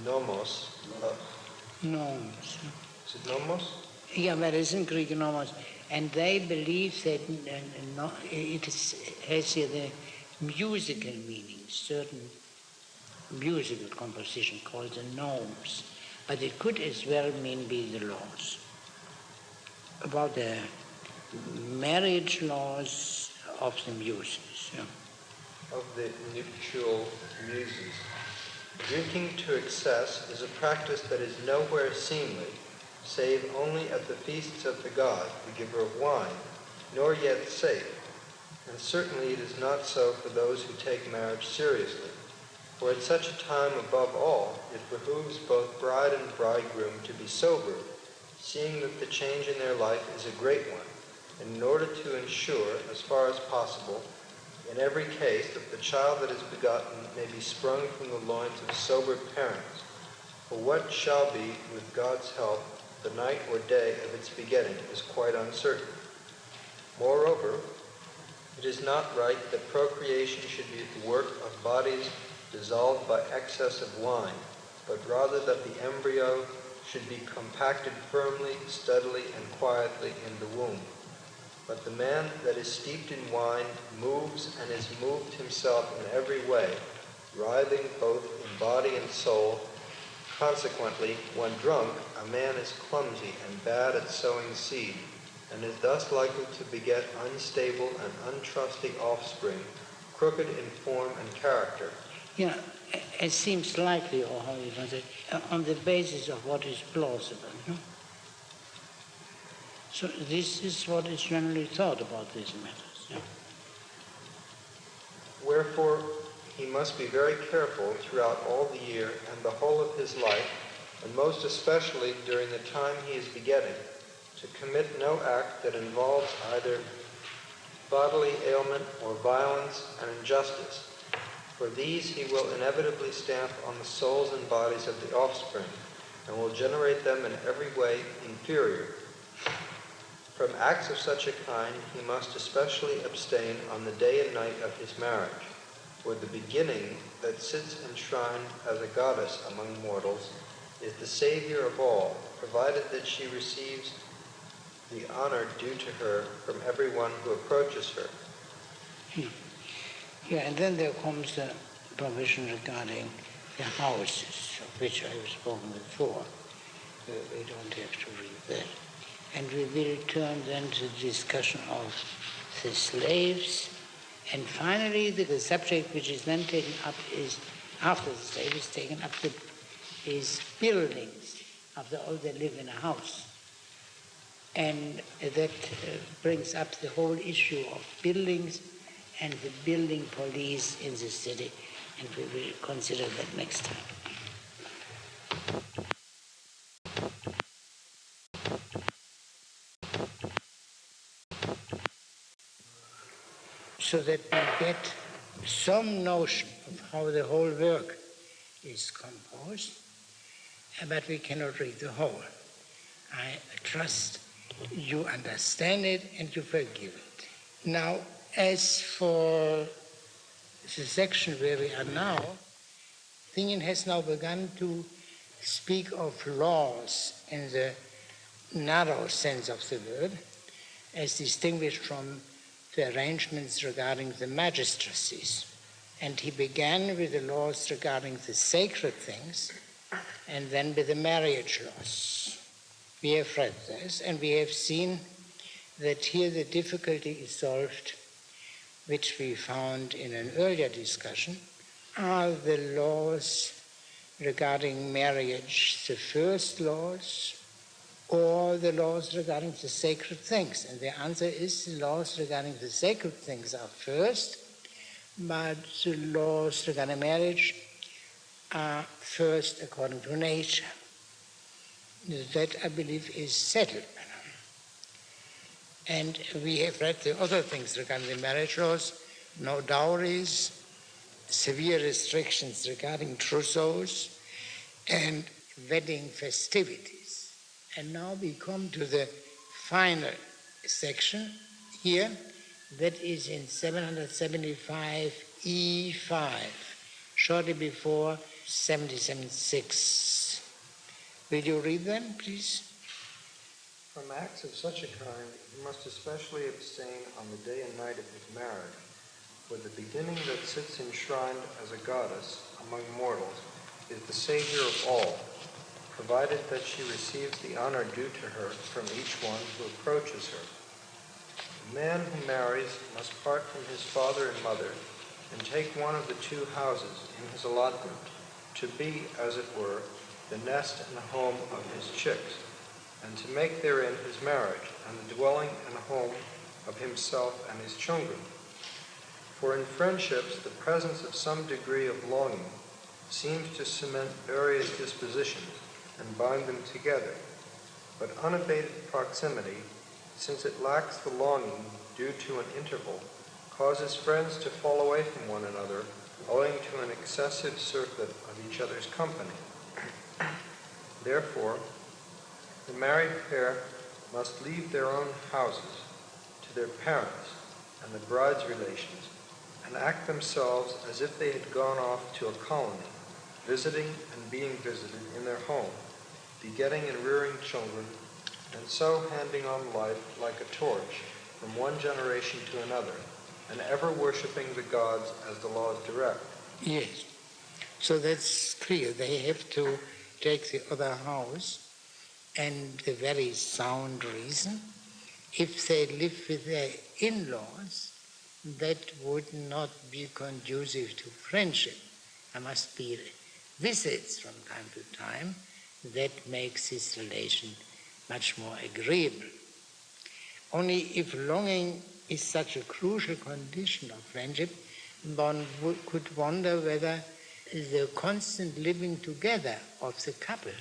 nomos. Nomos. Is it nomos? Yeah, but it's in Greek nomos. And they believe that has here the musical meaning, certain musical composition called the nomes. But it could as well be the laws. About the marriage laws of the muses. Yeah. Of the nuptial muses. Drinking to excess is a practice that is nowhere seemly, save only at the feasts of the god, the giver of wine, nor yet safe. And certainly it is not so for those who take marriage seriously. For at such a time, above all, it behooves both bride and bridegroom to be sober, seeing that the change in their life is a great one, and in order to ensure, as far as possible, in every case that the child that is begotten may be sprung from the loins of sober parents. For what shall be, with God's help, the night or day of its begetting is quite uncertain. Moreover, it is not right that procreation should be the work of bodies dissolved by excess of wine, but rather that the embryo should be compacted firmly, steadily, and quietly in the womb. But the man that is steeped in wine moves and is moved himself in every way, writhing both in body and soul. Consequently, when drunk, a man is clumsy and bad at sowing seed, and is thus likely to beget unstable and untrusting offspring, crooked in form and character. Yeah, it seems likely, or how you can say, on the basis of what is plausible. No? So this is what is generally thought about these matters. Yeah. Wherefore, he must be very careful throughout all the year and the whole of his life, and most especially during the time he is begetting, to commit no act that involves either bodily ailment or violence and injustice. For these he will inevitably stamp on the souls and bodies of the offspring, and will generate them in every way inferior. From acts of such a kind he must especially abstain on the day and night of his marriage, for the beginning that sits enshrined as a goddess among mortals is the savior of all, provided that she receives the honor due to her from everyone who approaches her. Yeah, and then there comes the provision regarding the houses, of which I have spoken before. We don't have to read that. And we will turn then to the discussion of the slaves. And finally, the subject which is then taken up is, after the slave is taken up, is buildings. After all, they live in a house. And that brings up the whole issue of buildings and the building police in the city. And we will consider that next time. So that we get some notion of how the whole work is composed, but we cannot read the whole. I trust you understand it and you forgive it. Now, as for the section where we are now, Tingen has now begun to speak of laws in the narrow sense of the word, as distinguished from the arrangements regarding the magistracies. And he began with the laws regarding the sacred things, and then with the marriage laws. We have read this, and we have seen that here the difficulty is solved, which we found in an earlier discussion. Are the laws regarding marriage the first laws, or the laws regarding the sacred things? And the answer is the laws regarding the sacred things are first, but the laws regarding marriage are first according to nature. That, I believe, is settled. And we have read the other things regarding the marriage laws: no dowries, severe restrictions regarding trousseaus, and wedding festivities. And now we come to the final section here, that is in 775 E5, shortly before 776. Will you read them, please? From acts of such a kind he must especially abstain on the day and night of his marriage, for the beginning that sits enshrined as a goddess among mortals is the savior of all, provided that she receives the honor due to her from each one who approaches her. The man who marries must part from his father and mother and take one of the two houses in his allotment, to be, as it were, the nest and home of his chicks, and to make therein his marriage and the dwelling and home of himself and his children. For in friendships the presence of some degree of longing seems to cement various dispositions and bind them together, but unabated proximity, since it lacks the longing due to an interval, causes friends to fall away from one another owing to an excessive circlet of each other's company. Therefore, the married pair must leave their own houses to their parents and the bride's relations, and act themselves as if they had gone off to a colony, visiting and being visited in their home, begetting and rearing children, and so handing on life like a torch from one generation to another, and ever worshipping the gods as the laws direct. Yes. So that's clear. They have to take the other house, and the very sound reason, if they live with their in-laws, that would not be conducive to friendship. There must be visits from time to time. That makes this relation much more agreeable. Only if longing is such a crucial condition of friendship, one could wonder whether the constant living together of the couple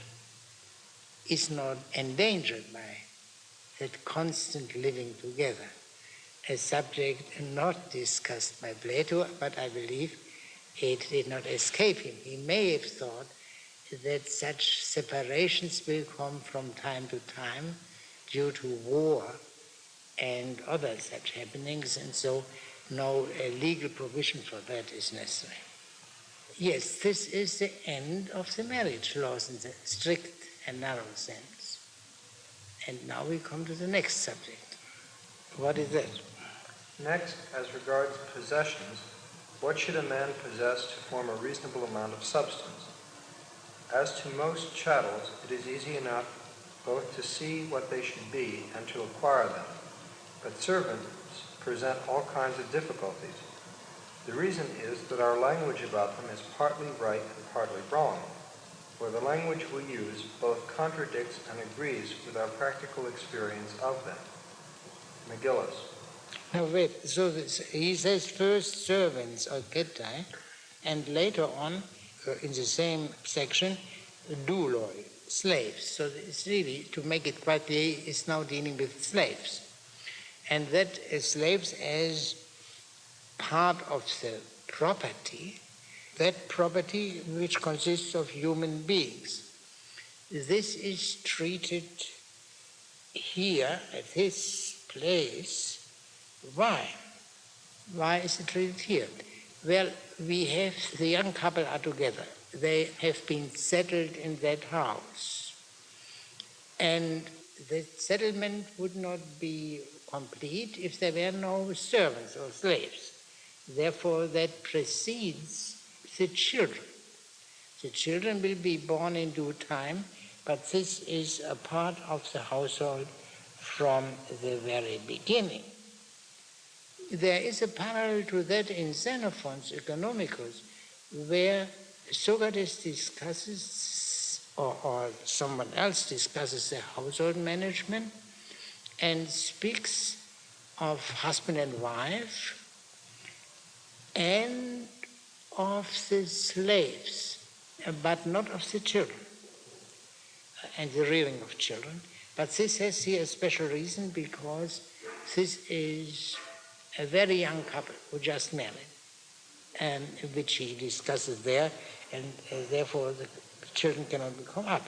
is not endangered by that constant living together, a subject not discussed by Plato, but I believe it did not escape him. He may have thought that such separations will come from time to time due to war and other such happenings, and so no legal provision for that is necessary. Yes, this is the end of the marriage laws in the strict and narrow sense. And now we come to the next subject. What is that? Next, as regards possessions, what should a man possess to form a reasonable amount of substance? As to most chattels, it is easy enough both to see what they should be and to acquire them. But servants present all kinds of difficulties. The reason is that our language about them is partly right and partly wrong, for the language we use both contradicts and agrees with our practical experience of them. McGillis. No, wait. So he says first servants or ketai, and later on, in the same section, douloi, slaves. So it's really, to make it quite clear, it's now dealing with slaves. And that slaves as part of the property, that property which consists of human beings. This is treated here at this place. Why? Why is it treated here? Well, we have, the young couple are together. They have been settled in that house. And the settlement would not be complete if there were no servants or slaves. Therefore, that precedes the children. The children will be born in due time, but this is a part of the household from the very beginning. There is a parallel to that in Xenophon's Economicus, where Socrates discusses, or someone else discusses the household management and speaks of husband and wife and of the slaves, but not of the children and the rearing of children. But this has here a special reason, because this is a very young couple who just married, and which he discusses there, and therefore the children cannot become up.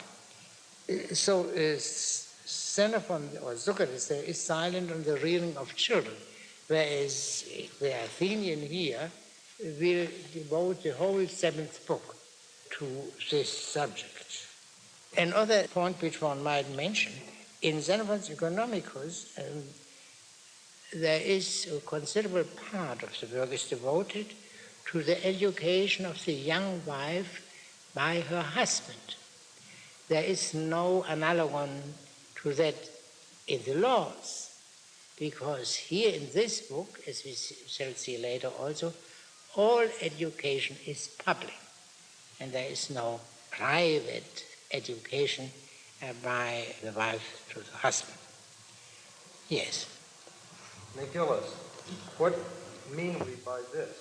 So Xenophon or Socrates there is silent on the rearing of children, whereas the Athenian here will devote the whole 7th book to this subject. Another point which one might mention, in Xenophon's Economicus, there is a considerable part of the work is devoted to the education of the young wife by her husband. There is no analogon to that in the laws, because here in this book, as we shall see later also, all education is public, and there is no private education by the wife to the husband. Yes. McGillis, what mean we by this?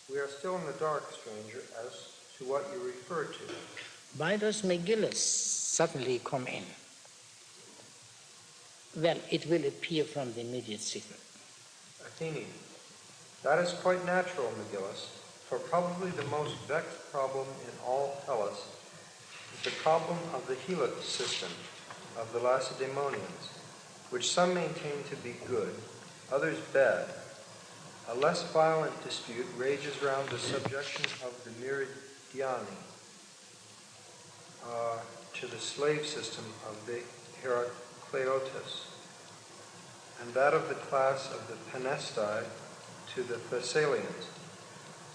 We are still in the dark, stranger, as to what you refer to. Why does McGillis suddenly come in? Well, it will appear from the immediate signal. Athenian, that is quite natural, McGillis, for probably the most vexed problem in all Hellas is the problem of the helot system of the Lacedaemonians, which some maintain to be good, others bad. A less violent dispute rages round the subjection of the Meridiani to the slave system of the Heracleotes, and that of the class of the Penestae to the Thessalians.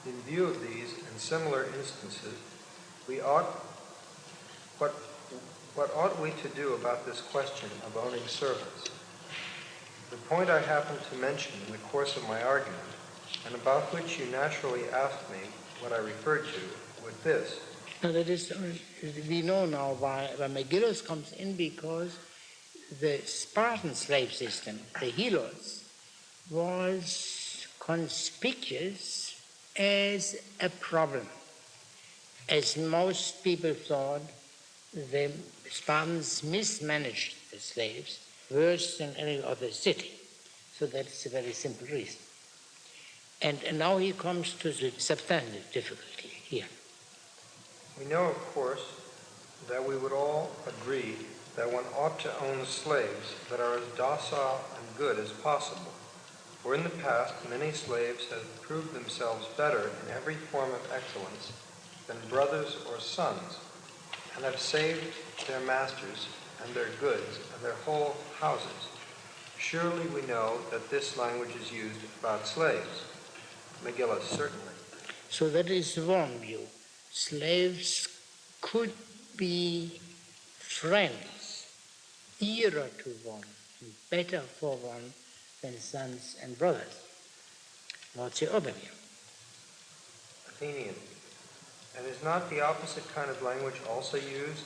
In view of these and similar instances, what ought we to do about this question of owning servants? The point I happened to mention in the course of my argument, and about which you naturally asked me what I referred to, was this. No, that is, we know now why McGillis comes in, because the Spartan slave system, the helots, was conspicuous as a problem. As most people thought, the Spartans mismanaged the slaves, worse than any other city. So that's a very simple reason. And now he comes to the substantive difficulty here. We know, of course, that we would all agree that one ought to own slaves that are as docile and good as possible. For in the past, many slaves have proved themselves better in every form of excellence than brothers or sons, and have saved their masters and their goods and their whole houses. Surely we know that this language is used about slaves. McGillis, certainly. So that is one view. Slaves could be friends, dearer to one, and better for one than sons and brothers. What's the other view? Athenian. And is not the opposite kind of language also used?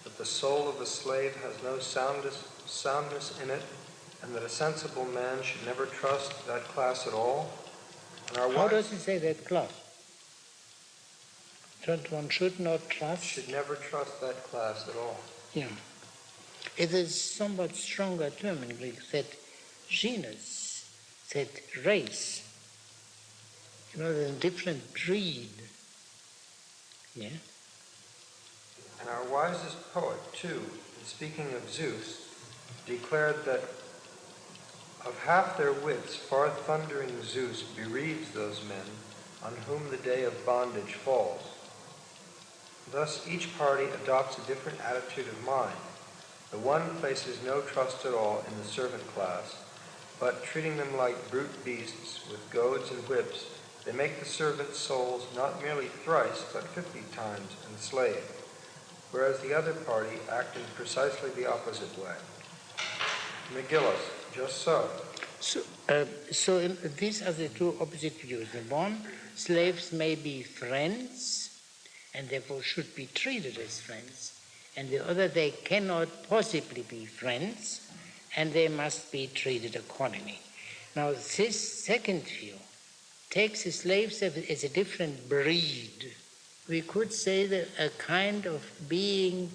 That the soul of a slave has no soundness in it, and that a sensible man should never trust that class at all? And how does he say that class? One should not trust? Should never trust that class at all. Yeah. It is somewhat stronger term in Greek, that genus, that race. There's a different breed. Yeah. And our wisest poet, too, in speaking of Zeus, declared that of half their wits, far thundering Zeus bereaves those men on whom the day of bondage falls. Thus each party adopts a different attitude of mind. The one places no trust at all in the servant class, but treating them like brute beasts with goads and whips, they make the servants' souls not merely thrice, but 50 times enslaved, whereas the other party act in precisely the opposite way. McGillis, just so. So these are the two opposite views. The one, slaves may be friends, and therefore should be treated as friends. And the other, they cannot possibly be friends, and they must be treated accordingly. Now, this second view takes the slaves as a different breed. We could say that a kind of being,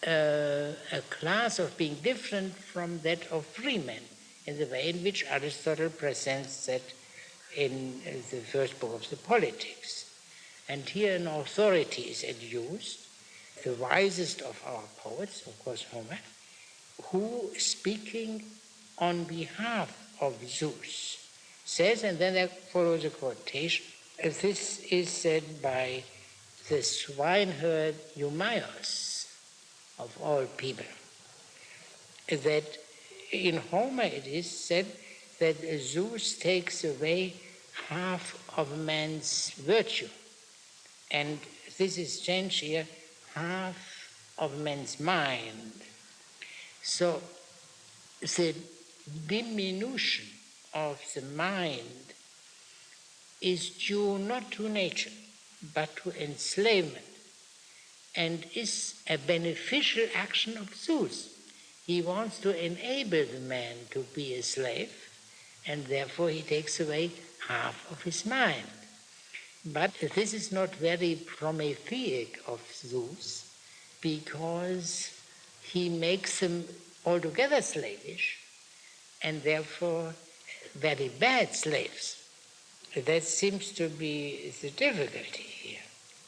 a class of being different from that of free men, in the way in which Aristotle presents that in the first book of the Politics. And here an authority is adduced, the wisest of our poets, of course Homer, who, speaking on behalf of Zeus, says, and then there follows a quotation, this is said by the swineherd Eumaeus, of all people, that in Homer it is said that Zeus takes away half of man's virtue. And this is changed here, half of man's mind. So the diminution of the mind is due not to nature, but to enslavement, and is a beneficial action of Zeus. He wants to enable the man to be a slave, and therefore he takes away half of his mind. But this is not very Prometheic of Zeus, because he makes them altogether slavish, and therefore very bad slaves. That seems to be the difficulty here.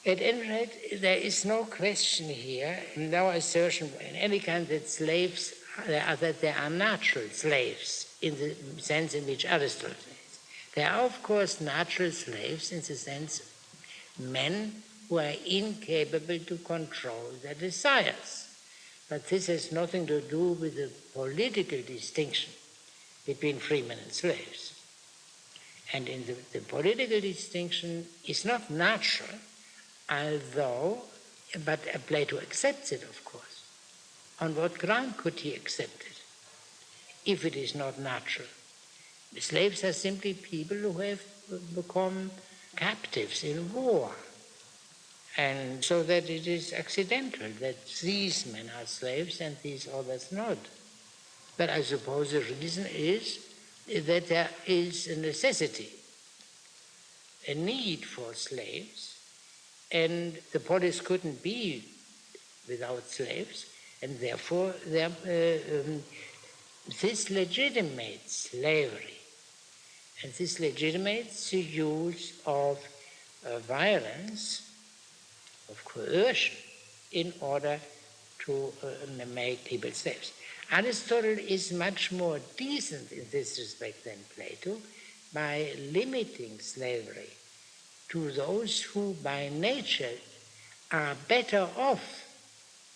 At any rate, there is no question here, no assertion in any kind that slaves, that they are natural slaves in the sense in which Aristotle says. There are, of course, natural slaves in the sense men who are incapable to control their desires. But this has nothing to do with the political distinction between freemen and slaves. And in the political distinction is not natural, although, but Plato accepts it, of course. On what ground could he accept it, if it is not natural? The slaves are simply people who have become captives in war. And so that it is accidental that these men are slaves and these others not. But I suppose the reason is that there is a necessity, a need for slaves, and the polis couldn't be without slaves, And therefore, this legitimates slavery. And this legitimates the use of violence, of coercion, in order to make people slaves. Aristotle is much more decent in this respect than Plato by limiting slavery to those who by nature are better off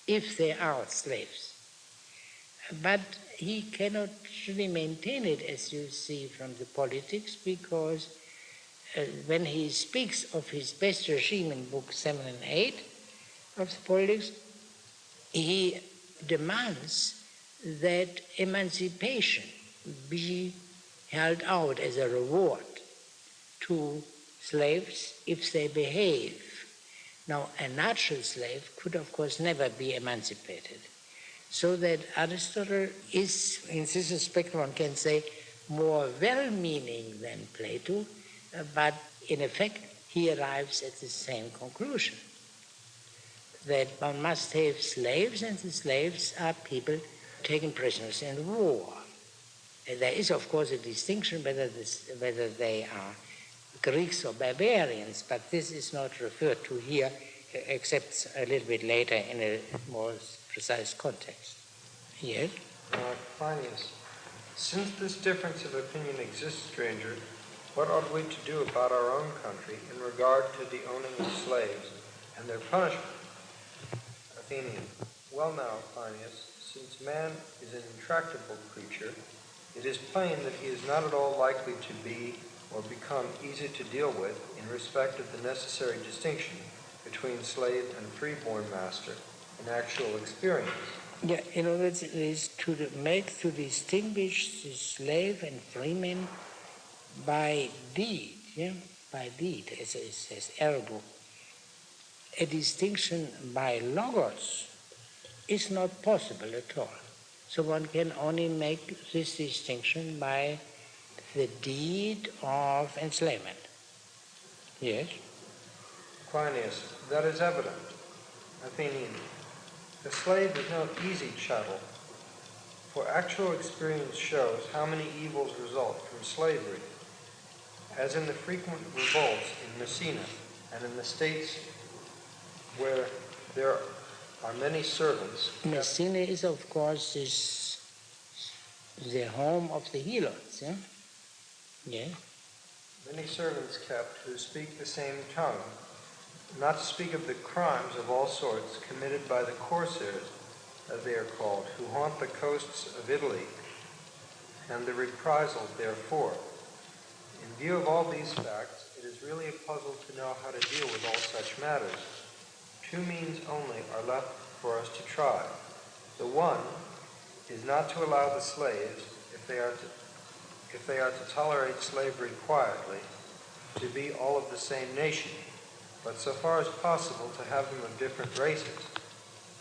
if they are slaves. But he cannot really maintain it, as you see from the politics, because when he speaks of his best regime in books 7 and 8 of the politics, he demands that emancipation be held out as a reward to slaves if they behave. Now, a natural slave could, of course, never be emancipated. So that Aristotle is, in this respect, one can say, more well-meaning than Plato, but in effect, he arrives at the same conclusion, that one must have slaves, and the slaves are people taken prisoners in war. And there is, of course, a distinction whether they are Greeks or barbarians, but this is not referred to here, except a little bit later in a more precise context. Yes? Plinius, since this difference of opinion exists, stranger, what ought we to do about our own country in regard to the owning of slaves and their punishment? Athenian, well now, Plinius, since man is an intractable creature, it is plain that he is not at all likely to be or become easy to deal with in respect of the necessary distinction between slave and freeborn master in actual experience. Yeah, in other words, it is to distinguish the slave and freeman by deed, by deed, as it says, ergo. A distinction by logos is not possible at all. So one can only make this distinction by the deed of enslavement. Yes? Plinius, that is evident. Athenian, the slave is no easy chattel, for actual experience shows how many evils result from slavery, as in the frequent revolts in Messina and in the states where there are many servants. Messina is, of course, the home of the helots. Yeah? Yeah. Many servants kept who speak the same tongue, not to speak of the crimes of all sorts committed by the corsairs, as they are called, who haunt the coasts of Italy, and the reprisals therefore. In view of all these facts, it is really a puzzle to know how to deal with all such matters. Two means only are left for us to try. The one is not to allow the slaves, if they are to tolerate slavery quietly, to be all of the same nation, but so far as possible to have them of different races.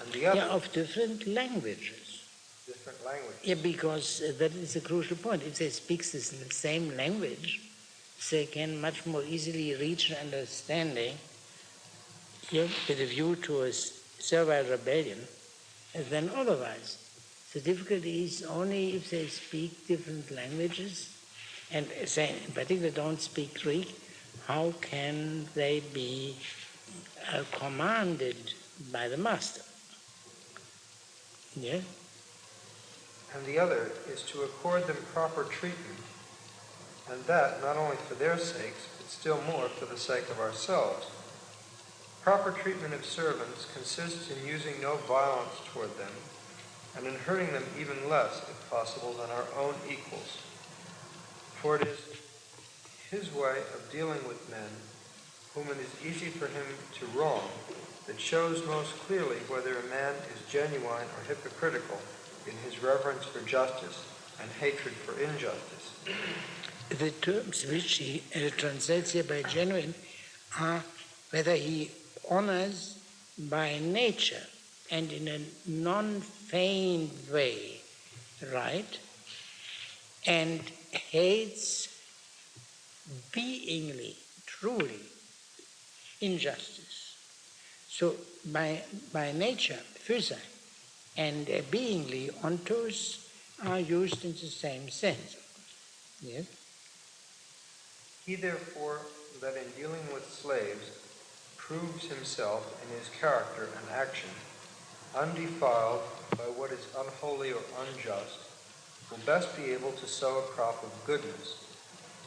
And the other... Yeah, of different languages. Different languages. Yeah, because that is a crucial point. If they speak the same language, they can much more easily reach an understanding with a view to a servile rebellion than otherwise. The difficulty is only if they speak different languages, and they in particular don't speak Greek, how can they be commanded by the master? Yeah? And the other is to accord them proper treatment, and that not only for their sakes, but still more for the sake of ourselves. Proper treatment of servants consists in using no violence toward them, and in hurting them even less, if possible, than our own equals. For it is his way of dealing with men, whom it is easy for him to wrong, that shows most clearly whether a man is genuine or hypocritical in his reverence for justice and hatred for injustice. The terms which he translates here by genuine are whether he honors by nature and in a non-feigned way, right, and hates beingly, truly, injustice. So by nature, physa, And beingly, ontos are used in the same sense. Yes? He therefore that in dealing with slaves proves himself in his character and action, undefiled by what is unholy or unjust, will best be able to sow a crop of goodness.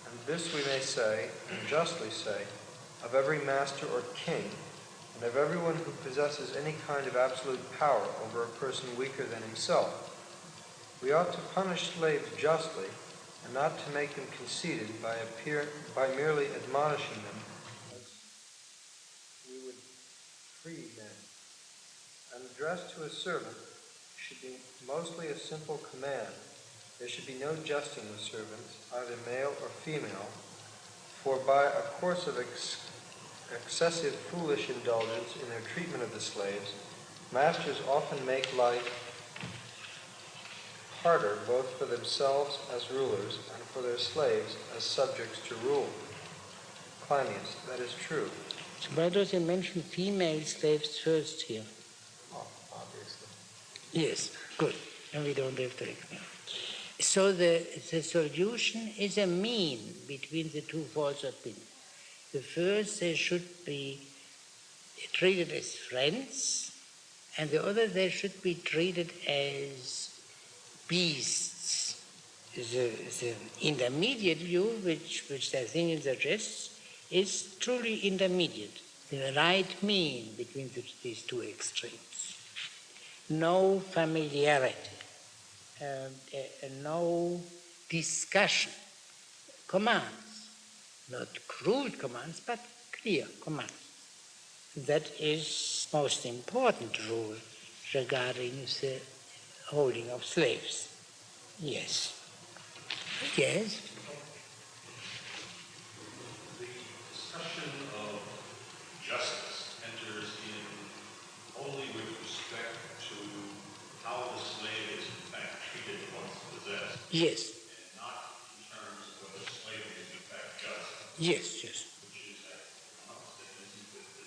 And this we may say, and justly say, of every master or king, and of everyone who possesses any kind of absolute power over a person weaker than himself. We ought to punish slaves justly, and not to make them conceited by merely admonishing them as we would free men. An address to a servant should be mostly a simple command. There should be no jesting with servants, either male or female, for by a course of excessive foolish indulgence in their treatment of the slaves, masters often make life harder both for themselves as rulers and for their slaves as subjects to rule. Cleinias, that is true. So why does he mention female slaves first here? Obviously. Yes, good. And we don't have to ignore. So the solution is a mean between the two false opinions. The first, they should be treated as friends, and the other, they should be treated as beasts. The intermediate view, which the thinking suggests, is truly intermediate, the right mean between these two extremes. No familiarity, no discussion, commands, not crude commands, but clear commands. That is most important rule regarding the holding of slaves. Yes. Yes. The discussion of justice enters in only with respect to how the slave is in fact treated once possessed. Yes. And not in terms of whether slavery is in fact just. Yes, yes. Which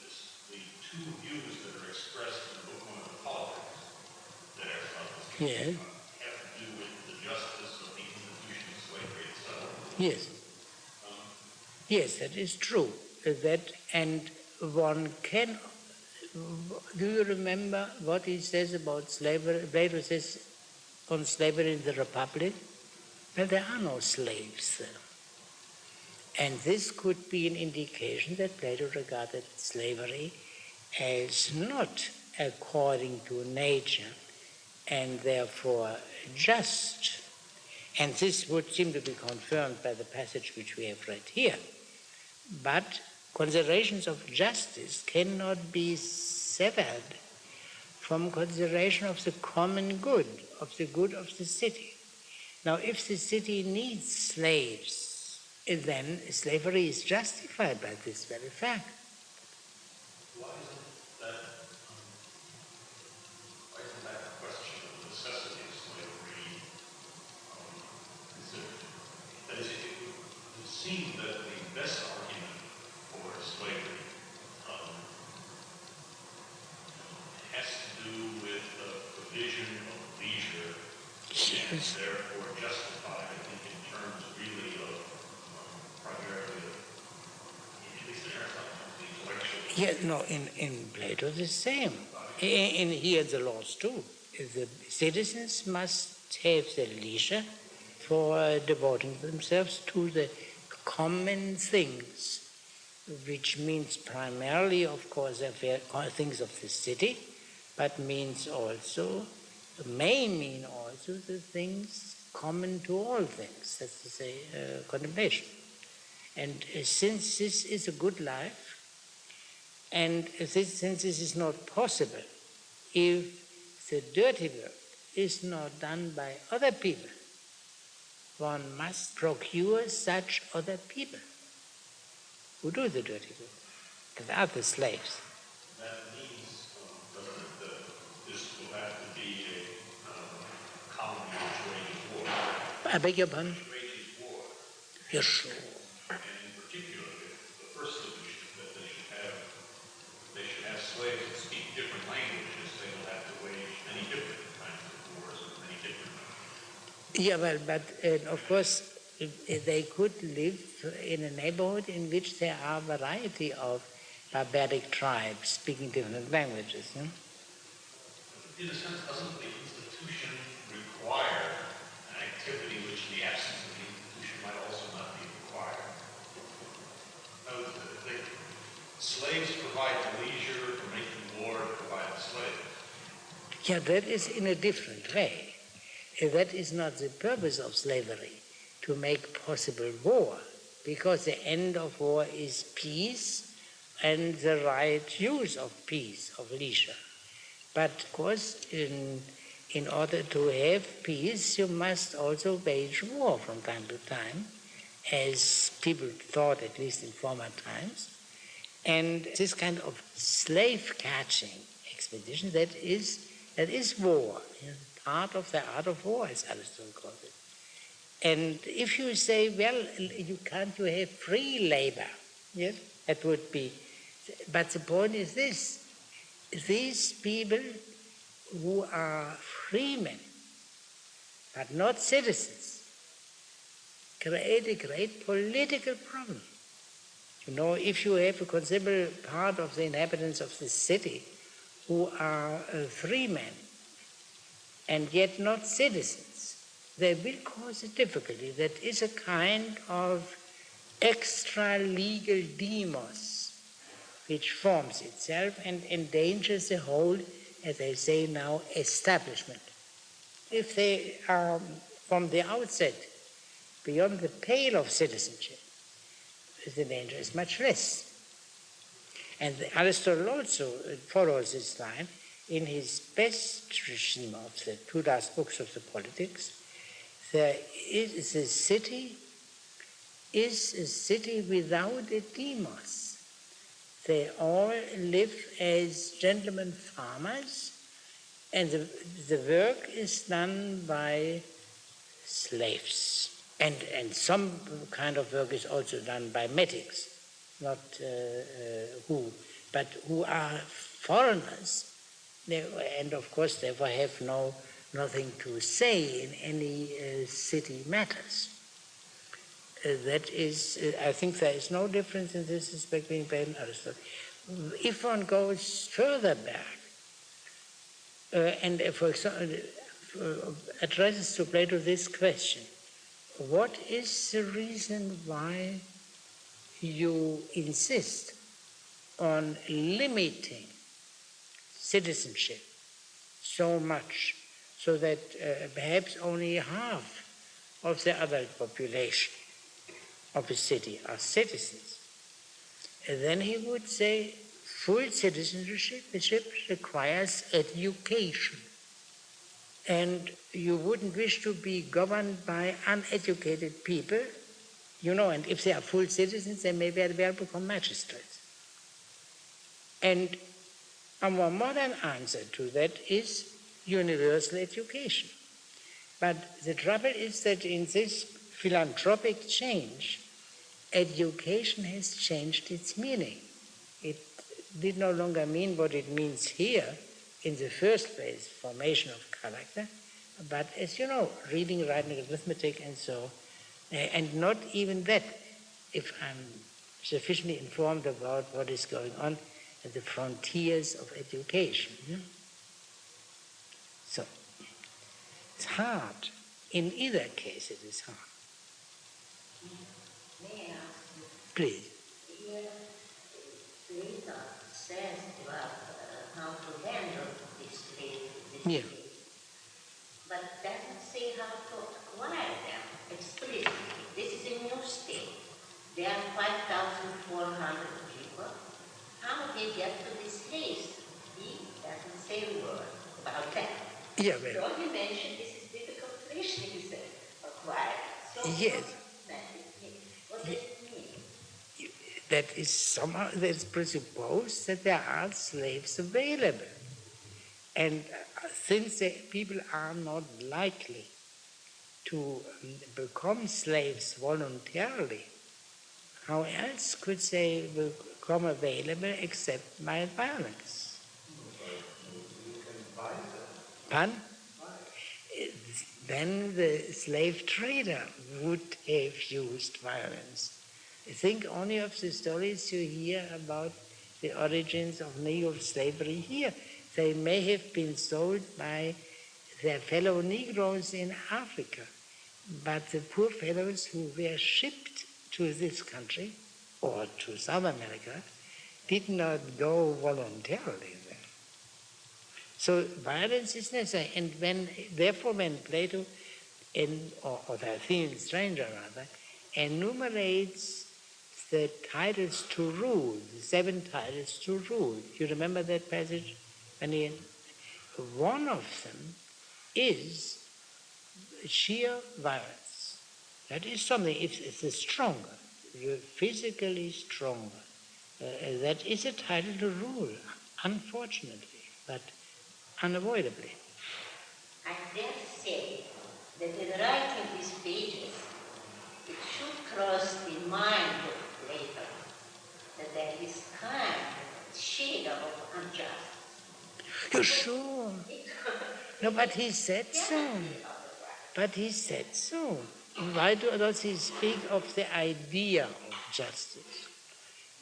is, the two views that are expressed in Book 1 of the Politics there Yes. have to do with the justice of the institution of slavery itself. Yes. Yes, that is true. That, and one can. Do you remember what he says about slavery? Plato says on slavery in the Republic? Well, there are no slaves there. And this could be an indication that Plato regarded slavery as not according to nature and therefore just. And this would seem to be confirmed by the passage which we have read here. But considerations of justice cannot be severed from consideration of the common good of the city. Now, if the city needs slaves, then slavery is justified by this very fact. Why isn't that question of the necessity of slavery considered? That is, it would seem that the best argument for slavery has to do with the provision of leisure, and therefore justified, I think, in terms really of primarily, at least in Aristotle, the intellectual. Yeah, no, in Plato the same. In here the laws too. The citizens must have the leisure for devoting themselves to the common things, which means primarily, of course, things of the city, but may mean also the things common to all things, that's to say, contemplation. And since this is a good life, and since this is not possible, if the dirty work is not done by other people, one must procure such other people who do the dirty work, that are the slaves. That means, doesn't it, that this will have to be a colony which wages war. I beg your pardon? Which wages war. Yes, sure. And in particular, the first solution that they should have slaves that speak different languages, they will have to wage many different Yeah, well, but of course, they could live in a neighborhood in which there are a variety of barbaric tribes speaking different languages. In a sense, doesn't the institution require an activity which in the absence of the institution might also not be required? Slaves provide leisure for making war to provide the slave. Yeah, that is in a different way. That is not the purpose of slavery, to make possible war, because the end of war is peace and the right use of peace, of leisure. But of course, in order to have peace, you must also wage war from time to time, as people thought, at least in former times. And this kind of slave-catching expedition, that is war, part of the art of war, as Aristotle called it. And if you say, well, you have free labor, yes, that would be. But the point is this: these people who are freemen, but not citizens, create a great political problem. If you have a considerable part of the inhabitants of the city who are freemen and yet not citizens, they will cause a difficulty. That is a kind of extra-legal demos which forms itself and endangers the whole, as they say now, establishment. If they are from the outset beyond the pale of citizenship, the danger is much less. And Aristotle also follows this line in his best regime of the two last books of the Politics. The city is a city without a demos. They all live as gentlemen farmers, and the work is done by slaves. And some kind of work is also done by metics, not but who are foreigners, and of course therefore have nothing to say in any city matters. That is, I think there is no difference in this respect between Plato and Aristotle. If one goes further back, and for example, addresses to Plato this question: what is the reason why you insist on limiting citizenship so much, so that perhaps only half of the adult population of a city are citizens? And then he would say full citizenship requires education. And you wouldn't wish to be governed by uneducated people, and if they are full citizens, they may very well become magistrates. And a more modern answer to that is universal education. But the trouble is that in this philanthropic change, education has changed its meaning. It did no longer mean what it means here, in the first place, formation of character, but as you know, reading, writing, arithmetic, and so, and not even that, if I'm sufficiently informed about what is going on at the frontiers of education. So, it's hard. In either case, it is hard. May I ask you? Please. Here, Plato says about how to handle this Yeah. but doesn't say how to acquire them explicitly. This is a new state. There are 5,400 people. How they get to this list? He doesn't say a word about that. Yeah, well. So he mentioned this is difficult relation, he said, acquire. So yes. What does it mean? That is somehow, that's presupposed that there are slaves available. And since the people are not likely to become slaves voluntarily, how else could they become available except by violence? You can buy them. Pardon? then the slave trader would have used violence. Think only of the stories you hear about the origins of Negro slavery here. They may have been sold by their fellow Negroes in Africa, but the poor fellows who were shipped to this country or to South America did not go voluntarily there. So violence is necessary, and therefore when Plato, or the Athenian stranger rather, enumerates the titles to rule, the 7 titles to rule. You remember that passage? One of them is sheer violence. That is something, it's a stronger, physically stronger. That is a title to rule, unfortunately, but unavoidably. I dare say that in writing these pages, it should cross the mind of Plato that there is kind of shade of injustice. You're sure? No, but he said so. But he said so. Why does he speak of the idea of justice?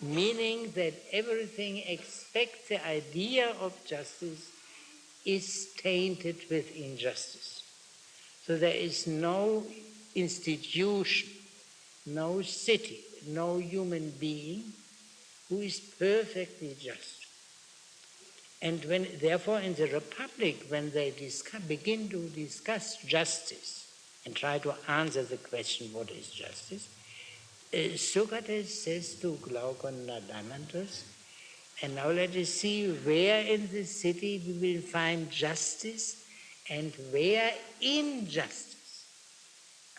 Meaning that everything except the idea of justice is tainted with injustice. So there is no institution, no city, no human being who is perfectly just. And therefore in the Republic, when they begin to discuss justice and try to answer the question, what is justice, Socrates says to Glaucon Rhadamanthus, and now let us see where in the city we will find justice and where injustice.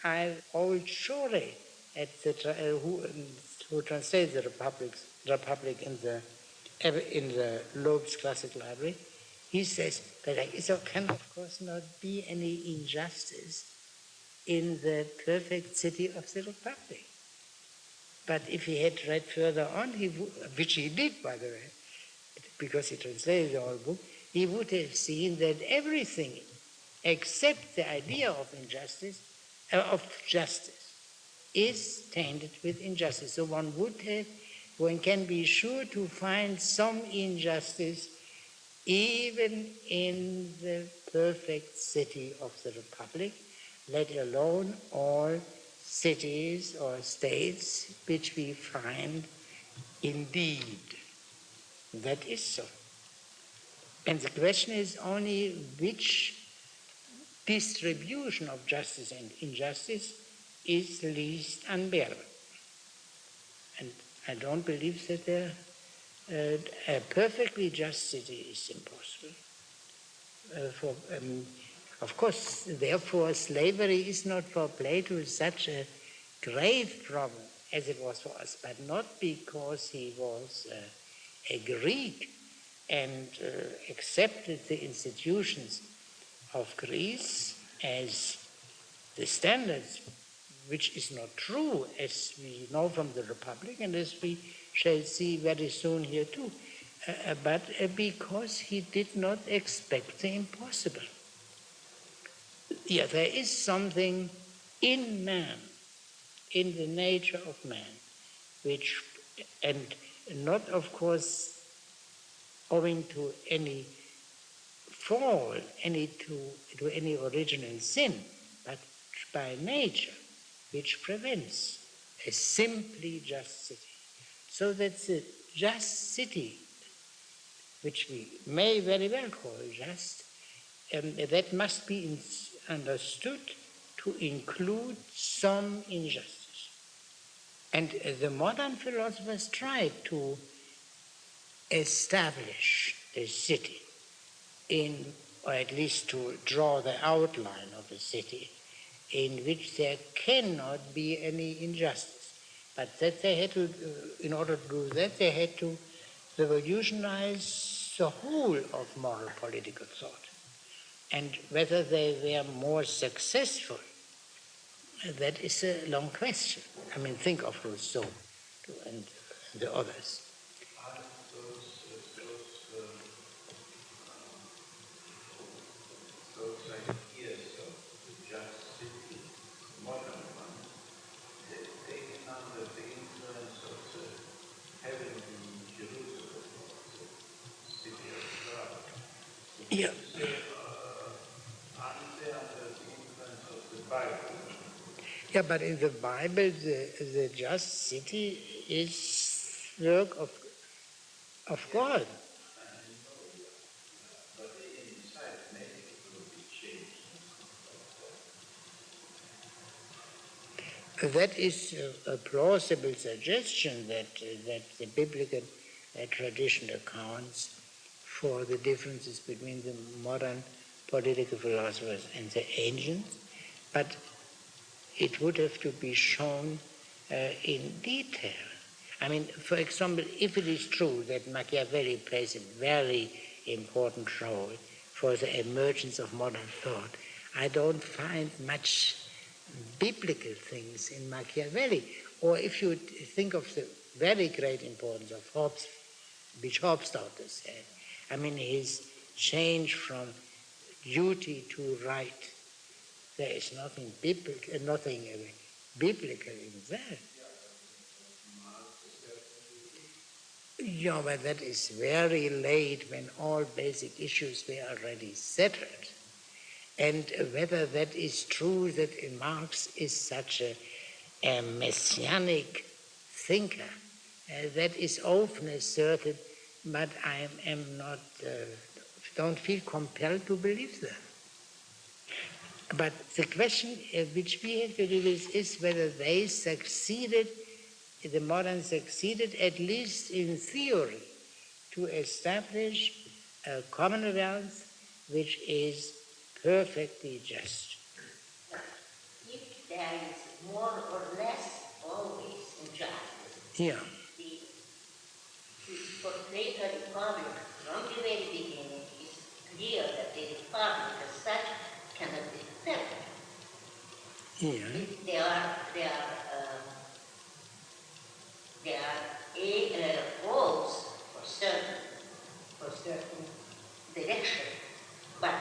I hold surely at who translates the Republic in the Loeb's Classic Library, he says that there can of course not be any injustice in the perfect city of the Republic. But if he had read further on, which he did, by the way, because he translated the whole book, he would have seen that everything except the idea of justice is tainted with injustice. So one can be sure to find some injustice even in the perfect city of the Republic, let alone all cities or states which we find indeed. That is so. And the question is only which distribution of justice and injustice is least unbearable. And I don't believe that a perfectly just city is impossible. Of course, therefore, slavery is not for Plato such a grave problem as it was for us, but not because he was a Greek and accepted the institutions of Greece as the standards, which is not true, as we know from the Republic and as we shall see very soon here too, but because he did not expect the impossible. Yeah, there is something in man, in the nature of man, which, and not of course owing to any fall, to any original sin, but by nature, which prevents a simply just city. So that the just city, which we may very well call just, that must be understood to include some injustice. And the modern philosophers try to establish a city or at least to draw the outline of a city in which there cannot be any injustice. But that they had to, in order to do that, they had to revolutionize the whole of moral political thought. And whether they were more successful, that is a long question. I mean, think of Rousseau and the others. Those ideas of justice Yeah. Yeah, but in the Bible, the just city is work of God. That is a plausible suggestion that the biblical tradition accounts for the differences between the modern political philosophers and the ancients, but it would have to be shown in detail. I mean, for example, if it is true that Machiavelli plays a very important role for the emergence of modern thought, I don't find much biblical things in Machiavelli. Or if you think of the very great importance of Hobbes, which Hobbes taught us, I mean, his change from duty to right, there is nothing biblical in that. Yeah, but that is very late when all basic issues were already settled. And whether that is true that Marx is such a messianic thinker, that is often asserted, but I am not, don't feel compelled to believe that. But the question which we have to deal with is whether they succeeded, the moderns succeeded, at least in theory, to establish a commonwealth which is perfectly just. If there is more or less always injustice, Yeah. For Plato, the republic from the very beginning is clear that the republic as such cannot be perfect. Yeah. There are rules for certain direction, but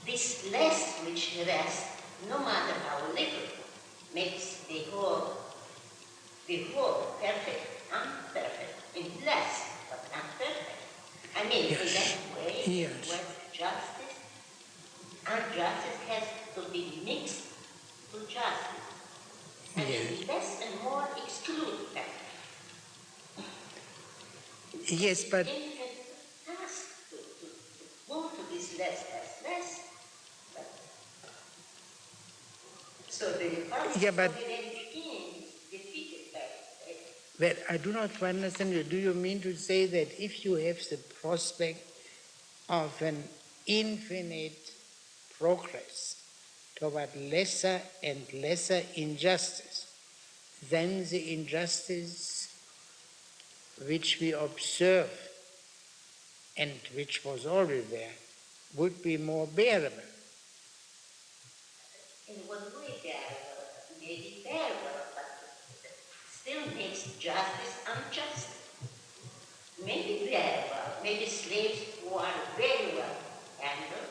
this less which rests, no matter how little, makes the whole perfect, unperfect, in less, but unperfect. I mean, Yes. in that way, Yes. when justice and justice has to be mixed to justice. And Yes. less and more exclude that. Yes, but Task to move to this less as less. But, so the republic Yeah, but- from the very beginning is defeated by it. well, I do not quite understand you. Do you mean to say that if you have the prospect of an infinite progress toward lesser and lesser injustice, then the injustice which we observe and which was already there would be more bearable? In one way, maybe bearable, but still makes justice unjust. Maybe bearable, maybe slaves who are very well handled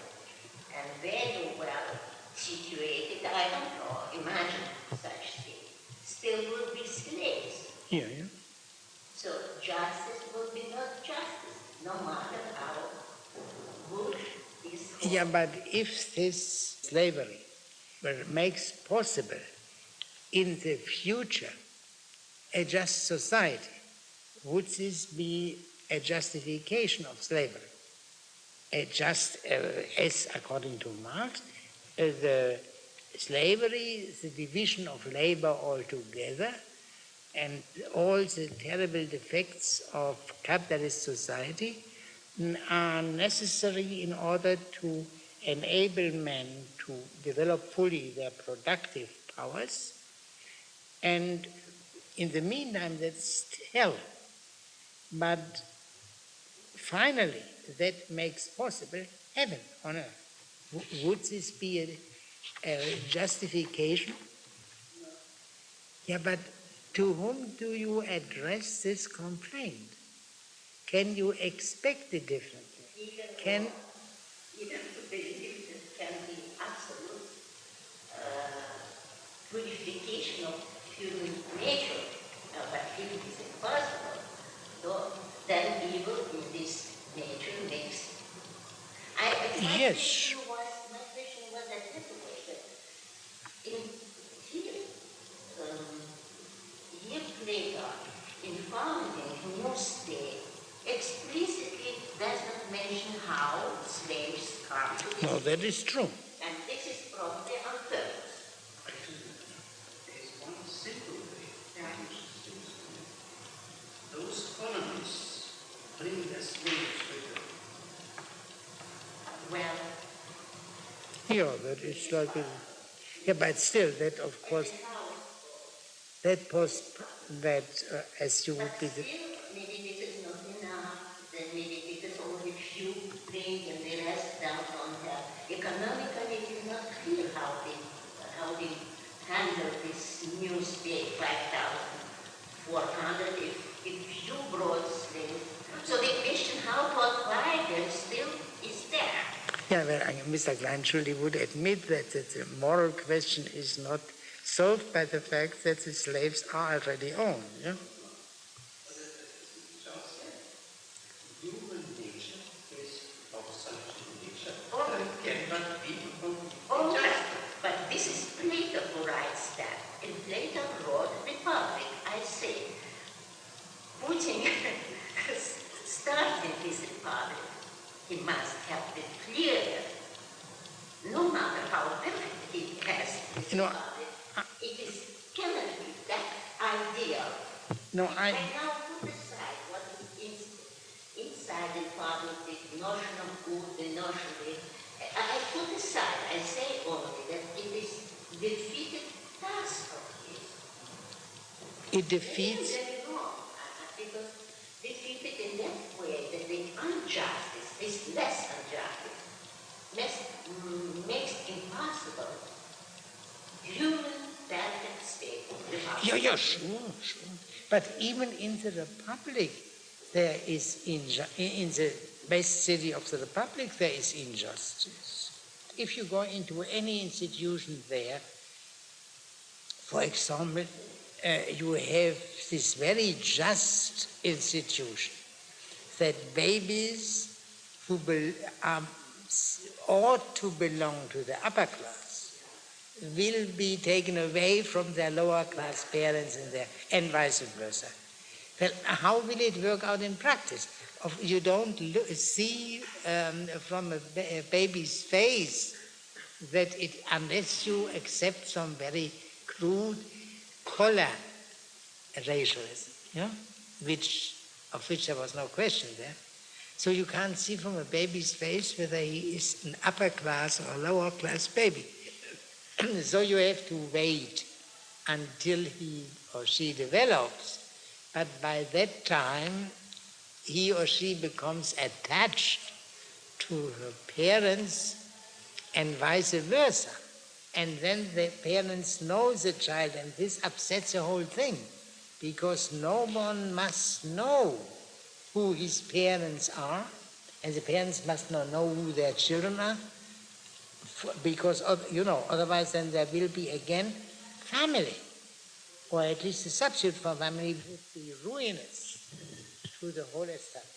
and very well situated, I don't know, imagine such things, still will be slaves. Yeah. So justice will be not justice, no matter how good this whole. Yeah, but if this slavery makes possible in the future a just society, would this be a justification of slavery? A just, as according to Marx, the slavery, the division of labor altogether, and all the terrible defects of capitalist society are necessary in order to enable men to develop fully their productive powers. And in the meantime, that's hell. But finally, that makes possible heaven on earth. Would this be a justification? Yeah, but to whom do you address this complaint? Can you expect it differently? Even to believe that can be absolute purification of human nature, but if it is impossible, then evil in this nature makes. I Yes. My question was that in here Plato, in founding new state, explicitly does not mention how slaves come to this. No, that is true. And this is probably on purpose. There's one simple way in which this is done. Those colonists bring their slaves with them. Well, Yeah, that is like yeah, but still, that of course, that post, that as you would be, maybe this is not enough, then maybe this is only few bring and the rest don't have. Economically, it is not clear how they handle this new state, 5,400, if you brought slaves. So the question how to apply them still is there. yeah, well, Mr. Klein surely would admit that the moral question is not solved by the fact that the slaves are already owned. Yeah? Human nature is of such nature Oh. that it cannot be Oh, but this is Plato who writes that. And Plato wrote Republic, I say, putting, starting his Republic, he must have been clear, no matter how perfect he has his Republic, it is cannot be that ideal. No, I now put aside what is inside the Republic, the notion of good, the notion of I put aside, I say only that it is defeated task of his. it defeats. Very wrong, because defeated in that way that the injustice, this less injustice, makes impossible human perfect state of the heart. Yeah, sure. But even in the Republic, there is in the best city of the Republic, there is injustice. If you go into any institution there, for example, you have this very just institution that babies who ought to belong to the upper class will be taken away from their lower class parents and vice versa. Well, how will it work out in practice? You don't see from a baby's face that unless you accept some very crude color racialism, yeah? Of which there was no question there. So you can't see from a baby's face whether he is an upper class or a lower class baby. So you have to wait until he or she develops. But by that time, he or she becomes attached to her parents and vice versa. And then the parents know the child, and this upsets the whole thing, because no one must know who his parents are, and the parents must not know who their children are, because otherwise then there will be again family, or at least the substitute for family would be ruinous to the whole establishment.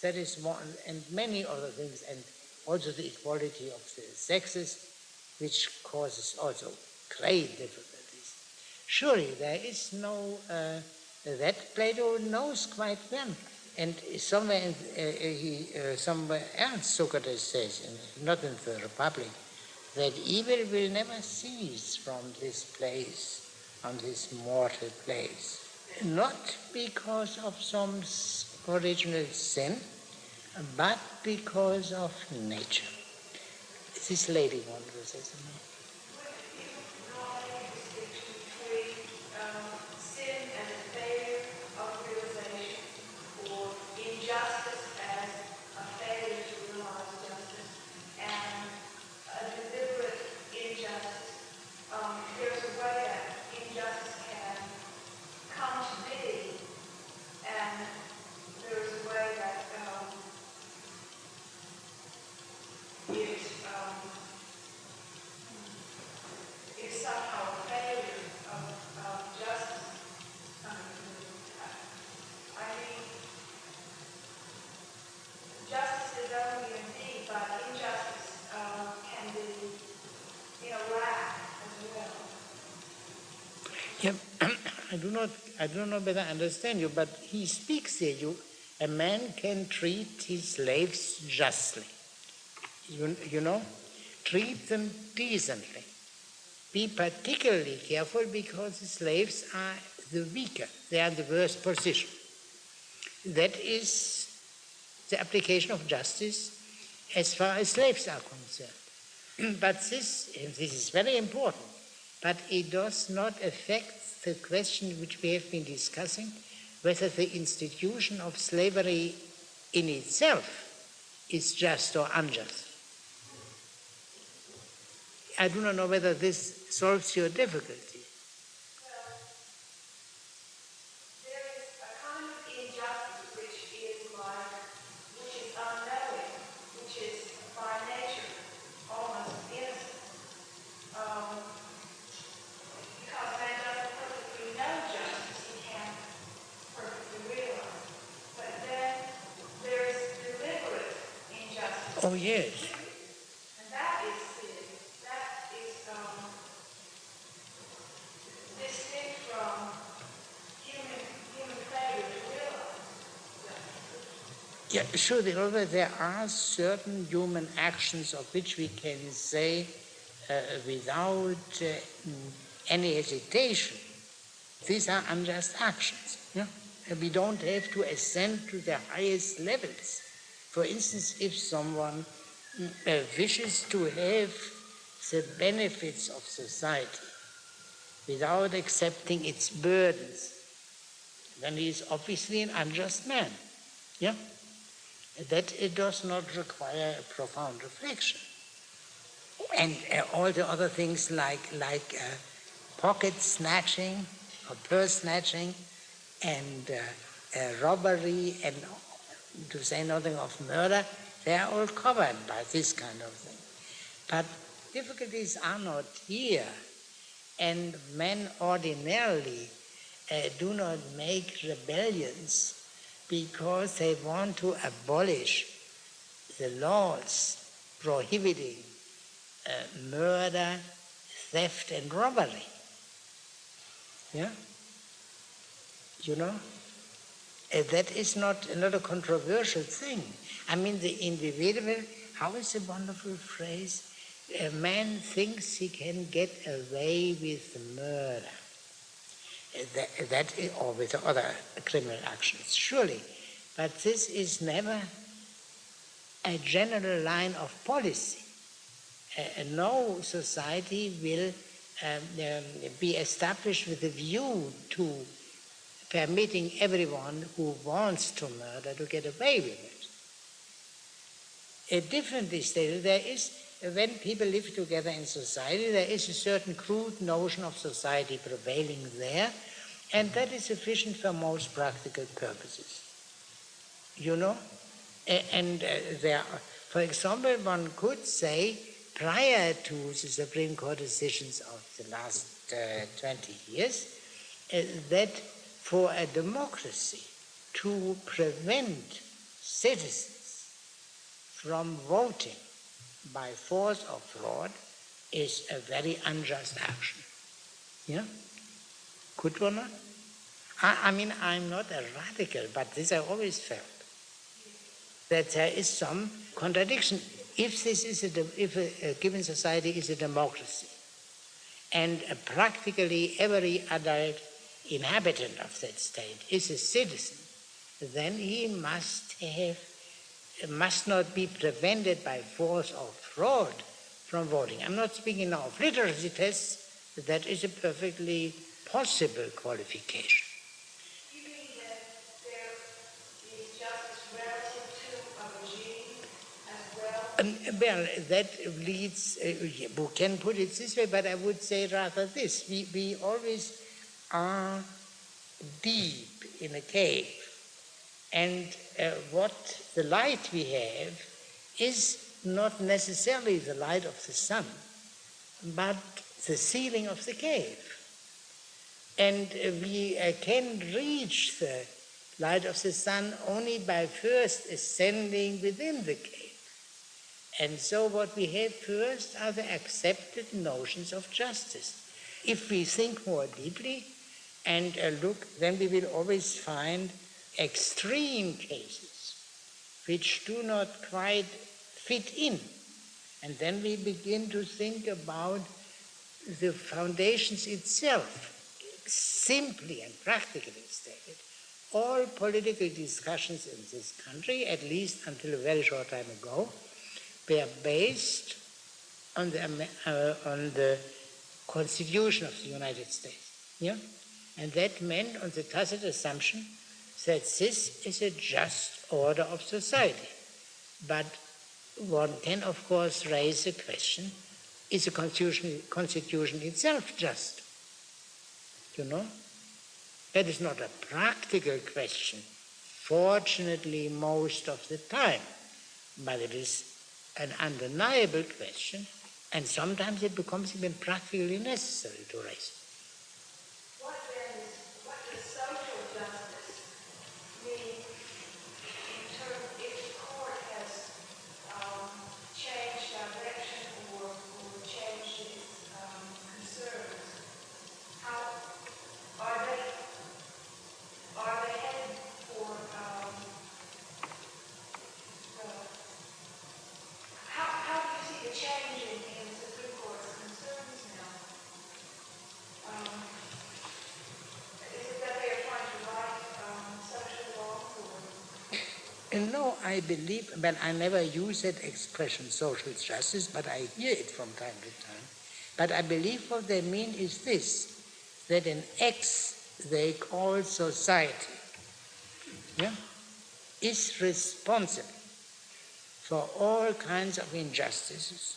That is one, and many other things, and also the equality of the sexes, which causes also great difficulties. Surely there is no, that Plato knows quite well. And somewhere else Socrates says, not in the Republic, that evil will never cease from this place, on this mortal place. Not because of some original sin, but because of nature. This lady wanted to say something. Sin as a failure of realization, or injustice as a failure to realize justice, and a deliberate injustice. There's a way that injustice can come to be, and there's a way that it Yeah, I do not whether I understand you, but he speaks here. A man can treat his slaves justly. You know, treat them decently. Be particularly careful because the slaves are the weaker. They are in the worst position. That is the application of justice as far as slaves are concerned. But this is very important, but it does not affect the question which we have been discussing, whether the institution of slavery in itself is just or unjust. I do not know whether this solves your difficulty. There is a kind of injustice which is unknowing, which is by nature almost innocent. Because man doesn't perfectly know justice, he can't perfectly realize it. But then there's deliberate injustice. Oh, yes. And that is sin. That is distinct from human failure to realize justice. Yeah, sure, there are certain human actions of which we can say without any hesitation, these are unjust actions. Yeah? And we don't have to ascend to the highest levels. For instance, if someone wishes to have the benefits of society without accepting its burdens, then he is obviously an unjust man. Yeah? That it does not require a profound reflection. And all the other things like pocket snatching or purse snatching and robbery and to say nothing of murder, they are all covered by this kind of thing. But difficulties are not here, and men ordinarily do not make rebellions because they want to abolish the laws prohibiting murder, theft, and robbery. Yeah? You know? That is not a controversial thing. I mean, the individual, how is a wonderful phrase? A man thinks he can get away with murder. That is, or with other criminal actions, surely. But this is never a general line of policy. No society will be established with a view to permitting everyone who wants to murder to get away with it. Differently stated, there is, when people live together in society, there is a certain crude notion of society prevailing there, and that is sufficient for most practical purposes. You know? And there, for example, one could say, prior to the Supreme Court decisions of the last 20 years, that for a democracy to prevent citizens from voting by force or fraud is a very unjust action. Yeah? Could one not? I mean, I'm not a radical, but this I always felt, that there is some contradiction. If a given society is a democracy, and practically every adult inhabitant of that state is a citizen, then he must not be prevented by force or fraud from voting. I'm not speaking now of literacy tests, that is a perfectly possible qualification. You mean that there is justice relative to a regime as well? Well, that leads, we can put it this way, but I would say rather this. We always are deep in a cave, and what the light we have is not necessarily the light of the sun, but the ceiling of the cave. And we can reach the light of the sun only by first ascending within the cave. And so what we have first are the accepted notions of justice. if we think more deeply and look, then we will always find extreme cases which do not quite fit in. And then we begin to think about the foundations itself. Simply and practically stated, all political discussions in this country, at least until a very short time ago, were based on the Constitution of the United States. Yeah? And that meant on the tacit assumption that this is a just order of society. But one can, of course, raise the question, is the Constitution itself just? You know? That is not a practical question, fortunately, most of the time. But it is an undeniable question, and sometimes it becomes even practically necessary to raise it. What does social justice mean in terms if the court has changed direction or changed its concerns? How are they headed for how do you see the change in the Supreme Court's concerns now? Is it that they are trying to write social laws or? No, I believe, but I never use that expression, social justice, but I hear it from time to time. But I believe what they mean is this, that an X they call society, yeah, is responsible for all kinds of injustices,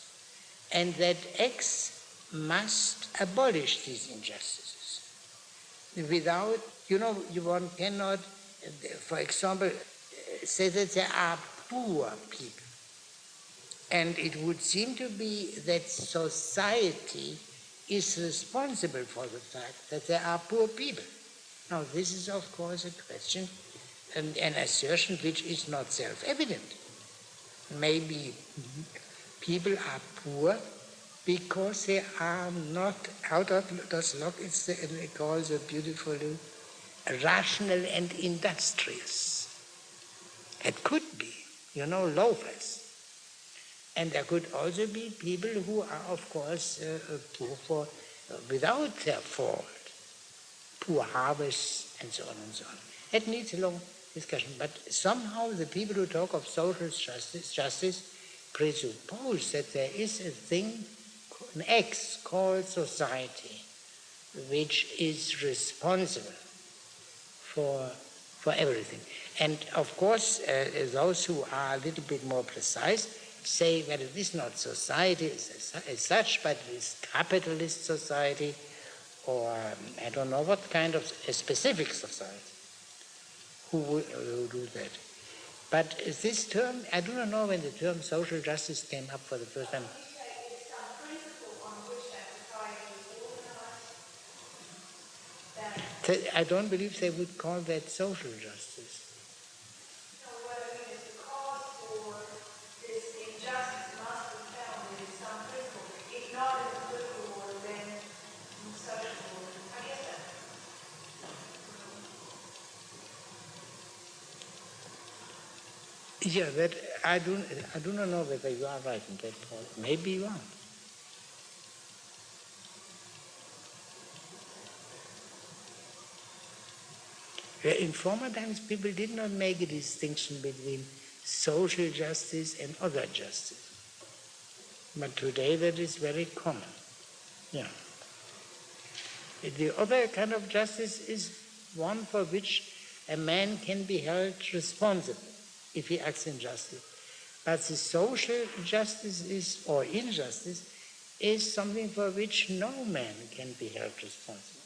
and that X must abolish these injustices. Without, one cannot, for example, say that there are poor people. And it would seem to be that society is responsible for the fact that there are poor people. Now, this is, of course, a question and an assertion which is not self-evident. Maybe people are poor because they are not out of das Locke, it calls it beautifully rational and industrious. It could be, loafers. And there could also be people who are, of course, poor without their fault, poor harvests, and so on and so on. It needs a long discussion. But somehow the people who talk of social justice presuppose that there is a thing, an X called society, which is responsible for everything. And of course, those who are a little bit more precise say that it is not society as such, but it is capitalist society, or I don't know what kind of a specific society who will do that. But this term, I do not know when the term social justice came up for the first time. It's some principle on which that society is organized. I don't believe they would call that social justice. No, what I mean is the cause for this injustice must be found in some principle. If not in the political order, then in the social order. I guess that. Yeah, that I do not know whether you are right in that point. Maybe you are. In former times, people did not make a distinction between social justice and other justice. But today that is very common. Yeah. The other kind of justice is one for which a man can be held responsible if he acts injustice. But the social justice is, or injustice, is something for which no man can be held responsible,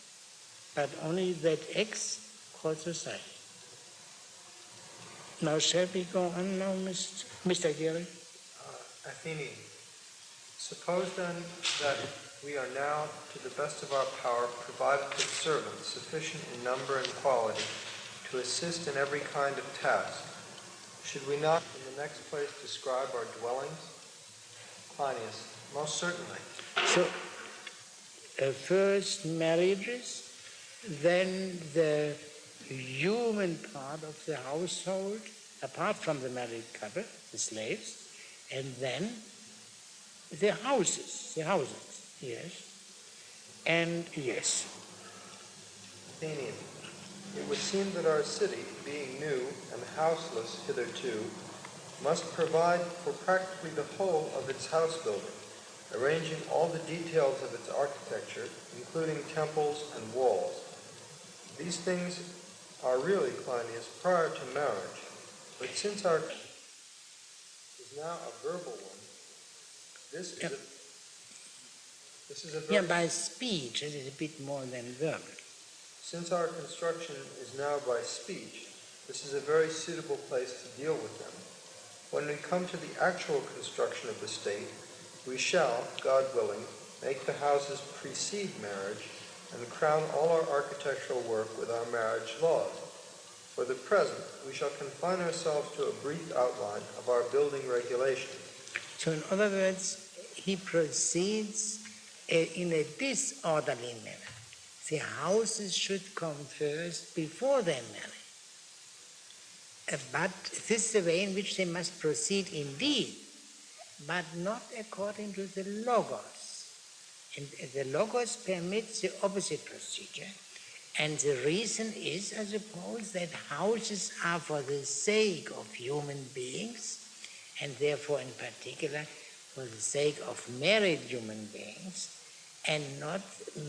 but only that X called society. Now shall we go on now, Mr. Gehry? Athene, suppose then that we are now, to the best of our power, provided with servants sufficient in number and quality to assist in every kind of task. Should we not, in the next place, describe our dwellings? Cleinias, most certainly. So, first marriages, then the human part of the household, apart from the married couple, the slaves, and then the houses, yes. And yes. Athenian. It would seem that our city, being new and houseless hitherto, must provide for practically the whole of its house building, arranging all the details of its architecture, including temples and walls. These things are really, Cleinias, prior to marriage, but since our is now a verbal one, this is a very, by speech, it is a bit more than verbal. Since our construction is now by speech, this is a very suitable place to deal with them. When we come to the actual construction of the state, we shall, God willing, make the houses precede marriage and crown all our architectural work with our marriage laws. For the present, we shall confine ourselves to a brief outline of our building regulations. So in other words, he proceeds in a disorderly manner. The houses should come first before they marry. But this is the way in which they must proceed indeed, but not according to the Logos. And the Logos permits the opposite procedure. And the reason is, I suppose, that houses are for the sake of human beings, and therefore in particular for the sake of married human beings, and not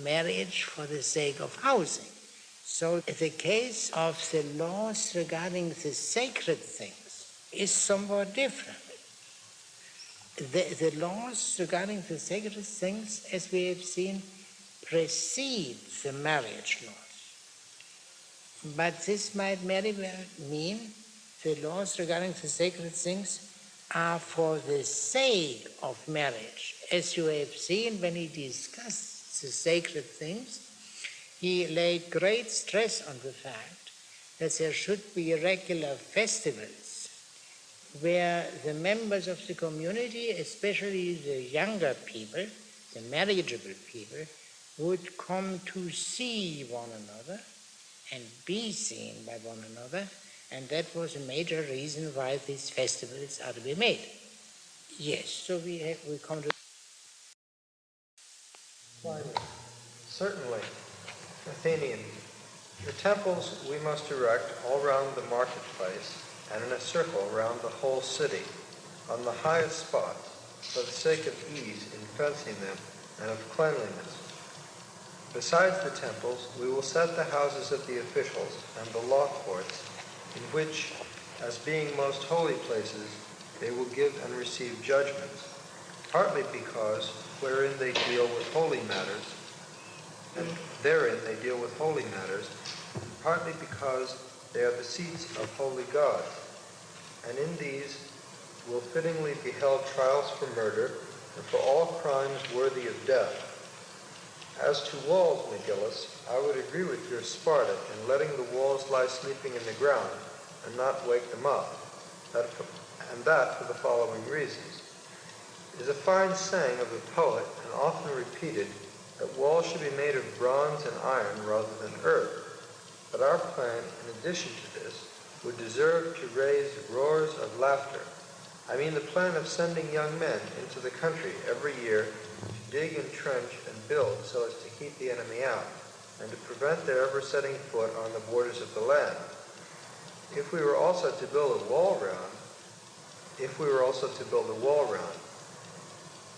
marriage for the sake of housing. So the case of the laws regarding the sacred things is somewhat different. The laws regarding the sacred things, as we have seen, precede the marriage laws. But this might very well mean the laws regarding the sacred things are for the sake of marriage. As you have seen when he discussed the sacred things, he laid great stress on the fact that there should be regular festivals where the members of the community, especially the younger people, the marriageable people, would come to see one another and be seen by one another, and that was a major reason why these festivals are to be made. Yes, so we come to... Certainly. Athenian. The temples we must erect all round the marketplace and in a circle round the whole city, on the highest spot, for the sake of ease in fencing them and of cleanliness. Besides the temples, we will set the houses of the officials and the law courts, in which, as being most holy places, they will give and receive judgments, partly because wherein they deal with holy matters, and therein they deal with holy matters, partly because they are the seats of holy gods, and in these will fittingly be held trials for murder and for all crimes worthy of death. As to walls, Megillus, I would agree with your Sparta in letting the walls lie sleeping in the ground and not wake them up, and that for the following reasons. It is a fine saying of the poet, and often repeated, that walls should be made of bronze and iron rather than earth. But our plan, in addition to this, would deserve to raise roars of laughter. I mean the plan of sending young men into the country every year to dig and trench and build so as to keep the enemy out, and to prevent their ever setting foot on the borders of the land. If we were also to build a wall round,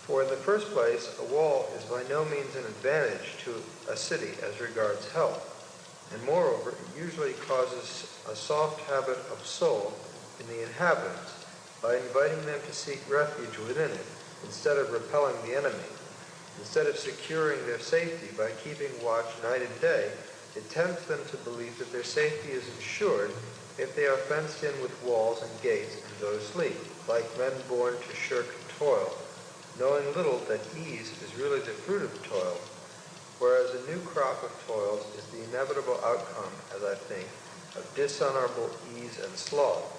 for in the first place, a wall is by no means an advantage to a city as regards health, and moreover, it usually causes a soft habit of soul in the inhabitants by inviting them to seek refuge within it instead of repelling the enemy. Instead of securing their safety by keeping watch night and day, it tempts them to believe that their safety is ensured if they are fenced in with walls and gates and go to sleep, like men born to shirk toil, knowing little that ease is really the fruit of toil, whereas a new crop of toils is the inevitable outcome, as I think, of dishonorable ease and sloth.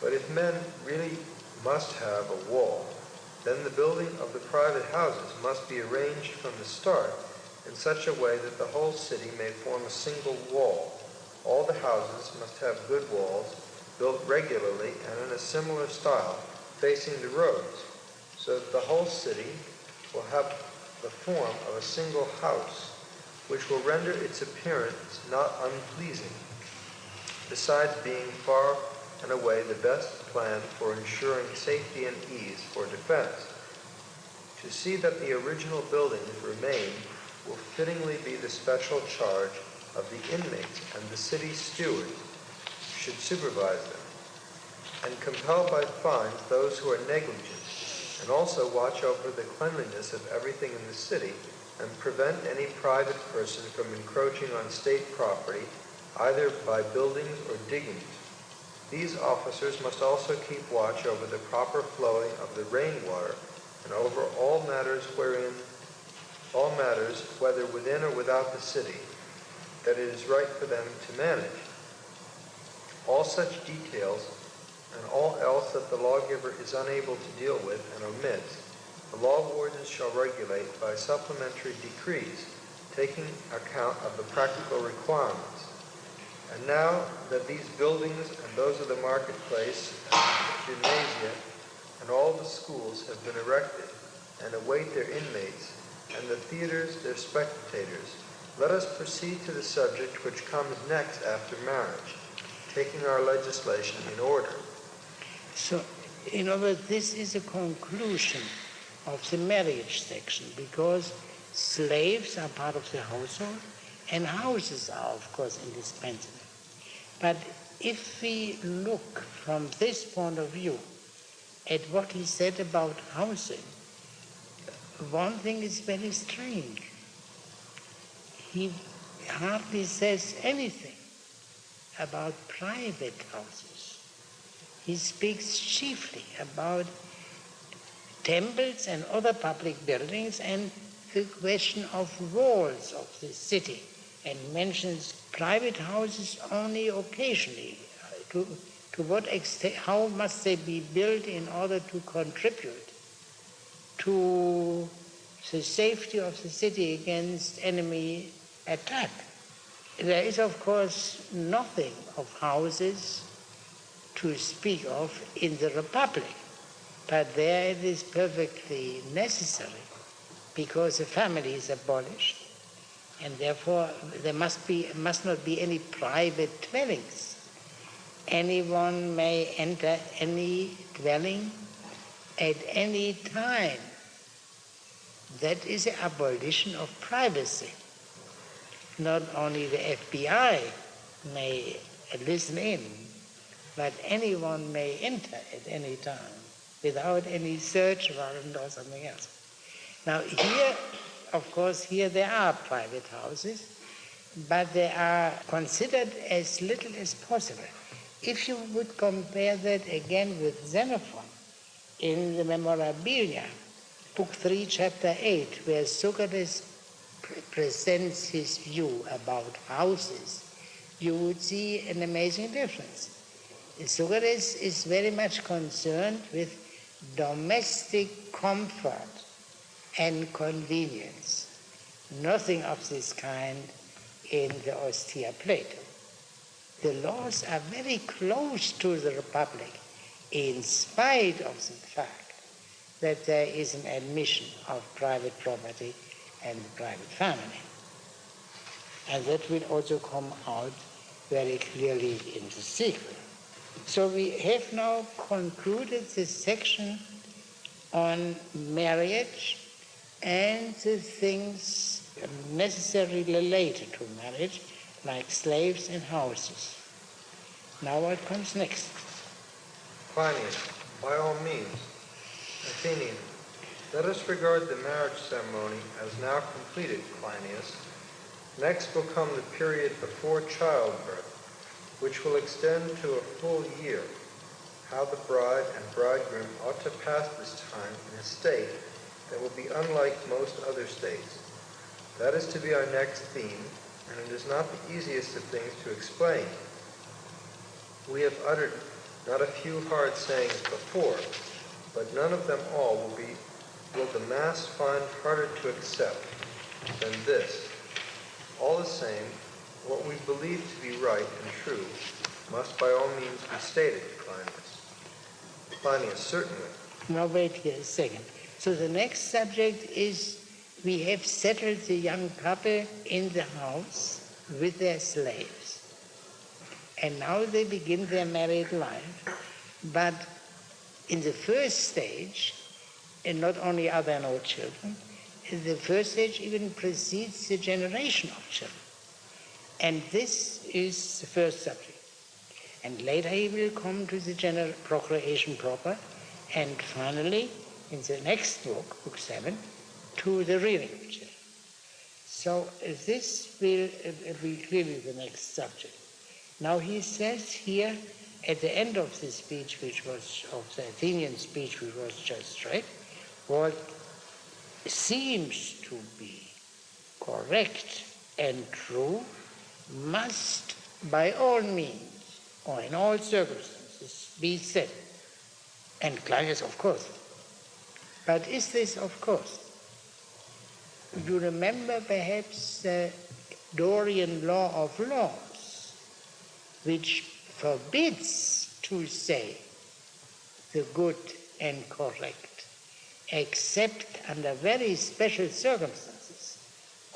But if men really must have a wall, then the building of the private houses must be arranged from the start in such a way that the whole city may form a single wall. All the houses must have good walls, built regularly and in a similar style, facing the roads, so that the whole city will have the form of a single house, which will render its appearance not unpleasing, besides being far and away the best plan for ensuring safety and ease for defense. To see that the original buildings remain will fittingly be the special charge of the inmates, and the city steward should supervise them, and compel by fines those who are negligent, and also watch over the cleanliness of everything in the city, and prevent any private person from encroaching on state property, either by buildings or diggings. These officers must also keep watch over the proper flowing of the rainwater, and over all matters whether within or without the city, that it is right for them to manage. All such details, and all else that the lawgiver is unable to deal with and omits, the law wardens shall regulate by supplementary decrees, taking account of the practical requirements. And now that these buildings and those of the marketplace, and the gymnasia, and all the schools have been erected, and await their inmates, and the theaters their spectators, let us proceed to the subject which comes next after marriage, taking our legislation in order. So, in other words, this is a conclusion of the marriage section, because slaves are part of the household, and houses are, of course, indispensable. But if we look from this point of view at what he said about housing, one thing is very strange. He hardly says anything about private houses. He speaks chiefly about temples and other public buildings and the question of walls of the city, and mentions private houses only occasionally. To what extent, how must they be built in order to contribute to the safety of the city against enemy attack? There is, of course, nothing of houses to speak of in the Republic, but there it is perfectly necessary, because the family is abolished, and therefore there must not be any private dwellings. Anyone may enter any dwelling at any time. That is the abolition of privacy. Not only the FBI may listen in, but anyone may enter at any time without any search warrant or something else. Now here, of course, here there are private houses, but they are considered as little as possible. If you would compare that again with Xenophon in the Memorabilia, Book 3, Chapter 8, where Socrates presents his view about houses, you would see an amazing difference. Socrates is very much concerned with domestic comfort and convenience. Nothing of this kind in the austere Plato. The laws are very close to the Republic, in spite of the fact that there is an admission of private property and the private family. And that will also come out very clearly in the sequel. So we have now concluded this section on marriage and the things necessarily related to marriage, like slaves and houses. Now what comes next? Cleinias, by all means. Athenian, let us regard the marriage ceremony as now completed, Cleinias. Next will come the period before childbirth, which will extend to a full year. How the bride and bridegroom ought to pass this time in a state that will be unlike most other states. That is to be our next theme, and it is not the easiest of things to explain. We have uttered not a few hard sayings before, but none of them all will the mass find harder to accept. than this. All the same, what we believe to be right and true must by all means be stated, Cleinias. Cleinias, certainly. Now wait here a second. So the next subject is we have settled the young couple in the house with their slaves. And now they begin their married life. But in the first stage, and not only are there no children, the first stage even precedes the generation of children. And this is the first subject. And later he will come to the general procreation proper, and finally, in the next book, book 7, to the rearing of children. So this will be clearly the next subject. Now he says here, at the end of the speech, which was of the Athenian speech, which was just read, what seems to be correct and true must by all means, or in all circumstances, be said. And Cleinias, of course. But is this of course? You remember perhaps the Dorian law of laws, which forbids to say the good and correct, except under very special circumstances.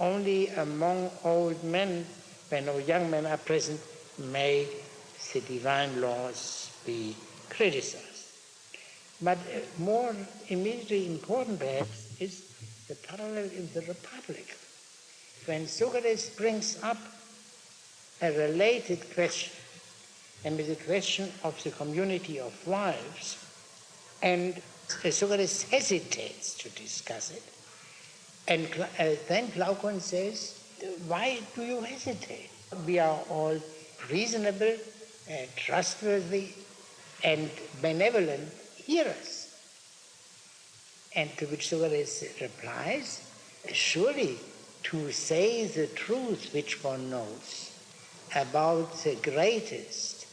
Only among old men, when no young men are present, may the divine laws be criticized. But more immediately important perhaps is the parallel in the Republic. When Socrates brings up a related question, and the question of the community of wives, and Socrates hesitates to discuss it, and then Glaucon says, why do you hesitate? We are all reasonable, trustworthy, and benevolent hearers. And to which Socrates replies, surely to say the truth which one knows about the greatest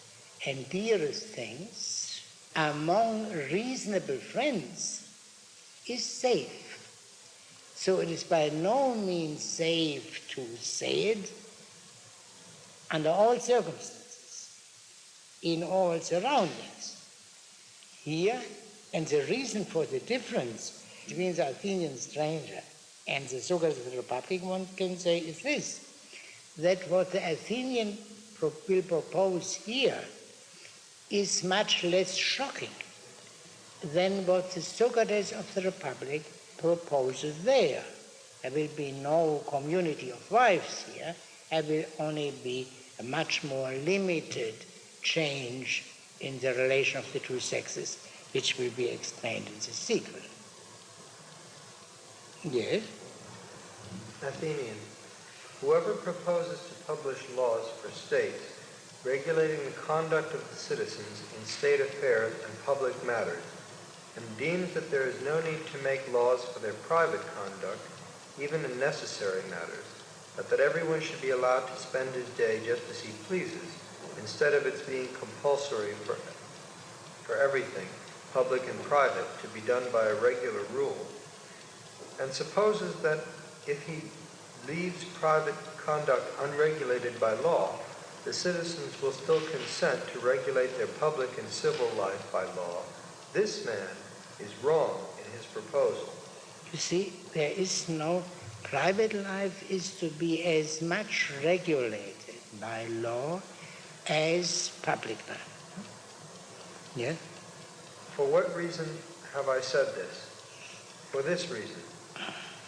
and dearest things among reasonable friends is safe. So it is by no means safe to say it under all circumstances, in all surroundings. Here, and the reason for the difference between the Athenian stranger and the Socrates of the Republic, one can say, is this, that what the Athenian will propose here is much less shocking than what the Socrates of the Republic proposes there. There will be no community of wives here. There will only be a much more limited change in the relation of the two sexes, which will be explained in the sequel. Yes? Athenian. Whoever proposes to publish laws for states regulating the conduct of the citizens in state affairs and public matters, and deems that there is no need to make laws for their private conduct, even in necessary matters, but that everyone should be allowed to spend his day just as he pleases, instead of its being compulsory for everything, public and private, to be done by a regular rule, and supposes that if he leaves private conduct unregulated by law, the citizens will still consent to regulate their public and civil life by law, this man is wrong in his proposal. You see, there is no private life is to be as much regulated by law as public life. Yeah? For what reason have I said this? For this reason.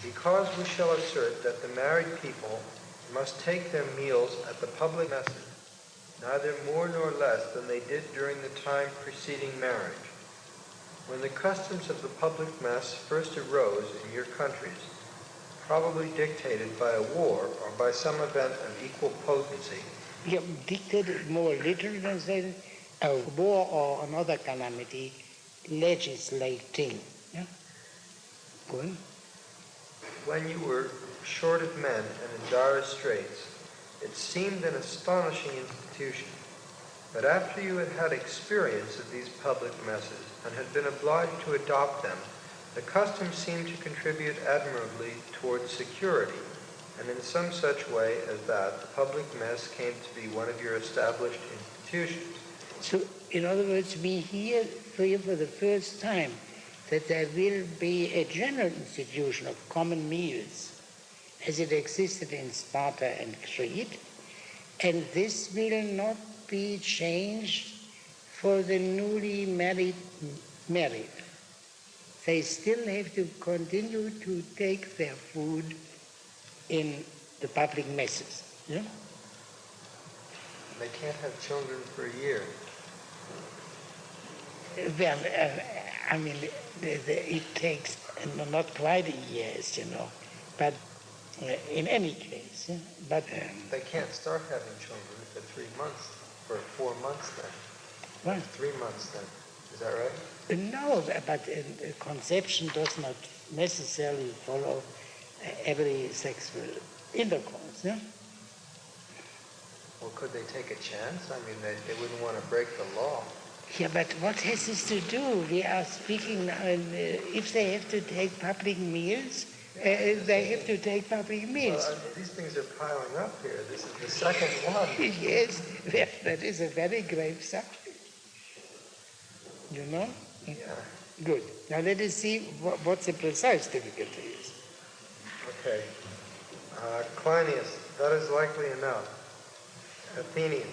Because we shall assert that the married people must take their meals at the public messes, neither more nor less than they did during the time preceding marriage. When the customs of the public mess first arose in your countries, probably dictated by a war or by some event of equal potency. Yeah, dictated more literally than saying a war or another calamity legislating. Yeah? Good. When you were short of men and in dire straits, it seemed an astonishing institution. But after you had had experience of these public messes and had been obliged to adopt them The custom seemed to contribute admirably towards security, and in some such way as that, the public mess came to be one of your established institutions. So, in other words, we hear here for the first time that there will be a general institution of common meals as it existed in Sparta and Crete, and this will not be changed for the newly married. They still have to continue to take their food in the public messes. Yeah? They can't have children for a year. Well, I mean, it takes not quite a year, as you know, but in any case. Yeah? But they can't start having children for 3 months, for 4 months then. What? 3 months then. Is that right? No, but conception does not necessarily follow every sexual intercourse. Yeah? Well, could they take a chance? I mean, they wouldn't want to break the law. Yeah, but what has this to do? We are speaking now, if they have to take public meals, they have to take public meals. Well, these things are piling up here. This is the second one. Yes, that is a very grave subject. You know? Yeah. Good. Now let us see what the precise difficulty is. Okay. Cleinias, that is likely enough. Athenian.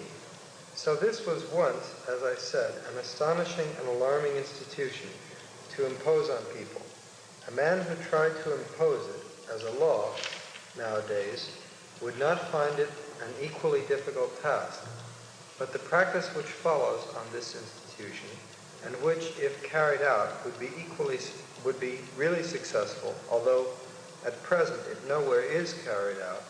So this was once, as I said, an astonishing and alarming institution to impose on people. A man who tried to impose it as a law nowadays would not find it an equally difficult task. But the practice which follows on this institution, and which, if carried out, would be really successful, although at present it nowhere is carried out,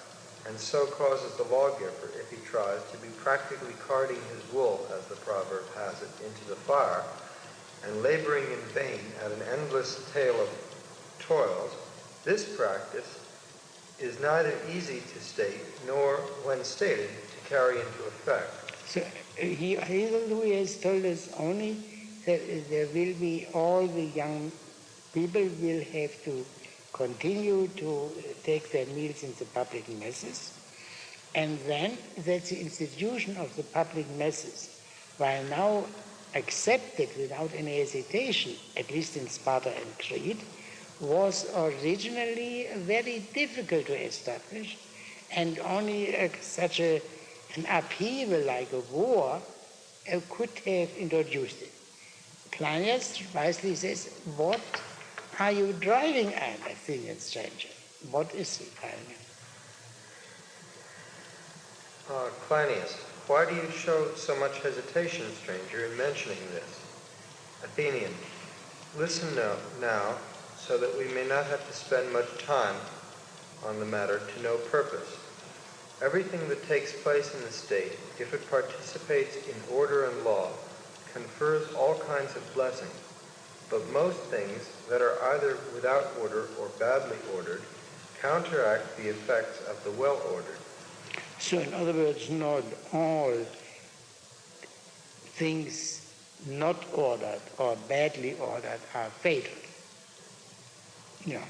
and so causes the lawgiver, if he tries, to be practically carding his wool, as the proverb has it, into the fire, and laboring in vain at an endless tale of toils. This practice is neither easy to state, nor, when stated, to carry into effect. So here Louis has told us only that there will be, all the young people will have to continue to take their meals in the public messes, and then that the institution of the public messes, while now accepted without any hesitation, at least in Sparta and Crete, was originally very difficult to establish, and only such an upheaval like a war could have introduced it. Cleinias wisely says, what are you driving at, Athenian stranger? What is it, Cleinias, why do you show so much hesitation, stranger, in mentioning this? Athenian, listen now, so that we may not have to spend much time on the matter to no purpose. Everything that takes place in the state, if it participates in order and law, confers all kinds of blessings, but most things that are either without order or badly ordered counteract the effects of the well-ordered. So in other words, not all things not ordered or badly ordered are fatal. Yeah.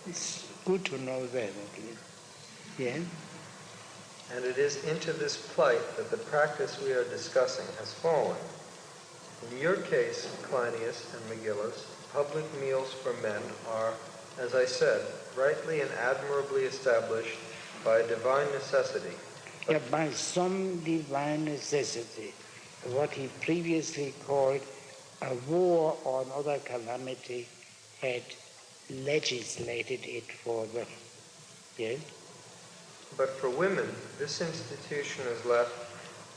It's good to know that, at least. Yeah? And it is into this plight that the practice we are discussing has fallen. In your case, Cleinias and Megillus, public meals for men are, as I said, rightly and admirably established by a divine necessity. Yeah, by some divine necessity, what he previously called a war or another calamity had legislated it for them. Yes? But for women, this institution is left,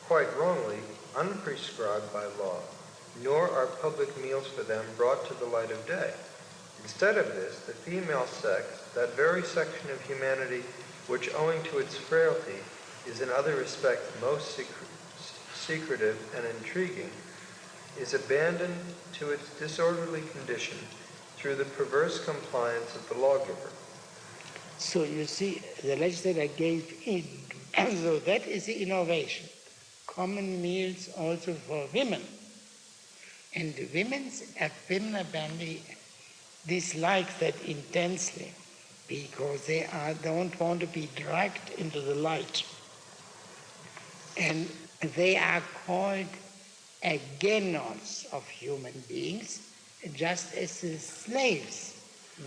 quite wrongly, unprescribed by law, nor are public meals for them brought to the light of day. Instead of this, the female sex, that very section of humanity which, owing to its frailty, is in other respects most secretive and intriguing, is abandoned to its disorderly condition through the perverse compliance of the lawgiver. So you see, the legislator gave in, and so that is the innovation. Common meals also for women. And the women apparently dislike that intensely because they don't want to be dragged into the light. And they are called agenos of human beings, just as the slaves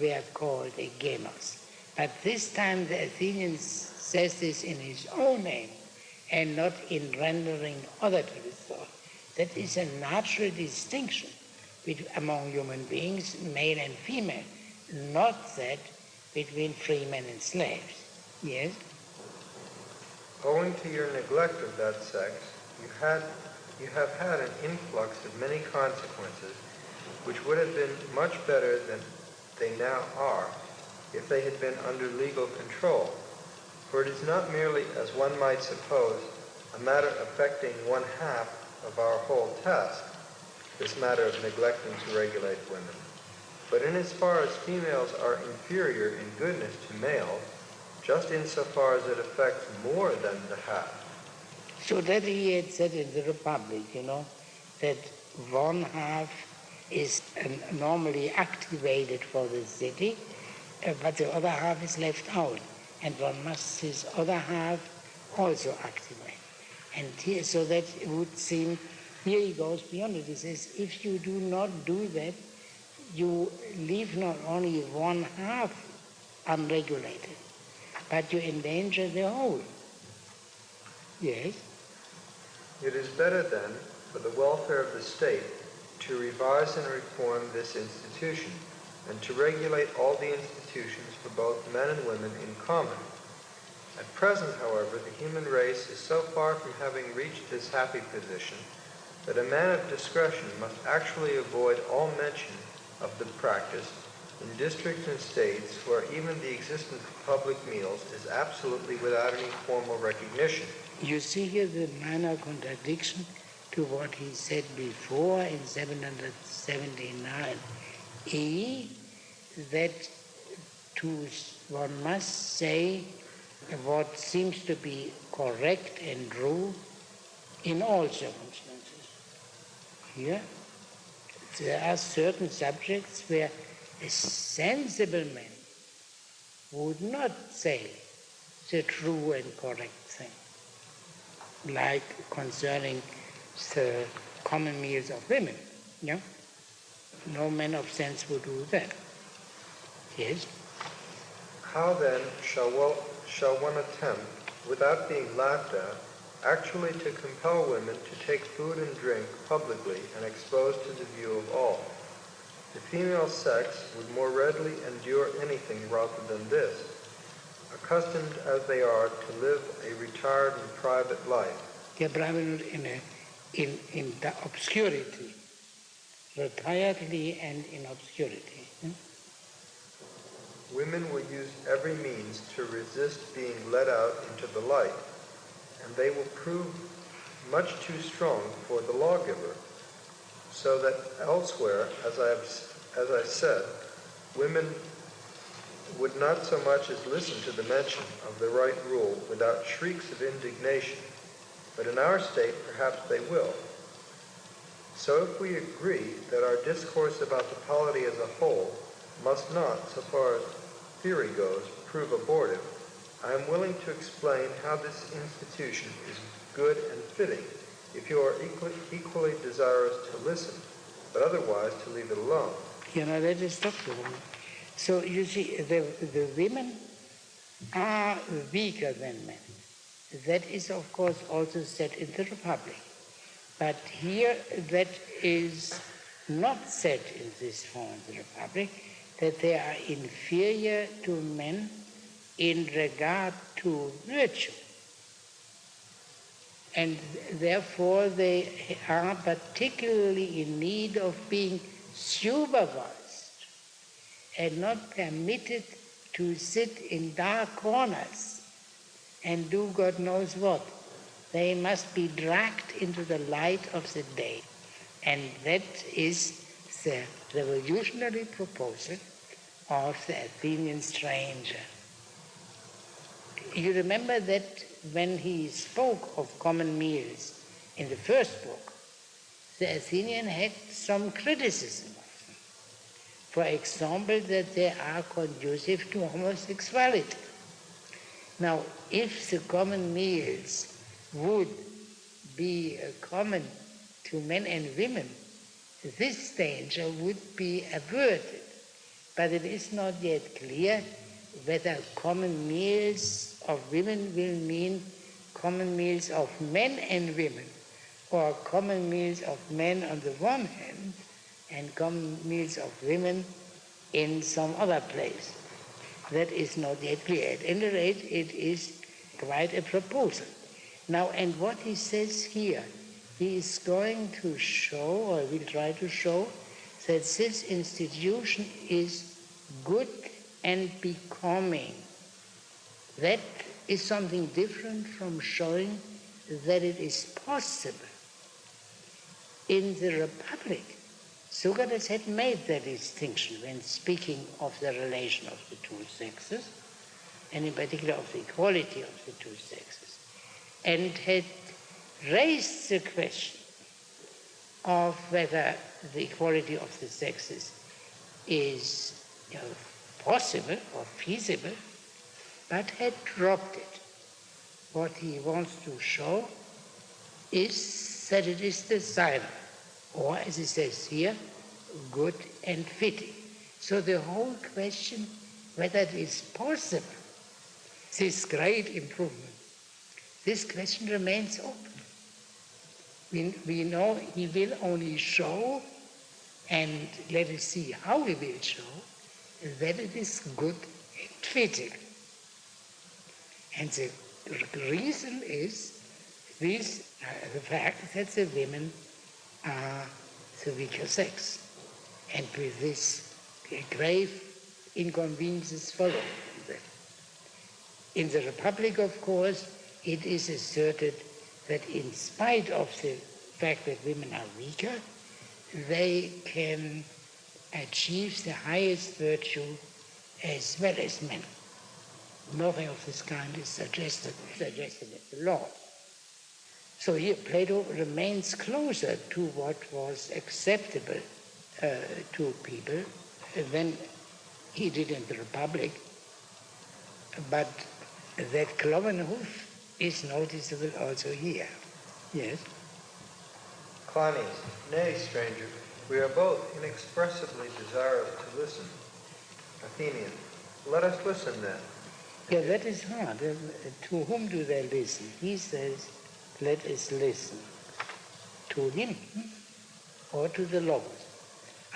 were called agenos. But this time the Athenian says this in his own name and not in rendering other people's thought. That is a natural distinction among human beings, male and female, not that between free men and slaves. Yes? Owing to your neglect of that sex, you have had an influx of many consequences which would have been much better than they now are if they had been under legal control. For it is not merely, as one might suppose, a matter affecting one half of our whole task, this matter of neglecting to regulate women, but in as far as females are inferior in goodness to males, just insofar as it affects more than the half. So that he had said in the Republic, that one half is normally activated for the city, but the other half is left out, and one must his other half also activate. And here, so that it would seem, here he goes beyond it. He says, if you do not do that, you leave not only one half unregulated, but you endanger the whole. Yes? It is better then, for the welfare of the state, to revise and reform this institution, and to regulate all the institutions for both men and women in common. At present, however, the human race is so far from having reached this happy position that a man of discretion must actually avoid all mention of the practice in districts and states where even the existence of public meals is absolutely without any formal recognition. You see here the minor contradiction to what he said before in 779e, that one must say what seems to be correct and true in all circumstances. Here, there are certain subjects where a sensible man would not say the true and correct thing, like concerning the common meals of women. Yeah? No man of sense would do that. Yes? How then shall one attempt, without being laughed at, actually to compel women to take food and drink publicly and exposed to the view of all? The female sex would more readily endure anything rather than this, accustomed as they are to live a retired and private life. They are private in the obscurity, retiredly and in obscurity. Women will use every means to resist being let out into the light, and they will prove much too strong for the lawgiver, so that elsewhere, as I said, women would not so much as listen to the mention of the right rule without shrieks of indignation, but in our state perhaps they will. So if we agree that our discourse about the polity as a whole must not, so far as theory goes, prove abortive, I am willing to explain how this institution is good and fitting, if you are equally desirous to listen, but otherwise to leave it alone. That is doctor. So you see, the women are weaker than men. That is, of course, also said in the Republic. But here that is not said in this form of the Republic, that they are inferior to men in regard to virtue. And therefore they are particularly in need of being supervised and not permitted to sit in dark corners and do God knows what. They must be dragged into the light of the day. And that is the revolutionary proposal of the Athenian stranger. You remember that when he spoke of common meals in the first book, the Athenian had some criticism of them. For example, that they are conducive to homosexuality. Now, if the common meals would be common to men and women, this danger would be averted. But it is not yet clear whether common meals of women will mean common meals of men and women, or common meals of men on the one hand and common meals of women in some other place. That is not yet clear. At any rate, it is quite a proposal. Now, and what he says here, he is going to show, or will try to show, that this institution is good and becoming. That is something different from showing that it is possible. In the Republic, Socrates had made that distinction when speaking of the relation of the two sexes, and in particular of the equality of the two sexes, and had raised the question of whether the equality of the sexes is possible or feasible, but had dropped it. What he wants to show is that it is desirable, or as he says here, good and fitting. So the whole question whether it is possible, this great improvement, this question remains open. We know he will only show, and let us see how he will show, that it is good and fitting. And the reason is this, the fact that the women are the weaker sex, and with this grave inconveniences follow from that. In the Republic, of course, it is asserted that in spite of the fact that women are weaker, they can achieve the highest virtue as well as men. Nothing of this kind is suggested in the law. So here Plato remains closer to what was acceptable to people than he did in the Republic, but that Clovenhoof is noticeable also here. Yes? Cleinias, nay, stranger, we are both inexpressibly desirous to listen. Athenian, let us listen then. Yeah, that is hard. To whom do they listen? He says, let us listen. To him or to the Laws?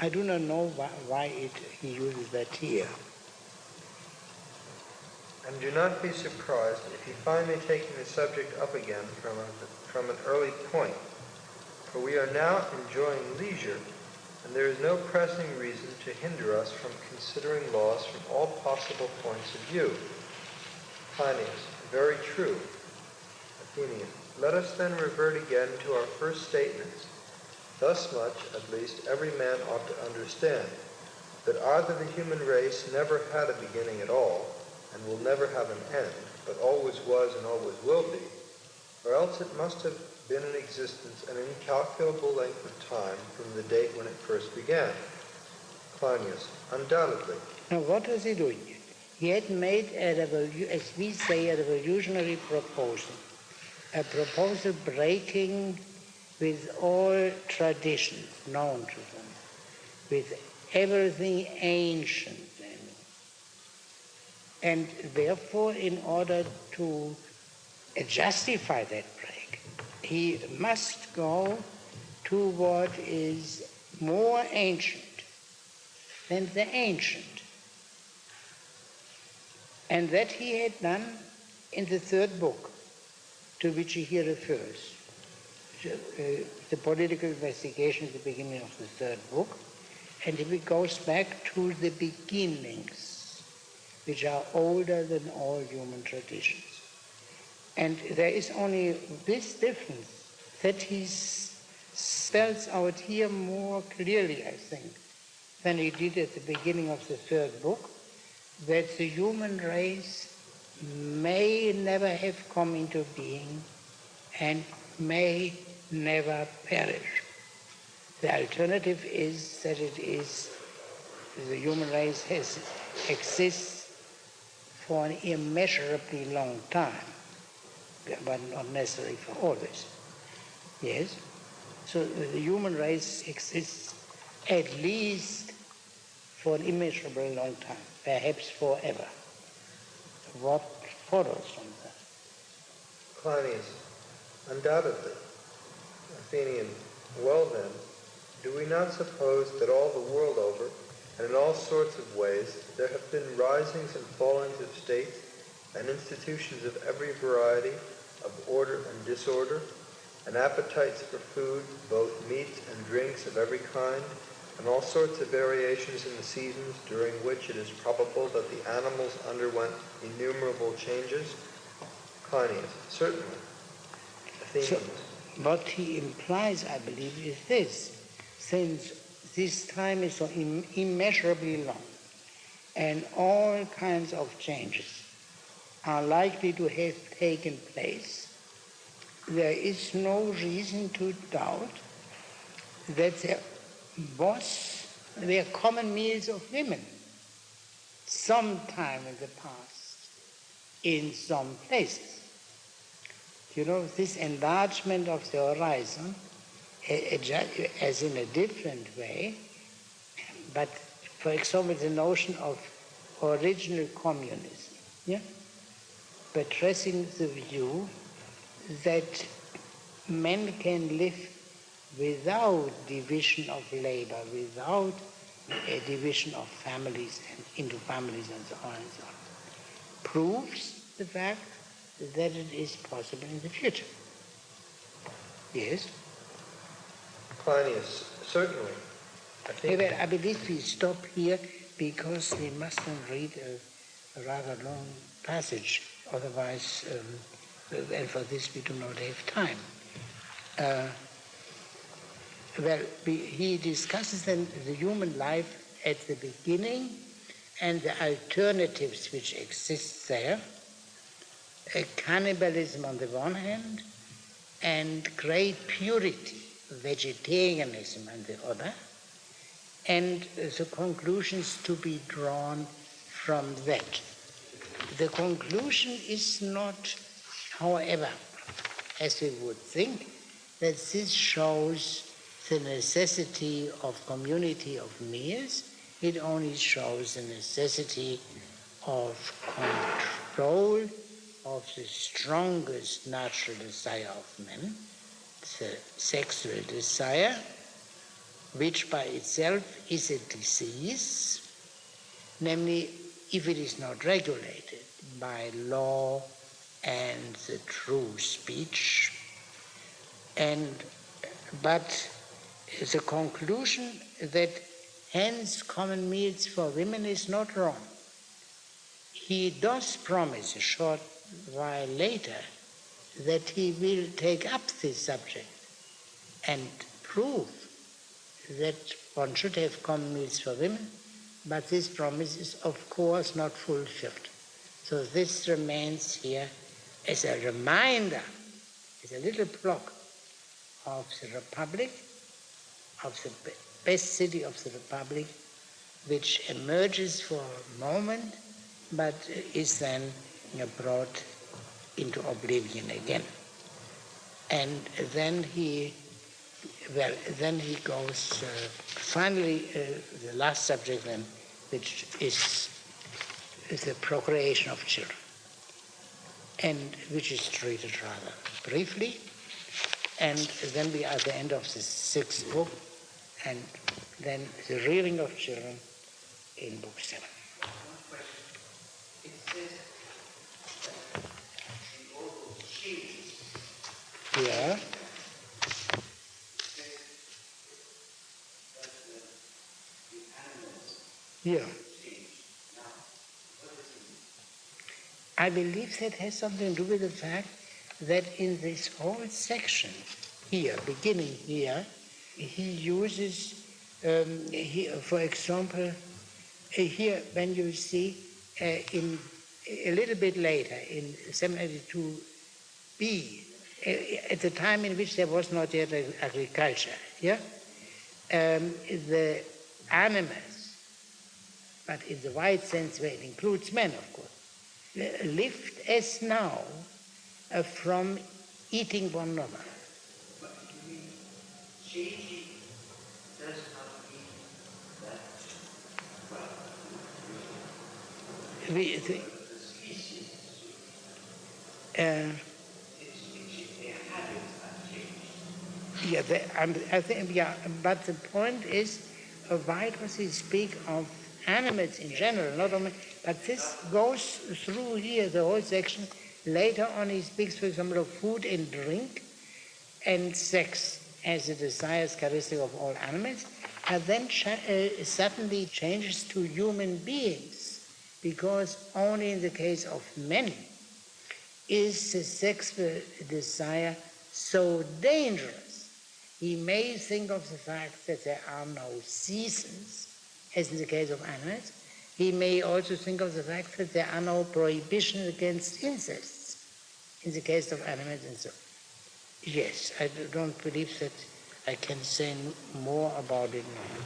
I do not know why he uses that here. And do not be surprised if you find me taking the subject up again from an early point, for we are now enjoying leisure, and there is no pressing reason to hinder us from considering laws from all possible points of view. Cleinias, very true. Athenian, let us then revert again to our first statements. Thus much, at least, every man ought to understand, that either the human race never had a beginning at all, and will never have an end, but always was and always will be, or else it must have been in existence an incalculable length of time from the date when it first began. Cleinias, undoubtedly. Now what was he doing? He had made, as we say, a revolutionary proposal, a proposal breaking with all traditions known to them, with everything ancient. And therefore, in order to justify that break, he must go to what is more ancient than the ancient. And that he had done in the third book, to which he here refers. The political investigation at the beginning of the third book, and he goes back to the beginnings, which are older than all human traditions. And there is only this difference that he spells out here more clearly, I think, than he did at the beginning of the third book, that the human race may never have come into being and may never perish. The alternative is that it is the human race exists for an immeasurably long time, but not necessarily for always. Yes? So the human race exists at least for an immeasurably long time, perhaps forever. What follows from that? Cleinias, undoubtedly. Athenian, well then, do we not suppose that all the world over, and in all sorts of ways, there have been risings and fallings of states, and institutions of every variety, of order and disorder, and appetites for food, both meats and drinks of every kind, and all sorts of variations in the seasons during which it is probable that the animals underwent innumerable changes? Cleinias, certainly. Athenians. So what he implies, I believe, is this. Since this time is so immeasurably long, and all kinds of changes are likely to have taken place, there is no reason to doubt that there were common meals of women sometime in the past in some places. You know, this enlargement of the horizon, as in a different way, but for example, the notion of original communism, yeah, addressing the view that men can live without division of labor, without a division of families and into families and so on and so on, proves the fact that it is possible in the future. Yes? Cleinias, certainly. I believe we stop here because we mustn't read a rather long passage, otherwise, and for this we do not have time. He discusses then the human life at the beginning and the alternatives which exist there, cannibalism on the one hand, and great purity, vegetarianism on the other, and the conclusions to be drawn from that. The conclusion is not, however, as we would think, that this shows the necessity of community of meals. It only shows the necessity of control of the strongest natural desire of men, the sexual desire, which by itself is a disease, namely if it is not regulated by law and the true speech. But the conclusion that hence common meals for women is not wrong. He does promise a short while later that he will take up this subject and prove that one should have common meals for women, but this promise is of course not fulfilled. So this remains here as a reminder, as a little block of the Republic, of the best city of the Republic, which emerges for a moment, but is then brought into oblivion again. And then he goes, finally, the last subject then, which is the procreation of children, and which is treated rather briefly. And then we are at the end of the 6th book, and then the rearing of children in book 7. One question. It says that in all those changes, Yeah. the animals Yeah. change. Now, what does it mean? I believe that has something to do with the fact that in this whole section here, beginning here, he uses, for example, here when you see in a little bit later in 782b, at the time in which there was not yet agriculture, yeah, the animals but in the wide sense where it includes men, of course, lived as now from eating one another. But you mean changing does not mean that, well, We, the species changing, their habits are changed. yeah, I think, yeah, but the point is, why does he speak of animals in general, not only, but this goes through here, the whole section. Later on he speaks, for example, of food and drink and sex as a desires characteristic of all animals, and then suddenly changes to human beings, because only in the case of men is the sexual desire so dangerous. He may think of the fact that there are no seasons, as in the case of animals. He may also think of the fact that there are no prohibitions against incest, in the case of animals and so on. Yes, I don't believe that I can say more about it now.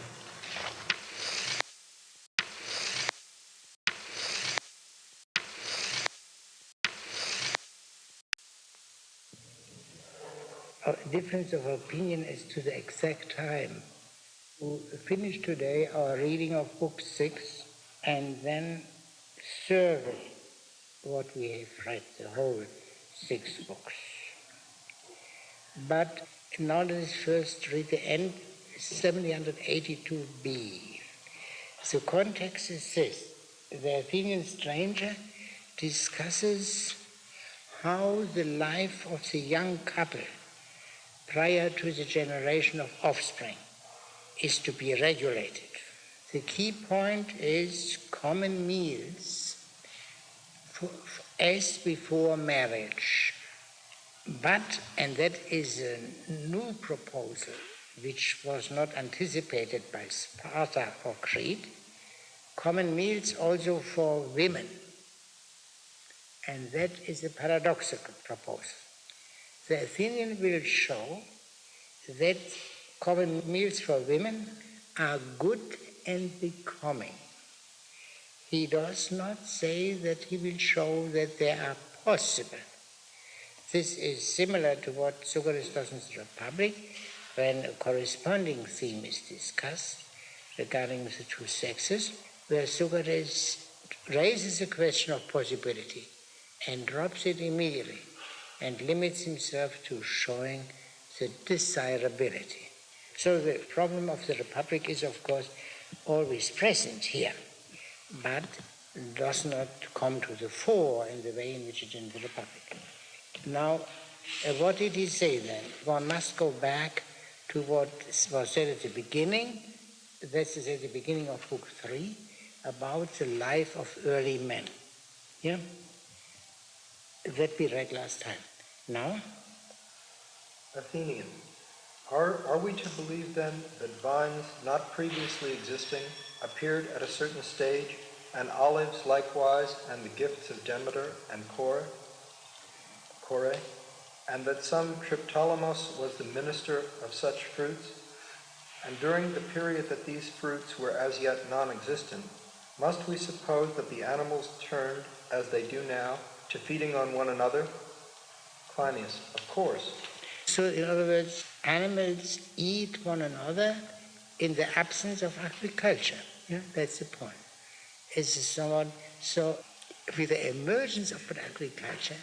A difference of opinion as to the exact time. We finish today our reading of Book 6 and then survey what we have read, the whole 6 books. But now let us first read the end, 782b. The context is this: the Athenian stranger discusses how the life of the young couple prior to the generation of offspring is to be regulated. The key point is common meals as before marriage. But, and that is a new proposal which was not anticipated by Sparta or Crete, common meals also for women. And that is a paradoxical proposal. The Athenian will show that common meals for women are good and becoming. He does not say that he will show that they are possible. This is similar to what Socrates does in the Republic, when a corresponding theme is discussed regarding the two sexes, where Socrates raises the question of possibility and drops it immediately and limits himself to showing the desirability. So the problem of the Republic is, of course, always present here, but does not come to the fore in the way in which it is in the Republic. Now, what did he say then? One must go back to what was said at the beginning, this is at the beginning of Book 3, about the life of early men. Yeah? That we read last time. Now? Athenian. Are we to believe then that vines not previously existing appeared at a certain stage, and olives likewise, and the gifts of Demeter and Kore, and that some Triptolemos was the minister of such fruits? And during the period that these fruits were as yet non-existent, must we suppose that the animals turned, as they do now, to feeding on one another? Cleinias. Of course. So, in other words, animals eat one another in the absence of agriculture. Yeah? That's the point. So, with the emergence of agriculture,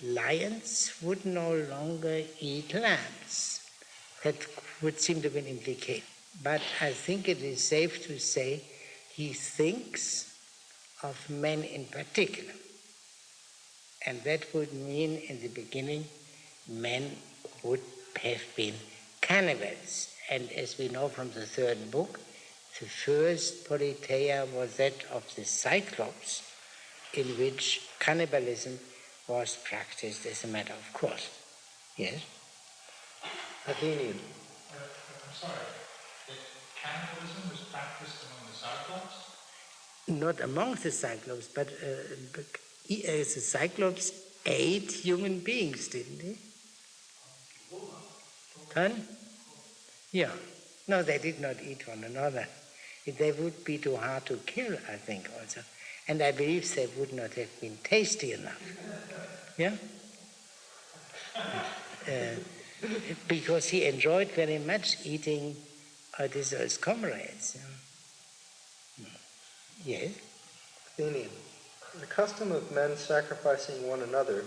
lions would no longer eat lambs. That would seem to be an implication. But I think it is safe to say he thinks of men in particular. And that would mean, in the beginning, men would have been cannibals. And as we know from the third book, the first politeia was that of the Cyclops, in which cannibalism was practiced as a matter of course. Yes? Athenian. I'm sorry, that cannibalism was practiced among the Cyclops? Not among the Cyclops, but the Cyclops ate human beings, didn't they? Pardon? Yeah. No, they did not eat one another. They would be too hard to kill, I think, also. And I believe they would not have been tasty enough. Yeah? Because he enjoyed very much eating Odysseus' comrades. Yes? Athenian. The custom of men sacrificing one another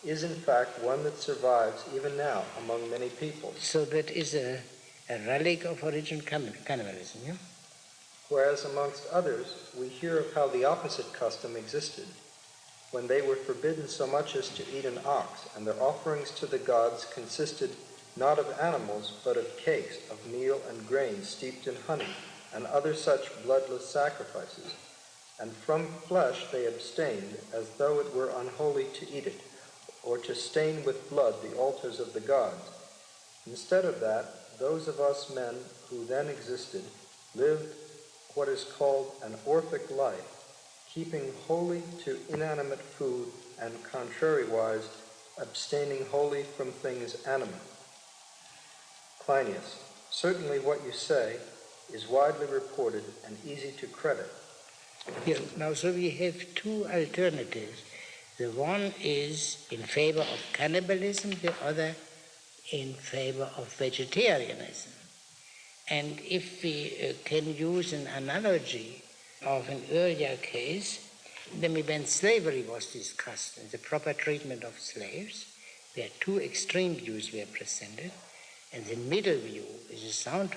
is in fact one that survives even now among many people. So that is a relic of original cannibalism, yeah? Whereas amongst others, we hear of how the opposite custom existed, when they were forbidden so much as to eat an ox, and their offerings to the gods consisted not of animals, but of cakes, of meal and grain steeped in honey, and other such bloodless sacrifices. And from flesh they abstained, as though it were unholy to eat it, or to stain with blood the altars of the gods. Instead of that, those of us men who then existed lived what is called an orphic life, keeping wholly to inanimate food and contrariwise abstaining wholly from things animate. Cleinias, certainly what you say is widely reported and easy to credit. Yeah, now so we have two alternatives. The one is in favor of cannibalism, the other in favor of vegetarianism. And if we can use an analogy of an earlier case, then when slavery was discussed and the proper treatment of slaves, where two extreme views were presented, and the middle view is a sound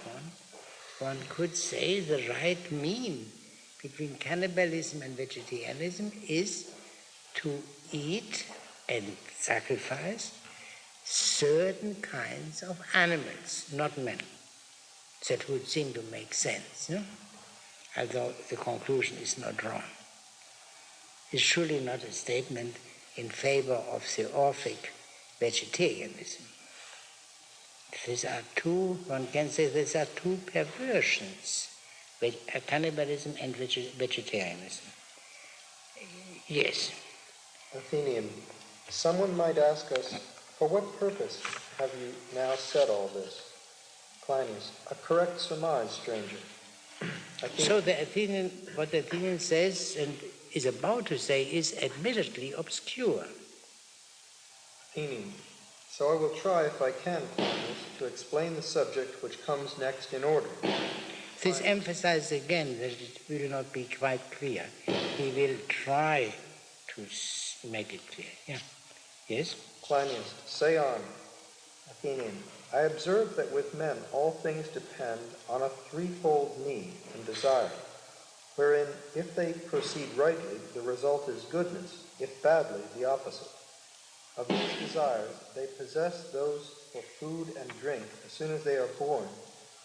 one could say the right mean between cannibalism and vegetarianism is to eat and sacrifice certain kinds of animals, not men. That would seem to make sense, no? Although the conclusion is not wrong. It's surely not a statement in favor of the Orphic vegetarianism. One can say these are two perversions, cannibalism and vegetarianism. Yes. Athenian, someone might ask us, for what purpose have you now said all this? Cleinias, a correct surmise, stranger. So what the Athenian says and is about to say is admittedly obscure. Athenian, so I will try, if I can, Cleinias, to explain the subject which comes next in order. This emphasizes again that it will not be quite clear. He will try to make it clear. Yeah. Yes? Cleinias, say on. Athenian, I observe that with men all things depend on a threefold need and desire, wherein if they proceed rightly, the result is goodness, if badly, the opposite. Of these desires, they possess those for food and drink as soon as they are born,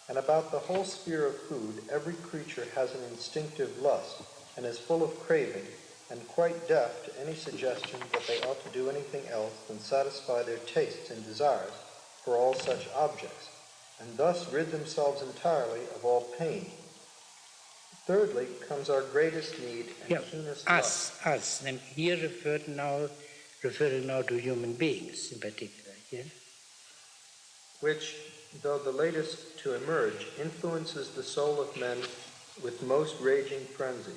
and about the whole sphere of food, every creature has an instinctive lust, and is full of craving, and quite deaf to any suggestion that they ought to do anything else than satisfy their tastes and desires for all such objects, and thus rid themselves entirely of all pain. Thirdly comes our greatest need and keenest lust. Us. And here referring now to human beings in particular, yes? Which, though the latest to emerge, influences the soul of men with most raging frenzy.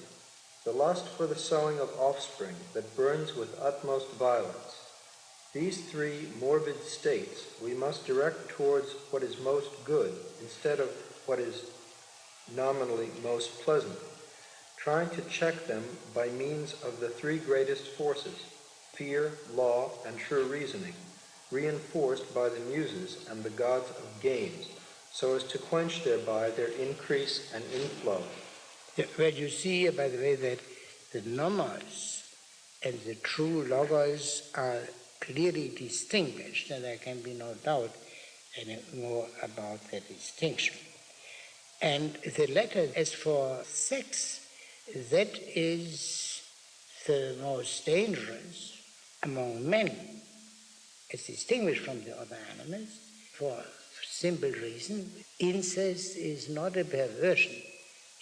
The lust for the sowing of offspring that burns with utmost violence. These three morbid states we must direct towards what is most good instead of what is nominally most pleasant, trying to check them by means of the three greatest forces, fear, law, and true reasoning, reinforced by the muses and the gods of games, so as to quench thereby their increase and inflow. Yeah, well, you see, by the way, that the nomos and the true logos are clearly distinguished, and there can be no doubt any more about the distinction. And the latter, as for sex, that is the most dangerous among men, as distinguished from the other animals, for simple reason. Incest is not a perversion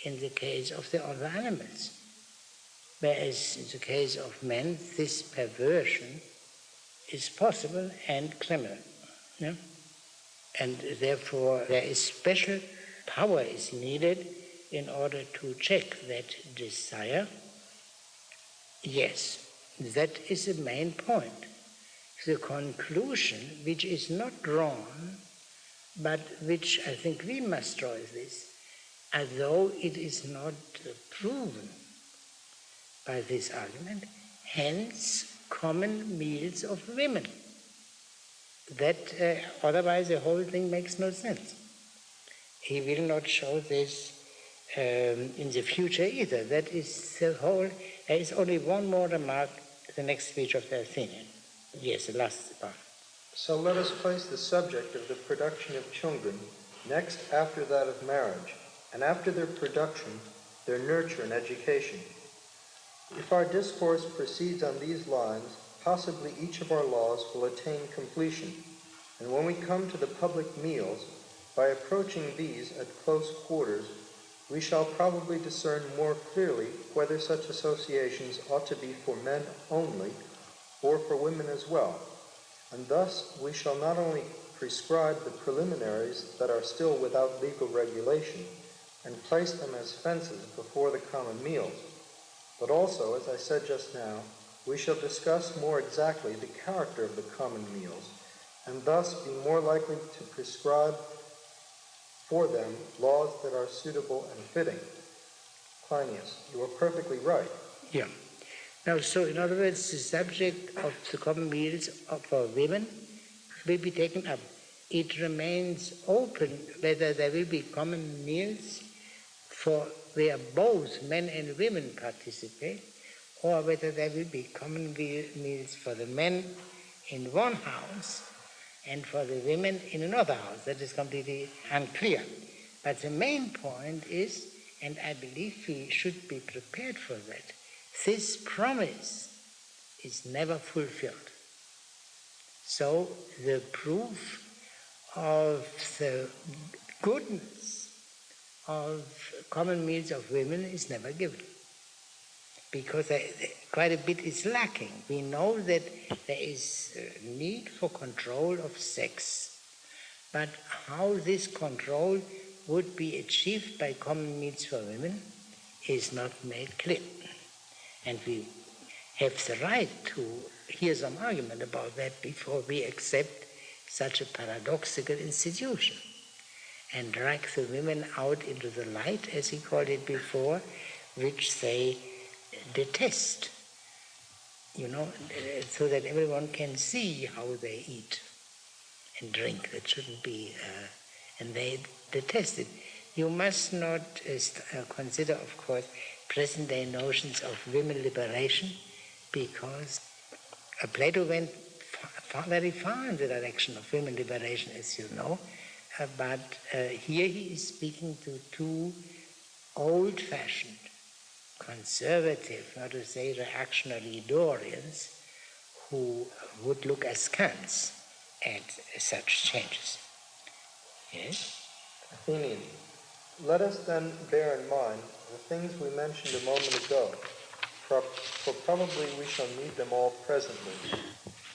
in the case of the other animals, whereas in the case of men, this perversion is possible and criminal. Yeah? And therefore there is special power is needed in order to check that desire, yes, that is the main point. The conclusion, which is not drawn, but which I think we must draw, is this: although it is not proven by this argument, hence common meals of women. That otherwise the whole thing makes no sense. He will not show this in the future either. That is the whole. There is only one more remark, the next speech of the Athenian. Yes, the last part. So let us place the subject of the production of children next after that of marriage, and after their production, their nurture and education. If our discourse proceeds on these lines, possibly each of our laws will attain completion, and when we come to the public meals, by approaching these at close quarters, we shall probably discern more clearly whether such associations ought to be for men only or for women as well, and thus we shall not only prescribe the preliminaries that are still without legal regulation and place them as fences before the common meals, but also, as I said just now, we shall discuss more exactly the character of the common meals, and thus be more likely to prescribe for them laws that are suitable and fitting. Cleinias, you are perfectly right. Yeah. Now, so in other words, the subject of the common meals for women will be taken up. It remains open whether there will be common meals for where both men and women participate, or whether there will be common meals for the men in one house and for the women in another house. That is completely unclear. But the main point is, and I believe we should be prepared for that, this promise is never fulfilled. So the proof of the goodness of common meals of women is never given, because quite a bit is lacking. We know that there is a need for control of sex, but how this control would be achieved by common meals for women is not made clear. And we have the right to hear some argument about that before we accept such a paradoxical institution and drag the women out into the light, as he called it before, which they detest, so that everyone can see how they eat and drink. That shouldn't be, and they detest it. You must not consider, of course, present-day notions of women liberation, because Plato went very far in the direction of women liberation, as you know, but here he is speaking to two old-fashioned, conservative, not to say reactionary Dorians, who would look askance at such changes. Yes? Athenian, let us then bear in mind the things we mentioned a moment ago, for probably we shall need them all presently.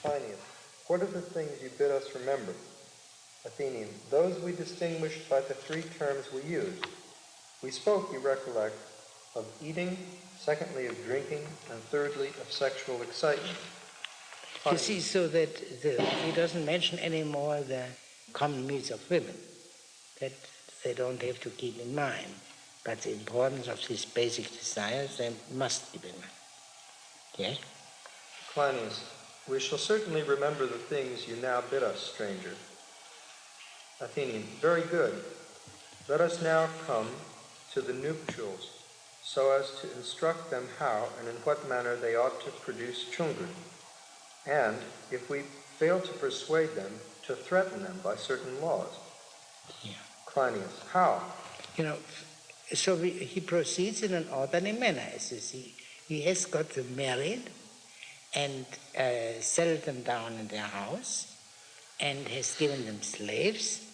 Cleinias, what are the things you bid us remember? Athenian, those we distinguished by the three terms we used. We spoke, you recollect, of eating, secondly of drinking, and thirdly of sexual excitement. You see, so that he doesn't mention anymore the common meals of women, that they don't have to keep in mind, but the importance of these basic desires they must keep in mind. Yes? Cleinias, we shall certainly remember the things you now bid us, stranger. Athenian, very good. Let us now come to the nuptials, so as to instruct them how and in what manner they ought to produce children, and, if we fail to persuade them, to threaten them by certain laws. Yeah. Cleinias, how? So he proceeds in an orderly manner, as you see. He has got them married and settled them down in their house, and has given them slaves,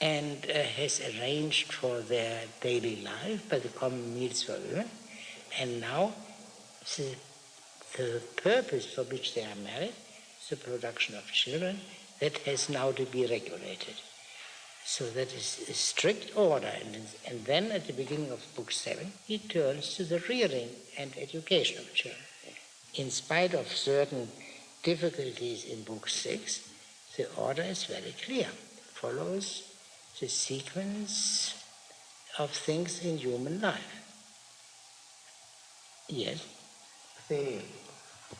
and has arranged for their daily life by the common meals for women. And now the purpose for which they are married, the production of children, that has now to be regulated. So that is a strict order. And then at the beginning of Book 7, he turns to the rearing and education of children. In spite of certain difficulties in Book 6, the order is very clear. It follows the sequence of things in human life. Yes? Athenian.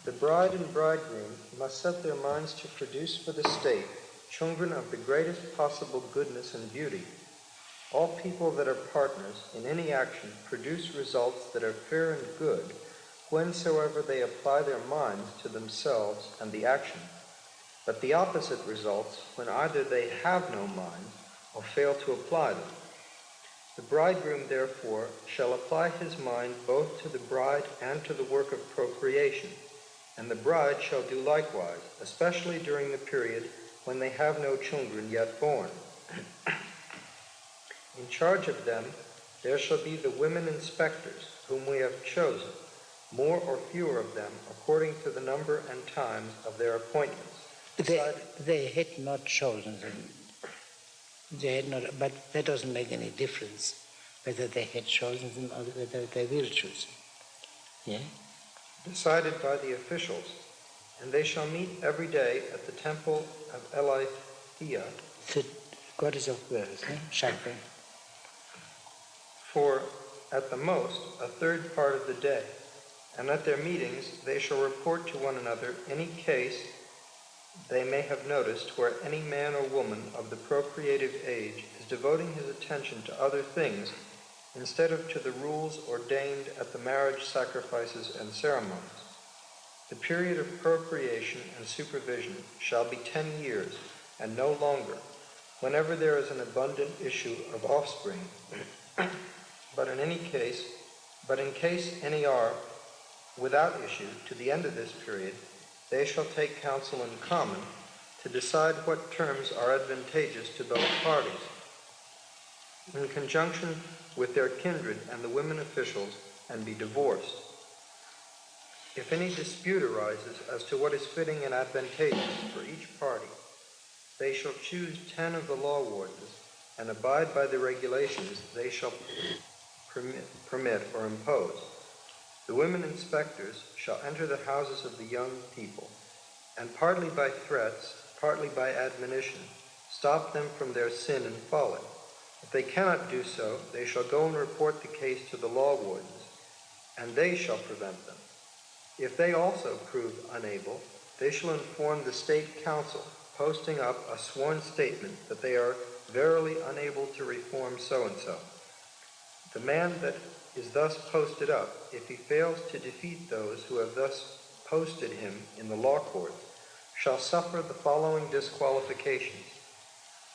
The bride and bridegroom must set their minds to produce for the state children of the greatest possible goodness and beauty. All people that are partners in any action produce results that are fair and good whensoever they apply their minds to themselves and the action. But the opposite results when either they have no mind or fail to apply them. The bridegroom, therefore, shall apply his mind both to the bride and to the work of procreation, and the bride shall do likewise, especially during the period when they have no children yet born. In charge of them there shall be the women inspectors, whom we have chosen, more or fewer of them, according to the number and times of their appointments. They had not chosen them. They had not, but that doesn't make any difference whether they had chosen them or whether they will choose them. Yeah? Decided by the officials, and they shall meet every day at the temple of Elathea, The goddess of birth, Chakra. For at the most a third part of the day, and at their meetings they shall report to one another any case they may have noticed where any man or woman of the procreative age is devoting his attention to other things instead of to the rules ordained at the marriage sacrifices and ceremonies. The period of procreation and supervision shall be 10 years, and no longer, whenever there is an abundant issue of offspring. But in case any are without issue to the end of this period, they shall take counsel in common to decide what terms are advantageous to both parties, in conjunction with their kindred and the women officials, and be divorced. If any dispute arises as to what is fitting and advantageous for each party, they shall choose 10 of the law wardens, and abide by the regulations they shall permit or impose. The women inspectors shall enter the houses of the young people, and partly by threats, partly by admonition, stop them from their sin and folly. If they cannot do so, they shall go and report the case to the law wardens, and they shall prevent them. If they also prove unable, they shall inform the state council, posting up a sworn statement that they are verily unable to reform so-and-so. The man that is thus posted up, if he fails to defeat those who have thus posted him in the law courts, shall suffer the following disqualifications.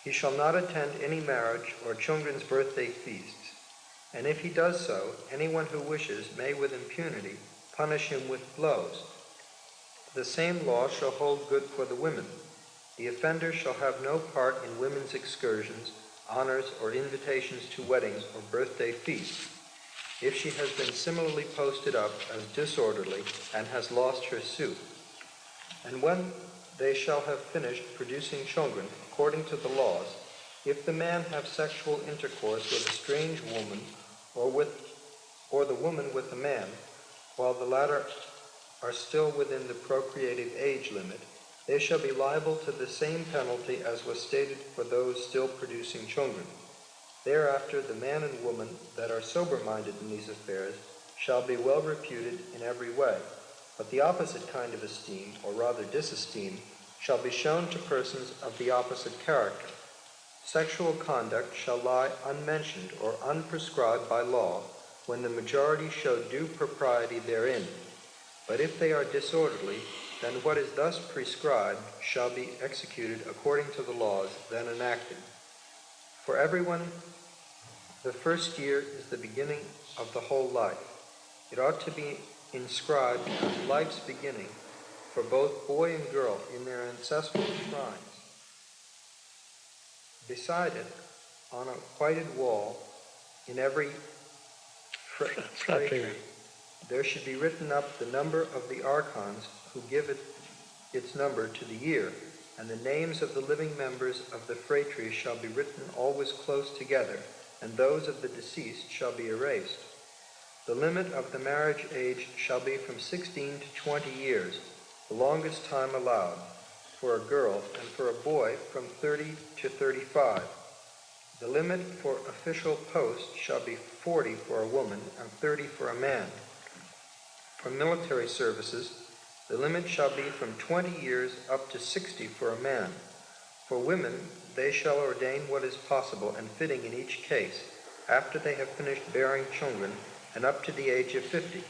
He shall not attend any marriage or children's birthday feasts, and if he does so, anyone who wishes may with impunity punish him with blows. The same law shall hold good for the women. The offender shall have no part in women's excursions, honors, or invitations to weddings or birthday feasts, if she has been similarly posted up as disorderly and has lost her suit. And when they shall have finished producing children according to the laws, if the man have sexual intercourse with a strange woman, or the woman with a man, while the latter are still within the procreative age limit, they shall be liable to the same penalty as was stated for those still producing children. Thereafter the man and woman that are sober-minded in these affairs shall be well reputed in every way, but the opposite kind of esteem, or rather disesteem, shall be shown to persons of the opposite character. Sexual conduct shall lie unmentioned or unprescribed by law when the majority show due propriety therein. But if they are disorderly, then what is thus prescribed shall be executed according to the laws then enacted. For everyone, the first year is the beginning of the whole life. It ought to be inscribed as life's beginning for both boy and girl in their ancestral shrines. Beside it, on a whited wall, in every fratry, there should be written up the number of the archons who give it its number to the year, and the names of the living members of the phratries shall be written always close together, and those of the deceased shall be erased. The limit of the marriage age shall be from 16 to 20 years, the longest time allowed, for a girl, and for a boy from 30 to 35. The limit for official posts shall be 40 for a woman and 30 for a man. For military services, the limit shall be from 20 years up to 60 for a man. For women, they shall ordain what is possible and fitting in each case, after they have finished bearing children and up to the age of 50,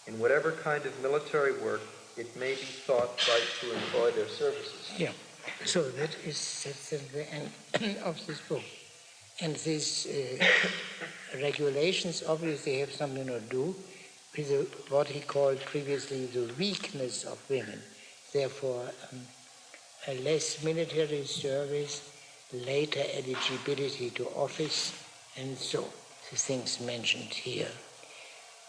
in whatever kind of military work it may be thought right to employ their services. Yeah, so that's at the end of this book. And these regulations obviously have something to do with what he called previously the weakness of women. Therefore, a less military service, later eligibility to office, and so the things mentioned here.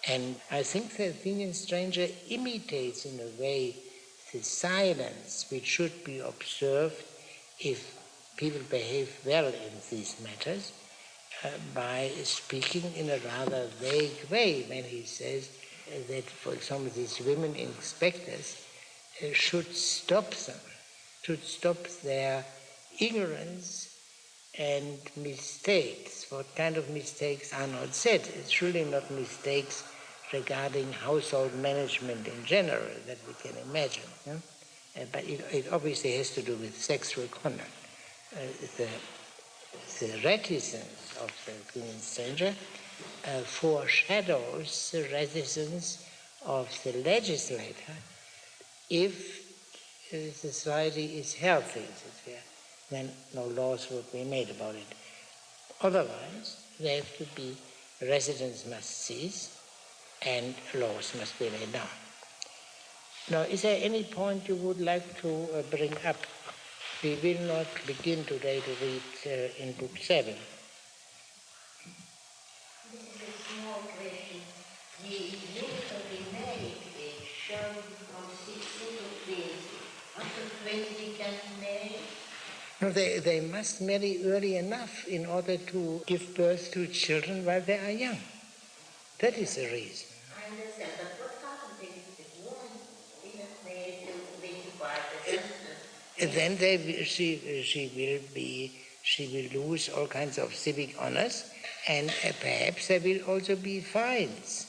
And I think the Athenian stranger imitates in a way the silence which should be observed if people behave well in these matters by speaking in a rather vague way when he says that, for example, these women inspectors should stop their ignorance and mistakes. What kind of mistakes are not said? It's surely not mistakes regarding household management in general that we can imagine. But it obviously has to do with sexual conduct. The reticence of the Athenian stranger foreshadows the reticence of the legislator if the society is healthy, then no laws would be made about it. Otherwise, there have to be, residence must cease and laws must be laid down. Now, is there any point you would like to bring up? We will not begin today to read in Book 7. This is a small question. The limit of the marriage age shall be from 16 to 20. After 20 can be married? No, they must marry early enough in order to give birth to children while they are young. That is the reason. I understand, but what happens if the woman is not married till 25? And then she will lose all kinds of civic honors, and perhaps there will also be fines.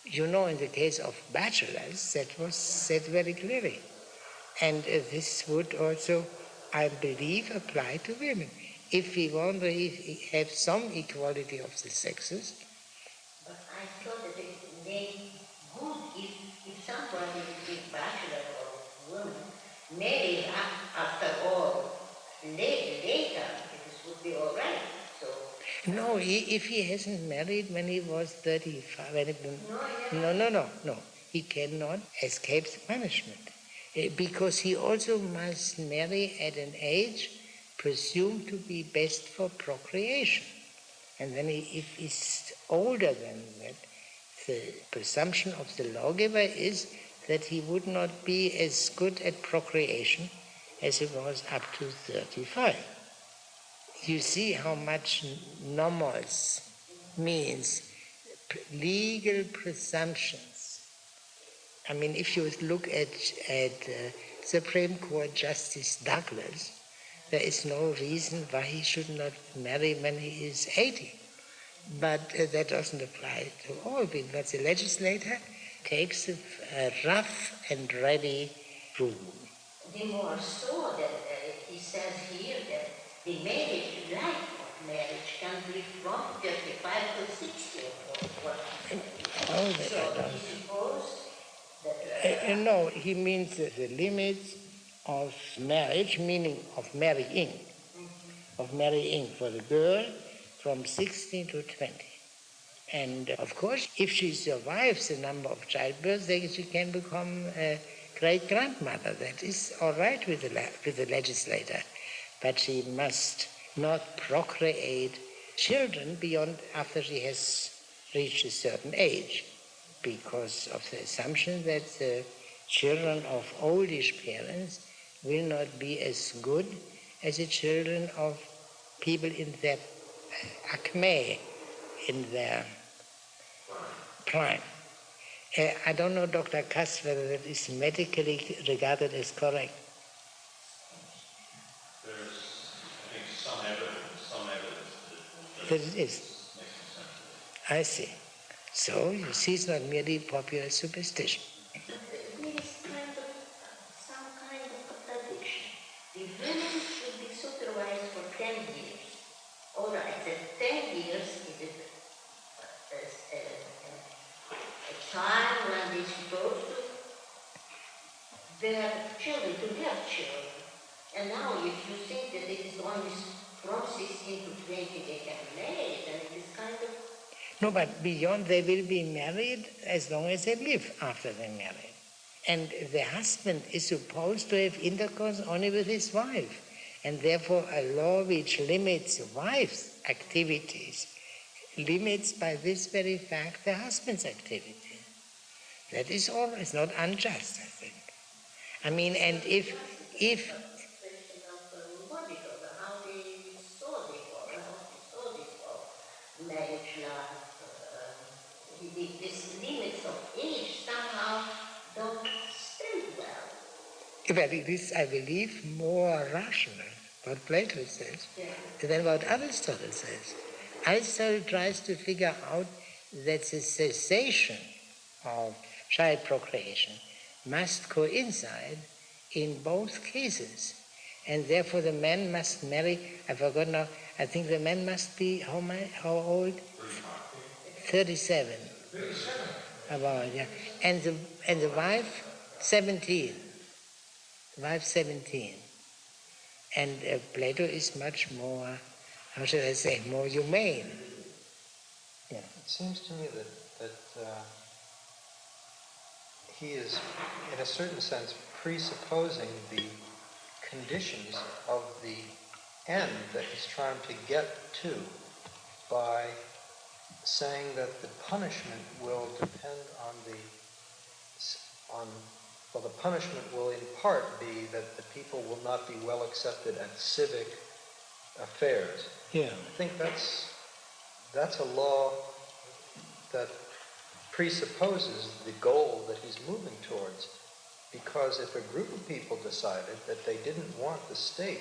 You know, in the case of bachelors, that was said very clearly. And this would also, I believe, apply to women. If we want to have some equality of the sexes. But I thought that it may good if somebody is bachelor or woman married after all later, it would be all right. So no, if he hasn't married when he was 35, no, he cannot escape the punishment. Because he also must marry at an age presumed to be best for procreation. And then if he's older than that, the presumption of the lawgiver is that he would not be as good at procreation as he was up to 35. You see how much nomos means legal presumptions. I mean, if you look at Supreme Court Justice Douglas, there is no reason why he should not marry when he is 80. But that doesn't apply to all people. But the legislator takes a rough and ready rule. The more so that he says here that the life of marriage can be from 35 to 60 or what. So he supposed that... no, he means the limits of marriage, meaning of marrying for the girl from 16 to 20. And of course, if she survives the number of childbirths, then she can become a great-grandmother. That is all right with the legislator. But she must not procreate children beyond after she has reached a certain age, because of the assumption that the children of oldish parents will not be as good as the children of people in their acme, in their prime. I don't know, Dr. Kass, whether that is medically regarded as correct. There's, I think, some evidence That it is. I see. So, you see, it's not merely popular superstition. There is some kind of contradiction. The women should be supervised for 10 years. All right, that 10 years is a time when they're supposed to bear children, to have children. And now if you think that it is only from 16 to 20 they can marry, then it is kind of... No, but beyond, they will be married as long as they live after they're married. And the husband is supposed to have intercourse only with his wife. And therefore a law which limits wife's activities limits by this very fact the husband's activity. That is always not unjust, I think. I mean, and if marriage these limits of age somehow don't stand well. Well, it is, I believe, more rational, what Plato says, than what Aristotle says. Aristotle tries to figure out that the cessation of child procreation must coincide in both cases. And therefore the man must marry, I forgot now, I think the man must be, how old? 37. About, yeah. And the wife, 17. Wife, 17. And Plato is much more, how should I say, more humane. Yeah. It seems to me that he is, in a certain sense, presupposing the conditions of the end that he's trying to get to by saying that the punishment will depend the punishment will in part be that the people will not be well accepted at civic affairs. Yeah. I think that's a law that presupposes the goal that he's moving towards. Because if a group of people decided that they didn't want the state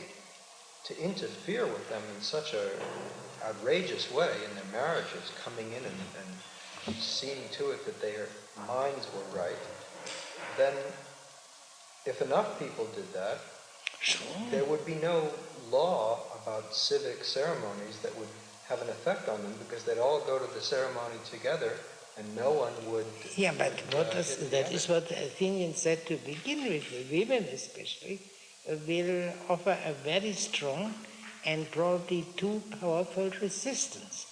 to interfere with them in such an outrageous way in their marriages, coming in and seeing to it that their minds were right, then if enough people did that, there would be no law about civic ceremonies that would have an effect on them, because they'd all go to the ceremony together and no one would... Yeah, but that is what the Athenians said to begin with. The women especially will offer a very strong and probably too powerful resistance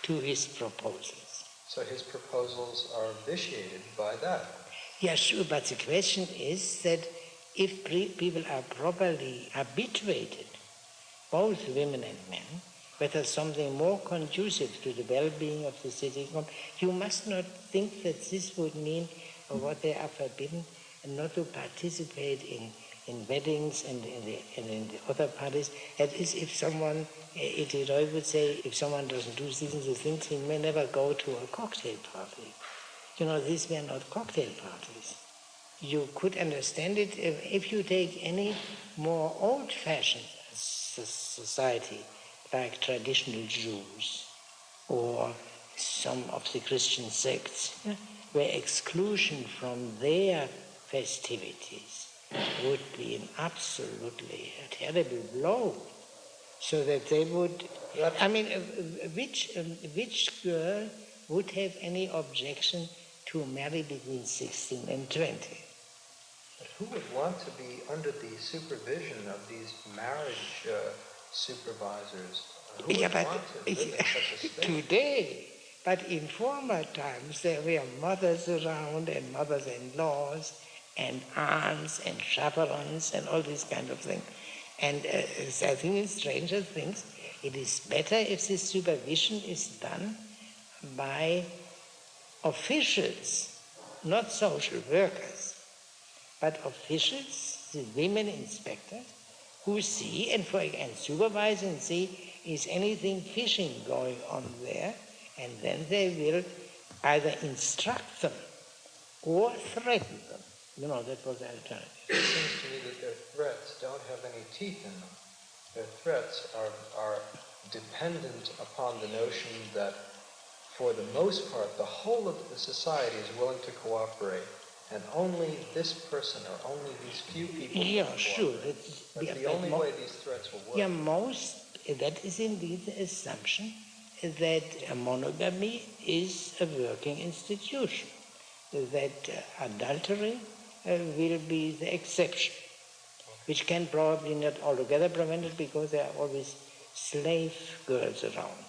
to his proposals. So his proposals are vitiated by that. Yeah, sure, but the question is that if people are properly habituated, both women and men, whether something more conducive to the well-being of the city, you must not think that this would mean what they are forbidden, and not to participate in weddings and in the other parties. That is, if someone, Itiroy would say, if someone doesn't do these things, he may never go to a cocktail party. You know, these were not cocktail parties. You could understand it if you take any more old-fashioned society, like traditional Jews or some of the Christian sects, where exclusion from their festivities would be an absolutely terrible blow. So that they would, I mean, which girl would have any objection to marry between 16 and 20? But who would want to be under the supervision of these marriage supervisors? Who would want to live in such a state? Today, but in former times there were mothers around and mothers-in-laws and aunts and chaperons and all these kind of things. And I think in stranger things, it is better if this supervision is done by officials, not social workers, but officials, the women inspectors who see and supervise and see is anything fishing going on there, and then they will either instruct them or threaten them. That was the alternative. It seems to me that their threats don't have any teeth in them. Their threats are dependent upon the notion that, for the most part, the whole of the society is willing to cooperate, and only this person or only these few people will cooperate. Sure. That's the only way these threats will work. That is indeed the assumption that monogamy is a working institution, that adultery will be the exception, which can probably not altogether prevent it because there are always slave girls around,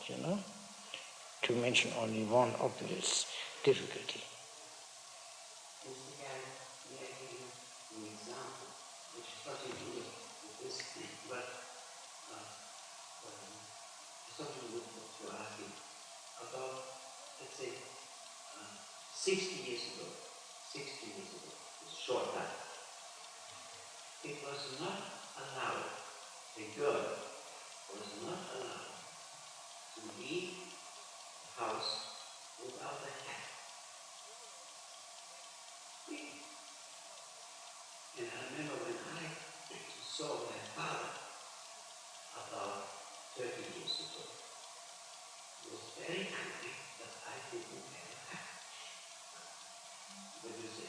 to mention only one obvious difficulty. Something with what you're asking about, let's say, 60 years ago, it's short time, it was not allowed, a girl was not allowed to leave the house without a hat. And I remember when I saw my father about 30 years ago, he was very angry that I didn't have a hat. What do you say?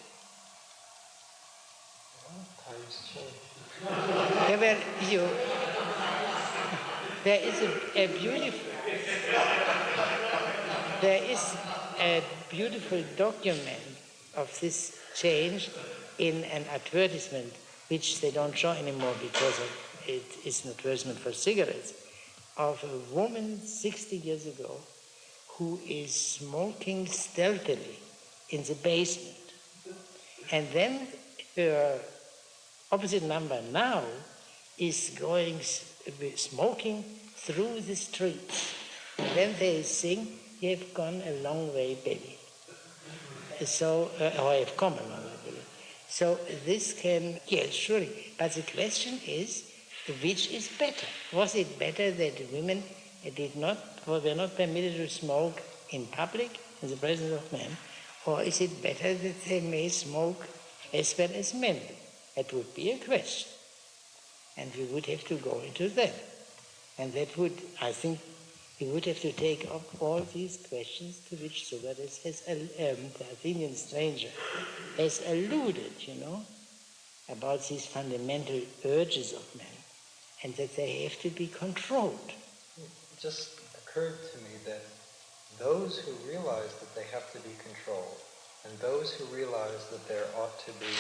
Times change. There is a beautiful document of this change in an advertisement, which they don't show anymore because it is an advertisement for cigarettes, of a woman 60 years ago who is smoking stealthily in the basement. And then her opposite number now is going smoking through the streets. And then they sing, "You have gone a long way, baby." So, or I have come a long way, baby. So this can, yes, surely. But the question is, which is better? Was it better that women were not permitted to smoke in public, in the presence of men? Or is it better that they may smoke as well as men? That would be a question. And we would have to go into that. And that would, I think, we would have to take up all these questions to which Socrates has, the Athenian stranger, has alluded, about these fundamental urges of men, and that they have to be controlled. It just occurred to me that those who realize that they have to be controlled, and those who realize that there ought to be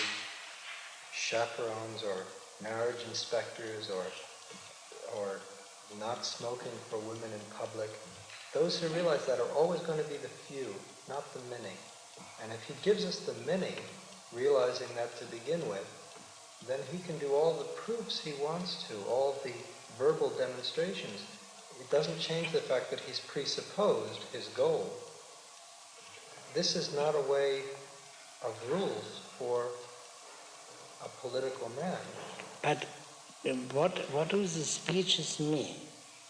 chaperones or marriage inspectors or not smoking for women in public, those who realize that are always going to be the few, not the many. And if he gives us the many, realizing that to begin with, then he can do all the proofs he wants to, all the verbal demonstrations. It doesn't change the fact that he's presupposed his goal. This is not a way of rules for a political man. But what do the speeches mean?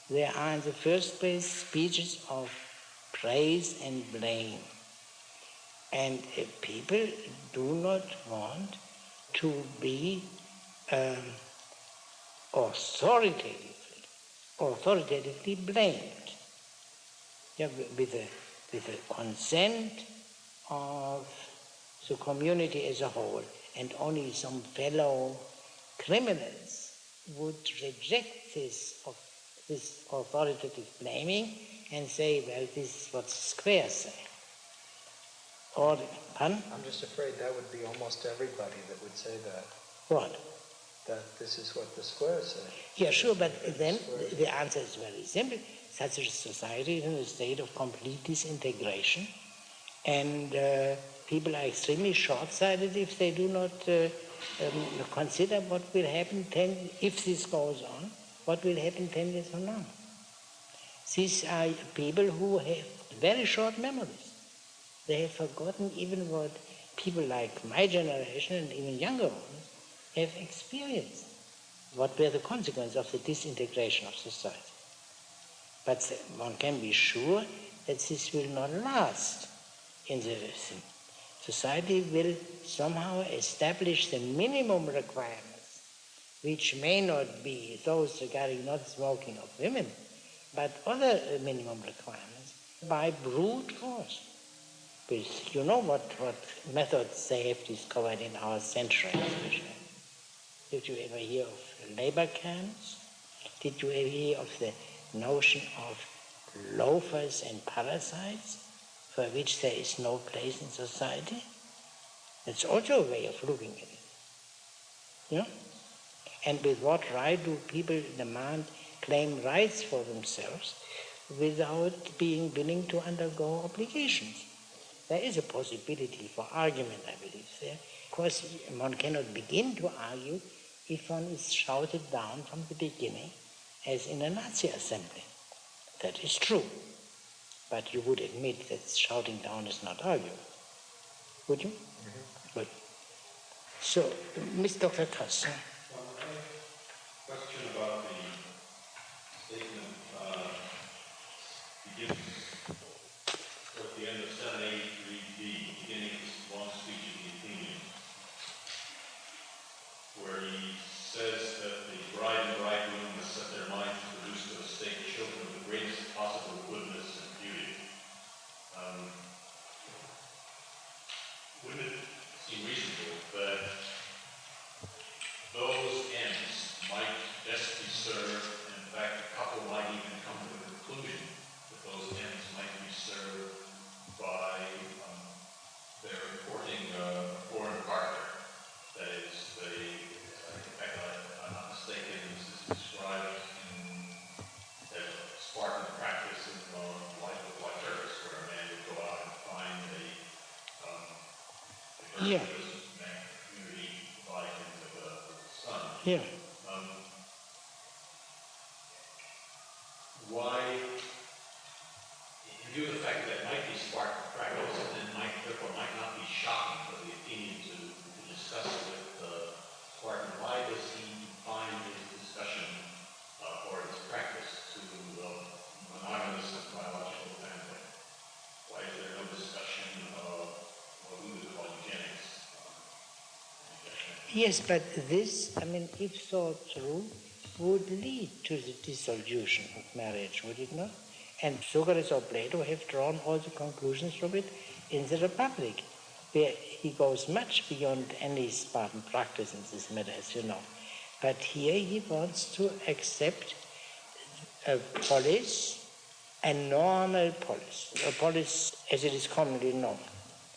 They are in the first place speeches of praise and blame. And people do not want to be authoritatively blamed, with the consent of the community as a whole, and only some fellow criminals would reject this authoritative blaming and say, well, this is what the squares say. I'm just afraid that would be almost everybody that would say that. What? That this is what the squares say. Yeah, sure, but then the answer is very simple. Such a society is in a state of complete disintegration, and people are extremely short-sighted if they do not consider what will happen if this goes on, what will happen 10 years from now. These are people who have very short memories. They have forgotten even what people like my generation and even younger ones have experienced what were the consequences of the disintegration of society. But one can be sure that this will not last in the society will somehow establish the minimum requirements, which may not be those regarding not smoking of women, but other minimum requirements by brute force. Because you know what methods they have discovered in our century especially. Did you ever hear of labor camps? Did you ever hear of the notion of loafers and parasites, for which there is no place in society? It's also a way of looking at it. You know? And with what right do people claim rights for themselves without being willing to undergo obligations? There is a possibility for argument, I believe, there. Of course, one cannot begin to argue if one is shouted down from the beginning, as in a Nazi assembly. That is true. But you would admit that shouting down is not arguing. Would you? Mm-hmm. Good. So, Ms. Dr. Kass. Question about the statement begins at the end of 783b, beginning of this long speech of the Athenians, where he says that the bride and bridegroom must set their minds to produce for the state children of the greatest possible goodness and beauty. Wouldn't it seem reasonable that those ends might best be served, and in fact, a couple might even come to the conclusion that those ends might be served by their importing a foreign partner? That is, in fact, I'm not mistaken, this is described as a Spartan practice in the life of Plato, where a man would go out and find a virtuous man community by him with a son. Yeah. Why, in view of the fact that it might be Spartan practice, and therefore might not be shocking for the Athenian to discuss it with Spartan, why does he confine his discussion or his practice to monogamous and biological family? Why is there no discussion of what we would call eugenics? Yes, but this, if thought through, would lead to the dissolution of marriage, would it not? And Socrates or Plato have drawn all the conclusions from it in the Republic, where he goes much beyond any Spartan practice in this matter, as you know. But here he wants to accept a polis, a normal polis, a polis as it is commonly known.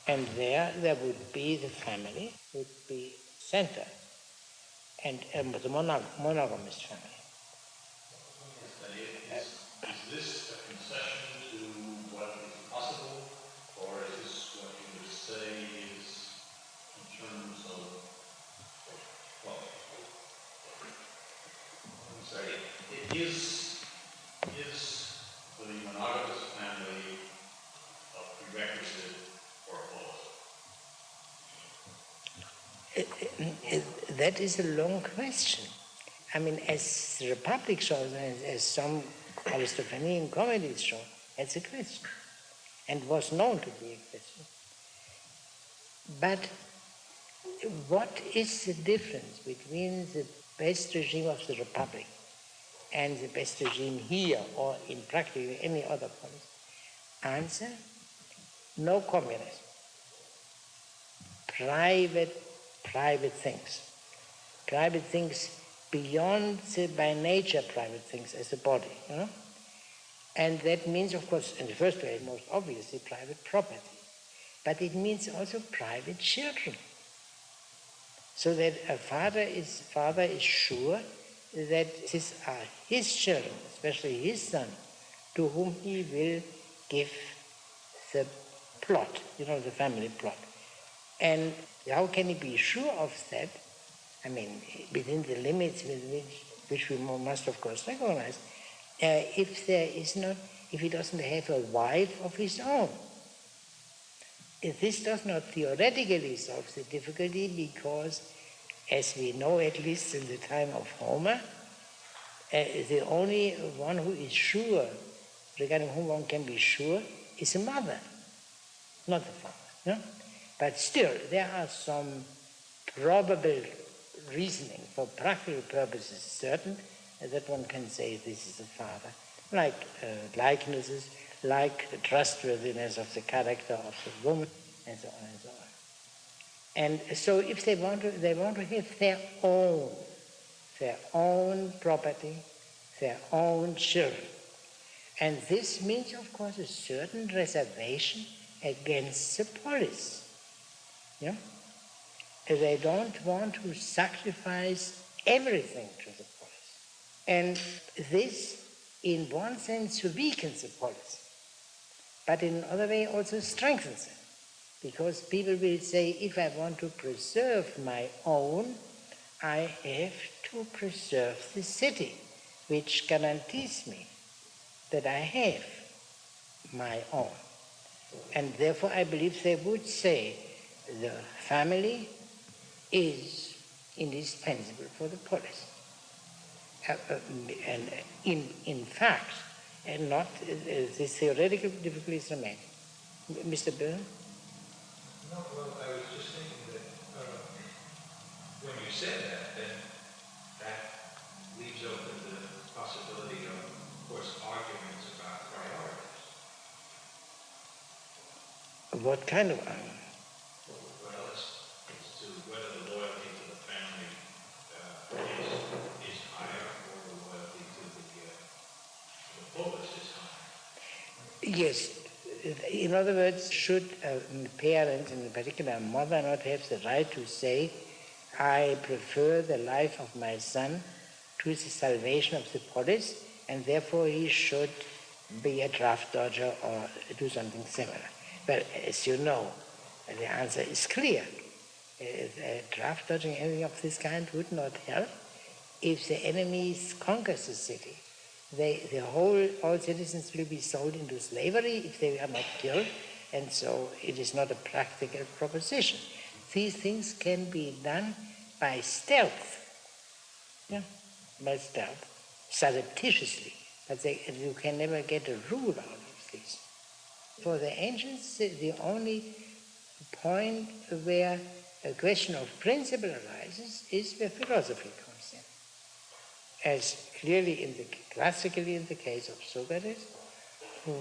And there would be the family, would be center, and the monogamous family. Is this a concession to what is possible, or is this what you would say is in terms of, well, I'm sorry, is the monogamous family a prerequisite for a polis? That is a long question. As the Republic shows, as some Aristophanean comedies show, that's a question, and was known to be a question. But what is the difference between the best regime of the Republic and the best regime here, or in practically any other place? Answer: no communism. Private things. Private things beyond the by nature private things as a body, you know? And that means, of course, in the first place, most obviously, private property. But it means also private children. So that a father is sure that these are his children, especially his son, to whom he will give the plot, the family plot. And how can he be sure of that? Within the limits which we must, of course, recognize, if he doesn't have a wife of his own. This does not theoretically solve the difficulty, because as we know, at least in the time of Homer, the only one who is sure, regarding whom one can be sure, is a mother, not the father. No? But still, there are some probable reasoning for practical purposes certain that one can say this is the father, like likenesses, like the trustworthiness of the character of the woman, and so on and so on. And so if they want to have their own property, their own children. And this means, of course, a certain reservation against the polis. Yeah? They don't want to sacrifice everything to the polis. And this, in one sense, weakens the polis, but in another way also strengthens it. Because people will say, if I want to preserve my own, I have to preserve the city, which guarantees me that I have my own. And therefore I believe they would say the family is indispensable for the polis. And in fact, and not the theoretical difficulties remain. Mr. Byrne? No, well, I was just thinking that when you said that, then that leaves open the possibility of course, arguments about priorities. What kind of argument? Well, it's to whether the loyalty to the family is higher or the loyalty to the polis is higher. Yes. In other words, should parents, in particular a mother, not have the right to say, I prefer the life of my son to the salvation of the polis, and therefore he should be a draft dodger or do something similar? But as you know, the answer is clear. Draft dodging, anything of this kind would not help. If the enemies conquers the city, all citizens will be sold into slavery if they are not killed, and so it is not a practical proposition. These things can be done by stealth, surreptitiously, but you can never get a rule out of this. For the ancients, the only point where a question of principle arises is where philosophy comes in. As clearly classically in the case of Socrates, who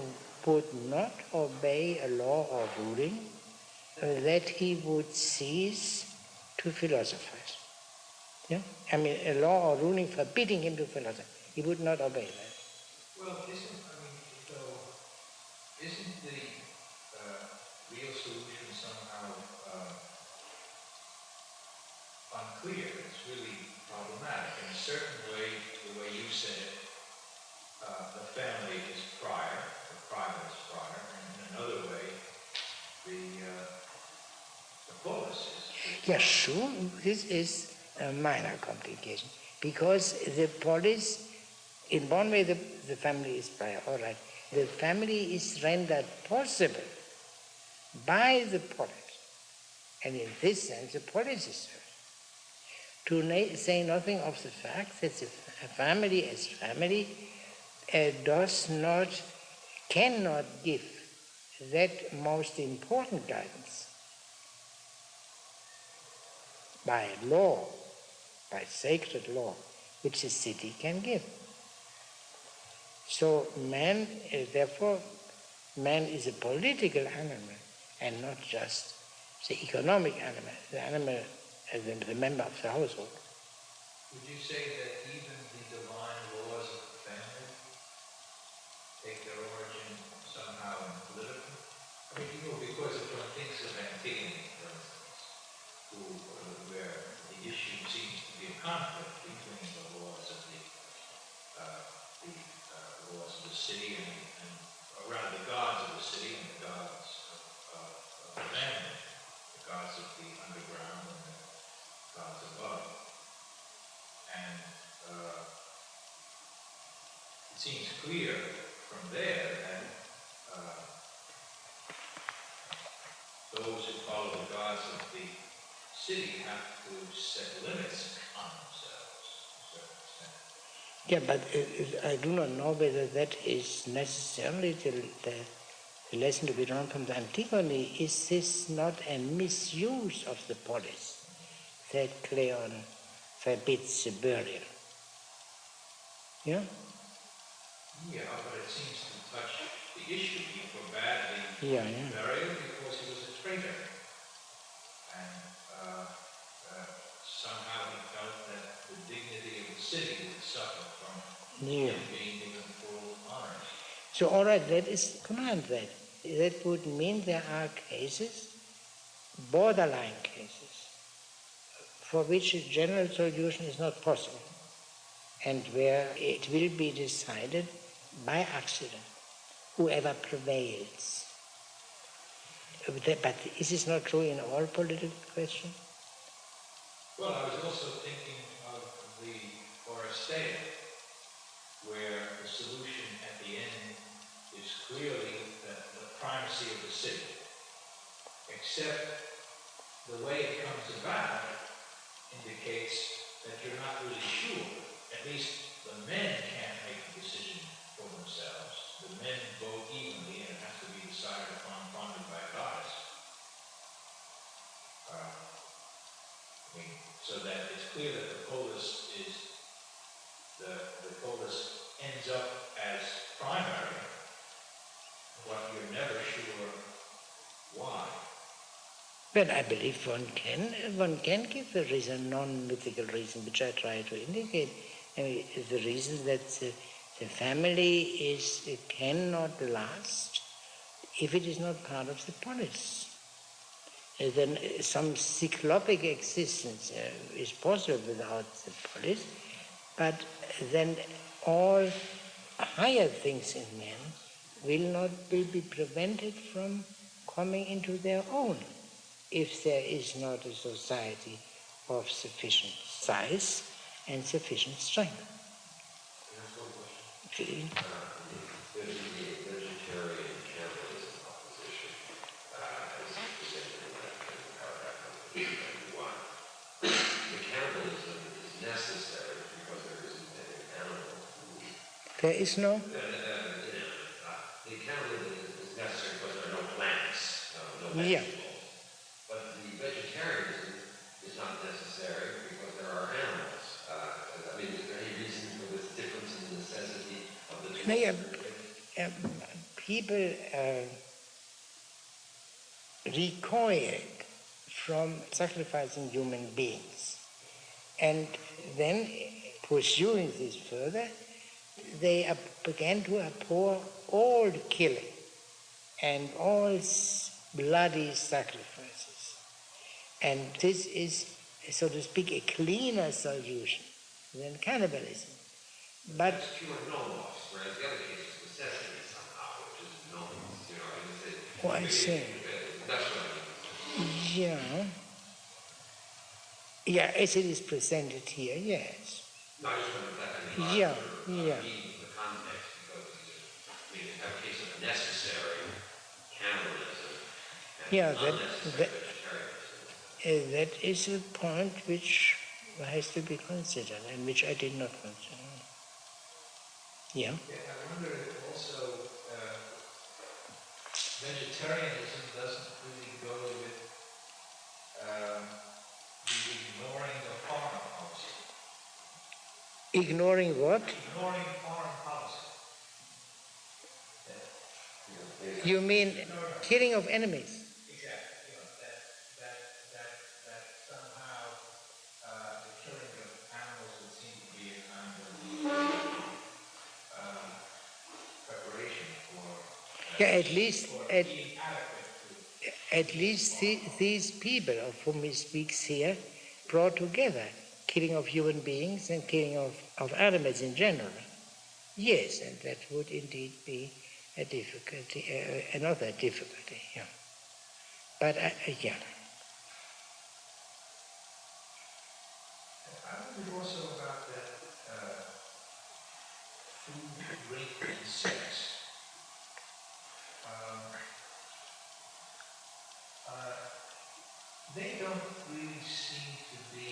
would not obey a law or ruling, that he would cease to philosophize. Yeah? I mean, a law or ruling forbidding him to philosophize. He would not obey that. Well, isn't the real solution somehow unclear? It's really problematic. In a certain way, the way you said it, the family is prior, the private is prior, and in another way, the polis is. Yes, sure. This is a minor complication, because the polis, in one way, the family is prior. All right, the family is rendered possible by the polis, and in this sense, the polis is served. To say nothing of the fact that the family as family cannot give that most important guidance by law, by sacred law, which the city can give. So man is a political animal and not just the economic animal, the animal as the member of the household. Would you say that even the divine laws of the family take their origin somehow in political? I mean, because if one thinks of Antigone, for instance, where the issue seems to be a conflict between the laws of the city or rather the gods of the city and the gods of the family, the gods of the underground and the gods above. And it seems clear from there that those who follow the gods of the city have to set limits on themselves to a certain extent. Yeah, but I do not know whether that is necessarily the lesson to be drawn from the Antigone. Is this not a misuse of the polis that Cleon forbids the burial? Yeah? Yeah, but it seems to touch the issue. He forbade the Yeah. burial because he was a traitor. And somehow he felt that the dignity of the city would suffer from him being given full honor. So, all right, that is command then. That would mean there are cases, borderline cases, for which a general solution is not possible, and where it will be decided by accident, whoever prevails. But is this not true in all political questions? Well, I was also thinking of the Oresteia, where the solution at the end is clearly the primacy of the city, except the way it comes about indicates that you're not really sure. At least the men can't make the decision for themselves. The men vote evenly and it has to be decided upon finally by a goddess. So that it's clear that the polis ends up as primary, but you're never sure why. Well, I believe one can give a reason, non-mythical reason, which I try to indicate. I mean, the reason that the family cannot last if it is not part of the polis. Then some cyclopic existence is possible without the polis, but then all higher things in men will be prevented from coming into their own if there is not a society of sufficient size and sufficient strength. The vegetarian cannibalism opposition, as presented in that paragraph 91. The cannibalism is necessary because there isn't any animal. There is no? The cannibalism is necessary because there are no plants, no vegetables. Yeah. But the vegetarianism is not necessary because there are animals. I mean, is there any reason for this difference in the necessity of the two? People recoil from sacrificing human beings. And then, pursuing this further, they began to abhor all killing and all bloody sacrifices. And this is, so to speak, a cleaner solution than cannibalism. But that's true of nomos, whereas the other case is necessity somehow, which is nomos. You know, I see. That's what I mean. Yeah. Yeah, as it is presented here, yes. No, I just wondered if that Yeah. the context, because you have a case of necessary cannibalism and unnecessary vegetarianism. That is a point which has to be considered and which I did not consider. Yeah. I wonder if also vegetarianism doesn't really go with the ignoring of foreign policy. Ignoring what? Ignoring foreign policy. You mean killing of enemies? Exactly. That somehow the killing of animals would seem to be a kind of preparation for at least these people of whom he speaks here brought together killing of human beings and killing of animals in general. Yes, and that would indeed be a difficulty, another difficulty. Yeah. But yeah. I wonder also about that food, drink, and sex. they don't really seem to be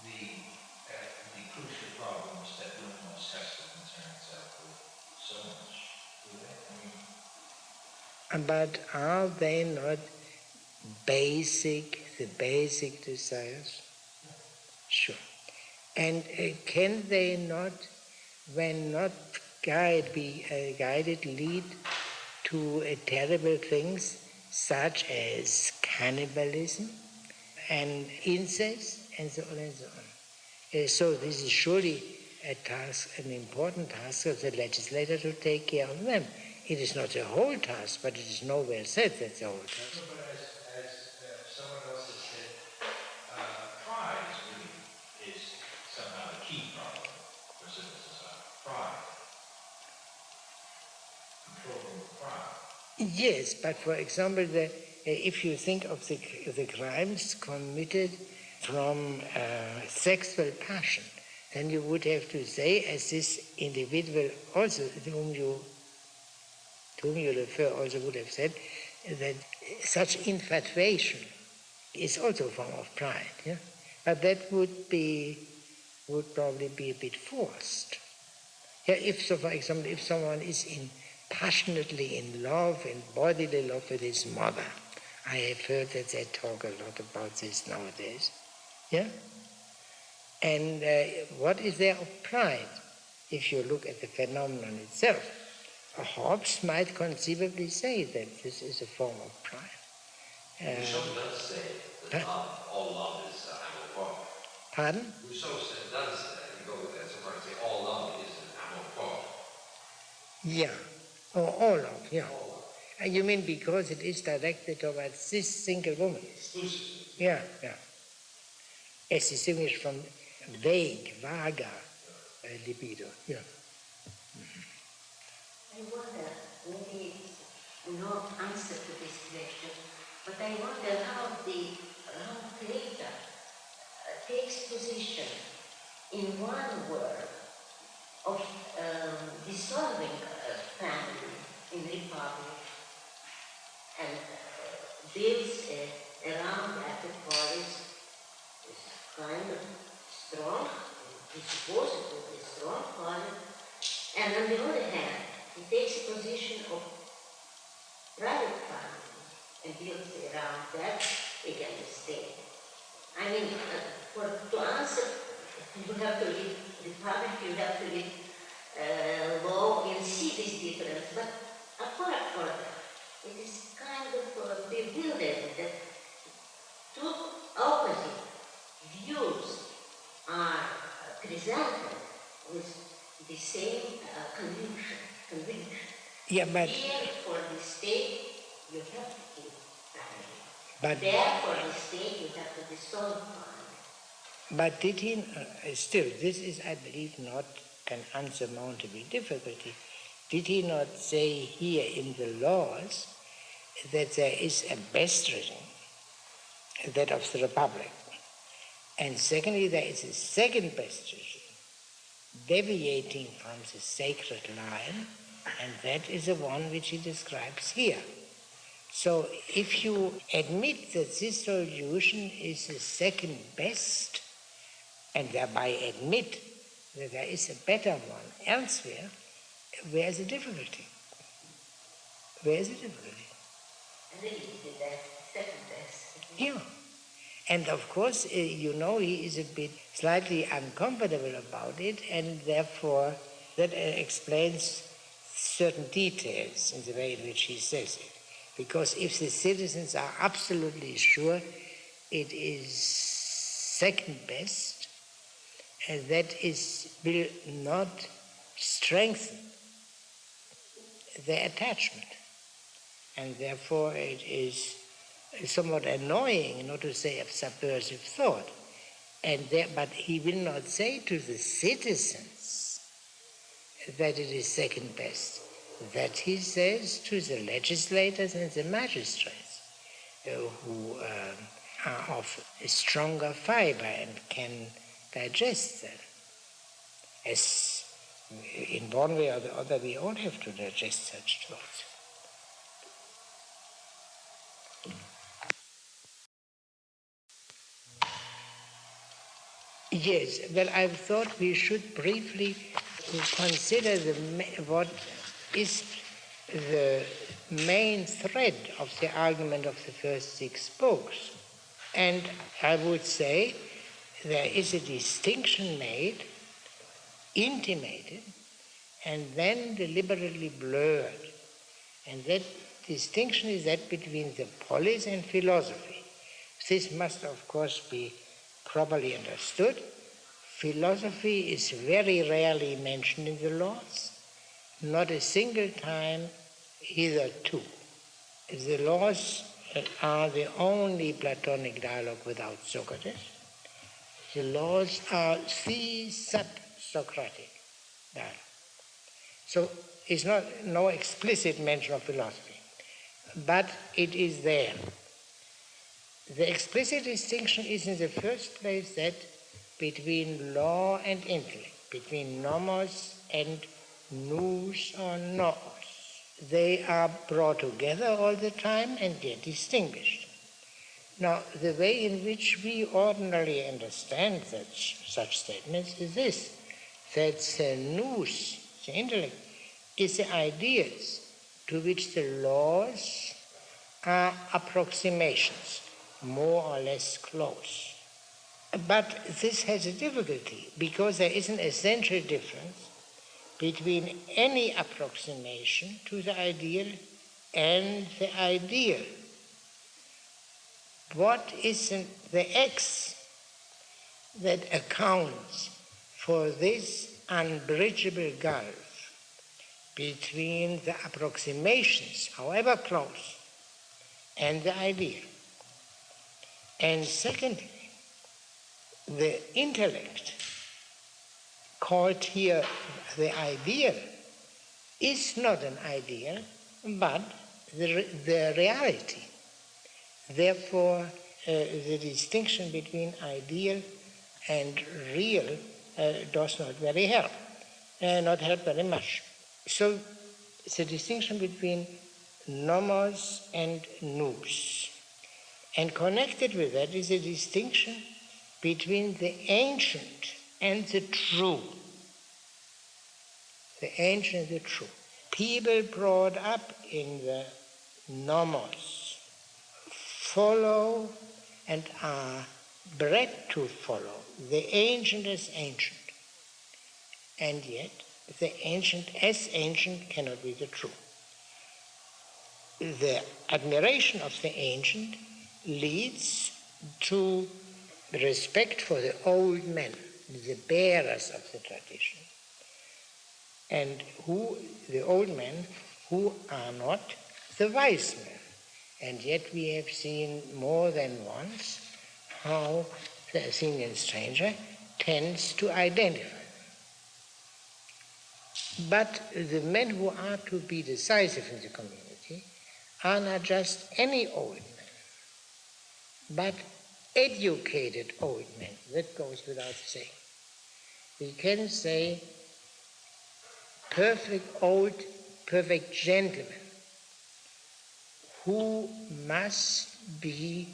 the crucial problems that Wilhelm's has to concern itself with so much, do they? But are they not the basic desires? Sure. And can they not, when not guided, lead to terrible things such as cannibalism and incest and so on and so on? So this is surely a task, an important task of the legislator to take care of them. It is not a whole task, but it is nowhere said that's a whole task. No, but as someone else has said, pride really is somehow the key problem for civil society. Pride. Control of pride. Yes, but for example, if you think of the crimes committed from sexual passion, then you would have to say, as this individual also, to whom you refer, also would have said, that such infatuation is also a form of pride. Yeah? But that would probably be a bit forced. Yeah, for example, if someone is passionately in love, in bodily love with his mother, I have heard that they talk a lot about this nowadays. Yeah? And what is there of pride? If you look at the phenomenon itself, Hobbes might conceivably say that this is a form of pride. Rousseau does say that all love is amour. Pardon? Rousseau does go so far as to say all love is an amour. Yeah. All love, yeah. You mean because it is directed towards this single woman? Exclusively. Yeah. As distinguished from vaga libido. Yeah. I wonder, maybe it's no answer to this question, but I wonder how Plato takes position in one word of dissolving a family in republic and builds around that the polis is kind of strong, is supposed to be strong polis, and on the other hand, he takes a position of private family and builds around that again the state. I mean, to answer, you have to read republic, you have to read law and see this difference, but apart from that, it is kind of bewildering that two opposite views are presented with the same conviction. Yeah, but here for the state, you have to keep family. But there for the state, you have to dissolve family. But did he still? This is, I believe, not an unsurmountable difficulty. Did he not say here in the laws that there is a best regime, that of the republic, and secondly there is a second best regime, deviating from the sacred line, and that is the one which he describes here. So if you admit that this solution is the second best, and thereby admit that there is a better one elsewhere, where is the difficulty? Where is the difficulty? And then he did that second best. Yeah. And of course, he is a bit slightly uncomfortable about it, and therefore that explains certain details in the way in which he says it. Because if the citizens are absolutely sure it is second best, that will not strengthen their attachment. And therefore it is somewhat annoying, not to say of subversive thought. But he will not say to the citizens that it is second best. That he says to the legislators and the magistrates who are of a stronger fiber and can digest them. As in one way or the other, we all have to digest such thoughts. Yes, well, I thought we should briefly consider what is the main thread of the argument of the first 6 books. And I would say there is a distinction made, intimated, and then deliberately blurred. And that distinction is that between the polis and philosophy. This must, of course, be properly understood. Philosophy is very rarely mentioned in the laws, not a single time hitherto. The laws are the only Platonic dialogue without Socrates. The laws are the sub-Socratic dialogue. So it's no explicit mention of philosophy, but it is there. The explicit distinction is in the first place that between law and intellect, between nomos and nous or nous. They are brought together all the time and yet distinguished. Now, the way in which we ordinarily understand such statements is this, that the nous, the intellect, is the ideas to which the laws are approximations, more or less close. But this has a difficulty because there is an essential difference between any approximation to the ideal and the ideal. What is the X that accounts for this unbridgeable gulf between the approximations, however close, and the ideal? And secondly, the intellect, called here the ideal, is not an ideal, but the reality. Therefore, the distinction between ideal and real does not very help very much. So, it's a distinction between nomos and nous. And connected with that is a distinction between the ancient and the true. The ancient and the true. People brought up in the nomos follow and are bred to follow the ancient as ancient. And yet, the ancient as ancient cannot be the true. The admiration of the ancient leads to respect for the old men, the bearers of the tradition, and the old men who are not the wise men. And yet we have seen more than once how the Athenian stranger tends to identify them. But the men who are to be decisive in the community are not just any old men, but educated old men. That goes without saying. We can say perfect gentlemen who must be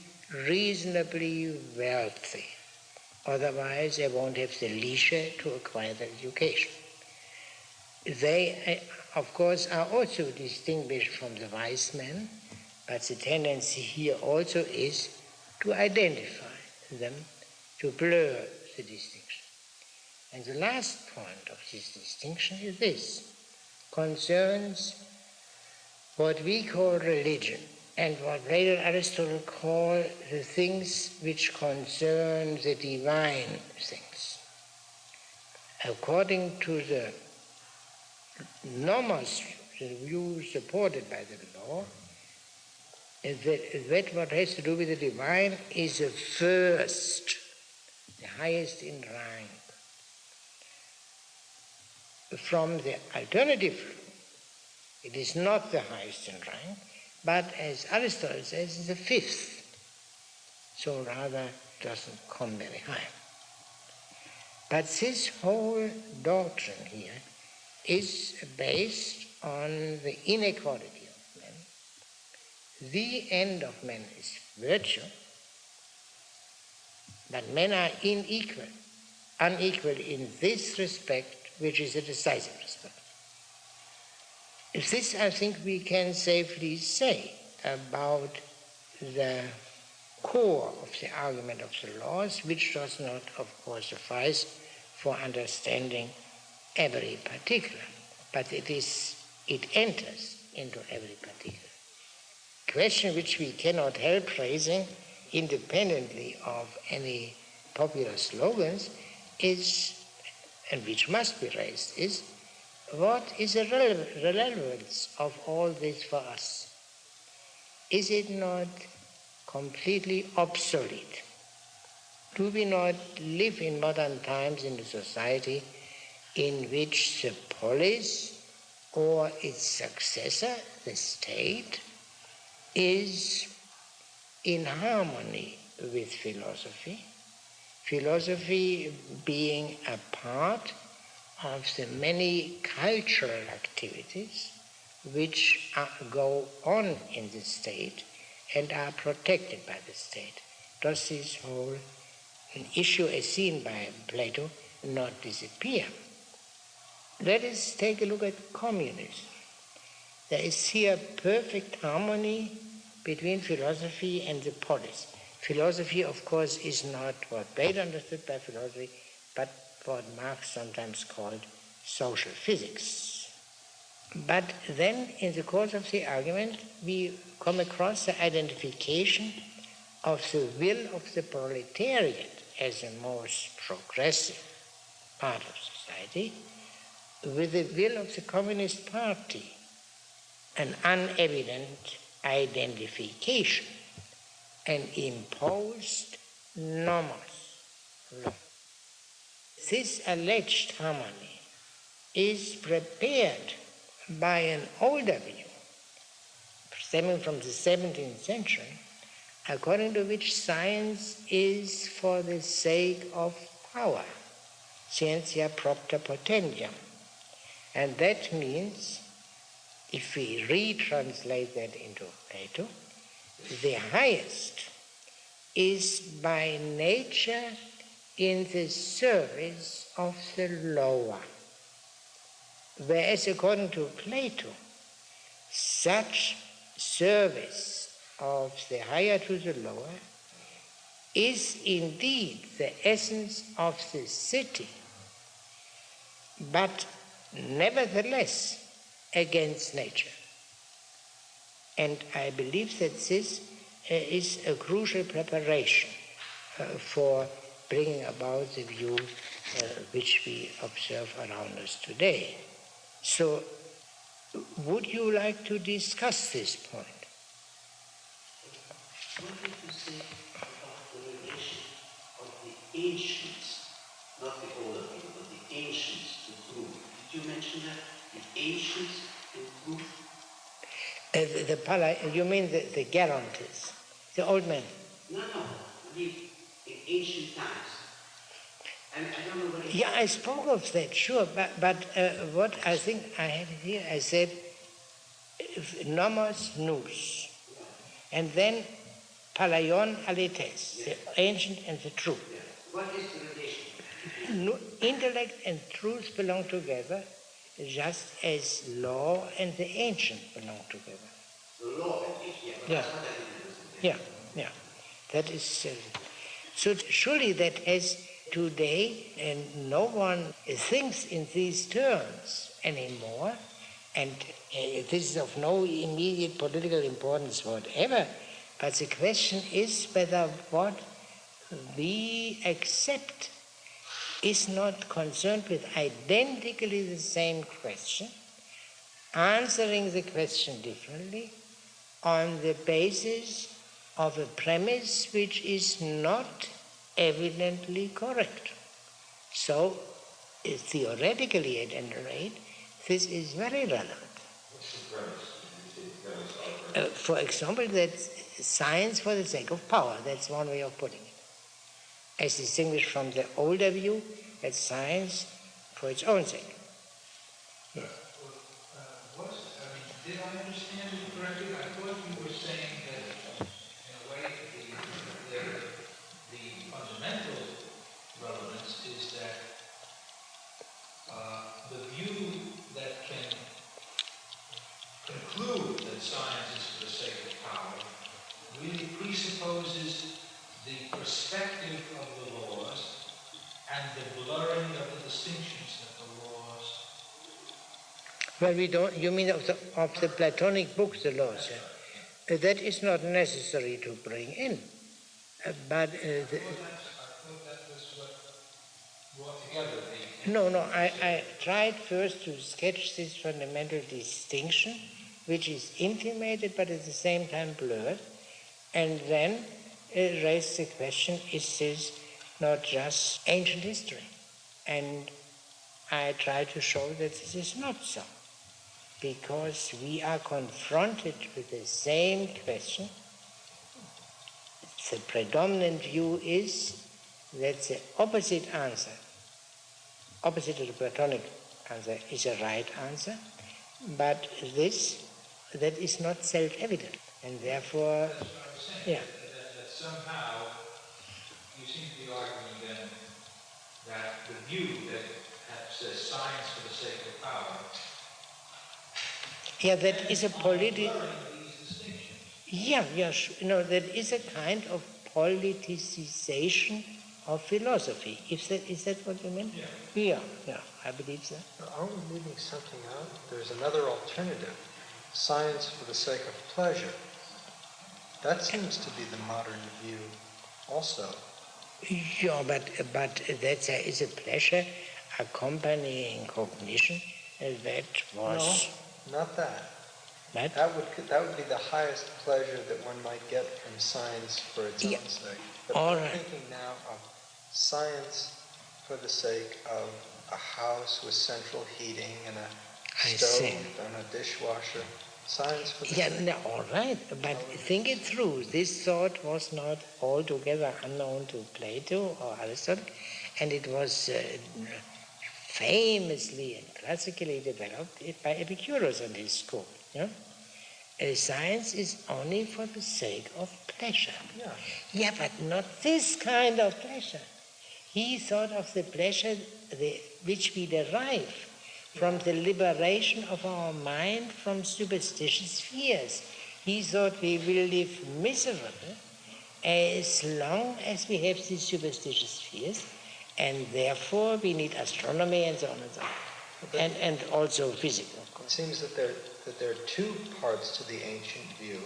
reasonably wealthy. Otherwise, they won't have the leisure to acquire the education. They, of course, are also distinguished from the wise men, but the tendency here also is to identify them, to blur the distinction. And the last point of this distinction is this, concerns what we call religion and what later Aristotle called the things which concern the divine things. According to the nomos, the view supported by the law, that what has to do with the divine is the first, the highest in rank. From the alternative view, it is not the highest in rank, but as Aristotle says, it's the fifth. So rather doesn't come very high. But this whole doctrine here is based on the inequality of men. The end of man is virtue, but men are unequal unequal in this respect, which is a decisive respect. This, I think, we can safely say about the core of the argument of the laws, which does not, of course, suffice for understanding every particular, but it enters into every particular. Question which we cannot help raising independently of any popular slogans is, and which must be raised, is what is the relevance of all this for us? Is it not completely obsolete? Do we not live in modern times in a society in which the polis or its successor, the state, is in harmony with philosophy? Philosophy being a part of the many cultural activities which go on in the state and are protected by the state. Does this whole issue as seen by Plato not disappear? Let us take a look at communism. There is here perfect harmony between philosophy and the polis. Philosophy, of course, is not what Plato understood by philosophy, but what Marx sometimes called social physics. But then, in the course of the argument, we come across the identification of the will of the proletariat as the most progressive part of society with the will of the Communist Party, an unevident identification, an imposed nomos law. This alleged harmony is prepared by an older view, stemming from the 17th century, according to which science is for the sake of power, scientia propter potentiam. And that means, if we retranslate that into Plato, the highest is by nature in the service of the lower. Whereas according to Plato, such service of the higher to the lower is indeed the essence of the city, but nevertheless against nature. And I believe that this is a crucial preparation for bringing about the view which we observe around us today. So, would you like to discuss this point? What did you say about the relation of the ancients, not the older people, but the ancients to truth? Did you mention that? The ancients to truth? You mean the guarantees, the old men? No, in ancient times. And I don't know what it Yeah, I spoke of that, sure, but what I think I have here, I said nomos nous, and then palaion aletes, the ancient and the true. What is the relation? Intellect and truth belong together, just as law and the ancient belong together. The law and ancient, Yeah. That's what I didn't understand. Yeah. That is so. Surely that has today, and no one thinks in these terms anymore. And this is of no immediate political importance whatever. But the question is whether what we accept is not concerned with identically the same question, answering the question differently on the basis of a premise which is not evidently correct. So, theoretically at any rate, this is very relevant. For example, that science for the sake of power, that's one way of putting it. As distinguished from the older view, that science for its own sake. Did I understand you correctly? I thought you were saying that, in a way, the fundamental relevance is that conclude that science is for the sake of power really presupposes the perspective of the laws and the blurring of the distinctions that the laws. Well, we don't. You mean of the Platonic books, the laws? Yeah? That is not necessary to bring in, but. I thought that was what brought together the. No. I tried first to sketch this fundamental distinction, which is intimated but at the same time blurred, and then raised the question: is this not just ancient history? And I tried to show that this is not so, because we are confronted with the same question. The predominant view is that the opposite answer, opposite to the Platonic answer, is a right answer, but that is not self-evident, and therefore, That's what I was saying, that somehow you seem to be arguing then that the view that says science for the sake of power. Yeah, that is a political. Yeah, that is a kind of politicization of philosophy. Is that what you mean? Yeah, I believe so. Aren't we leaving something out? There's another alternative, science for the sake of pleasure. That seems to be the modern view also. Yeah, but that there is a pleasure accompanying cognition that was... No, not that. What? That would be the highest pleasure that one might get from science for its own sake. But I'm thinking now of science for the sake of a house with central heating and a stove and a dishwasher. Science for the sake. Yeah, all right, but think it through. This thought was not altogether unknown to Plato or Aristotle, and it was famously and classically developed by Epicurus and his school. Yeah? Science is only for the sake of pleasure. Yeah, but not this kind of pleasure. He thought of the pleasure which we derive from the liberation of our mind from superstitious fears. He thought we will live miserable as long as we have these superstitious fears, and therefore we need astronomy and so on and so on, and also physics, of course. It seems that there are two parts to the ancient view: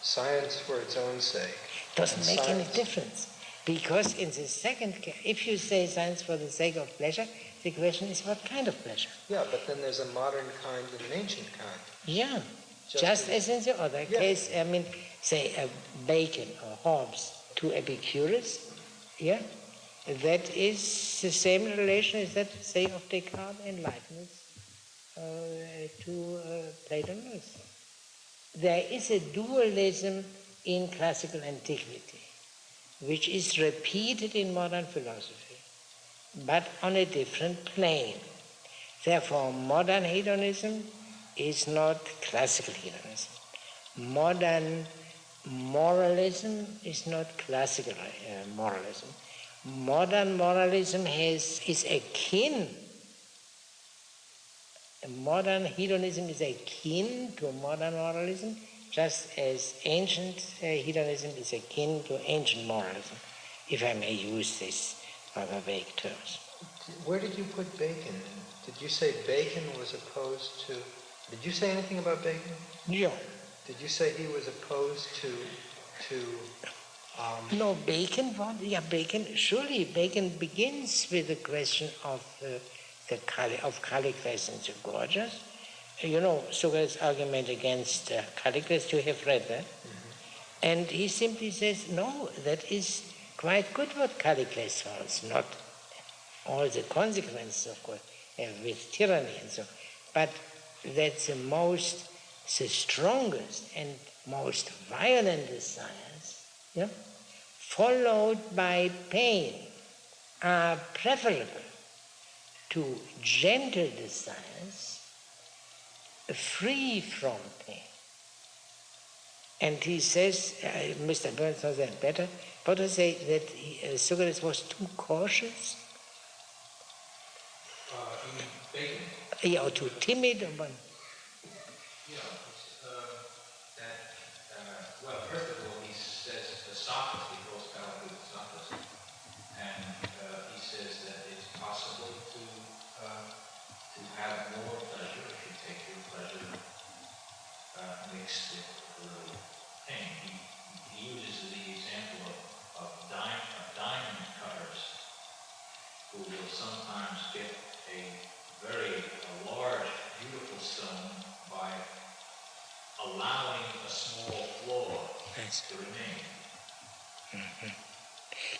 science for its own sake. Doesn't make any difference, because in the second case, if you say science for the sake of pleasure, the question is what kind of pleasure? Yeah, but then there's a modern kind and an ancient kind. Yeah, just as in the other case, I mean, say Bacon or Hobbes to Epicurus, yeah, that is the same relation as that, say, of Descartes and Leibniz to Plato Laws. There is a dualism in classical antiquity, which is repeated in modern philosophy, but on a different plane. Therefore, modern hedonism is not classical hedonism. Modern moralism is not classical moralism. Modern moralism is akin. Modern hedonism is akin to modern moralism, just as ancient hedonism is akin to ancient moralism, if I may use these rather vague terms. Where did you put Bacon? Did you say Bacon was opposed to... Did you say anything about Bacon? Yeah. Did you say he was opposed to No, Bacon, surely Bacon begins with the question of Callicles and the Gorgias. You know, Socrates' argument against Callicles, you have read that. Mm-hmm. And he simply says, no, that is quite good what Callicles holds, not all the consequences, of course, with tyranny and so on, but that's the strongest and most violent desires, yeah, followed by pain, are preferable to gentle desires free from pain. And he says, Mr. Burns knows that better, but to say that Socrates was too cautious, You mean Bacon? yeah, or too timid. Yeah, have more pleasure if you take your pleasure mixed with a little pain. He uses the example of diamond cutters who will sometimes get a very large, beautiful stone by allowing a small flaw to remain.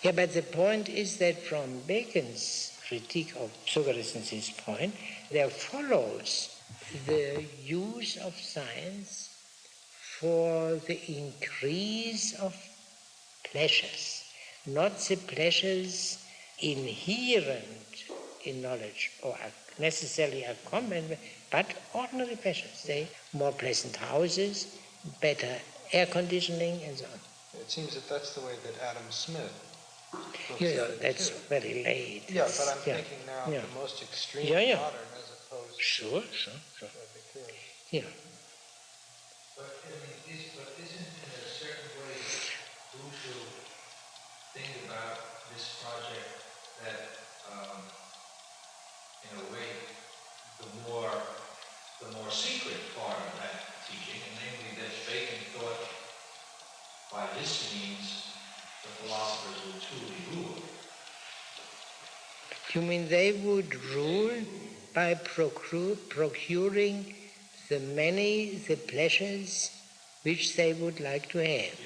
Yeah, but the point is that from Bacon's critique of Socrates' point, there follows the use of science for the increase of pleasures, not the pleasures inherent in knowledge or necessarily accompanied, but ordinary pleasures, say more pleasant houses, better air conditioning, and so on. It seems that that's the way that Adam Smith looks Yeah, at it that's too. very late. Yeah, but I'm thinking now of the most extreme modern as opposed Sure. to Epicurus. Yeah. But isn't in a certain way crucial thing about this project that, in a way, the more secret part of that teaching, and namely that Bacon thought by this means the philosophers would truly rule. You mean they would rule by procuring the pleasures which they would like to have?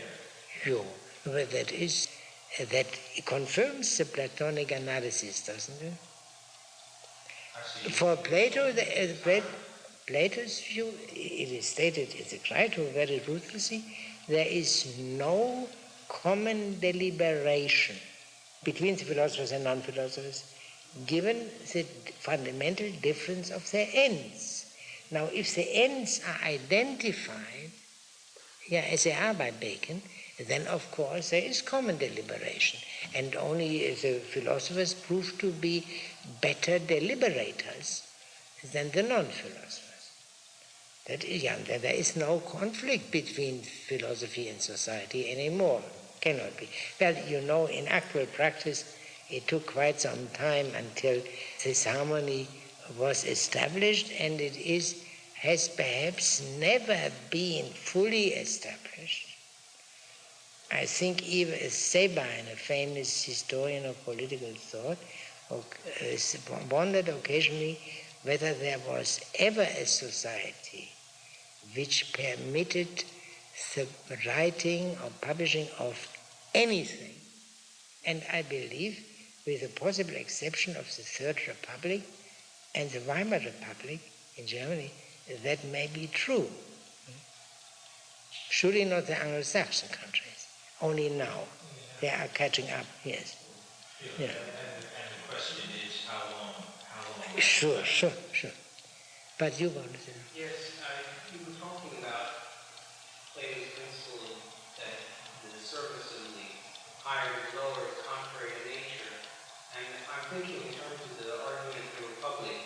Sure. But that confirms the Platonic analysis, doesn't it? For Plato, Plato's view, it is stated in the Crito very ruthlessly, there is no common deliberation between the philosophers and non-philosophers, given the fundamental difference of their ends. Now, if the ends are identified, as they are by Bacon, then of course there is common deliberation, and only the philosophers prove to be better deliberators than the non-philosophers. That is, there is no conflict between philosophy and society anymore. Cannot be. Well, in actual practice, it took quite some time until this harmony was established, and it has perhaps never been fully established. I think even Sabine, a famous historian of political thought, wondered occasionally whether there was ever a society which permitted the writing or publishing of anything. And I believe, with the possible exception of the Third Republic and the Weimar Republic in Germany, that may be true. Surely not the Anglo-Saxon countries. Only now they are catching up, yes. Yeah. And the question is how long? Sure. But you want to say? Yes, you were talking about Plato's principle that the surface of the higher and lower is contrary to nature. And I'm thinking in terms of the argument of the Republic,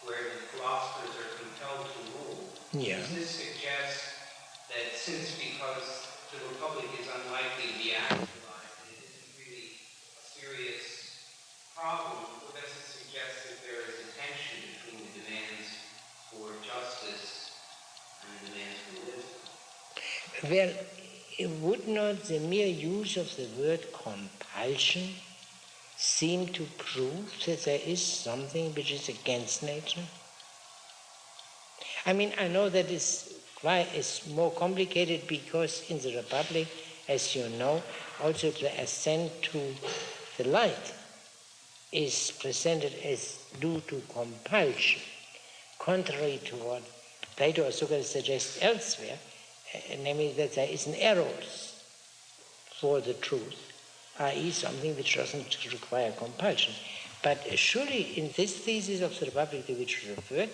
where the philosophers are compelled to rule. Yeah. Does this suggest that because the Republic is unlikely to be actualized, and it isn't really a serious problem, or does it suggest that there is a tension between the demands for justice and the demands for wisdom? Well, would not the mere use of the word compulsion seem to prove that there is something which is against nature? I mean, I know that is more complicated because in the Republic, as you know, also the ascent to the light is presented as due to compulsion, contrary to what Plato or Socrates suggest elsewhere, namely that there is an eros for the truth, i.e. something which doesn't require compulsion. But surely in this thesis of the Republic to which you referred,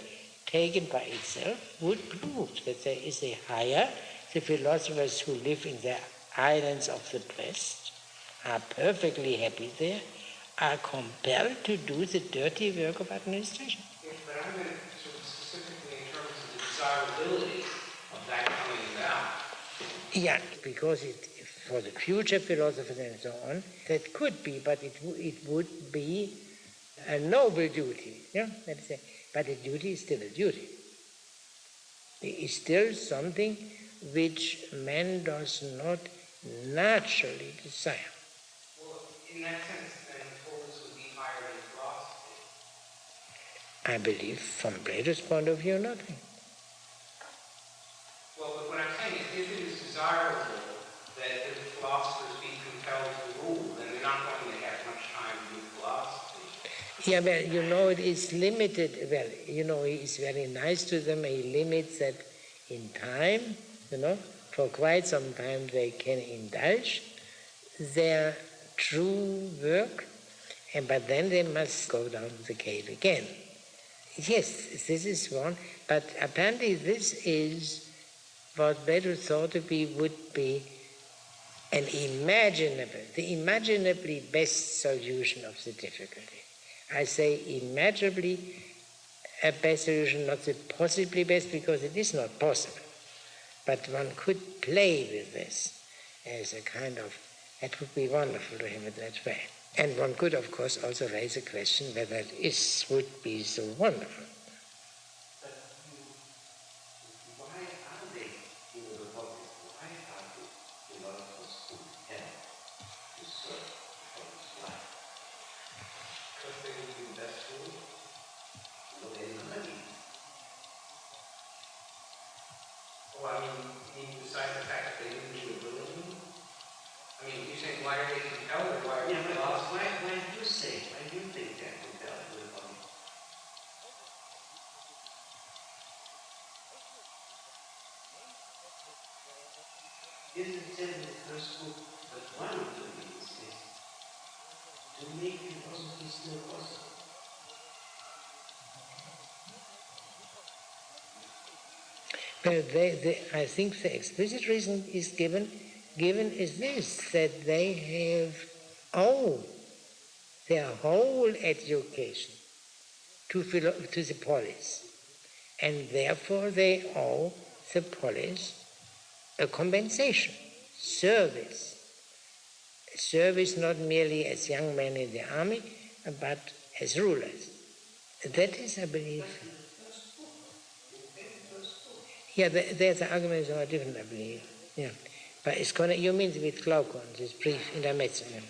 taken by itself, would prove that there is a higher, the philosophers who live in the islands of the blessed are perfectly happy there, are compelled to do the dirty work of administration. Yes, but I meant sort of specifically in terms of the desirability of that coming about. Yeah, because for the future philosophers and so on, that could be, but it would be a noble duty. Yeah, let's say. But a duty is still a duty. It is still something which man does not naturally desire. Well, in that sense, then tools would be higher than philosophy. I believe, from Plato's point of view, nothing. Well, but what I'm saying is, if it is desirable that the philosophers be compelled to rule, then they're not going to have much time to do philosophy. Yeah, well, it is limited. Well, he is very nice to them. He limits that in time, for quite some time they can indulge their true work, but then they must go down to the cave again. Yes, this is one, but apparently this is what Plato thought would be the imaginably best solution of the difficulty. I say imaginably a best solution, not the possibly best, because it is not possible. But one could play with this as a kind of, it would be wonderful to have it that way. And one could, of course, also raise a question whether it would be so wonderful. But why are they in the Republic? Why are the philosophers compelled to serve for this life? Because they would be the best food. No, there is money. Oh, I mean, besides the fact that they didn't do ability? I mean, you're saying why are they compelled or why are they lost? Why do you say? Why do you think they're compelled to the Republic? Isn't it said in the first book that one of the reasons is to make philosophy still possible? But I think the explicit reason is given is this, that they have owed their whole education to the polis, and therefore they owe the polis a compensation, service not merely as young men in the army, but as rulers. That is, I believe. Yeah, there's an argument somewhat different, I believe. Yeah, but it's going to, you mean with Glaucon, this brief intermezzo. Yeah.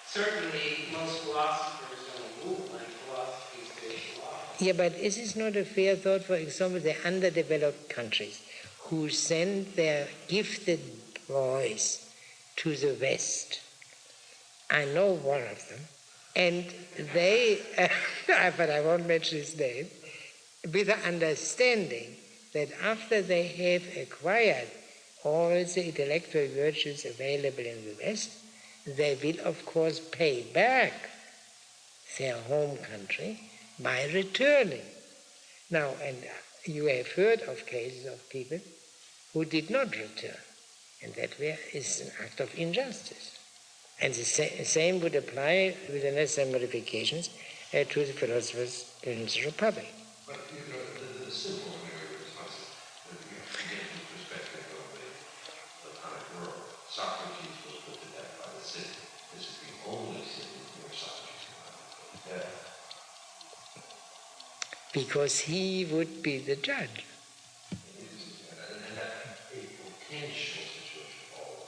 Certainly, most philosophers don't rule, and philosophy is based on law. Yeah, but is this not a fair thought, for example, the underdeveloped countries who send their gifted boys to the West? I know one of them, and they, but I won't mention his name, with the understanding that after they have acquired all the intellectual virtues available in the West, they will, of course, pay back their home country by returning. Now, and you have heard of cases of people who did not return, and that is an act of injustice. And the same would apply with the necessary modifications to the philosophers in the Republic. But the simple response that you have to get from the perspective of the Platonic world, Socrates was put to death by the city. This is the only city where Socrates was put to death. Because he would be the judge. And that's a potential situation all.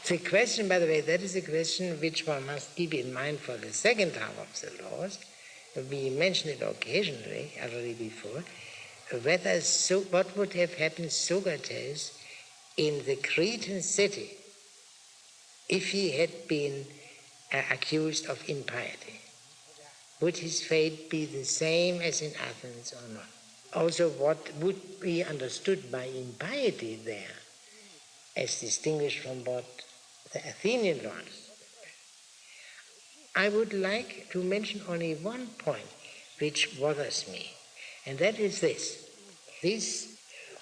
The question, by the way, that is a question which one must keep in mind for the second half of the laws. We mentioned it occasionally, already before, what would have happened to Socrates in the Cretan city if he had been accused of impiety. Would his fate be the same as in Athens or not? Also, what would be understood by impiety there, as distinguished from what the Athenian laws? I would like to mention only one point which bothers me, and that is this. This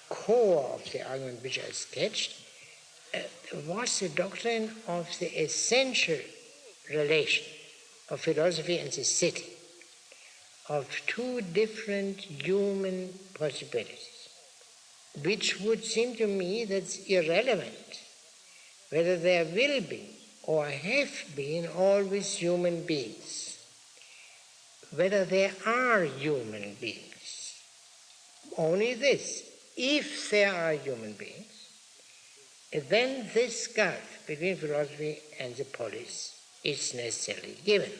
core of the argument which I sketched was the doctrine of the essential relation of philosophy and the city, of two different human possibilities. which would seem to me that's irrelevant, whether there will be or have been always human beings, whether there are human beings. Only this, if there are human beings, then this gulf between philosophy and the polis is necessarily given.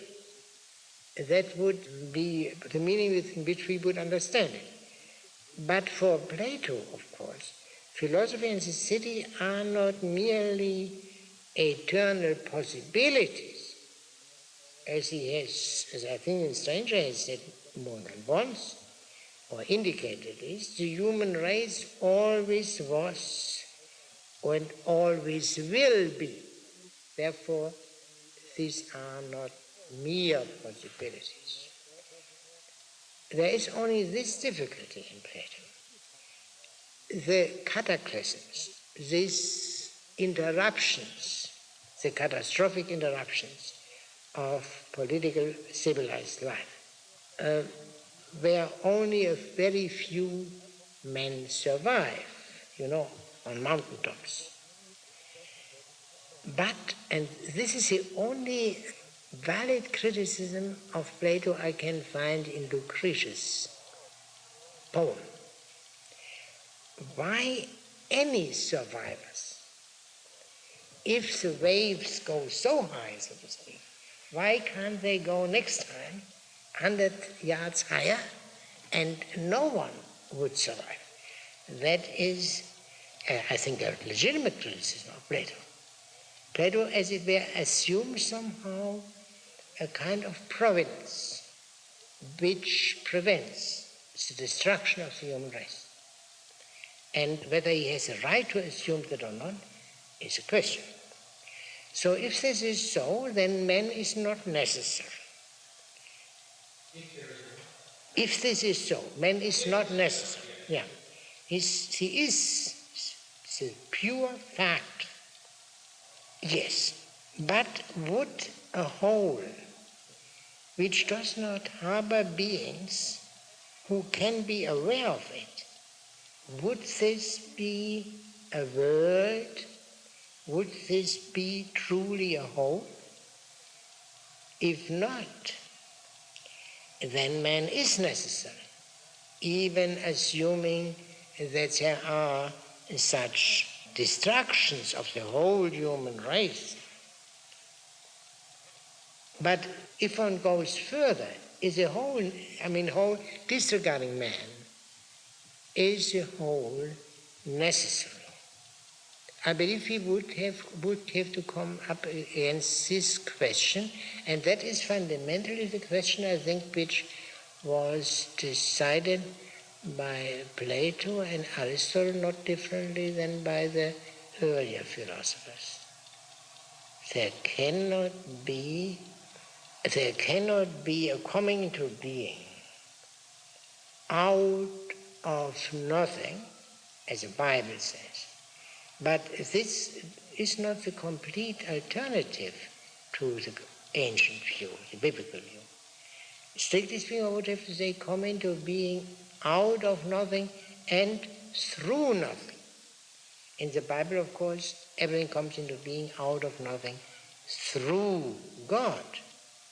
That would be the meaning within which we would understand it. But for Plato, of course, philosophy and the city are not merely eternal possibilities, as he has, as I think in Stranger has said more than once, or indicated at least, the human race always was and always will be. Therefore, these are not mere possibilities. There is only this difficulty in Plato. The cataclysms, these interruptions, the catastrophic interruptions of political civilized life, where only a very few men survive, on mountaintops. But, and this is the only valid criticism of Plato I can find in Lucretius' poem. Why any survivors, if the waves go so high, so to speak, why can't they go next time 100 yards higher and no one would survive? That is, I think, a legitimate criticism of Plato. Plato, as it were, assumes somehow a kind of providence which prevents the destruction of the human race. And whether he has a right to assume that or not is a question. So if this is so, then man is not necessary. If this is so, man is not necessary. Yeah. He is the pure fact. Yes. But would a whole which does not harbor beings who can be aware of it, would this be a world? Would this be truly a whole? If not, then man is necessary, even assuming that there are such destructions of the whole human race. But if one goes further, is a whole, whole disregarding man, is a whole necessary? I believe we would have to come up against this question, and that is fundamentally the question, I think, which was decided by Plato and Aristotle not differently than by the earlier philosophers. There cannot be a coming into being out of nothing, as the Bible says. But this is not the complete alternative to the ancient view, the biblical view. Strictly speaking, I would have to say come into being out of nothing and through nothing. In the Bible, of course, everything comes into being out of nothing through God,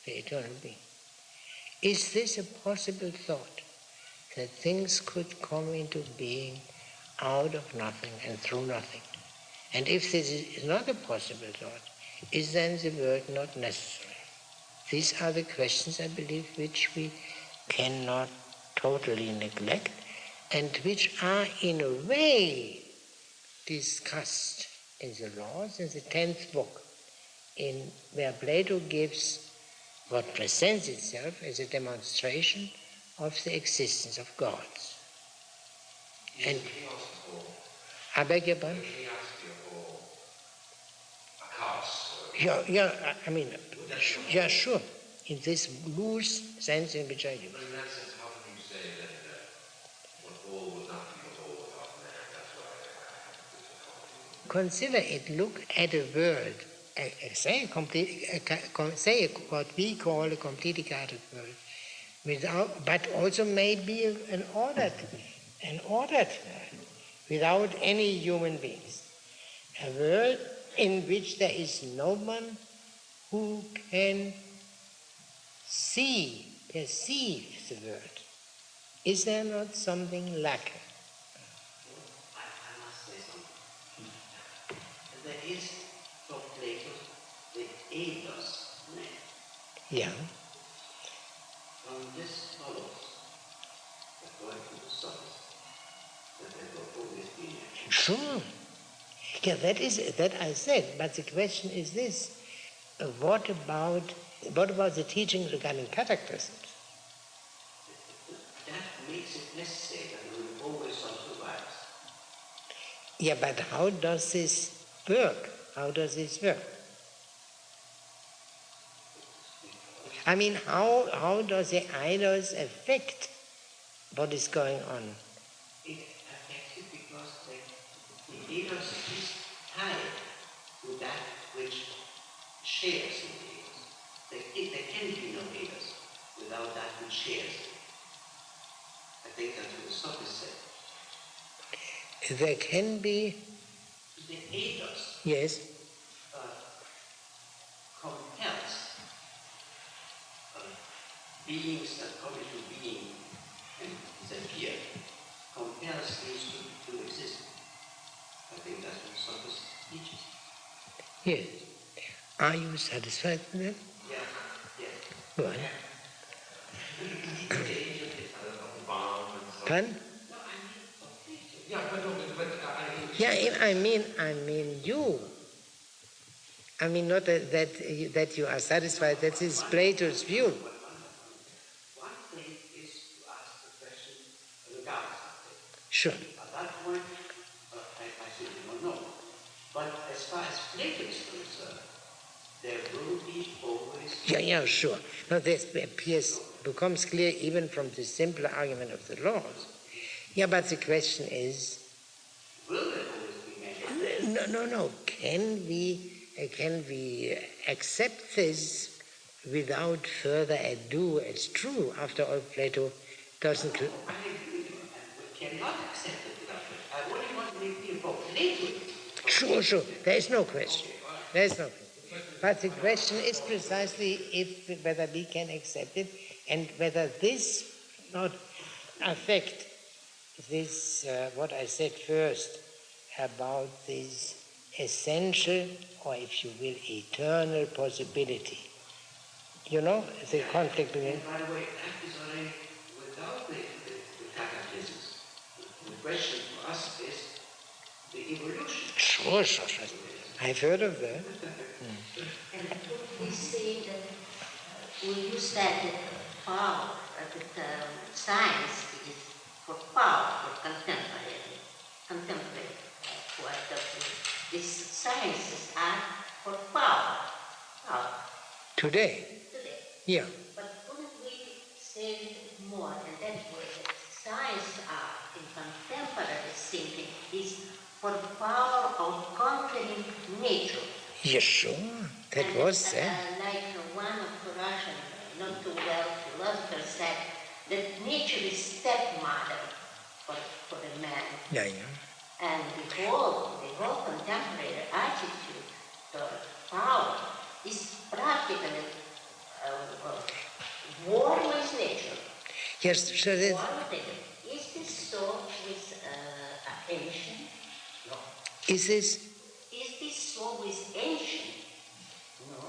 the eternal being. Is this a possible thought, that things could come into being out of nothing and through nothing? And if this is not a possible thought, is then the world not necessary? These are the questions, I believe, which we cannot totally neglect, and which are in a way discussed in the Laws, in the 10th book, in where Plato gives what presents itself as a demonstration of the existence of gods. And I beg your pardon? Yeah, sure. In this loose sense in which I use. In that sense, how can you say that one whole would not be a whole without man? That's what I have difficulty. Consider it. Look at a world. Say what we call a completely chaotic world, but also maybe an ordered world, without any human beings. A world in which there is no one who can perceive the world. Is there not something lacking? I must say something. There is, from Plato, the eidos man. Yeah. From this follows, according to the Sophists, that there will always be an action. Sure. Yeah, that I said, but the question is this. What about the teaching regarding cataclysms? That makes it necessary that we will always survive. Yeah, but how does this work? How does this work? I mean, how does the idols affect what is going on? It affects it because the eidos is tied to that which shares in the eidos. There can be no eidos without that which shares. I think that's what the Sophists said. There can be... The eidos Yes. compels beings that come into being and disappear, compels things to exist. I think that's what Sophists teaches. Yes. Are you satisfied with that? Yes, yes. Go on. Pardon? Yeah, I mean you. I mean not that you are satisfied. That is Plato's view. One thing is to ask the question regardless of it. Sure. At that point, I simply don't know. But as far as Plato is concerned, there will be always... Yeah, sure. No, this becomes clear even from the simpler argument of the laws. Yeah, but the question is... Will there always be many? No. Can we accept this without further ado as true? After all, Plato doesn't... I agree with you, and we cannot accept it without it. I only want to make clear for Plato. Sure. There is no question. But the question is precisely whether we can accept it and whether this not affect this, what I said first, about this essential, or if you will, eternal possibility. You know, the conflict between... And by the way, that is already without the cataclysms. The question for us is the evolution. Sure. I've heard of that. And could we say that we use that power, that science is for power, for contemporary point of view. These sciences are for power. Today? Yeah. But couldn't we say a little more in that way that science art in contemporary thinking is for power of conquering nature? Yes, sure. That was said. Like one of the Russian, not too well philosophers said, that nature is stepmother for the man. Yeah. And the whole contemporary attitude toward power is practically war with nature. Yes, sure. Is this so with ancient? No. Is this so with ancient? No.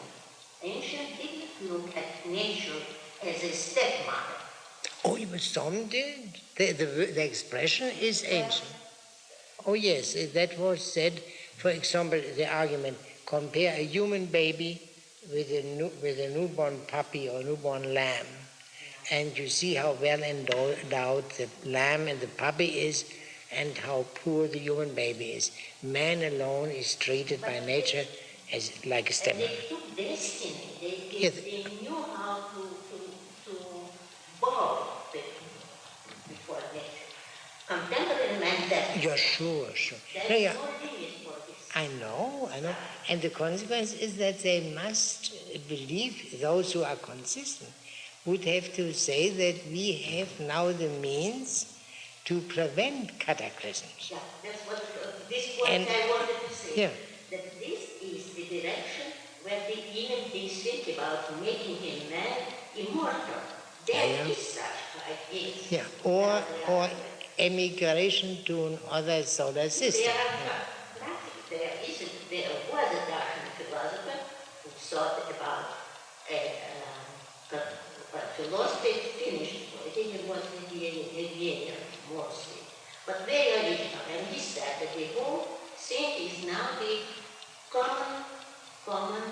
Ancient didn't look at nature as a stepmother. Oh, but some did. The expression is ancient. Oh, yes, that was said. For example, the argument, compare a human baby with a newborn puppy or newborn lamb, and you see how well endowed the lamb and the puppy is, and how poor the human baby is. Man alone is treated by nature as like a stepmother. They took destiny. They knew how to bow before nature. Contemporary man that. Yeah, sure. There is no limit for this. I know. And the consequence is that they must believe, those who are consistent, would have to say that we have now the means to prevent cataclysms. Yeah, that's what this point And- I wanted to say. Yeah. That this is the direction where they think about making a man immortal. There is such ideas. Yeah, or emigration to another solar system. There was a Russian philosopher who thought about philosophy finished. I think it was Vienna mostly, but very original. And he said that the whole thing is now the common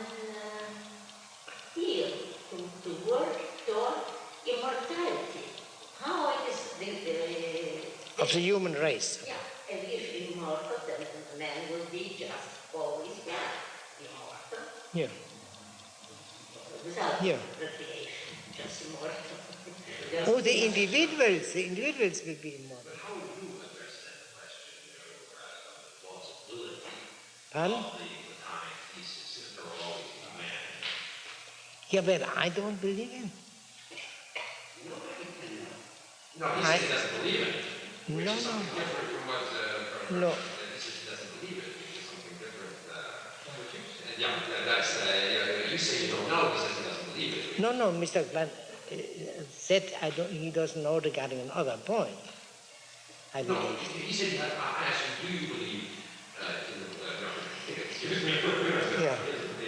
field to work toward immortality. How it is Of the human race. yeah, and if immortal, then man will be just always immortal. Yeah. Without Yeah. recreation, just immortal. Oh, the individuals will be immortal. But how would you address that question, the plausibility Pardon? of the Platonic thesis that there will always be man? Yeah, but I don't believe him. No, he says he doesn't believe it. Which No, is no. something different from what No. he says he doesn't believe it, which is something different. You say you don't know, he says he doesn't believe it. No, Mr. Glenn said he doesn't know regarding another point. I No, believe. he said, I asked you, do you believe excuse me, Yeah.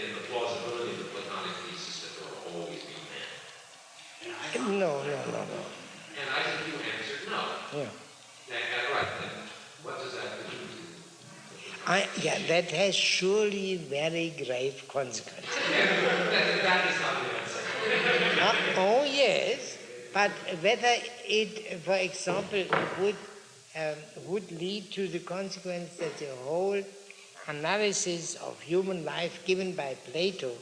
in the plausibility of the Platonic thesis that there will always be man? No. And I think you answered no. Yeah. Right, then what does that have to do with That has surely very grave consequences. that is not the answer. Oh yes, but whether it, for example, would lead to the consequence that the whole analysis of human life given by Plato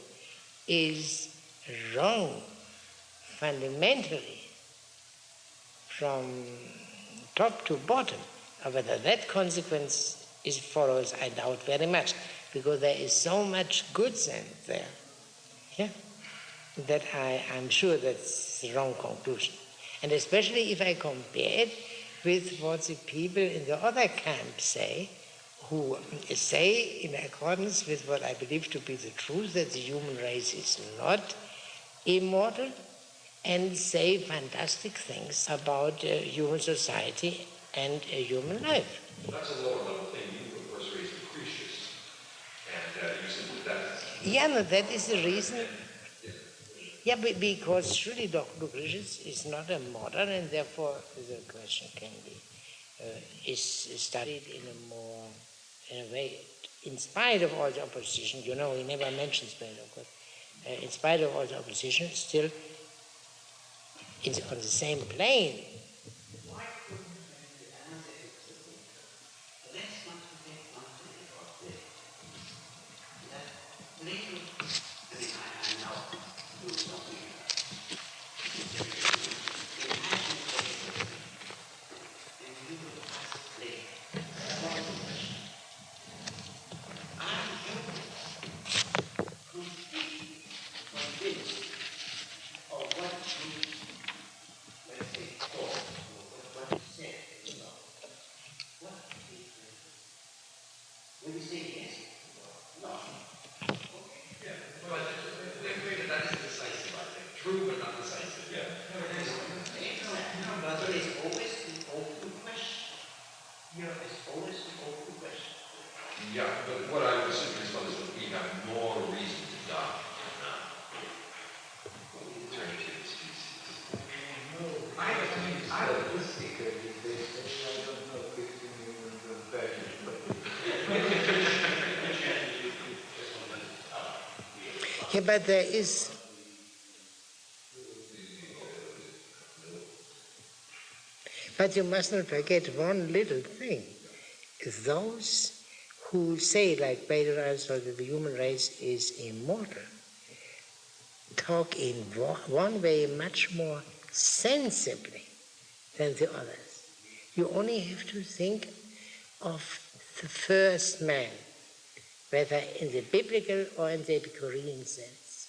is wrong fundamentally from top to bottom, or whether that consequence follows, I doubt very much, because there is so much good sense there, that I'm sure that's the wrong conclusion. And especially if I compare it with what the people in the other camp say, who say, in accordance with what I believe to be the truth, that the human race is not immortal, and say fantastic things about human society and human life. That's a lower level thing. You, of course, raised Lucretius. And you said that's... Yeah, no, that is the reason. Yeah, because surely Lucretius is not a modern, and therefore the question can be is studied in a way, in spite of all the opposition. He never mentions Plato, of course. In spite of all the opposition, still it's on the same plane. Why couldn't the answer is let's not forget one thing about this. That Plato, I now do something. Imagine Plato, and you will ask Plato, one question. Are you completely convinced of what you, let's say, thought, or what you said, what do you think? Will you say yes? No. Okay. Yeah, but that is decisive, I think. True, but not decisive. Yeah. But there is always an open question. It's always an open question. Yeah, but what I would simply respond is that we have more reason to doubt in eternity of the species. I don't think that I don't know 15 million values, Yeah, but there is. But you must not forget one little thing. Those who say, like Plato and Aristotle, that the human race is immortal, talk in one way much more sensibly than the others. You only have to think of the first man, whether in the biblical or in the Epicurean sense.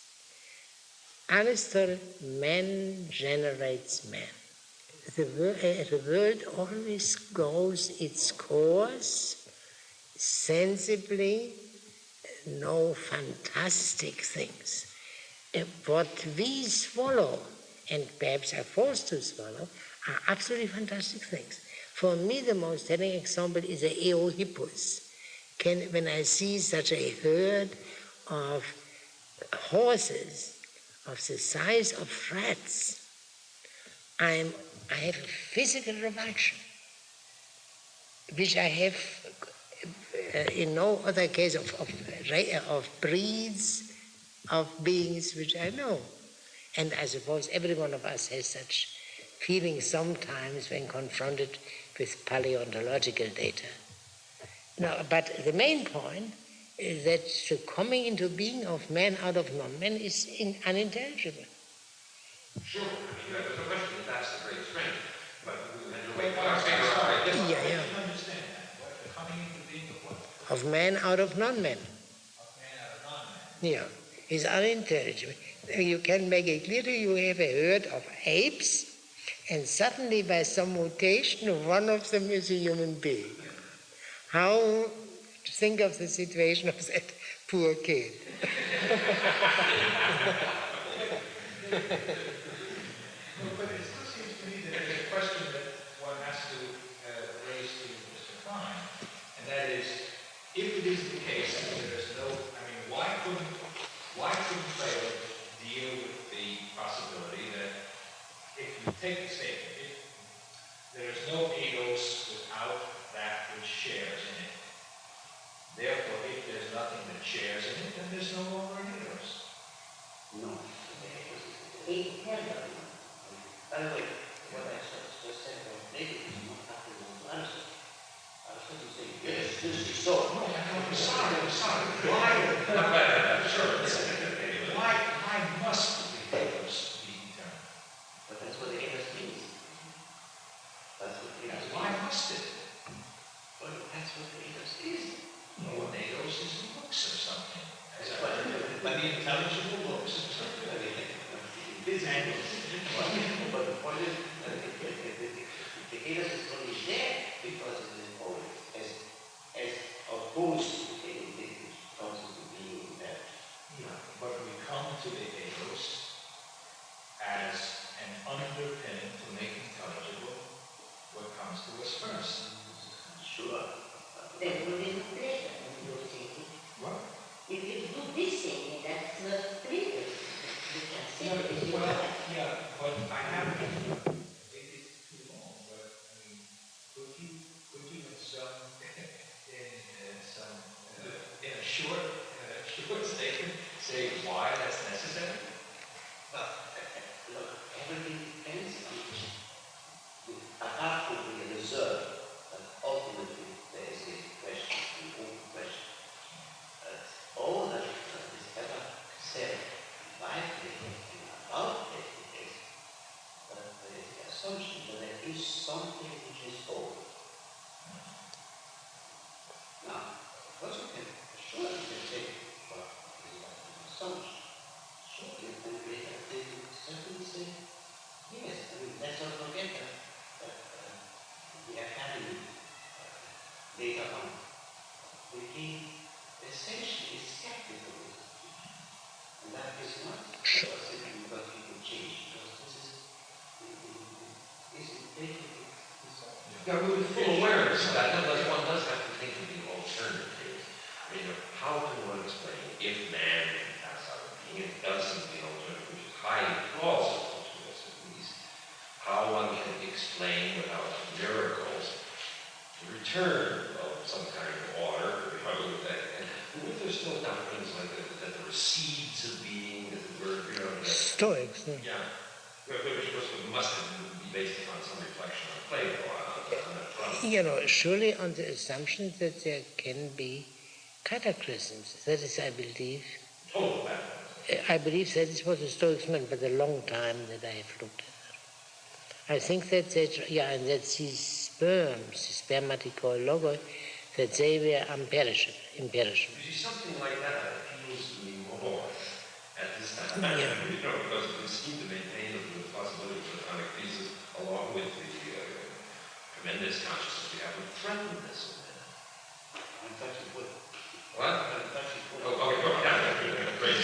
Aristotle, man generates man. the world always goes its course sensibly, no fantastic things. What we swallow, and perhaps are forced to swallow, are absolutely fantastic things. For me, the most telling example is the Eohippus. When I see such a herd of horses of the size of rats, I have a physical revulsion, which I have in no other case of breeds of beings which I know. And I suppose every one of us has such feelings sometimes when confronted with paleontological data. No, but the main point is that the coming into being of man out of non-man is unintelligible. Sure, there's no question that that's the great strength, but we had to Wait, wait for I'm our sorry. figure. I Yeah. didn't understand that. What, the coming into being of what? Of man out of non-man. Of man out of non-man. Yeah, is unintelligible. You can make it clear to you have a herd of apes, and suddenly by some mutation one of them is a human being. How think of the situation of that poor kid? No, but it still seems to me that there's a question that one has to raise to Mr. Klein, and that is, if it is the case that there's no, why couldn't Plato deal with the possibility that if you take the statement, there's no eidos without that which shares in it. Therefore, if there's nothing that shares in it, then there's no longer an eidos. No. Inherently. By the way, what I just said about Plato is not happening to answer. I was going to say, yes, this is so. No, I'm sorry. Why? Sure. Why must the eidos be eternal? But that's what the eidos means. That's what the eidos Why must it? Well, that's what the eidos is. No, an eidos is the looks of something. But the intelligible looks of something. But the point is, the eidos is only there because it is always as opposed to anything which comes into being in that. Yeah, but we come to the eidos as an underpinning to make intelligible what comes to us first. Sure. Then we will pleasure in your thinking. What? If you do this thing, that's not pleasure. You can say it is your Well, right. yeah, but I haven't. It's too long, but could you in a short statement say why that's necessary? Well, look, everything depends on apart from the reserve, but ultimately there is a question, an open question. All that is ever said by Plato and about Plato is the assumption that there is something which is old. Now, what you can say, well, is that an assumption? Sure, and Plato did certainly say, yes, let's not forget that the Academy later on became essentially skeptical of this. And that is not simply because people change, because this is basically. Yeah, we're full awareness of that. Nonetheless, one does have to think of the alternative. How can one explain if man can pass out of being, it does seem to be an alternative which is highly plausible to us at least, how one can explain without miracles the return of some kind of order, and if there's still doctrines like that there were seeds of being, that were, Stoics. yeah, which of course must be based upon some reflection on Plato, on that front. Surely on the assumption that there can be cataclysms. That is, I believe. Oh, I believe that is what the Stoics meant, but a long time that I have looked at it. I think that and that these sperms, the spermaticologoi, that they were imperishable. You see, something like that appeals to me more at this time. Yeah. Because it would seem to maintain the possibility of platonic thesis of along with the tremendous consciousness we have, would threaten this. What? Oh, okay. Great.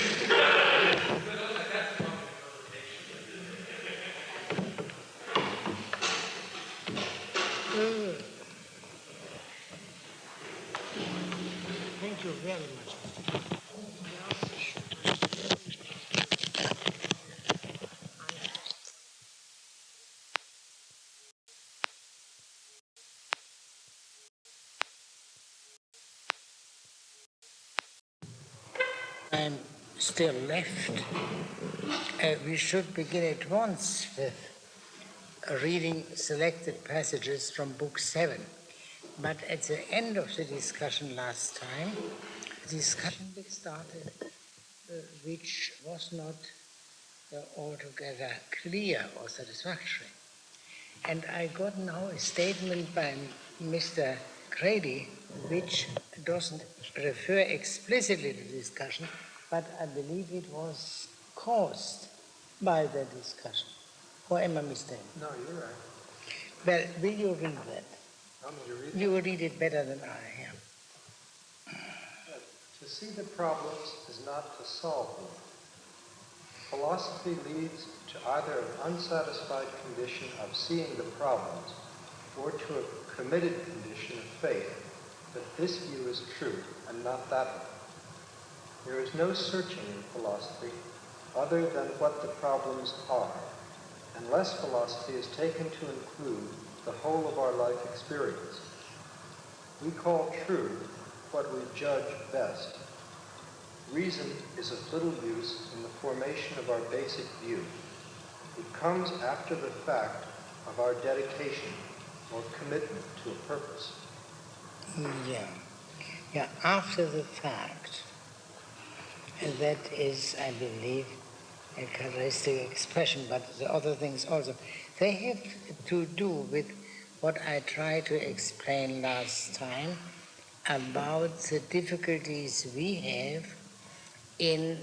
Thank you very much. I'm still left. We should begin at once with reading selected passages from Book 7. But at the end of the discussion last time, the discussion started, which was not altogether clear or satisfactory. And I got now a statement by Mr. Grady, which doesn't refer explicitly to the discussion, but I believe it was caused by the discussion. Or am I mistaken? No, you're right. Well, will you read that? I'm going to read it. You will read it better than I am. To see the problems is not to solve them. Philosophy leads to either an unsatisfied condition of seeing the problems or to a committed condition of faith that this view is true and not that one. There is no searching in philosophy other than what the problems are, unless philosophy is taken to include the whole of our life experience. We call true what we judge best. Reason is of little use in the formation of our basic view. It comes after the fact of our dedication or commitment to a purpose. Yeah, after the fact. And that is, I believe, a characteristic expression, but the other things also. They have to do with what I tried to explain last time about the difficulties we have in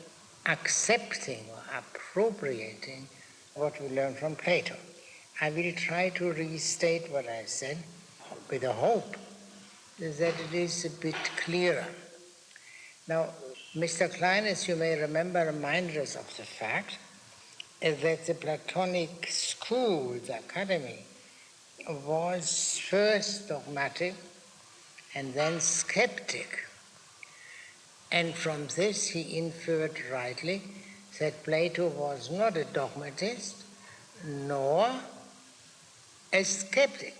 accepting or appropriating what we learn from Plato. I will try to restate what I said with a hope that it is a bit clearer. Now, Mr. Klein, as you may remember, reminded us of the fact that the Platonic school, the academy, was first dogmatic and then skeptic. And from this he inferred rightly that Plato was not a dogmatist nor a skeptic,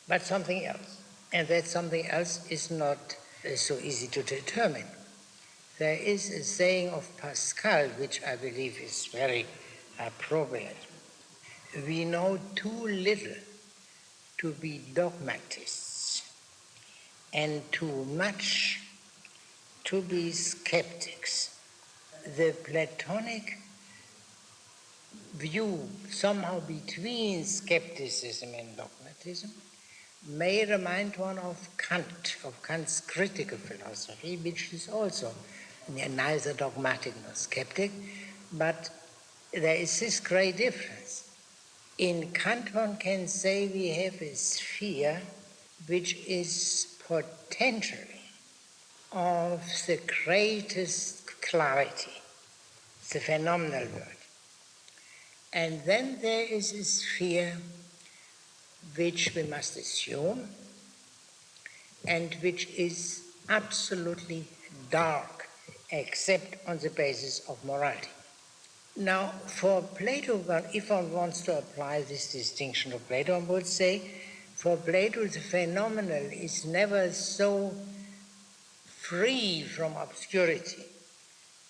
but something else. And that something else is not so easy to determine. There is a saying of Pascal, which I believe is very appropriate. We know too little to be dogmatists and too much to be skeptics. The Platonic view, somehow between skepticism and dogmatism, may remind one of Kant's critical philosophy, which is also neither dogmatic nor skeptic, but there is this great difference. In Kant, one can say we have a sphere which is potentially of the greatest clarity, the phenomenal world. And then there is a sphere which we must assume and which is absolutely dark, except on the basis of morality. Now, for Plato, if one wants to apply this distinction of Plato, one would say, for Plato, the phenomenal is never so free from obscurity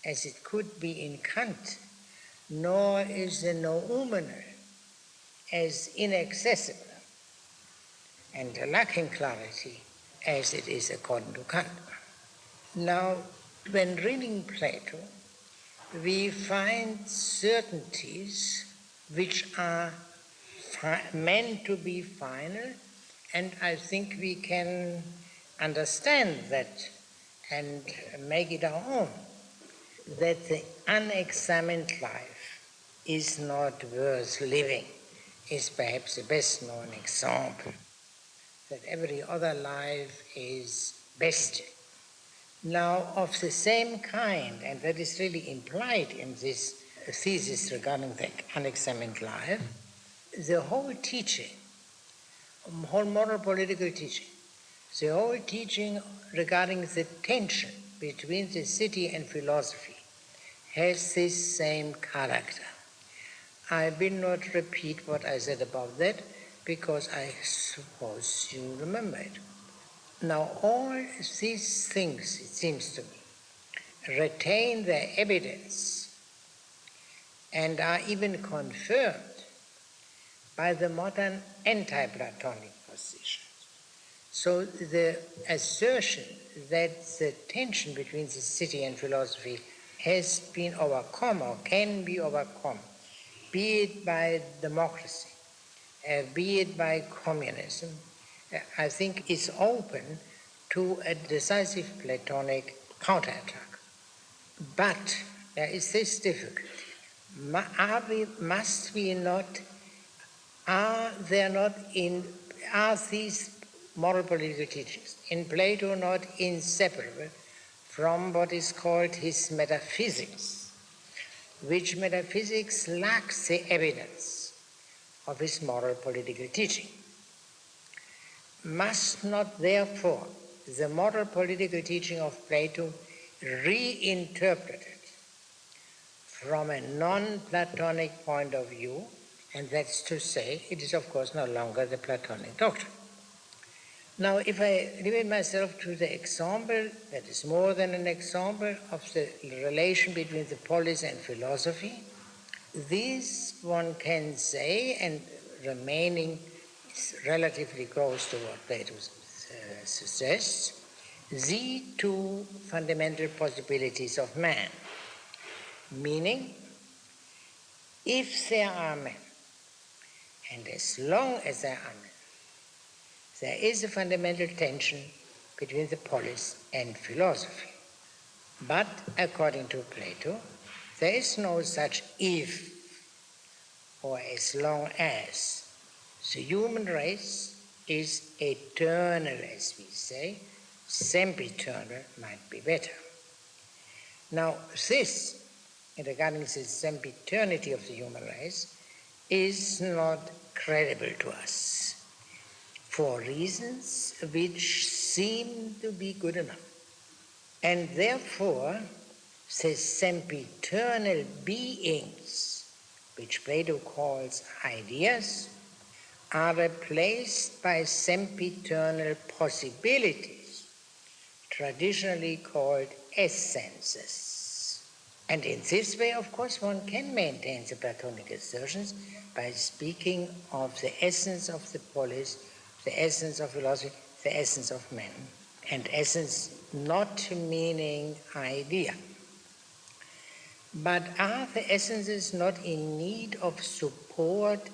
as it could be in Kant, nor is the noumenal as inaccessible and lacking clarity as it is according to Kant. Now, when reading Plato, we find certainties which are meant to be final, and I think we can understand that and make it our own, that the unexamined life is not worth living, is perhaps the best known example, that every other life is bestial. Now, of the same kind, and that is really implied in this thesis regarding the unexamined life, the whole teaching, whole moral political teaching, the whole teaching regarding the tension between the city and philosophy has this same character. I will not repeat what I said about that, because I suppose you remember it. Now, all these things, it seems to me, retain their evidence and are even confirmed by the modern anti-Platonic position. So the assertion that the tension between the city and philosophy has been overcome or can be overcome, be it by democracy, be it by communism, I think is open to a decisive Platonic counterattack. But there is this difficulty. Are these moral political teachings in Plato not inseparable from what is called his metaphysics, which metaphysics lacks the evidence of his moral political teaching? Must not, therefore, the moral political teaching of Plato reinterpreted from a non-Platonic point of view, and that's to say, it is of course no longer the Platonic doctrine. Now, if I limit myself to the example, that is more than an example, of the relation between the polis and philosophy, this one can say, and remaining relatively close to what Plato suggests, the two fundamental possibilities of man. Meaning, if there are men, and as long as there are men, there is a fundamental tension between the polis and philosophy. But according to Plato, there is no such if or as long as the human race is eternal, as we say, sempiternal might be better. Now, this, regarding the sempiternity of the human race, is not credible to us for reasons which seem to be good enough. And therefore, the sempiternal beings, which Plato calls ideas, are replaced by sempiternal possibilities, traditionally called essences. And in this way, of course, one can maintain the Platonic assertions by speaking of the essence of the polis, the essence of philosophy, the essence of man, and essence not meaning idea. But are the essences not in need of support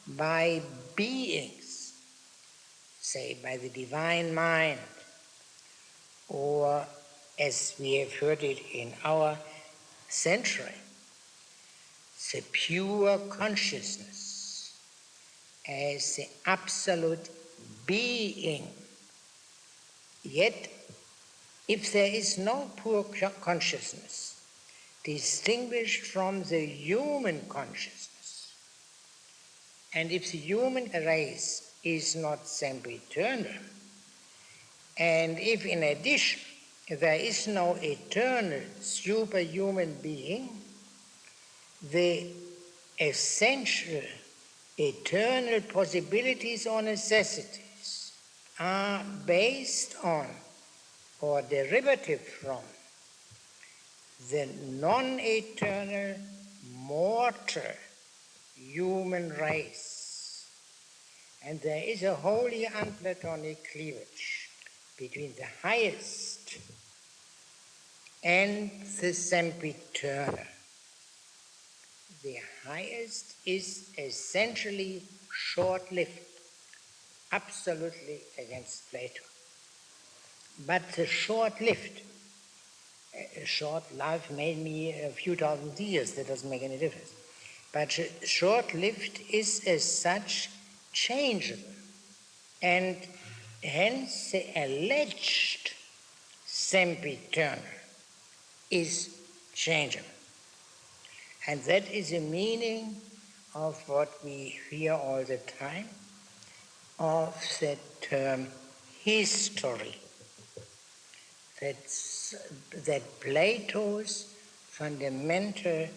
by beings, say by the divine mind, or as we have heard it in our century, the pure consciousness as the absolute being? Yet, if there is no pure consciousness distinguished from the human consciousness, and if the human race is not sempiternal, and if in addition there is no eternal superhuman being, the essential eternal possibilities or necessities are based on or derivative from the non-eternal mortal human race. And there is a wholly un-Platonic cleavage between the highest and the sempiternal. The highest is essentially short-lived, absolutely against Plato. But the short-lived, a short life may be a few thousand years, that doesn't make any difference. but short-lived is as such changeable, and hence the alleged sempiternal is changeable. And that is the meaning of what we hear all the time of the term history. That Plato's fundamental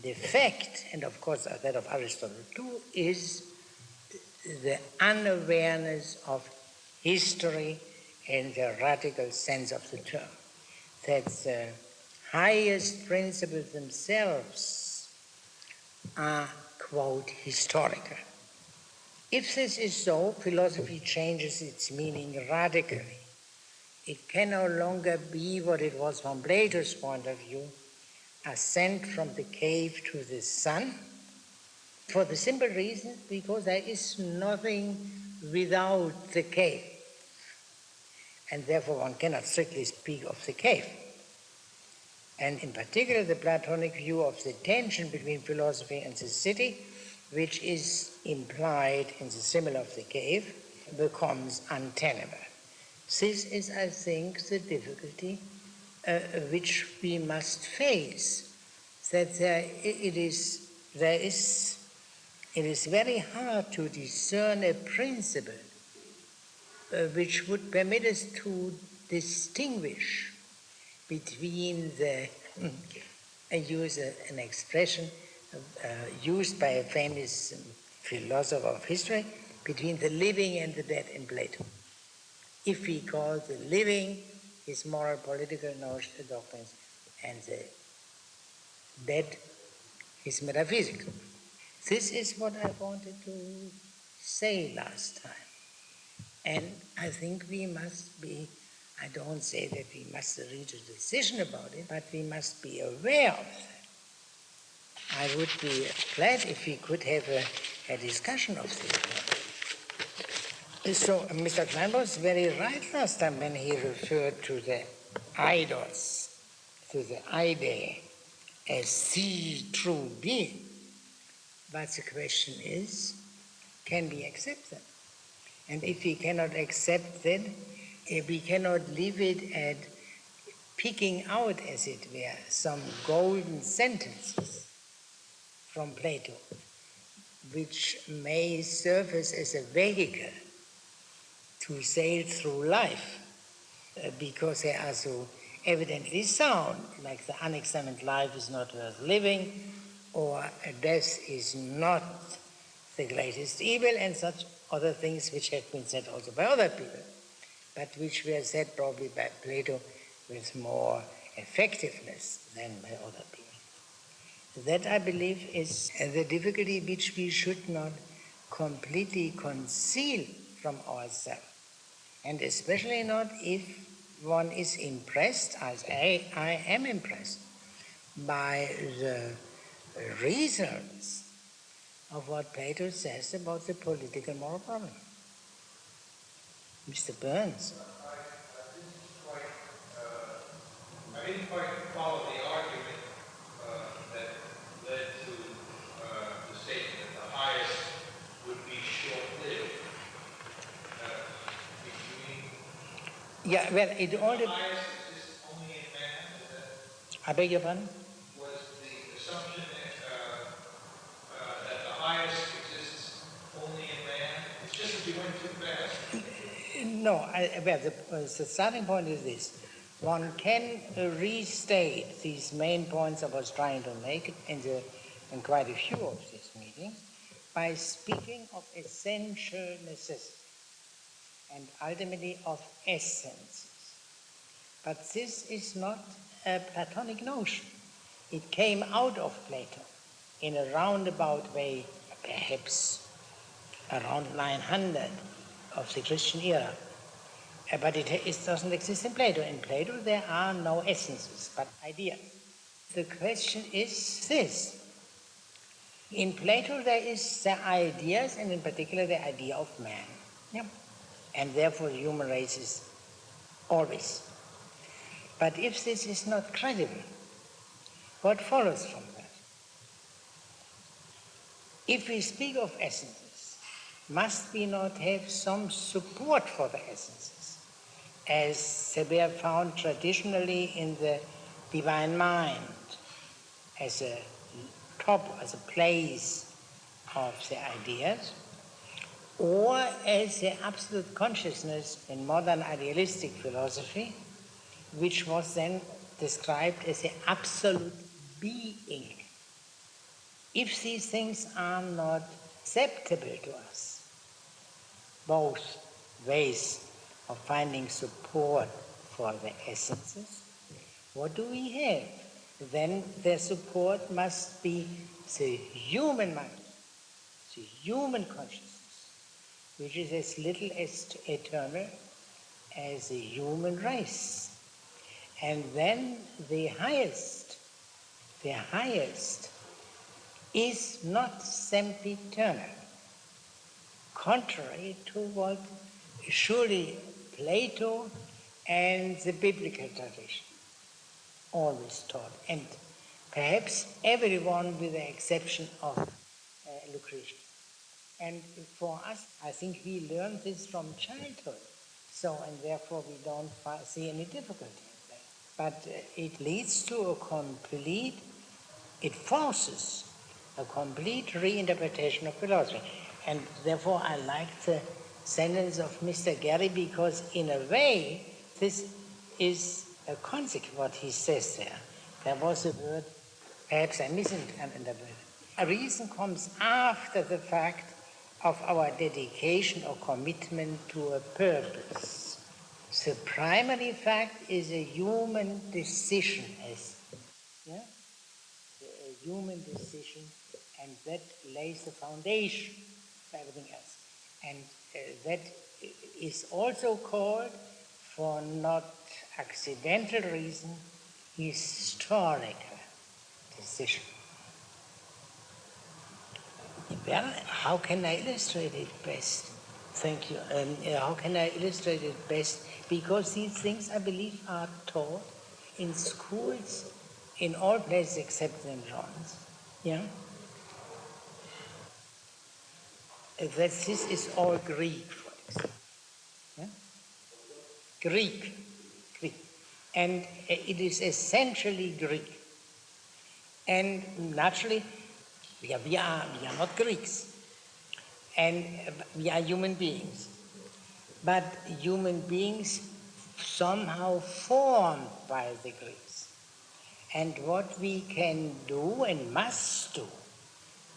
defect, and of course that of Aristotle too, is the unawareness of history in the radical sense of the term. That the highest principles themselves are, quote, historical. If this is so, philosophy changes its meaning radically. It can no longer be what it was from Plato's point of view, ascent from the cave to the sun, for the simple reason because there is nothing without the cave. And therefore one cannot strictly speak of the cave. And in particular the Platonic view of the tension between philosophy and the city, which is implied in the symbol of the cave, becomes untenable. This is, I think, the difficulty which we must face, that it is very hard to discern a principle which would permit us to distinguish between I use an expression used by a famous philosopher of history, between the living and the dead in Plato. If we call the living his moral political doctrines and the dead his metaphysical. This is what I wanted to say last time. And I think we must be, I don't say that we must reach a decision about it, but we must be aware of that. I would be glad if we could have a discussion of this. So Mr. Klein was very right last time when he referred to the idols, to the idea as the true being. But the question is, can we accept them? And if we cannot accept them, we cannot leave it at picking out, as it were, some golden sentences from Plato, which may serve as a vehicle to sail through life, because they are so evidently sound, like the unexamined life is not worth living, or death is not the greatest evil, and such other things which have been said also by other people, but which were said probably by Plato with more effectiveness than by other people. That, I believe, is the difficulty which we should not completely conceal from ourselves, and especially not if one is impressed, as I am impressed, by the reasons of what Plato says about the political moral problem. Mr. Burns. I didn't quite follow the argument that led to the statement that the highest would be short-lived. Yeah, well, it all the highest exists only in man. I beg your pardon? Was the assumption that the highest exists only in man? It's just that you went too fast. No, the starting point is this. One can restate these main points I was trying to make in quite a few of these meetings by speaking of essential necessity and ultimately of essences. But this is not a Platonic notion. It came out of Plato in a roundabout way, perhaps around 900 of the Christian era. But it doesn't exist in Plato. In Plato there are no essences, but ideas. The question is this. In Plato there is the ideas, and in particular the idea of man. Yeah. And therefore the human race is always. But if this is not credible, what follows from that? if we speak of essences, must we not have some support for the essences, as they were found traditionally in the divine mind, as a top, as a place of the ideas, or as the absolute consciousness in modern idealistic philosophy, which was then described as the absolute being. If these things are not acceptable to us, both ways of finding support for the essences, what do we have? Then their support must be the human mind, the human consciousness, which is as little as eternal as the human race. And then the highest is not sempiternal, contrary to what surely Plato and the biblical tradition always taught, and perhaps everyone with the exception of Lucretius. And for us, I think we learn this from childhood, and therefore we don't see any difficulty in that. But it leads to it forces a complete reinterpretation of philosophy. And therefore I like the sentence of Mr. Gary, because in a way this is a consequence what he says there. There was a word, perhaps I misinterpreted. A reason comes after the fact of our dedication or commitment to a purpose. The primary fact is a human decision, a human decision, and that lays the foundation for everything else. And that is also called, for not accidental reason, historical decision. Well, how can I illustrate it best? Thank you. How can I illustrate it best? Because these things, I believe, are taught in schools in all places except St. John's. Yeah? That this is all Greek, for example. Yeah? Greek. And it is essentially Greek. And naturally, we are not Greeks. And we are human beings. But human beings somehow formed by the Greeks. And what we can do and must do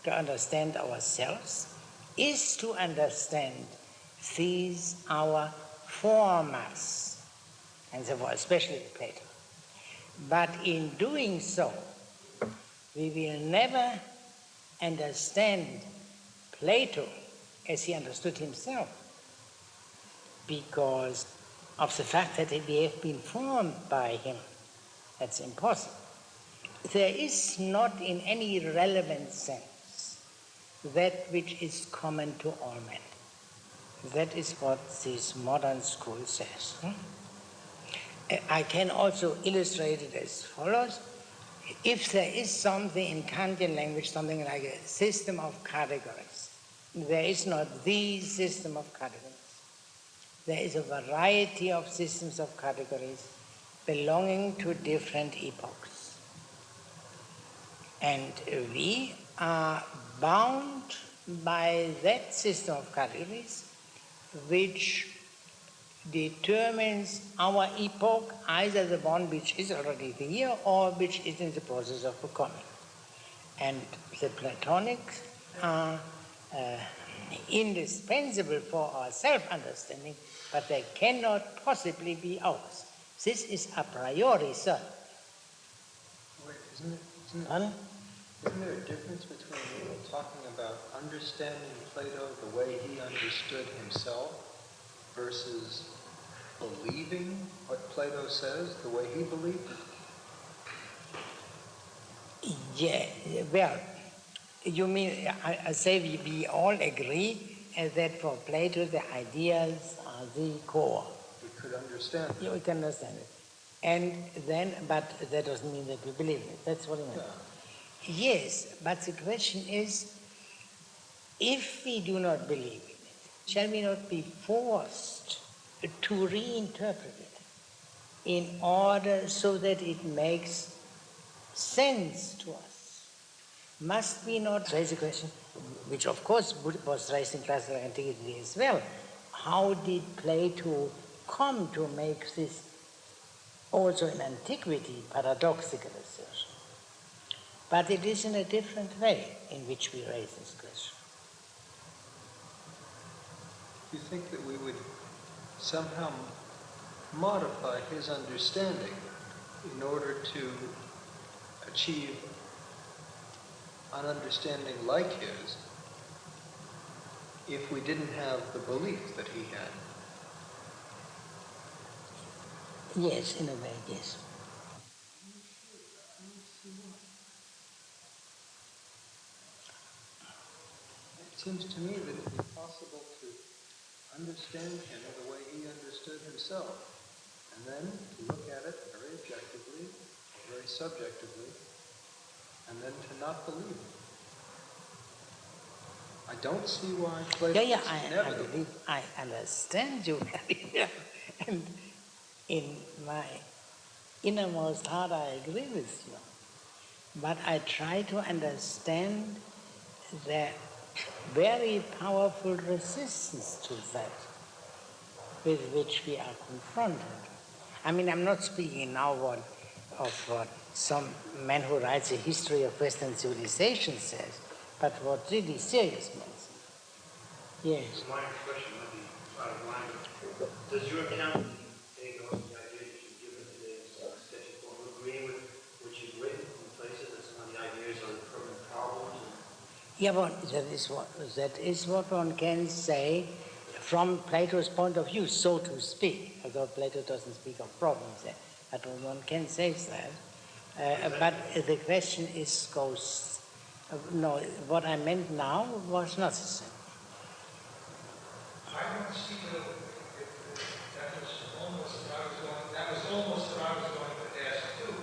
to understand ourselves is to understand these our formers, and therefore especially Plato. But in doing so, we will never understand Plato as he understood himself, because of the fact that we have been formed by him. That's impossible. There is not in any relevant sense that which is common to all men. That is what this modern school says. I can also illustrate it as follows. If there is something in Kantian language, something like a system of categories, there is not the system of categories. There is a variety of systems of categories belonging to different epochs. And we are bound by that system of categories which determines our epoch, either the one which is already here or which is in the process of becoming. And the Platonics are indispensable for our self-understanding, but they cannot possibly be ours. This is a priori certain. Wait, isn't there a difference between talking about understanding Plato the way he understood himself versus believing what Plato says the way he believed it? Yeah, well, you mean, I say we all agree that for Plato the ideas are the core. We could understand it. Yeah, we can understand it. And then, but that doesn't mean that we believe it. That's what I mean. Yeah. Yes, but the question is, if we do not believe in it, shall we not be forced to reinterpret it in order so that it makes sense to us? Must we not raise a question, which of course was raised in classical antiquity as well, how did Plato come to make this also in antiquity paradoxical assertion? But it is in a different way in which we raise this question. Do you think that we would somehow modify his understanding in order to achieve an understanding like his if we didn't have the belief that he had? Yes, in a way, yes. It seems to me that it would be possible to understand him the way he understood himself, and then to look at it very objectively, or very subjectively, and then to not believe it. I don't see why Plato is inevitable. I understand you very well. And in my innermost heart, I agree with you. But I try to understand the very powerful resistance to that with which we are confronted. I mean, I'm not speaking now of what some man who writes a history of Western civilization says, but what really serious means. Yes. My question might be out of line. Does your account take on the idea that you've given today in sketchy form agree with what you've written in places that some of the ideas are permanent problems? Yeah, but that is what one can say from Plato's point of view, so to speak, although Plato doesn't speak of problems there, but one can say that. But the question goes, no, what I meant now was not the same. I don't see that was almost what I was going to ask too.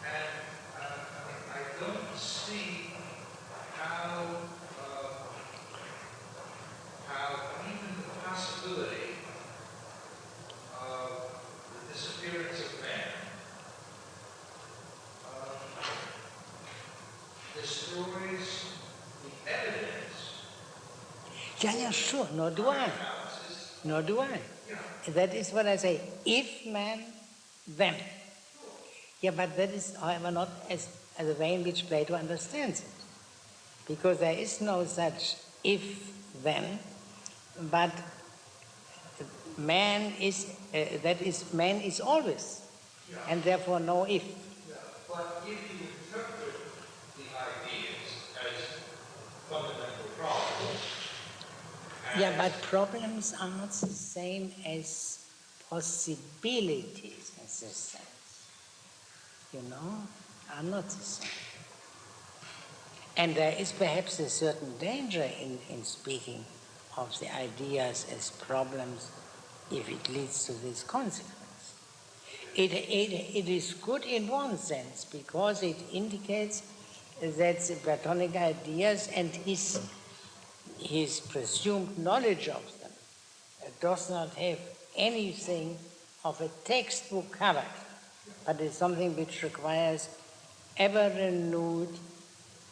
And I don't see how even the possibility of the disappearance of man destroys the evidence. Yeah, sure, nor do I. Nor do I. That is what I say. If man, then. Yeah, but that is, however, not as the way in which Plato understands it. Because there is no such if, then, but man is always, and therefore no if. Yeah, but if you interpret the ideas as fundamental problems. Yeah, but problems are not the same as possibilities in this sense. You know, are not the same. And there is perhaps a certain danger in speaking of the ideas as problems if it leads to this consequence. It is good in one sense because it indicates that the Platonic ideas and his presumed knowledge of them does not have anything of a textbook character, but is something which requires ever-renewed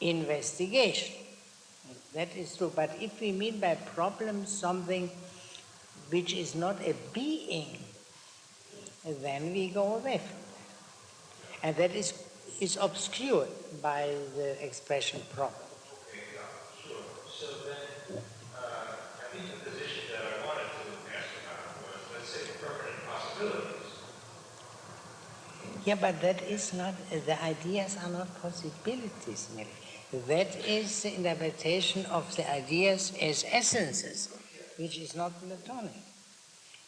investigation. That is true. But if we mean by problem something which is not a being, then we go away from that. And that is obscured by the expression problem. Okay, yeah, sure. So then, I think the position that I wanted to ask about was, let's say, permanent possibilities. Yeah, but that is not, the ideas are not possibilities merely. That is the interpretation of the ideas as essences, which is not Platonic,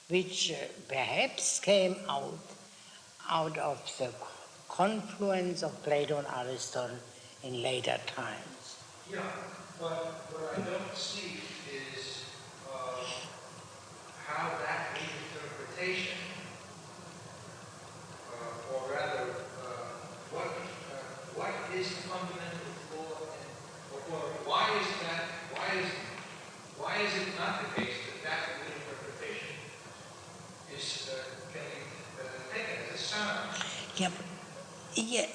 which perhaps came out of the confluence of Plato and Aristotle in later times. Yeah, but what I don't see is how that interpretation, or rather, what is the fundamental flaw, or why is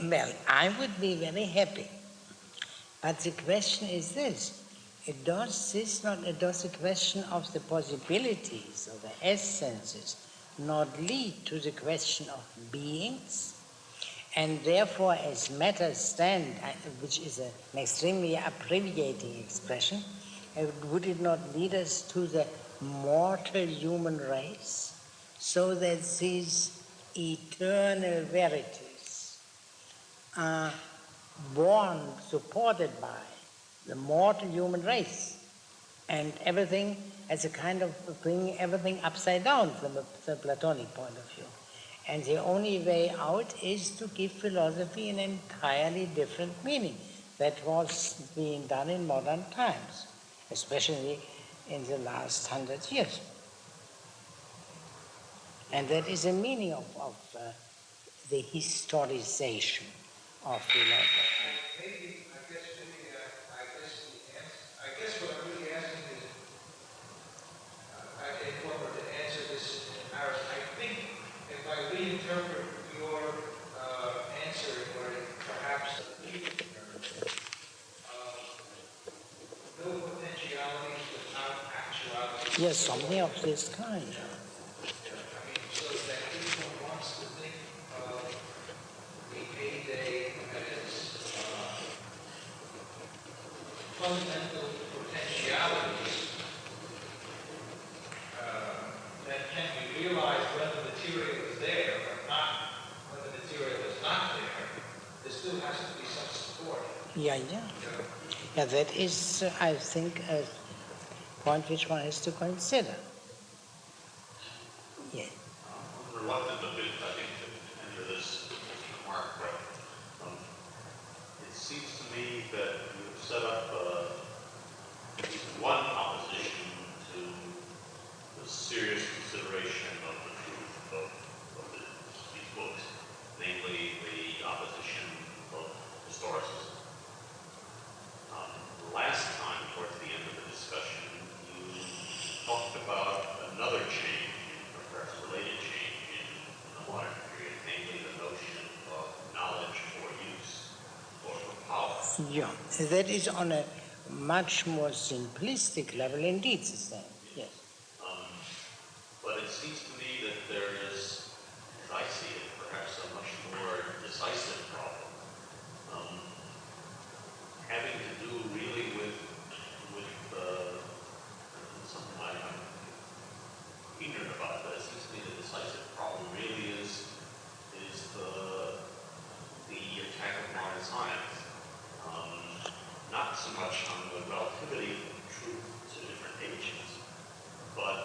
Well, I would be very happy. But the question is this: does the question of the possibilities of the essences not lead to the question of beings? And therefore, as matter stand, which is an extremely abbreviating expression, would it not lead us to the mortal human race, so that these eternal verities are born, supported by the mortal human race, and everything as a kind of bringing everything upside down from the Platonic point of view? And the only way out is to give philosophy an entirely different meaning. That was being done in modern times, especially in the last 100 years. And that is the meaning of the historization of philosophy. I guess what I'm really asking is, if one were to answer this in Paris, I think if I reinterpret your answer, or perhaps no potentialities without actuality. Yes, something of this kind. So that if one wants to think of the heyday as fundamental potentialities that can be realized when the material is there, but not when the material is not there, there still has to be some support. Yeah, that is, I think, a point which one has to consider. Yeah. I'm reluctant a bit, I think, to enter this remark, but it seems to me that you've set up at least one opposition to the serious consideration of the truth of these books, namely the opposition of historicism. Last time, towards the end of the discussion, you talked about another change, or perhaps a related change in the modern period, namely the notion of knowledge for use or for power. Yeah, that is on a much more simplistic level indeed, the same. Yes. But it seems to me that there is, as I see it, perhaps a much more decisive problem, having to do really with something I'm ignorant about, but it seems to me the decisive problem really is the attack of modern science. Not so much on the relativity of truth to different ages, but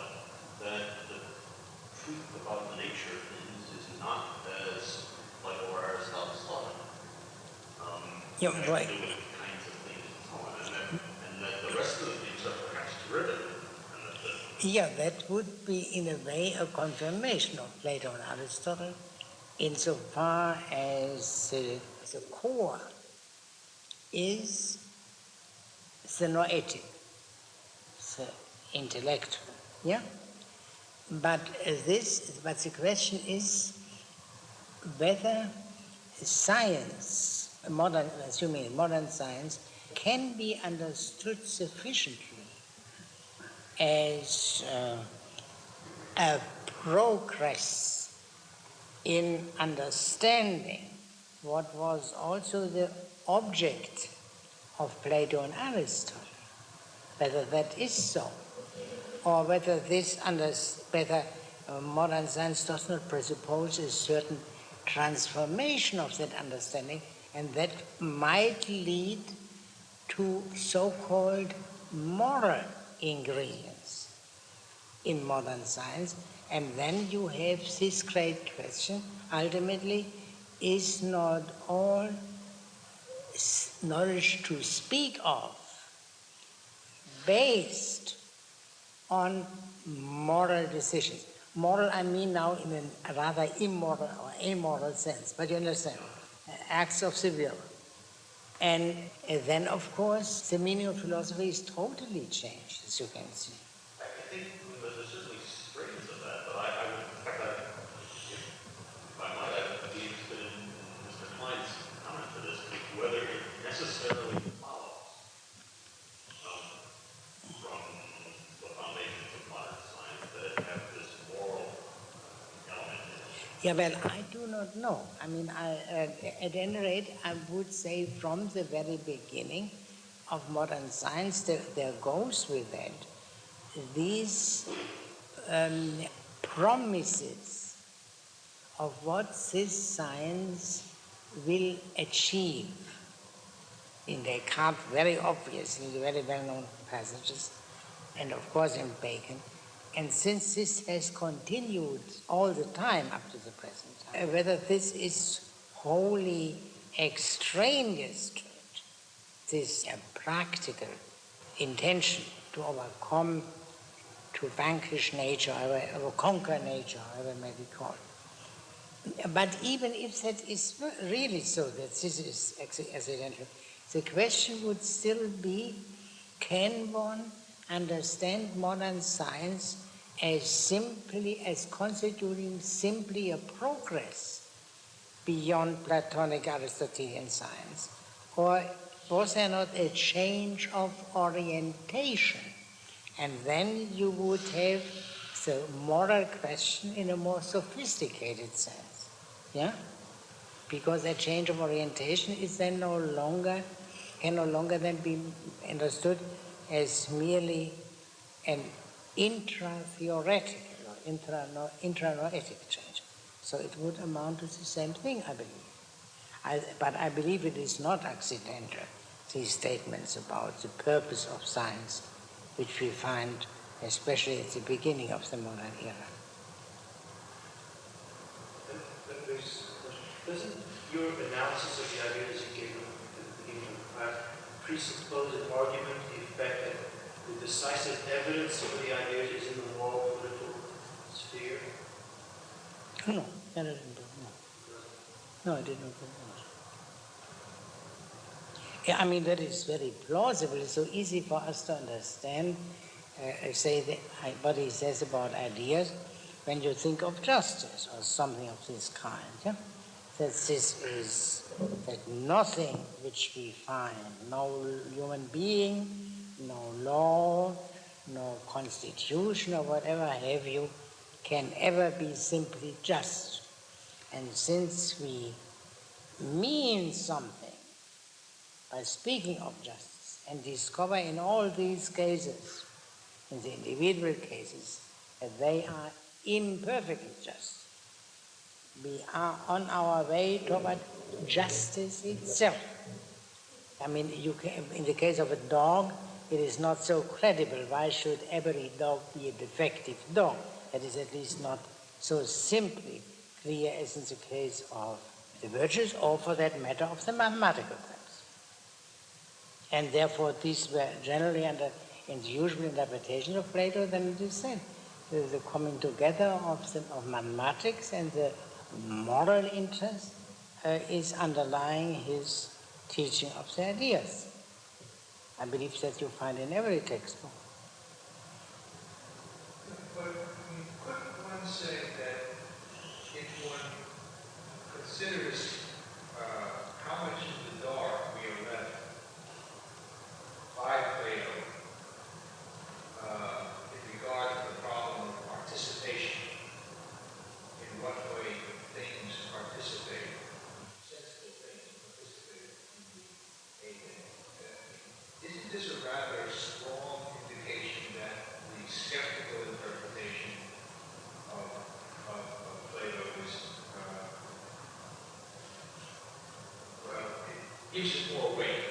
that the truth about the nature of things is not as Plato or Aristotle thought. Yeah, right. Kinds of things and so on, and that the rest of the things are perhaps derivative. Yeah, that would be in a way a confirmation of Plato and Aristotle, insofar as the core is the noetic, the intellectual. Yeah? But the question is whether science, assuming modern science, can be understood sufficiently as a progress in understanding what was also the object of Plato and Aristotle, whether that is so, or whether modern science does not presuppose a certain transformation of that understanding, and that might lead to so-called moral ingredients in modern science. And then you have this great question, ultimately, is not all knowledge to speak of based on moral decisions? Moral, I mean now in a rather immoral or amoral sense, but you understand, acts of the will. And then, of course, the meaning of philosophy is totally changed, as you can see. I think there's certainly strains of that, but I would, in fact, if I might, I'd be interested in Mr. Klein's necessarily follows from the foundations of modern science that it have this moral element in it. Yeah, well, I do not know. I mean, at any rate, I would say from the very beginning of modern science, there goes with that these promises of what this science will achieve. In Descartes, very obvious in the very well-known passages, and of course in Bacon. And since this has continued all the time up to the present time, whether this is wholly extraneous to it, this practical intention to overcome, to vanquish nature, or conquer nature, however it may be called. But even if that is really so, that this is accidental, the question would still be, can one understand modern science as simply as constituting simply a progress beyond Platonic Aristotelian science? Or was there not a change of orientation? And then you would have the moral question in a more sophisticated sense. Yeah? Because a change of orientation is then can no longer then be understood as merely an intra-theoretical or intra-noetic change. So it would amount to the same thing, I believe. But I believe it is not accidental, these statements about the purpose of science, which we find especially at the beginning of the modern era. Doesn't your analysis of the ideas you gave at the beginning of the class presuppose an argument to the effect that the decisive evidence of the ideas is in the moral political sphere? No, I didn't do that. No, I did not do that. Yeah, I mean, that is very plausible. It's so easy for us to understand, what he says about ideas when you think of justice or something of this kind. Yeah? That nothing which we find, no human being, no law, no constitution or whatever have you, can ever be simply just. And since we mean something by speaking of justice and discover in all these cases, in the individual cases, that they are imperfectly just, we are on our way toward justice itself. I mean, in the case of a dog, it is not so credible. Why should every dog be a defective dog? That is at least not so simply clear as in the case of the virtues, or for that matter of the mathematical terms. And therefore these were generally in the usual interpretation of Plato, then it is said, the coming together of mathematics and the moral interest is underlying his teaching of the ideas. I believe that you find in every textbook. But couldn't one say that if one considers how much in the dark we are left by Plato in regard to the problem of participation, in what way things participate, sensible things participate in the isn't this a rather strong indication that the skeptical interpretation of Plato is, it gives it more weight?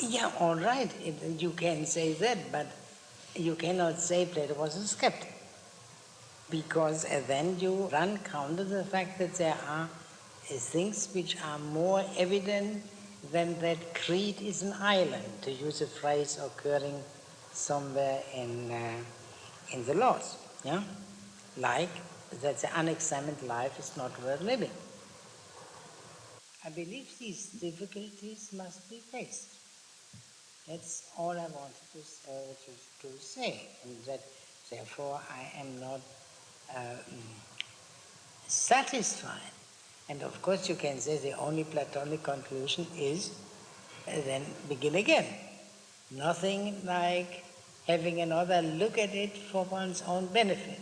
Yeah, all right, you can say that, but you cannot say Plato was a skeptic, because then you run counter the fact that there are things which are more evident than that Crete is an island, to use a phrase occurring somewhere in the laws, yeah? Like that the unexamined life is not worth living. I believe these difficulties must be faced. That's all I wanted to say, and that therefore I am not satisfied. And of course you can say the only Platonic conclusion is then begin again. Nothing like having another look at it for one's own benefit.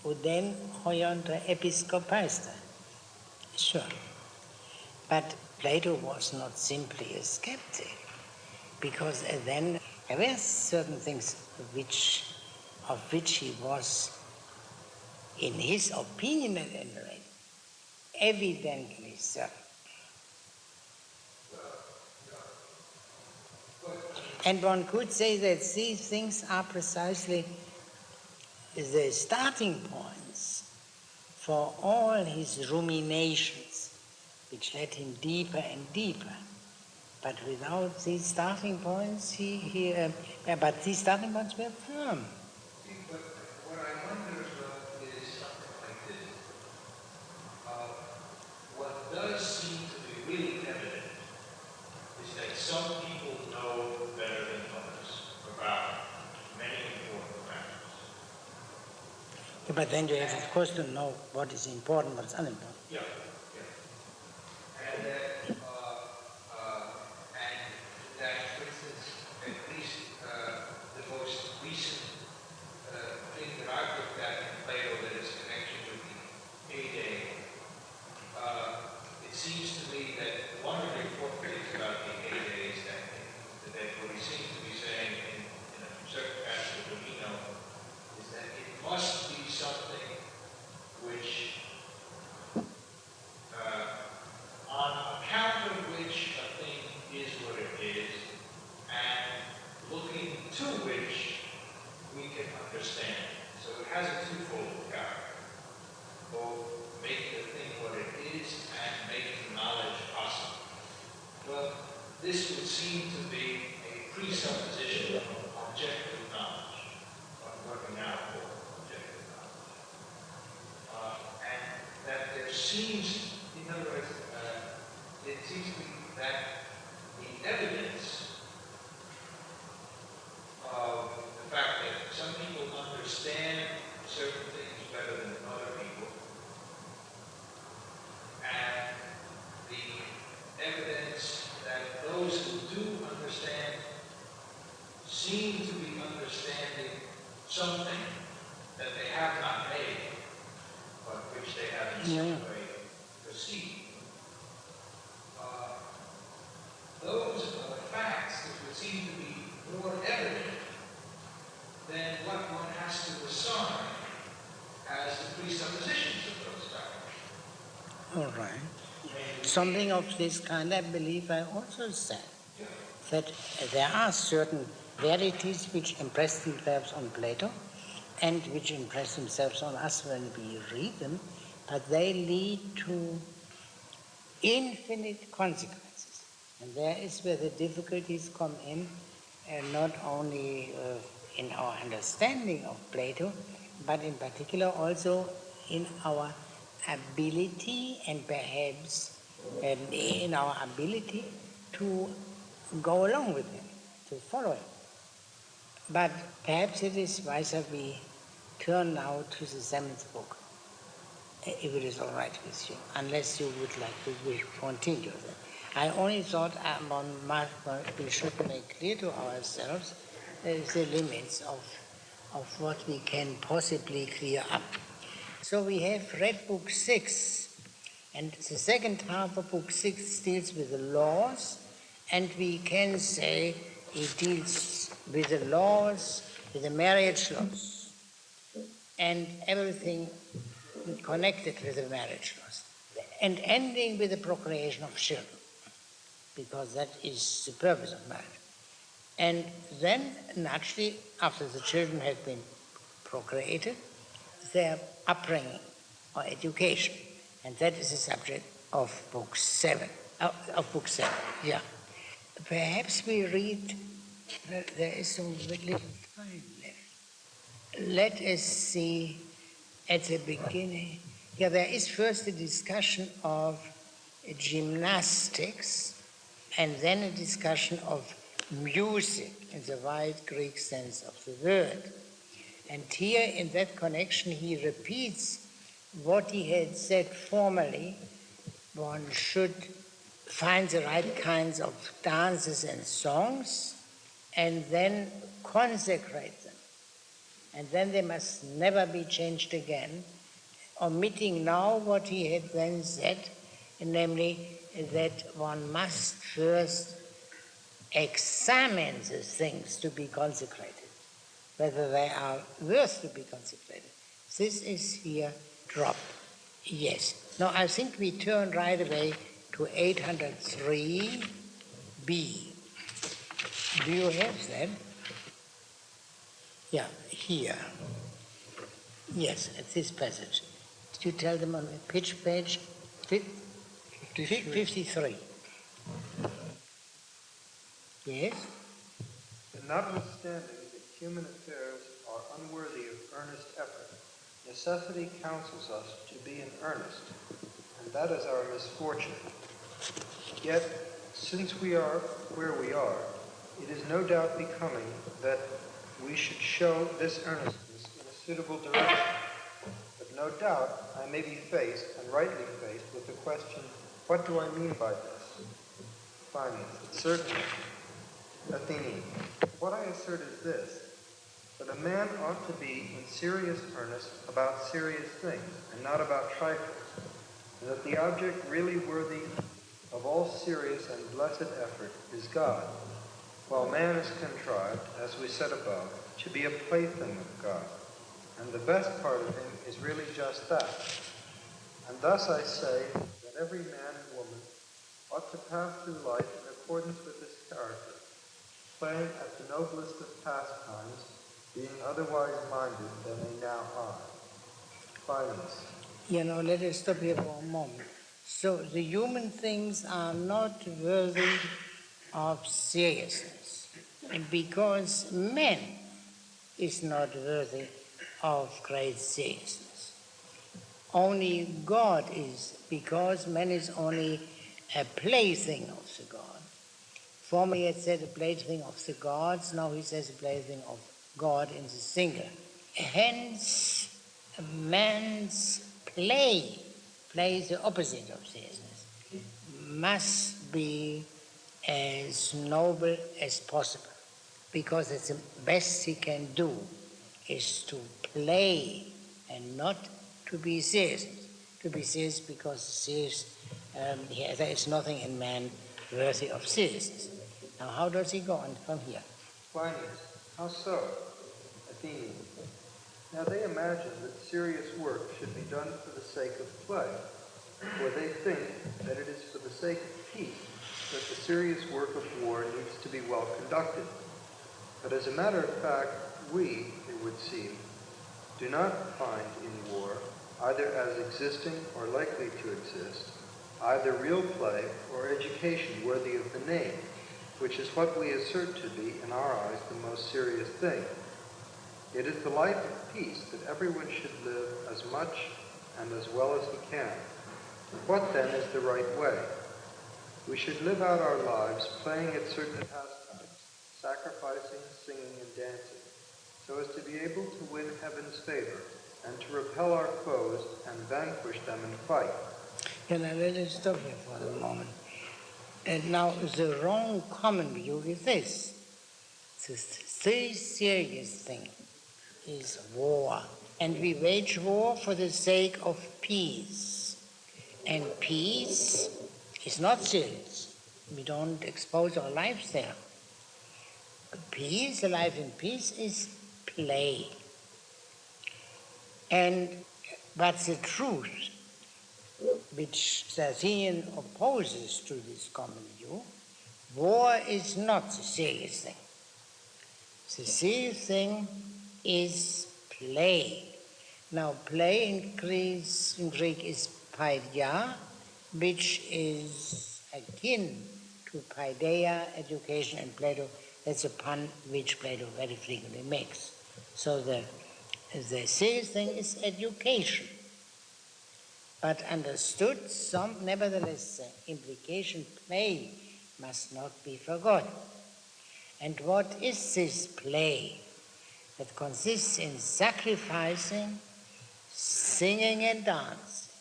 Uden hoiantra episcopaista. Sure. But Plato was not simply a skeptic, because then there were certain things of which he was, in his opinion at any rate, evidently certain. And one could say that these things are precisely the starting points for all his ruminations, which led him deeper and deeper. But without these starting points, but these starting points were firm. But what I wonder about is something like this. What does seem to be really evident is that some people know better than others about many important matters. Yeah, but then you have, of course, to know what is important, what is unimportant. Yeah. And that, for instance, at least the most recent thing that I've looked at in Plato that is connection with the heyday, it seems to me that one of the important things about the heyday is that what he seems to be saying in a certain passage that we know is that it must be something which on account of which a thing is what it is, and looking to which we can understand. So it has a twofold character, both making the thing what it is and making knowledge possible. Well, this would seem to be a presupposition of objective knowledge, of what we now call objective knowledge. And that there seems, in other words, it seems to me that the evidence of the fact that some people understand certain things better than other people, and the evidence that those who do understand seem to be understanding something that they have not made, but which they have in some way perceived. Those are facts that would seem to be more evident than what one has to assign as the presuppositions of those facts. All right. Something of this kind, I believe I also said, that there are certain verities which impress themselves on Plato and which impress themselves on us when we read them, but they lead to infinite consequences. And there is where the difficulties come in, not only in our understanding of Plato, but in particular also in our ability and perhaps in our ability to go along with him, to follow him. But perhaps it is wiser we turn now to the seventh book, if it is all right with you, unless you would like to continue that. I only thought we should make clear to ourselves the limits of what we can possibly clear up. So we have read Book 6, and the second half of Book 6 deals with the laws, and we can say it deals with the laws, with the marriage laws, and everything connected with the marriage laws, and ending with the procreation of children, because that is the purpose of marriage. And then, naturally, after the children have been procreated, their upbringing or education, and that is the subject of Book 7. Yeah. Perhaps we read, there is so little time left. Let us see at the beginning. Yeah, there is first a discussion of gymnastics, and then a discussion of music in the wide Greek sense of the word. And here, in that connection, he repeats what he had said formerly. One should find the right kinds of dances and songs, and then consecrate them. And then they must never be changed again, omitting now what he had then said, namely that one must first examine the things to be consecrated, whether they are worth to be consecrated. This is here dropped. Yes. Now I think we turn right away to 803b. Do you have that? Yeah, here. Yes, at this passage. Did you tell them on which page? 53. Yes? And notwithstanding that human affairs are unworthy of earnest effort, necessity counsels us to be in earnest, and that is our misfortune. Yet, since we are where we are, it is no doubt becoming that we should show this earnestness in a suitable direction. But no doubt I may be faced, and rightly faced, with the question, what do I mean by this? Finance, certainly. Athenian, what I assert is this, that a man ought to be in serious earnest about serious things, and not about trifles, and that the object really worthy of all serious and blessed effort is God, while man is contrived, as we said above, to be a plaything of God, and the best part of him is really just that. And thus I say that every man and woman ought to pass through life in accordance with this character, playing at the noblest of pastimes, being otherwise minded than they now are. Finance. Let us stop here for a moment. So the human things are not worthy of seriousness, because man is not worthy of great seriousness. Only God is, because man is only a plaything of the God. Formerly he had said a plaything of the gods, now he says a plaything of God in the single. Hence, man's play is the opposite of seriousness, must be as noble as possible, because it's the best he can do is to play and not to be serious. To be serious because serious, there is nothing in man worthy of seriousness. Now how does he go on from here? Finance, how so? Athenian, now they imagine that serious work should be done for the sake of play, for they think that it is for the sake of peace that the serious work of war needs to be well conducted. But as a matter of fact, we, it would seem, do not find in war, either as existing or likely to exist, either real play or education worthy of the name, which is what we assert to be, in our eyes, the most serious thing. It is the life of peace that everyone should live as much and as well as he can. What then is the right way? We should live out our lives playing at certain pastimes, sacrificing, singing, and dancing, so as to be able to win heaven's favor and to repel our foes and vanquish them in fight. Now let us stop here for a moment. And now the wrong common view is this. The very serious thing is war. And we wage war for the sake of peace. And peace is not serious. We don't expose our lives there. Peace, life in peace, is play. But the truth, which the Athenian opposes to this common view, war is not the serious thing. The serious thing is play. Now, play in Greek is paideia, which is akin to paideia, education, and Plato. That's a pun which Plato very frequently makes. So the serious thing is education. But understood, nevertheless, the implication play must not be forgotten. And what is this play? That consists in sacrificing, singing and dancing.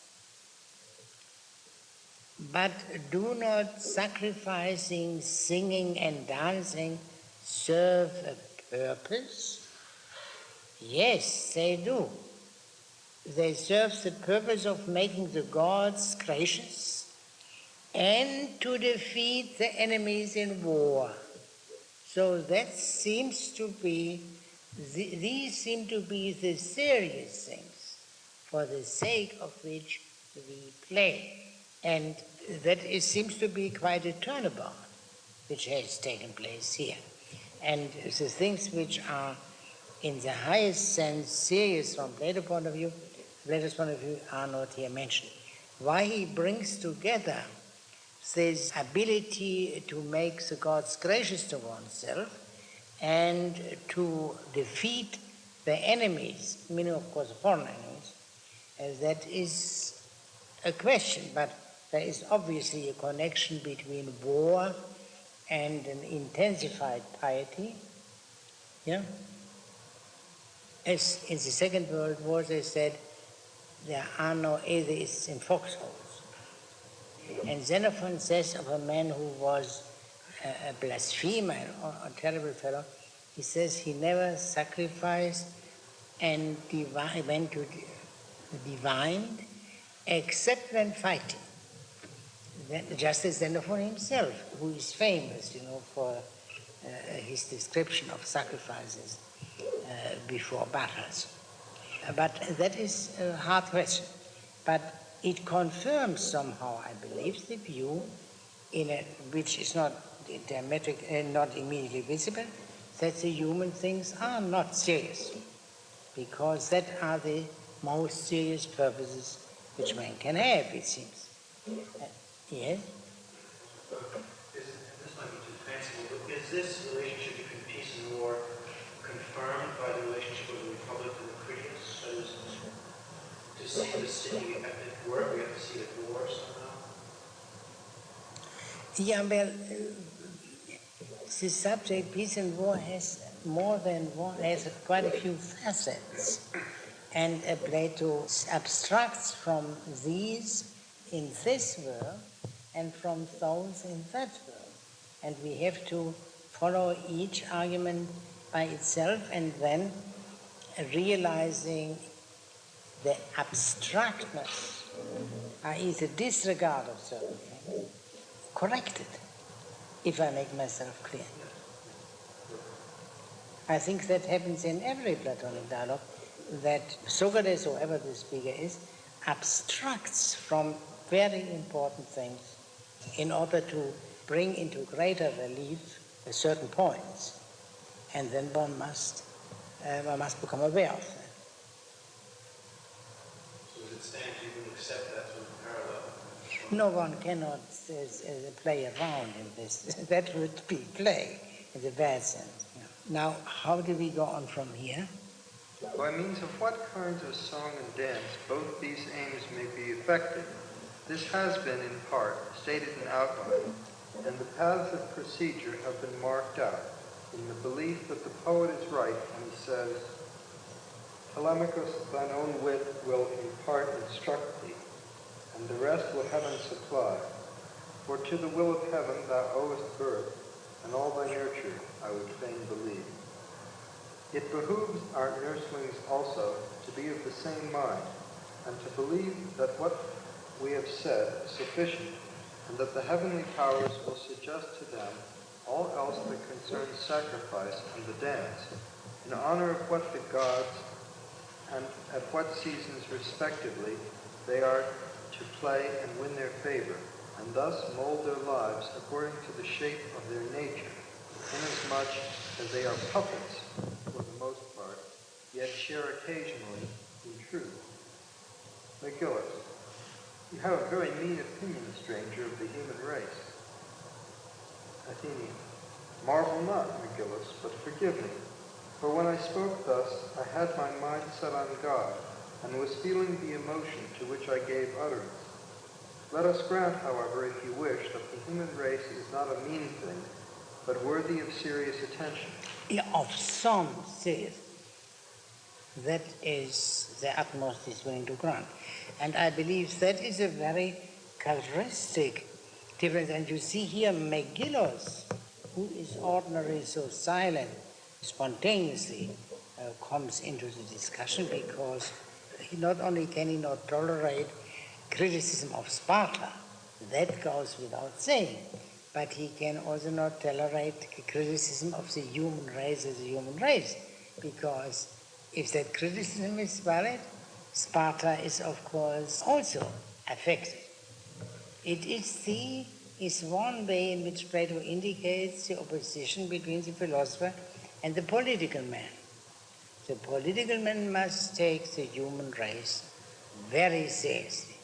but do not sacrificing, singing and dancing serve a purpose? Yes, they do. They serve the purpose of making the gods gracious and to defeat the enemies in war. So that seems to be, these seem to be the serious things for the sake of which we play. And that seems to be quite a turnabout which has taken place here. And the things which are in the highest sense serious from Plato's point of view are not here mentioned. Why he brings together this ability to make the gods gracious to oneself and to defeat the enemies, meaning of course foreign enemies, that is a question, but there is obviously a connection between war and an intensified piety. Yeah? As in the Second World War they said, there are no atheists in foxholes. And Xenophon says of a man who was a blasphemer or a terrible fellow, he says he never sacrificed and went to divined except when fighting. Just as Xenophon himself, who is famous, for his description of sacrifices before battles. But that is a hard question. But it confirms somehow, I believe, the view, which is not diametric, not immediately visible, that the human things are not serious, because that are the most serious purposes which man can have, it seems. Yes? This might be too fanciful, but is this relationship between peace and war confirmed by the relationship of the Republic and the Critias? That is, to see the city at work, we have to see it at war somehow? Yeah, well, the subject, peace and war, has more than one, has quite a few facets. And Plato abstracts from these in this world and from those in that world. And we have to follow each argument by itself and then realizing the abstractness, i.e. the disregard of certain things, corrected, if I make myself clear. I think that happens in every Platonic dialogue, that Socrates, whoever the speaker is, abstracts from very important things in order to bring into greater relief certain points, and then one must become aware of that. So as it stands, you can accept that sort of parallel? No one cannot play around in this. That would be play in the bad sense. Now, how do we go on from here? By means of what kinds of song and dance both these aims may be effected, this has been, in part, stated in outline, and the paths of procedure have been marked out, in the belief that the poet is right when he says, Telemachus, thine own wit will in part instruct thee, and the rest will heaven supply. For to the will of heaven thou owest birth, and all thy nurture I would fain believe. It behooves our nurslings also to be of the same mind, and to believe that what we have said is sufficient, and that the heavenly powers will suggest to them all else that concerns sacrifice and the dance, in honor of what the gods, and at what seasons respectively they are to play and win their favor, and thus mold their lives according to the shape of their nature, inasmuch as they are puppets, for the most part, yet share occasionally in truth. Megillus, you have a very mean opinion, stranger, of the human race. Athenian, marvel not, Megillus, but forgive me. For when I spoke thus, I had my mind set on God, and was feeling the emotion to which I gave utterance. Let us grant, however, if you wish, that the human race is not a mean thing, but worthy of serious attention. Yeah, of some serious. That is the utmost is willing to grant. And I believe that is a very characteristic difference. And you see here Megillus, who is ordinarily so silent, spontaneously comes into the discussion, because he not only can he not tolerate criticism of Sparta, that goes without saying, but he can also not tolerate criticism of the human race as a human race, because if that criticism is valid, Sparta is of course also affected. It is one way in which Plato indicates the opposition between the philosopher and the political man. The political man must take the human race very seriously,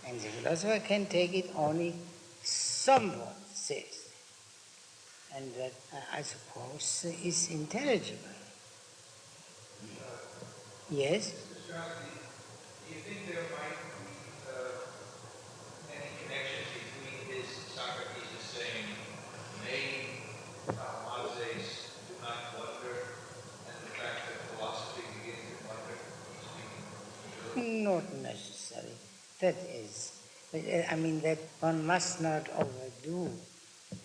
and the philosopher can take it only somewhat seriously. And that, I suppose, is intelligible. Yes? Mr. Strauss, do you think there might be any connection between his Socrates saying, "Nay, Talmazes, do not wonder," and the fact that philosophy begins to wonder? Not necessary. That is, I mean, that one must not overdo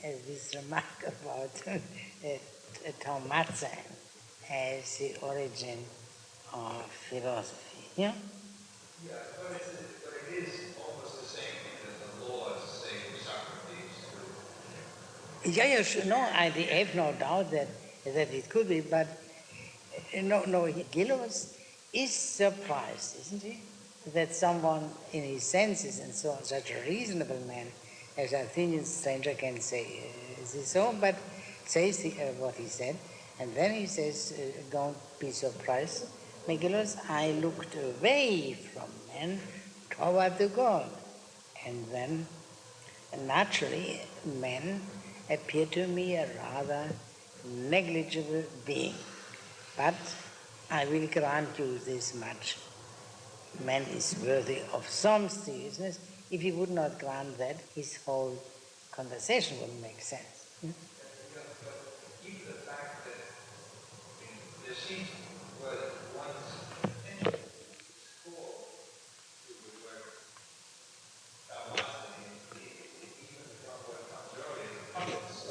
this remark about Talmazes as the origin of philosophy. Yeah? Yeah, but it is almost the same, because the laws say Socrates too. Yeah, sure. No, I have no doubt that it could be, but no, Gilles is surprised, isn't he, that someone in his senses and so on, such a reasonable man as an Athenian stranger can say this so, but says what he said, and then he says, don't be surprised, Megillus, I looked away from men toward the God, and then naturally men appear to me a rather negligible being. But I will grant you this much. Man is worthy of some seriousness. If he would not grant that, his whole conversation wouldn't make sense. Even the fact that there seems one's attention is called to the word Talmazes, even from what comes earlier, the puppets.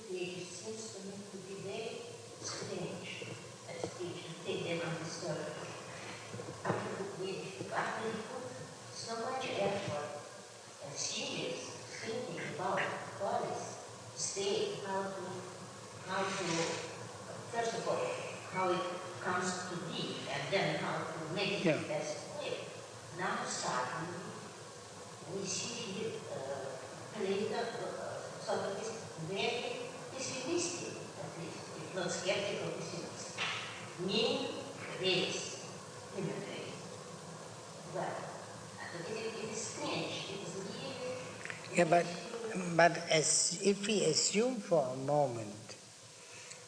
It seems to me to be very strange as teachers take them on the story. After we put so much effort and serious thinking about bodies, state, how to, first of all, how it comes to be, and then how to make it the best way. Now suddenly we see here Plato, Socrates, very pessimistic, at least, if not skeptical pessimist. Meaning race, human race. Well, it is strange. It is really... Yeah, but as if we assume for a moment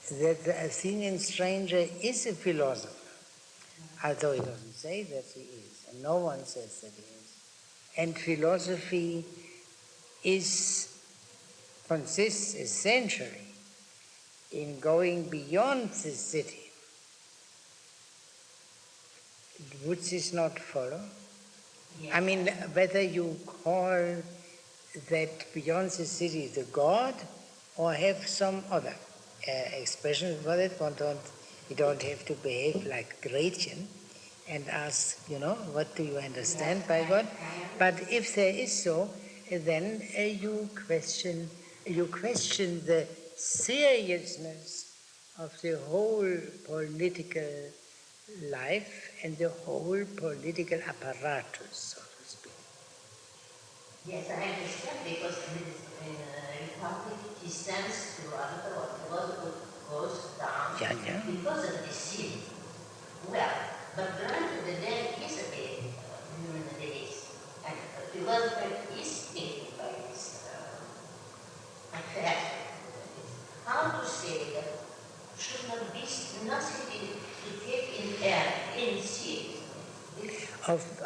that the Athenian stranger is a philosopher, although he doesn't say that he is, and no one says that he is, and philosophy consists essentially in going beyond the city, would this not follow? Yes. I mean, whether you call that beyond the city the God, or have some other expression for that, you don't have to behave like Grecian and ask, what do you understand by God? But if there is so, then you question the seriousness of the whole political life and the whole political apparatus, so to speak. Yes, I understand, because in Republic he stands to philosopher goes down because of the sin. Well, but granted that there is a human race, and a philosopher is taken by this affair. How to say that should not be nothing to take in seriousness.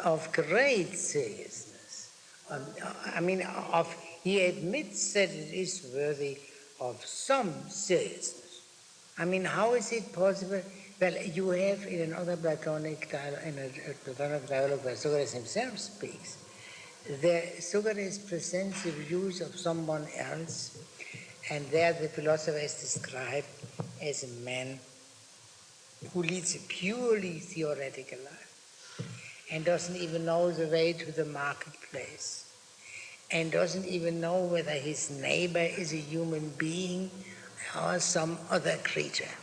Of great seriousness. Of He admits that it is worthy of some seriousness. I mean, how is it possible? Well, you have in another Platonic dialogue where Socrates himself speaks, Socrates presents the views of someone else, and there the philosopher is described as a man who leads a purely theoretical life and doesn't even know the way to the marketplace and doesn't even know whether his neighbor is a human being or some other creature.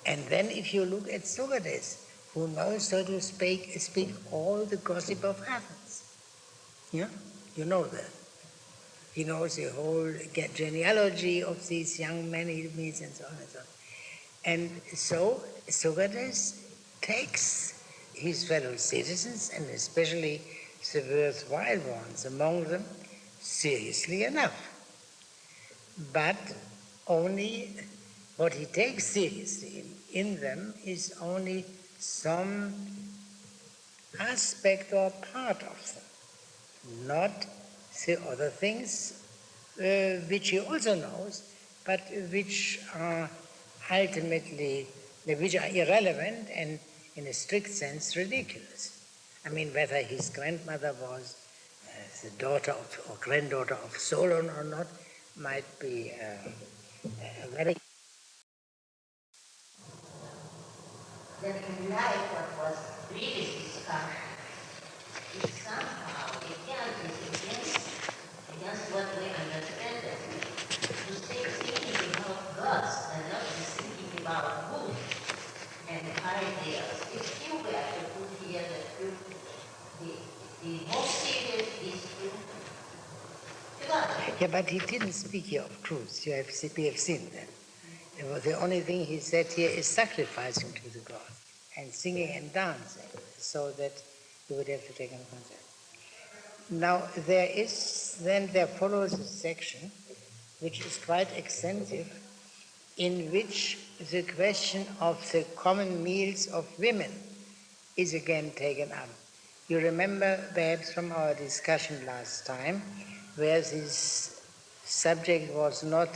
And then if you look at Socrates, who knows, so to speak all the gossip of Athens. Yeah? You know that. He knows the whole genealogy of these young men he meets and so on and so on. And so Socrates takes his fellow citizens, and especially the worthwhile ones among them, seriously enough. But only what he takes seriously in them is only some aspect or part of them, not the other things which he also knows, but which are ultimately, which are irrelevant and in a strict sense ridiculous. I mean, whether his grandmother was the daughter of or granddaughter of Solon or not might be very... That in life what was really discovered is somehow against what we understand as to stay thinking about gods and not just thinking about books and ideas. If you were to put here the most serious issue, Yeah, but he didn't speak here of truth. We have seen that. The only thing he said here is sacrificing to the gods and singing and dancing, so that you would have to take into consideration. Now, there follows a section which is quite extensive, in which the question of the common meals of women is again taken up. You remember perhaps from our discussion last time, where this subject was not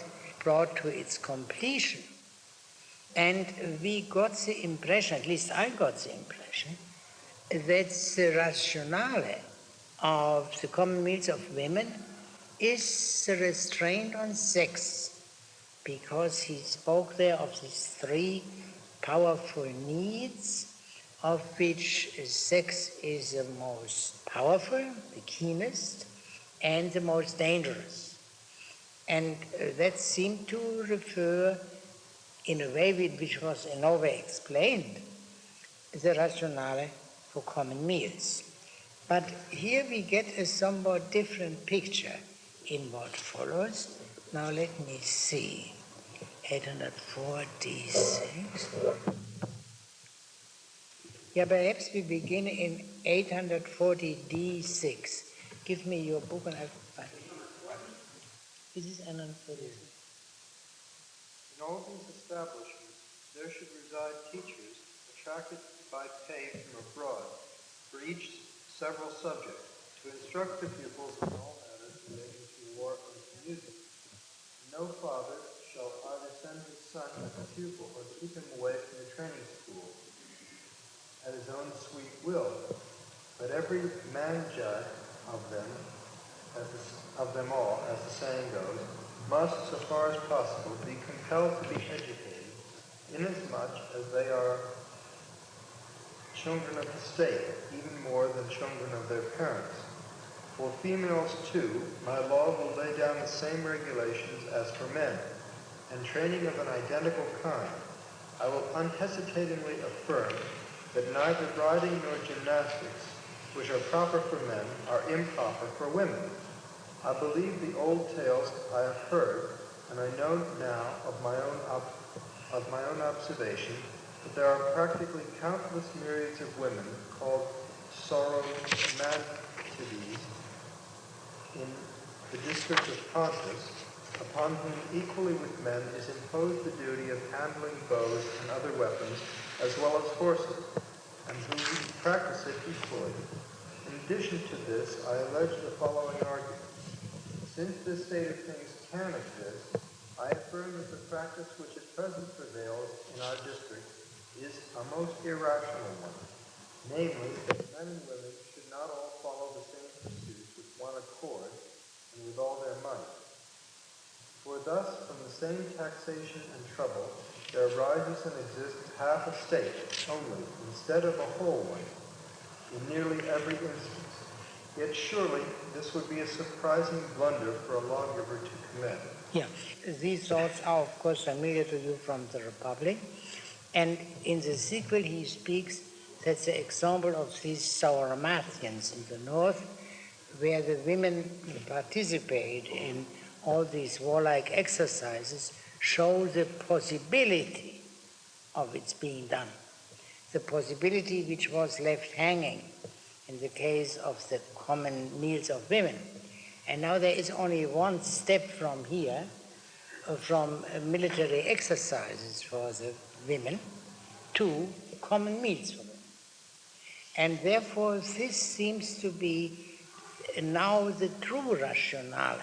brought to its completion, and we got the impression, at least I got the impression, that the rationale of the common meals of women is the restraint on sex, because he spoke there of these three powerful needs, of which sex is the most powerful, the keenest, and the most dangerous. And that seemed to refer, in a way which was in no way explained, the rationale for common meals. But here we get a somewhat different picture in what follows. Now let me see. 846. Yeah, perhaps we begin in 840 D6. Give me your book and I'll find it. This is 846. In all these establishments, there should reside teachers attracted by pay from abroad for each several subject, to instruct the pupils in all matters relating to war and to music. No father shall either send his son as a pupil or keep him away from the training school at his own sweet will, but every man judge of them all, as the saying goes, must, so far as possible, be compelled to be educated, inasmuch as they are children of the state, even more than children of their parents. For females, too, my law will lay down the same regulations as for men, and training of an identical kind. I will unhesitatingly affirm that neither riding nor gymnastics, which are proper for men, are improper for women. I believe the old tales I have heard, and I know now of my own observation that there are practically countless myriads of women called soromatides in the district of Pontus, upon whom equally with men is imposed the duty of handling bows and other weapons as well as horses, and who practice it equally. In addition to this, I allege the following argument. Since this state of things can exist, I affirm that the practice which at present prevails in our district is a most irrational one, namely, that men and women should not all follow the same pursuits with one accord and with all their might. For thus, from the same taxation and trouble, there arises and exists half a state only, instead of a whole one, in nearly every instance. Yet surely this would be a surprising blunder for a lawgiver to commit. Yeah, these thoughts are of course familiar to you from the Republic, and in the sequel he speaks that's the example of these Sauromatians in the north, where the women participate in all these warlike exercises, show the possibility of its being done. The possibility which was left hanging in the case of the common meals of women. And now there is only one step from here, from military exercises for the women to common meals for women. And therefore this seems to be now the true rationale,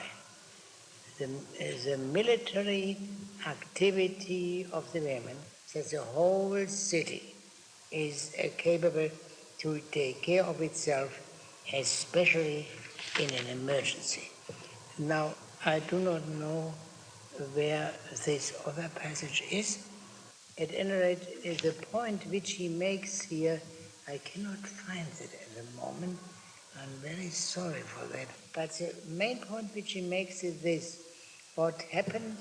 the military activity of the women, that the whole city is capable to take care of itself, especially in an emergency. Now, I do not know where this other passage is. At any rate, the point which he makes here, I cannot find it at the moment. I'm very sorry for that. But the main point which he makes is this: what happened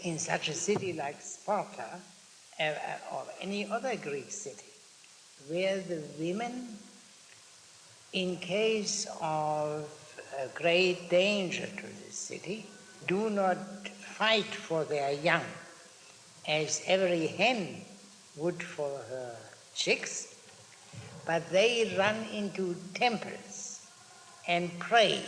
in such a city like Sparta or any other Greek city, where the women, in case of a great danger to the city, do not fight for their young as every hen would for her chicks, but they run into temples and pray.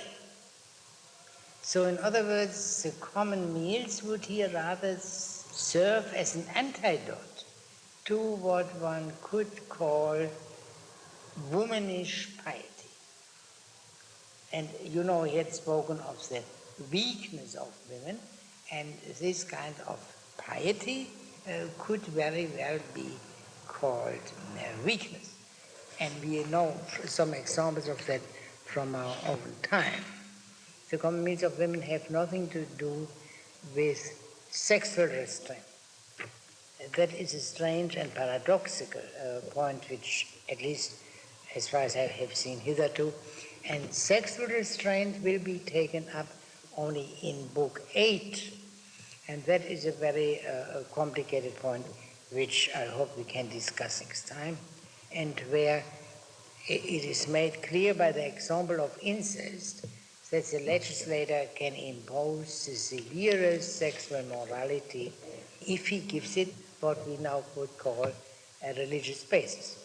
So in other words, the common meals would here rather serve as an antidote to what one could call womanish piety. And you know, he had spoken of the weakness of women, and this kind of piety could very well be called weakness. And we know some examples of that from our own time. The common meals of women have nothing to do with sexual restraint. That is a strange and paradoxical point which, at least as far as I have seen hitherto, and sexual restraint will be taken up only in Book 8, and that is a very complicated point which I hope we can discuss next time, and where it is made clear by the example of incest that the legislator can impose the severest sexual morality if he gives it what we now would call a religious basis.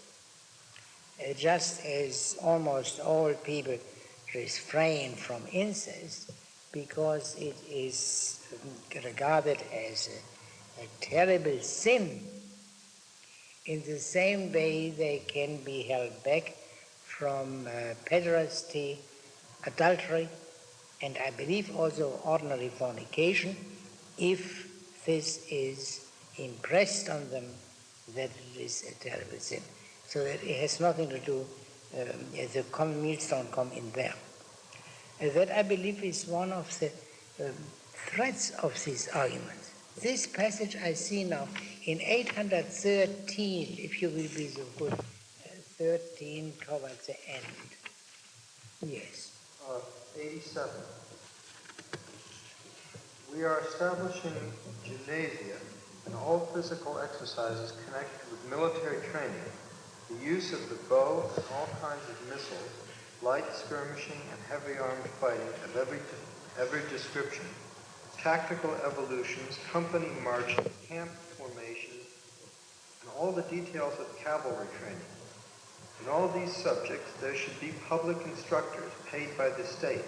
Just as almost all people refrain from incest because it is regarded as a terrible sin, in the same way they can be held back from pederasty, adultery, and I believe also ordinary fornication, if this is impressed on them that it is a terrible sin. So that it has nothing to do, the common meals don't come in there. That I believe is one of the threads of this argument. This passage I see now in 813, if you will be so good, 13 towards the end. Yes. 87. We are establishing gymnasia and all physical exercises connected with military training, the use of the bow and all kinds of missiles, light skirmishing and heavy armed fighting of every description, tactical evolutions, company marching, camp formations, and all the details of cavalry training. In all these subjects, there should be public instructors paid by the state,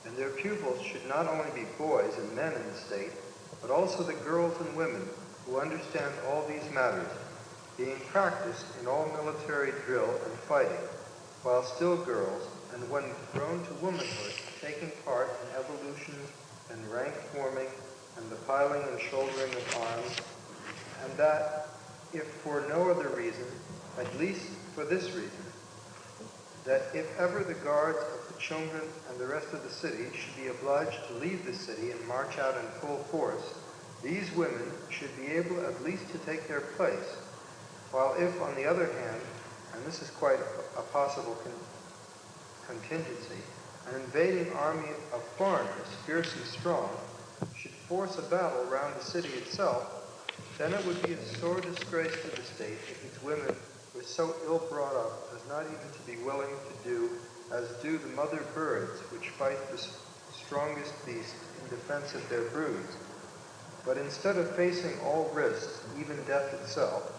and their pupils should not only be boys and men in the state, but also the girls and women who understand all these matters, being practiced in all military drill and fighting, while still girls, and when grown to womanhood, taking part in evolutions and rank forming and the piling and shouldering of arms, and that, if for no other reason, at least for this reason, that if ever the guards of the children and the rest of the city should be obliged to leave the city and march out in full force, these women should be able at least to take their place, while if, on the other hand, and this is quite a possible contingency, an invading army of foreigners, fierce and strong, should force a battle round the city itself, then it would be a sore disgrace to the state if its women were so ill brought up as not even to be willing to do as do the mother birds which fight the strongest beast in defense of their broods, but instead of facing all risks, even death itself,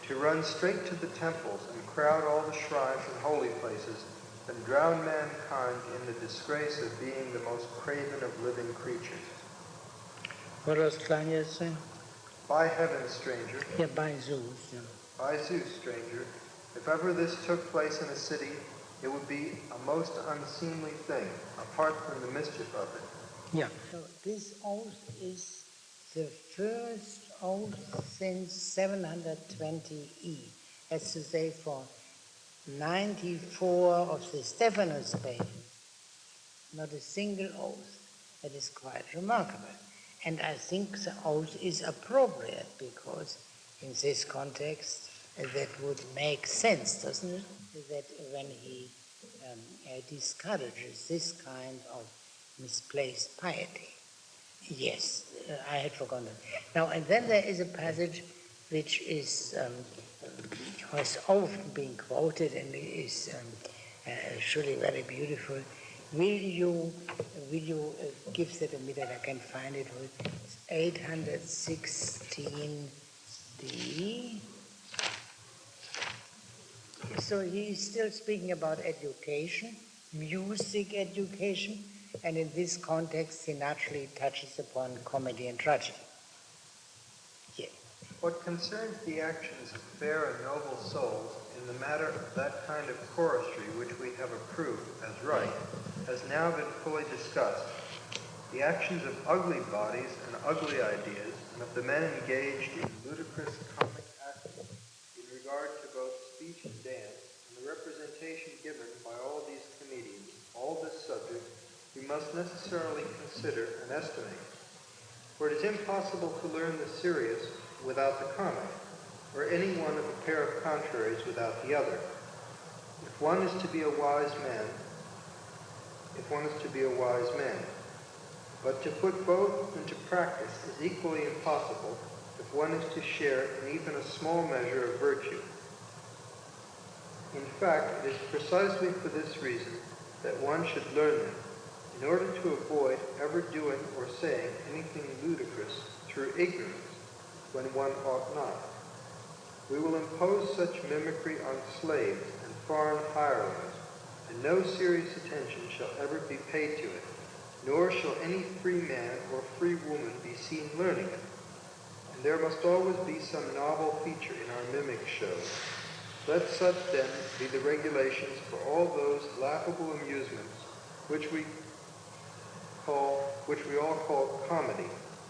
to run straight to the temples and crowd all the shrines and holy places and drown mankind in the disgrace of being the most craven of living creatures. What was Claudius saying? By heaven, stranger. Yeah, by Zeus. Yeah. By Zeus, stranger. If ever this took place in a city, it would be a most unseemly thing, apart from the mischief of it. Yeah. So this oath is the first oath since 720 E. That's to say, for 94 of the Stephanus Page, not a single oath. That is quite remarkable. And I think the oath is appropriate because in this context that would make sense, doesn't it? That when he discourages this kind of misplaced piety. Yes, I had forgotten. Now, and then there is a passage which is was often being quoted and is surely very beautiful. Will you give that a minute? I can find it. It's 816d. So he is still speaking about education, music education, and in this context he naturally touches upon comedy and tragedy. Yeah. What concerns the actions of fair and noble souls in the matter of that kind of choristry which we have approved as right has now been fully discussed. The actions of ugly bodies and ugly ideas, and of the men engaged in ludicrous comic acting in regard to both speech and dance, and the representation given by all these comedians, all this subject, we must necessarily consider and estimate. For it is impossible to learn the serious without the comic, or any one of a pair of contraries without the other. If one is to be a wise man, but to put both into practice is equally impossible if one is to share in even a small measure of virtue. In fact, it is precisely for this reason that one should learn them, in order to avoid ever doing or saying anything ludicrous through ignorance when one ought not. We will impose such mimicry on slaves and foreign hirelings, and no serious attention shall ever be paid to it, nor shall any free man or free woman be seen learning it. And there must always be some novel feature in our mimic shows. Let such then be the regulations for all those laughable amusements which we all call comedy,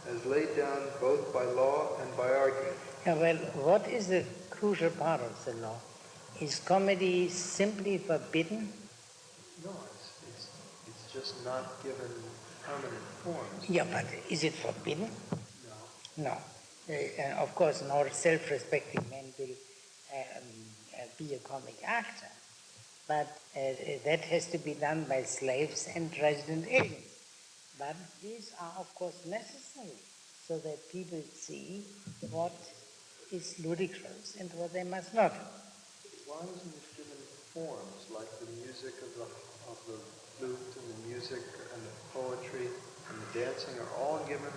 as laid down both by law and by argument. Yeah, well, what is the crucial part of the law? Is comedy simply forbidden? No, it's just not given permanent forms. Yeah, but is it forbidden? No. No. Of course, no self-respecting man will be a comic actor, but that has to be done by slaves and resident aliens. But these are, of course, necessary so that people see what is ludicrous and what they must not. Why isn't it given forms like the music of the flute and the music and the poetry and the dancing are all given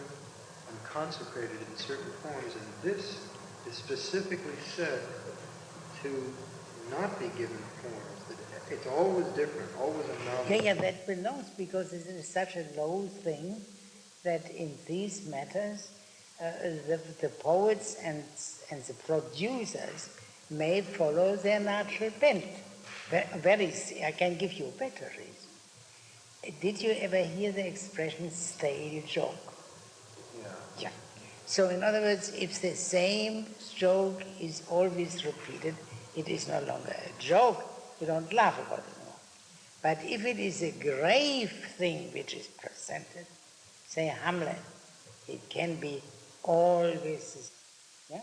and consecrated in certain forms, and this is specifically said to not be given forms. It's always different, always a novel. Yeah, that belongs because it is such a low thing that in these matters the poets and the producers may follow their natural bent. I can give you a better reason. Did you ever hear the expression stale joke? Yeah. Yeah. So in other words, if the same joke is always repeated, it is no longer a joke. You don't laugh about it anymore. But if it is a grave thing which is presented, say Hamlet, it can be always, yeah?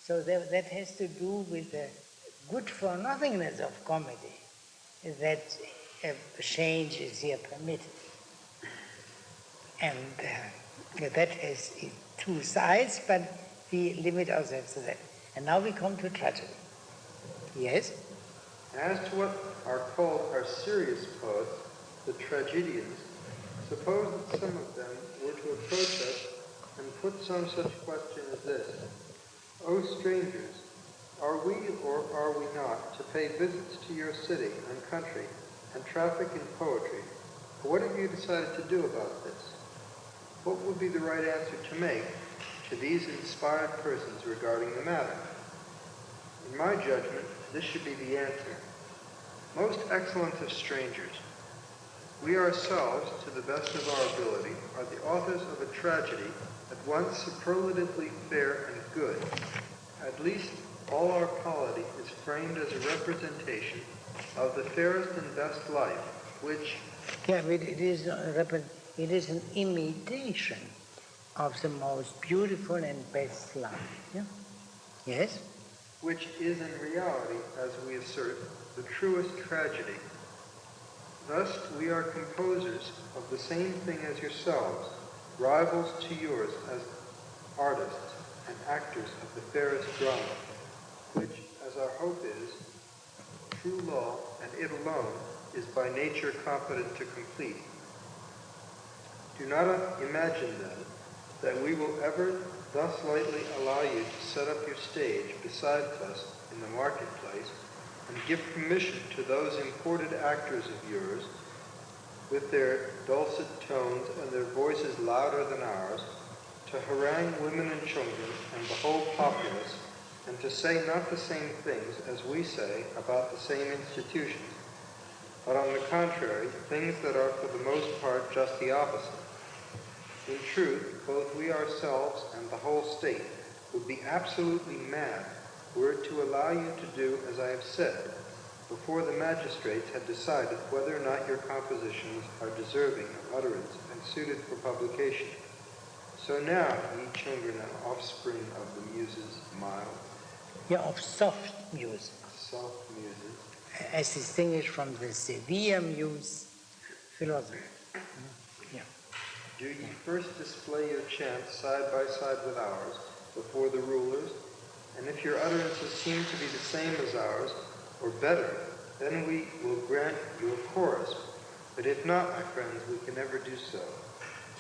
So that has to do with the good-for-nothingness of comedy, that change is here permitted. And that has two sides, but we limit ourselves to that. And now we come to tragedy. Yes? As to what are called our serious poets, the tragedians, suppose that some of them were to approach us and put some such question as this: O strangers, are we or are we not to pay visits to your city and country and traffic in poetry? What have you decided to do about this? What would be the right answer to make to these inspired persons regarding the matter? In my judgment, this should be the answer. Most excellent of strangers, we ourselves, to the best of our ability, are the authors of a tragedy at once superlatively fair and good. At least all our polity is framed as a representation of the fairest and best life, which... Yeah, but it is an imitation of the most beautiful and best life. Yeah? Yes? Which is in reality, as we assert, the truest tragedy. Thus we are composers of the same thing as yourselves, rivals to yours as artists and actors of the fairest drama, which, as our hope is, true law, and it alone, is by nature competent to complete. Do not imagine, then, that we will ever thus lightly allow you to set up your stage beside us in the marketplace and give permission to those imported actors of yours, with their dulcet tones and their voices louder than ours, to harangue women and children and the whole populace, and to say not the same things as we say about the same institutions, but on the contrary, things that are for the most part just the opposite. In truth, both we ourselves and the whole state would be absolutely mad were it to allow you to do as I have said, before the magistrates had decided whether or not your compositions are deserving of utterance and suited for publication. So now, ye children and offspring of the muses mild. Yeah, of soft music. Soft muses. As distinguished from the severe muse philosophy. Yeah. Do ye first display your chants side by side with ours before the rulers, and if your utterances seem to be the same as ours, or better, then we will grant you a chorus. But if not, my friends, we can never do so.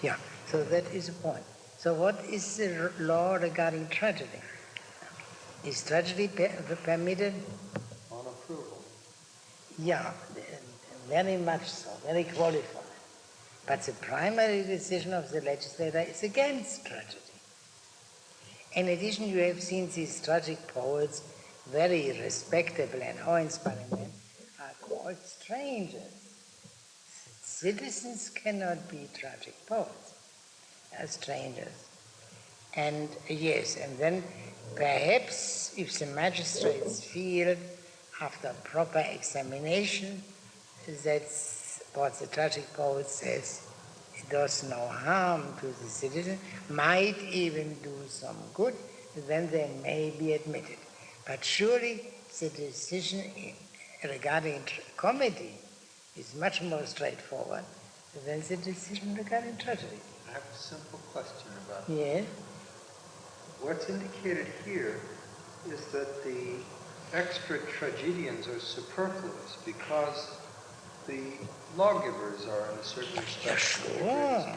Yeah, so that is the point. So what is the law regarding tragedy? Is tragedy permitted? On approval. Yeah, very much so, very qualified. But the primary decision of the legislator is against tragedy. In addition, you have seen these tragic poets, very respectable and awe-inspiring men, are called strangers. Citizens cannot be tragic poets. They are strangers. And yes, and then perhaps if the magistrates feel after proper examination that what the tragic poet says it does no harm to the citizen, might even do some good, then they may be admitted. But surely the decision regarding comedy is much more straightforward than the decision regarding tragedy. I have a simple question about that. Yes? What's indicated here is that the extra tragedians are superfluous because the lawgivers are in a certain respect. Yeah, sure.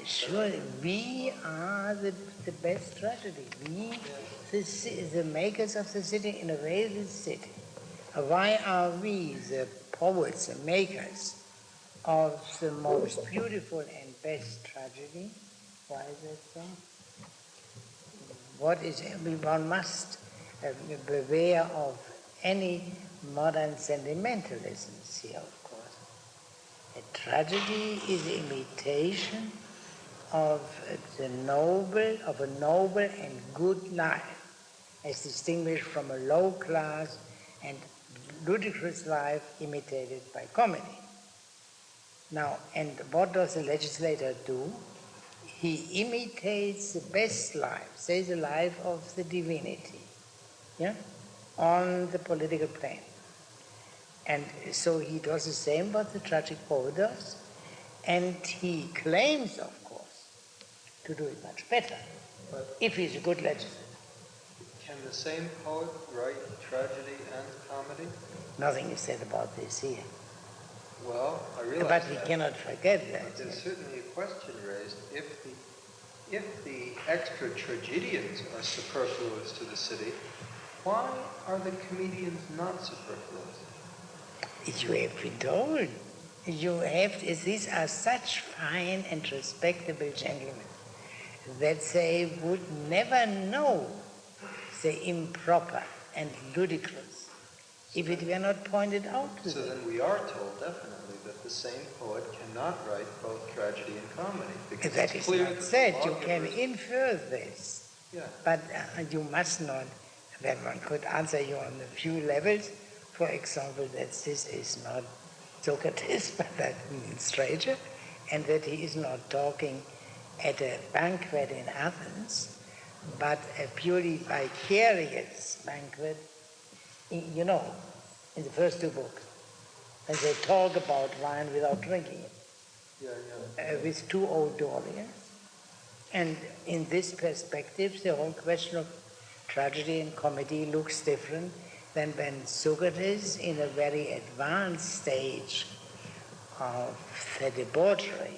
Sure, we are the best tragedy. We, the makers of the city, in a way, the city. Why are we, the poets, the makers of the most beautiful and best tragedy? Why is that so? What is, one must beware of any modern sentimentalisms here, of course. A tragedy is imitation of a noble and good life, as distinguished from a low class and ludicrous life imitated by comedy. Now, and what does the legislator do? He imitates the best life, say the life of the divinity, yeah, on the political plane. And so he does the same what the tragic poet does, and he claims, of course, to do it much better, if he's a good legislator. Can the same poet write tragedy and comedy? Nothing is said about this here. Well, I realize but we that. cannot forget that. But there's certainly a question raised. If the extra tragedians are superfluous to the city, why are the comedians not superfluous? You have been told. These are such fine and respectable gentlemen that they would never know the improper and ludicrous if it were not pointed out to them. So then we are told definitely that the same poet cannot write both tragedy and comedy. Because that is not said. You can infer this. Yeah. But you must not, that one could answer you on a few levels. For example, that this is not Socrates, but that stranger, and that he is not talking at a banquet in Athens, but a purely vicarious banquet, you know, in the first two books, when they talk about wine without drinking it, with two auditorians. And in this perspective, the whole question of tragedy and comedy looks different than when Socrates, in a very advanced stage of the debauchery,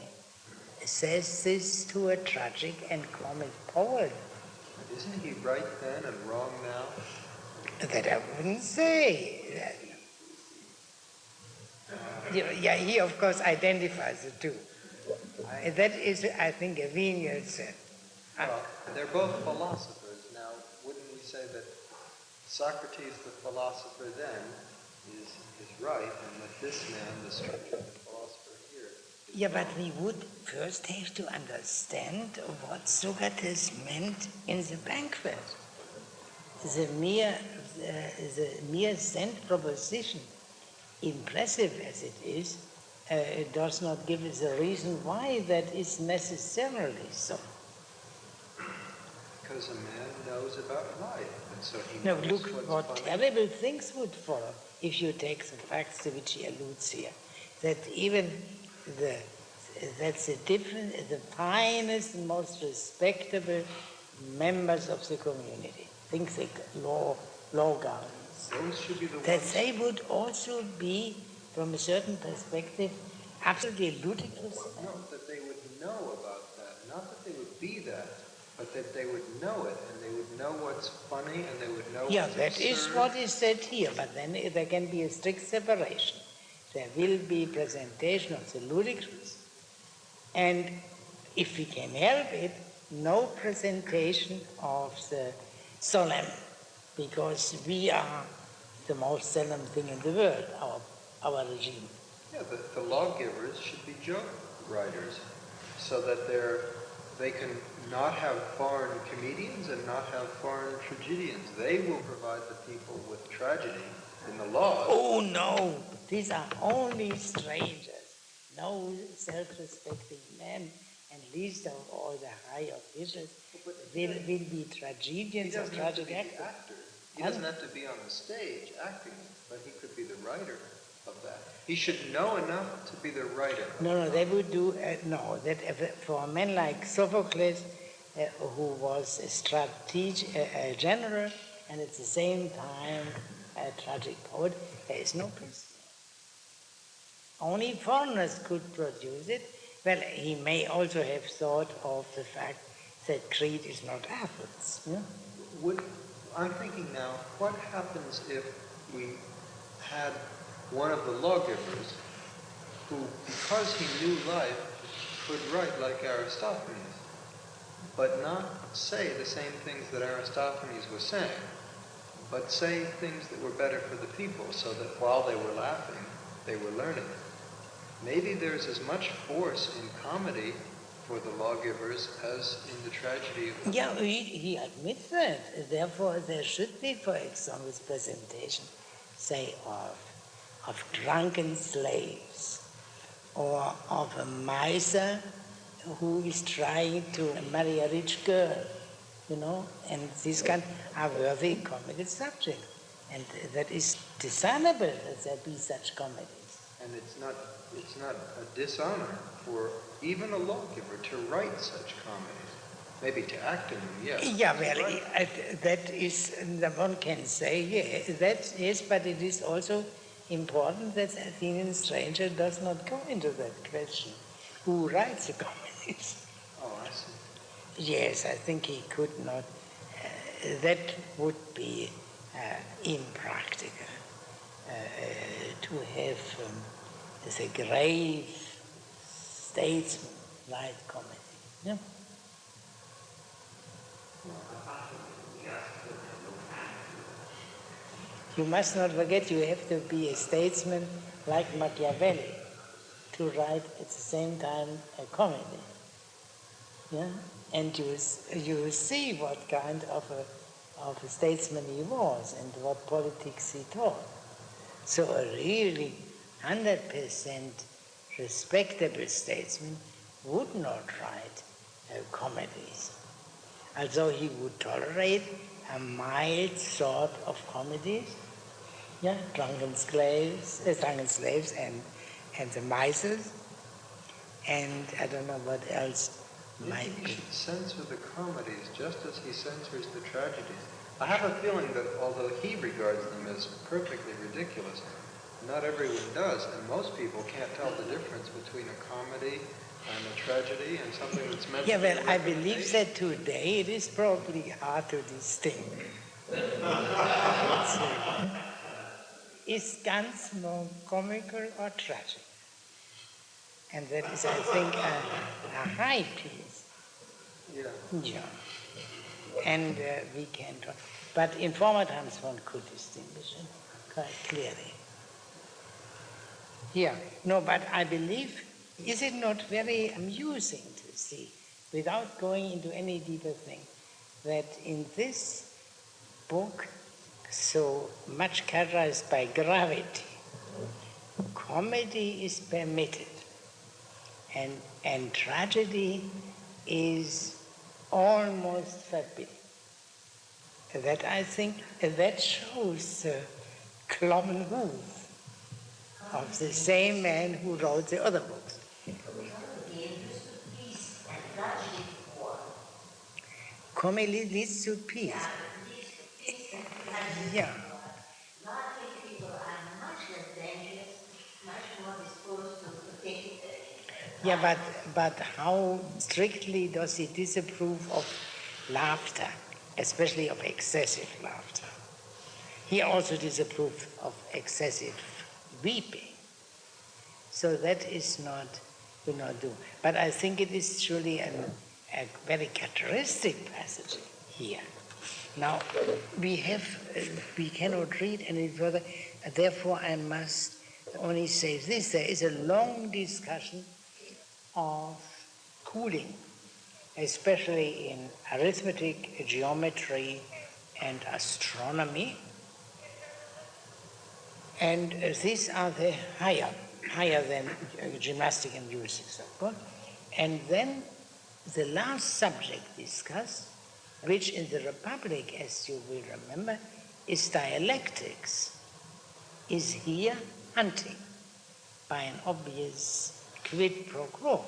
says this to a tragic and comic poet. Isn't he right then and wrong now? That I wouldn't say. Yeah, he of course identifies the two. That is, I think, a venial sin. Well, they're both philosophers. Now, wouldn't we say that Socrates, the philosopher then, is right, and that this man, the stranger, the philosopher here... Yeah, but we would first have to understand what Socrates meant in the banquet. The mere sense proposition, impressive as it is, it does not give us a reason why that is necessarily so. Because a man knows about life, and so he knows what's what funny. terrible things would follow if you take the facts to which he alludes here. That even the finest and most respectable members of the community, things like law guardians, those should be the that ones... they would also be, from a certain perspective, absolutely ludicrous. No, that they would know about that. Not that they would be that, but that they would know it, and they would know what's funny, and they would know what's absurd. That is what is said here, but then there can be a strict separation. There will be presentation of the ludicrous, and if we can help it, no presentation of the solemn, because we are the most solemn thing in the world, our regime. Yeah, the lawgivers should be joke writers, so that they can not have foreign comedians and not have foreign tragedians. They will provide the people with tragedy in the laws. Oh no, these are only strangers. No self-respecting men, and least of all the high officials, will be tragedians or tragic actors. He doesn't have to be on the stage acting, but he could be the writer of that. He should know enough to be the writer. No, they would do, for a man like Sophocles, who was a general and at the same time a tragic poet, there is no place. Only foreigners could produce it. Well, he may also have thought of the fact that Crete is not Athens. Yeah? I'm thinking now, what happens if we had one of the lawgivers who, because he knew life, could write like Aristophanes, but not say the same things that Aristophanes was saying, but say things that were better for the people, so that while they were laughing, they were learning. maybe there's as much force in comedy for the lawgivers as in the tragedy of Yeah, he admits that. Therefore, there should be, for example, presentation, say, of drunken slaves, or of a miser who is trying to marry a rich girl, and these kind are worthy comical subjects. And that is desirable that there be such comedies. And it's not a dishonor for even a lawgiver to write such comedies. Maybe to act in them, yes. Yeah, well, that is, one can say, yeah, that is, but it is also important that the Athenian stranger does not go into that question. Who writes the comedies? Oh, I see. Yes, I think he could not. That would be impractical to have the grave statesman write comedy. Yeah? You must not forget you have to be a statesman like Machiavelli to write at the same time a comedy. Yeah? And you see what kind of a statesman he was and what politics he taught. So a really 100% respectable statesman would not write comedies. Although he would tolerate a mild sort of comedies, yeah, drunken slaves and the misers, and I don't know what else might Maybe be. he should censor the comedies just as he censors the tragedies. I have a feeling that although he regards them as perfectly ridiculous, not everyone does, and most people can't tell the difference between a comedy and a tragedy and something that's meant Yeah, to be well, I believe that today it is probably hard to distinguish. Is ganz more comical or tragic? And that is, I think, a high piece. Yeah. And we can talk. But in former times one could distinguish it quite clearly. Yeah. No, but I believe, is it not very amusing to see, without going into any deeper thing, that in this book, so much characterized by gravity, comedy is permitted, and tragedy is almost forbidden. That, I think, that shows the common move of the same man who wrote the other books. Comedy leads to peace. Yeah. Yeah, but how strictly does he disapprove of laughter, especially of excessive laughter? He also disapproves of excessive weeping. So that is not, will not do. But I think it is truly a very characteristic passage here. Now, we cannot read any further, therefore I must only say this. There is a long discussion of cooling, especially in arithmetic, geometry, and astronomy. And these are the higher than gymnastic and music, so forth. And then the last subject discussed, which in the Republic, as you will remember, is dialectics, is here hunting by an obvious quid pro quo.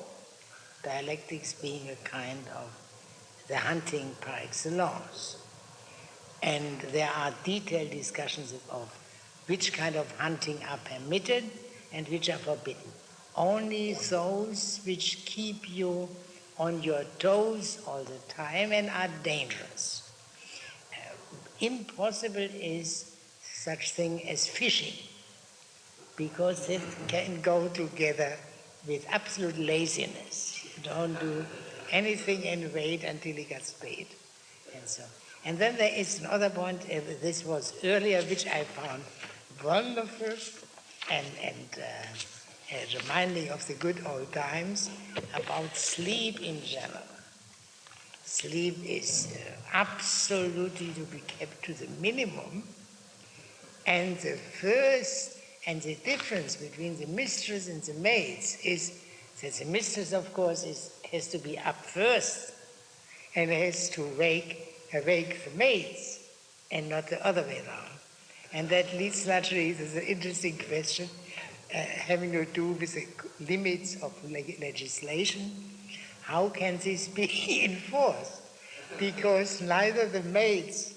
Dialectics being a kind of the hunting par excellence. And there are detailed discussions of which kind of hunting are permitted and which are forbidden. Only those which keep you on your toes all the time and are dangerous. Impossible is such thing as fishing, because it can go together with absolute laziness. You don't do anything and wait until it gets paid, and so. And then there is another point, this was earlier, which I found wonderful reminding of the good old times about sleep in general. Sleep is absolutely to be kept to the minimum, and the difference between the mistress and the maids is that the mistress, of course, has to be up first and has to awake the maids and not the other way around. And that leads naturally to the interesting question having to do with the limits of legislation. How can this be enforced? Because neither the maids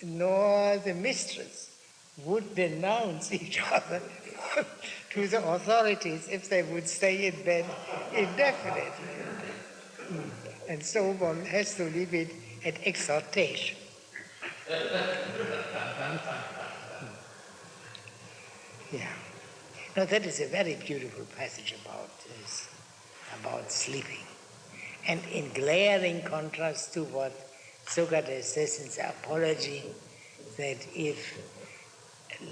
nor the mistress would denounce each other to the authorities if they would stay in bed indefinitely. And so one has to leave it at exhortation. Yeah. Now that is a very beautiful passage about sleeping. And in glaring contrast to what Socrates says in the Apology, that if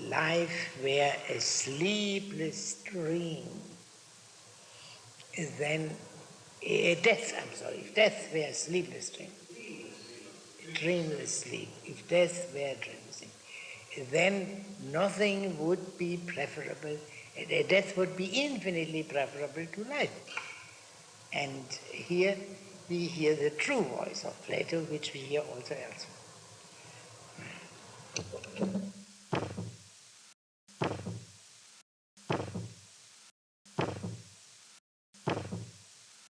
life were a sleepless dream, then if death were a sleepless dream, dreamless sleep, if death were a dreamless sleep, then nothing would be preferable, death would be infinitely preferable to life. And here we hear the true voice of Plato, which we hear also elsewhere.